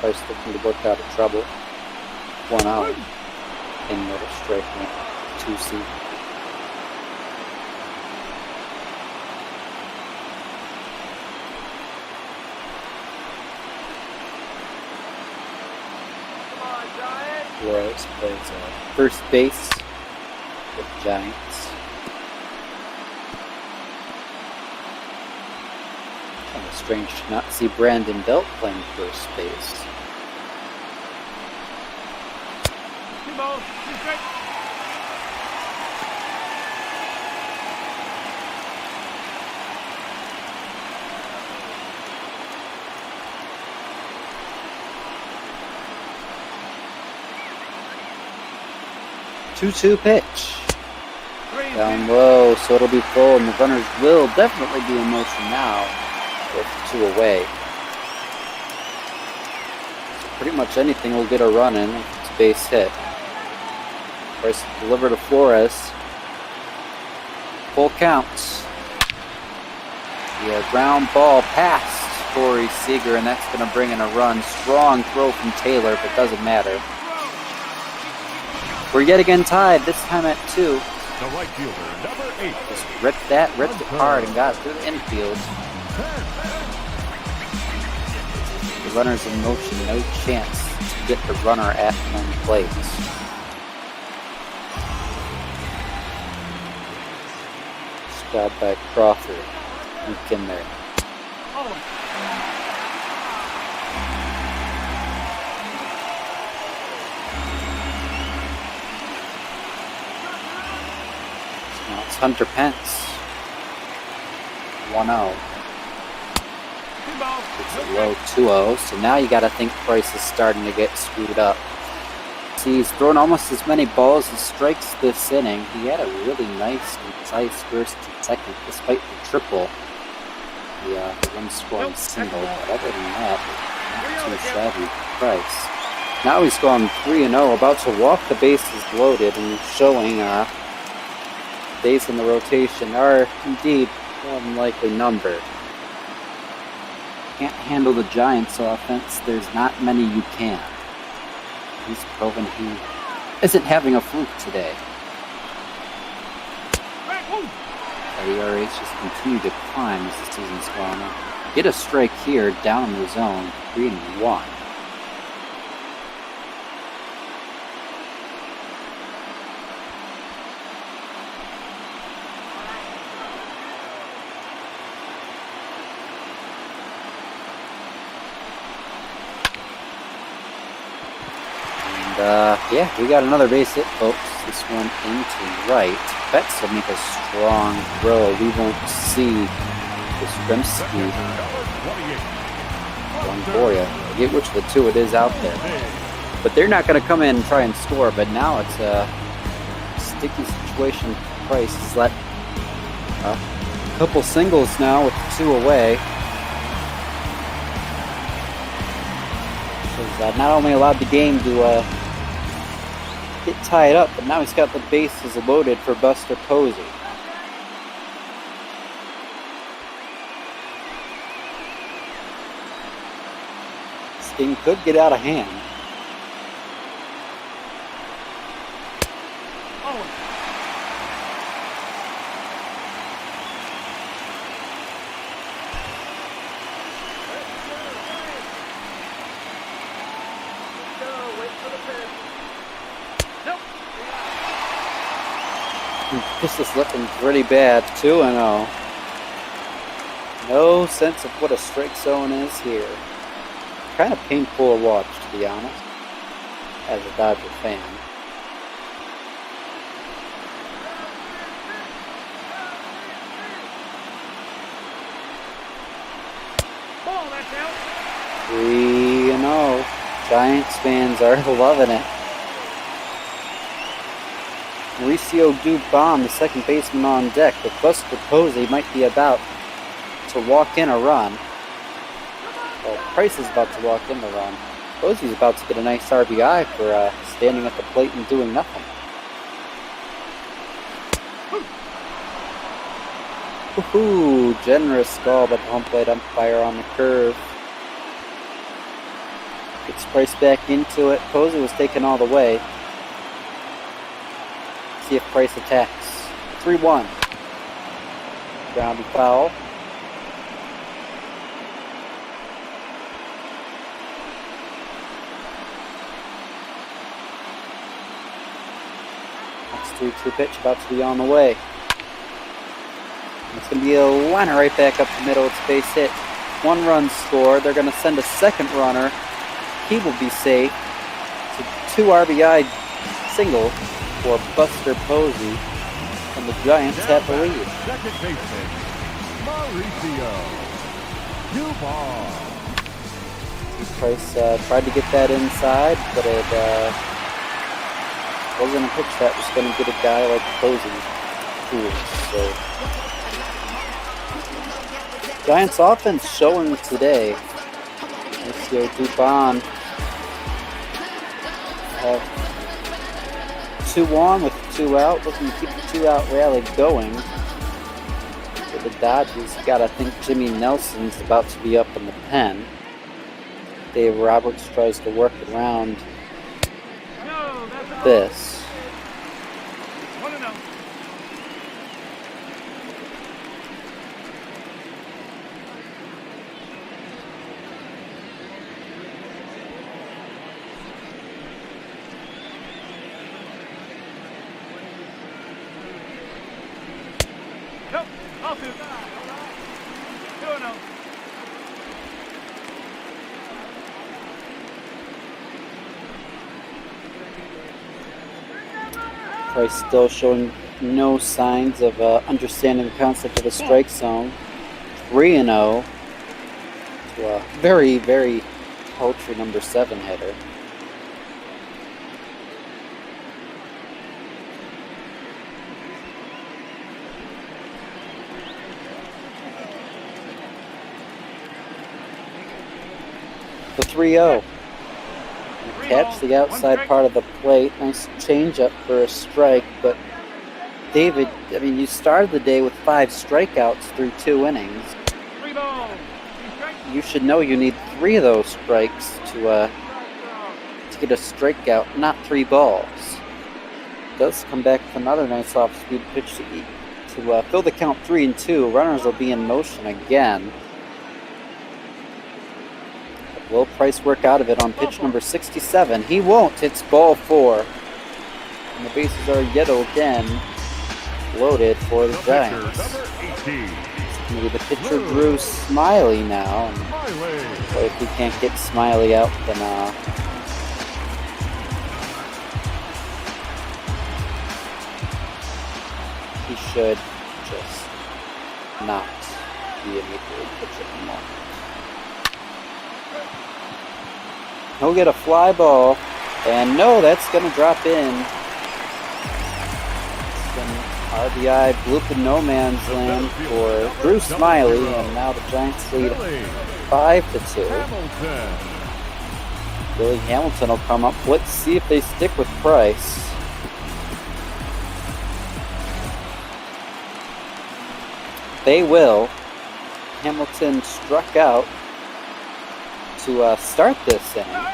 Price looking to work out of trouble. 1 out. In middle strike, 2C. Flores plays first base with the Giants. Kind of strange to not see Brandon Belt playing first base. Two-two pitch. Down low, so it'll be full, and the runners will definitely be in motion now with 2 away. So pretty much anything will get a run in if it's a base hit. First deliver to Flores. Full count. The ground ball past Corey Seager, and that's going to bring in a run. Strong throw from Taylor, but doesn't matter. We're yet again tied, this time at 2. The right fielder, number 8. Just ripped it hard and got through the infield. The runner's in motion, no chance to get the runner at home plate. Scout by Crawford. Look in there. It's Hunter Pence. 1-0. It's a low 2-0, so now you gotta think Price is starting to get screwed up. See, he's thrown almost as many balls as strikes this inning. He had a really nice and concise first and second, despite the triple. The run-scoring single, but other than that, not too shabby for Price. Now he's gone 3-0, about to walk the bases loaded and showing days in the rotation are indeed more than likely numbered. Can't handle the Giants offense, there's not many you can. He's proven he isn't having a fluke today. That ERAs just continue to climb as the season's gone on. Get a strike here, down in the zone, 3-1. Yeah, we got another base hit, folks. This one into right. Betts will make a strong throw. We won't see this Rimsky one for you. I get which of the two it is out there. But they're not going to come in and try and score. But now it's a sticky situation. Price has let a couple singles now with 2 away. Has not only allowed the game to get tied up, but now he's got the bases loaded for Buster Posey. This game could get out of hand. This is looking pretty bad, 2-0. No sense of what a strike zone is here. Kind of painful to watch, to be honest, as a Dodger fan. Ball, that's out. 3-0. Giants fans are loving it. Mauricio Dubon, the second baseman on deck, but Buster Posey might be about to walk in a run. Well, Price is about to walk in the run. Posey's about to get a nice RBI for standing at the plate and doing nothing. Woohoo! Generous call by the home plate umpire on the curve. Gets Price back into it. Posey was taken all the way. See if Price attacks. 3-1. Ground foul. Next 3-2 pitch about to be on the way. It's going to be a liner right back up the middle. It's base hit. 1 run scored. They're going to send a second runner. He will be safe. It's a 2 RBI single for Buster Posey, and the Giants have the lead. Second baseman, Mauricio Dubon. Price tried to get that inside, but it wasn't a pitch that was going to get a guy like Posey fooled. So Giants offense showing today. Mauricio Dubon 2 on with 2 out, looking to keep the 2 out rally going for the Dodgers. You gotta think Jimmy Nelson's about to be up in the pen. Dave Roberts tries to work around this. 1-0. Nope, I'll do. 2-0. Price still showing no signs of understanding the concept of a strike zone. 3-0 to a very, very paltry number 7 hitter. The 3-0. Catch the outside part of the plate. Nice changeup for a strike, but David, I mean, you started the day with 5 strikeouts through 2 innings. 3 balls. You should know you need 3 of those strikes to get a strikeout, not 3 balls. Does come back with another nice off-speed pitch to to fill the count 3-2. Runners will be in motion again. Will Price work out of it on pitch number 67? He won't. It's ball 4. And the bases are yet again loaded for the Giants. Maybe the pitcher Drew Smyly now. But if we can't get Smyly out, then he should just not be a major league pitcher anymore. He'll get a fly ball, and no, that's going to drop in. RBI bloop in no man's land for Drew Smyly, and now the Giants lead 5-2. Billy Hamilton will come up. Let's see if they stick with Price. They will. Hamilton struck out to start this inning.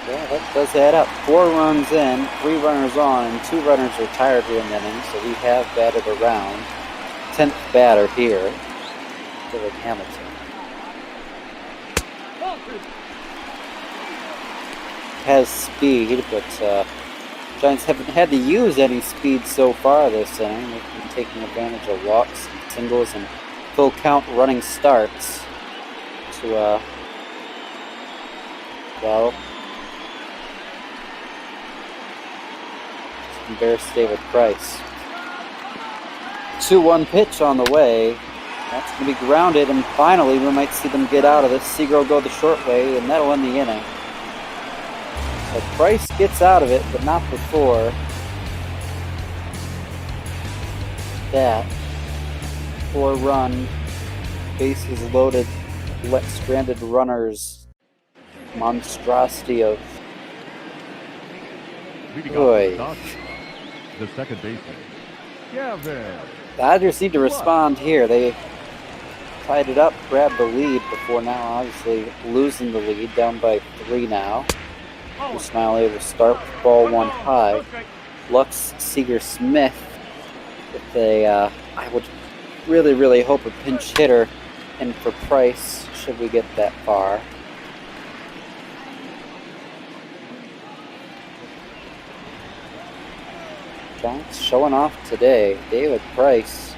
Yeah, that does add up. 4 runs in, 3 runners on, and 2 runners retired here in the inning, so we have batted around. 10th batter here, Billy Hamilton. Has speed, but Giants haven't had to use any speed so far this inning. They've been taking advantage of walks, and singles, and full count running starts to, well, just embarrass David Price. 2-1 pitch on the way. That's going to be grounded, and finally we might see them get out of this. Seager will go the short way, and that'll end the inning. So Price gets out of it, but not before that 4-run, bases loaded, let stranded runners monstrosity of boy. The second baseman, Gallen. Dodgers need to respond here. They tied it up, grabbed the lead before now obviously losing the lead, down by 3 now. Smyly will start with ball 1 high. Lux, Seager, Smith with a, I would really hope a pinch hitter in for Price should we get that far. Giants showing off today. David Price.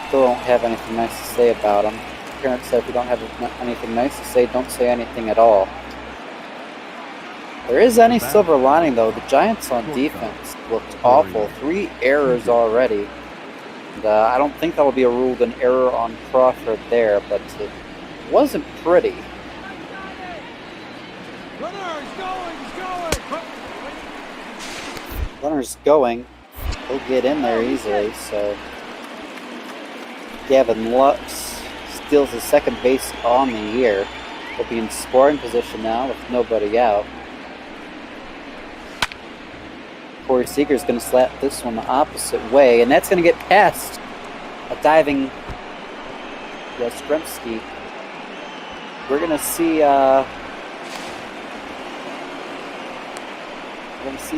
Still don't have anything nice to say about him. Parents said if you don't have anything nice to say, don't say anything at all. There is any silver lining, though. The Giants on defense looked awful. 3 errors already. And, I don't think that will be ruled an error on Crawford there, but it wasn't pretty. Runner's going. He'll get in there easily, so Gavin Lux steals his second base on the year. He'll be in scoring position now with nobody out. Corey Seager's going to slap this one the opposite way, and that's going to get past a diving Yastrzemski. We're going to see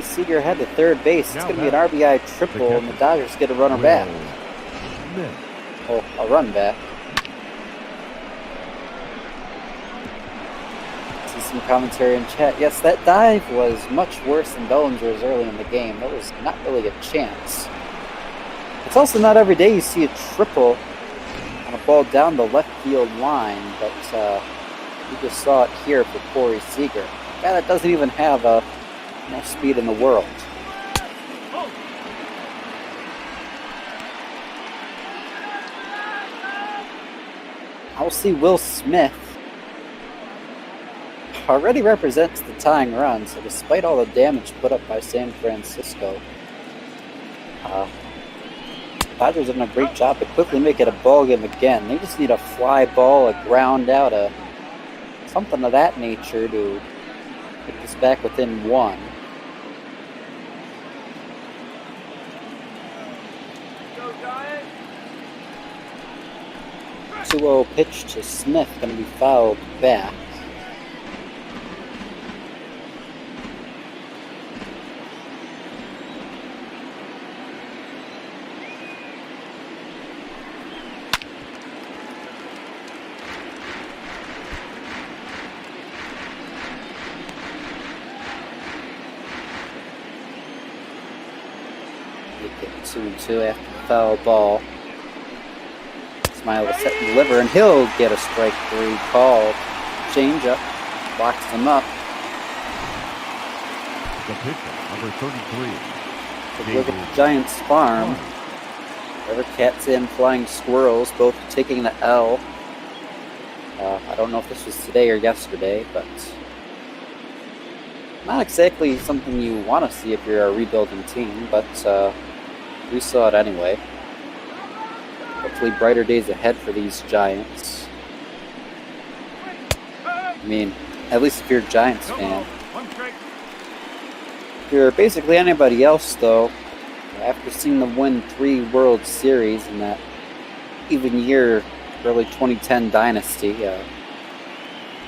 Seager head to third base. It's going to be an RBI triple, and the Dodgers get a runner back. Oh, a run back. See some commentary in chat. Yes, that dive was much worse than Bellinger's early in the game. That was not really a chance. It's also not every day you see a triple on a ball down the left field line, but you just saw it here for Corey Seager. A guy that doesn't even have no speed in the world. I'll see Will Smith already represents the tying run, so despite all the damage put up by San Francisco, Dodgers have done a great job to quickly make it a ball game again. They just need a fly ball, a ground out, something of that nature to get this back within 1. 2-0 pitch to Smith, going to be fouled back. They get 2-2 after the foul ball. Smyly set and deliver, and he'll get a strike 3 called. Change up, locks him up. The pitcher, number 33. But look at the Giants farm. River Cats in, Flying Squirrels, both taking the L. I don't know if this was today or yesterday, but not exactly something you want to see if you're a rebuilding team, but we saw it anyway. Hopefully brighter days ahead for these Giants. I mean, at least if you're a Giants fan. If you're basically anybody else, though, after seeing them win 3 World Series in that even year, early 2010 dynasty,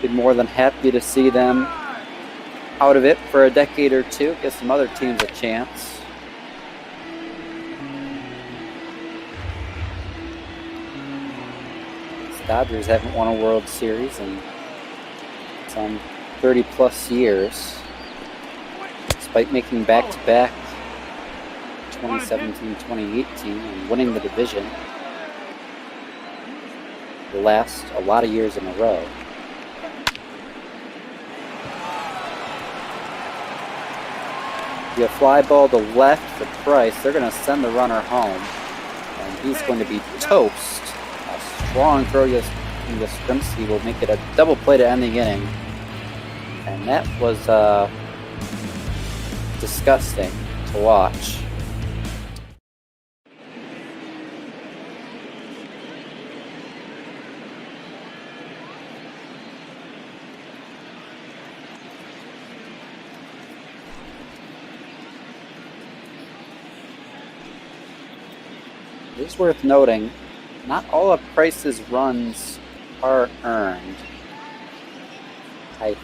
be more than happy to see them out of it for a decade or two, give some other teams a chance. Dodgers haven't won a World Series in some 30 plus years, despite making back-to-back 2017-2018 and winning the division the last a lot of years in a row. You fly ball to left for Price. They're going to send the runner home, and he's going to be toast. Strong throw into Yastrzemski will make it a double play to end the inning. And that was disgusting to watch. It is worth noting, not all of Price's runs are earned. I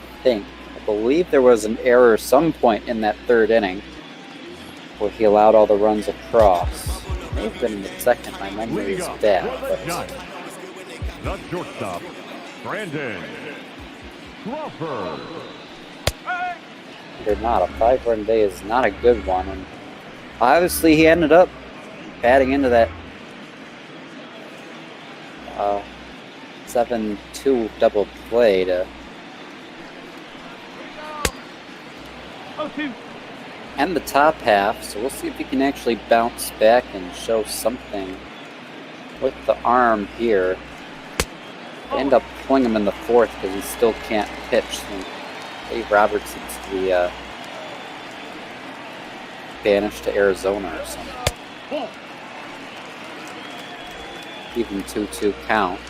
believe there was an error some point in that 3rd inning where he allowed all the runs across. It may have been in the 2nd, my memory is bad. The shortstop, Brandon Crawford. Or not, a 5-run day is not a good one. And obviously he ended up batting into that 7-2 double play to end the top half, so we'll see if he can actually bounce back and show something with the arm here. They end up pulling him in the 4th because he still can't pitch. And Dave Roberts seems to be banished to Arizona or something. Even 2-2 count.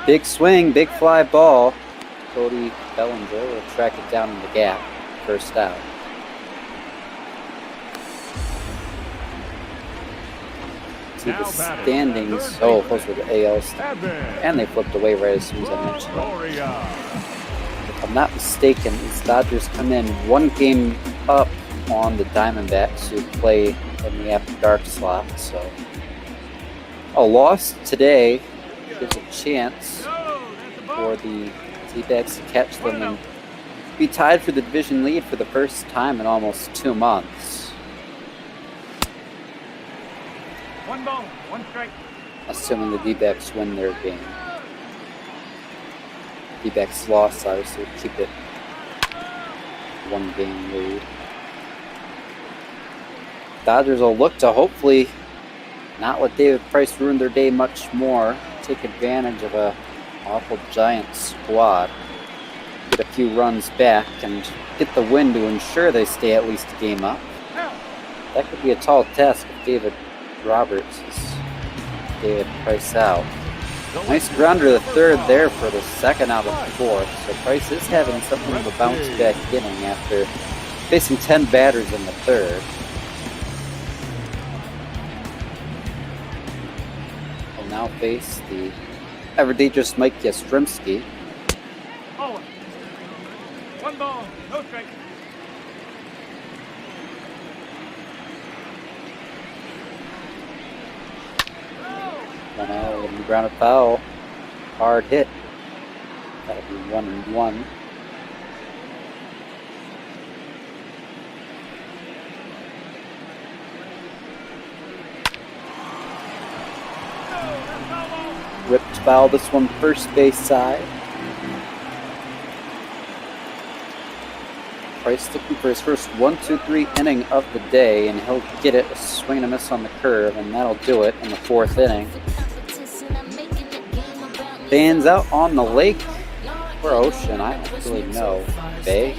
Big swing, big fly ball. Cody Bellinger will track it down in the gap. First out. See the standings. Oh, those were the AL standings. And they flipped away right as soon as I mentioned it. If I'm not mistaken, these Dodgers come in 1 game up on the Diamondbacks, who play in the after dark slot. So a loss today gives a chance for the D-backs to catch them and be tied for the division lead for the first time in almost 2 months. 1 ball, 1 strike. Assuming the D-backs win their game. D-backs loss, obviously, would keep it 1 game lead. Dodgers will look to hopefully not let David Price ruin their day much more. Take advantage of a awful Giants squad. Get a few runs back and get the win to ensure they stay at least a game up. That could be a tall task if David Roberts is David Price out. Nice grounder to the 3rd there for the 2nd out of the 4th. So Price is having something of a bounce back inning after facing 10 batters in the 3rd. now face the ever dangerous Mike Yastrzemski. Oh, 1 ball, no strike. One out and ground foul. Hard hit. That'll be 1-1. Ripped foul, this one first base side. Price looking for his first 1-2-3 inning of the day, and he'll get it a swing and a miss on the curve, and that'll do it in the 4th inning. Fans out on the lake or ocean, I don't really know. Bay?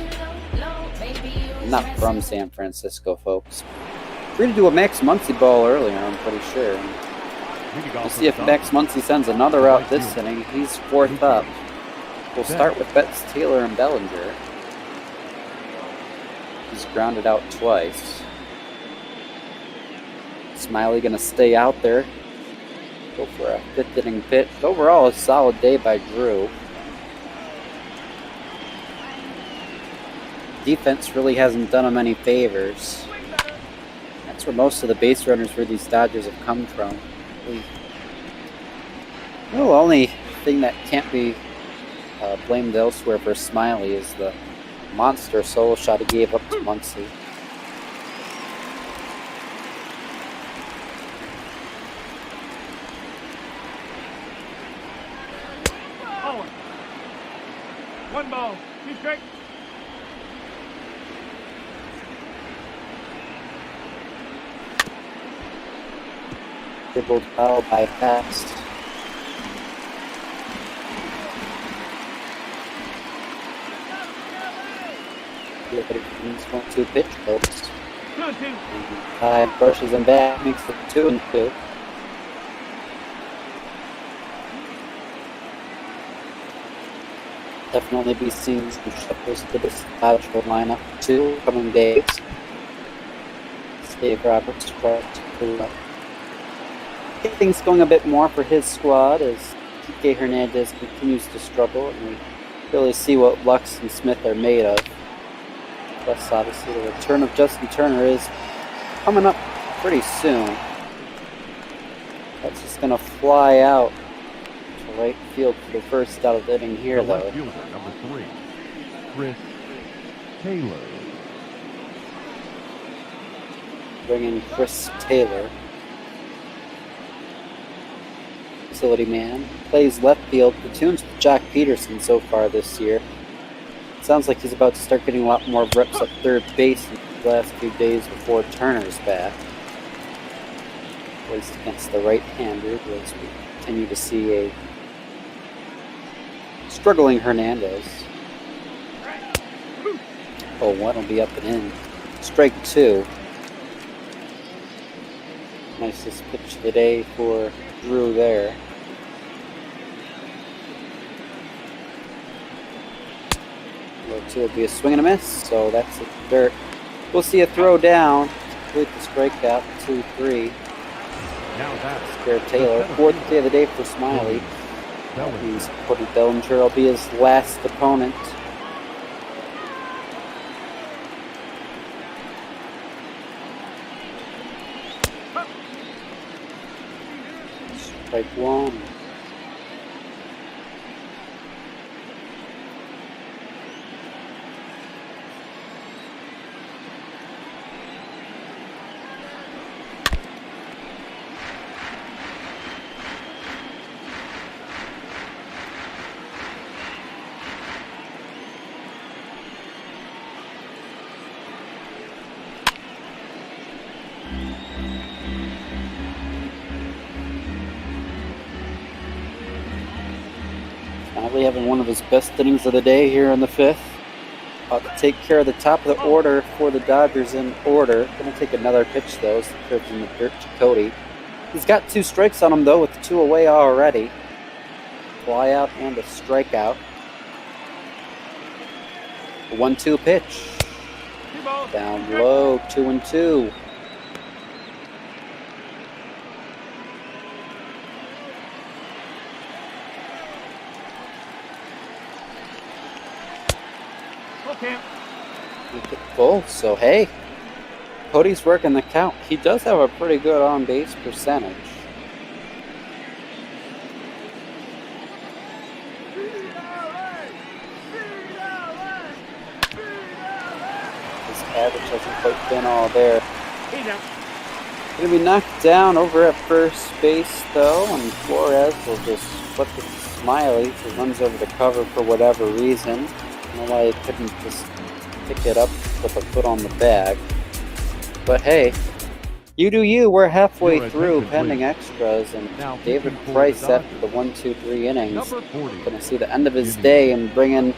I'm not from San Francisco, folks. Free to do a Max Muncy ball earlier, I'm pretty sure. We'll see if Max Muncy sends another out this inning. He's 4th up. We'll start with Betts, Taylor, and Bellinger. He's grounded out twice. Smyly gonna stay out there. Go for a 5th inning pitch. Overall, a solid day by Drew. Defense really hasn't done him any favors. That's where most of the base runners for these Dodgers have come from. The only thing that can't be blamed elsewhere for Smyly is the monster solo shot he gave up to Muncy. Oh, 1 ball, 2 strike. Dribbled foul by Fast. Look at it, he's 1-2 pitch, folks. 5 brushes him back, makes it 2-2. Definitely be seeing some shuffles to this Dodger lineup too, coming days. Dave Roberts tries to get things going a bit more for his squad as TK Hernandez continues to struggle, and we really see what Lux and Smith are made of. Plus, obviously, the return of Justin Turner is coming up pretty soon. That's just going to fly out to right field for the first out of the inning here, though. Left fielder, number 3, Chris Taylor. Bring in Chris Taylor. Facility man. Plays left field. Platoons with Jack Peterson so far this year. Sounds like he's about to start getting a lot more reps at third base in the last few days before Turner's back. Placed against the right-hander as we continue to see a struggling Hernandez. 0-1 will be up and in. Strike 2. Nicest pitch of the day for Drew there. Low 2 will be a swing and a miss, so that's a dirt. We'll see a throw down. Complete the strikeout, 2-3. Scare Taylor. 4th day of the day for Smyly. That means Cody Bellinger will be his last opponent. Strike 1. Smyly having one of his best innings of the day here in the 5th. About to take care of the top of the order for the Dodgers in order. Gonna take another pitch though, as the curve's in the dirt to Cody. He's got 2 strikes on him though, with 2 away already. Fly out and a strikeout. A 1-2 pitch. Down low, 2-2. Make it full. So hey, Cody's working the count. He does have a pretty good on base percentage. His average hasn't quite been all there. Gonna be knocked down over at first base though, and Flores will just flip it to Smyly, who runs over the cover for whatever reason. I don't know why he couldn't just pick it up with a foot on the bag. But hey, you do you. We're halfway through pending extras, and David Price after the 1-2-3 innings gonna see the end of his day and bring in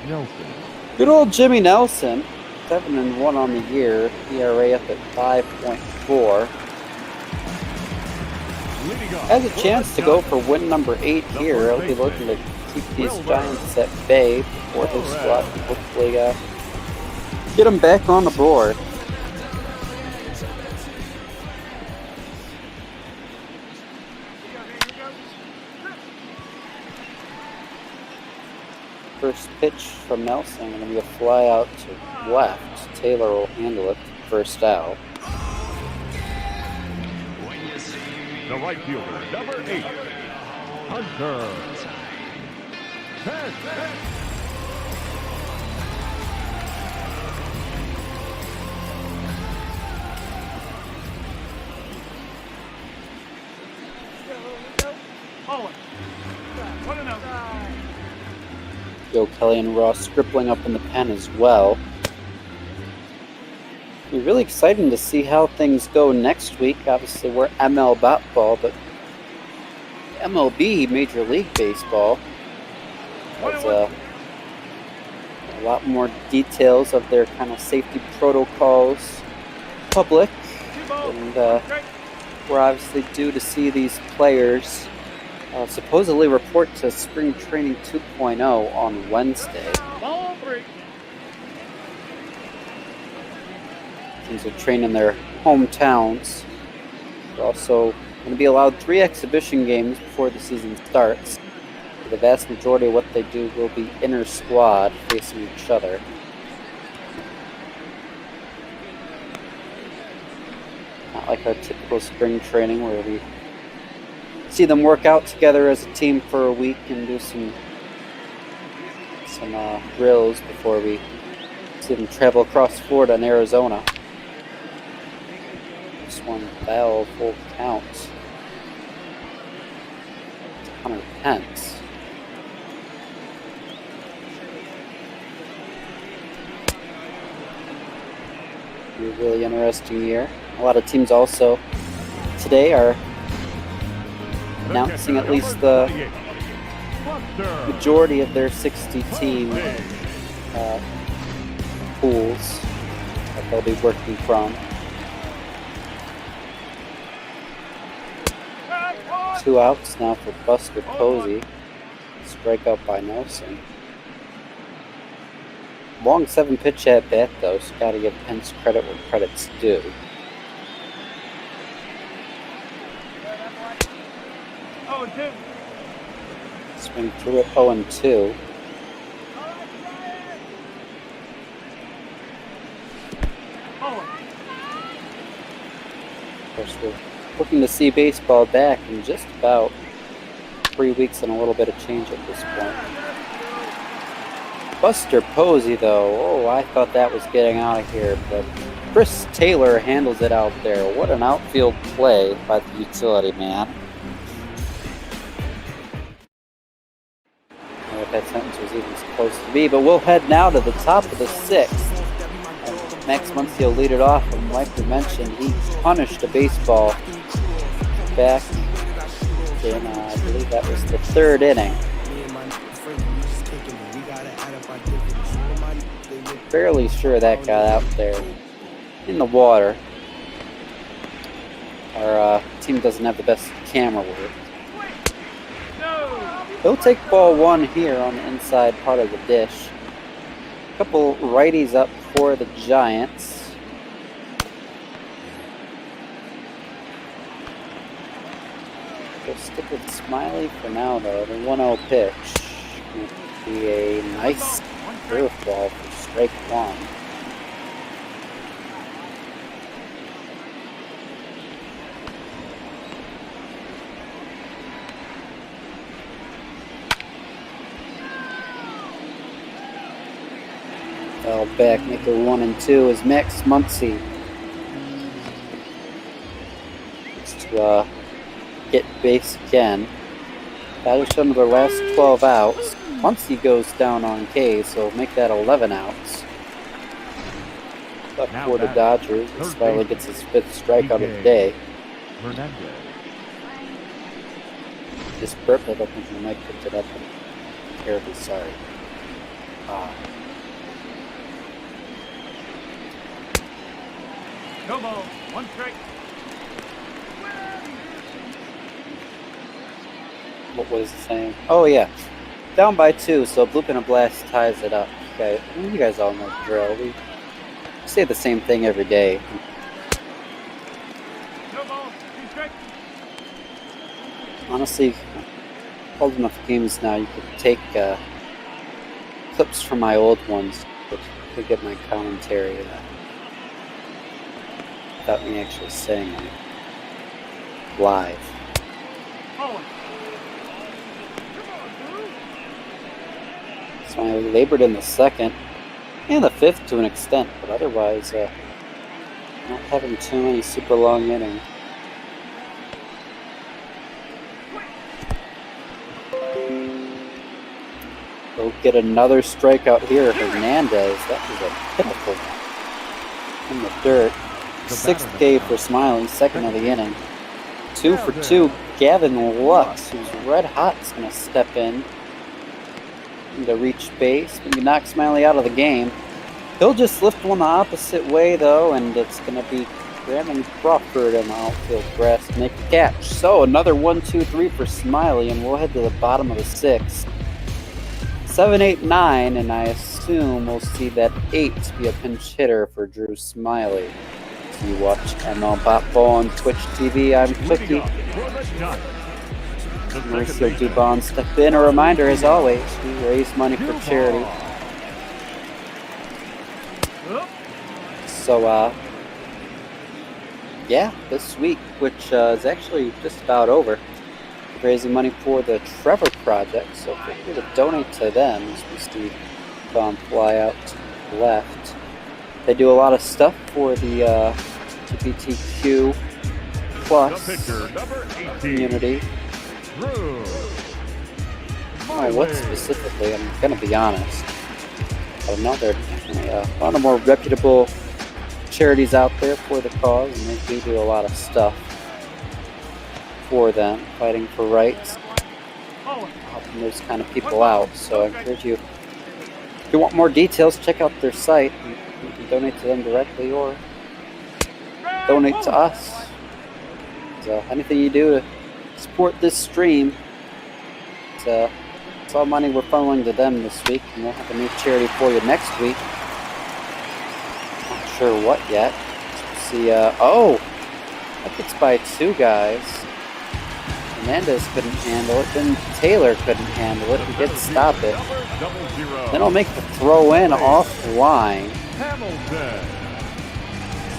good old Jimmy Nelson. 7-1 on the year, ERA up at 5.4. Has a chance to go for win number 8 here. He'll be looking to keep these Giants at bay before his squad can hopefully get them back on the board. First pitch from Nelson going to be a fly out to left. Taylor will handle it first out. The right fielder, number 8, Hunter. Joe Kelly and Ross scribbling up in the pen as well. It'll be really exciting to see how things go next week. Obviously, we're ML bat ball, but MLB, Major League Baseball, has a lot more details of their kind of safety protocols public. And we're obviously due to see these players supposedly report to Spring Training 2.0 on Wednesday. Teams will train in their hometowns. They're also going to be allowed 3 exhibition games before the season starts. The vast majority of what they do will be inter-squad facing each other. Not like our typical spring training where we see them work out together as a team for a week and do some drills before we see them travel across Florida and Arizona. This one foul, full count. Hunter Pence. Be a really interesting year. A lot of teams also today are announcing at least the majority of their 60-team pools that they'll be working from. 2 outs now for Buster Posey. Strikeout by Nelson. Long 7-pitch at bat though, so gotta give Pence credit where credit's due. Swing through it 0-2. Of course, we're looking to see baseball back in just about 3 weeks and a little bit of change at this point. Buster Posey, though, I thought that was getting out of here, but Chris Taylor handles it out there. What an outfield play by the utility man. That sentence was even supposed to be, but we'll head now to the top of the 6th. And Max Muncy will lead it off, and like we mentioned, he punished a baseball back in, I believe that was the 3rd inning. Fairly sure that got out there in the water. Our team doesn't have the best camera work. They'll take ball 1 here on the inside part of the dish. A couple righties up for the Giants. We'll stick with Smyly for now, though. The 1-0 pitch. Going to be a nice curveball for strike one. Foul back, make it 1-2 is Max Muncy. To get base again. Dodgers shown their last 12 outs. Muncy goes down on K, so make that 11 outs. Left for the Dodgers. Smyly gets his 5th strikeout of the day. This burp, I don't think the mic picked it up. I'm terribly sorry. No ball, 1 strike. What was it saying? Oh yeah, down by 2, so Bloop and a Blast ties it up. Okay, you guys all know the drill. We say the same thing every day. No ball, 2 strike. Honestly, old enough games now, you could take clips from my old ones to get my commentary without me actually saying it live. Smyly labored in the 2nd and the 5th to an extent, but otherwise not having too many super long innings. We'll get another strikeout here. Hernandez, that was a pitiful one. In the dirt. 6th K for Smyly, 2nd of the inning. 2 for 2. Gavin Lux, who's red hot, is going to step in to reach base. Maybe knock Smyly out of the game. He'll just lift one the opposite way, though, and it's going to be Brandon Crawford in the outfield grass to make the catch. So another 1-2-3 for Smyly, and we'll head to the bottom of the 6th. 7, 8, 9, and I assume we'll see that 8 be a pinch hitter for Drew Smyly. So you watch ML Pop Ball on Twitch TV. I'm Quickie. Mauricio Dubon step in. A reminder, as always, we raise money for charity. So, yeah, this week, which is actually just about over, raising money for the Trevor Project. So feel free to donate to them as we see Don fly out to the left. They do a lot of stuff for the LGBTQ plus community. Oh, what specifically? I'm gonna be honest. I know there are definitely a lot of more reputable charities out there for the cause, and they do a lot of stuff for them, fighting for rights, helping those kind of people out. So I encourage you, if you want more details, check out their site. You can donate to them directly or donate to us. So anything you do to support this stream, it's all money we're funneling to them this week, and we'll have a new charity for you next week. Not sure what yet. Let's see, oh, that gets by 2 guys. Hernandez couldn't handle it, then Taylor couldn't handle it, he did stop it. Then I'll make the throw in offline.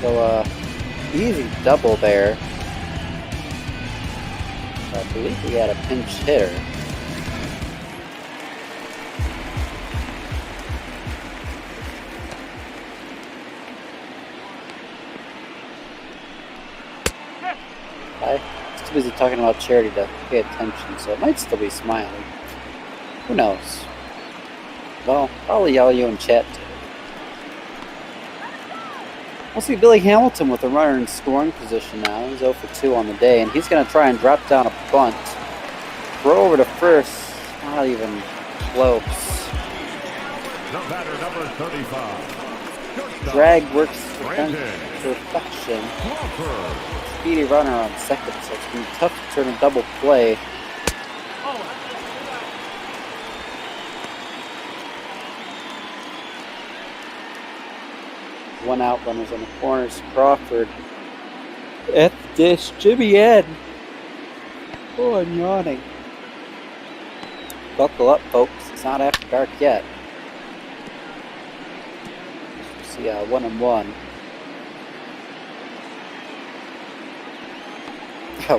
So, easy double there. I believe we had a pinch hitter. I was too busy talking about charity to pay attention, so it might still be Smyly. Who knows? Well, probably all you in chat too. We'll see Billy Hamilton with a runner in scoring position now. He's 0 for 2 on the day, and he's going to try and drop down a bunt. Throw over to first. Not even close. The batter, number 35. Drag works to perfection. Speedy runner on second, so it's going to be tough to turn a double play. One out, runners on the corners. Crawford at the dish. Jimmy Ed. Oh, I'm yawning. Buckle up, folks. It's not after dark yet. So yeah, 1-1.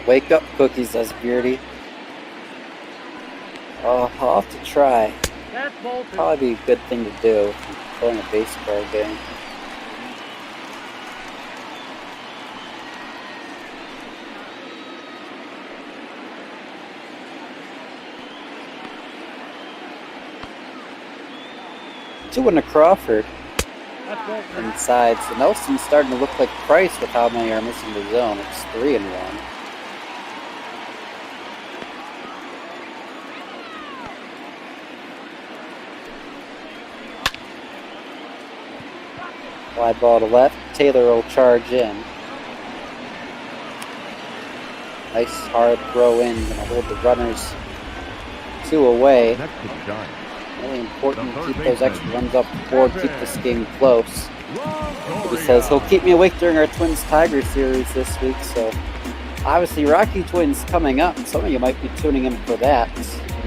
Wake up, Cookies, says Beardy. Oh, I'll have to try. That's Bolton. Probably be a good thing to do if you're playing a baseball game. Two in the Crawford. That's Bolton. Inside. So Nelson's starting to look like Price with how many are missing the zone. It's 3-1. Fly ball to left. Taylor will charge in. Nice hard throw in. Gonna hold the runners 2 away. Next to the Giants. Really important to keep those extra runs up the board, keep this game close. He says he'll keep me awake during our Twins-Tigers series this week, so obviously Rocky Twins coming up, and some of you might be tuning in for that.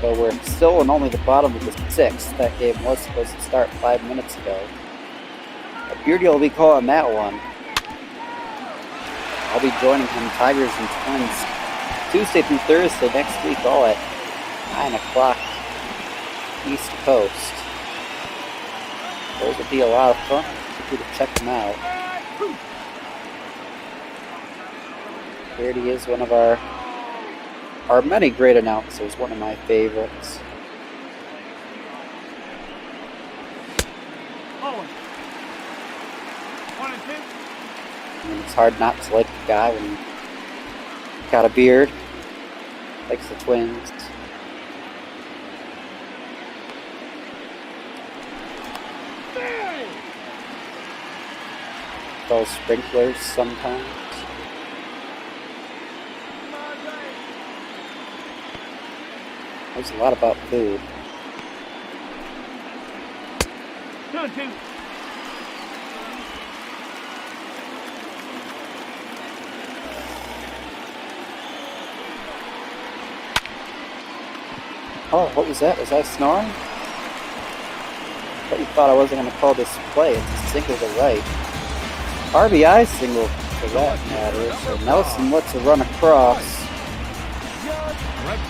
Though we're still in only the bottom of the 6th. That game was supposed to start 5 minutes ago. Beardy will be calling that one. I'll be joining him, Tigers and Twins, Tuesday through Thursday next week, all at 9 o'clock East Coast. Those will be a lot of fun. You to check them out. Beardy is one of our many great announcers, one of my favorites. I mean, it's hard not to like the guy when he's got a beard. Likes the Twins. Those sprinklers sometimes. There's a lot about food. 2-2. Oh, what was that? Was I snoring? I thought you thought I wasn't going to call this play. It's a single to right. RBI single for that matter. So Nelson lets a run across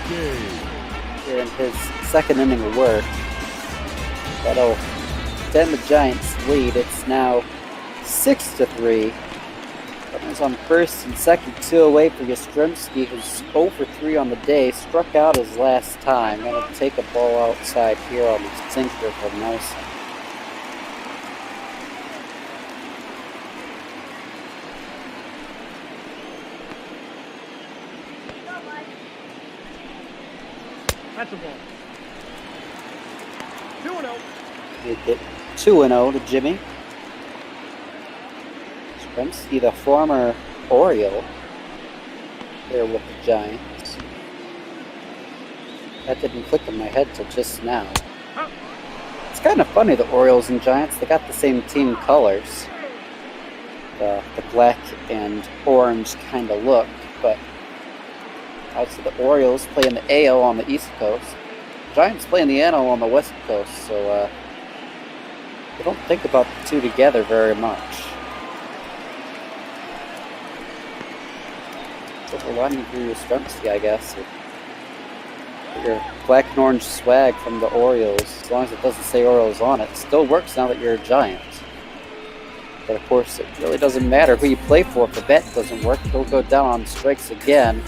here in his second inning of work. That'll extend the Giants' lead. It's now 6-3. Runners on first and second, 2 away for Yastrzemski, who's 0 for 3 on the day. Struck out his last time. Gonna take a ball outside here on the sinker from Nelson. That's a ball. 2-0. It hit 2-0 to Jimmy. Yastrzemski, the former Oriole, there with the Giants. That didn't click in my head till just now. It's kind of funny, the Orioles and Giants, they got the same team colors. The black and orange kind of look, but obviously the Orioles play in the AL on the East Coast. Giants play in the NL on the West Coast, so they don't think about the two together very much. Silver lining for Yastrzemski, I guess. Your black and orange swag from the Orioles, as long as it doesn't say Orioles on it, still works now that you're a Giant. But of course, it really doesn't matter who you play for. If the bet doesn't work, he'll go down on strikes again.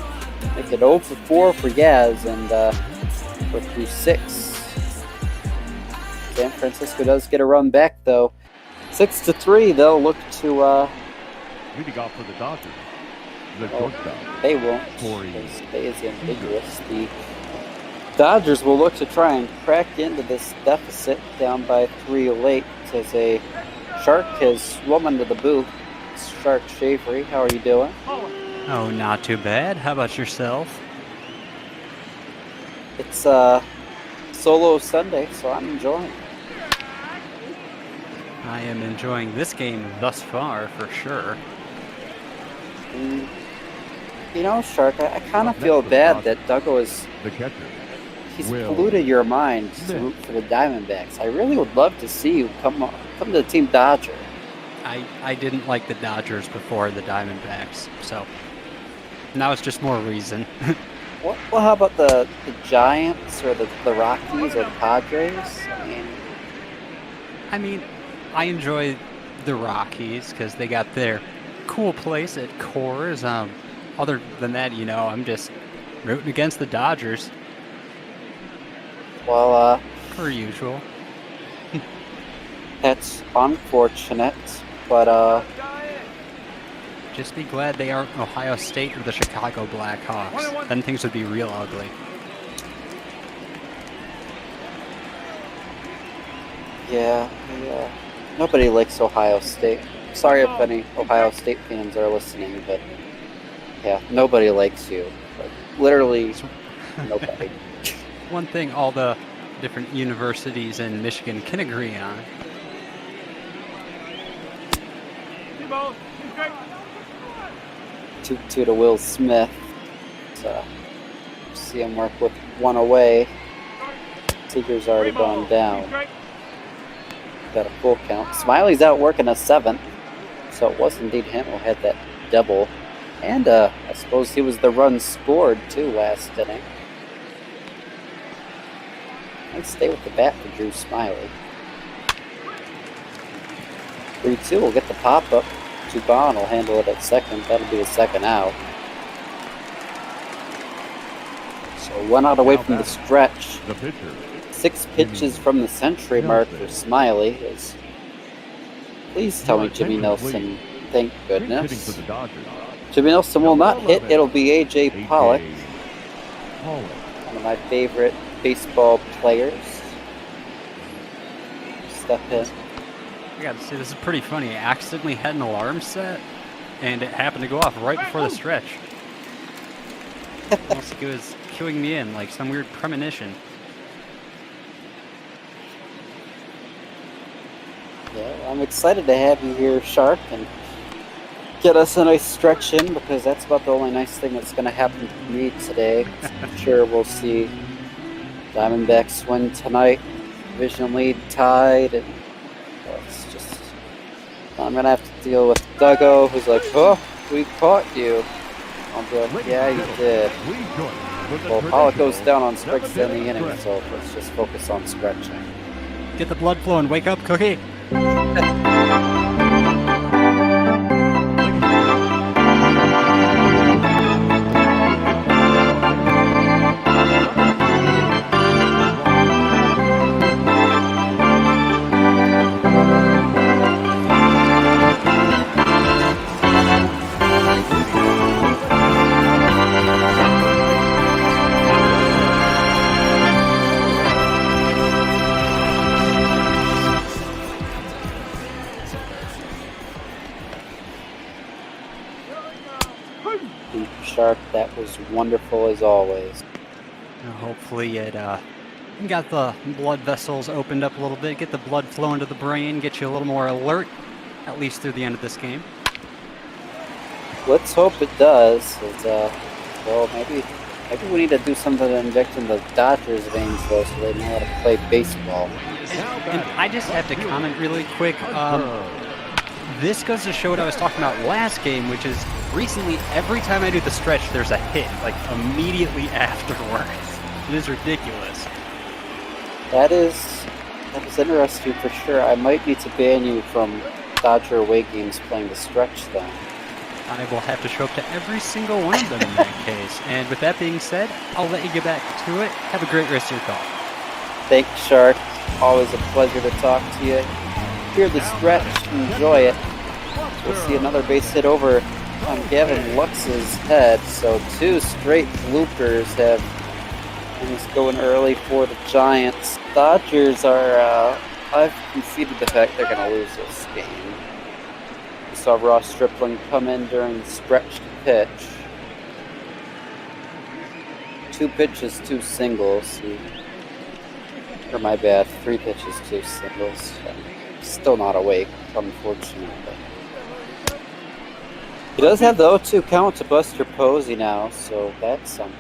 Make it 0 for 4 for Yaz, and we're through 6. San Francisco does get a run back, though. 6-3, they'll look to... leading off for the Dodgers. They won't, because they is ambiguous. The Dodgers will look to try and crack into this deficit down by 3 late, as a Shark has swum into the booth. Shark Shavery, how are you doing? Oh, not too bad. How about yourself? It's solo Sunday, so I'm enjoying. I am enjoying this game thus far, for sure. You know, Shark, I kind of feel bad that Duggo is... He's polluted your mind to root for the Diamondbacks. I really would love to see you come to the Team Dodger. I didn't like the Dodgers before the Diamondbacks, so now it's just more reason. Well, how about the Giants or the Rockies or the Padres? I mean, I enjoy the Rockies because they got their cool place at Coors. Other than that, you know, I'm just rooting against the Dodgers. Well, per usual. That's unfortunate, but just be glad they aren't Ohio State or the Chicago Blackhawks. Then things would be real ugly. yeah, nobody likes Ohio State. Sorry if any Ohio State fans are listening, but yeah, nobody likes you. Like, literally nobody. One thing all the different universities in Michigan can agree on. Two to Will Smith. So, see him work with one away. Seeger's already gone down. Got a full count. Smyly's out working a 7th. So it was indeed him who had that double. And I suppose he was the run scored too last inning. Let's stay with the bat for Drew Smyly. 3-2 will get the pop up. Juban will handle it at second. That'll be the second out. So 1 out away from the stretch. 6 pitches from the century mark for Smyly. Please tell me Jimmy Nelson. Thank goodness. Jimmy Nelson will not hit. It'll be A.J. Pollock. One of my favorite baseball players. Step in. I gotta say, this is pretty funny. I accidentally had an alarm set, and it happened to go off right before the stretch. Almost like it was cueing me in, like some weird premonition. Yeah, I'm excited to have you here, Shark, and get us a nice stretch in, because that's about the only nice thing that's going to happen to me today. I'm sure we'll see Diamondbacks win tonight, division lead tied, and it's just, I'm going to have to deal with Duggo, who's like, oh, we caught you. I'll be like, yeah, you did. Well, Pollock goes down on strikes in the inning, so let's just focus on stretching. Get the blood flowing. Wake up, Cookie. Shark, that was wonderful as always. Hopefully it got the blood vessels opened up a little bit, get the blood flowing to the brain, get you a little more alert, at least through the end of this game. Let's hope it does. Well, maybe we need to do something to inject in the Dodgers' veins, though, so they know how to play baseball. And I just have to comment really quick. This goes to show what I was talking about last game, which is recently every time I do the stretch, there's a hit, like immediately afterwards. It is ridiculous. That is interesting for sure. I might need to ban you from Dodger away games playing the stretch then. I will have to show up to every single one of them in that case. And with that being said, I'll let you get back to it. Have a great rest of your call. Thank you, Shark. Always a pleasure to talk to you. Hear the stretch, enjoy it. We'll see another base hit over on Gavin Lux's head. So 2 straight bloopers have things going early for the Giants. Dodgers are, I've conceded the fact they're going to lose this game. We saw Ross Stripling come in during the stretch to pitch. 2 pitches, 2 singles. Or my bad, 3 pitches, 2 singles. Still not awake, unfortunately. He does have the 0-2 count to Buster Posey now, so that's something.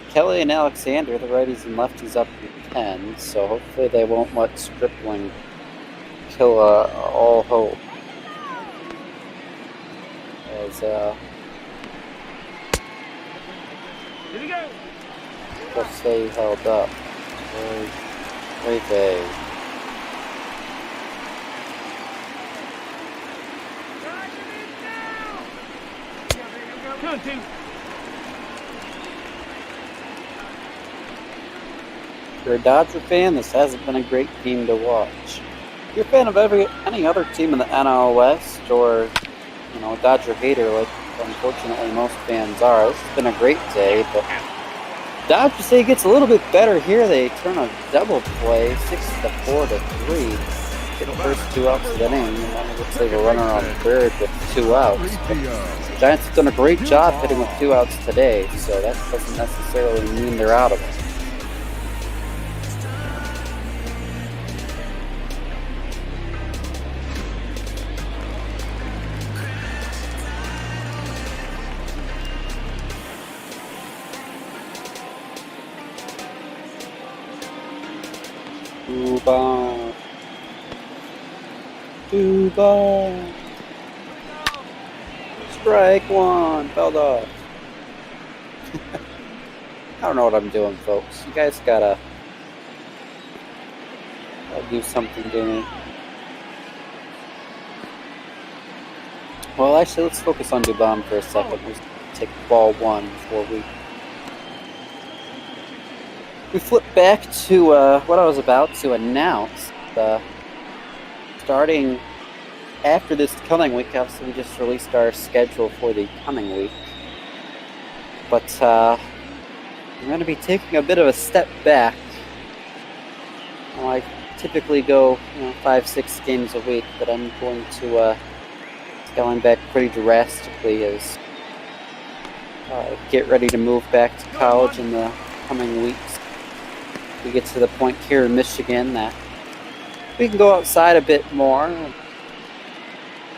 Kelly and Alexander, the righties and lefties, up in 10, so hopefully they won't let Stripling kill all hope. As let's say held up. Very vague. If you're a Dodger fan, this hasn't been a great game to watch. If you're a fan of any other team in the NL West, or a Dodger hater like unfortunately most fans are, this has been a great day. But Dodgers say it gets a little bit better here. They turn a double play, 6-4 to 3. Get the first 2 outs of the inning, and then it looks like a runner on third with 2 outs. But the Giants have done a great job hitting with 2 outs today, so that doesn't necessarily mean they're out of it. Two ball. Strike one. Fouled off. I don't know what I'm doing, folks. You guys gotta do something to me. Well, actually, let's focus on Dubon for a second. Let's take ball 1 before we flip back to what I was about to announce. Starting after this coming week, obviously we just released our schedule for the coming week. But I'm going to be taking a bit of a step back. I typically go 5-6 games a week, but I'm going to scaling back pretty drastically as get ready to move back to college in the coming weeks. We get to the point here in Michigan that we can go outside a bit more,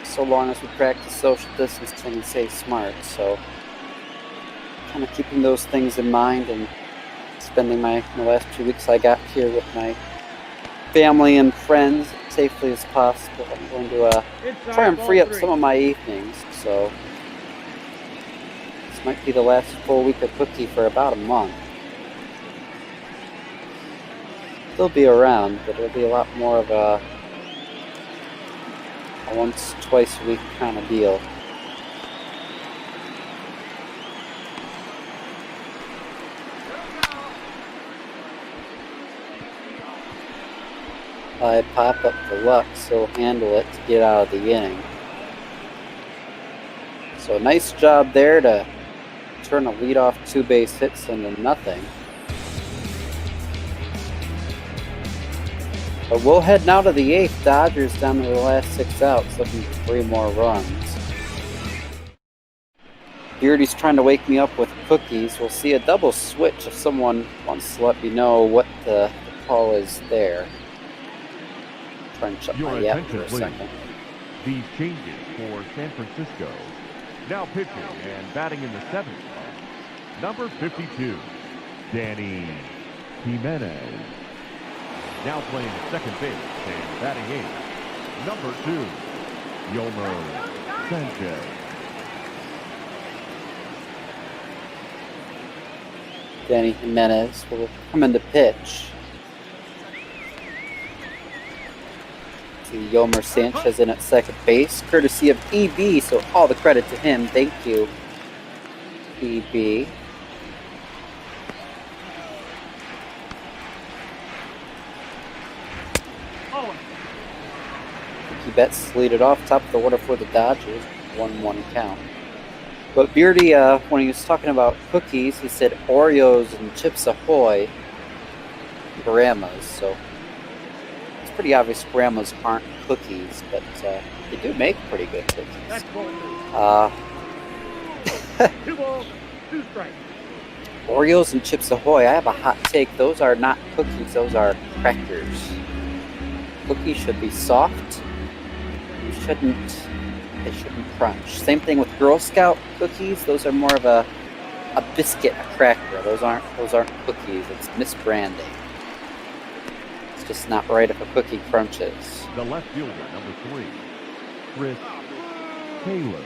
so long as we practice social distancing and stay smart. So, kind of keeping those things in mind and spending the last 2 weeks I got here with my family and friends as safely as possible. I'm going to try and free up some of my evenings. So, this might be the last full week of Cookie for about a month. Still be around, but it'll be a lot more of a once, twice a week kind of deal. I pop up the luck, so handle it to get out of the inning. So nice job there to turn a leadoff 2-base hits into nothing. But we'll head now to the 8th. Dodgers down to the last 6 outs, looking for 3 more runs. Beardy's trying to wake me up with cookies. We'll see a double switch if someone wants to let me know what the call is there. Try and shut my yap for a second. These changes for San Francisco. Now pitching and batting in the 7th spot, number 52, Danny Jimenez. Now playing second base and batting 8th, number 2, Yomer Sanchez. Danny Jimenez will come in to pitch. See Yomer Sanchez in at second base, courtesy of EB, so all the credit to him. Thank you, EB. Betts lead off top of the order for the Dodgers, 1-1 count. But Beardy, when he was talking about cookies, he said Oreos and Chips Ahoy, grandmas. So it's pretty obvious grandmas aren't cookies, but they do make pretty good cookies. 2 balls, 2 strikes. Oreos and Chips Ahoy, I have a hot take. Those are not cookies, those are crackers. Cookies should be soft. They shouldn't crunch. Same thing with Girl Scout cookies. Those are more of a biscuit, a cracker. Those aren't cookies. It's misbranding. It's just not right if a cookie crunches. The left fielder, number 3, Chris Taylor.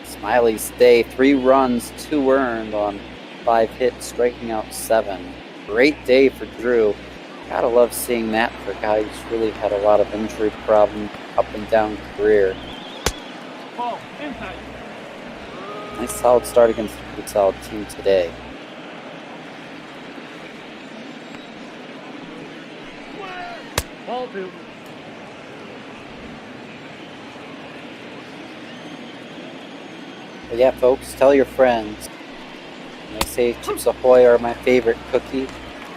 Smyly's day, 3 runs, 2 earned on 5 hits, striking out 7. Great day for Drew. Gotta love seeing that for a guy who's really had a lot of injury problems up and down career. Ball, inside. Nice solid start against a pretty solid team today. Ball 2. But yeah, folks, tell your friends. When they say Chips Ahoy are my favorite cookie,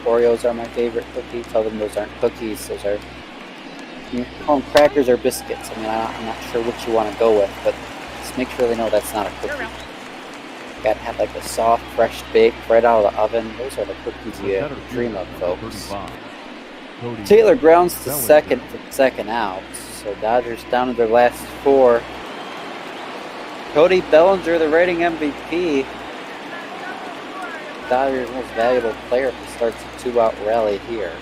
Oreos are my favorite cookie, tell them those aren't cookies. Those are, you can call them crackers or biscuits. I mean, I'm not sure which you want to go with, but just make sure they know that's not a cookie. You gotta have like a soft, fresh bake right out of the oven. Those are the cookies you dream of, folks. Taylor grounds to second for the second out. So Dodgers down to their last 4. Cody Bellinger, the rating MVP. Dodgers' most valuable player if he starts a 2-out rally here.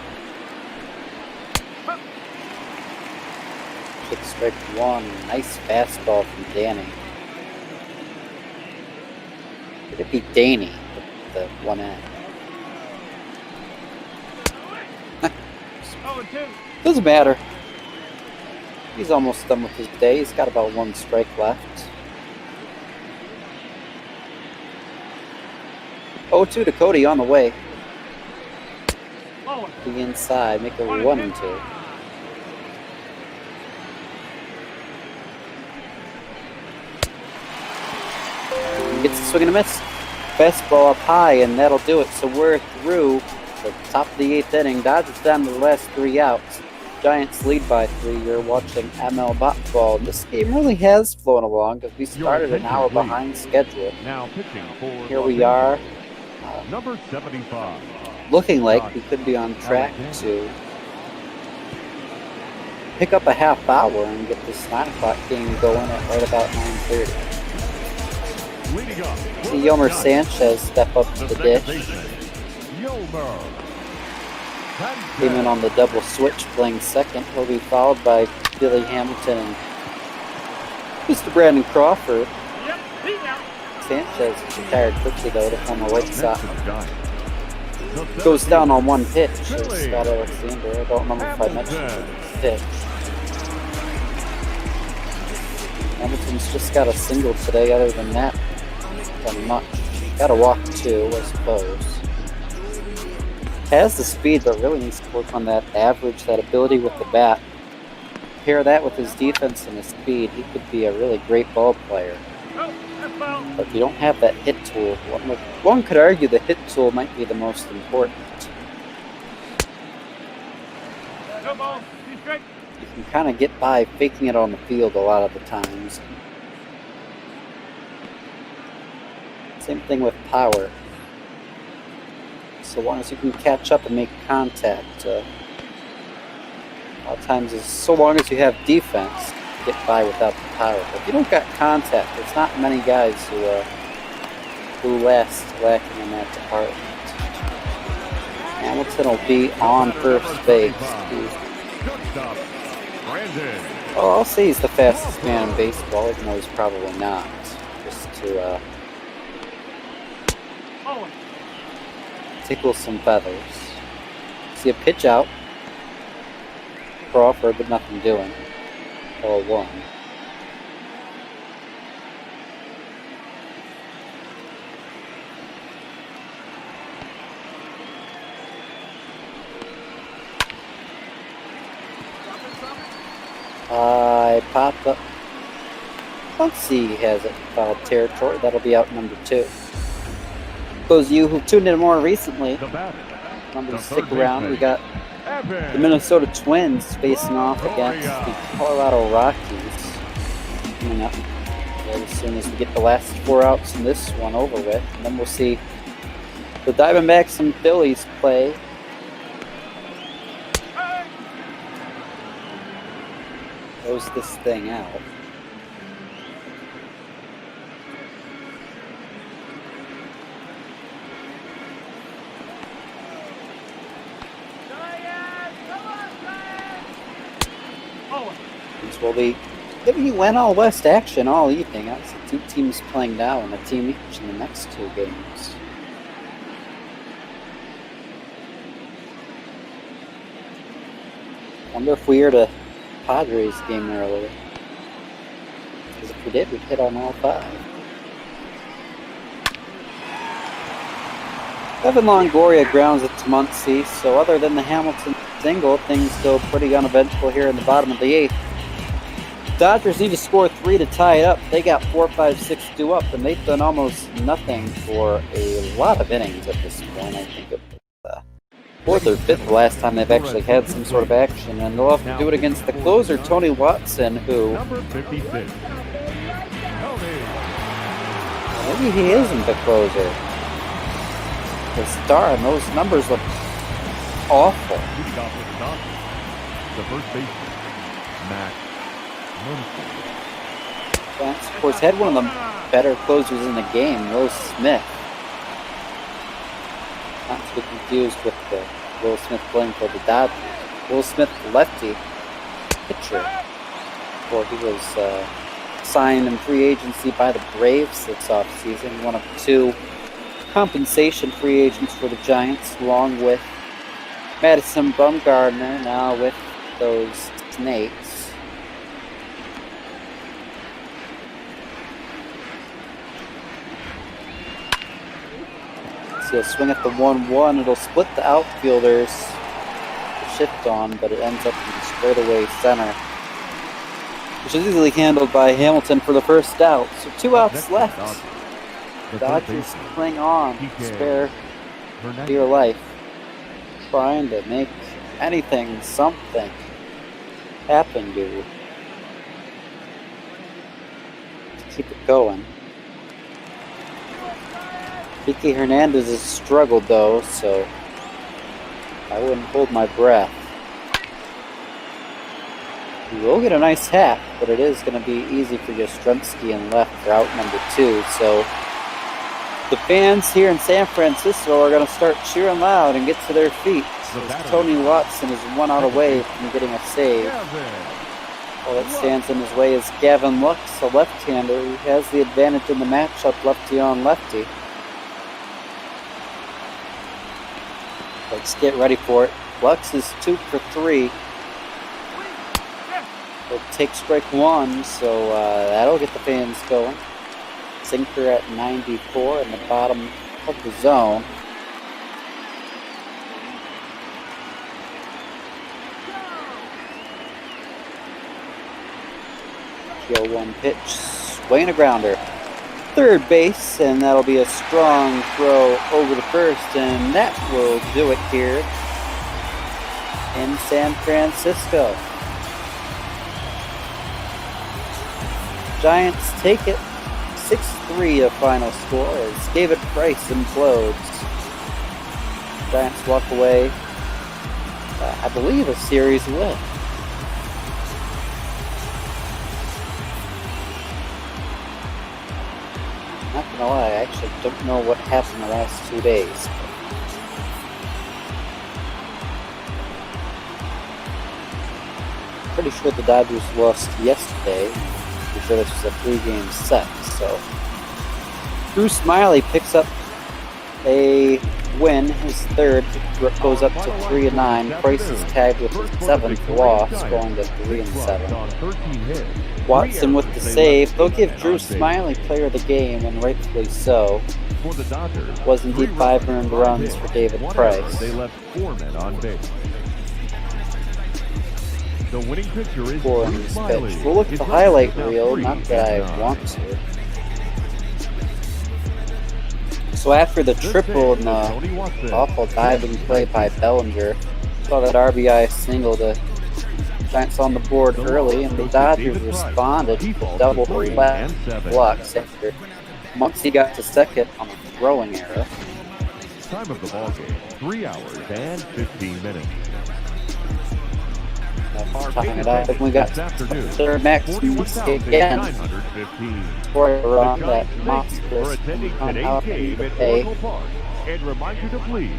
Kick strike 1. Nice fastball from Danny. Could it be Danny with the 1 end? Doesn't matter. He's almost done with his day. He's got about 1 strike left. 0-2 to Cody on the way. The inside, make it 1-2. Gets a swing and a miss. Fastball up high, and that'll do it. So we're through the top of the 8th inning. Dodgers down to the last 3 outs. Giants lead by 3. You're watching ML Botball. This game really has flown along because we started an hour behind schedule. Now pitching for Here we are. number 75. Looking like we could be on track to pick up a half hour and get this 9 o'clock game going at right about 9:30. See Yomer Sanchez step up to the dish. Came in on the double switch playing second. He'll be followed by Billy Hamilton and Mr. Brandon Crawford. Sanchez retired quickly though to form a White Sox. Goes down on 1 pitch. Scott Alexander. I don't remember if I mentioned the pitch. Hamilton's just got a single today. Other than that, not much. Got a walk 2, I suppose. Has the speed, but really needs to work on that average, that ability with the bat. Pair that with his defense and his speed, he could be a really great ball player. But if you don't have that hit tool, one could argue the hit tool might be the most important. You can kind of get by faking it on the field a lot of the times. Same thing with power. So long as you can catch up and make contact, a lot of times, so long as you have defense, you get by without the power. But if you don't got contact, there's not many guys who last lacking in that department. Hamilton will be on first base. Oh, I'll say he's the fastest man in baseball, even though he's probably not. Just to tickle some feathers. See a pitch out. Crawford, but nothing doing. 0-1. I popped up. Let's see, he has it in foul territory. That'll be out number 2. Those of you who tuned in more recently, remember to stick around. We got the Minnesota Twins facing off against the Colorado Rockies coming up as soon as we get the last 4 outs in this one over with. And then we'll see the Diamondbacks and Phillies play. Close this thing out. These will be giving you NL West action all evening. That's the two teams playing now and a team each in the next two games. Wonder if we heard a Padres game earlier. Because if we did, we'd hit on all five. Evan Longoria grounds it to Muncie, so other than the Hamilton single, things go pretty uneventful here in the bottom of the 8th. Dodgers need to score 3 to tie it up. They got 4, 5, 6 due up, and they've done almost nothing for a lot of innings at this point. I think it was 4th or 5th the last time they've actually had some sort of action, and they'll have to do it against the closer, Tony Watson, who... Maybe he isn't the closer. The star, and those numbers look awful. The first baseman, Matt. Giants, of course, had one of the better closers in the game, Will Smith. Not to be confused with the Will Smith playing for the Dodgers. Will Smith, lefty pitcher, before he was signed in free agency by the Braves this offseason. One of 2 compensation free agents for the Giants, along with Madison Bumgarner, now with those Snakes. See a swing at the 1-1. It'll split the outfielders to shift on, but it ends up in straightaway center, which is easily handled by Hamilton for the first out. So 2 outs left. Dodgers cling on, spare dear life, trying to make anything, something happen to keep it going. Kike Hernandez has struggled though, so I wouldn't hold my breath. He will get a nice hat, but it is going to be easy for Yastrzemski in left for out number 2, so the fans here in San Francisco are going to start cheering loud and get to their feet. As Tony Watson is 1 out away from getting a save. All that stands in his way is Gavin Lux, a left-hander who has the advantage in the matchup, lefty on lefty. Let's get ready for it. Lux is 2 for 3. He'll take strike 1, so that'll get the fans going. Sinker at 94 in the bottom of the zone. The 1 pitch, swing and a grounder. Third base, and that'll be a strong throw over to first, and that will do it here in San Francisco. Giants take it 6-3 a final score as David Price implodes. Giants walk away, I believe, a series win. Not gonna lie, I actually don't know what happened the last 2 days. Pretty sure the Dodgers lost yesterday. Pretty sure this was a 3-game set, so Drew Smyly picks up a win, his third, goes up to 3-9. Price is tagged with his 7th loss, going to 3-7. Watson with the save. They'll give Drew Smyly player of the game, and rightfully so. It was indeed 5 earned runs for David Price. They left 4 men on base. The winning pitcher is Drew Smyly. We'll look at the highlight reel, not that I want to. So after the triple and the awful diving play by Bellinger, saw that RBI single to Giants on the board early, and the Dodgers responded with a double left blocks after Muncie got to second on the throwing error. Time of the ball game, 3 hours and 15 minutes. Tying it up, and we got third Max Muncie again. For a run that monstrous come out in the bay. And remind you to please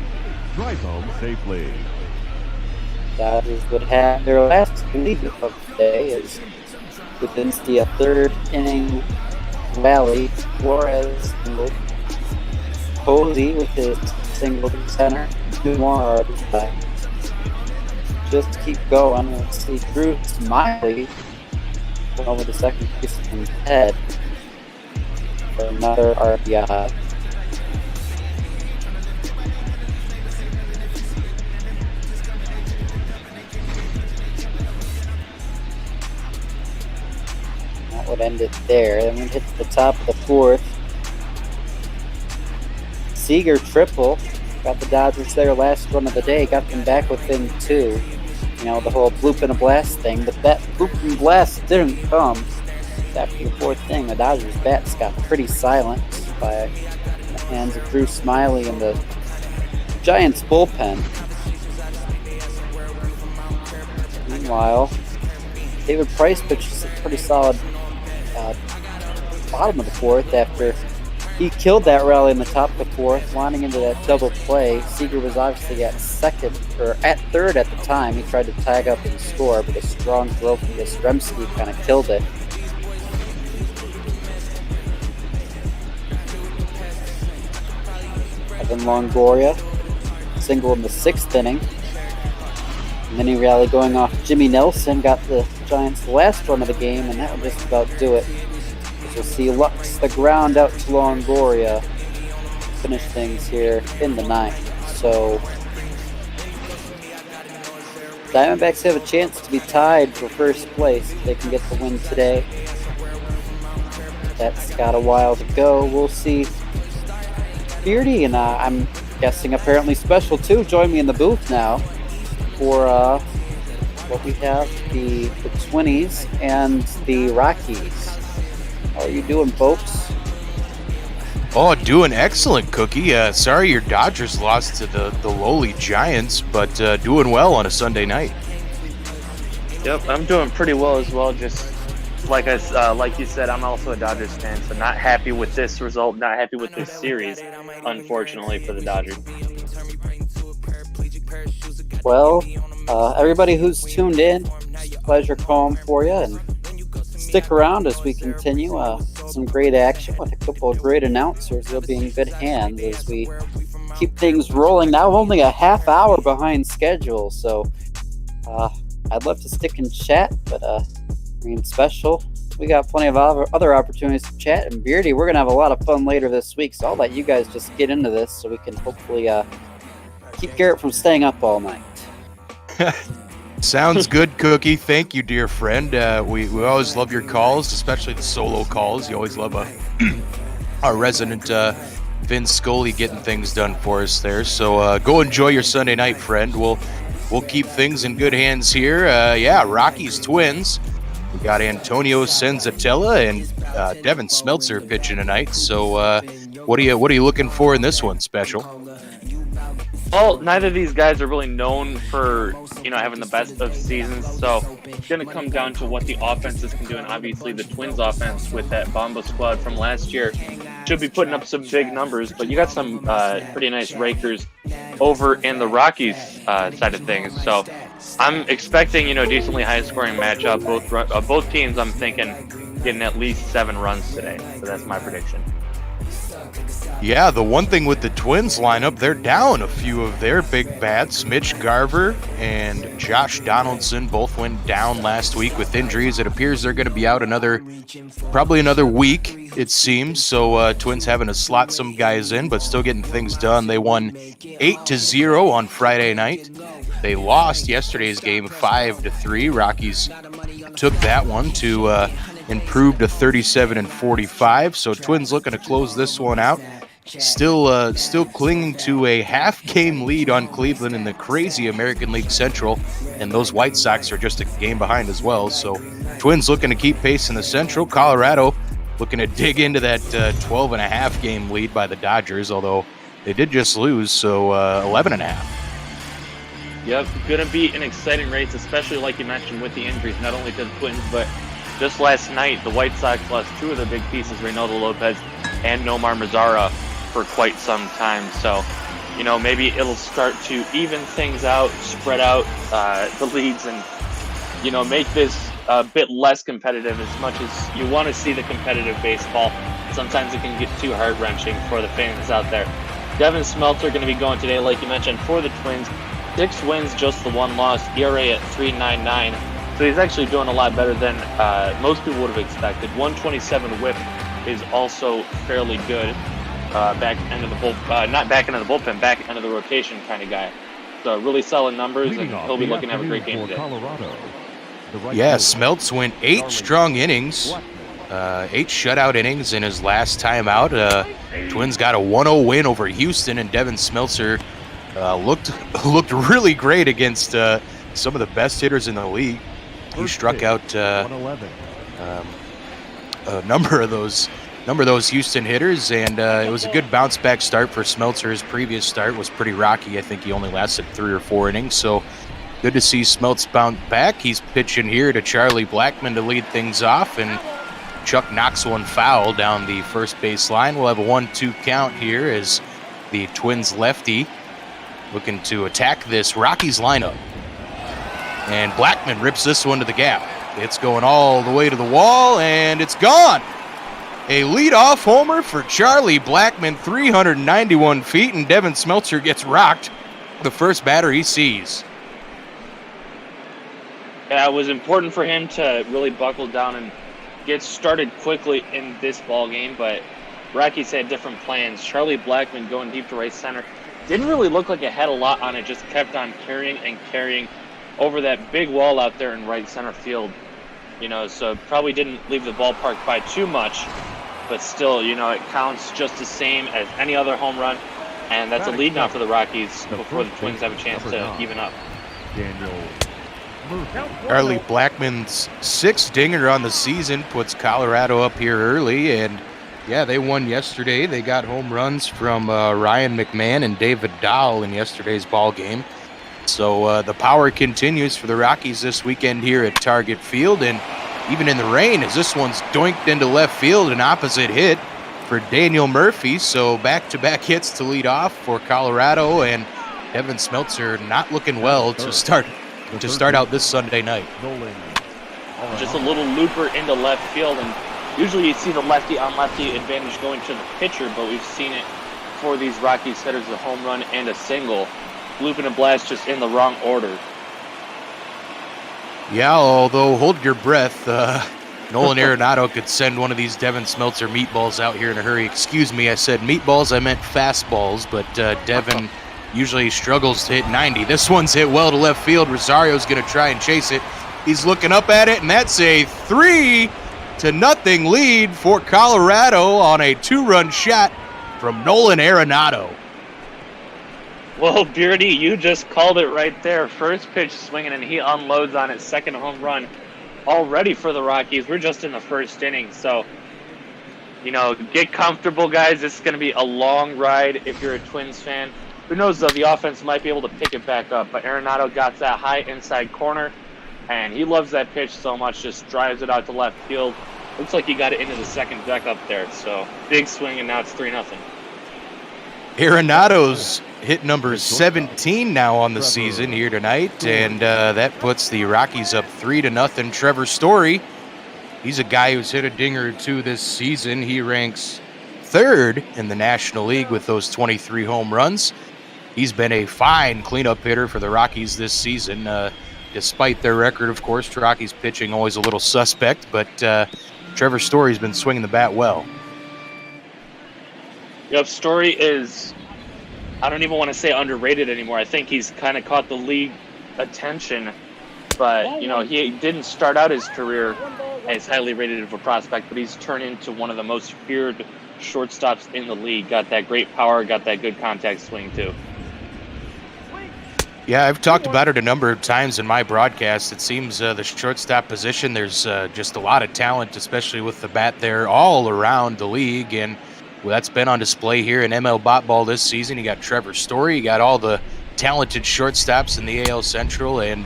drive home safely. Dodgers would have their last lead of the day as Within the third inning rally, Flores singled. Posey with his single to center. 2 more RBI. Just to keep going, we'll see Drew Smyly over the second baseman's head for another RBI. That would end it there. Then we hit the top of the 4th. Seager triple. Got the Dodgers their last run of the day. Got them back within 2. You know, the whole bloop and a blast thing. But that bloop and blast didn't come. After the 4th inning, the Dodgers bats got pretty silent by the hands of Drew Smyly and the Giants bullpen. Meanwhile, David Price pitched a pretty solid bottom of the 4th after he killed that rally in the top of the 4th, lining into that double play. Seager was obviously at 3rd at the time. He tried to tag up and score, but a strong throw from Yastrzemski kind of killed it. Evan Longoria single in the 6th inning. Mini rally going off Jimmy Nelson got the Giants the last run of the game, and that would just about do it. We'll see Lux the ground out to Longoria finish things here in the 9th. So Diamondbacks have a chance to be tied for first place if they can get the win today. That's got a while to go. We'll see Beardy and I'm guessing apparently Special too join me in the booth now for what we have, the Twinnies and the Rockies. How are you doing, folks? Oh, doing excellent, Cookie. Sorry your Dodgers lost to the lowly Giants, but doing well on a Sunday night. Yep, I'm doing pretty well as well. Just like you said, I'm also a Dodgers fan, so not happy with this result, not happy with this series, unfortunately for the Dodgers. Well, everybody who's tuned in, it's a pleasure calling for you, and stick around as we continue some great action with a couple of great announcers. You'll be in good hands as we keep things rolling. Now only a half hour behind schedule, so I'd love to stick and chat, but Special, we got plenty of other opportunities to chat. And Beardy, we're going to have a lot of fun later this week, so I'll let you guys just get into this so we can hopefully keep Garrett from staying up all night. Sounds good, Cookie. Thank you, dear friend. We always love your calls, especially the solo calls. You always love our resident Vin Scully getting things done for us there. So go enjoy your Sunday night, friend. We'll keep things in good hands here. Rockies Twins. We got Antonio Senzatela and Devin Smeltzer pitching tonight. So what are you looking for in this one, Special? Well, neither of these guys are really known for, having the best of seasons, so it's going to come down to what the offenses can do, and obviously the Twins offense with that Bomba squad from last year should be putting up some big numbers, but you got some pretty nice rakers over in the Rockies side of things, so I'm expecting, decently high-scoring matchup. Both teams, I'm thinking, getting at least 7 runs today, so that's my prediction. Yeah, the one thing with the Twins lineup, they're down a few of their big bats. Mitch Garver and Josh Donaldson both went down last week with injuries. It appears they're going to be out probably another week, it seems. So Twins having to slot some guys in, but still getting things done. They won 8-0 on Friday night. They lost yesterday's game 5-3. Rockies took that one to improve to 37-45. So Twins looking to close this one out. Still clinging to a half-game lead on Cleveland in the crazy American League Central, and those White Sox are just a game behind as well. So Twins looking to keep pace in the Central. Colorado looking to dig into that 12.5 game lead by the Dodgers, although they did just lose, so 11.5. Yep, going to be an exciting race, especially like you mentioned with the injuries, not only to the Twins, but just last night, the White Sox lost 2 of their big pieces, Reynaldo Lopez and Nomar Mazara, for quite some time. So, maybe it'll start to even things out, spread out the leads, and, make this a bit less competitive. As much as you want to see the competitive baseball, sometimes it can get too heart-wrenching for the fans out there. Devin Smeltzer going to be going today, like you mentioned, for the Twins. 6 wins, just the 1 loss, ERA at 3.99. So he's actually doing a lot better than most people would have expected. 127 whip is also fairly good. Back end of the bullpen, not back end of the bullpen, back end of the rotation kind of guy. So really solid numbers, and he'll be looking to have a great game today. Yeah, Smeltz went 8 strong innings, 8 shutout innings in his last time out. Twins got a 1-0 win over Houston, and Devin Smeltzer looked really great against some of the best hitters in the league. He struck out a number of those Houston hitters, and it was a good bounce back start for Smeltzer. His previous start was pretty rocky. I think he only lasted 3 or 4 innings, so good to see Smeltz bounce back. He's pitching here to Charlie Blackmon to lead things off, and Chuck knocks one foul down the first base line. We'll have a 1-2 count here as the Twins lefty looking to attack this Rockies lineup. And Blackmon rips this one to the gap. It's going all the way to the wall, and it's gone. A leadoff homer for Charlie Blackmon, 391 feet, and Devin Smeltzer gets rocked. The first batter he sees. Yeah, it was important for him to really buckle down and get started quickly in this ball game, but Rockies had different plans. Charlie Blackmon going deep to right center. Didn't really look like it had a lot on it, just kept on carrying over that big wall out there in right center field. So probably didn't leave the ballpark by too much, but still, it counts just the same as any other home run, and that's a lead now for the Rockies before the Twins have a chance to even up. Charlie Blackmon's 6th dinger on the season puts Colorado up here early, and yeah, they won yesterday. They got home runs from Ryan McMahon and David Dahl in yesterday's ball game. So the power continues for the Rockies this weekend here at Target Field, and even in the rain, as this one's doinked into left field, an opposite hit for Daniel Murphy. So back-to-back hits to lead off for Colorado, and Devin Smeltzer not looking well to start out this Sunday night. Just a little looper into left field, and usually you see the lefty-on-lefty advantage going to the pitcher, but we've seen it for these Rockies hitters, a home run and a single. Looping a blast just in the wrong order. Yeah, although hold your breath, Nolan Arenado could send one of these Devin Smeltzer meatballs out here in a hurry. Excuse me, I said meatballs, I meant fastballs, but Devin usually struggles to hit 90. This one's hit well to left field. Rosario's going to try and chase it. He's looking up at it, and that's a 3-0 lead for Colorado on a 2-run shot from Nolan Arenado. Well, Beardy, you just called it right there. First pitch swinging, and he unloads on it. Second home run already for the Rockies. We're just in the first inning, so, get comfortable, guys. This is going to be a long ride if you're a Twins fan. Who knows, though, the offense might be able to pick it back up, but Arenado got that high inside corner, and he loves that pitch so much, just drives it out to left field. Looks like he got it into the second deck up there, so big swing, and now it's 3-0. Arenado's hit number 17 now on the season here tonight, and that puts the Rockies up 3-0. Trevor Story, he's a guy who's hit a dinger or two this season. He ranks 3rd in the National League with those 23 home runs. He's been a fine cleanup hitter for the Rockies this season. Despite their record, of course, Rockies pitching always a little suspect, but Trevor Story's been swinging the bat well. Yep, Story is, I don't even want to say underrated anymore. I think he's kind of caught the league attention, but, he didn't start out his career as highly rated of a prospect, but he's turned into one of the most feared shortstops in the league. Got that great power, got that good contact swing, too. Yeah, I've talked about it a number of times in my broadcast. It seems the shortstop position, there's just a lot of talent, especially with the bat there all around the league, and well, that's been on display here in ML Bot Ball this season. You got Trevor Story, you got all the talented shortstops in the AL Central, and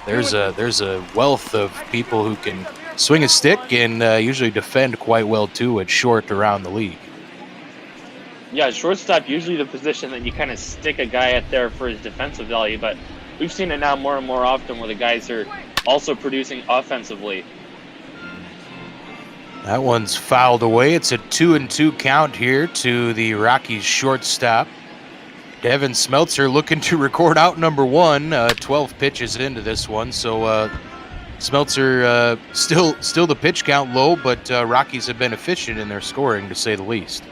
there's a wealth of people who can swing a stick and usually defend quite well too at short around the league. Yeah, shortstop usually the position that you kind of stick a guy at there for his defensive value, but we've seen it now more and more often where the guys are also producing offensively. That one's fouled away. It's a 2-2 count here to the Rockies shortstop. Devin Smeltzer looking to record out number 1, 12 pitches into this one. So Smeltzer still the pitch count low, but Rockies have been efficient in their scoring, to say the least.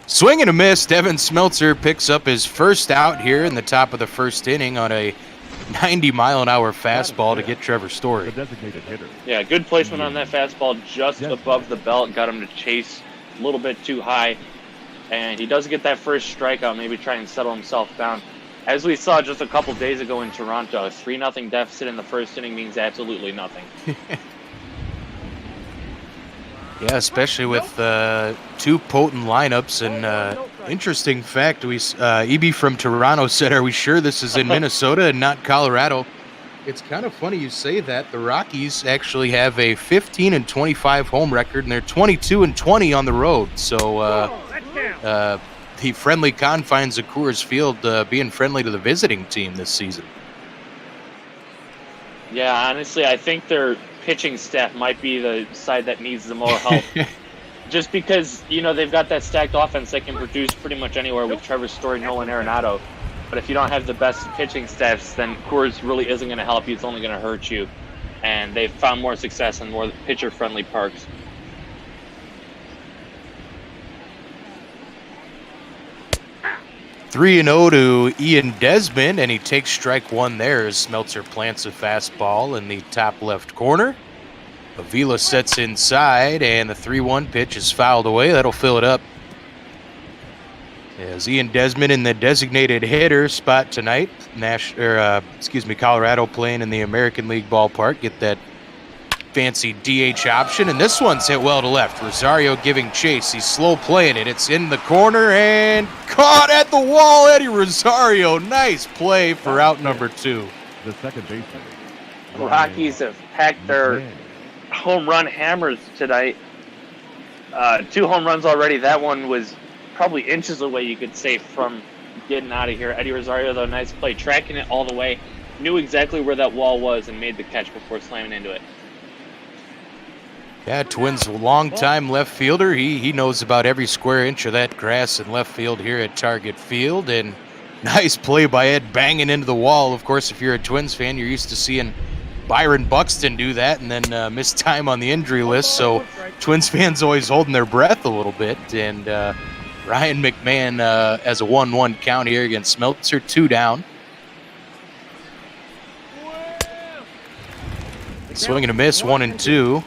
Swing and a miss. Devin Smeltzer picks up his first out here in the top of the first inning on a 90-mile-an-hour fastball to get Trevor Story. Yeah, good placement on that fastball just above the belt. Got him to chase a little bit too high. And he does get that first strikeout, maybe try and settle himself down. As we saw just a couple days ago in Toronto, a 3-0 deficit in the first inning means absolutely nothing. Yeah, especially with 2 potent lineups. And interesting fact, EB from Toronto said, "Are we sure this is in Minnesota and not Colorado?" It's kind of funny you say that. The Rockies actually have a 15-25 home record, and they're 22-20 on the road. So the friendly confines of Coors Field being friendly to the visiting team this season. Yeah, honestly, I think their pitching staff might be the side that needs the more help. Just because, they've got that stacked offense that can produce pretty much anywhere with Trevor Story, Nolan Arenado. But if you don't have the best pitching staffs, then Coors really isn't going to help you. It's only going to hurt you. And they've found more success in more pitcher-friendly parks. Three 3-0 to Ian Desmond, and he takes strike 1 there as Smeltzer plants a fastball in the top left corner. Avila sets inside, and the 3-1 pitch is fouled away. That'll fill it up. As Ian Desmond in the designated hitter spot tonight, Colorado playing in the American League ballpark, get that fancy DH option, and this one's hit well to left. Rosario giving chase. He's slow playing it. It's in the corner and caught at the wall. Eddie Rosario, nice play for out number 2. The second baseman. The Rockies have packed their home run hammers tonight. 2 home runs already. That one was probably inches away, you could say, from getting out of here. Eddie Rosario, though, nice play, tracking it all the way. Knew exactly where that wall was and made the catch before slamming into it. Yeah, Twins' longtime left fielder. He knows about every square inch of that grass in left field here at Target Field. And nice play by Ed, banging into the wall. Of course, if you're a Twins fan, you're used to seeing Byron Buxton do that and then miss time on the injury list. So Twins fans always holding their breath a little bit. And Ryan McMahon has a 1-1 count here against Smeltzer, 2 down. Swing and a miss, 1-2.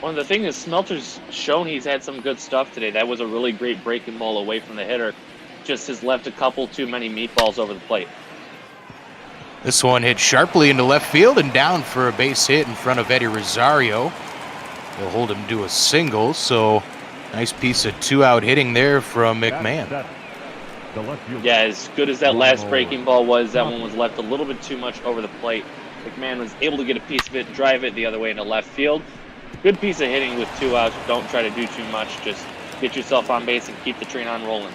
One of the things is Smeltzer's shown he's had some good stuff today. That was a really great breaking ball away from the hitter. Just has left a couple too many meatballs over the plate. This one hit sharply into left field and down for a base hit in front of Eddie Rosario. They'll hold him to a single, so nice piece of 2-out hitting there from McMahon. Yeah, as good as that last breaking ball was, that one was left a little bit too much over the plate. McMahon was able to get a piece of it, drive it the other way into left field. Good piece of hitting with 2 outs. Don't try to do too much. Just get yourself on base and keep the train on rolling.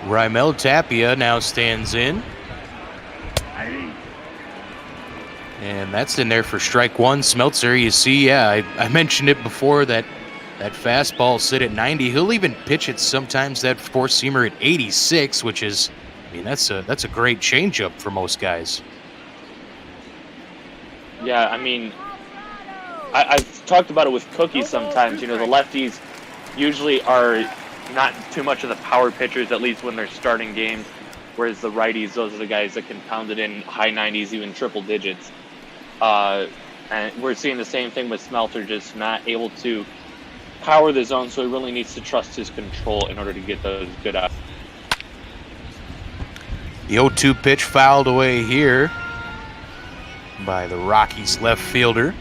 Raimel Tapia now stands in. And that's in there for strike 1. Smeltzer, you see, I mentioned it before, that fastball sit at 90. He'll even pitch it sometimes, that 4-seamer at 86, which is, that's a great changeup for most guys. Yeah, I've talked about it with Cookie sometimes. The lefties usually are not too much of the power pitchers, at least when they're starting games, whereas the righties, those are the guys that can pound it in high 90s, even triple digits. And we're seeing the same thing with Smeltzer, just not able to power the zone, so he really needs to trust his control in order to get those good outs. The 0-2 pitch fouled away here by the Rockies left fielder.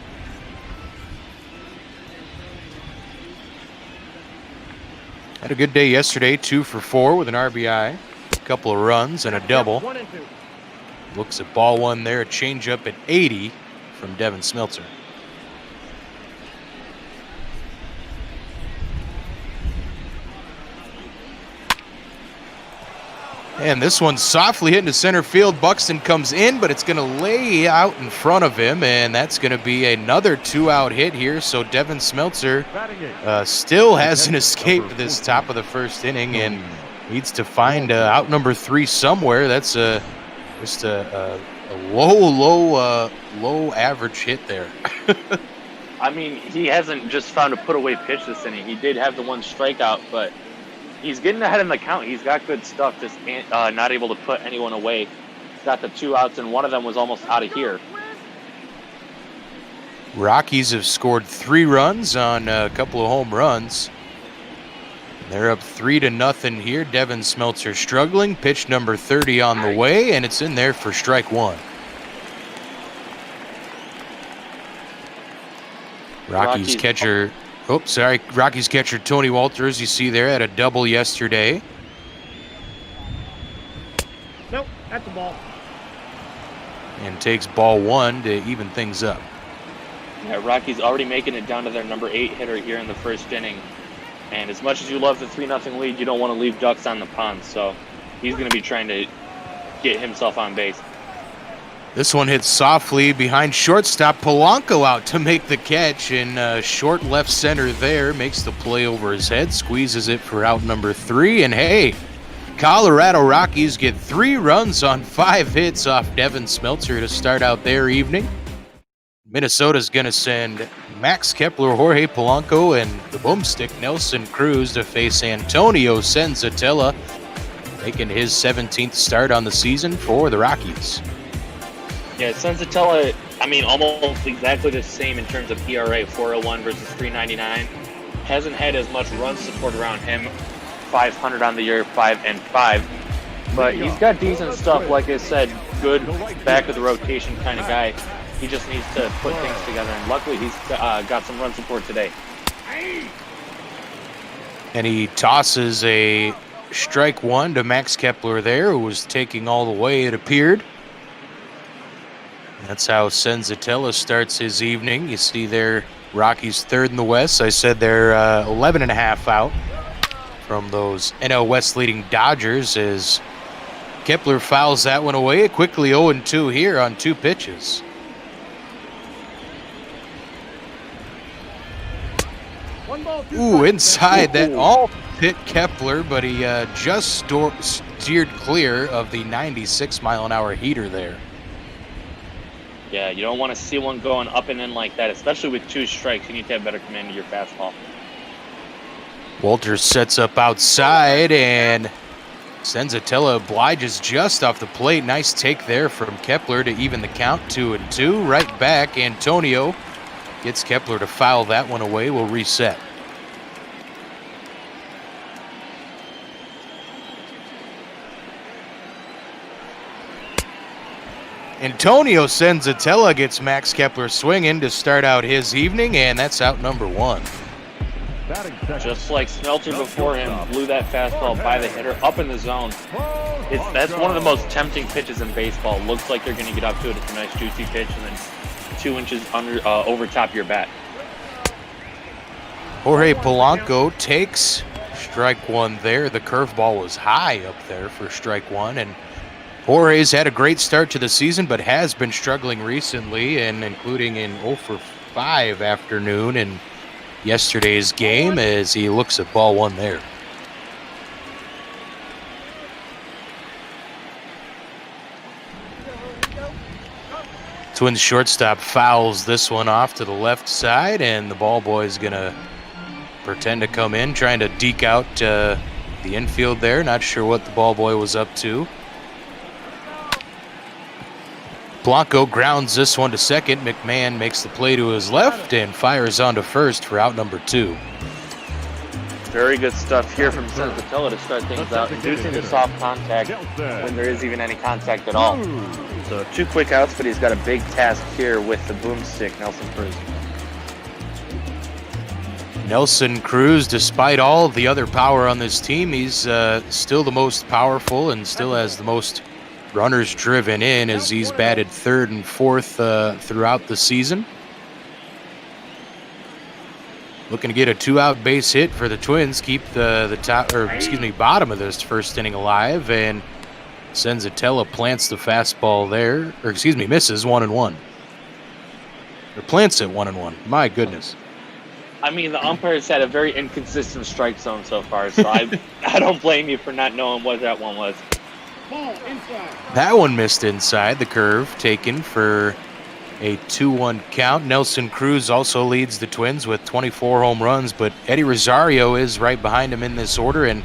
Had a good day yesterday, 2 for 4 with an RBI, a couple of runs and a double. Looks at ball 1 there, a changeup at 80 from Devin Smeltzer. And this one's softly hitting to center field. Buxton comes in, but it's going to lay out in front of him, and that's going to be another 2-out hit here. So Devin Smeltzer still hasn't escaped this top of the first inning and needs to find out number 3 somewhere. That's just a low average hit there. I mean, he hasn't just found a put-away pitch this inning. He did have the 1 strikeout, but he's getting ahead in the count. He's got good stuff, just not able to put anyone away. He's got the 2 outs, and one of them was almost out of here. Rockies have scored 3 runs on a couple of home runs. They're up 3-0 here. Devin Smeltzer struggling. Pitch number 30 on the way, and it's in there for strike 1. Rockies catcher Tony Walters, you see there, had a double yesterday. Nope, that's the ball. And takes ball 1 to even things up. Yeah, Rockies already making it down to their number 8 hitter here in the first inning. And as much as you love the 3-0 lead, you don't want to leave ducks on the pond. So he's going to be trying to get himself on base. This one hits softly behind shortstop. Polanco out to make the catch, and short left center there makes the play over his head, squeezes it for out number 3, and hey, Colorado Rockies get 3 runs on 5 hits off Devin Smeltzer to start out their evening. Minnesota's going to send Max Kepler, Jorge Polanco, and the boomstick Nelson Cruz to face Antonio Senzatela, making his 17th start on the season for the Rockies. Yeah, Senzatela, I mean, almost exactly the same in terms of ERA, 401 versus 399. Hasn't had as much run support around him, 500 on the year, 5-5. But he's got decent stuff, like I said, good back of the rotation kind of guy. He just needs to put things together, and luckily he's got some run support today. And he tosses a strike 1 to Max Kepler there, who was taking all the way, it appeared. That's how Senzatela starts his evening. You see there, Rockies 3rd in the West. I said they're 11.5 out from those NL West leading Dodgers as Kepler fouls that one away. Quickly 0-2 here on 2 pitches. Ooh, inside that all hit Kepler, but he just steered clear of the 96-mile-an-hour heater there. Yeah, you don't want to see one going up and in like that, especially with 2 strikes. You need to have better command of your fastball. Walters sets up outside, and Senzatela obliges just off the plate. Nice take there from Kepler to even the count, 2-2. Right back, Antonio gets Kepler to foul that one away. We'll reset. Antonio Senzatela gets Max Kepler swinging to start out his evening, and that's out number 1. Just like Smeltzer before him, blew that fastball by the hitter up in the zone. That's one of the most tempting pitches in baseball. Looks like they're going to get up to it. It's a nice juicy pitch, and then 2 inches over top your bat. Jorge Polanco takes strike 1 there. The curveball was high up there for strike 1, and Jorge's had a great start to the season, but has been struggling recently, and including in 0-for-5 afternoon in yesterday's game as he looks at ball 1 there. Twins shortstop fouls this one off to the left side, and the ball boy is going to pretend to come in, trying to deke out the infield there. Not sure what the ball boy was up to. Polanco grounds this one to second. McMahon makes the play to his left and fires on to first for out number 2. Very good stuff here from Senzatela to start things out, inducing the soft contact when there is even any contact at all. So 2 quick outs, but he's got a big task here with the boomstick, Nelson Cruz. Nelson Cruz, despite all of the other power on this team, he's still the most powerful and still has the most runners driven in as he's batted 3rd and 4th throughout the season. Looking to get a 2-out base hit for the Twins, keep the bottom of this first inning alive, and Senzatela plants the fastball there, or excuse me, misses 1-1. Or plants it 1-1. My goodness. I mean, the umpires had a very inconsistent strike zone so far, so I don't blame you for not knowing what that one was. Ball inside. That one missed inside. The curve taken for a 2-1 count. Nelson Cruz also leads the Twins with 24 home runs, but Eddie Rosario is right behind him in this order, and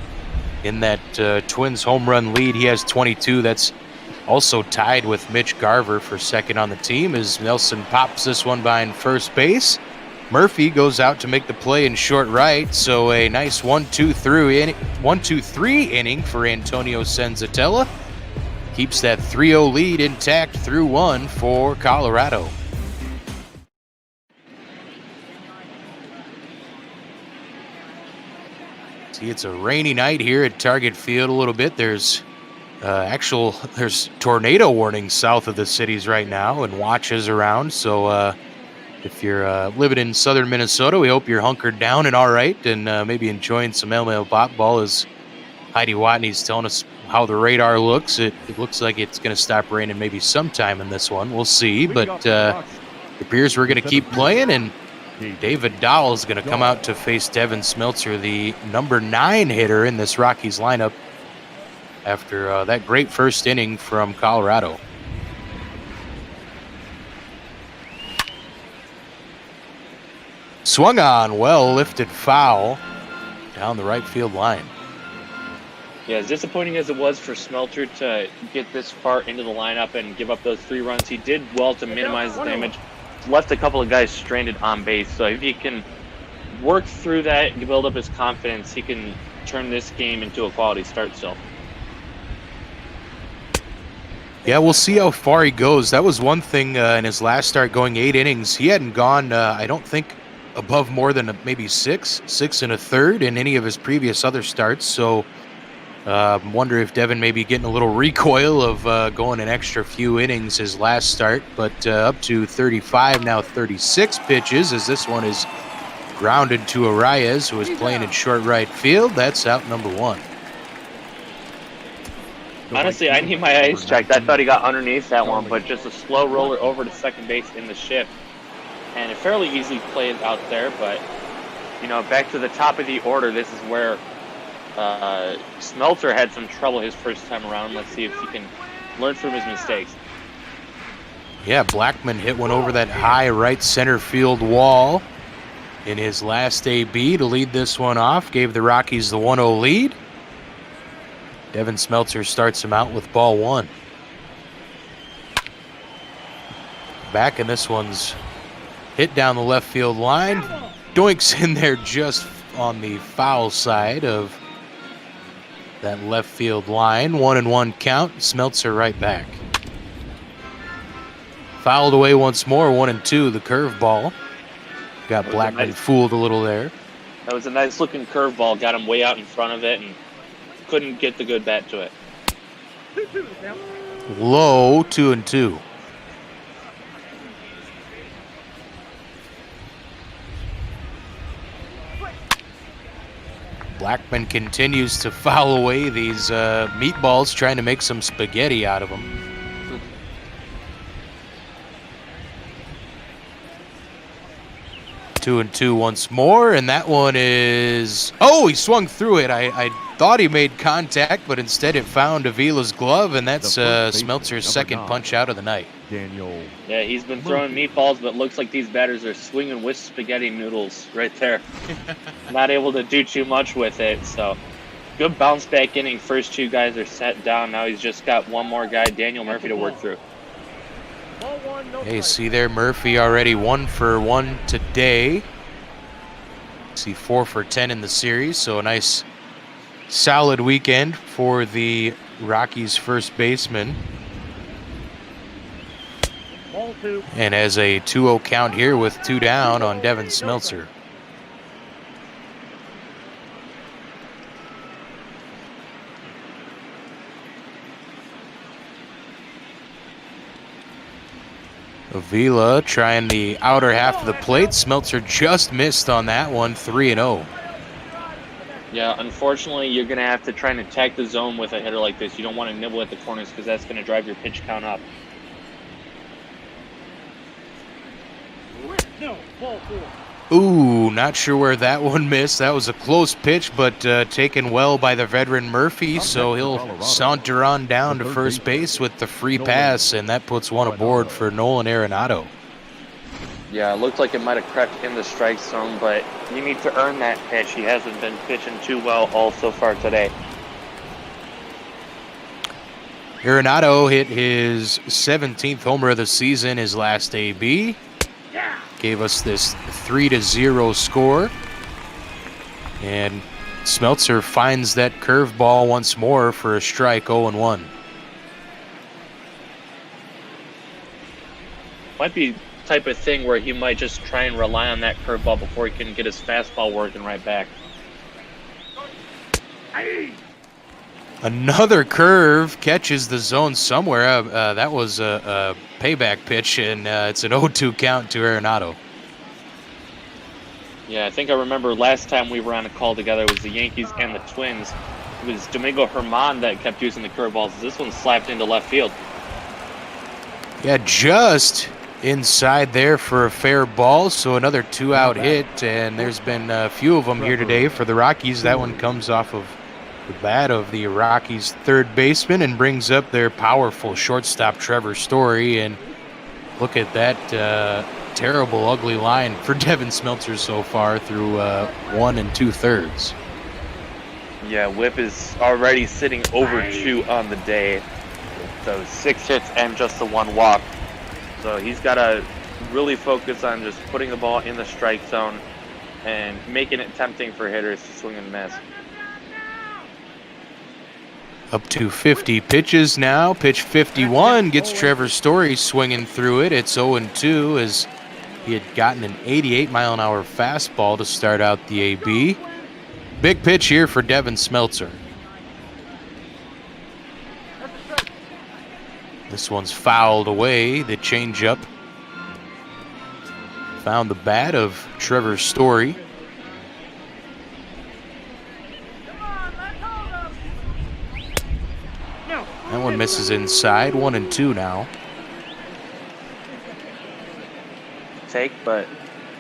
in that Twins home run lead, he has 22. That's also tied with Mitch Garver for second on the team as Nelson pops this one behind first base. Murphy goes out to make the play in short right, so a nice 1-2-3 inning for Antonio Senzatela. Keeps that 3-0 lead intact through one for Colorado. See, it's a rainy night here at Target Field a little bit. There's tornado warnings south of the cities right now and watches around, so if you're living in southern Minnesota, we hope you're hunkered down and all right, and maybe enjoying some LML Pop Ball as Heidi Watney's telling us how the radar looks. It looks like it's going to stop raining maybe sometime in this one. We'll see, but it appears we're going to keep playing, and David Dowell is going to come out to face Devin Smeltzer, the number 9 hitter in this Rockies lineup, after that great first inning from Colorado. Swung on, well lifted foul down the right field line. Yeah, as disappointing as it was for Smeltzer to get this far into the lineup and give up those 3 runs, he did well to minimize the damage. Left a couple of guys stranded on base, so if he can work through that and build up his confidence, he can turn this game into a quality start still. Yeah, we'll see how far he goes. That was one thing in his last start, going 8 innings. He hadn't gone, I don't think, above more than maybe 6 1/3 in any of his previous other starts. So wonder if Devin may be getting a little recoil of going an extra few innings his last start, but up to 35, now 36 pitches as this one is grounded to Arias, who is playing in short right field. That's out number 1. Honestly, I need my eyes checked. I thought he got underneath that one, but just a slow roller over to second base in the shift. And it fairly easily played out there, but, you know, back to the top of the order, this is where Smeltzer had some trouble his first time around. Let's see if he can learn from his mistakes. Yeah, Blackman hit one over that high right center field wall in his last AB to lead this one off. Gave the Rockies the 1-0 lead. Devin Smeltzer starts him out with ball 1. Back, and this one's hit down the left field line. Doinks in there just on the foul side of that left field line. 1-1 count. Smeltzer right back. Fouled away once more. 1-2. The curveball got Blackman fooled a little there. That was a nice looking curveball. Got him way out in front of it and couldn't get the good bat to it. Low 2-2. Blackman continues to foul away these meatballs, trying to make some spaghetti out of them. Two and two once more, and that one is... Oh, he swung through it. I thought he made contact, but instead it found Avila's glove, and that's Smeltzer's second punch out of the night. Yeah, he's been throwing meatballs, but looks like these batters are swinging with spaghetti noodles right there. Not able to do too much with it, so good bounce back inning. First 2 guys are set down. Now he's just got one more guy, Daniel Murphy, to work through. Hey, see there, Murphy already 1 for 1 today. See 4 for 10 in the series, so a nice solid weekend for the Rockies first baseman. And as a 2-0 count here with 2 down on Devin Smeltzer. Avila trying the outer half of the plate. Smeltzer just missed on that one, 3-0. Yeah, unfortunately, you're going to have to try and attack the zone with a hitter like this. You don't want to nibble at the corners because that's going to drive your pitch count up. No, ball 4. Ooh, not sure where that one missed. That was a close pitch, but taken well by the veteran Murphy, so he'll saunter on down to first base with the free pass, and that puts one aboard for Nolan Arenado. Yeah, it looked like it might have crept in the strike zone, but you need to earn that pitch. He hasn't been pitching too well all so far today. Arenado hit his 17th homer of the season, his last AB. Gave us this 3-0 score. And Smeltzer finds that curveball once more for a strike, 0-1. Might be type of thing where he might just try and rely on that curveball before he can get his fastball working right back. Another curve catches the zone somewhere. That was a payback pitch, and it's an 0-2 count to Arenado. Yeah, I think I remember last time we were on a call together, it was the Yankees and the Twins. It was Domingo Germán that kept using the curveballs. This one slapped into left field. Yeah, just inside there for a fair ball, so another 2-out hit, and there's been a few of them here today for the Rockies. That one comes off of the bat of the Rockies' third baseman and brings up their powerful shortstop Trevor Story. And look at that terrible, ugly line for Devin Smeltzer so far through 1 2/3. Yeah, whip is already sitting over 2 on the day. So 6 hits and just the 1 walk. So he's got to really focus on just putting the ball in the strike zone and making it tempting for hitters to swing and miss. Up to 50 pitches now. Pitch 51 gets Trevor Story swinging through it. It's 0-2 as he had gotten an 88-mile-an-hour fastball to start out the AB. Big pitch here for Devin Smeltzer. This one's fouled away. The changeup found the bat of Trevor Story. That one misses inside. 1-2 now. Take, but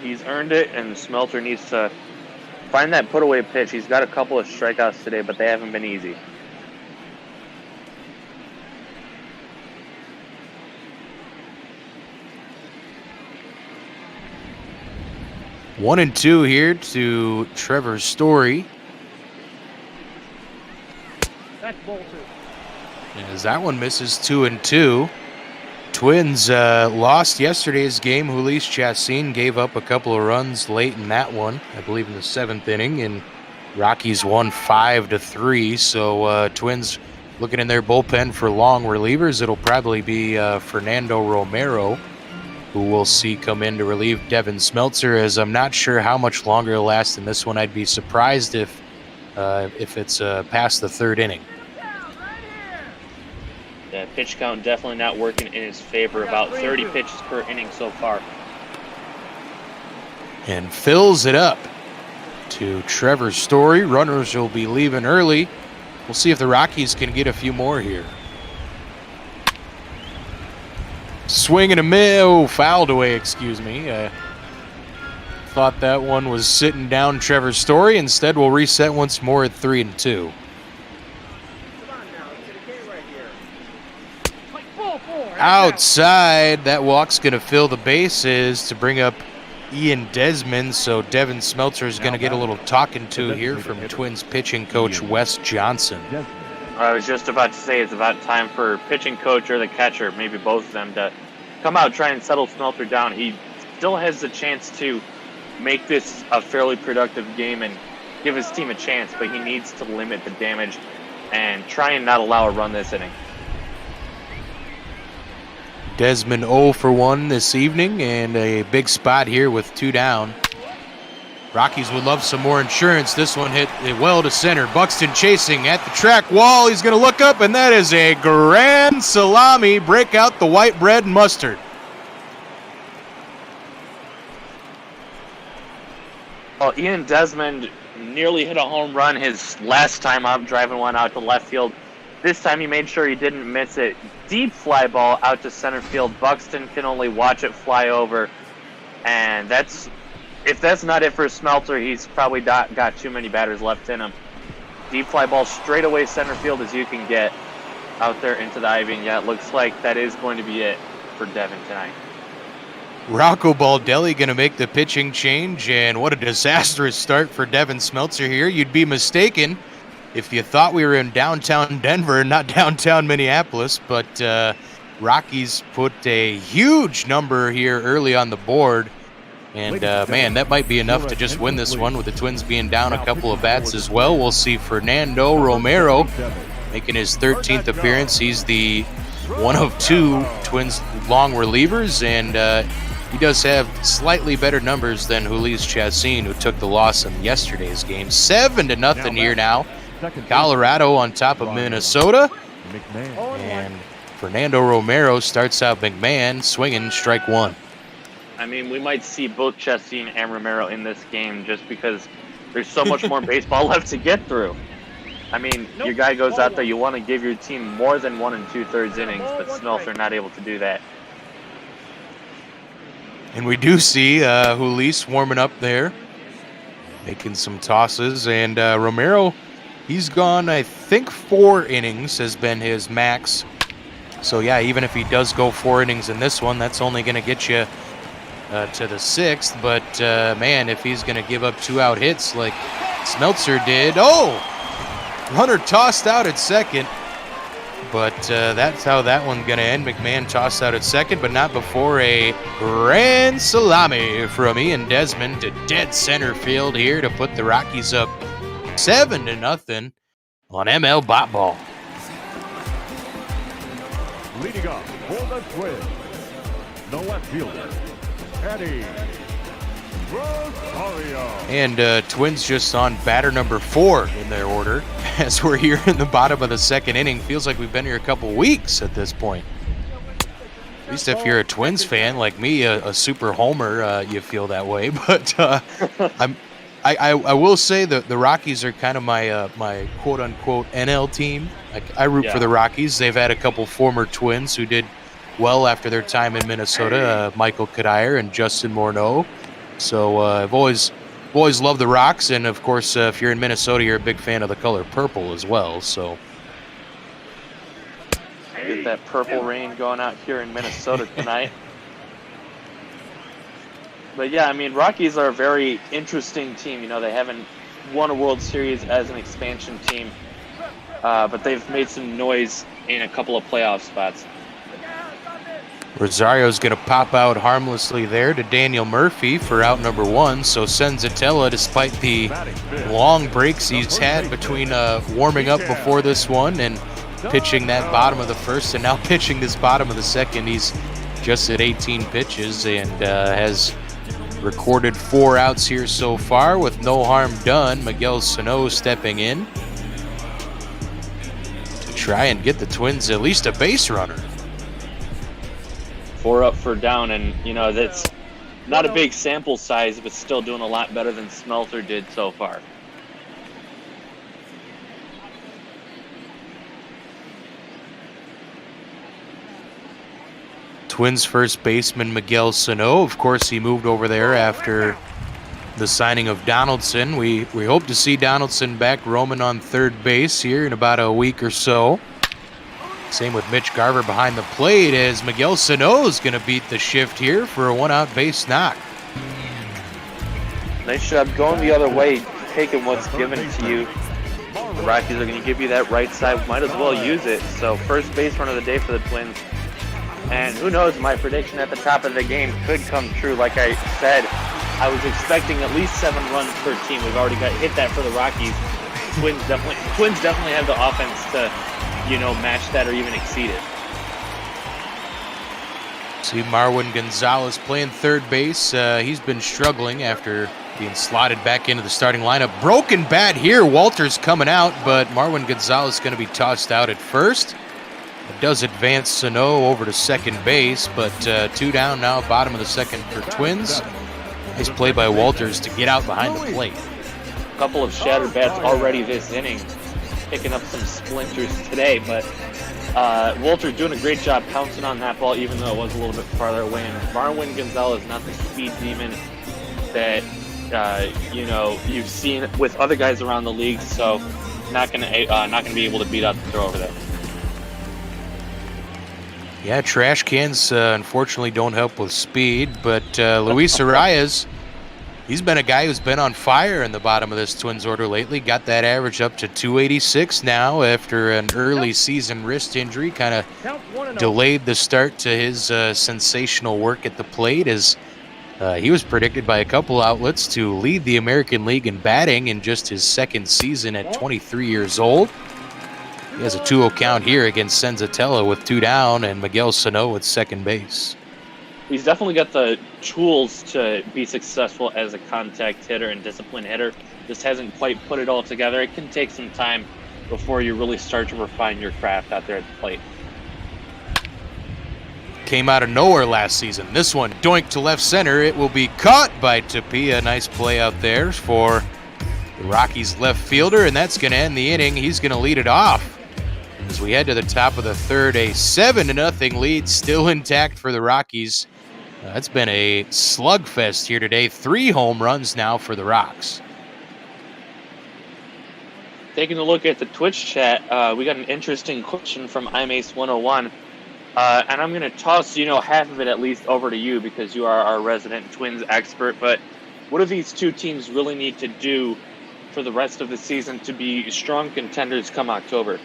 he's earned it, and Smeltzer needs to find that put-away pitch. He's got a couple of strikeouts today, but they haven't been easy. One and two here to Trevor Story. That's ball 2. As that one misses 2-2. Twins lost yesterday's game. Jhoulys Chassin gave up a couple of runs late in that one, I believe in the 7th inning, and Rockies won 5-3. So Twins looking in their bullpen for long relievers. It'll probably be Fernando Romero, who we'll see come in to relieve Devin Smeltzer, as I'm not sure how much longer it'll last in this one. I'd be surprised if it's past the 3rd inning. The pitch count definitely not working in his favor. About 30 pitches per inning so far. And fills it up to Trevor Story. Runners will be leaving early. We'll see if the Rockies can get a few more here. Swing and a miss. Oh, fouled away, excuse me. Thought that one was sitting down Trevor Story. Instead, we'll reset once more at 3-2. Outside, that walk's going to fill the bases to bring up Ian Desmond, so Devin Smeltzer is going to get a little talking to here from Twins pitching coach Wes Johnson. I was just about to say it's about time for pitching coach or the catcher, maybe both of them, to come out, try and settle Smeltzer down. He still has the chance to make this a fairly productive game and give his team a chance, but he needs to limit the damage and try and not allow a run this inning. Desmond 0 for 1 this evening, and a big spot here with 2 down. Rockies would love some more insurance. This one hit well to center. Buxton chasing at the track wall. He's going to look up, and that is a grand salami. Break out the white bread and mustard. Well, Ian Desmond nearly hit a home run his last time up, driving one out to left field. This time he made sure he didn't miss it. Deep fly ball out to center field. Buxton can only watch it fly over. And if that's not it for Smeltzer, he's probably got too many batters left in him. Deep fly ball straight away center field as you can get out there into the ivy. And yeah, it looks like that is going to be it for Devin tonight. Rocco Baldelli going to make the pitching change, and what a disastrous start for Devin Smeltzer here. You'd be mistaken if you thought we were in downtown Denver, not downtown Minneapolis, but Rockies put a huge number here early on the board, and man, that might be enough to just win this one with the Twins being down a couple of bats as well. We'll see Fernando Romero making his 13th appearance. He's the one of two Twins long relievers, and he does have slightly better numbers than Ulysse Chassin, who took the loss in yesterday's game. 7-0 here now. Colorado on top of Minnesota. And Fernando Romero starts out McMahon, swinging strike one. I mean, we might see both Chassin and Romero in this game just because there's so much more baseball left to get through. I mean, your guy goes out there, you want to give your team more than 1 2/3 innings, but Smeltzer not able to do that. And we do see Ulysse warming up there, making some tosses. And Romero, he's gone, I think, 4 innings has been his max. So, yeah, even if he does go 4 innings in this one, that's only going to get you to the 6th. But, man, if he's going to give up 2-out hits like Smeltzer did. Oh! Runner tossed out at second. But that's how that one's going to end. McMahon tossed out at second, but not before a grand salami from Ian Desmond to dead center field here to put the Rockies up 7-0 on ML Bot Ball. Leading up for the Twins, the left fielder, Eddie Rosario. And Twins just on batter number 4 in their order as we're here in the bottom of the 2nd inning. Feels like we've been here a couple weeks at this point. At least if you're a Twins fan like me, a super homer, you feel that way. But I will say that the Rockies are kind of my quote-unquote NL team. I root for the Rockies. They've had a couple former Twins who did well after their time in Minnesota, Michael Kadire and Justin Morneau. So I've always loved the Rocks, and of course, if you're in Minnesota, you're a big fan of the color purple as well. So get that purple rain going out here in Minnesota tonight. But yeah, I mean, Rockies are a very interesting team. You know, they haven't won a World Series as an expansion team, but they've made some noise in a couple of playoff spots. Rosario's going to pop out harmlessly there to Daniel Murphy for out number 1. So Senzatela, despite the long breaks he's had between warming up before this one and pitching that bottom of the 1st and now pitching this bottom of the 2nd, he's just at 18 pitches and has recorded 4 outs here so far with no harm done. Miguel Sano stepping in to try and get the Twins at least a base runner. 4 up, 4 down, and you know that's not a big sample size, but still doing a lot better than Smeltzer did so far. Twins first baseman Miguel Sano, of course, he moved over there after the signing of Donaldson. We hope to see Donaldson back roaming on 3rd base here in about a week or so. Same with Mitch Garver behind the plate as Miguel Sano is going to beat the shift here for a 1-out base knock. Nice job going the other way, taking what's given to you. The Rockies are going to give you that right side. Might as well use it. So first base run of the day for the Twins. And who knows, my prediction at the top of the game could come true. Like I said, I was expecting at least 7 runs per team. We've already hit that for the Rockies. Twins definitely have the offense to, you know, match that or even exceed it. See Marwin Gonzalez playing 3rd base. He's been struggling after being slotted back into the starting lineup. Broken bat here. Walter's coming out, but Marwin Gonzalez is going to be tossed out at 1st. It does advance Sano over to 2nd base, but 2 down now, bottom of the 2nd for Twins. Nice play by Walters to get out behind the plate. A couple of shattered bats already this inning, picking up some splinters today, but Walter doing a great job pouncing on that ball, even though it was a little bit farther away. And Marwin Gonzalez, not the speed demon that you've seen with other guys around the league, so not gonna be able to beat out the throw over there. Yeah, trash cans unfortunately don't help with speed, but Luis Arias, he's been a guy who's been on fire in the bottom of this Twins order lately. Got that average up to 286 now after an early season wrist injury. Kind of delayed the start to his sensational work at the plate, as he was predicted by a couple outlets to lead the American League in batting in just his second season at 23 years old. He has a 2-0 count here against Senzatela with 2 down and Miguel Sano at second base. He's definitely got the tools to be successful as a contact hitter and disciplined hitter. Just hasn't quite put it all together. It can take some time before you really start to refine your craft out there at the plate. Came out of nowhere last season. This one, doink to left center. It will be caught by Tapia. Nice play out there for the Rockies left fielder, and that's going to end the inning. He's going to lead it off. As we head to the top of the third, a 7-0 lead still intact for the Rockies. It's been a slugfest here today. 3 home runs now for the Rocks. Taking a look at the Twitch chat, we got an interesting question from IMACE101. And I'm going to toss, half of it at least over to you because you are our resident Twins expert. But what do these two teams really need to do for the rest of the season to be strong contenders come October?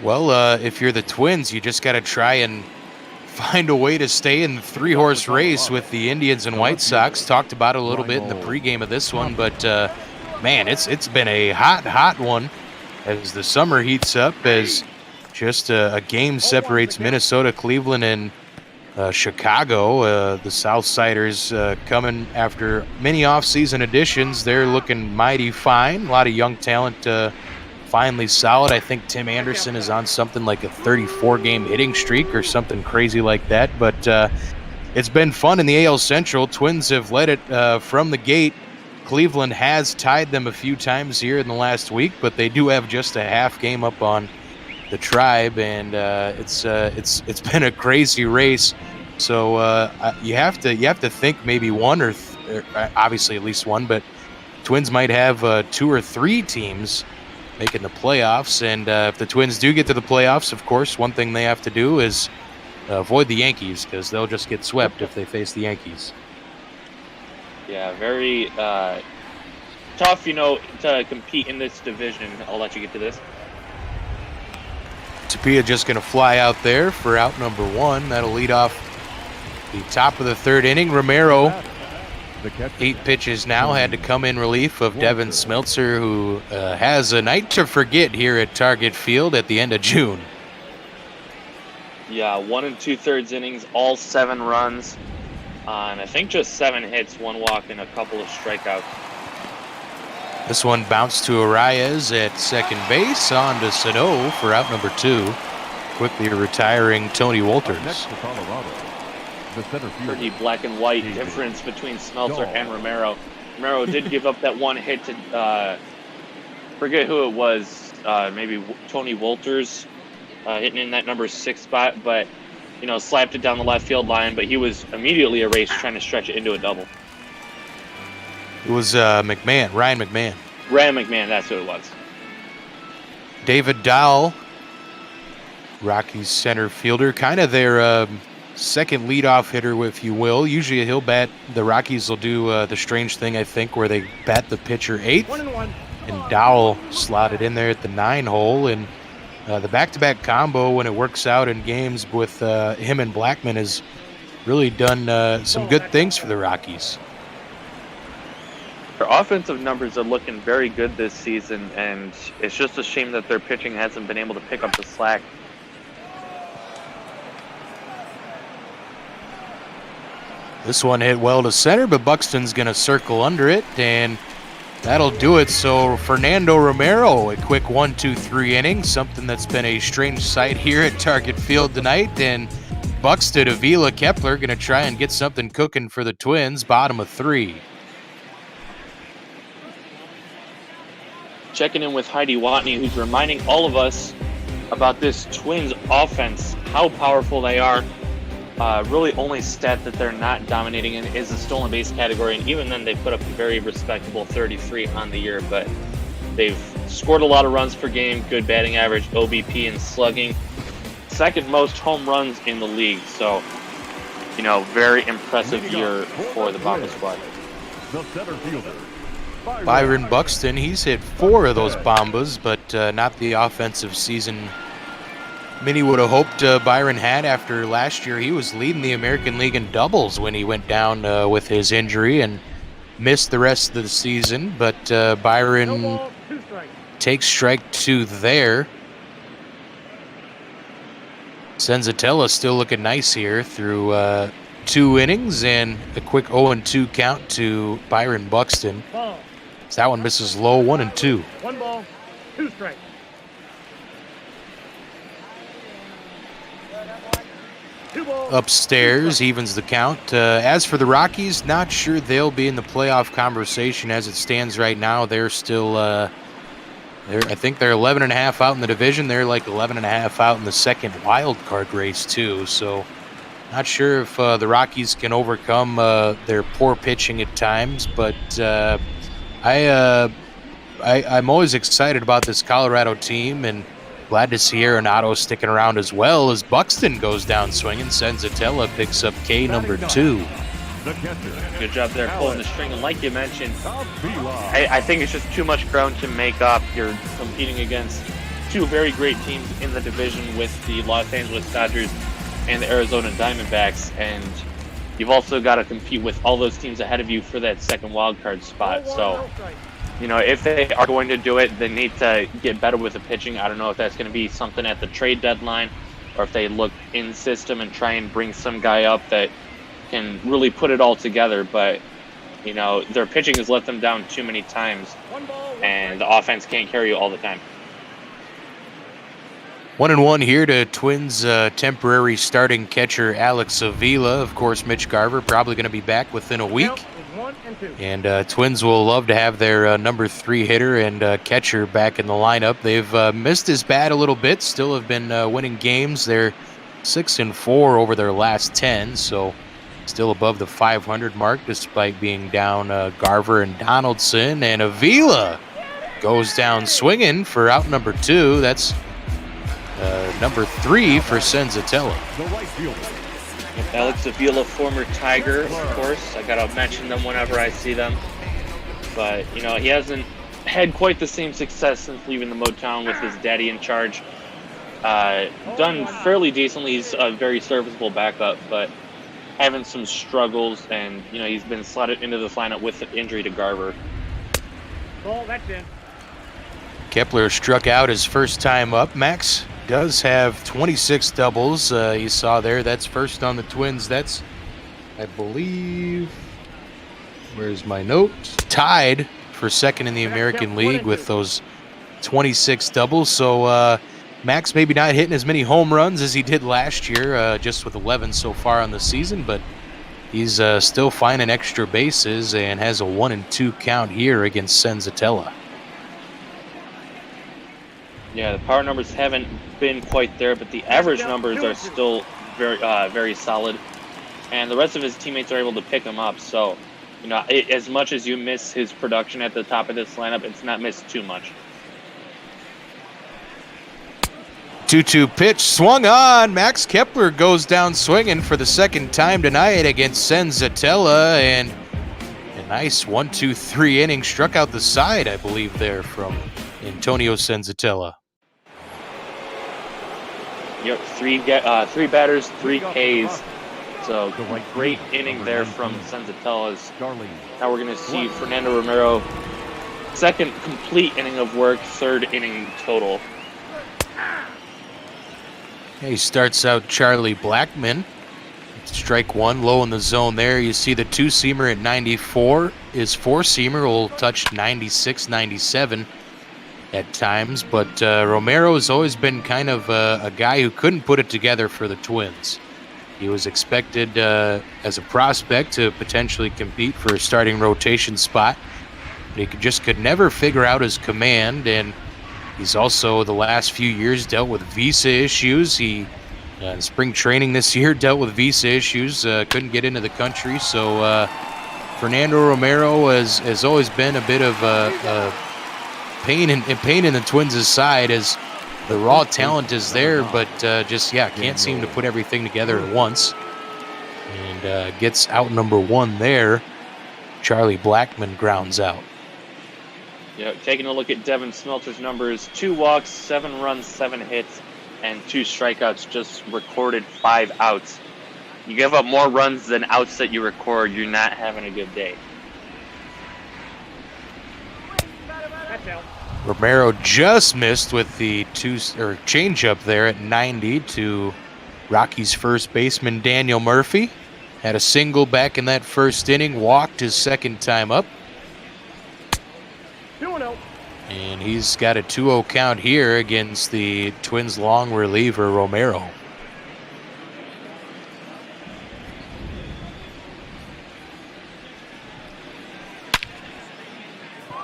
Well, if you're the Twins, you just got to try and find a way to stay in the 3-horse race with the Indians and White Sox. Talked about it a little bit in the pregame of this one, but man, it's been a hot one as the summer heats up, as just a game separates Minnesota, Cleveland, and Chicago. The Southsiders coming after many offseason additions. They're looking mighty fine. A lot of young talent finally solid. I think Tim Anderson is on something like a 34-game hitting streak or something crazy like that. But it's been fun in the AL Central. Twins have led it from the gate. Cleveland has tied them a few times here in the last week, but they do have just a half game up on the Tribe, and it's been a crazy race. So you have to think maybe one or obviously at least one, but Twins might have 2 or 3 teams making the playoffs. And if the Twins do get to the playoffs, of course, one thing they have to do is avoid the Yankees, because they'll just get swept if they face the Yankees. Yeah, very tough, to compete in this division. I'll let you get to this. Tapia just going to fly out there for out number 1. That'll lead off the top of the third inning. Romero, 8 pitches now, had to come in relief of Devin Smeltzer, who has a night to forget here at Target Field at the end of June. Yeah, 1 2/3 innings, all 7 runs, and I think just 7 hits, 1 walk, and a couple of strikeouts. This one bounced to Arias at second base, on to Sano for out number 2. Quickly retiring Tony Walters. Pretty black and white difference between Smeltzer and Romero. Romero did give up that 1 hit to, forget who it was, maybe Tony Walters, hitting in that number 6 spot, but, slapped it down the left field line, but he was immediately erased trying to stretch it into a double. It was Ryan McMahon. Ryan McMahon, that's who it was. David Dahl, Rockies center fielder, kind of their second leadoff hitter, if you will. Usually he'll bat, the Rockies will do the strange thing, I think, where they bat the pitcher 8th. And Dowell slotted in there at the 9 hole. And the back-to-back combo, when it works out in games with him and Blackman, has really done some good things for the Rockies. Their offensive numbers are looking very good this season, and it's just a shame that their pitching hasn't been able to pick up the slack. This one hit well to center, but Buxton's going to circle under it, and that'll do it. So Fernando Romero, a quick 1-2-3 inning, something that's been a strange sight here at Target Field tonight, and Buxton, Avila, Kepler going to try and get something cooking for the Twins. Bottom of 3. Checking in with Heidi Watney, who's reminding all of us about this Twins offense, how powerful they are. Really only stat that they're not dominating in is the stolen base category, and even then they put up a very respectable 33 on the year, but they've scored a lot of runs per game, good batting average, OBP, and slugging. Second most home runs in the league, so, you know, very impressive year for the Bomba squad. The center fielder, Byron Buxton, he's hit 4 of those Bombas, but not the offensive season many would have hoped Byron had after last year. He was leading the American League in doubles when he went down with his injury and missed the rest of the season. But Byron takes strike 2 there. Senzatela still looking nice here through 2 innings and a quick 0-2 count to Byron Buxton. So that one misses low, 1-2. 1 ball, 2 strikes. Upstairs, evens the count. As for the Rockies, not sure they'll be in the playoff conversation as it stands right now. They're still, I think they're 11.5 out in the division. They're like 11.5 out in the second wild card race too. So, not sure if the Rockies can overcome their poor pitching at times. But I'm always excited about this Colorado team and glad to see Arenado sticking around as well as Buxton goes down swinging. Senzatela picks up K number 2. Good job there pulling the string, and like you mentioned, I think it's just too much ground to make up. You're competing against 2 very great teams in the division with the Los Angeles Dodgers and the Arizona Diamondbacks, and you've also got to compete with all those teams ahead of you for that second wild card spot. So, you know, if they are going to do it, they need to get better with the pitching. I don't know if that's going to be something at the trade deadline or if they look in system and try and bring some guy up that can really put it all together. But, you know, their pitching has let them down too many times, and the offense can't carry you all the time. 1-1 here to Twins temporary starting catcher Alex Avila. Of course, Mitch Garver probably going to be back within a week. And Twins will love to have their number 3 hitter and catcher back in the lineup. They've missed his bat a little bit, still have been winning games. They're 6-4 over their last 10, so still above the 500 mark despite being down Garver and Donaldson. And Avila goes down swinging for out number 2. That's number 3 for Senzatela. Alex Avila, former Tiger, of course. I gotta mention them whenever I see them. But, you know, he hasn't had quite the same success since leaving the Motown with his daddy in charge. Done fairly decently. He's a very serviceable backup, but having some struggles, and, you know, he's been slotted into the lineup with the injury to Garver. Ball, that's in. Kepler struck out his first time up. Max does have 26 doubles. You saw there, that's first on the Twins. That's, I believe, where's my note? Tied for second in the American League with those 26 doubles. So Max maybe not hitting as many home runs as he did last year, just with 11 so far on the season, but he's still finding extra bases and has a 1-2 count here against Senzatela. Yeah, the power numbers haven't been quite there, but the average numbers are still very solid, and the rest of his teammates are able to pick him up. So, you know, as much as you miss his production at the top of this lineup, it's not missed too much. 2-2 pitch swung on. Max Kepler goes down swinging for the second time tonight against Senzatela, and a nice 1-2-3 inning. Struck out the side, I believe, there from Antonio Senzatela. Yep, three batters, 3 Ks. So great inning there from Senzatela's. Now we're going to see Fernando Romero, second complete inning of work, 3rd inning total. He starts out Charlie Blackmon. Strike 1, low in the zone there. You see the 2-seamer at 94. His 4-seamer will touch 96, 97. At times, but Romero has always been kind of a guy who couldn't put it together for the Twins. He was expected as a prospect to potentially compete for a starting rotation spot. But he just could never figure out his command, and he's also the last few years dealt with visa issues. He in spring training this year dealt with visa issues, couldn't get into the country. So Fernando Romero has always been a bit of a pain in the Twins' side, as the raw talent is there, but can't seem to put everything together at once. And gets out number one there. Charlie Blackmon grounds out. Yeah, taking a look at Devin Smeltzer's numbers: 2 walks, 7 runs, 7 hits, and 2 strikeouts. Just recorded 5 outs. You give up more runs than outs that you record, you're not having a good day. Romero just missed with the changeup there at 90 to Rockies' first baseman Daniel Murphy. Had a single back in that first inning, walked his second time up. And he's got a 2-0 count here against the Twins' long reliever, Romero.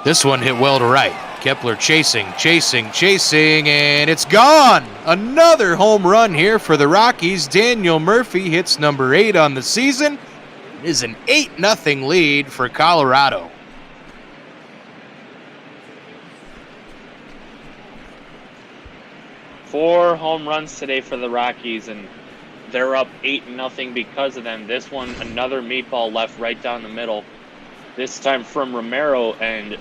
This one hit well to right. Kepler chasing, and it's gone! Another home run here for the Rockies. Daniel Murphy hits number 8 on the season. It is an 8-0 lead for Colorado. Four home runs today for the Rockies, and they're up 8-0 because of them. This one, another meatball left right down the middle. This time from Romero, and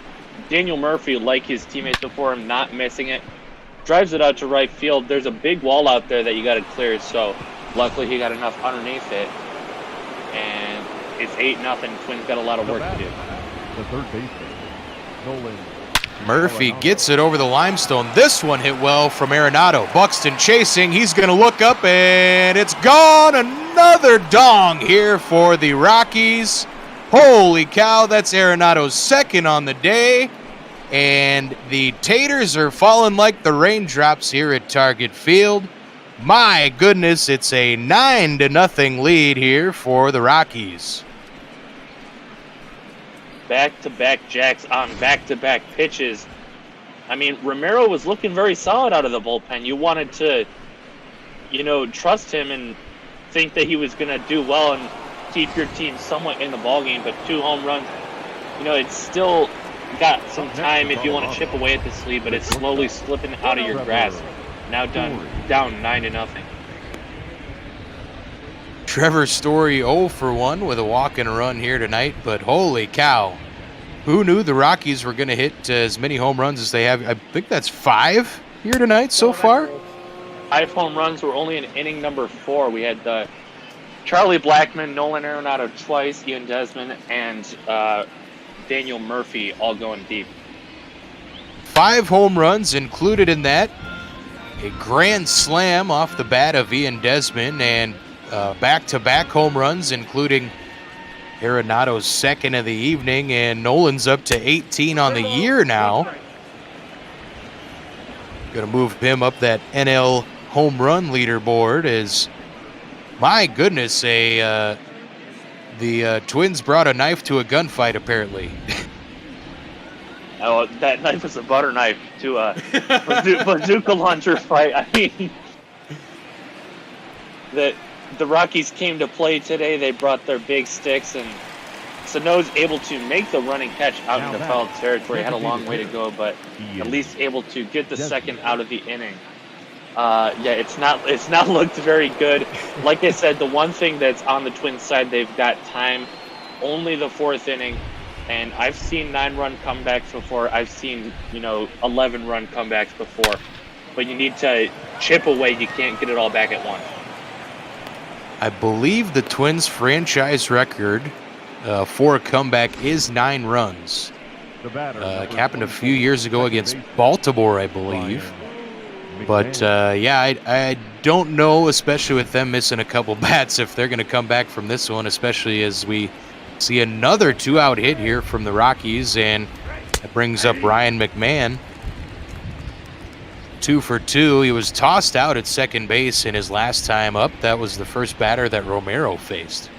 Daniel Murphy, like his teammates before him, not missing it. Drives it out to right field. There's a big wall out there that you got to clear, so luckily he got enough underneath it. And it's 8-0. Twins got a lot of work to do. The third baseman, Nolan. Murphy gets it over the limestone. This one hit well from Arenado. Buxton chasing. He's going to look up, and it's gone. Another dong here for the Rockies. Holy cow, that's Arenado's second on the day. And the Taters are falling like the raindrops here at Target Field. My goodness, it's a 9-0 lead here for the Rockies. Back-to-back jacks on back-to-back pitches. I mean, Romero was looking very solid out of the bullpen. You wanted to, trust him and think that he was going to do well and keep your team somewhat in the ballgame, but 2 home runs, it's still got some time if you want to chip away at this lead, but it's slowly slipping out of your grasp. Now down 9-0. Trevor Story 0 for 1 with a walk and a run here tonight, but holy cow. Who knew the Rockies were going to hit as many home runs as they have? I think that's 5 here tonight so far. 5 home runs. We're only in inning number 4. We had Charlie Blackmon, Nolan Arenado twice, Ian Desmond, and Daniel Murphy all going deep. 5 home runs included in that. A grand slam off the bat of Ian Desmond, and back-to-back home runs, including Arenado's second of the evening, and Nolan's up to 18 on the year now. Going to move him up that NL home run leaderboard as, my goodness, the Twins brought a knife to a gunfight, apparently. Oh, that knife was a butter knife to a bazooka launcher fight. I mean, the Rockies came to play today. They brought their big sticks, and Sano's able to make the running catch out into foul territory. Had a long way to go, but at least able to get the second out of the inning. It's not looked very good. Like I said, the one thing that's on the Twins side, they've got time. Only the 4th inning, and I've seen 9-run comebacks before. I've seen 11-run comebacks before, but you need to chip away. You can't get it all back at once. I believe the Twins' franchise record for a comeback is 9 runs. It happened a few years ago against Baltimore, I believe. But, I don't know, especially with them missing a couple bats, if they're going to come back from this one, especially as we see another 2-out hit here from the Rockies, and that brings up Ryan McMahon. 2 for 2. He was tossed out at second base in his last time up. That was the first batter that Romero faced.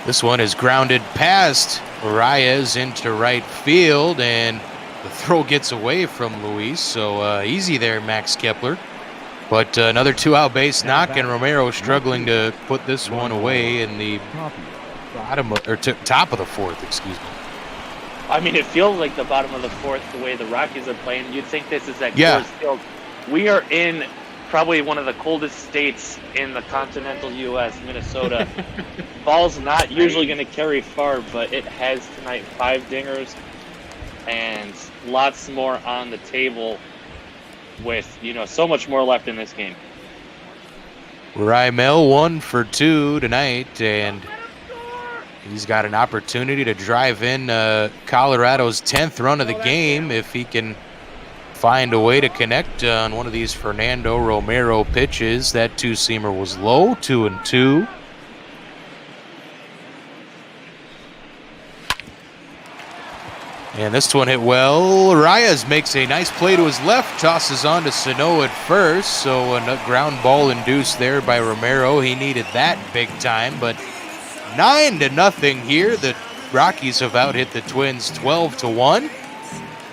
This one is grounded past Arias into right field, and the throw gets away from Luis. So easy there, Max Kepler. But another 2-out base knock, and Romero struggling to put this one away in the top of the fourth, excuse me. I mean, it feels like the bottom of the fourth the way the Rockies are playing. You'd think this is at Yeah. Coors Field. We are in probably one of the coldest states in the continental U.S., Minnesota. Ball's not usually going to carry far, but it has tonight. 5 dingers and lots more on the table with, so much more left in this game. Rymel 1 for 2 tonight, and he's got an opportunity to drive in Colorado's 10th run of the game if he can find a way to connect on one of these Fernando Romero pitches. That two-seamer was low, 2-2. And this one hit well. Arias makes a nice play to his left, tosses on to Sano at first. So a ground ball induced there by Romero. He needed that big time, but 9-0 here. The Rockies have out-hit the Twins 12-1.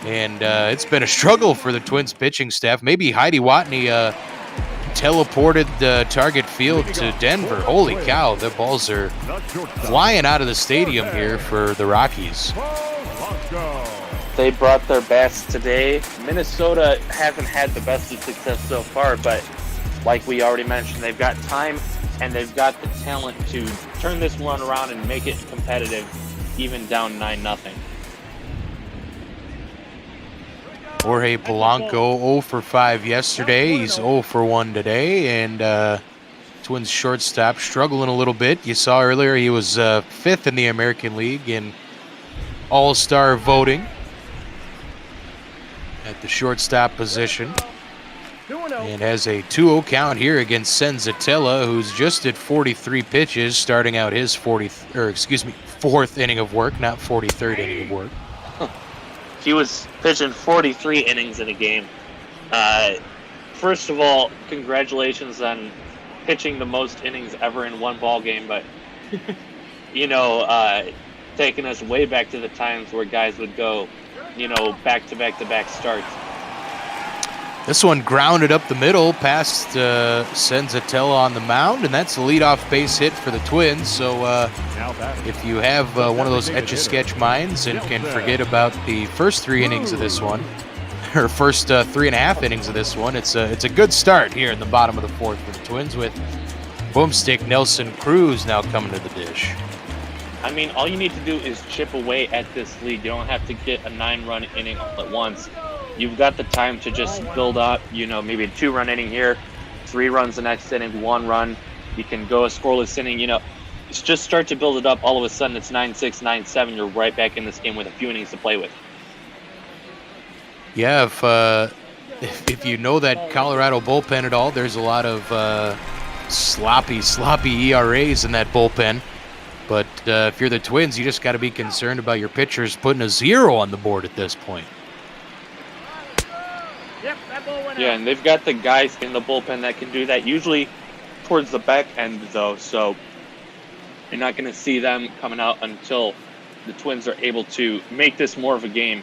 And it's been a struggle for the Twins pitching staff. Maybe Heidi Watney teleported the target field to Denver. Holy cow, the balls are flying out of the stadium here for the Rockies. They brought their best today. Minnesota hasn't had the best of success so far, but like we already mentioned, they've got time and they've got the talent to turn this run around and make it competitive, even down 9-0. Jorge Polanco 0 for 5 yesterday. He's 0 for 1 today, and Twins shortstop struggling a little bit. You saw earlier he was 5th in the American League in All-Star voting at the shortstop position, and has a 2-0 count here against Senzatela, who's just at 43 pitches, starting out his 4th inning of work, not 43rd inning of work. He was pitching 43 innings in a game. First of all, congratulations on pitching the most innings ever in one ball game, but taking us way back to the times where guys would go, back-to-back-to-back starts. This one grounded up the middle past Senzatela on the mound, and that's a leadoff base hit for the Twins. So if you have one of those Etch-a-Sketch minds and can forget about the first 3 innings of this one, or first 3.5 innings of this one, it's a good start here in the bottom of the fourth for the Twins, with boomstick Nelson Cruz now coming to the dish. I mean, all you need to do is chip away at this lead. You don't have to get a 9-run inning all at once. You've got the time to just build up, maybe a 2-run inning here, 3 runs the next inning, 1 run. You can go a scoreless inning, just start to build it up. All of a sudden it's 9-6, 9-7. You're right back in this game with a few innings to play with. Yeah, if you know that Colorado bullpen at all, there's a lot of sloppy ERAs in that bullpen. But if you're the Twins, you just got to be concerned about your pitchers putting a 0 on the board at this point. Yeah, and they've got the guys in the bullpen that can do that, usually towards the back end, though. So you're not going to see them coming out until the Twins are able to make this more of a game.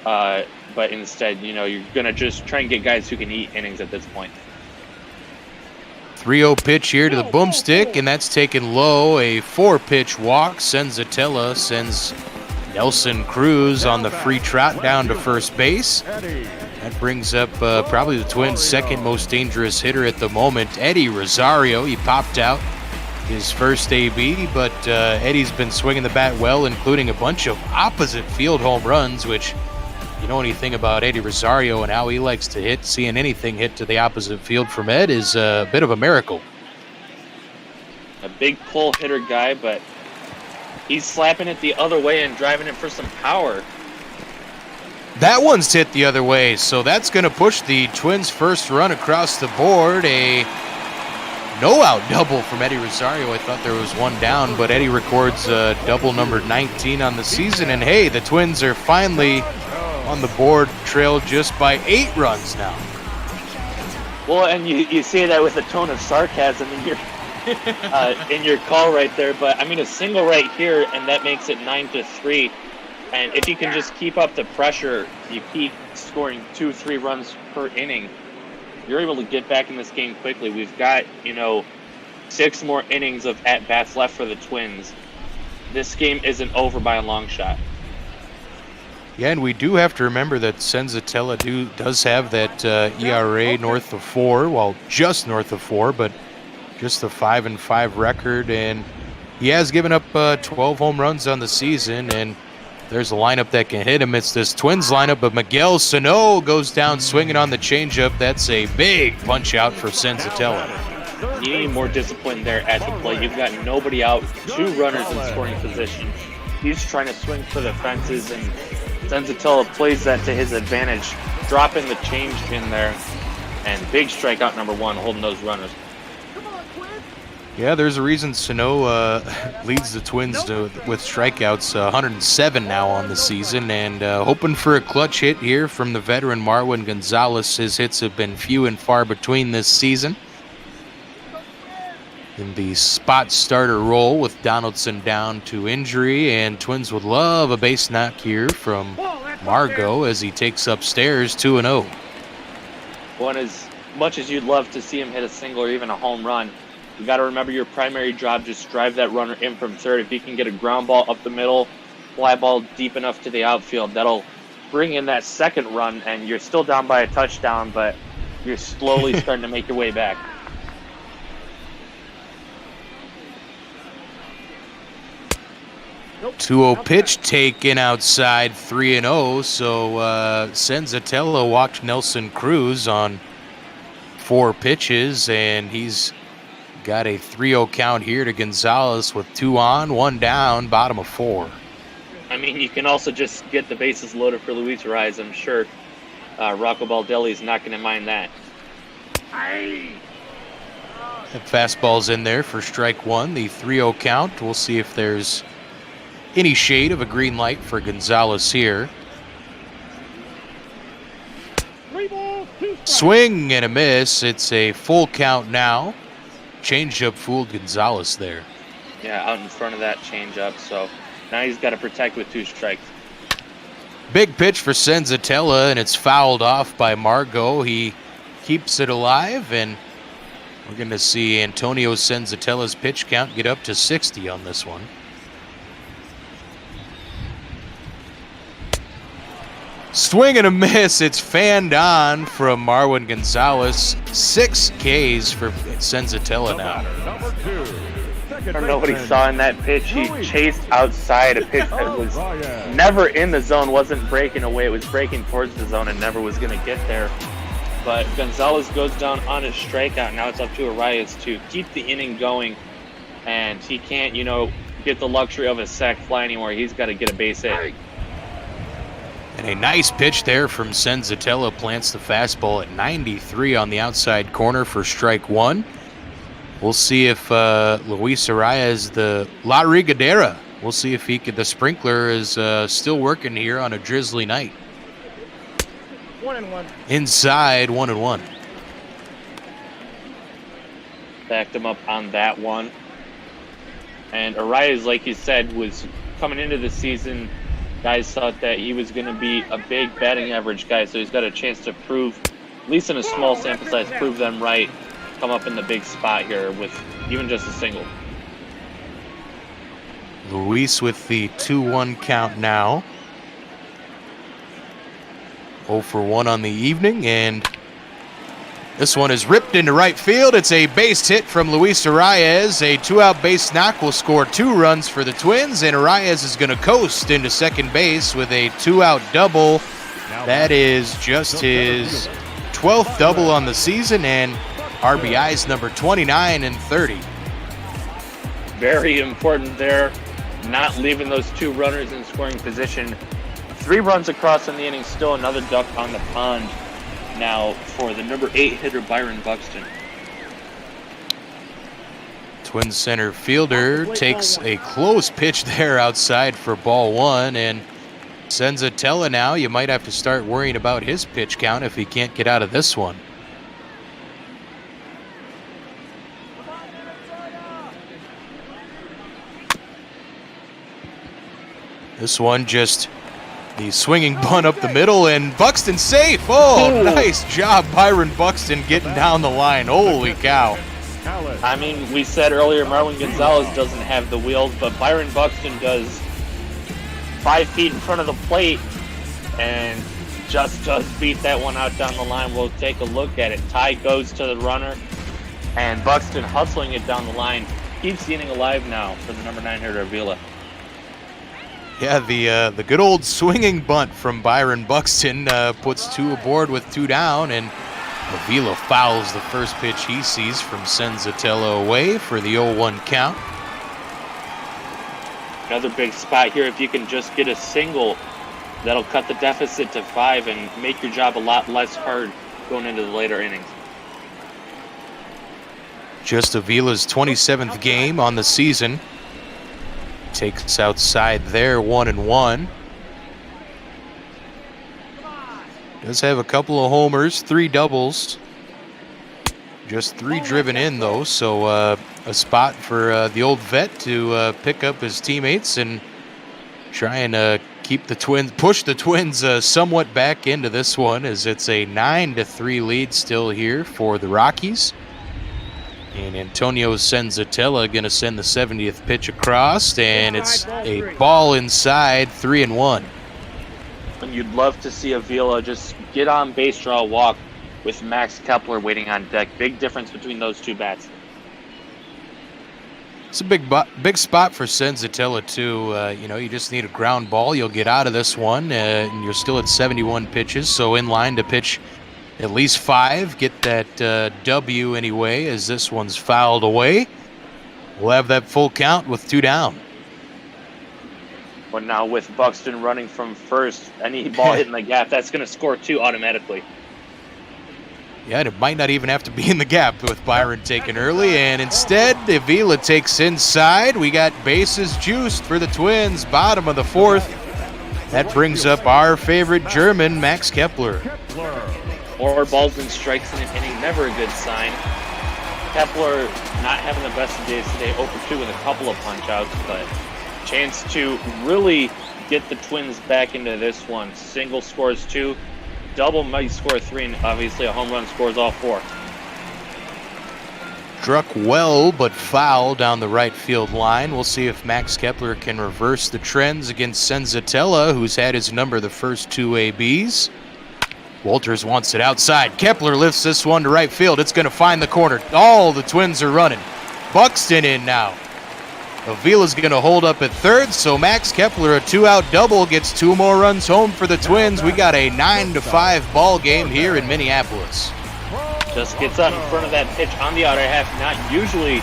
But instead, you're going to just try and get guys who can eat innings at this point. 3-0 pitch here to the boomstick, and that's taken low. A 4-pitch walk. Senzatela sends Nelson Cruz on the free trot down to first base. That brings up probably the Twins' second most dangerous hitter at the moment, Eddie Rosario. He popped out his first AB, but Eddie's been swinging the bat well, including a bunch of opposite field home runs, which, you know anything about Eddie Rosario and how he likes to hit, seeing anything hit to the opposite field from Ed is a bit of a miracle. A big pull hitter guy, but he's slapping it the other way and driving it for some power. That one's hit the other way, so that's going to push the Twins' first run across the board. A no-out double from Eddie Rosario. I thought there was one down, but Eddie records double number 19 on the season. And hey, the Twins are finally on the board, trailed just by 8 runs now. Well, and you say that with a tone of sarcasm in your call right there, but I mean a single right here, and that makes it 9-3. And if you can just keep up the pressure, you keep scoring 2-3 runs per inning, you're able to get back in this game quickly. We've got 6 more innings of at bats left for the Twins. This game isn't over by a long shot. Yeah, and we do have to remember that Senzatela does have that ERA north of 4, well, just north of 4, but just a 5-5 record, and he has given up 12 home runs on the season, and there's a lineup that can hit him. It's this Twins lineup, but Miguel Sano goes down swinging on the changeup. That's a big punch out for Senzatela. You need more discipline there at the plate. You've got nobody out, 2 runners in scoring position. He's trying to swing for the fences, and Senzatela plays that to his advantage, dropping the change in there, and big strikeout number 1, holding those runners. Yeah, there's a reason Sano leads the Twins with strikeouts, 107 now on the season, and hoping for a clutch hit here from the veteran Marwin Gonzalez. His hits have been few and far between this season. In the spot starter role with Donaldson down to injury, and Twins would love a base knock here from Margot as he takes upstairs 2-0. One, as much as you'd love to see him hit a single or even a home run, you got to remember your primary job, just drive that runner in from third. If you can get a ground ball up the middle, fly ball deep enough to the outfield, that'll bring in that second run, and you're still down by a touchdown, but you're slowly starting to make your way back. Nope. 2-0 pitch taken outside, 3-0. So Senzatela walked Nelson Cruz on 4 pitches, and he's got a 3-0 count here to Gonzalez with 2 on, 1 down, bottom of 4. I mean, you can also just get the bases loaded for Luis Arias. I'm sure Rocco Baldelli is not going to mind that. That fastball's in there for strike 1, the 3-0 count. We'll see if there's any shade of a green light for Gonzalez here. Swing and a miss. It's a full count now. Changeup fooled Gonzalez there. Yeah, out in front of that changeup. So now he's got to protect with 2 strikes. Big pitch for Senzatela, and it's fouled off by Margot. He keeps it alive, and we're going to see Antonio Senzatela's pitch count get up to 60 on this one. Swing and a miss. It's fanned on from Marwin Gonzalez. 6 Ks for Senzatela now. Nobody saw in that pitch. He chased outside a pitch that was never in the zone, wasn't breaking away. It was breaking towards the zone and never was going to get there. But Gonzalez goes down on his strikeout. Now it's up to Arias to keep the inning going. And he can't, get the luxury of a sac fly anymore. He's got to get a base hit. And a nice pitch there from Senzatela, plants the fastball at 93 on the outside corner for strike 1. We'll see if Luis Arias, the La Regadera, we'll see if the sprinkler is still working here on a drizzly night. 1-1. Inside, 1-1. Backed him up on that one. And Arias, like you said, was coming into the season. Guys thought that he was going to be a big batting average guy, so he's got a chance to prove, at least in a small sample size, prove them right, come up in the big spot here with even just a single. Luis with the 2-1 count now. 0 for 1 on the evening, and this one is ripped into right field. It's a base hit from Luis Arias. A 2-out base knock will score 2 runs for the Twins, and Arias is going to coast into second base with a 2-out double. That is just his 12th double on the season, and RBIs number 29 and 30. Very important there, not leaving those 2 runners in scoring position. 3 runs across in the inning, still another duck on the pond now for the number 8 hitter, Byron Buxton. Twin center fielder takes a close pitch there outside for ball one, and Senzatela now, you might have to start worrying about his pitch count if he can't get out of this one. This one just the swinging bunt up the middle, and Buxton safe. Oh, nice job, Byron Buxton getting down the line. Holy cow. I mean, we said earlier Marwin Gonzalez doesn't have the wheels, but Byron Buxton does 5 feet in front of the plate and just does beat that one out down the line. We'll take a look at it. Ty goes to the runner, and Buxton hustling it down the line. Keeps the inning alive now for the number 9 hitter, Avila. Yeah, the good old swinging bunt from Byron Buxton puts 2 aboard with 2 down, and Avila fouls the first pitch he sees from Senzatela away for the 0-1 count. Another big spot here. If you can just get a single, that'll cut the deficit to 5 and make your job a lot less hard going into the later innings. Just Avila's 27th game on the season. Takes outside there, 1-1. Does have a couple of homers, 3 doubles. Just 3 driven in, though, so a spot for the old vet to pick up his teammates and try and keep the Twins, push the Twins somewhat back into this one, as it's a 9-3 lead still here for the Rockies. And Antonio Senzatela going to send the 70th pitch across, and it's a ball inside, 3-1. And you'd love to see Avila just get on base, draw a walk with Max Kepler waiting on deck. Big difference between those 2 bats. It's a big spot for Senzatela, too. You know, you just need a ground ball. You'll get out of this one, and you're still at 71 pitches, so in line to pitch at least 5, get that W anyway, as this one's fouled away. We'll have that full count with 2 down. But now with Buxton running from first, any ball hitting the gap, that's going to score 2 automatically. Yeah, and it might not even have to be in the gap with Byron taken early, and instead, Avila takes inside. We got bases juiced for the Twins, bottom of the 4th. That brings up our favorite German, Max Kepler. 4 balls and strikes in an inning, never a good sign. Kepler not having the best of days today, 0-2 with a couple of punch-outs, but chance to really get the Twins back into this one. Single scores 2, double might score 3, and obviously a home run scores all 4. Struck well, but foul down the right field line. We'll see if Max Kepler can reverse the trends against Senzatela, who's had his number the first 2 ABs. Walters wants it outside. Kepler lifts this one to right field. It's going to find the corner. All the Twins are running. Buxton in now. Avila's going to hold up at third, so Max Kepler, a 2-out double, gets 2 more runs home for the Twins. We got a 9-5 ball game here in Minneapolis. Just gets out in front of that pitch on the outer half. Not usually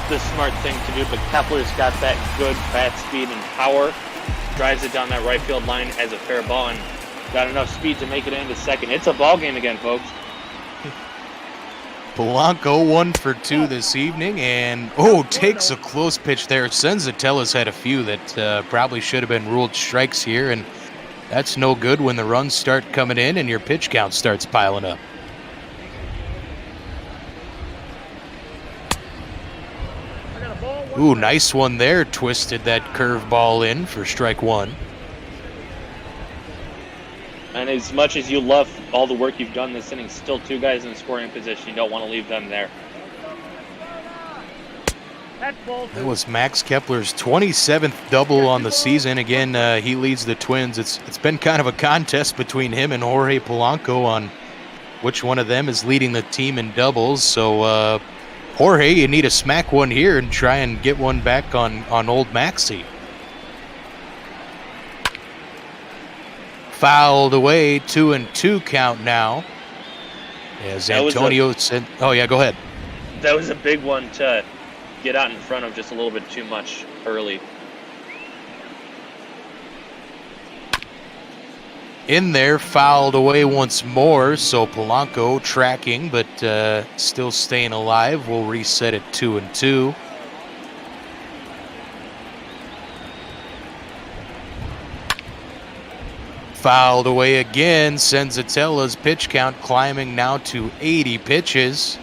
the smart thing to do, but Kepler's got that good bat speed and power. Drives it down that right field line as a fair ball, and got enough speed to make it into second. It's a ball game again, folks. Polanco 1 for 2 this evening, and takes a close pitch there. Senzatela's had a few that probably should have been ruled strikes here, and that's no good when the runs start coming in and your pitch count starts piling up. Ooh, nice one there. Twisted that curveball in for strike 1. And as much as you love all the work you've done this inning, still 2 guys in scoring position. You don't want to leave them there. That was Max Kepler's 27th double on the season. Again, he leads the Twins. It's been kind of a contest between him and Jorge Polanco on which one of them is leading the team in doubles. So, Jorge, you need to smack one here and try and get one back on old Maxie. Fouled away, 2-2 count now. As Antonio said, go ahead. That was a big one to get out in front of just a little bit too much early. In there, fouled away once more, so Polanco tracking, but still staying alive. We'll reset at 2-2. Fouled away again. Senzatela's pitch count climbing now to 80 pitches.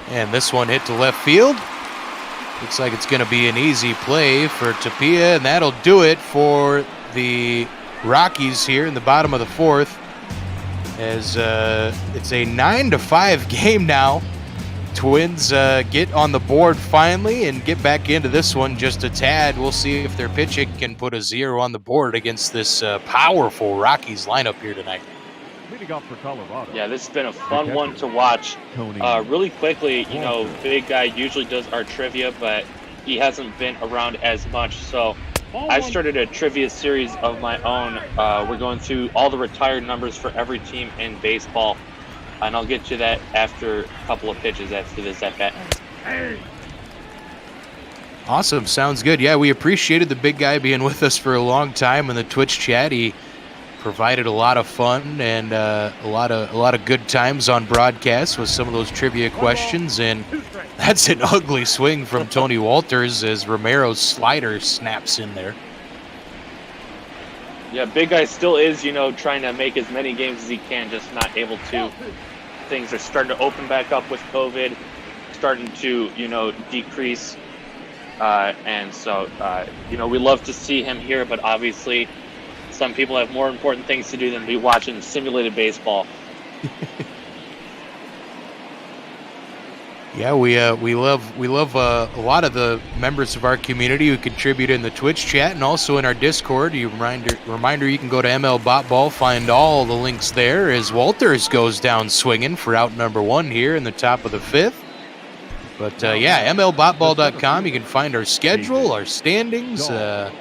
And this one hit to left field. Looks like it's going to be an easy play for Tapia, and that'll do it for the Rockies here in the bottom of the fourth. As it's a 9-5 game now. Twins get on the board finally and get back into this one just a tad. We'll see if their pitching can put a 0 on the board against this powerful Rockies lineup here tonight. Yeah, this has been a fun one to watch. Really quickly, you know, Big Guy usually does our trivia, but he hasn't been around as much. So I started a trivia series of my own. We're going through all the retired numbers for every team in baseball. And I'll get to that after a couple of pitches after this at bat. Awesome. Sounds good. Yeah, we appreciated the Big Guy being with us for a long time in the Twitch chat. He provided a lot of fun and a lot of good times on broadcast with some of those trivia questions. And that's an ugly swing from Tony Walters as Romero's slider snaps in there. Yeah, Big Guy still is, you know, trying to make as many games as he can, just not able to. Things are starting to open back up with COVID, starting to, you know, decrease. And so, you know, we love to see him here, but obviously some people have more important things to do than be watching simulated baseball. Yeah, we love a lot of the members of our community who contribute in the Twitch chat and also in our Discord. Reminder, you can go to ML Bot Ball, find all the links there as Walters goes down swinging for out number 1 here in the top of the 5th. But yeah, MLBotBall.com, you can find our schedule, our standings, our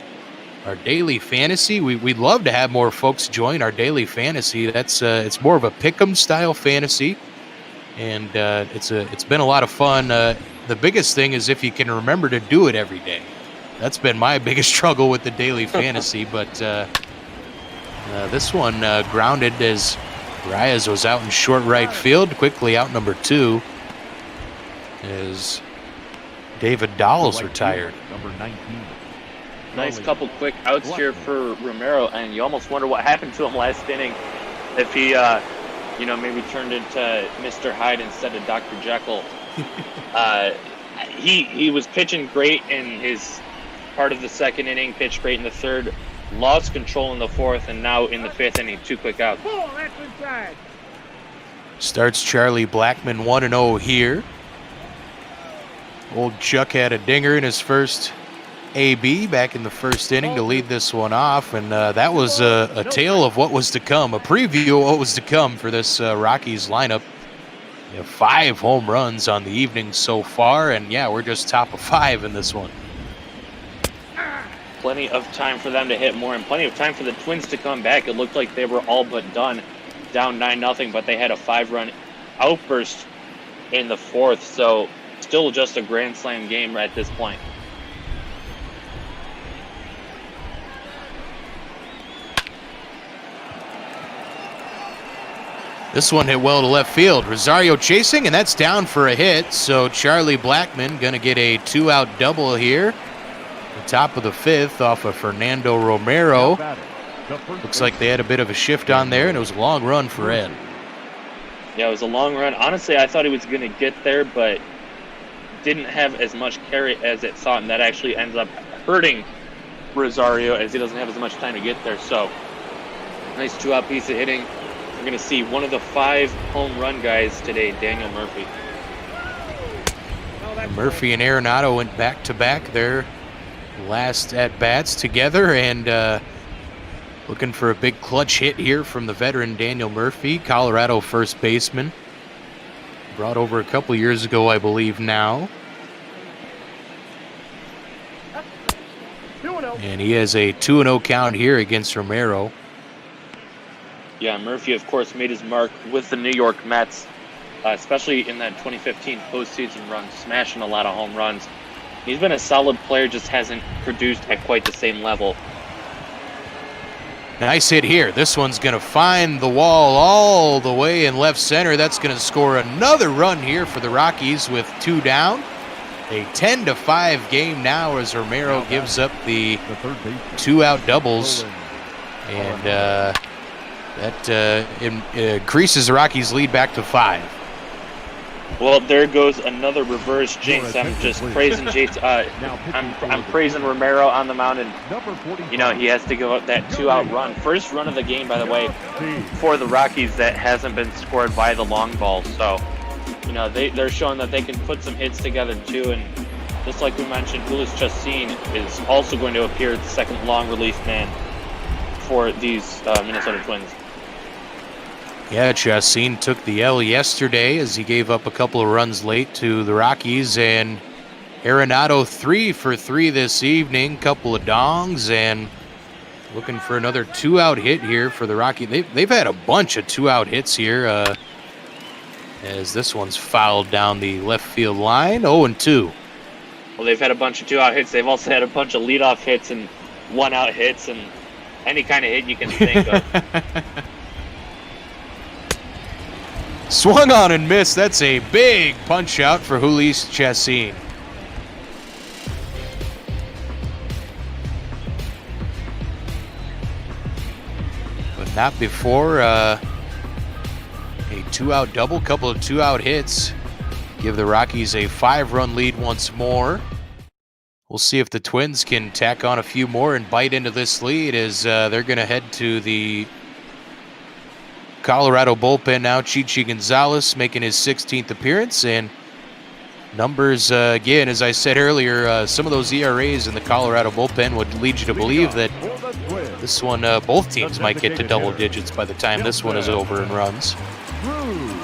daily fantasy. We'd love to have more folks join our daily fantasy. That's it's more of a pick'em style fantasy. And it's been a lot of fun. The biggest thing is if you can remember to do it every day. That's been my biggest struggle with the daily fantasy. But this one grounded as Reyes was out in short right field. Quickly out number 2 as David Dahl's retired. Number 19. Nice couple quick outs here for Romero, and you almost wonder what happened to him last inning. If he you know, maybe turned into Mr. Hyde instead of Dr. Jekyll. He was pitching great in his part of the second inning, pitched great in the third, lost control in the fourth, and now in the fifth inning, 2 quick outs. Starts Charlie Blackmon 1-0 here. Old Chuck had a dinger in his first AB back in the first inning to lead this one off, and that was a tale of what was to come, a preview of what was to come for this Rockies lineup. 5 home runs on the evening so far, and yeah, we're just top of 5 in this one. Plenty of time for them to hit more, and plenty of time for the Twins to come back. It looked like they were all but done, down 9-0, but they had a 5-run outburst in the fourth, so still just a grand slam game at this point. This one hit well to left field. Rosario chasing, and that's down for a hit. So Charlie Blackmon going to get a 2-out double here. The top of the 5th off of Fernando Romero. Looks like they had a bit of a shift on there, and it was a long run for Ed. Yeah, it was a long run. Honestly, I thought he was going to get there, but didn't have as much carry as it thought, and that actually ends up hurting Rosario as he doesn't have as much time to get there. So nice 2-out piece of hitting. We're going to see one of the 5 home run guys today, Daniel Murphy. Murphy and Arenado went back-to-back their last at-bats together, and looking for a big clutch hit here from the veteran Daniel Murphy, Colorado first baseman. Brought over a couple years ago, I believe now. And he has a 2-0 count here against Romero. Yeah, Murphy, of course, made his mark with the New York Mets, especially in that 2015 postseason run, smashing a lot of home runs. He's been a solid player, just hasn't produced at quite the same level. Nice hit here. This one's going to find the wall all the way in left center. That's going to score another run here for the Rockies with 2 down. A 10-5 game now as Romero gives up the 2-out doubles. And that increases the Rockies' lead back to 5. Well, there goes another reverse jinx. I'm just praising I'm praising Romero on the mound, and you know he has to give up that 2-out run. First run of the game, by the way, for the Rockies that hasn't been scored by the long ball. So, you know they're showing that they can put some hits together too. And just like we mentioned, CHC is also going to appear as the second long relief man for these Minnesota Twins. Yeah, CHC took the L yesterday as he gave up a couple of runs late to the Rockies, and Arenado 3 for 3 this evening, couple of dongs, and looking for another 2-out hit here for the Rockies. They've had a bunch of 2-out hits here as this one's fouled down the left field line, 0-2. Well, they've had a bunch of 2-out hits. They've also had a bunch of leadoff hits and 1-out hits and any kind of hit you can think of. Swung on and missed. That's a big punch out for CHC. But not before a 2-out double, couple of 2-out hits. Give the Rockies a 5-run lead once more. We'll see if the Twins can tack on a few more and bite into this lead as they're going to head to the Colorado bullpen now. Chichi Gonzalez making his 16th appearance, and numbers again, as I said earlier, some of those ERAs in the Colorado bullpen would lead you to believe that this one, both teams might get to double digits by the time this one is over in runs.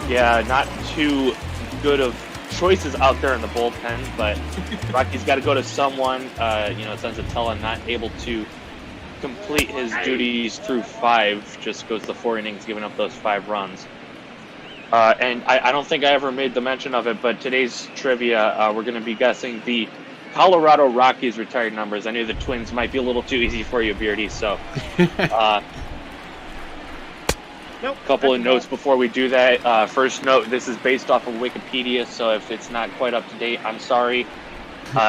Yeah, not too good of choices out there in the bullpen, but Rocky's got to go to someone. Senzatela not able to complete his duties through 5, just goes the 4 innings, giving up those 5 runs. And I don't think I ever made the mention of it, but today's trivia, we're going to be guessing the Colorado Rockies retired numbers. I knew the Twins might be a little too easy for you, Beardy, so couple of notes before we do that. First note, this is based off of Wikipedia, so if it's not quite up to date, I'm sorry.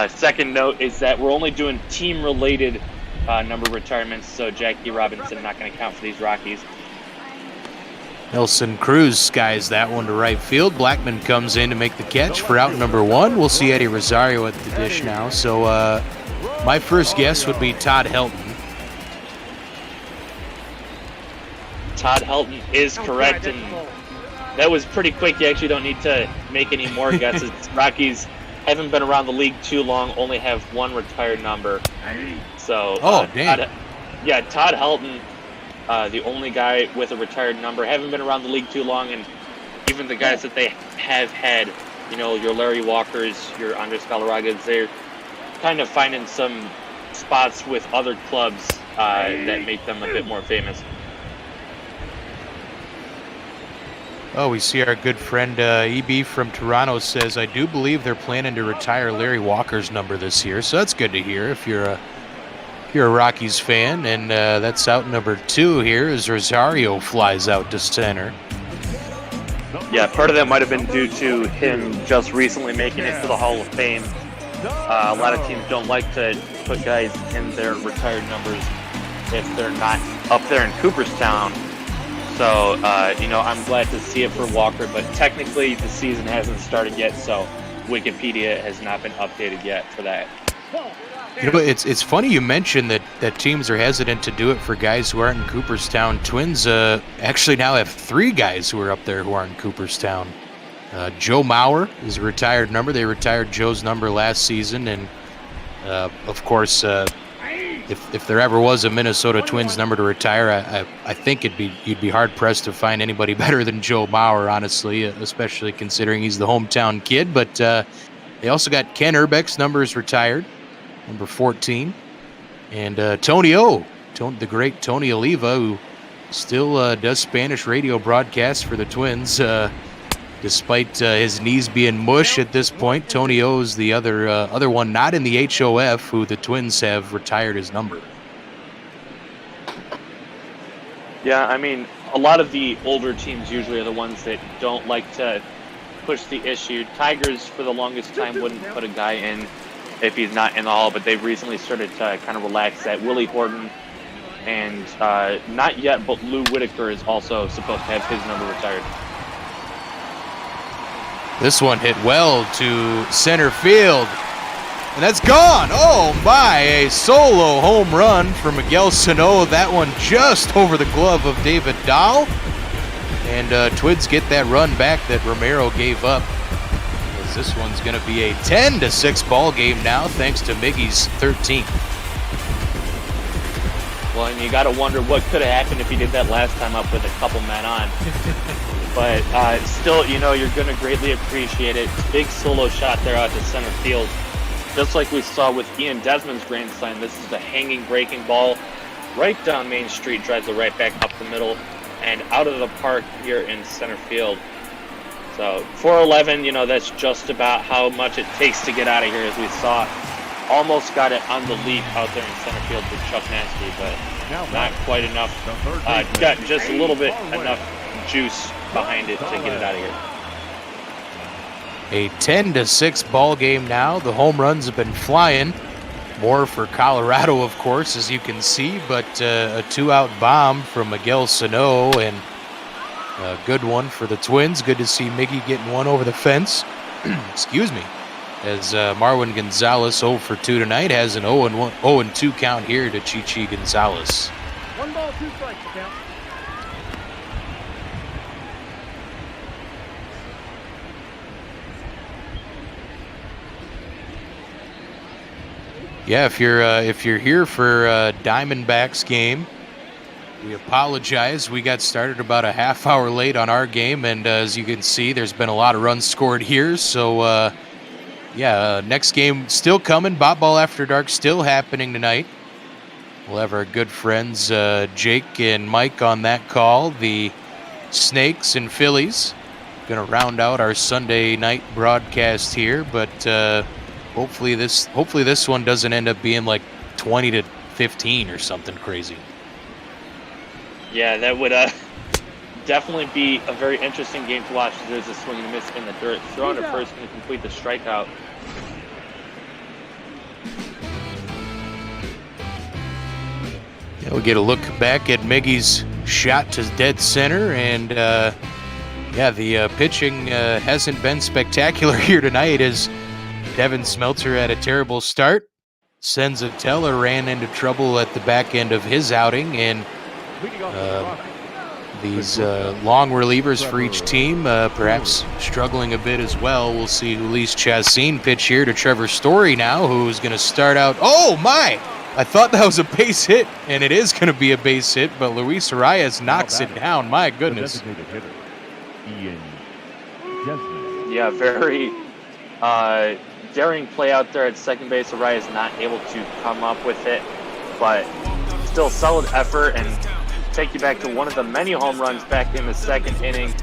Second note is that we're only doing team-related number retirements, so Jackie Robinson not going to count for these Rockies. Nelson Cruz skies that one to right field. Blackman comes in to make the catch for out number 1. We'll see Eddie Rosario at the dish now. So my first guess would be Todd Helton. Todd Helton is correct, and that was pretty quick. You actually don't need to make any more guesses. Rockies haven't been around the league too long, only have 1 retired number. So, Todd Helton, the only guy with a retired number, haven't been around the league too long, and even the guys that they have had, your Larry Walkers, your Andres Galarragas, they're kind of finding some spots with other clubs that make them a bit more famous. Oh, we see our good friend EB from Toronto says, I do believe they're planning to retire Larry Walker's number this year. So that's good to hear if you're a Rockies fan. And that's out number 2 here as Rosario flies out to center. Yeah, part of that might have been due to him just recently making it to the Hall of Fame. A lot of teams don't like to put guys in their retired numbers if they're not up there in Cooperstown. So, I'm glad to see it for Walker, but technically the season hasn't started yet, so Wikipedia has not been updated yet for that. It's funny you mentioned that teams are hesitant to do it for guys who aren't in Cooperstown. Twins actually now have 3 guys who are up there who aren't in Cooperstown. Joe Mauer is a retired number. They retired Joe's number last season, and of course, if there ever was a Minnesota Twins number to retire, I think you'd be hard pressed to find anybody better than Joe Mauer, honestly, especially considering he's the hometown kid. But they also got Ken Urbeck's number is retired, number 14, and Tony O, the great Tony Oliva, who still does Spanish radio broadcasts for the Twins. Despite his knees being mush at this point, Tony O's the other one not in the HOF who the Twins have retired his number. Yeah, I mean, a lot of the older teams usually are the ones that don't like to push the issue. Tigers, for the longest time, wouldn't put a guy in if he's not in the hall, but they've recently started to kind of relax that. Willie Horton and not yet, but Lou Whitaker is also supposed to have his number retired. This one hit well to center field. And that's gone. Oh my, a solo home run for Miguel Sano. That one just over the glove of David Dahl. And Twins get that run back that Romero gave up. As this one's going to be a 10-6 ball game now, thanks to Miggy's 13th. Well, and you got to wonder what could have happened if he did that last time up with a couple men on. But still, you know, you're going to greatly appreciate it. Big solo shot there out to center field. Just like we saw with Ian Desmond's grand slam, this is a hanging breaking ball right down Main Street, drives it right back up the middle and out of the park here in center field. So 411, you know, that's just about how much it takes to get out of here, as we saw. Almost got it on the leap out there in center field with Chuck Nasty, but not quite enough. Got just a little bit enough juice behind it to get it out of here. A 10-6 ball game now. The home runs have been flying. More for Colorado, of course, as you can see, but a 2-out bomb from Miguel Sano and a good one for the Twins. Good to see Miggy getting one over the fence. Excuse me. As Marwin Gonzalez 0 for 2 tonight has an 0-2 count here to CHC Gonzalez. 1 ball, 2 strikes, count. Yeah, if you're here for Diamondbacks game, we apologize. We got started about a half hour late on our game, and as you can see, there's been a lot of runs scored here. So, next game still coming. Bot Ball After Dark still happening tonight. We'll have our good friends Jake and Mike on that call. The Snakes and Phillies going to round out our Sunday night broadcast here, but hopefully this one doesn't end up being like 20-15 or something crazy. Yeah, that would definitely be a very interesting game to watch. There's a swing and a miss in the dirt. Throw to first and complete the strikeout. Yeah, we'll get a look back at Miggy's shot to dead center, and the pitching hasn't been spectacular here tonight as Devin Smeltzer had a terrible start. Senzatela ran into trouble at the back end of his outing, and these long relievers for each team perhaps struggling a bit as well. We'll see Luis Chassin pitch here to Trevor Story now, who's going to start out. Oh, my! I thought that was a base hit, and it is going to be a base hit, but Luis Arias knocks it down. My goodness. Yeah, very daring play out there at second base. Arias not able to come up with it, but still solid effort, and take you back to one of the many home runs back in the second inning.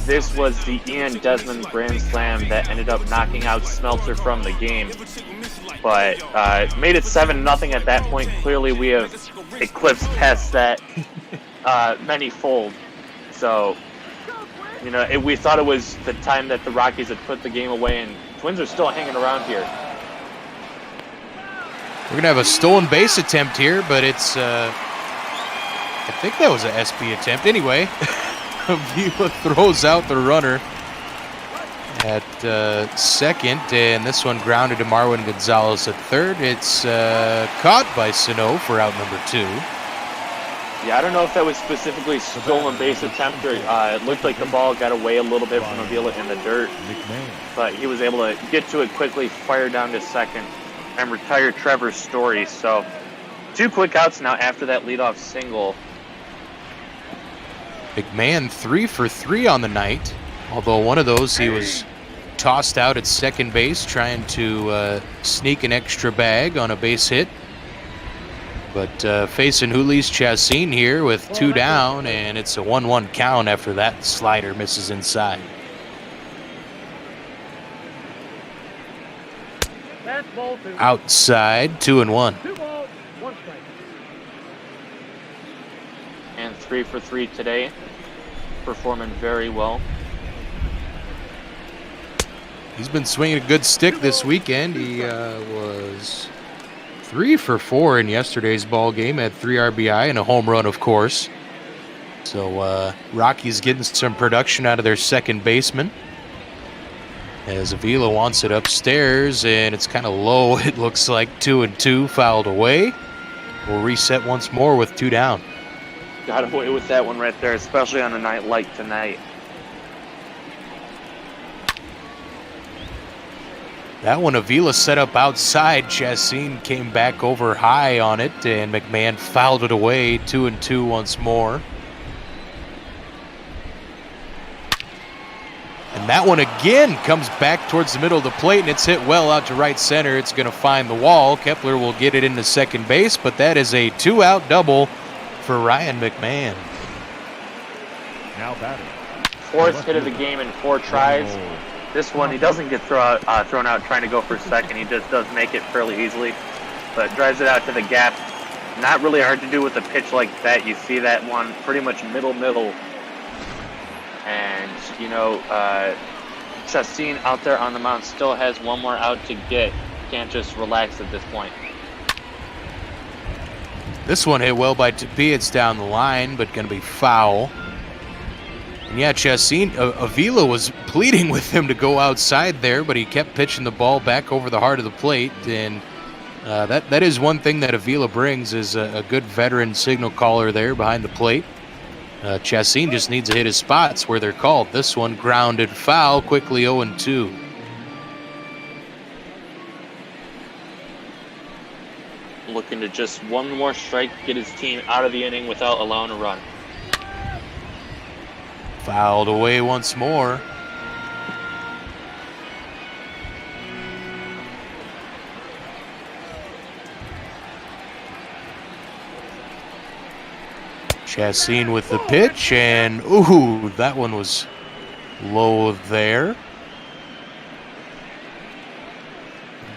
This was the Ian Desmond grand slam that ended up knocking out Smeltzer from the game, but made it 7-0 at that point. Clearly we have eclipsed past that many-fold. So, you know, we thought it was the time that the Rockies had put the game away, and Twins are still hanging around here. We're going to have a stolen base attempt here, but it's, I think that was an SP attempt. Anyway, Avila throws out the runner at second, and this one grounded to Marwin Gonzalez at third. It's caught by Sano for out number 2. Yeah, I don't know if that was specifically stolen base attempt, or it looked like the ball got away a little bit from Avila in the dirt, but he was able to get to it quickly, fire down to second, and retire Trevor Story. So 2 quick outs now after that leadoff single. McMahon 3 for 3 on the night, although one of those he was tossed out at second base trying to sneak an extra bag on a base hit. But facing Luis Chassin here with 2 down, and it's a 1-1 count after that slider misses inside. Outside, 2-1. 2 balls, 1 strike. And 3 for 3 today, performing very well. He's been swinging a good stick this weekend. He was 3 for 4 in yesterday's ball game, had 3 RBI and a home run, of course. So Rocky's getting some production out of their second baseman. As Avila wants it upstairs, and it's kind of low. It looks like 2-2, fouled away. We'll reset once more with 2 down. Got away with that one right there, especially on a night like tonight. That one, Avila set up outside. Chassin came back over high on it, and McMahon fouled it away. 2-2 once more. And that one again comes back towards the middle of the plate, and it's hit well out to right center. It's going to find the wall. Kepler will get it into second base, but that is a 2-out double for Ryan McMahon. Now batting. 4th hit of the game in 4 tries. This one, he doesn't get thrown out trying to go for second. He just does make it fairly easily, but drives it out to the gap. Not really hard to do with a pitch like that. You see that one pretty much middle. And, you know, Chassin out there on the mound still has one more out to get. Can't just relax at this point. This one hit well by Tapia. It's down the line, but going to be foul. And yeah, Chassin, Avila was pleading with him to go outside there, but he kept pitching the ball back over the heart of the plate. And that is one thing that Avila brings, is a good veteran signal caller there behind the plate. Chassin just needs to hit his spots where they're called. This one grounded foul, quickly 0-2. Looking to just one more strike, get his team out of the inning without allowing a run. Fouled away once more. Chassin with the pitch, and ooh, that one was low there.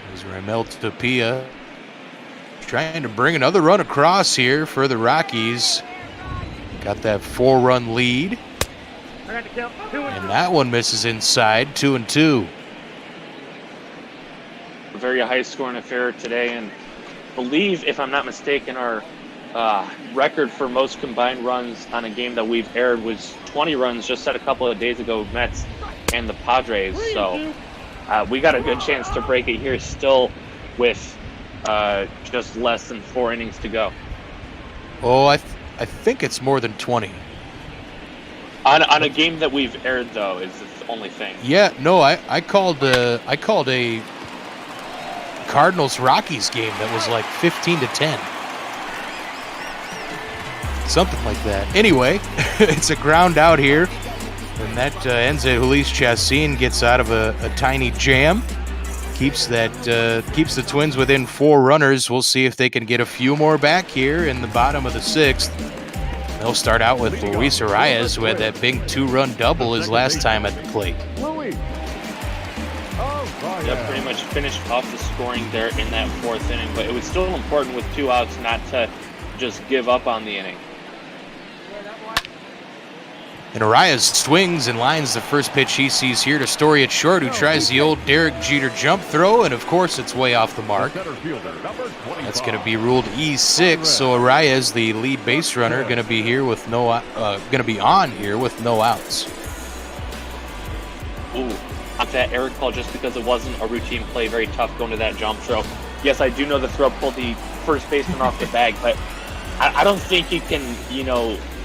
There's Ramel Tapia trying to bring another run across here for the Rockies. Got that 4-run lead. And that one misses inside, 2-2. A very high-scoring affair today, and believe, if I'm not mistaken, our record for most combined runs on a game that we've aired was 20 runs just set a couple of days ago, Mets and the Padres. So we got a good chance to break it here still with just less than 4 innings to go. Oh, I think it's more than 20. On a game that we've aired, though, is the only thing. Yeah, no, I called a Cardinals-Rockies game that was like 15-10. Something like that. Anyway, it's a ground out here, and that ends it. Julisse Chassin gets out of a tiny jam. Keeps the Twins within 4 runners. We'll see if they can get a few more back here in the bottom of the 6th. They'll start out with Luis Arias, who had that big 2-run double his last time at the plate. Yeah, pretty much finished off the scoring there in that 4th inning, but it was still important with 2 outs not to just give up on the inning. And Arias swings and lines the first pitch he sees here to Story at short, who tries the old Derek Jeter jump throw, and of course it's way off the mark. That's going to be ruled E6, so Arias, the lead base runner, going to be here with no, on here with no outs. Ooh, on that Eric call, just because it wasn't a routine play, very tough going to that jump throw. Yes, I do know the throw pulled the first baseman off the bag, but I don't think you can,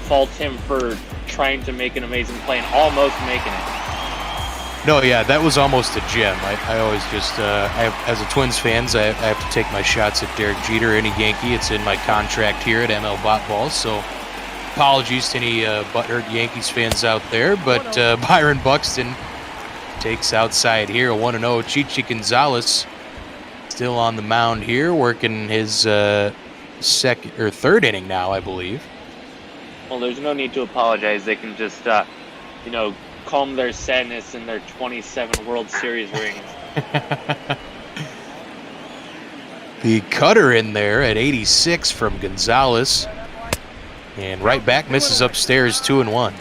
fault him for trying to make an amazing play and almost making it. No, yeah, that was almost a gem. I always just, as a Twins fan, I have to take my shots at Derek Jeter, any Yankee. It's in my contract here at ML Botballs, so apologies to any butthurt Yankees fans out there, but Byron Buxton takes outside here, a 1-0. Chichi Gonzalez still on the mound here, working his 2nd or 3rd inning now, I believe. Well, there's no need to apologize. They can just, calm their sadness in their 27 World Series rings. The cutter in there at 86 from Gonzalez. And right back misses upstairs 2-1.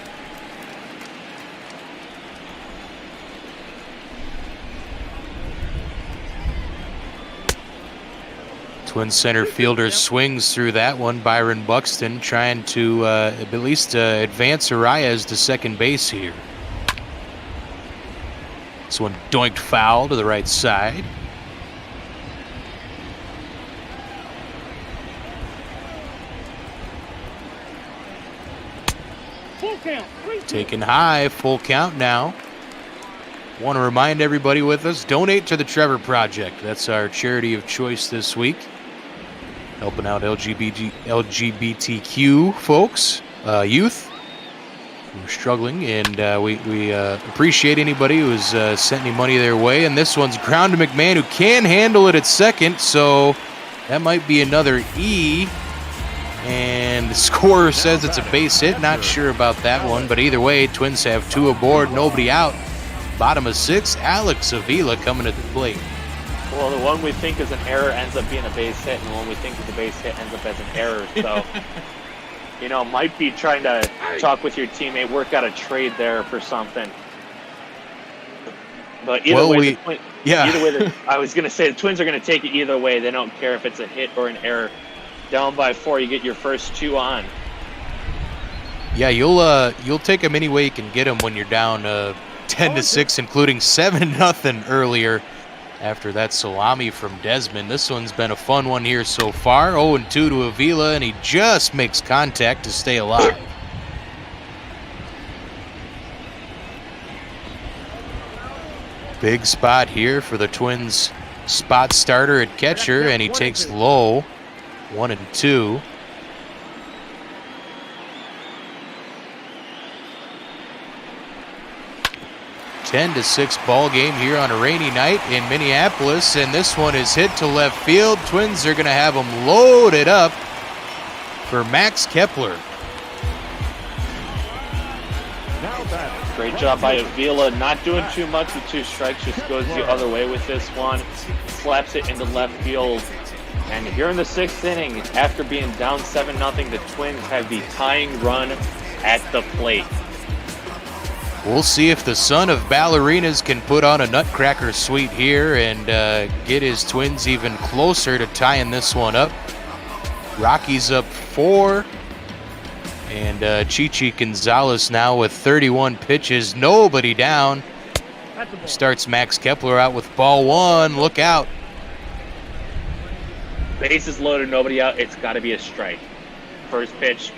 Twin center fielder swings through that one. Byron Buxton trying to at least advance Arias to second base here. This one doinked foul to the right side. Full count. Taken high, full count now. Want to remind everybody with us, donate to the Trevor Project. That's our charity of choice this week. Helping out LGBTQ folks, youth who are struggling, and we appreciate anybody who's sent any money their way. And this one's ground to McMahon, who can handle it at second, so that might be another E. And the scorer says it's a base hit. Not sure about that one, but either way, Twins have 2 aboard, nobody out. Bottom of 6, Alex Avila coming to the plate. Well, the one we think is an error ends up being a base hit, and the one we think is a base hit ends up as an error. So, might be trying to talk with your teammate, work out a trade there for something. But either way, I was going to say the Twins are going to take it either way. They don't care if it's a hit or an error. Down by 4, you get your first 2 on. Yeah, you'll take them any way you can get them when you're down 10-6, including 7-0 earlier after that salami from Desmond. This one's been a fun one here so far. 0-2 to Avila, and he just makes contact to stay alive. Big spot here for the Twins spot starter at catcher, and he takes low. 1-2. (10-6) ball game here on a rainy night in Minneapolis, and this one is hit to left field. Twins are going to have them loaded up for Max Kepler. Great job by Avila, not doing too much with 2 strikes, just goes the other way with this one, slaps it into left field. And here in the 6th inning, after being down 7-0, the Twins have the tying run at the plate. We'll see if the son of ballerinas can put on a nutcracker suite here and get his Twins even closer to tying this one up. Rocky's up 4. And Chichi Gonzalez now with 31 pitches. Nobody down. Starts Max Kepler out with ball 1. Look out. Bases loaded, nobody out. It's got to be a strike. First pitch.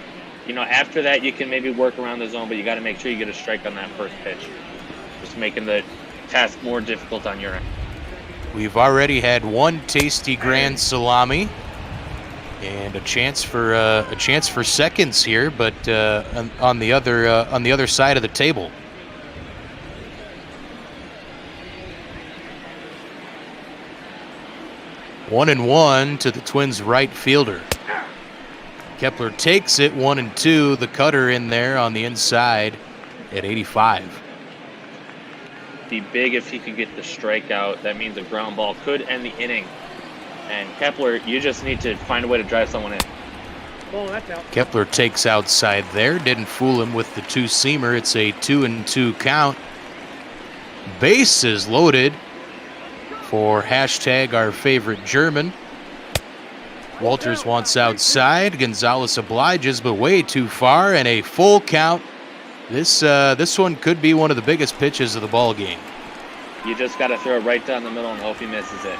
After that, you can maybe work around the zone, but you got to make sure you get a strike on that first pitch. Just making the task more difficult on your end. We've already had 1 tasty grand salami and a chance for seconds here, but on the other side of the table. One and 1 to the Twins' right fielder. Kepler takes it, 1-2. The cutter in there on the inside at 85. Be big if he could get the strikeout. That means a ground ball could end the inning. And Kepler, you just need to find a way to drive someone in. Oh, that's out. Kepler takes outside there. Didn't fool him with the 2-seamer. It's a 2-2 count. Base is loaded for hashtag our favorite German. Walters wants outside. Gonzalez obliges, but way too far, and a full count. This one could be one of the biggest pitches of the ball game. You just got to throw it right down the middle and hope he misses it.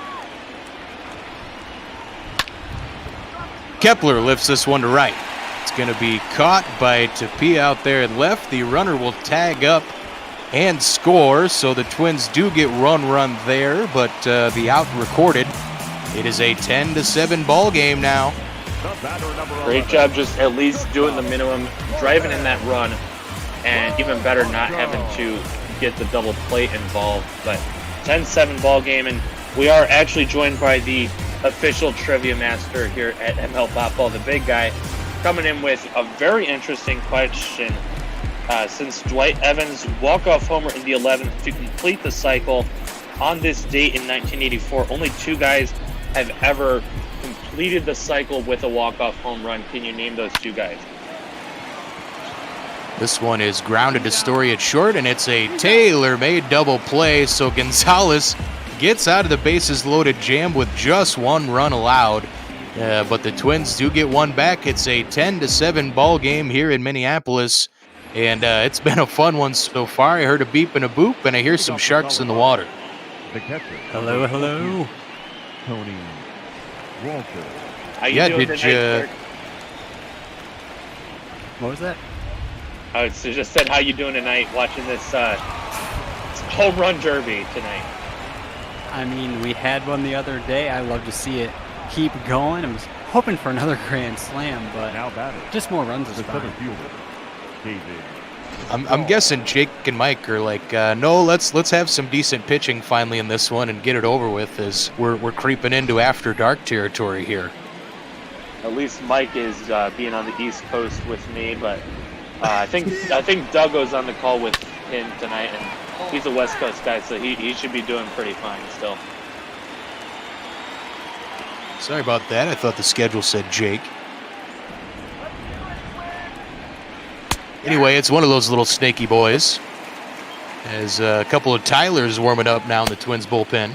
Kepler lifts this one to right. It's going to be caught by Tapia out there at left. The runner will tag up and score, so the Twins do get run there, but the out recorded. It is a 10-7 ball game now. Great job just at least doing the minimum, driving in that run, and even better not having to get the double plate involved. But 10-7 ball game, and we are actually joined by the official trivia master here at ML Popball, the big guy, coming in with a very interesting question. Since Dwight Evans' walk-off homer in the 11th to complete the cycle on this date in 1984, only 2 guys have ever completed the cycle with a walk-off home run. Can you name those 2 guys? This one is grounded to Story at short, and it's a tailor-made double play. So Gonzalez gets out of the bases loaded jam with just one run allowed. But the Twins do get one back. It's a 10-7 ball game here in Minneapolis. And it's been a fun one so far. I heard a beep and a boop, and I hear some sharks in the water. Hello, hello. Tony Walter. How you doing tonight, Kirk? What was that? I just said, how you doing tonight watching this home run derby tonight? I mean, we had one the other day. I love to see it keep going. I was hoping for another grand slam, but just more runs is fine. I'm guessing Jake and Mike are like, no, let's have some decent pitching finally in this one and get it over with, as we're creeping into after dark territory here. At least Mike is being on the East Coast with me, but I think Duggo's on the call with him tonight, and he's a West Coast guy, so he should be doing pretty fine still. Sorry about that. I thought the schedule said Jake. Anyway, it's one of those little snaky boys. As a couple of Tylers warming up now in the Twins bullpen.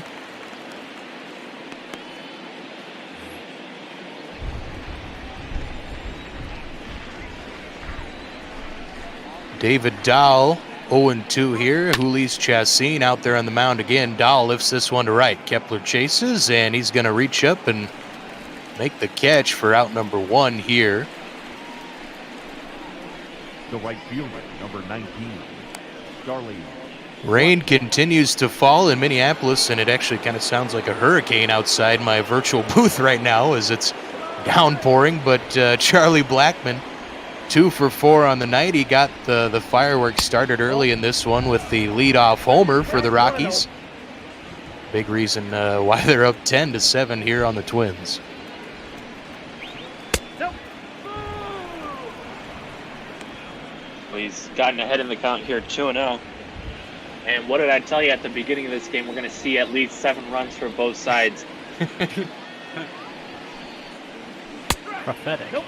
David Dahl, 0-2 here. Julius Chassin out there on the mound again. Dahl lifts this one to right. Kepler chases, and he's going to reach up and make the catch for out number 1 here. The right fielder, number 19, Charlie. Rain continues to fall in Minneapolis, and it actually kind of sounds like a hurricane outside my virtual booth right now as it's downpouring. But Charlie Blackmon, 2 for 4 on the night. He got the fireworks started early in this one with the leadoff homer for the Rockies. Big reason why they're up 10-7 here on the Twins. He's gotten ahead in the count here, 2-0. And what did I tell you at the beginning of this game? We're going to see at least 7 runs for both sides. Prophetic.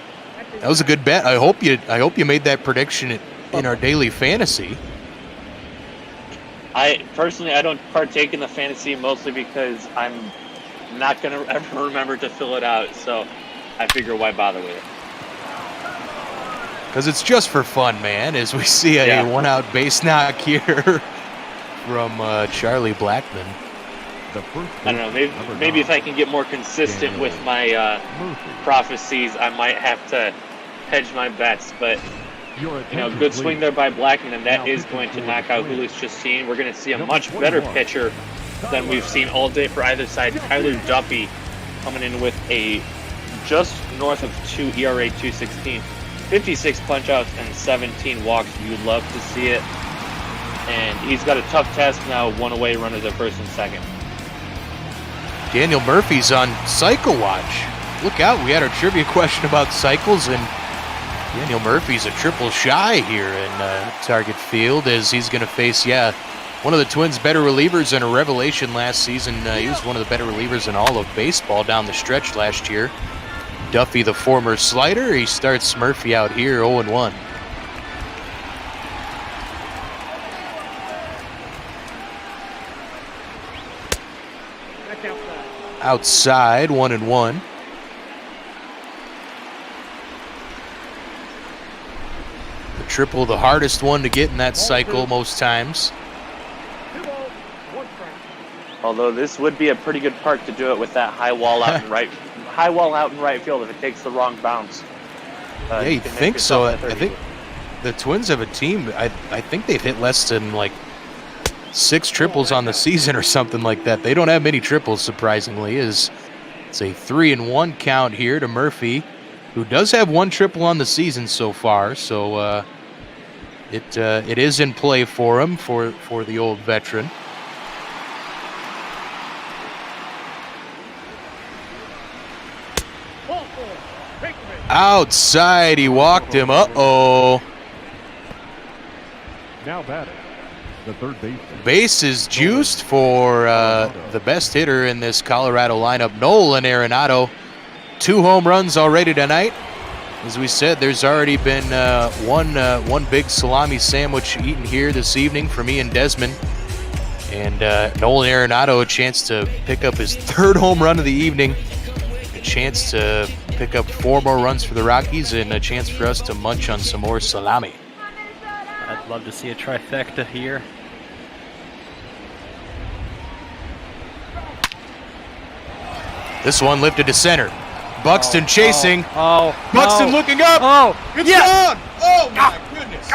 That was a good bet. I hope you made that prediction in our daily fantasy. I don't partake in the fantasy mostly because I'm not going to ever remember to fill it out. So I figure why bother with it. Because it's just for fun, man, as we see a one-out base knock here from Charlie Blackmon. I don't know, maybe if I can get more consistent with my prophecies, I might have to hedge my bets. But, good swing there by Blackmon, and that is going to knock out Julius Chassin. We're going to see a much better pitcher than we've seen all day for either side. Tyler Duffy coming in with a just north of 2 ERA, 2.16. 56 punch-outs and 17 walks. You'd love to see it. And he's got a tough task now, 1 away, runners at first and second. Daniel Murphy's on cycle watch. Look out, we had our trivia question about cycles, and Daniel Murphy's a triple shy here in target field, as he's going to face, one of the Twins' better relievers and a revelation last season. He was one of the better relievers in all of baseball down the stretch last year. Duffy, the former slider, he starts Murphy out here 0-1. Outside, 1-1. The triple, the hardest one to get in that cycle most times. Although this would be a pretty good park to do it with that high wall out in right field if it takes the wrong bounce. Yeah, you think so. I think the Twins have a team. I think they've hit less than like 6 triples on the season or something like that. They don't have many triples, surprisingly. It's a 3-1 count here to Murphy, who does have 1 triple on the season so far. So it is in play for him, for the old veteran. Outside, he walked him. Uh-oh. Now batting, the third baseman. Base is juiced for the best hitter in this Colorado lineup, Nolan Arenado. 2 home runs already tonight. as we said, there's already been one big salami sandwich eaten here this evening for me and Desmond. And Nolan Arenado a chance to pick up his 3rd home run of the evening, a chance to pick up 4 more runs for the Rockies, and a chance for us to munch on some more salami. I'd love to see a trifecta here. This one lifted to center. Buxton chasing. Buxton no. looking up. It's yes. gone. Oh my goodness.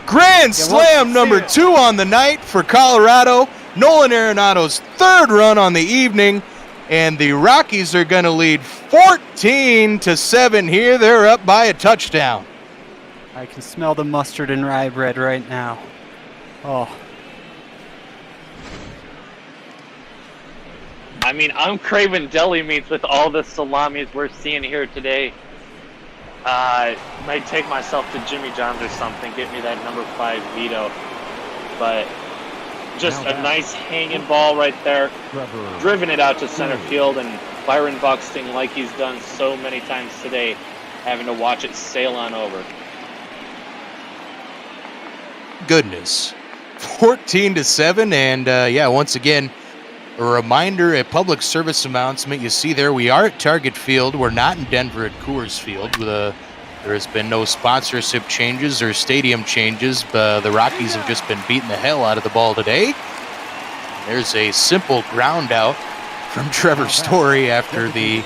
Grand slam number 2 on the night for Colorado. Nolan Arenado's 3rd run on the evening. And the Rockies are going to lead 14-7 here. They're up by a touchdown. I can smell the mustard and rye bread right now. Oh. I mean, I'm craving deli meats with all the salamis we're seeing here today. Might take myself to Jimmy John's or something, get me that number 5 Vito. But just a nice hanging ball right there. Driven it out to center field, and Byron Buxton, like he's done so many times today, having to watch it sail on over. Goodness. 14-7, and yeah, once again, a reminder, a public service announcement. You see there, we are at Target Field. We're not in Denver at Coors Field. There has been no sponsorship changes or stadium changes. The Rockies have just been beating the hell out of the ball today. There's a simple ground out from Trevor Story after the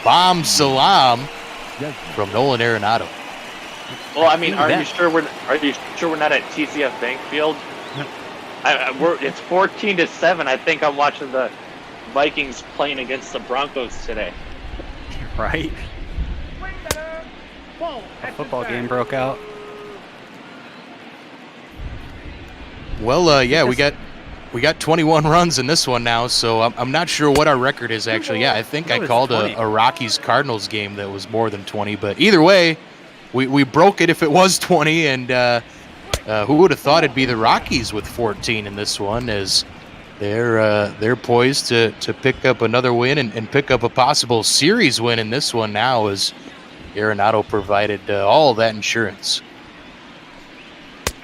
bomb salam from Nolan Arenado. Well, I mean, are you sure we're not at TCF Bank Field? It's 14-7. I think I'm watching the Vikings playing against the Broncos today. Right. A football game broke out. Well, yeah, we got 21 runs in this one now, so I'm not sure what our record is actually. Yeah, I think I called a Rockies-Cardinals game that was more than 20, but either way, we broke it if it was 20, and who would have thought it'd be the Rockies with 14 in this one, as they're poised to pick up another win and pick up a possible series win in this one now, as Arenado provided all that insurance.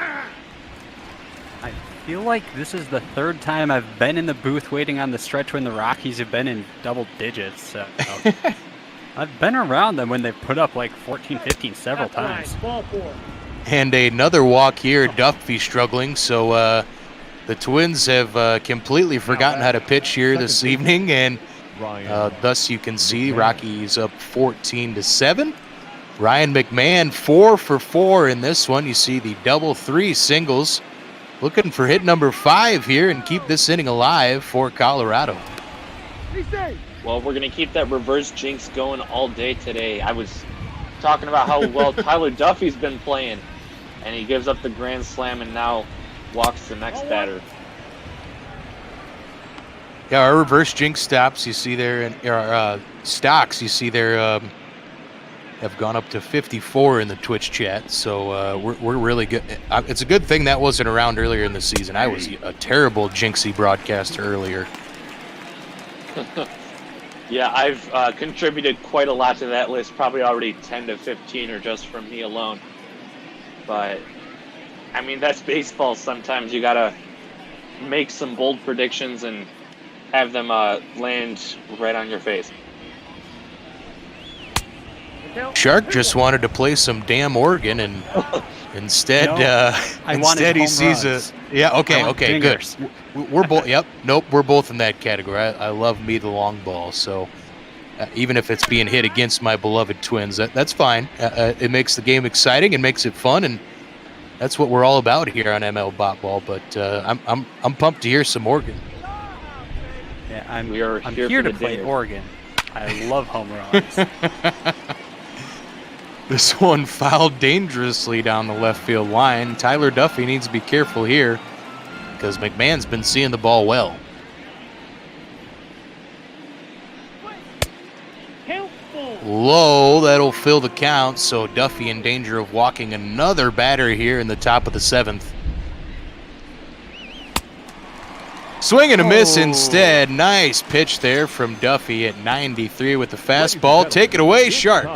I feel like this is the 3rd time I've been in the booth waiting on the stretch when the Rockies have been in double digits. So I've been around them when they've put up like 14, 15 several times. And another walk here. Duffy struggling, so the Twins have completely forgotten how to pitch here this evening, and thus you can see Rockies up 14-7. Ryan McMahon 4 for 4 in this one. You see the double 3 singles, looking for hit number 5 here and keep this inning alive for Colorado. Well, we're going to keep that reverse jinx going all day today. I was talking about how well Tyler Duffy's been playing, and he gives up the grand slam and now walks the next batter. Yeah, our reverse jinx stops, you see there, and our stocks, you see there, have gone up to 54 in the Twitch chat, so we're really good. It's a good thing that wasn't around earlier in the season. I was a terrible jinxy broadcaster earlier. Yeah, I've contributed quite a lot to that list, probably already 10 to 15 or just from me alone. But, I mean, that's baseball. Sometimes you got to make some bold predictions and have them land right on your face. Shark just wanted to play some damn organ, and instead, instead he sees runs. Okay, good. We're both. Yep, nope, we're both in that category. I love me the long ball, so even if it's being hit against my beloved Twins, that's fine. It makes the game exciting and makes it fun, and that's what we're all about here on ML Bot Ball. But I'm pumped to hear some organ. Yeah, I'm here to play organ. I love home runs. This one fouled dangerously down the left field line. Tyler Duffy needs to be careful here because McMahon's been seeing the ball well. Low, that'll fill the count, so Duffy in danger of walking another batter here in the top of the 7th. Swing and a miss instead. Nice pitch there from Duffy at 93 with the fastball. Take it away, Shark.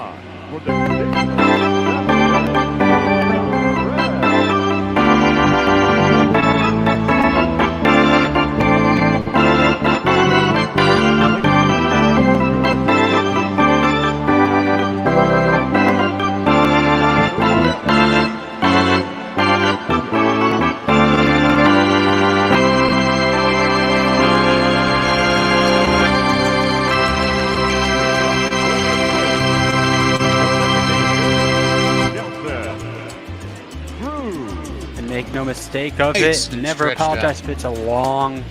No mistake of it. Never apologize if it's a long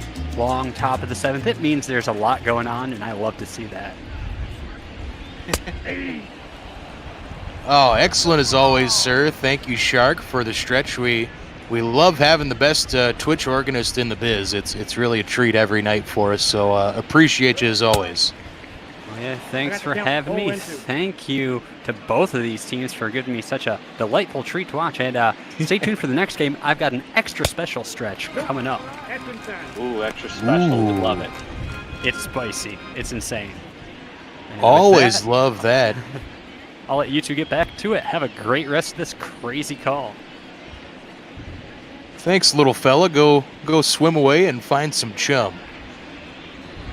top of the 7th. It means there's a lot going on, and I love to see that. Oh, excellent as always, sir. Thank you, Shark, for the stretch. We love having the best Twitch organist in the biz. It's really a treat every night for us, so appreciate you as always. Well, yeah, thanks for having me. Thank you to both of these teams for giving me such a delightful treat to watch. And stay tuned for the next game. I've got an extra special stretch coming up. Ooh, extra special. We love it. It's spicy. It's insane. And Always with love that. I'll let you two get back to it. Have a great rest of this crazy call. Thanks, little fella. Go swim away and find some chum.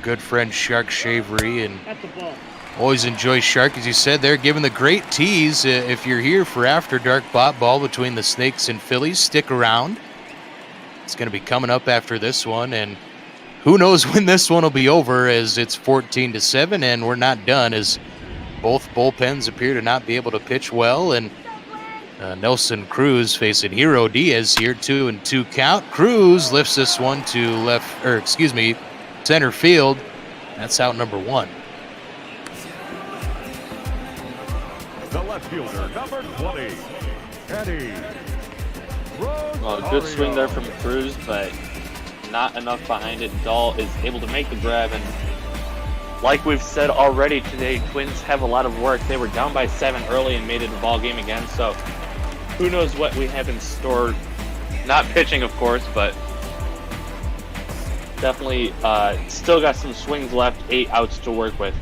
Good friend Shark Shavery, and always enjoy Shark, as you said there, giving the great tease. If you're here for After Dark Bot Ball between the Snakes and Phillies, stick around. It's going to be coming up after this one, and who knows when this one will be over, as it's 14-7, and we're not done, as both bullpens appear to not be able to pitch well, and Nelson Cruz facing Hero Diaz here, 2-2 count. Cruz lifts this one to center field. That's out number 1. The left fielder, number 20, Eddie. Well, good swing there from Cruz, but not enough behind it. Dahl is able to make the grab, and like we've said already today, Twins have a lot of work. They were down by 7 early and made it a ball game again, so who knows what we have in store. Not pitching, of course, but definitely still got some swings left, 8 outs to work with.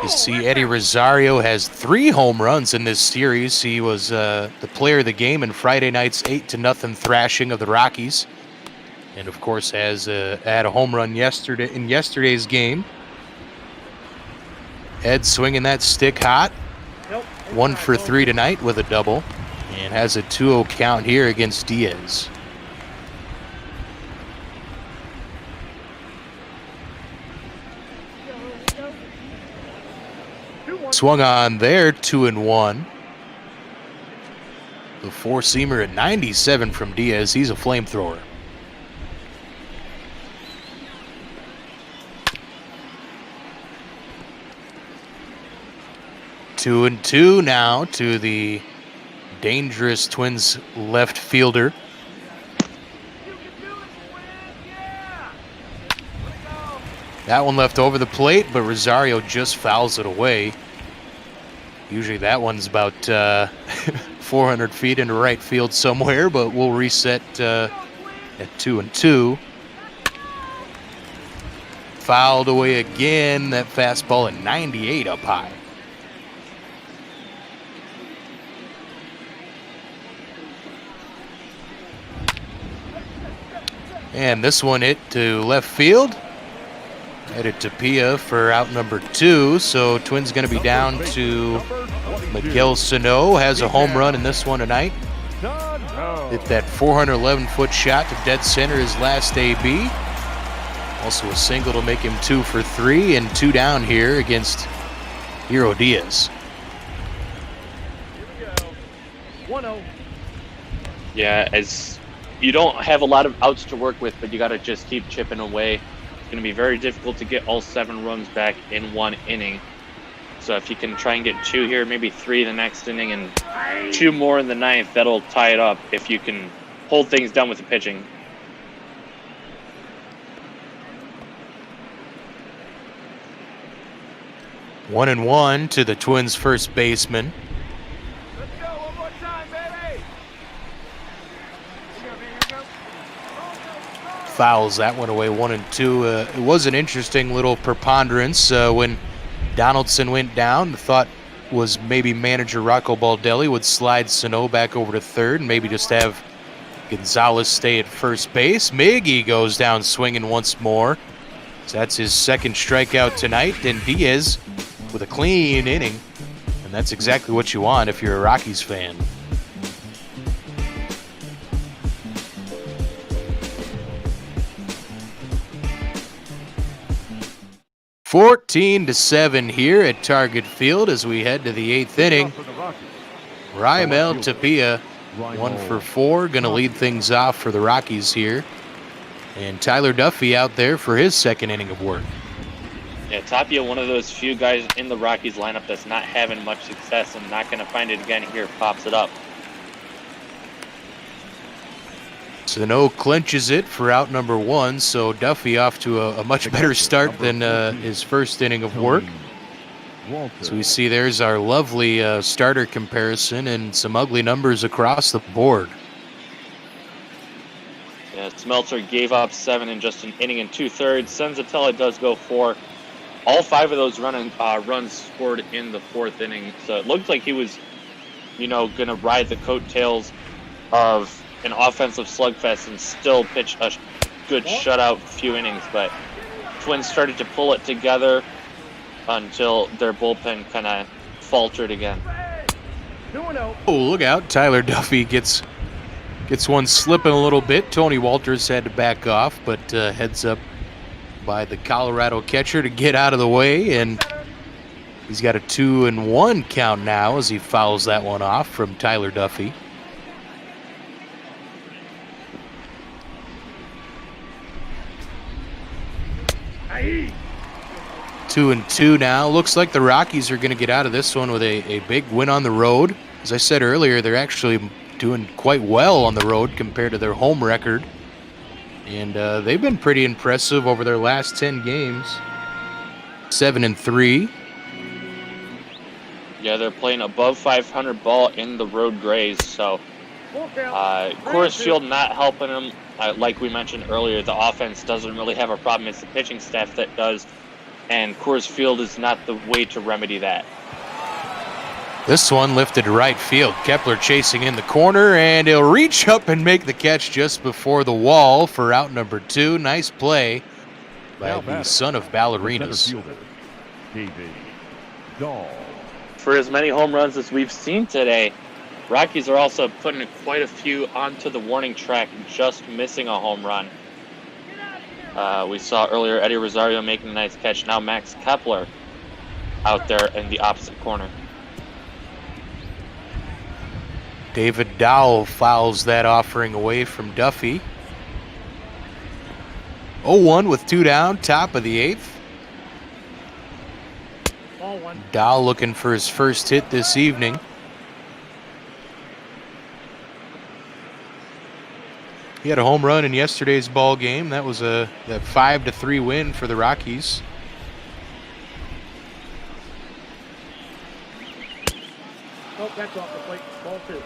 You see Eddie Rosario has 3 home runs in this series. He was the player of the game in Friday night's 8-0 thrashing of the Rockies. And of course had a home run in yesterday's game. Ed swinging that stick hot. 1 for 3 tonight with a double. And has a 2-0 count here against Diaz. Swung on there, 2-1. The 4-seamer at 97 from Diaz. He's a flamethrower. Two and two now to the dangerous Twins left fielder. That one left over the plate, but Rosario just fouls it away. Usually that one's about 400 feet into right field somewhere, but we'll reset at 2-2. Fouled away again. That fastball at 98 up high. And this one hit to left field. Headed to Peña for out number 2. So Twins going to be down to Miguel Sano. Has a home run in this one tonight. Hit that 411-foot shot to dead center his last AB. Also a single to make him 2 for 3 and 2 down here against Hero Diaz. Yeah, as you don't have a lot of outs to work with, but you got to just keep chipping away. It's going to be very difficult to get all 7 runs back in 1 inning. So if you can try and get 2 here, maybe 3 the next inning, and 2 more in the 9th, that'll tie it up if you can hold things down with the pitching. One and one to the Twins' first baseman. fouls that one away, 1-2. It was an interesting little preponderance when Donaldson went down. The thought was maybe manager Rocco Baldelli would slide Sano back over to third and maybe just have Gonzalez stay at first base. Miggy goes down swinging once more. So that's his second strikeout tonight, and Diaz with a clean inning. And that's exactly what you want if you're a Rockies fan. (14-7) here at Target Field as we head to the 8th inning. Raimel Tapia, 1 for 4, going to lead things off for the Rockies here. And Tyler Duffy out there for his second inning of work. Yeah, Tapia, one of those few guys in the Rockies lineup that's not having much success and not going to find it again here. Pops it up. Sano clinches it for out number 1, so Duffy off to a much better start than his first inning of work. So we see there's our lovely starter comparison and some ugly numbers across the board. Yeah, Smeltzer gave up 7 in just an inning and 2/3. Senzatela does go 4. All 5 of those runs scored in the 4th inning. So it looked like he was, going to ride the coattails of an offensive slugfest and still pitch a good shutout few innings. But Twins started to pull it together until their bullpen kind of faltered again. Oh, look out. Tyler Duffy gets one slipping a little bit. Tony Walters had to back off, but heads up by the Colorado catcher to get out of the way, and he's got a 2-1 count now as he fouls that one off from Tyler Duffy. Aye. 2-2 now. Looks like the Rockies are going to get out of this one with a big win on the road. As I said earlier, they're actually doing quite well on the road compared to their home record. And they've been pretty impressive over their last 10 games. 7-3. Yeah, they're playing above 500 ball in the road Grays. So Coors Field not helping them. Like we mentioned earlier, the offense doesn't really have a problem. It's the pitching staff that does. And Coors Field is not the way to remedy that. This one lifted to right field. Kepler chasing in the corner, and he'll reach up and make the catch just before the wall for out number 2. Nice play by the son of ballerinas. For as many home runs as we've seen today, Rockies are also putting quite a few onto the warning track, just missing a home run. We saw earlier Eddie Rosario making a nice catch. Now Max Kepler out there in the opposite corner. David Dowell fouls that offering away from Duffy. 0-1 with 2 down, top of the 8th. Dowell looking for his first hit this evening. He had a home run in yesterday's ball game. That was that 5-3 win for the Rockies. Oh, that's off the plate. Ball 2.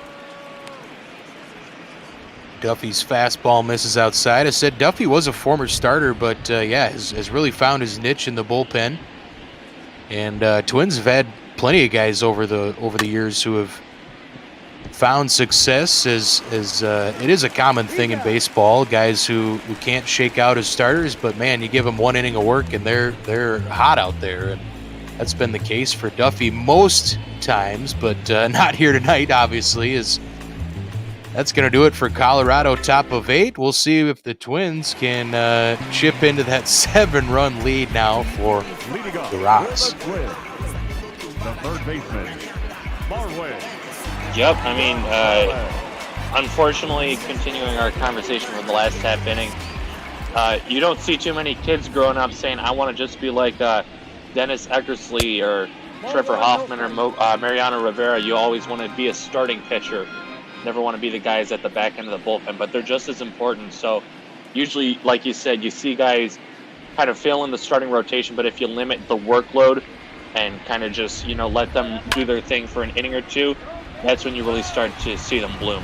Duffy's fastball misses outside. I said Duffy was a former starter, but has really found his niche in the bullpen. And Twins have had plenty of guys over the years who have found success. As it is a common thing in baseball, guys who can't shake out as starters, but man, you give them 1 inning of work and they're hot out there. And that's been the case for Duffy most times, but not here tonight, obviously, as that's going to do it for Colorado, top of 8. We'll see if the Twins can chip into that 7-run lead now for the Rocks. The third baseman, Marway. Yep, I mean, unfortunately, continuing our conversation from the last half inning, you don't see too many kids growing up saying, I want to just be like Dennis Eckersley or Trevor Hoffman or Mariano Rivera. You always want to be a starting pitcher. Never want to be the guys at the back end of the bullpen, but they're just as important. So usually, like you said, you see guys kind of fail in the starting rotation, but if you limit the workload and kind of just, let them do their thing for an inning or two, that's when you really start to see them bloom.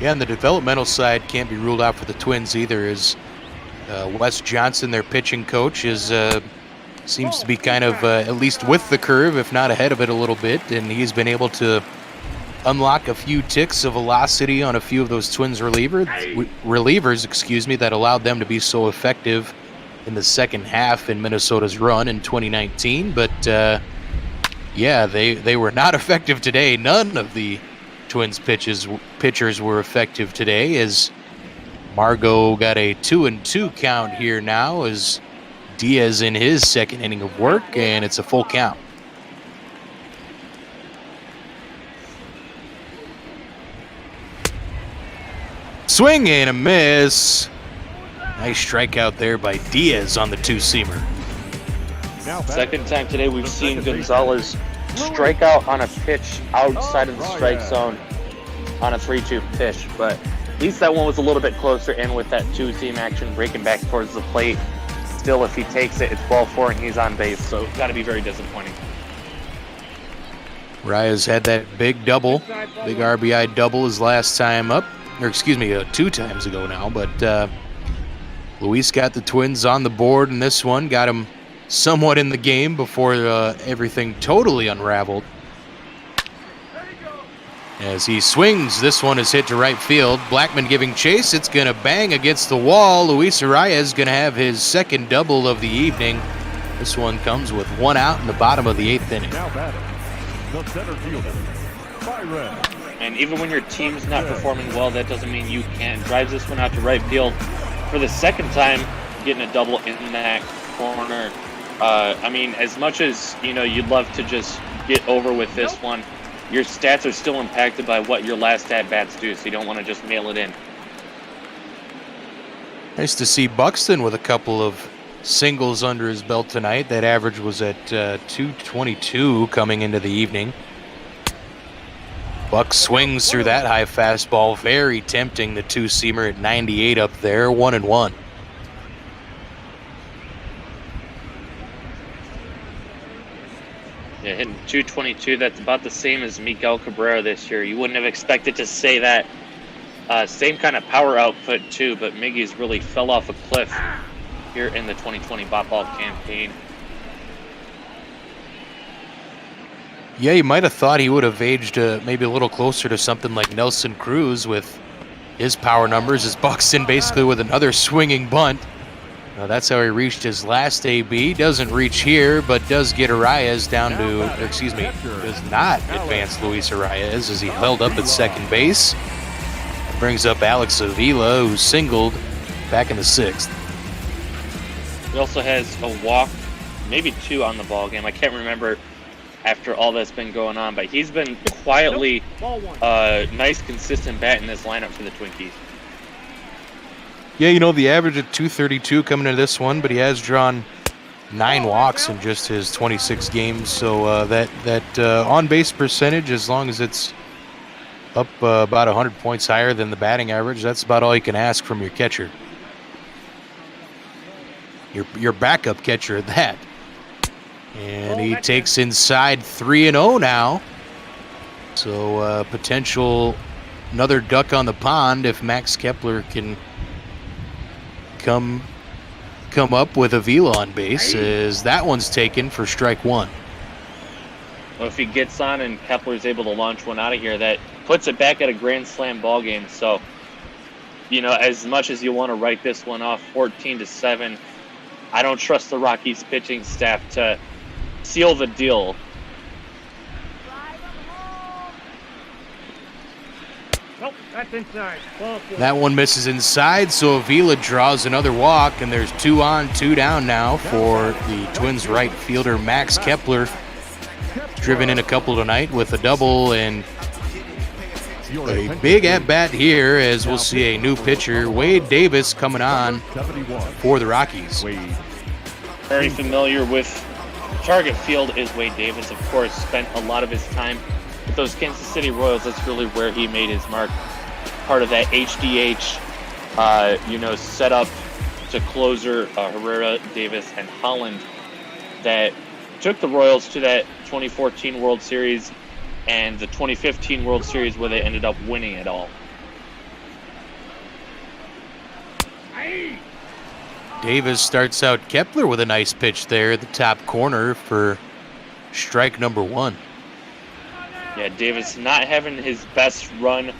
Yeah, and the developmental side can't be ruled out for the Twins either, as Wes Johnson, their pitching coach, seems to be kind of at least with the curve, if not ahead of it a little bit, and he's been able to unlock a few ticks of velocity on a few of those Twins relievers, that allowed them to be so effective in the second half in Minnesota's run in 2019. But yeah, they were not effective today. None of the Twins pitchers were effective today, as Margot got a 2-2 count here now as Diaz in his second inning of work, and it's a full count. Swing and a miss. Nice strikeout there by Diaz on the two-seamer. Second time today we've seen Gonzalez strike out on a pitch outside of the strike zone on a 3-2 pitch, but at least that one was a little bit closer, and with that two-seam action breaking back towards the plate, still if he takes it, it's ball 4 and he's on base, so got to be very disappointing. Reyes had that big double, big RBI double his last time up, or excuse me, 2 times ago now, but Luis got the Twins on the board in this one, got him somewhat in the game before everything totally unraveled. As he swings, this one is hit to right field. Blackman giving chase. It's going to bang against the wall. Luis Arias is going to have his second double of the evening. This one comes with 1 out in the bottom of the 8th inning. Now batting, the center fielder, Byron. And even when your team's not performing well, that doesn't mean you can't. Drives this one out to right field for the second time, getting a double in that corner. I mean, as much as, you'd love to just get over with this one, your stats are still impacted by what your last at-bats do, so you don't want to just mail it in. Nice to see Buxton with a couple of singles under his belt tonight. That average was at 222 coming into the evening. Buck swings through that high fastball. Very tempting, the two-seamer at 98 up there, 1-1. Yeah, hitting 222, that's about the same as Miguel Cabrera this year. You wouldn't have expected to say that. Same kind of power output, too, but Miggy's really fell off a cliff here in the 2020 Bop Ball campaign. Yeah, you might have thought he would have aged maybe a little closer to something like Nelson Cruz with his power numbers, as Buxton basically with another swinging bunt. That's how he reached his last AB. Doesn't reach here, but does get Arias down to, does not advance Luis Arias as he held up at second base. Brings up Alex Avila, who singled back in the 6th. He also has a walk, maybe 2 on the ball game. I can't remember after all that's been going on, but he's been quietly nice, consistent bat in this lineup for the Twinkies. Yeah, the average at 232 coming into this one, but he has drawn 9 walks in just his 26 games. So that on-base percentage, as long as it's up about 100 points higher than the batting average, that's about all you can ask from your catcher. Your backup catcher at that. And he takes inside 3-0 now. So potential another duck on the pond if Max Kepler can come up with Avila on base, as that one's taken for strike 1. Well, if he gets on and Kepler's able to launch one out of here, that puts it back at a grand slam ball game. So, as much as you want to write this one off 14-7, I don't trust the Rockies pitching staff to seal the deal. Nope, that's inside. That one misses inside, so Avila draws another walk, and there's 2 on, 2 down now for the Twins right fielder Max Kepler. Driven in a couple tonight with a double, and a big at-bat here, as we'll see a new pitcher, Wade Davis, coming on for the Rockies. Very familiar with target field is Wade Davis. Of course, spent a lot of his time with those Kansas City Royals. That's really where he made his mark. Part of that HDH, setup to closer Herrera, Davis, and Holland that took the Royals to that 2014 World Series and the 2015 World Series, where they ended up winning it all. Davis starts out Kepler with a nice pitch there at the top corner for strike number 1. Yeah, Davis not having his best run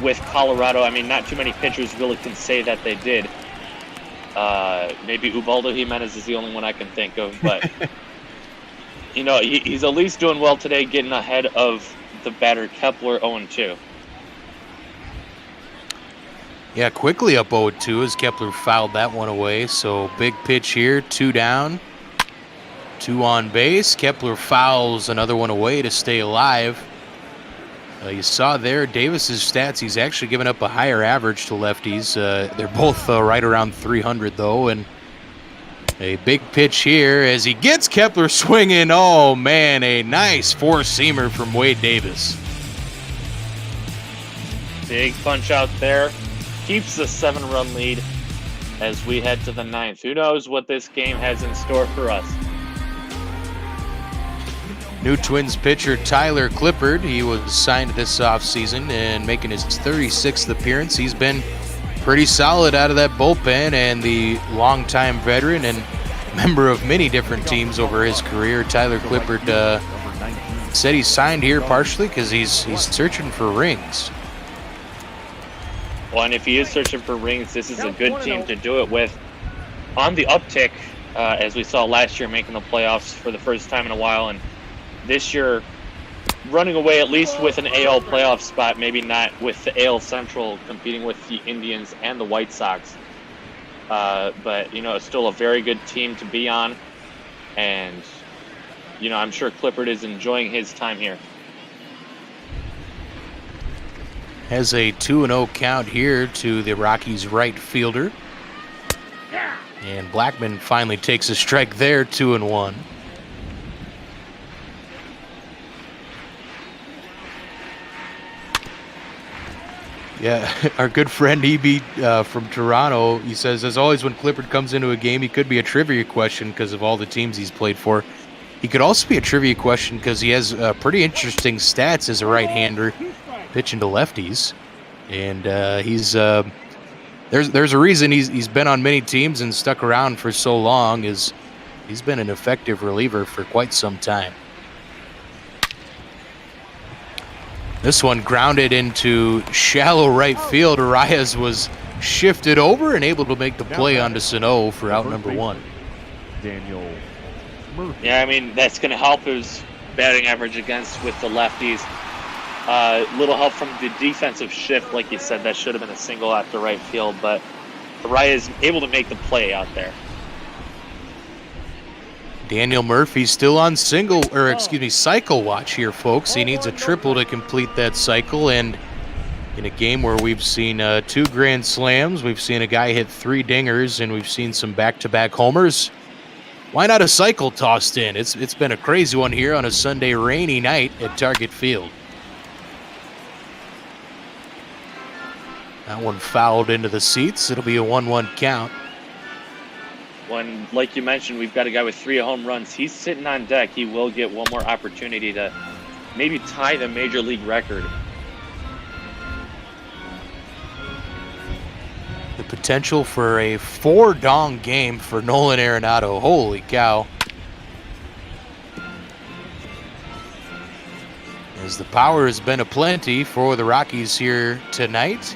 with Colorado. I mean, not too many pitchers really can say that they did. Maybe Ubaldo Jimenez is the only one I can think of, but you know, he's at least doing well today, getting ahead of the batter Kepler 0-2. Yeah, quickly up 0-2 as Kepler fouled that one away. So big pitch here, 2 down, 2 on base. Kepler fouls another one away to stay alive. You saw there Davis's stats. He's actually given up a higher average to lefties. They're both right around 300 though. And a big pitch here as he gets Kepler swinging. Oh man, a nice four-seamer from Wade Davis. Big punch out there. Keeps the 7-run lead as we head to the 9th. Who knows what this game has in store for us? New Twins pitcher Tyler Clippard. He was signed this offseason and making his 36th appearance. He's been pretty solid out of that bullpen, and the longtime veteran and member of many different teams over his career, Tyler Clippard said he signed here partially because he's searching for rings. Well, and if he is searching for rings, this is a good team to do it with. On the uptick, as we saw last year, making the playoffs for the first time in a while, and this year running away at least with an AL playoff spot, maybe not with the AL Central, competing with the Indians and the White Sox. But, you know, it's still a very good team to be on. And, you know, I'm sure Clippard is enjoying his time here. Has a 2-0 count here to the Rockies' right fielder. And Blackman finally takes a strike there, 2-1. Yeah, our good friend EB from Toronto, he says, as always, when Clippard comes into a game, he could be a trivia question because of all the teams he's played for. He could also be a trivia question because he has pretty interesting stats as a right-hander pitching to lefties. And he's there's a reason he's been on many teams and stuck around for so long, is he's been an effective reliever for quite some time. This one grounded into shallow right field. Arias was shifted over and able to make the play onto Sano for out number 1. Daniel Murphy. Yeah, I mean, that's going to help his batting average against with the lefties. Little help from the defensive shift, like you said. That should have been a single after right field, but Arias is able to make the play out there. Daniel Murphy still on cycle watch here, folks. He needs a triple to complete that cycle, and in a game where we've seen 2 grand slams, we've seen a guy hit 3 dingers, and we've seen some back-to-back homers, why not a cycle tossed in? It's been a crazy one here on a Sunday rainy night at Target Field. That one fouled into the seats. It'll be a 1-1 count. When, like you mentioned, we've got a guy with 3 home runs. He's sitting on deck. He will get one more opportunity to maybe tie the major league record. The potential for a 4-dong game for Nolan Arenado. Holy cow. As the power has been aplenty for the Rockies here tonight.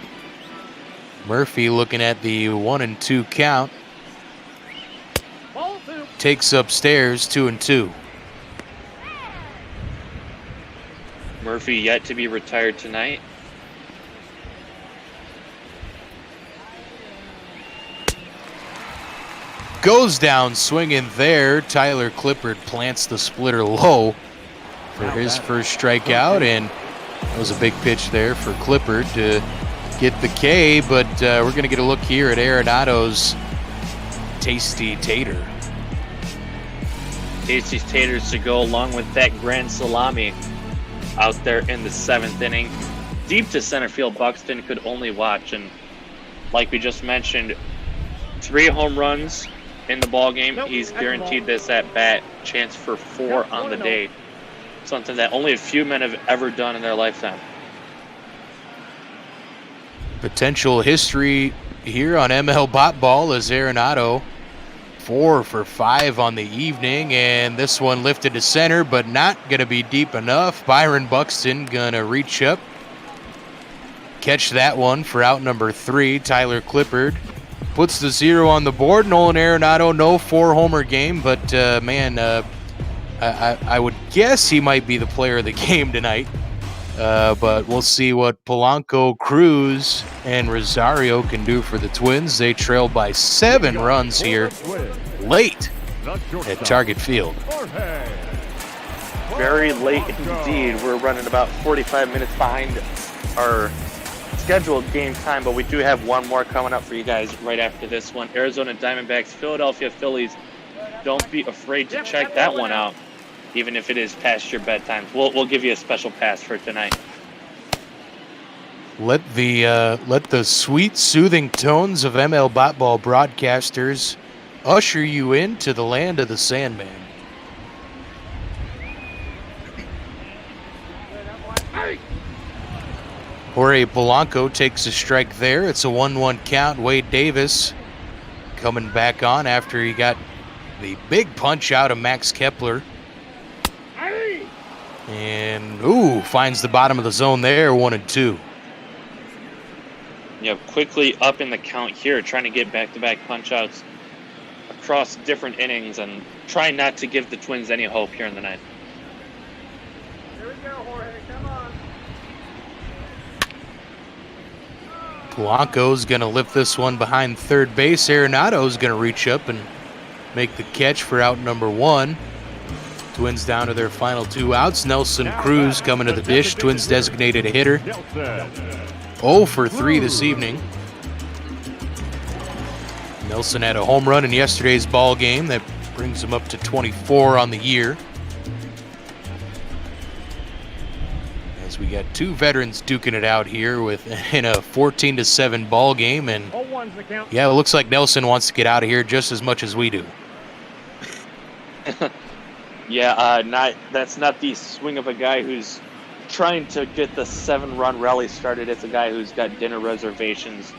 Murphy looking at the 1-2 count. Takes upstairs, 2-2. Murphy yet to be retired tonight. Goes down swinging there. Tyler Clippard plants the splitter low for his first strikeout, and that was a big pitch there for Clippard to get the K, but we're going to get a look here at Arenado's tasty tater. Tasty taters to go along with that grand salami out there in the 7th inning. Deep to center field, Buxton could only watch, and like we just mentioned, 3 home runs in the ball game. He's guaranteed this at bat, chance for 4 on the day. Something that only a few men have ever done in their lifetime. Potential history here on ML Bot Ball as Arenado 4 for 5 on the evening, and this one lifted to center, but not going to be deep enough. Byron Buxton going to reach up, catch that one for out number 3. Tyler Clippard puts the 0 on the board. Nolan Arenado, no 4-homer game, but I would guess he might be the player of the game tonight. But we'll see what Polanco, Cruz, and Rosario can do for the Twins. They trail by 7 runs here late at Target Field. Very late indeed. We're running about 45 minutes behind our scheduled game time, but we do have one more coming up for you guys right after this one. Arizona Diamondbacks, Philadelphia Phillies. Don't be afraid to check that one out, even if it is past your bedtime. We'll give you a special pass for tonight. Let the sweet, soothing tones of ML Bot Ball broadcasters usher you into the land of the Sandman. Jorge Polanco takes a strike there. It's a 1-1 count. Wade Davis coming back on after he got the big punch out of Max Kepler. And, finds the bottom of the zone there, 1-2. Yeah, quickly up in the count here, trying to get back-to-back punch-outs across different innings and trying not to give the Twins any hope here in the ninth. Here we go, Jorge. Come on. Polanco's going to lift this one behind third base. Arenado's going to reach up and make the catch for out number 1. Twins down to their final 2 outs. Nelson Cruz coming to the dish. Twins designated a hitter. 0 for 3 this evening. Nelson had a home run in yesterday's ball game that brings him up to 24 on the year. As we got 2 veterans duking it out here in a 14-7 ball game, and yeah, it looks like Nelson wants to get out of here just as much as we do. Yeah, that's not the swing of a guy who's trying to get the 7-run rally started. It's a guy who's got dinner reservations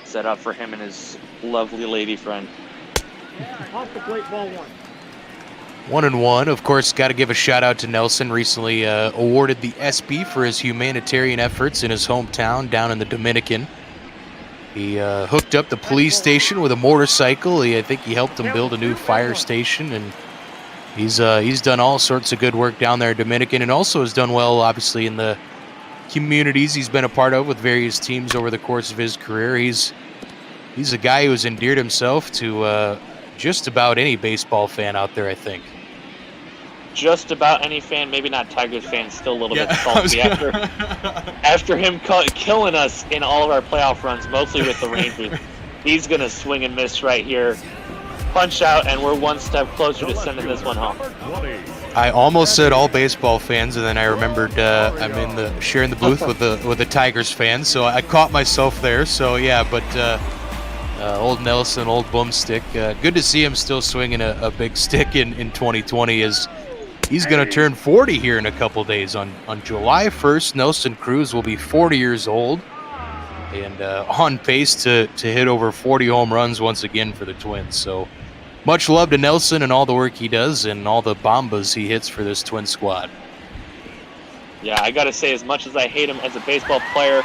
set up for him and his lovely lady friend. Off the plate, ball 1. 1-1. Of course, got to give a shout out to Nelson. Recently awarded the ESPY for his humanitarian efforts in his hometown down in the Dominican. He hooked up the police station with a motorcycle. I think he helped them build a new fire station, and he's done all sorts of good work down there in Dominican, and also has done well, obviously, in the communities he's been a part of with various teams over the course of his career. He's a guy who's endeared himself to just about any baseball fan out there, I think. Just about any fan, maybe not Tigers fans, still a little bit salty after him killing us in all of our playoff runs, mostly with the Rangers. He's going to swing and miss right here. Punch out, and we're one step closer to sending this one home. I almost said all baseball fans, and then I remembered I'm sharing the booth with the Tigers fans, so I caught myself there. So yeah, but old Nelson, old boomstick, good to see him still swinging a big stick in 2020. As he's going to turn 40 here in a couple days. On July 1st, Nelson Cruz will be 40 years old, and on pace to hit over 40 home runs once again for the Twins. So much love to Nelson and all the work he does and all the bombas he hits for this Twin squad. Yeah, I got to say, as much as I hate him as a baseball player,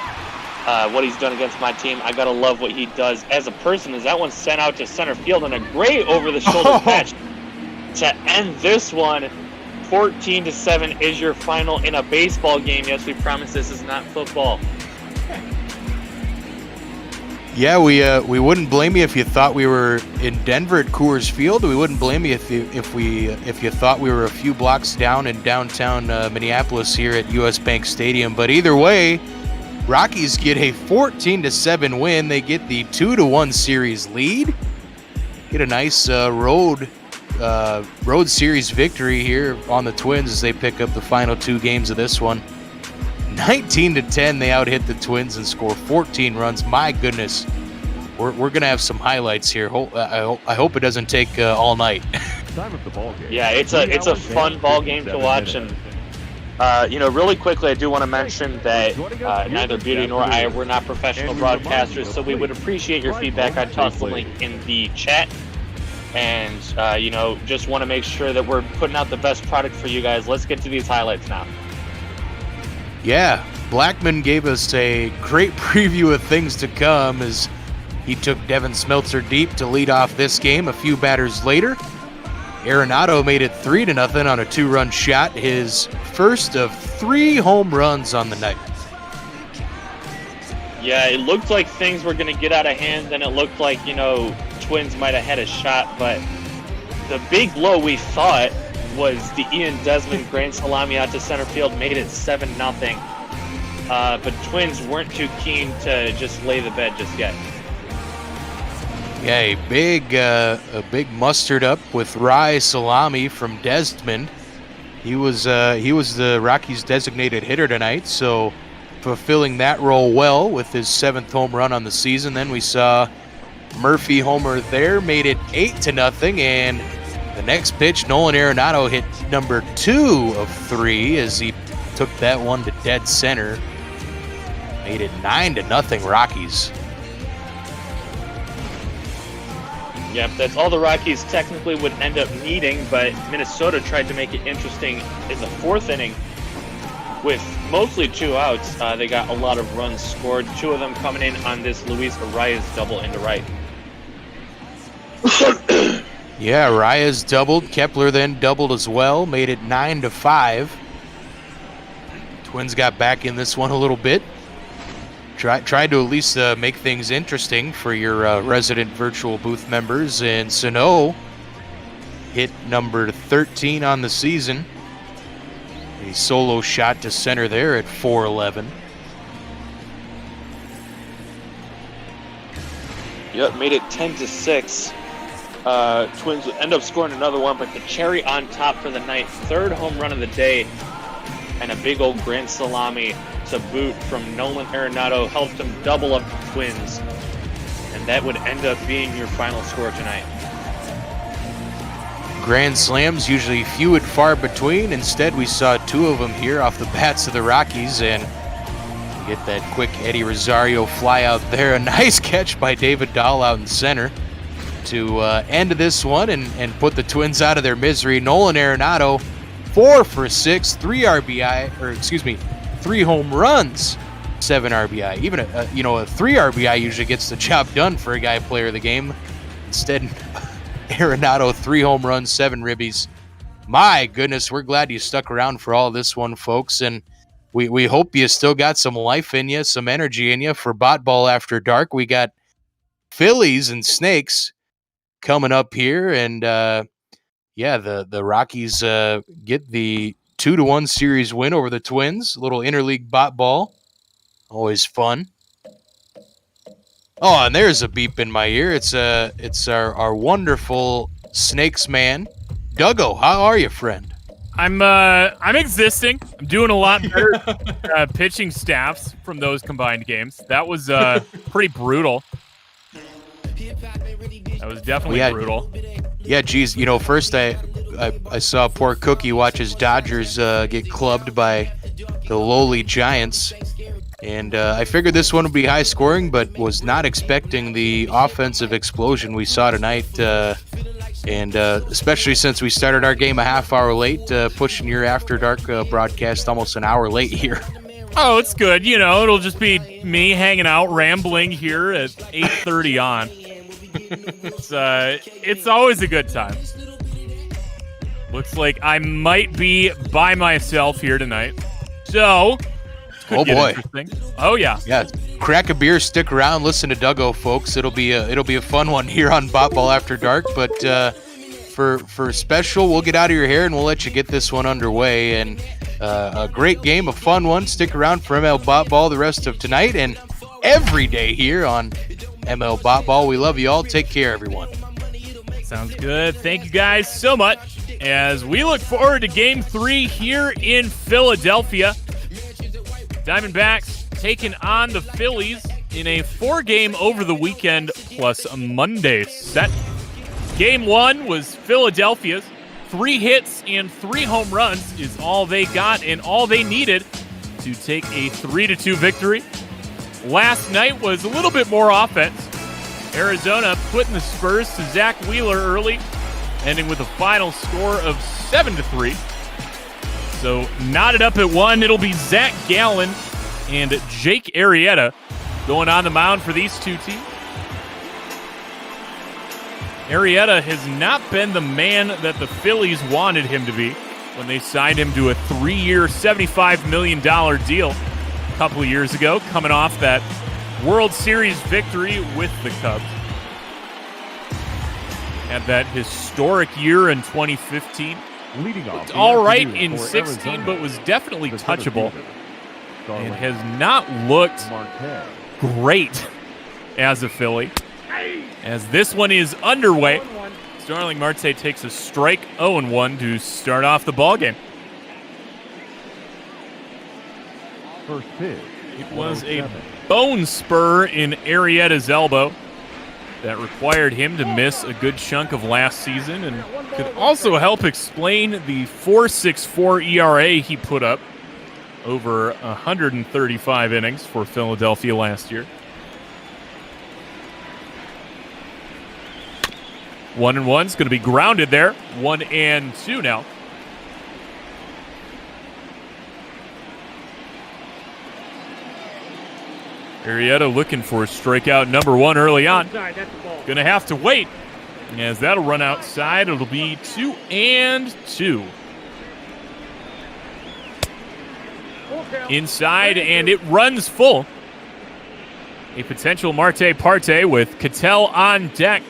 what he's done against my team, I got to love what he does as a person. As that one sent out to center field on a great over-the-shoulder catch to end this one. 14-7 is your final in a baseball game. Yes, we promise this is not football. Yeah, we wouldn't blame you if you thought we were in Denver at Coors Field. We wouldn't blame you if you thought we were a few blocks down in downtown Minneapolis here at US Bank Stadium. But either way, Rockies get a 14-7 win. They get the 2-1 series lead. Get a nice road series victory here on the Twins as they pick up the final 2 games of this one. 19-10, they out-hit the Twins and score 14 runs. My goodness, we're going to have some highlights here. I hope it doesn't take all night. Yeah, it's a fun ball game to watch, and Really quickly, I do want to mention that neither Beauty nor I were not professional broadcasters, so we would appreciate your feedback. I'd toss the link in the chat. And, just want to make sure that we're putting out the best product for you guys. Let's get to these highlights now. Yeah, Blackman gave us a great preview of things to come as he took Devin Smeltzer deep to lead off this game. A few batters later, Arenado made it 3-0 on a 2-run shot, his first of 3 home runs on the night. Yeah, it looked like things were going to get out of hand, and it looked like, Twins might have had a shot, but the big blow we thought was the Ian Desmond grand salami out to center field, made it 7-0. But Twins weren't too keen to just lay the bed just yet. Yeah, a big mustard up with rye salami from Desmond. He was the Rockies' designated hitter tonight, so fulfilling that role well with his 7th home run on the season. Then we saw Murphy homer there, made it 8-0, and the next pitch, Nolan Arenado hit number 2 of 3 as he took that one to dead center. Made it 9-0 Rockies. Yep, that's all the Rockies technically would end up needing, but Minnesota tried to make it interesting in the 4th inning. With mostly 2 outs, they got a lot of runs scored, 2 of them coming in on this Luis Arias double into right. Yeah, Arias doubled. Kepler then doubled as well, made it 9-5. Twins got back in this one a little bit. Tried to at least make things interesting for your resident virtual booth members, and Sano hit number 13 on the season. A solo shot to center there at 4-11. Yep, made it 10-6. Twins end up scoring another one, but the cherry on top for the night, 3rd home run of the day, and a big old grand salami to boot from Nolan Arenado helped him double up the Twins, and that would end up being your final score tonight. Grand slams usually few and far between. Instead, we saw 2 of them here off the bats of the Rockies, and get that quick Eddie Rosario fly out there. A nice catch by David Dahl out in center to end this one and put the Twins out of their misery. Nolan Arenado, 4 for 6, 3 home runs, 7 RBI. Even a 3 RBI usually gets the job done for a guy player of the game. Instead, Arenado, 3 home runs, 7 ribbies. My goodness, we're glad you stuck around for all this one, folks, and we hope you still got some life in you, some energy in you for Bot Ball After Dark. We got Phillies and Snakes coming up here, and the Rockies get the 2-1 series win over the Twins. A little interleague Bot Ball, always fun. Oh, and there's a beep in my ear. It's our wonderful Snakes man, Duggo. How are you, friend? I'm existing. I'm doing a lot better pitching staffs from those combined games. That was pretty brutal. That was definitely brutal. Yeah, geez. First I saw poor Cookie watch his Dodgers get clubbed by the lowly Giants. And I figured this one would be high scoring, but was not expecting the offensive explosion we saw tonight. And especially since we started our game a half hour late, pushing your After Dark broadcast almost an hour late here. Oh, it's good. It'll just be me hanging out, rambling here at 8:30 on. It's always a good time. Looks like I might be by myself here tonight. So, oh boy. Oh yeah. Yeah. Crack a beer, stick around, listen to Duggo, folks. It'll be a fun one here on Bot Ball After Dark. But for special, we'll get out of your hair and we'll let you get this one underway. And a great game, a fun one. Stick around for ML Bot Ball the rest of tonight and every day here on ML Bot Ball. We love you all. Take care, everyone. Sounds good. Thank you guys so much. As we look forward to Game 3 here in Philadelphia. Diamondbacks taking on the Phillies in a 4-game over the weekend plus a Monday set. Game 1 was Philadelphia's 3 hits and 3 home runs is all they got and all they needed to take a 3-2 victory. Last night was a little bit more offense. Arizona putting the spurs to Zach Wheeler early, ending with a final score of 7-3. So knotted up at 1, it'll be Zach Gallen and Jake Arrieta going on the mound for these two teams. Arrieta has not been the man that the Phillies wanted him to be when they signed him to a 3-year, $75 million deal a couple of years ago, coming off that World Series victory with the Cubs. Had that historic year in 2015. Leading off, All right in 16, but was definitely touchable. And has not looked great as a Philly. As this one is underway, Starling Marte takes a strike, 0-1 to start off the ballgame. First pitch. It was a bone spur in Arrieta's elbow that required him to miss a good chunk of last season and could also help explain the 4.64 ERA he put up over 135 innings for Philadelphia last year. 1-1's going to be grounded there. 1-2 now. Arrieta looking for strikeout number 1 early on. Going to have to wait, as that'll run outside. It'll be 2-2. Inside, and it runs full. A potential Marte parte with Cattell on deck.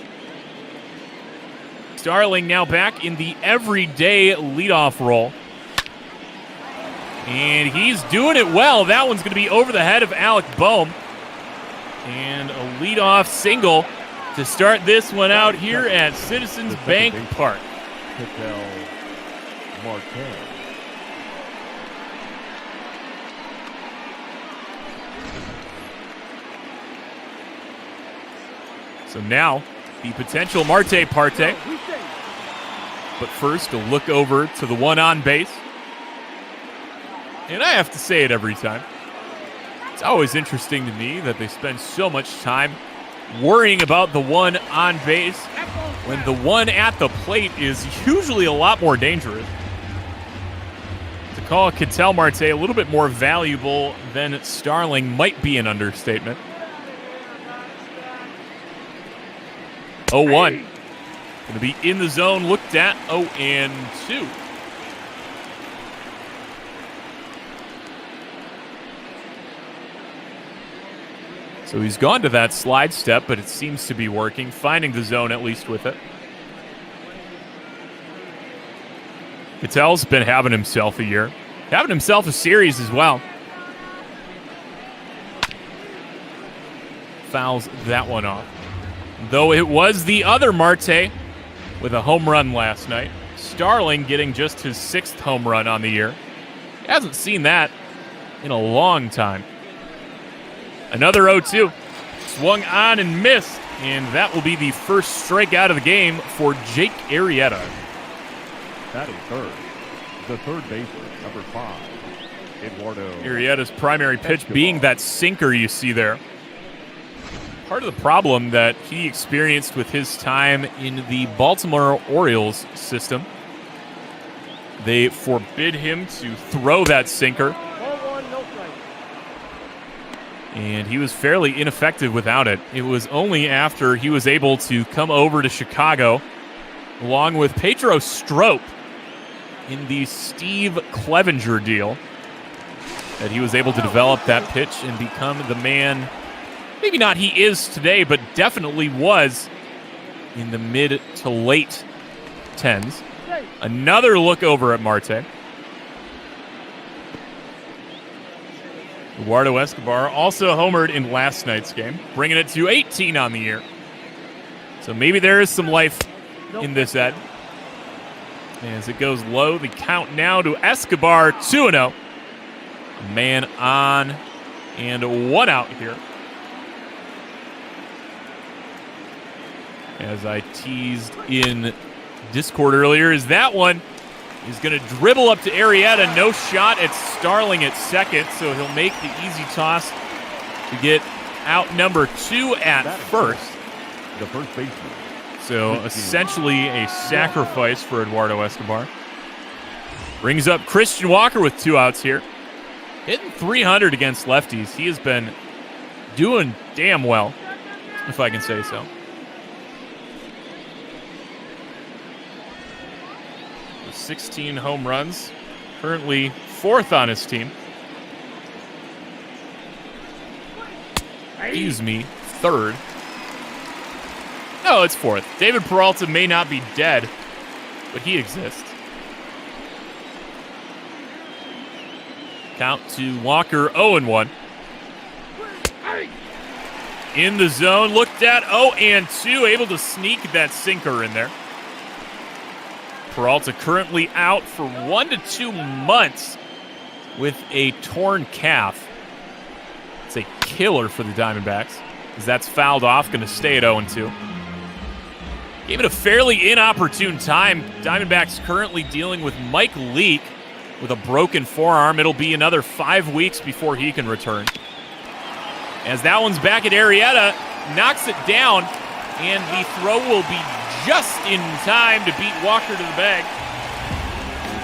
Starling now back in the everyday leadoff role. And he's doing it well. That one's going to be over the head of Alec Boehm. And a leadoff single to start this one out here at Citizens Bank Park. So now, the potential Marte parte. But first, a look over to the one on base. And I have to say it every time. It's always interesting to me that they spend so much time worrying about the one on base when the one at the plate is usually a lot more dangerous. To call Cattell Marte a little bit more valuable than Starling might be an understatement. 0-1. Going to be in the zone, looked at. 0-2. So he's gone to that slide step, but it seems to be working, finding the zone at least with it. Cattell's been having himself a year, having himself a series as well. Fouls that one off. Though it was the other Marte with a home run last night. Starling getting just his 6th home run on the year. He hasn't seen that in a long time. Another 0-2. Swung on and missed. And that will be the first strikeout of the game for Jake Arrieta. That is third. The third baseman, number 5, Eduardo. Arrieta's primary pitch being that sinker you see there. Part of the problem that he experienced with his time in the Baltimore Orioles system, they forbid him to throw that sinker. And he was fairly ineffective without it. It was only after he was able to come over to Chicago, along with Pedro Strop in the Steve Clevenger deal, that he was able to develop that pitch and become the man, maybe not he is today, but definitely was in the mid to late 10s. Another look over at Marte. Eduardo Escobar also homered in last night's game, bringing it to 18 on the year. So maybe there is some life in this Ed. As it goes low, the count now to Escobar, 2-0. A man on and 1 out here. As I teased in Discord earlier is that one is going to dribble up to Arrieta. No shot at Starling at second, so he'll make the easy toss to get out number 2 at first. The first baseman. So essentially a sacrifice for Eduardo Escobar. Brings up Christian Walker with 2 outs here. Hitting 300 against lefties. He has been doing damn well, if I can say so. With 16 home runs. Currently 4th on his team. Excuse me, 3rd. No, it's 4th. David Peralta may not be dead, but he exists. Count to Walker, 0-1. In the zone, looked at, 0-2, able to sneak that sinker in there. Peralta currently out for 1 to 2 months with a torn calf. It's a killer for the Diamondbacks, as that's fouled off, going to stay at 0-2. Gave it a fairly inopportune time. Diamondbacks currently dealing with Mike Leake with a broken forearm. It'll be another 5 weeks before he can return. As that one's back at Arrieta, knocks it down, and the throw will be just in time to beat Walker to the bag.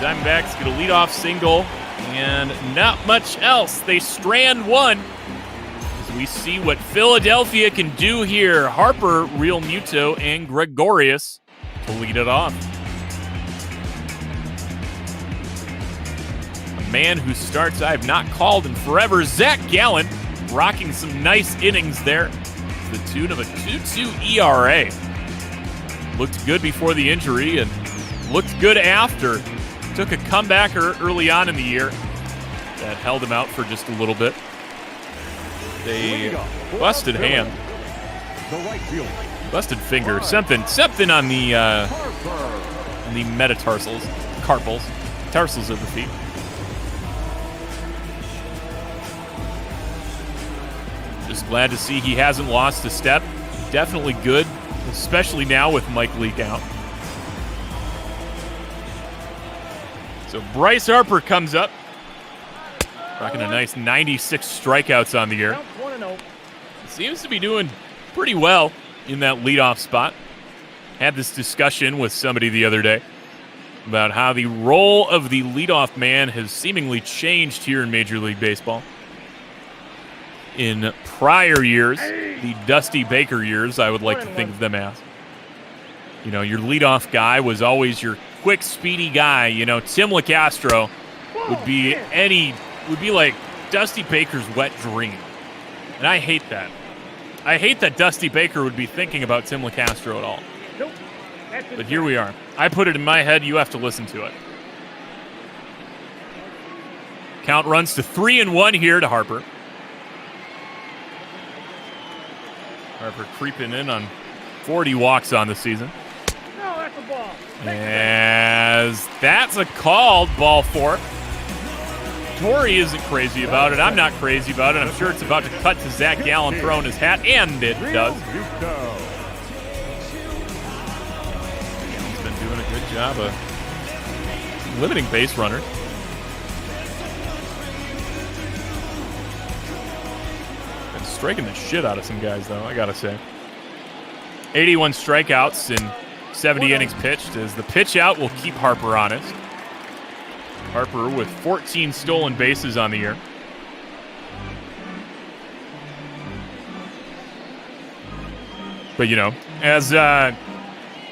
The Diamondbacks get a leadoff single, and not much else. They strand one. As we see what Philadelphia can do here. Harper, Real Muto, and Gregorius to lead it off. Man who starts I have not called in forever, Zach Gallen, rocking some nice innings there to the tune of a 2.2 ERA. Looked good before the injury and looked good after. Took a comeback early on in the year that held him out for just a little bit. They busted hand, busted finger, something on the metatarsals, carpals, tarsals of the feet. Just glad to see he hasn't lost a step. Definitely good, especially now with Mike Leake out. So Bryce Harper comes up, rocking a nice 96 strikeouts on the year. Seems to be doing pretty well in that leadoff spot. Had this discussion with somebody the other day about how the role of the leadoff man has seemingly changed here in Major League Baseball. In prior years, the Dusty Baker years, I would like to think of them as. You know, your leadoff guy was always your quick, speedy guy. You know, Tim LeCastro would be like Dusty Baker's wet dream. And I hate that. I hate that Dusty Baker would be thinking about Tim LeCastro at all. But here we are. I put it in my head, you have to listen to it. Count runs to 3-1 here to Harper. Harper creeping in on 40 walks on the season. No, that's a ball. As that's a called ball 4. Torrey isn't crazy about it. I'm not crazy about it. I'm sure it's about to cut to Zach Gallen throwing his hat, and it does. Gallen's been doing a good job of limiting base runners. Been striking the shit out of some guys, though, I gotta say. 81 strikeouts in 70 innings pitched, as the pitch out will keep Harper honest. Harper with 14 stolen bases on the year. But, you know, as I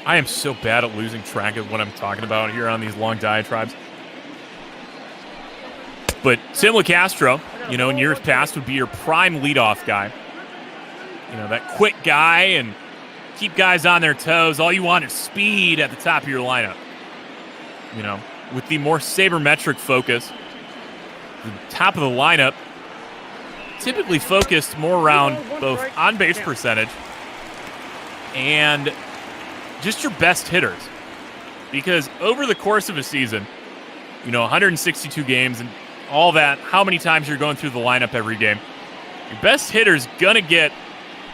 am so bad at losing track of what I'm talking about here on these long diatribes. But Tim LeCastro, you know, in years past would be your prime leadoff guy. You know, that quick guy and keep guys on their toes. All you want is speed at the top of your lineup. You know, with the more sabermetric focus, the top of the lineup typically focused more around both on-base percentage and just your best hitters. Because over the course of a season, you know, 162 games and all that, how many times you're going through the lineup every game, your best hitter's gonna get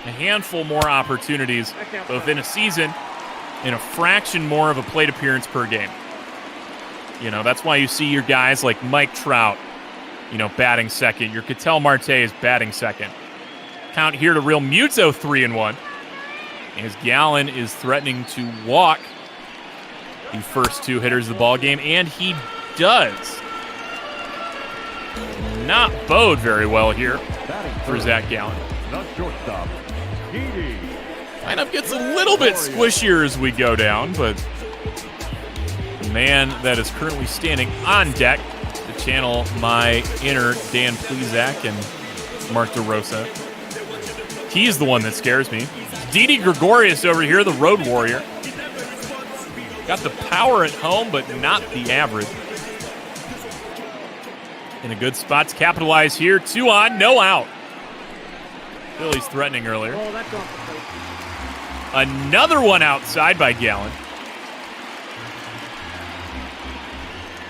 a handful more opportunities both in a season and a fraction more of a plate appearance per game. You know, that's why you see your guys like Mike Trout, you know, batting second. Your Ketel Marte is batting second. Count here to Real Muto 3-1. As Gallen is threatening to walk the first two hitters of the ball game, and he does. Not bode very well here for Zach Gallen. Lineup gets a little bit squishier as we go down, but the man that is currently standing on deck to channel my inner Dan Plesac and Mark DeRosa. He's the one that scares me. Didi Gregorius over here, the road warrior. Got the power at home, but not the average. In a good spot to capitalize here. 2 on, no out. Philly's threatening earlier. Another one outside by Gallen.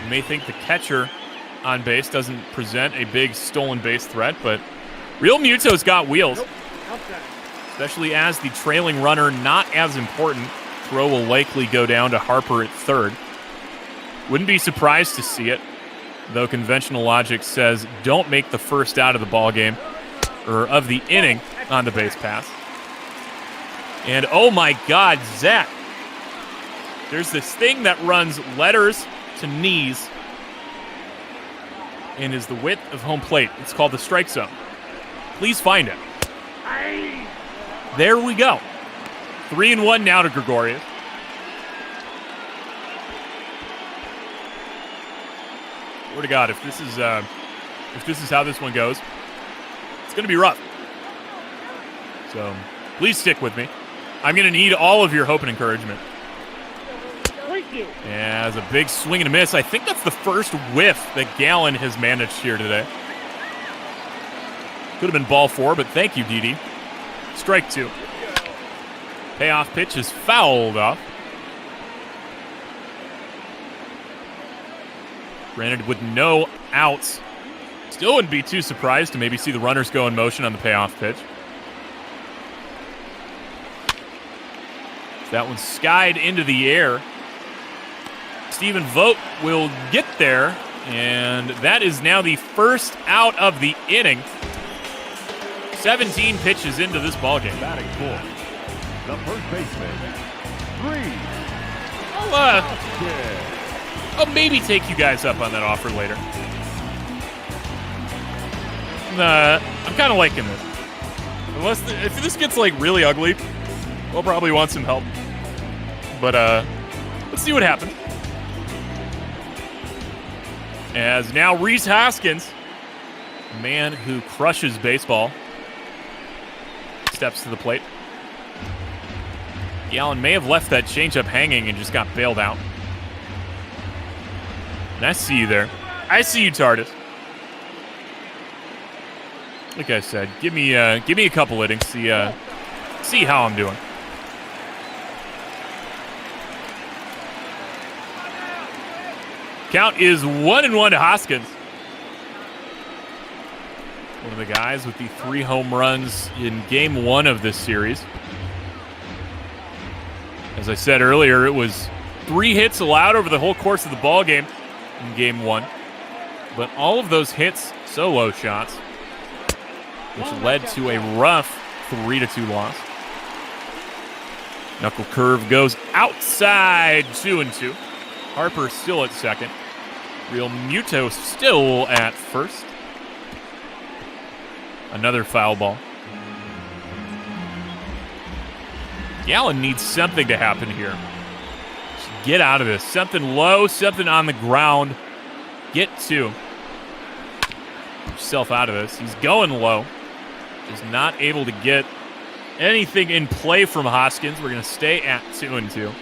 You may think the catcher on base doesn't present a big stolen base threat, but Real Muto's got wheels. Especially as the trailing runner, not as important. Throw will likely go down to Harper at third. Wouldn't be surprised to see it, though conventional logic says don't make the first out of the ball game, or of the inning, on the base pass. And oh my God, Zach. There's this thing that runs letters to knees and is the width of home plate. It's called the strike zone. Please find it. There we go. 3-1 now to Gregorius. Swear to God, if this is how this one goes, it's going to be rough. So please stick with me. I'm going to need all of your hope and encouragement. Yeah, it's a big swing and a miss. I think that's the first whiff that Gallen has managed here today. Could have been ball 4, but thank you, Didi. Strike 2. Payoff pitch is fouled off. Granted, with no outs, still wouldn't be too surprised to maybe see the runners go in motion on the payoff pitch. That one skied into the air. Stephen Vogt will get there, and that is now the first out of the inning. 17 pitches into this ballgame. Batting fourth, the first baseman, 3. I'll maybe take you guys up on that offer later. I'm kind of liking this. If this gets like really ugly, we'll probably want some help. But let's see what happens. As now Rhys Hoskins, a man who crushes baseball, steps to the plate. Gallen may have left that changeup hanging and just got bailed out. And I see you there. I see you, TARDIS. Like I said, give me a couple innings. See how I'm doing. Count is 1-1 to Hoskins. One of the guys with the 3 home runs in Game 1 of this series. As I said earlier, it was 3 hits allowed over the whole course of the ball game in Game 1. But all of those hits, solo shots, which led to a rough 3-2 loss. Knuckle curve goes outside, 2-2. Harper still at second. Real Muto still at first. Another foul ball. Gallen needs something to happen here. Just get out of this. Something low, something on the ground. Get 2. Get yourself out of this. He's going low. Just not able to get anything in play from Hoskins. We're going to stay at 2-2.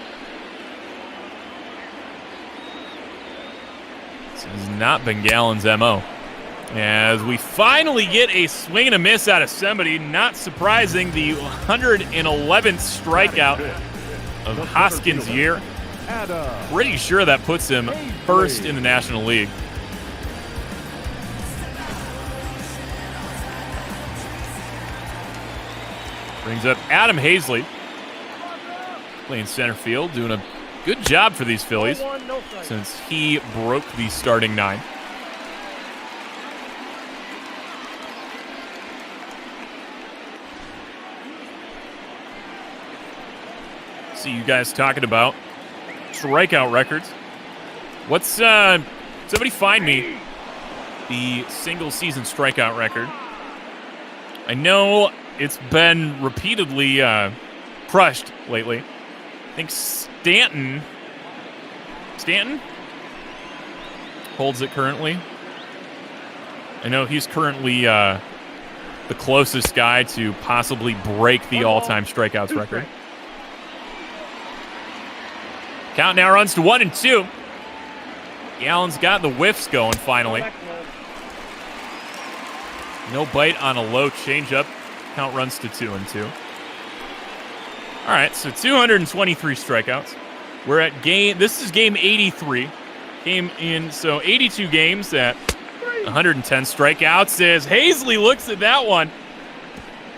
This has not been Gallen's MO. As we finally get a swing and a miss out of somebody. Not surprising, the 111th strikeout of Hoskins' year. Pretty sure that puts him first in the National League. Brings up Adam Hazley. playing center field, doing a good job for these Phillies since he broke the starting 9. See you guys talking about strikeout records. What's somebody find me the single season strikeout record? I know it's been repeatedly crushed lately. I think Stanton holds it currently. I know he's currently the closest guy to possibly break the all-time strikeouts record. Count now runs to 1 and 2. Gallen's got the whiffs going finally. No bite on a low changeup. Count runs to 2 and 2. All right, so 223 strikeouts. We're at this is game 83. So 82 games at 110 strikeouts as Hazley looks at that one.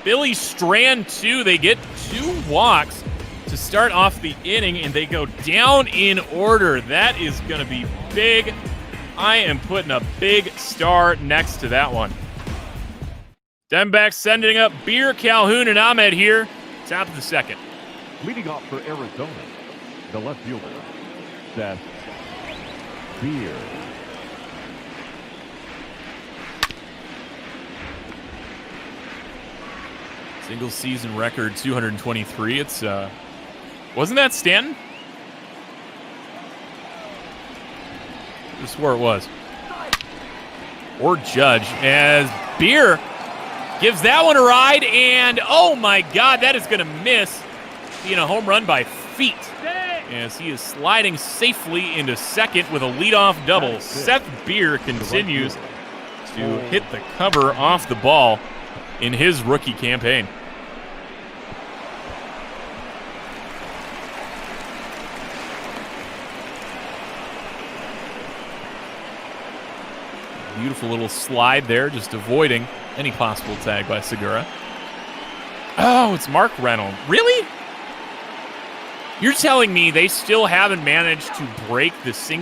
Billy Strand 2. They get 2 walks to start off the inning, and they go down in order. That is going to be big. I am putting a big star next to that one. Diamondbacks sending up Beer, Calhoun, and Ahmed here. Top of the second. Leading off for Arizona, the left fielder, Seth Beer. Single season record 223. It's wasn't that Stanton? I swore it was. Or Judge, as Beer gives that one a ride, and oh my God, that is going to miss. Being a home run by feet, as he is sliding safely into second with a leadoff double. Seth Beer continues to hit the cover off the ball in his rookie campaign. Beautiful little slide there, just avoiding any possible tag by Segura. Oh, it's Mark Reynolds. Really? You're telling me they still haven't managed to break the single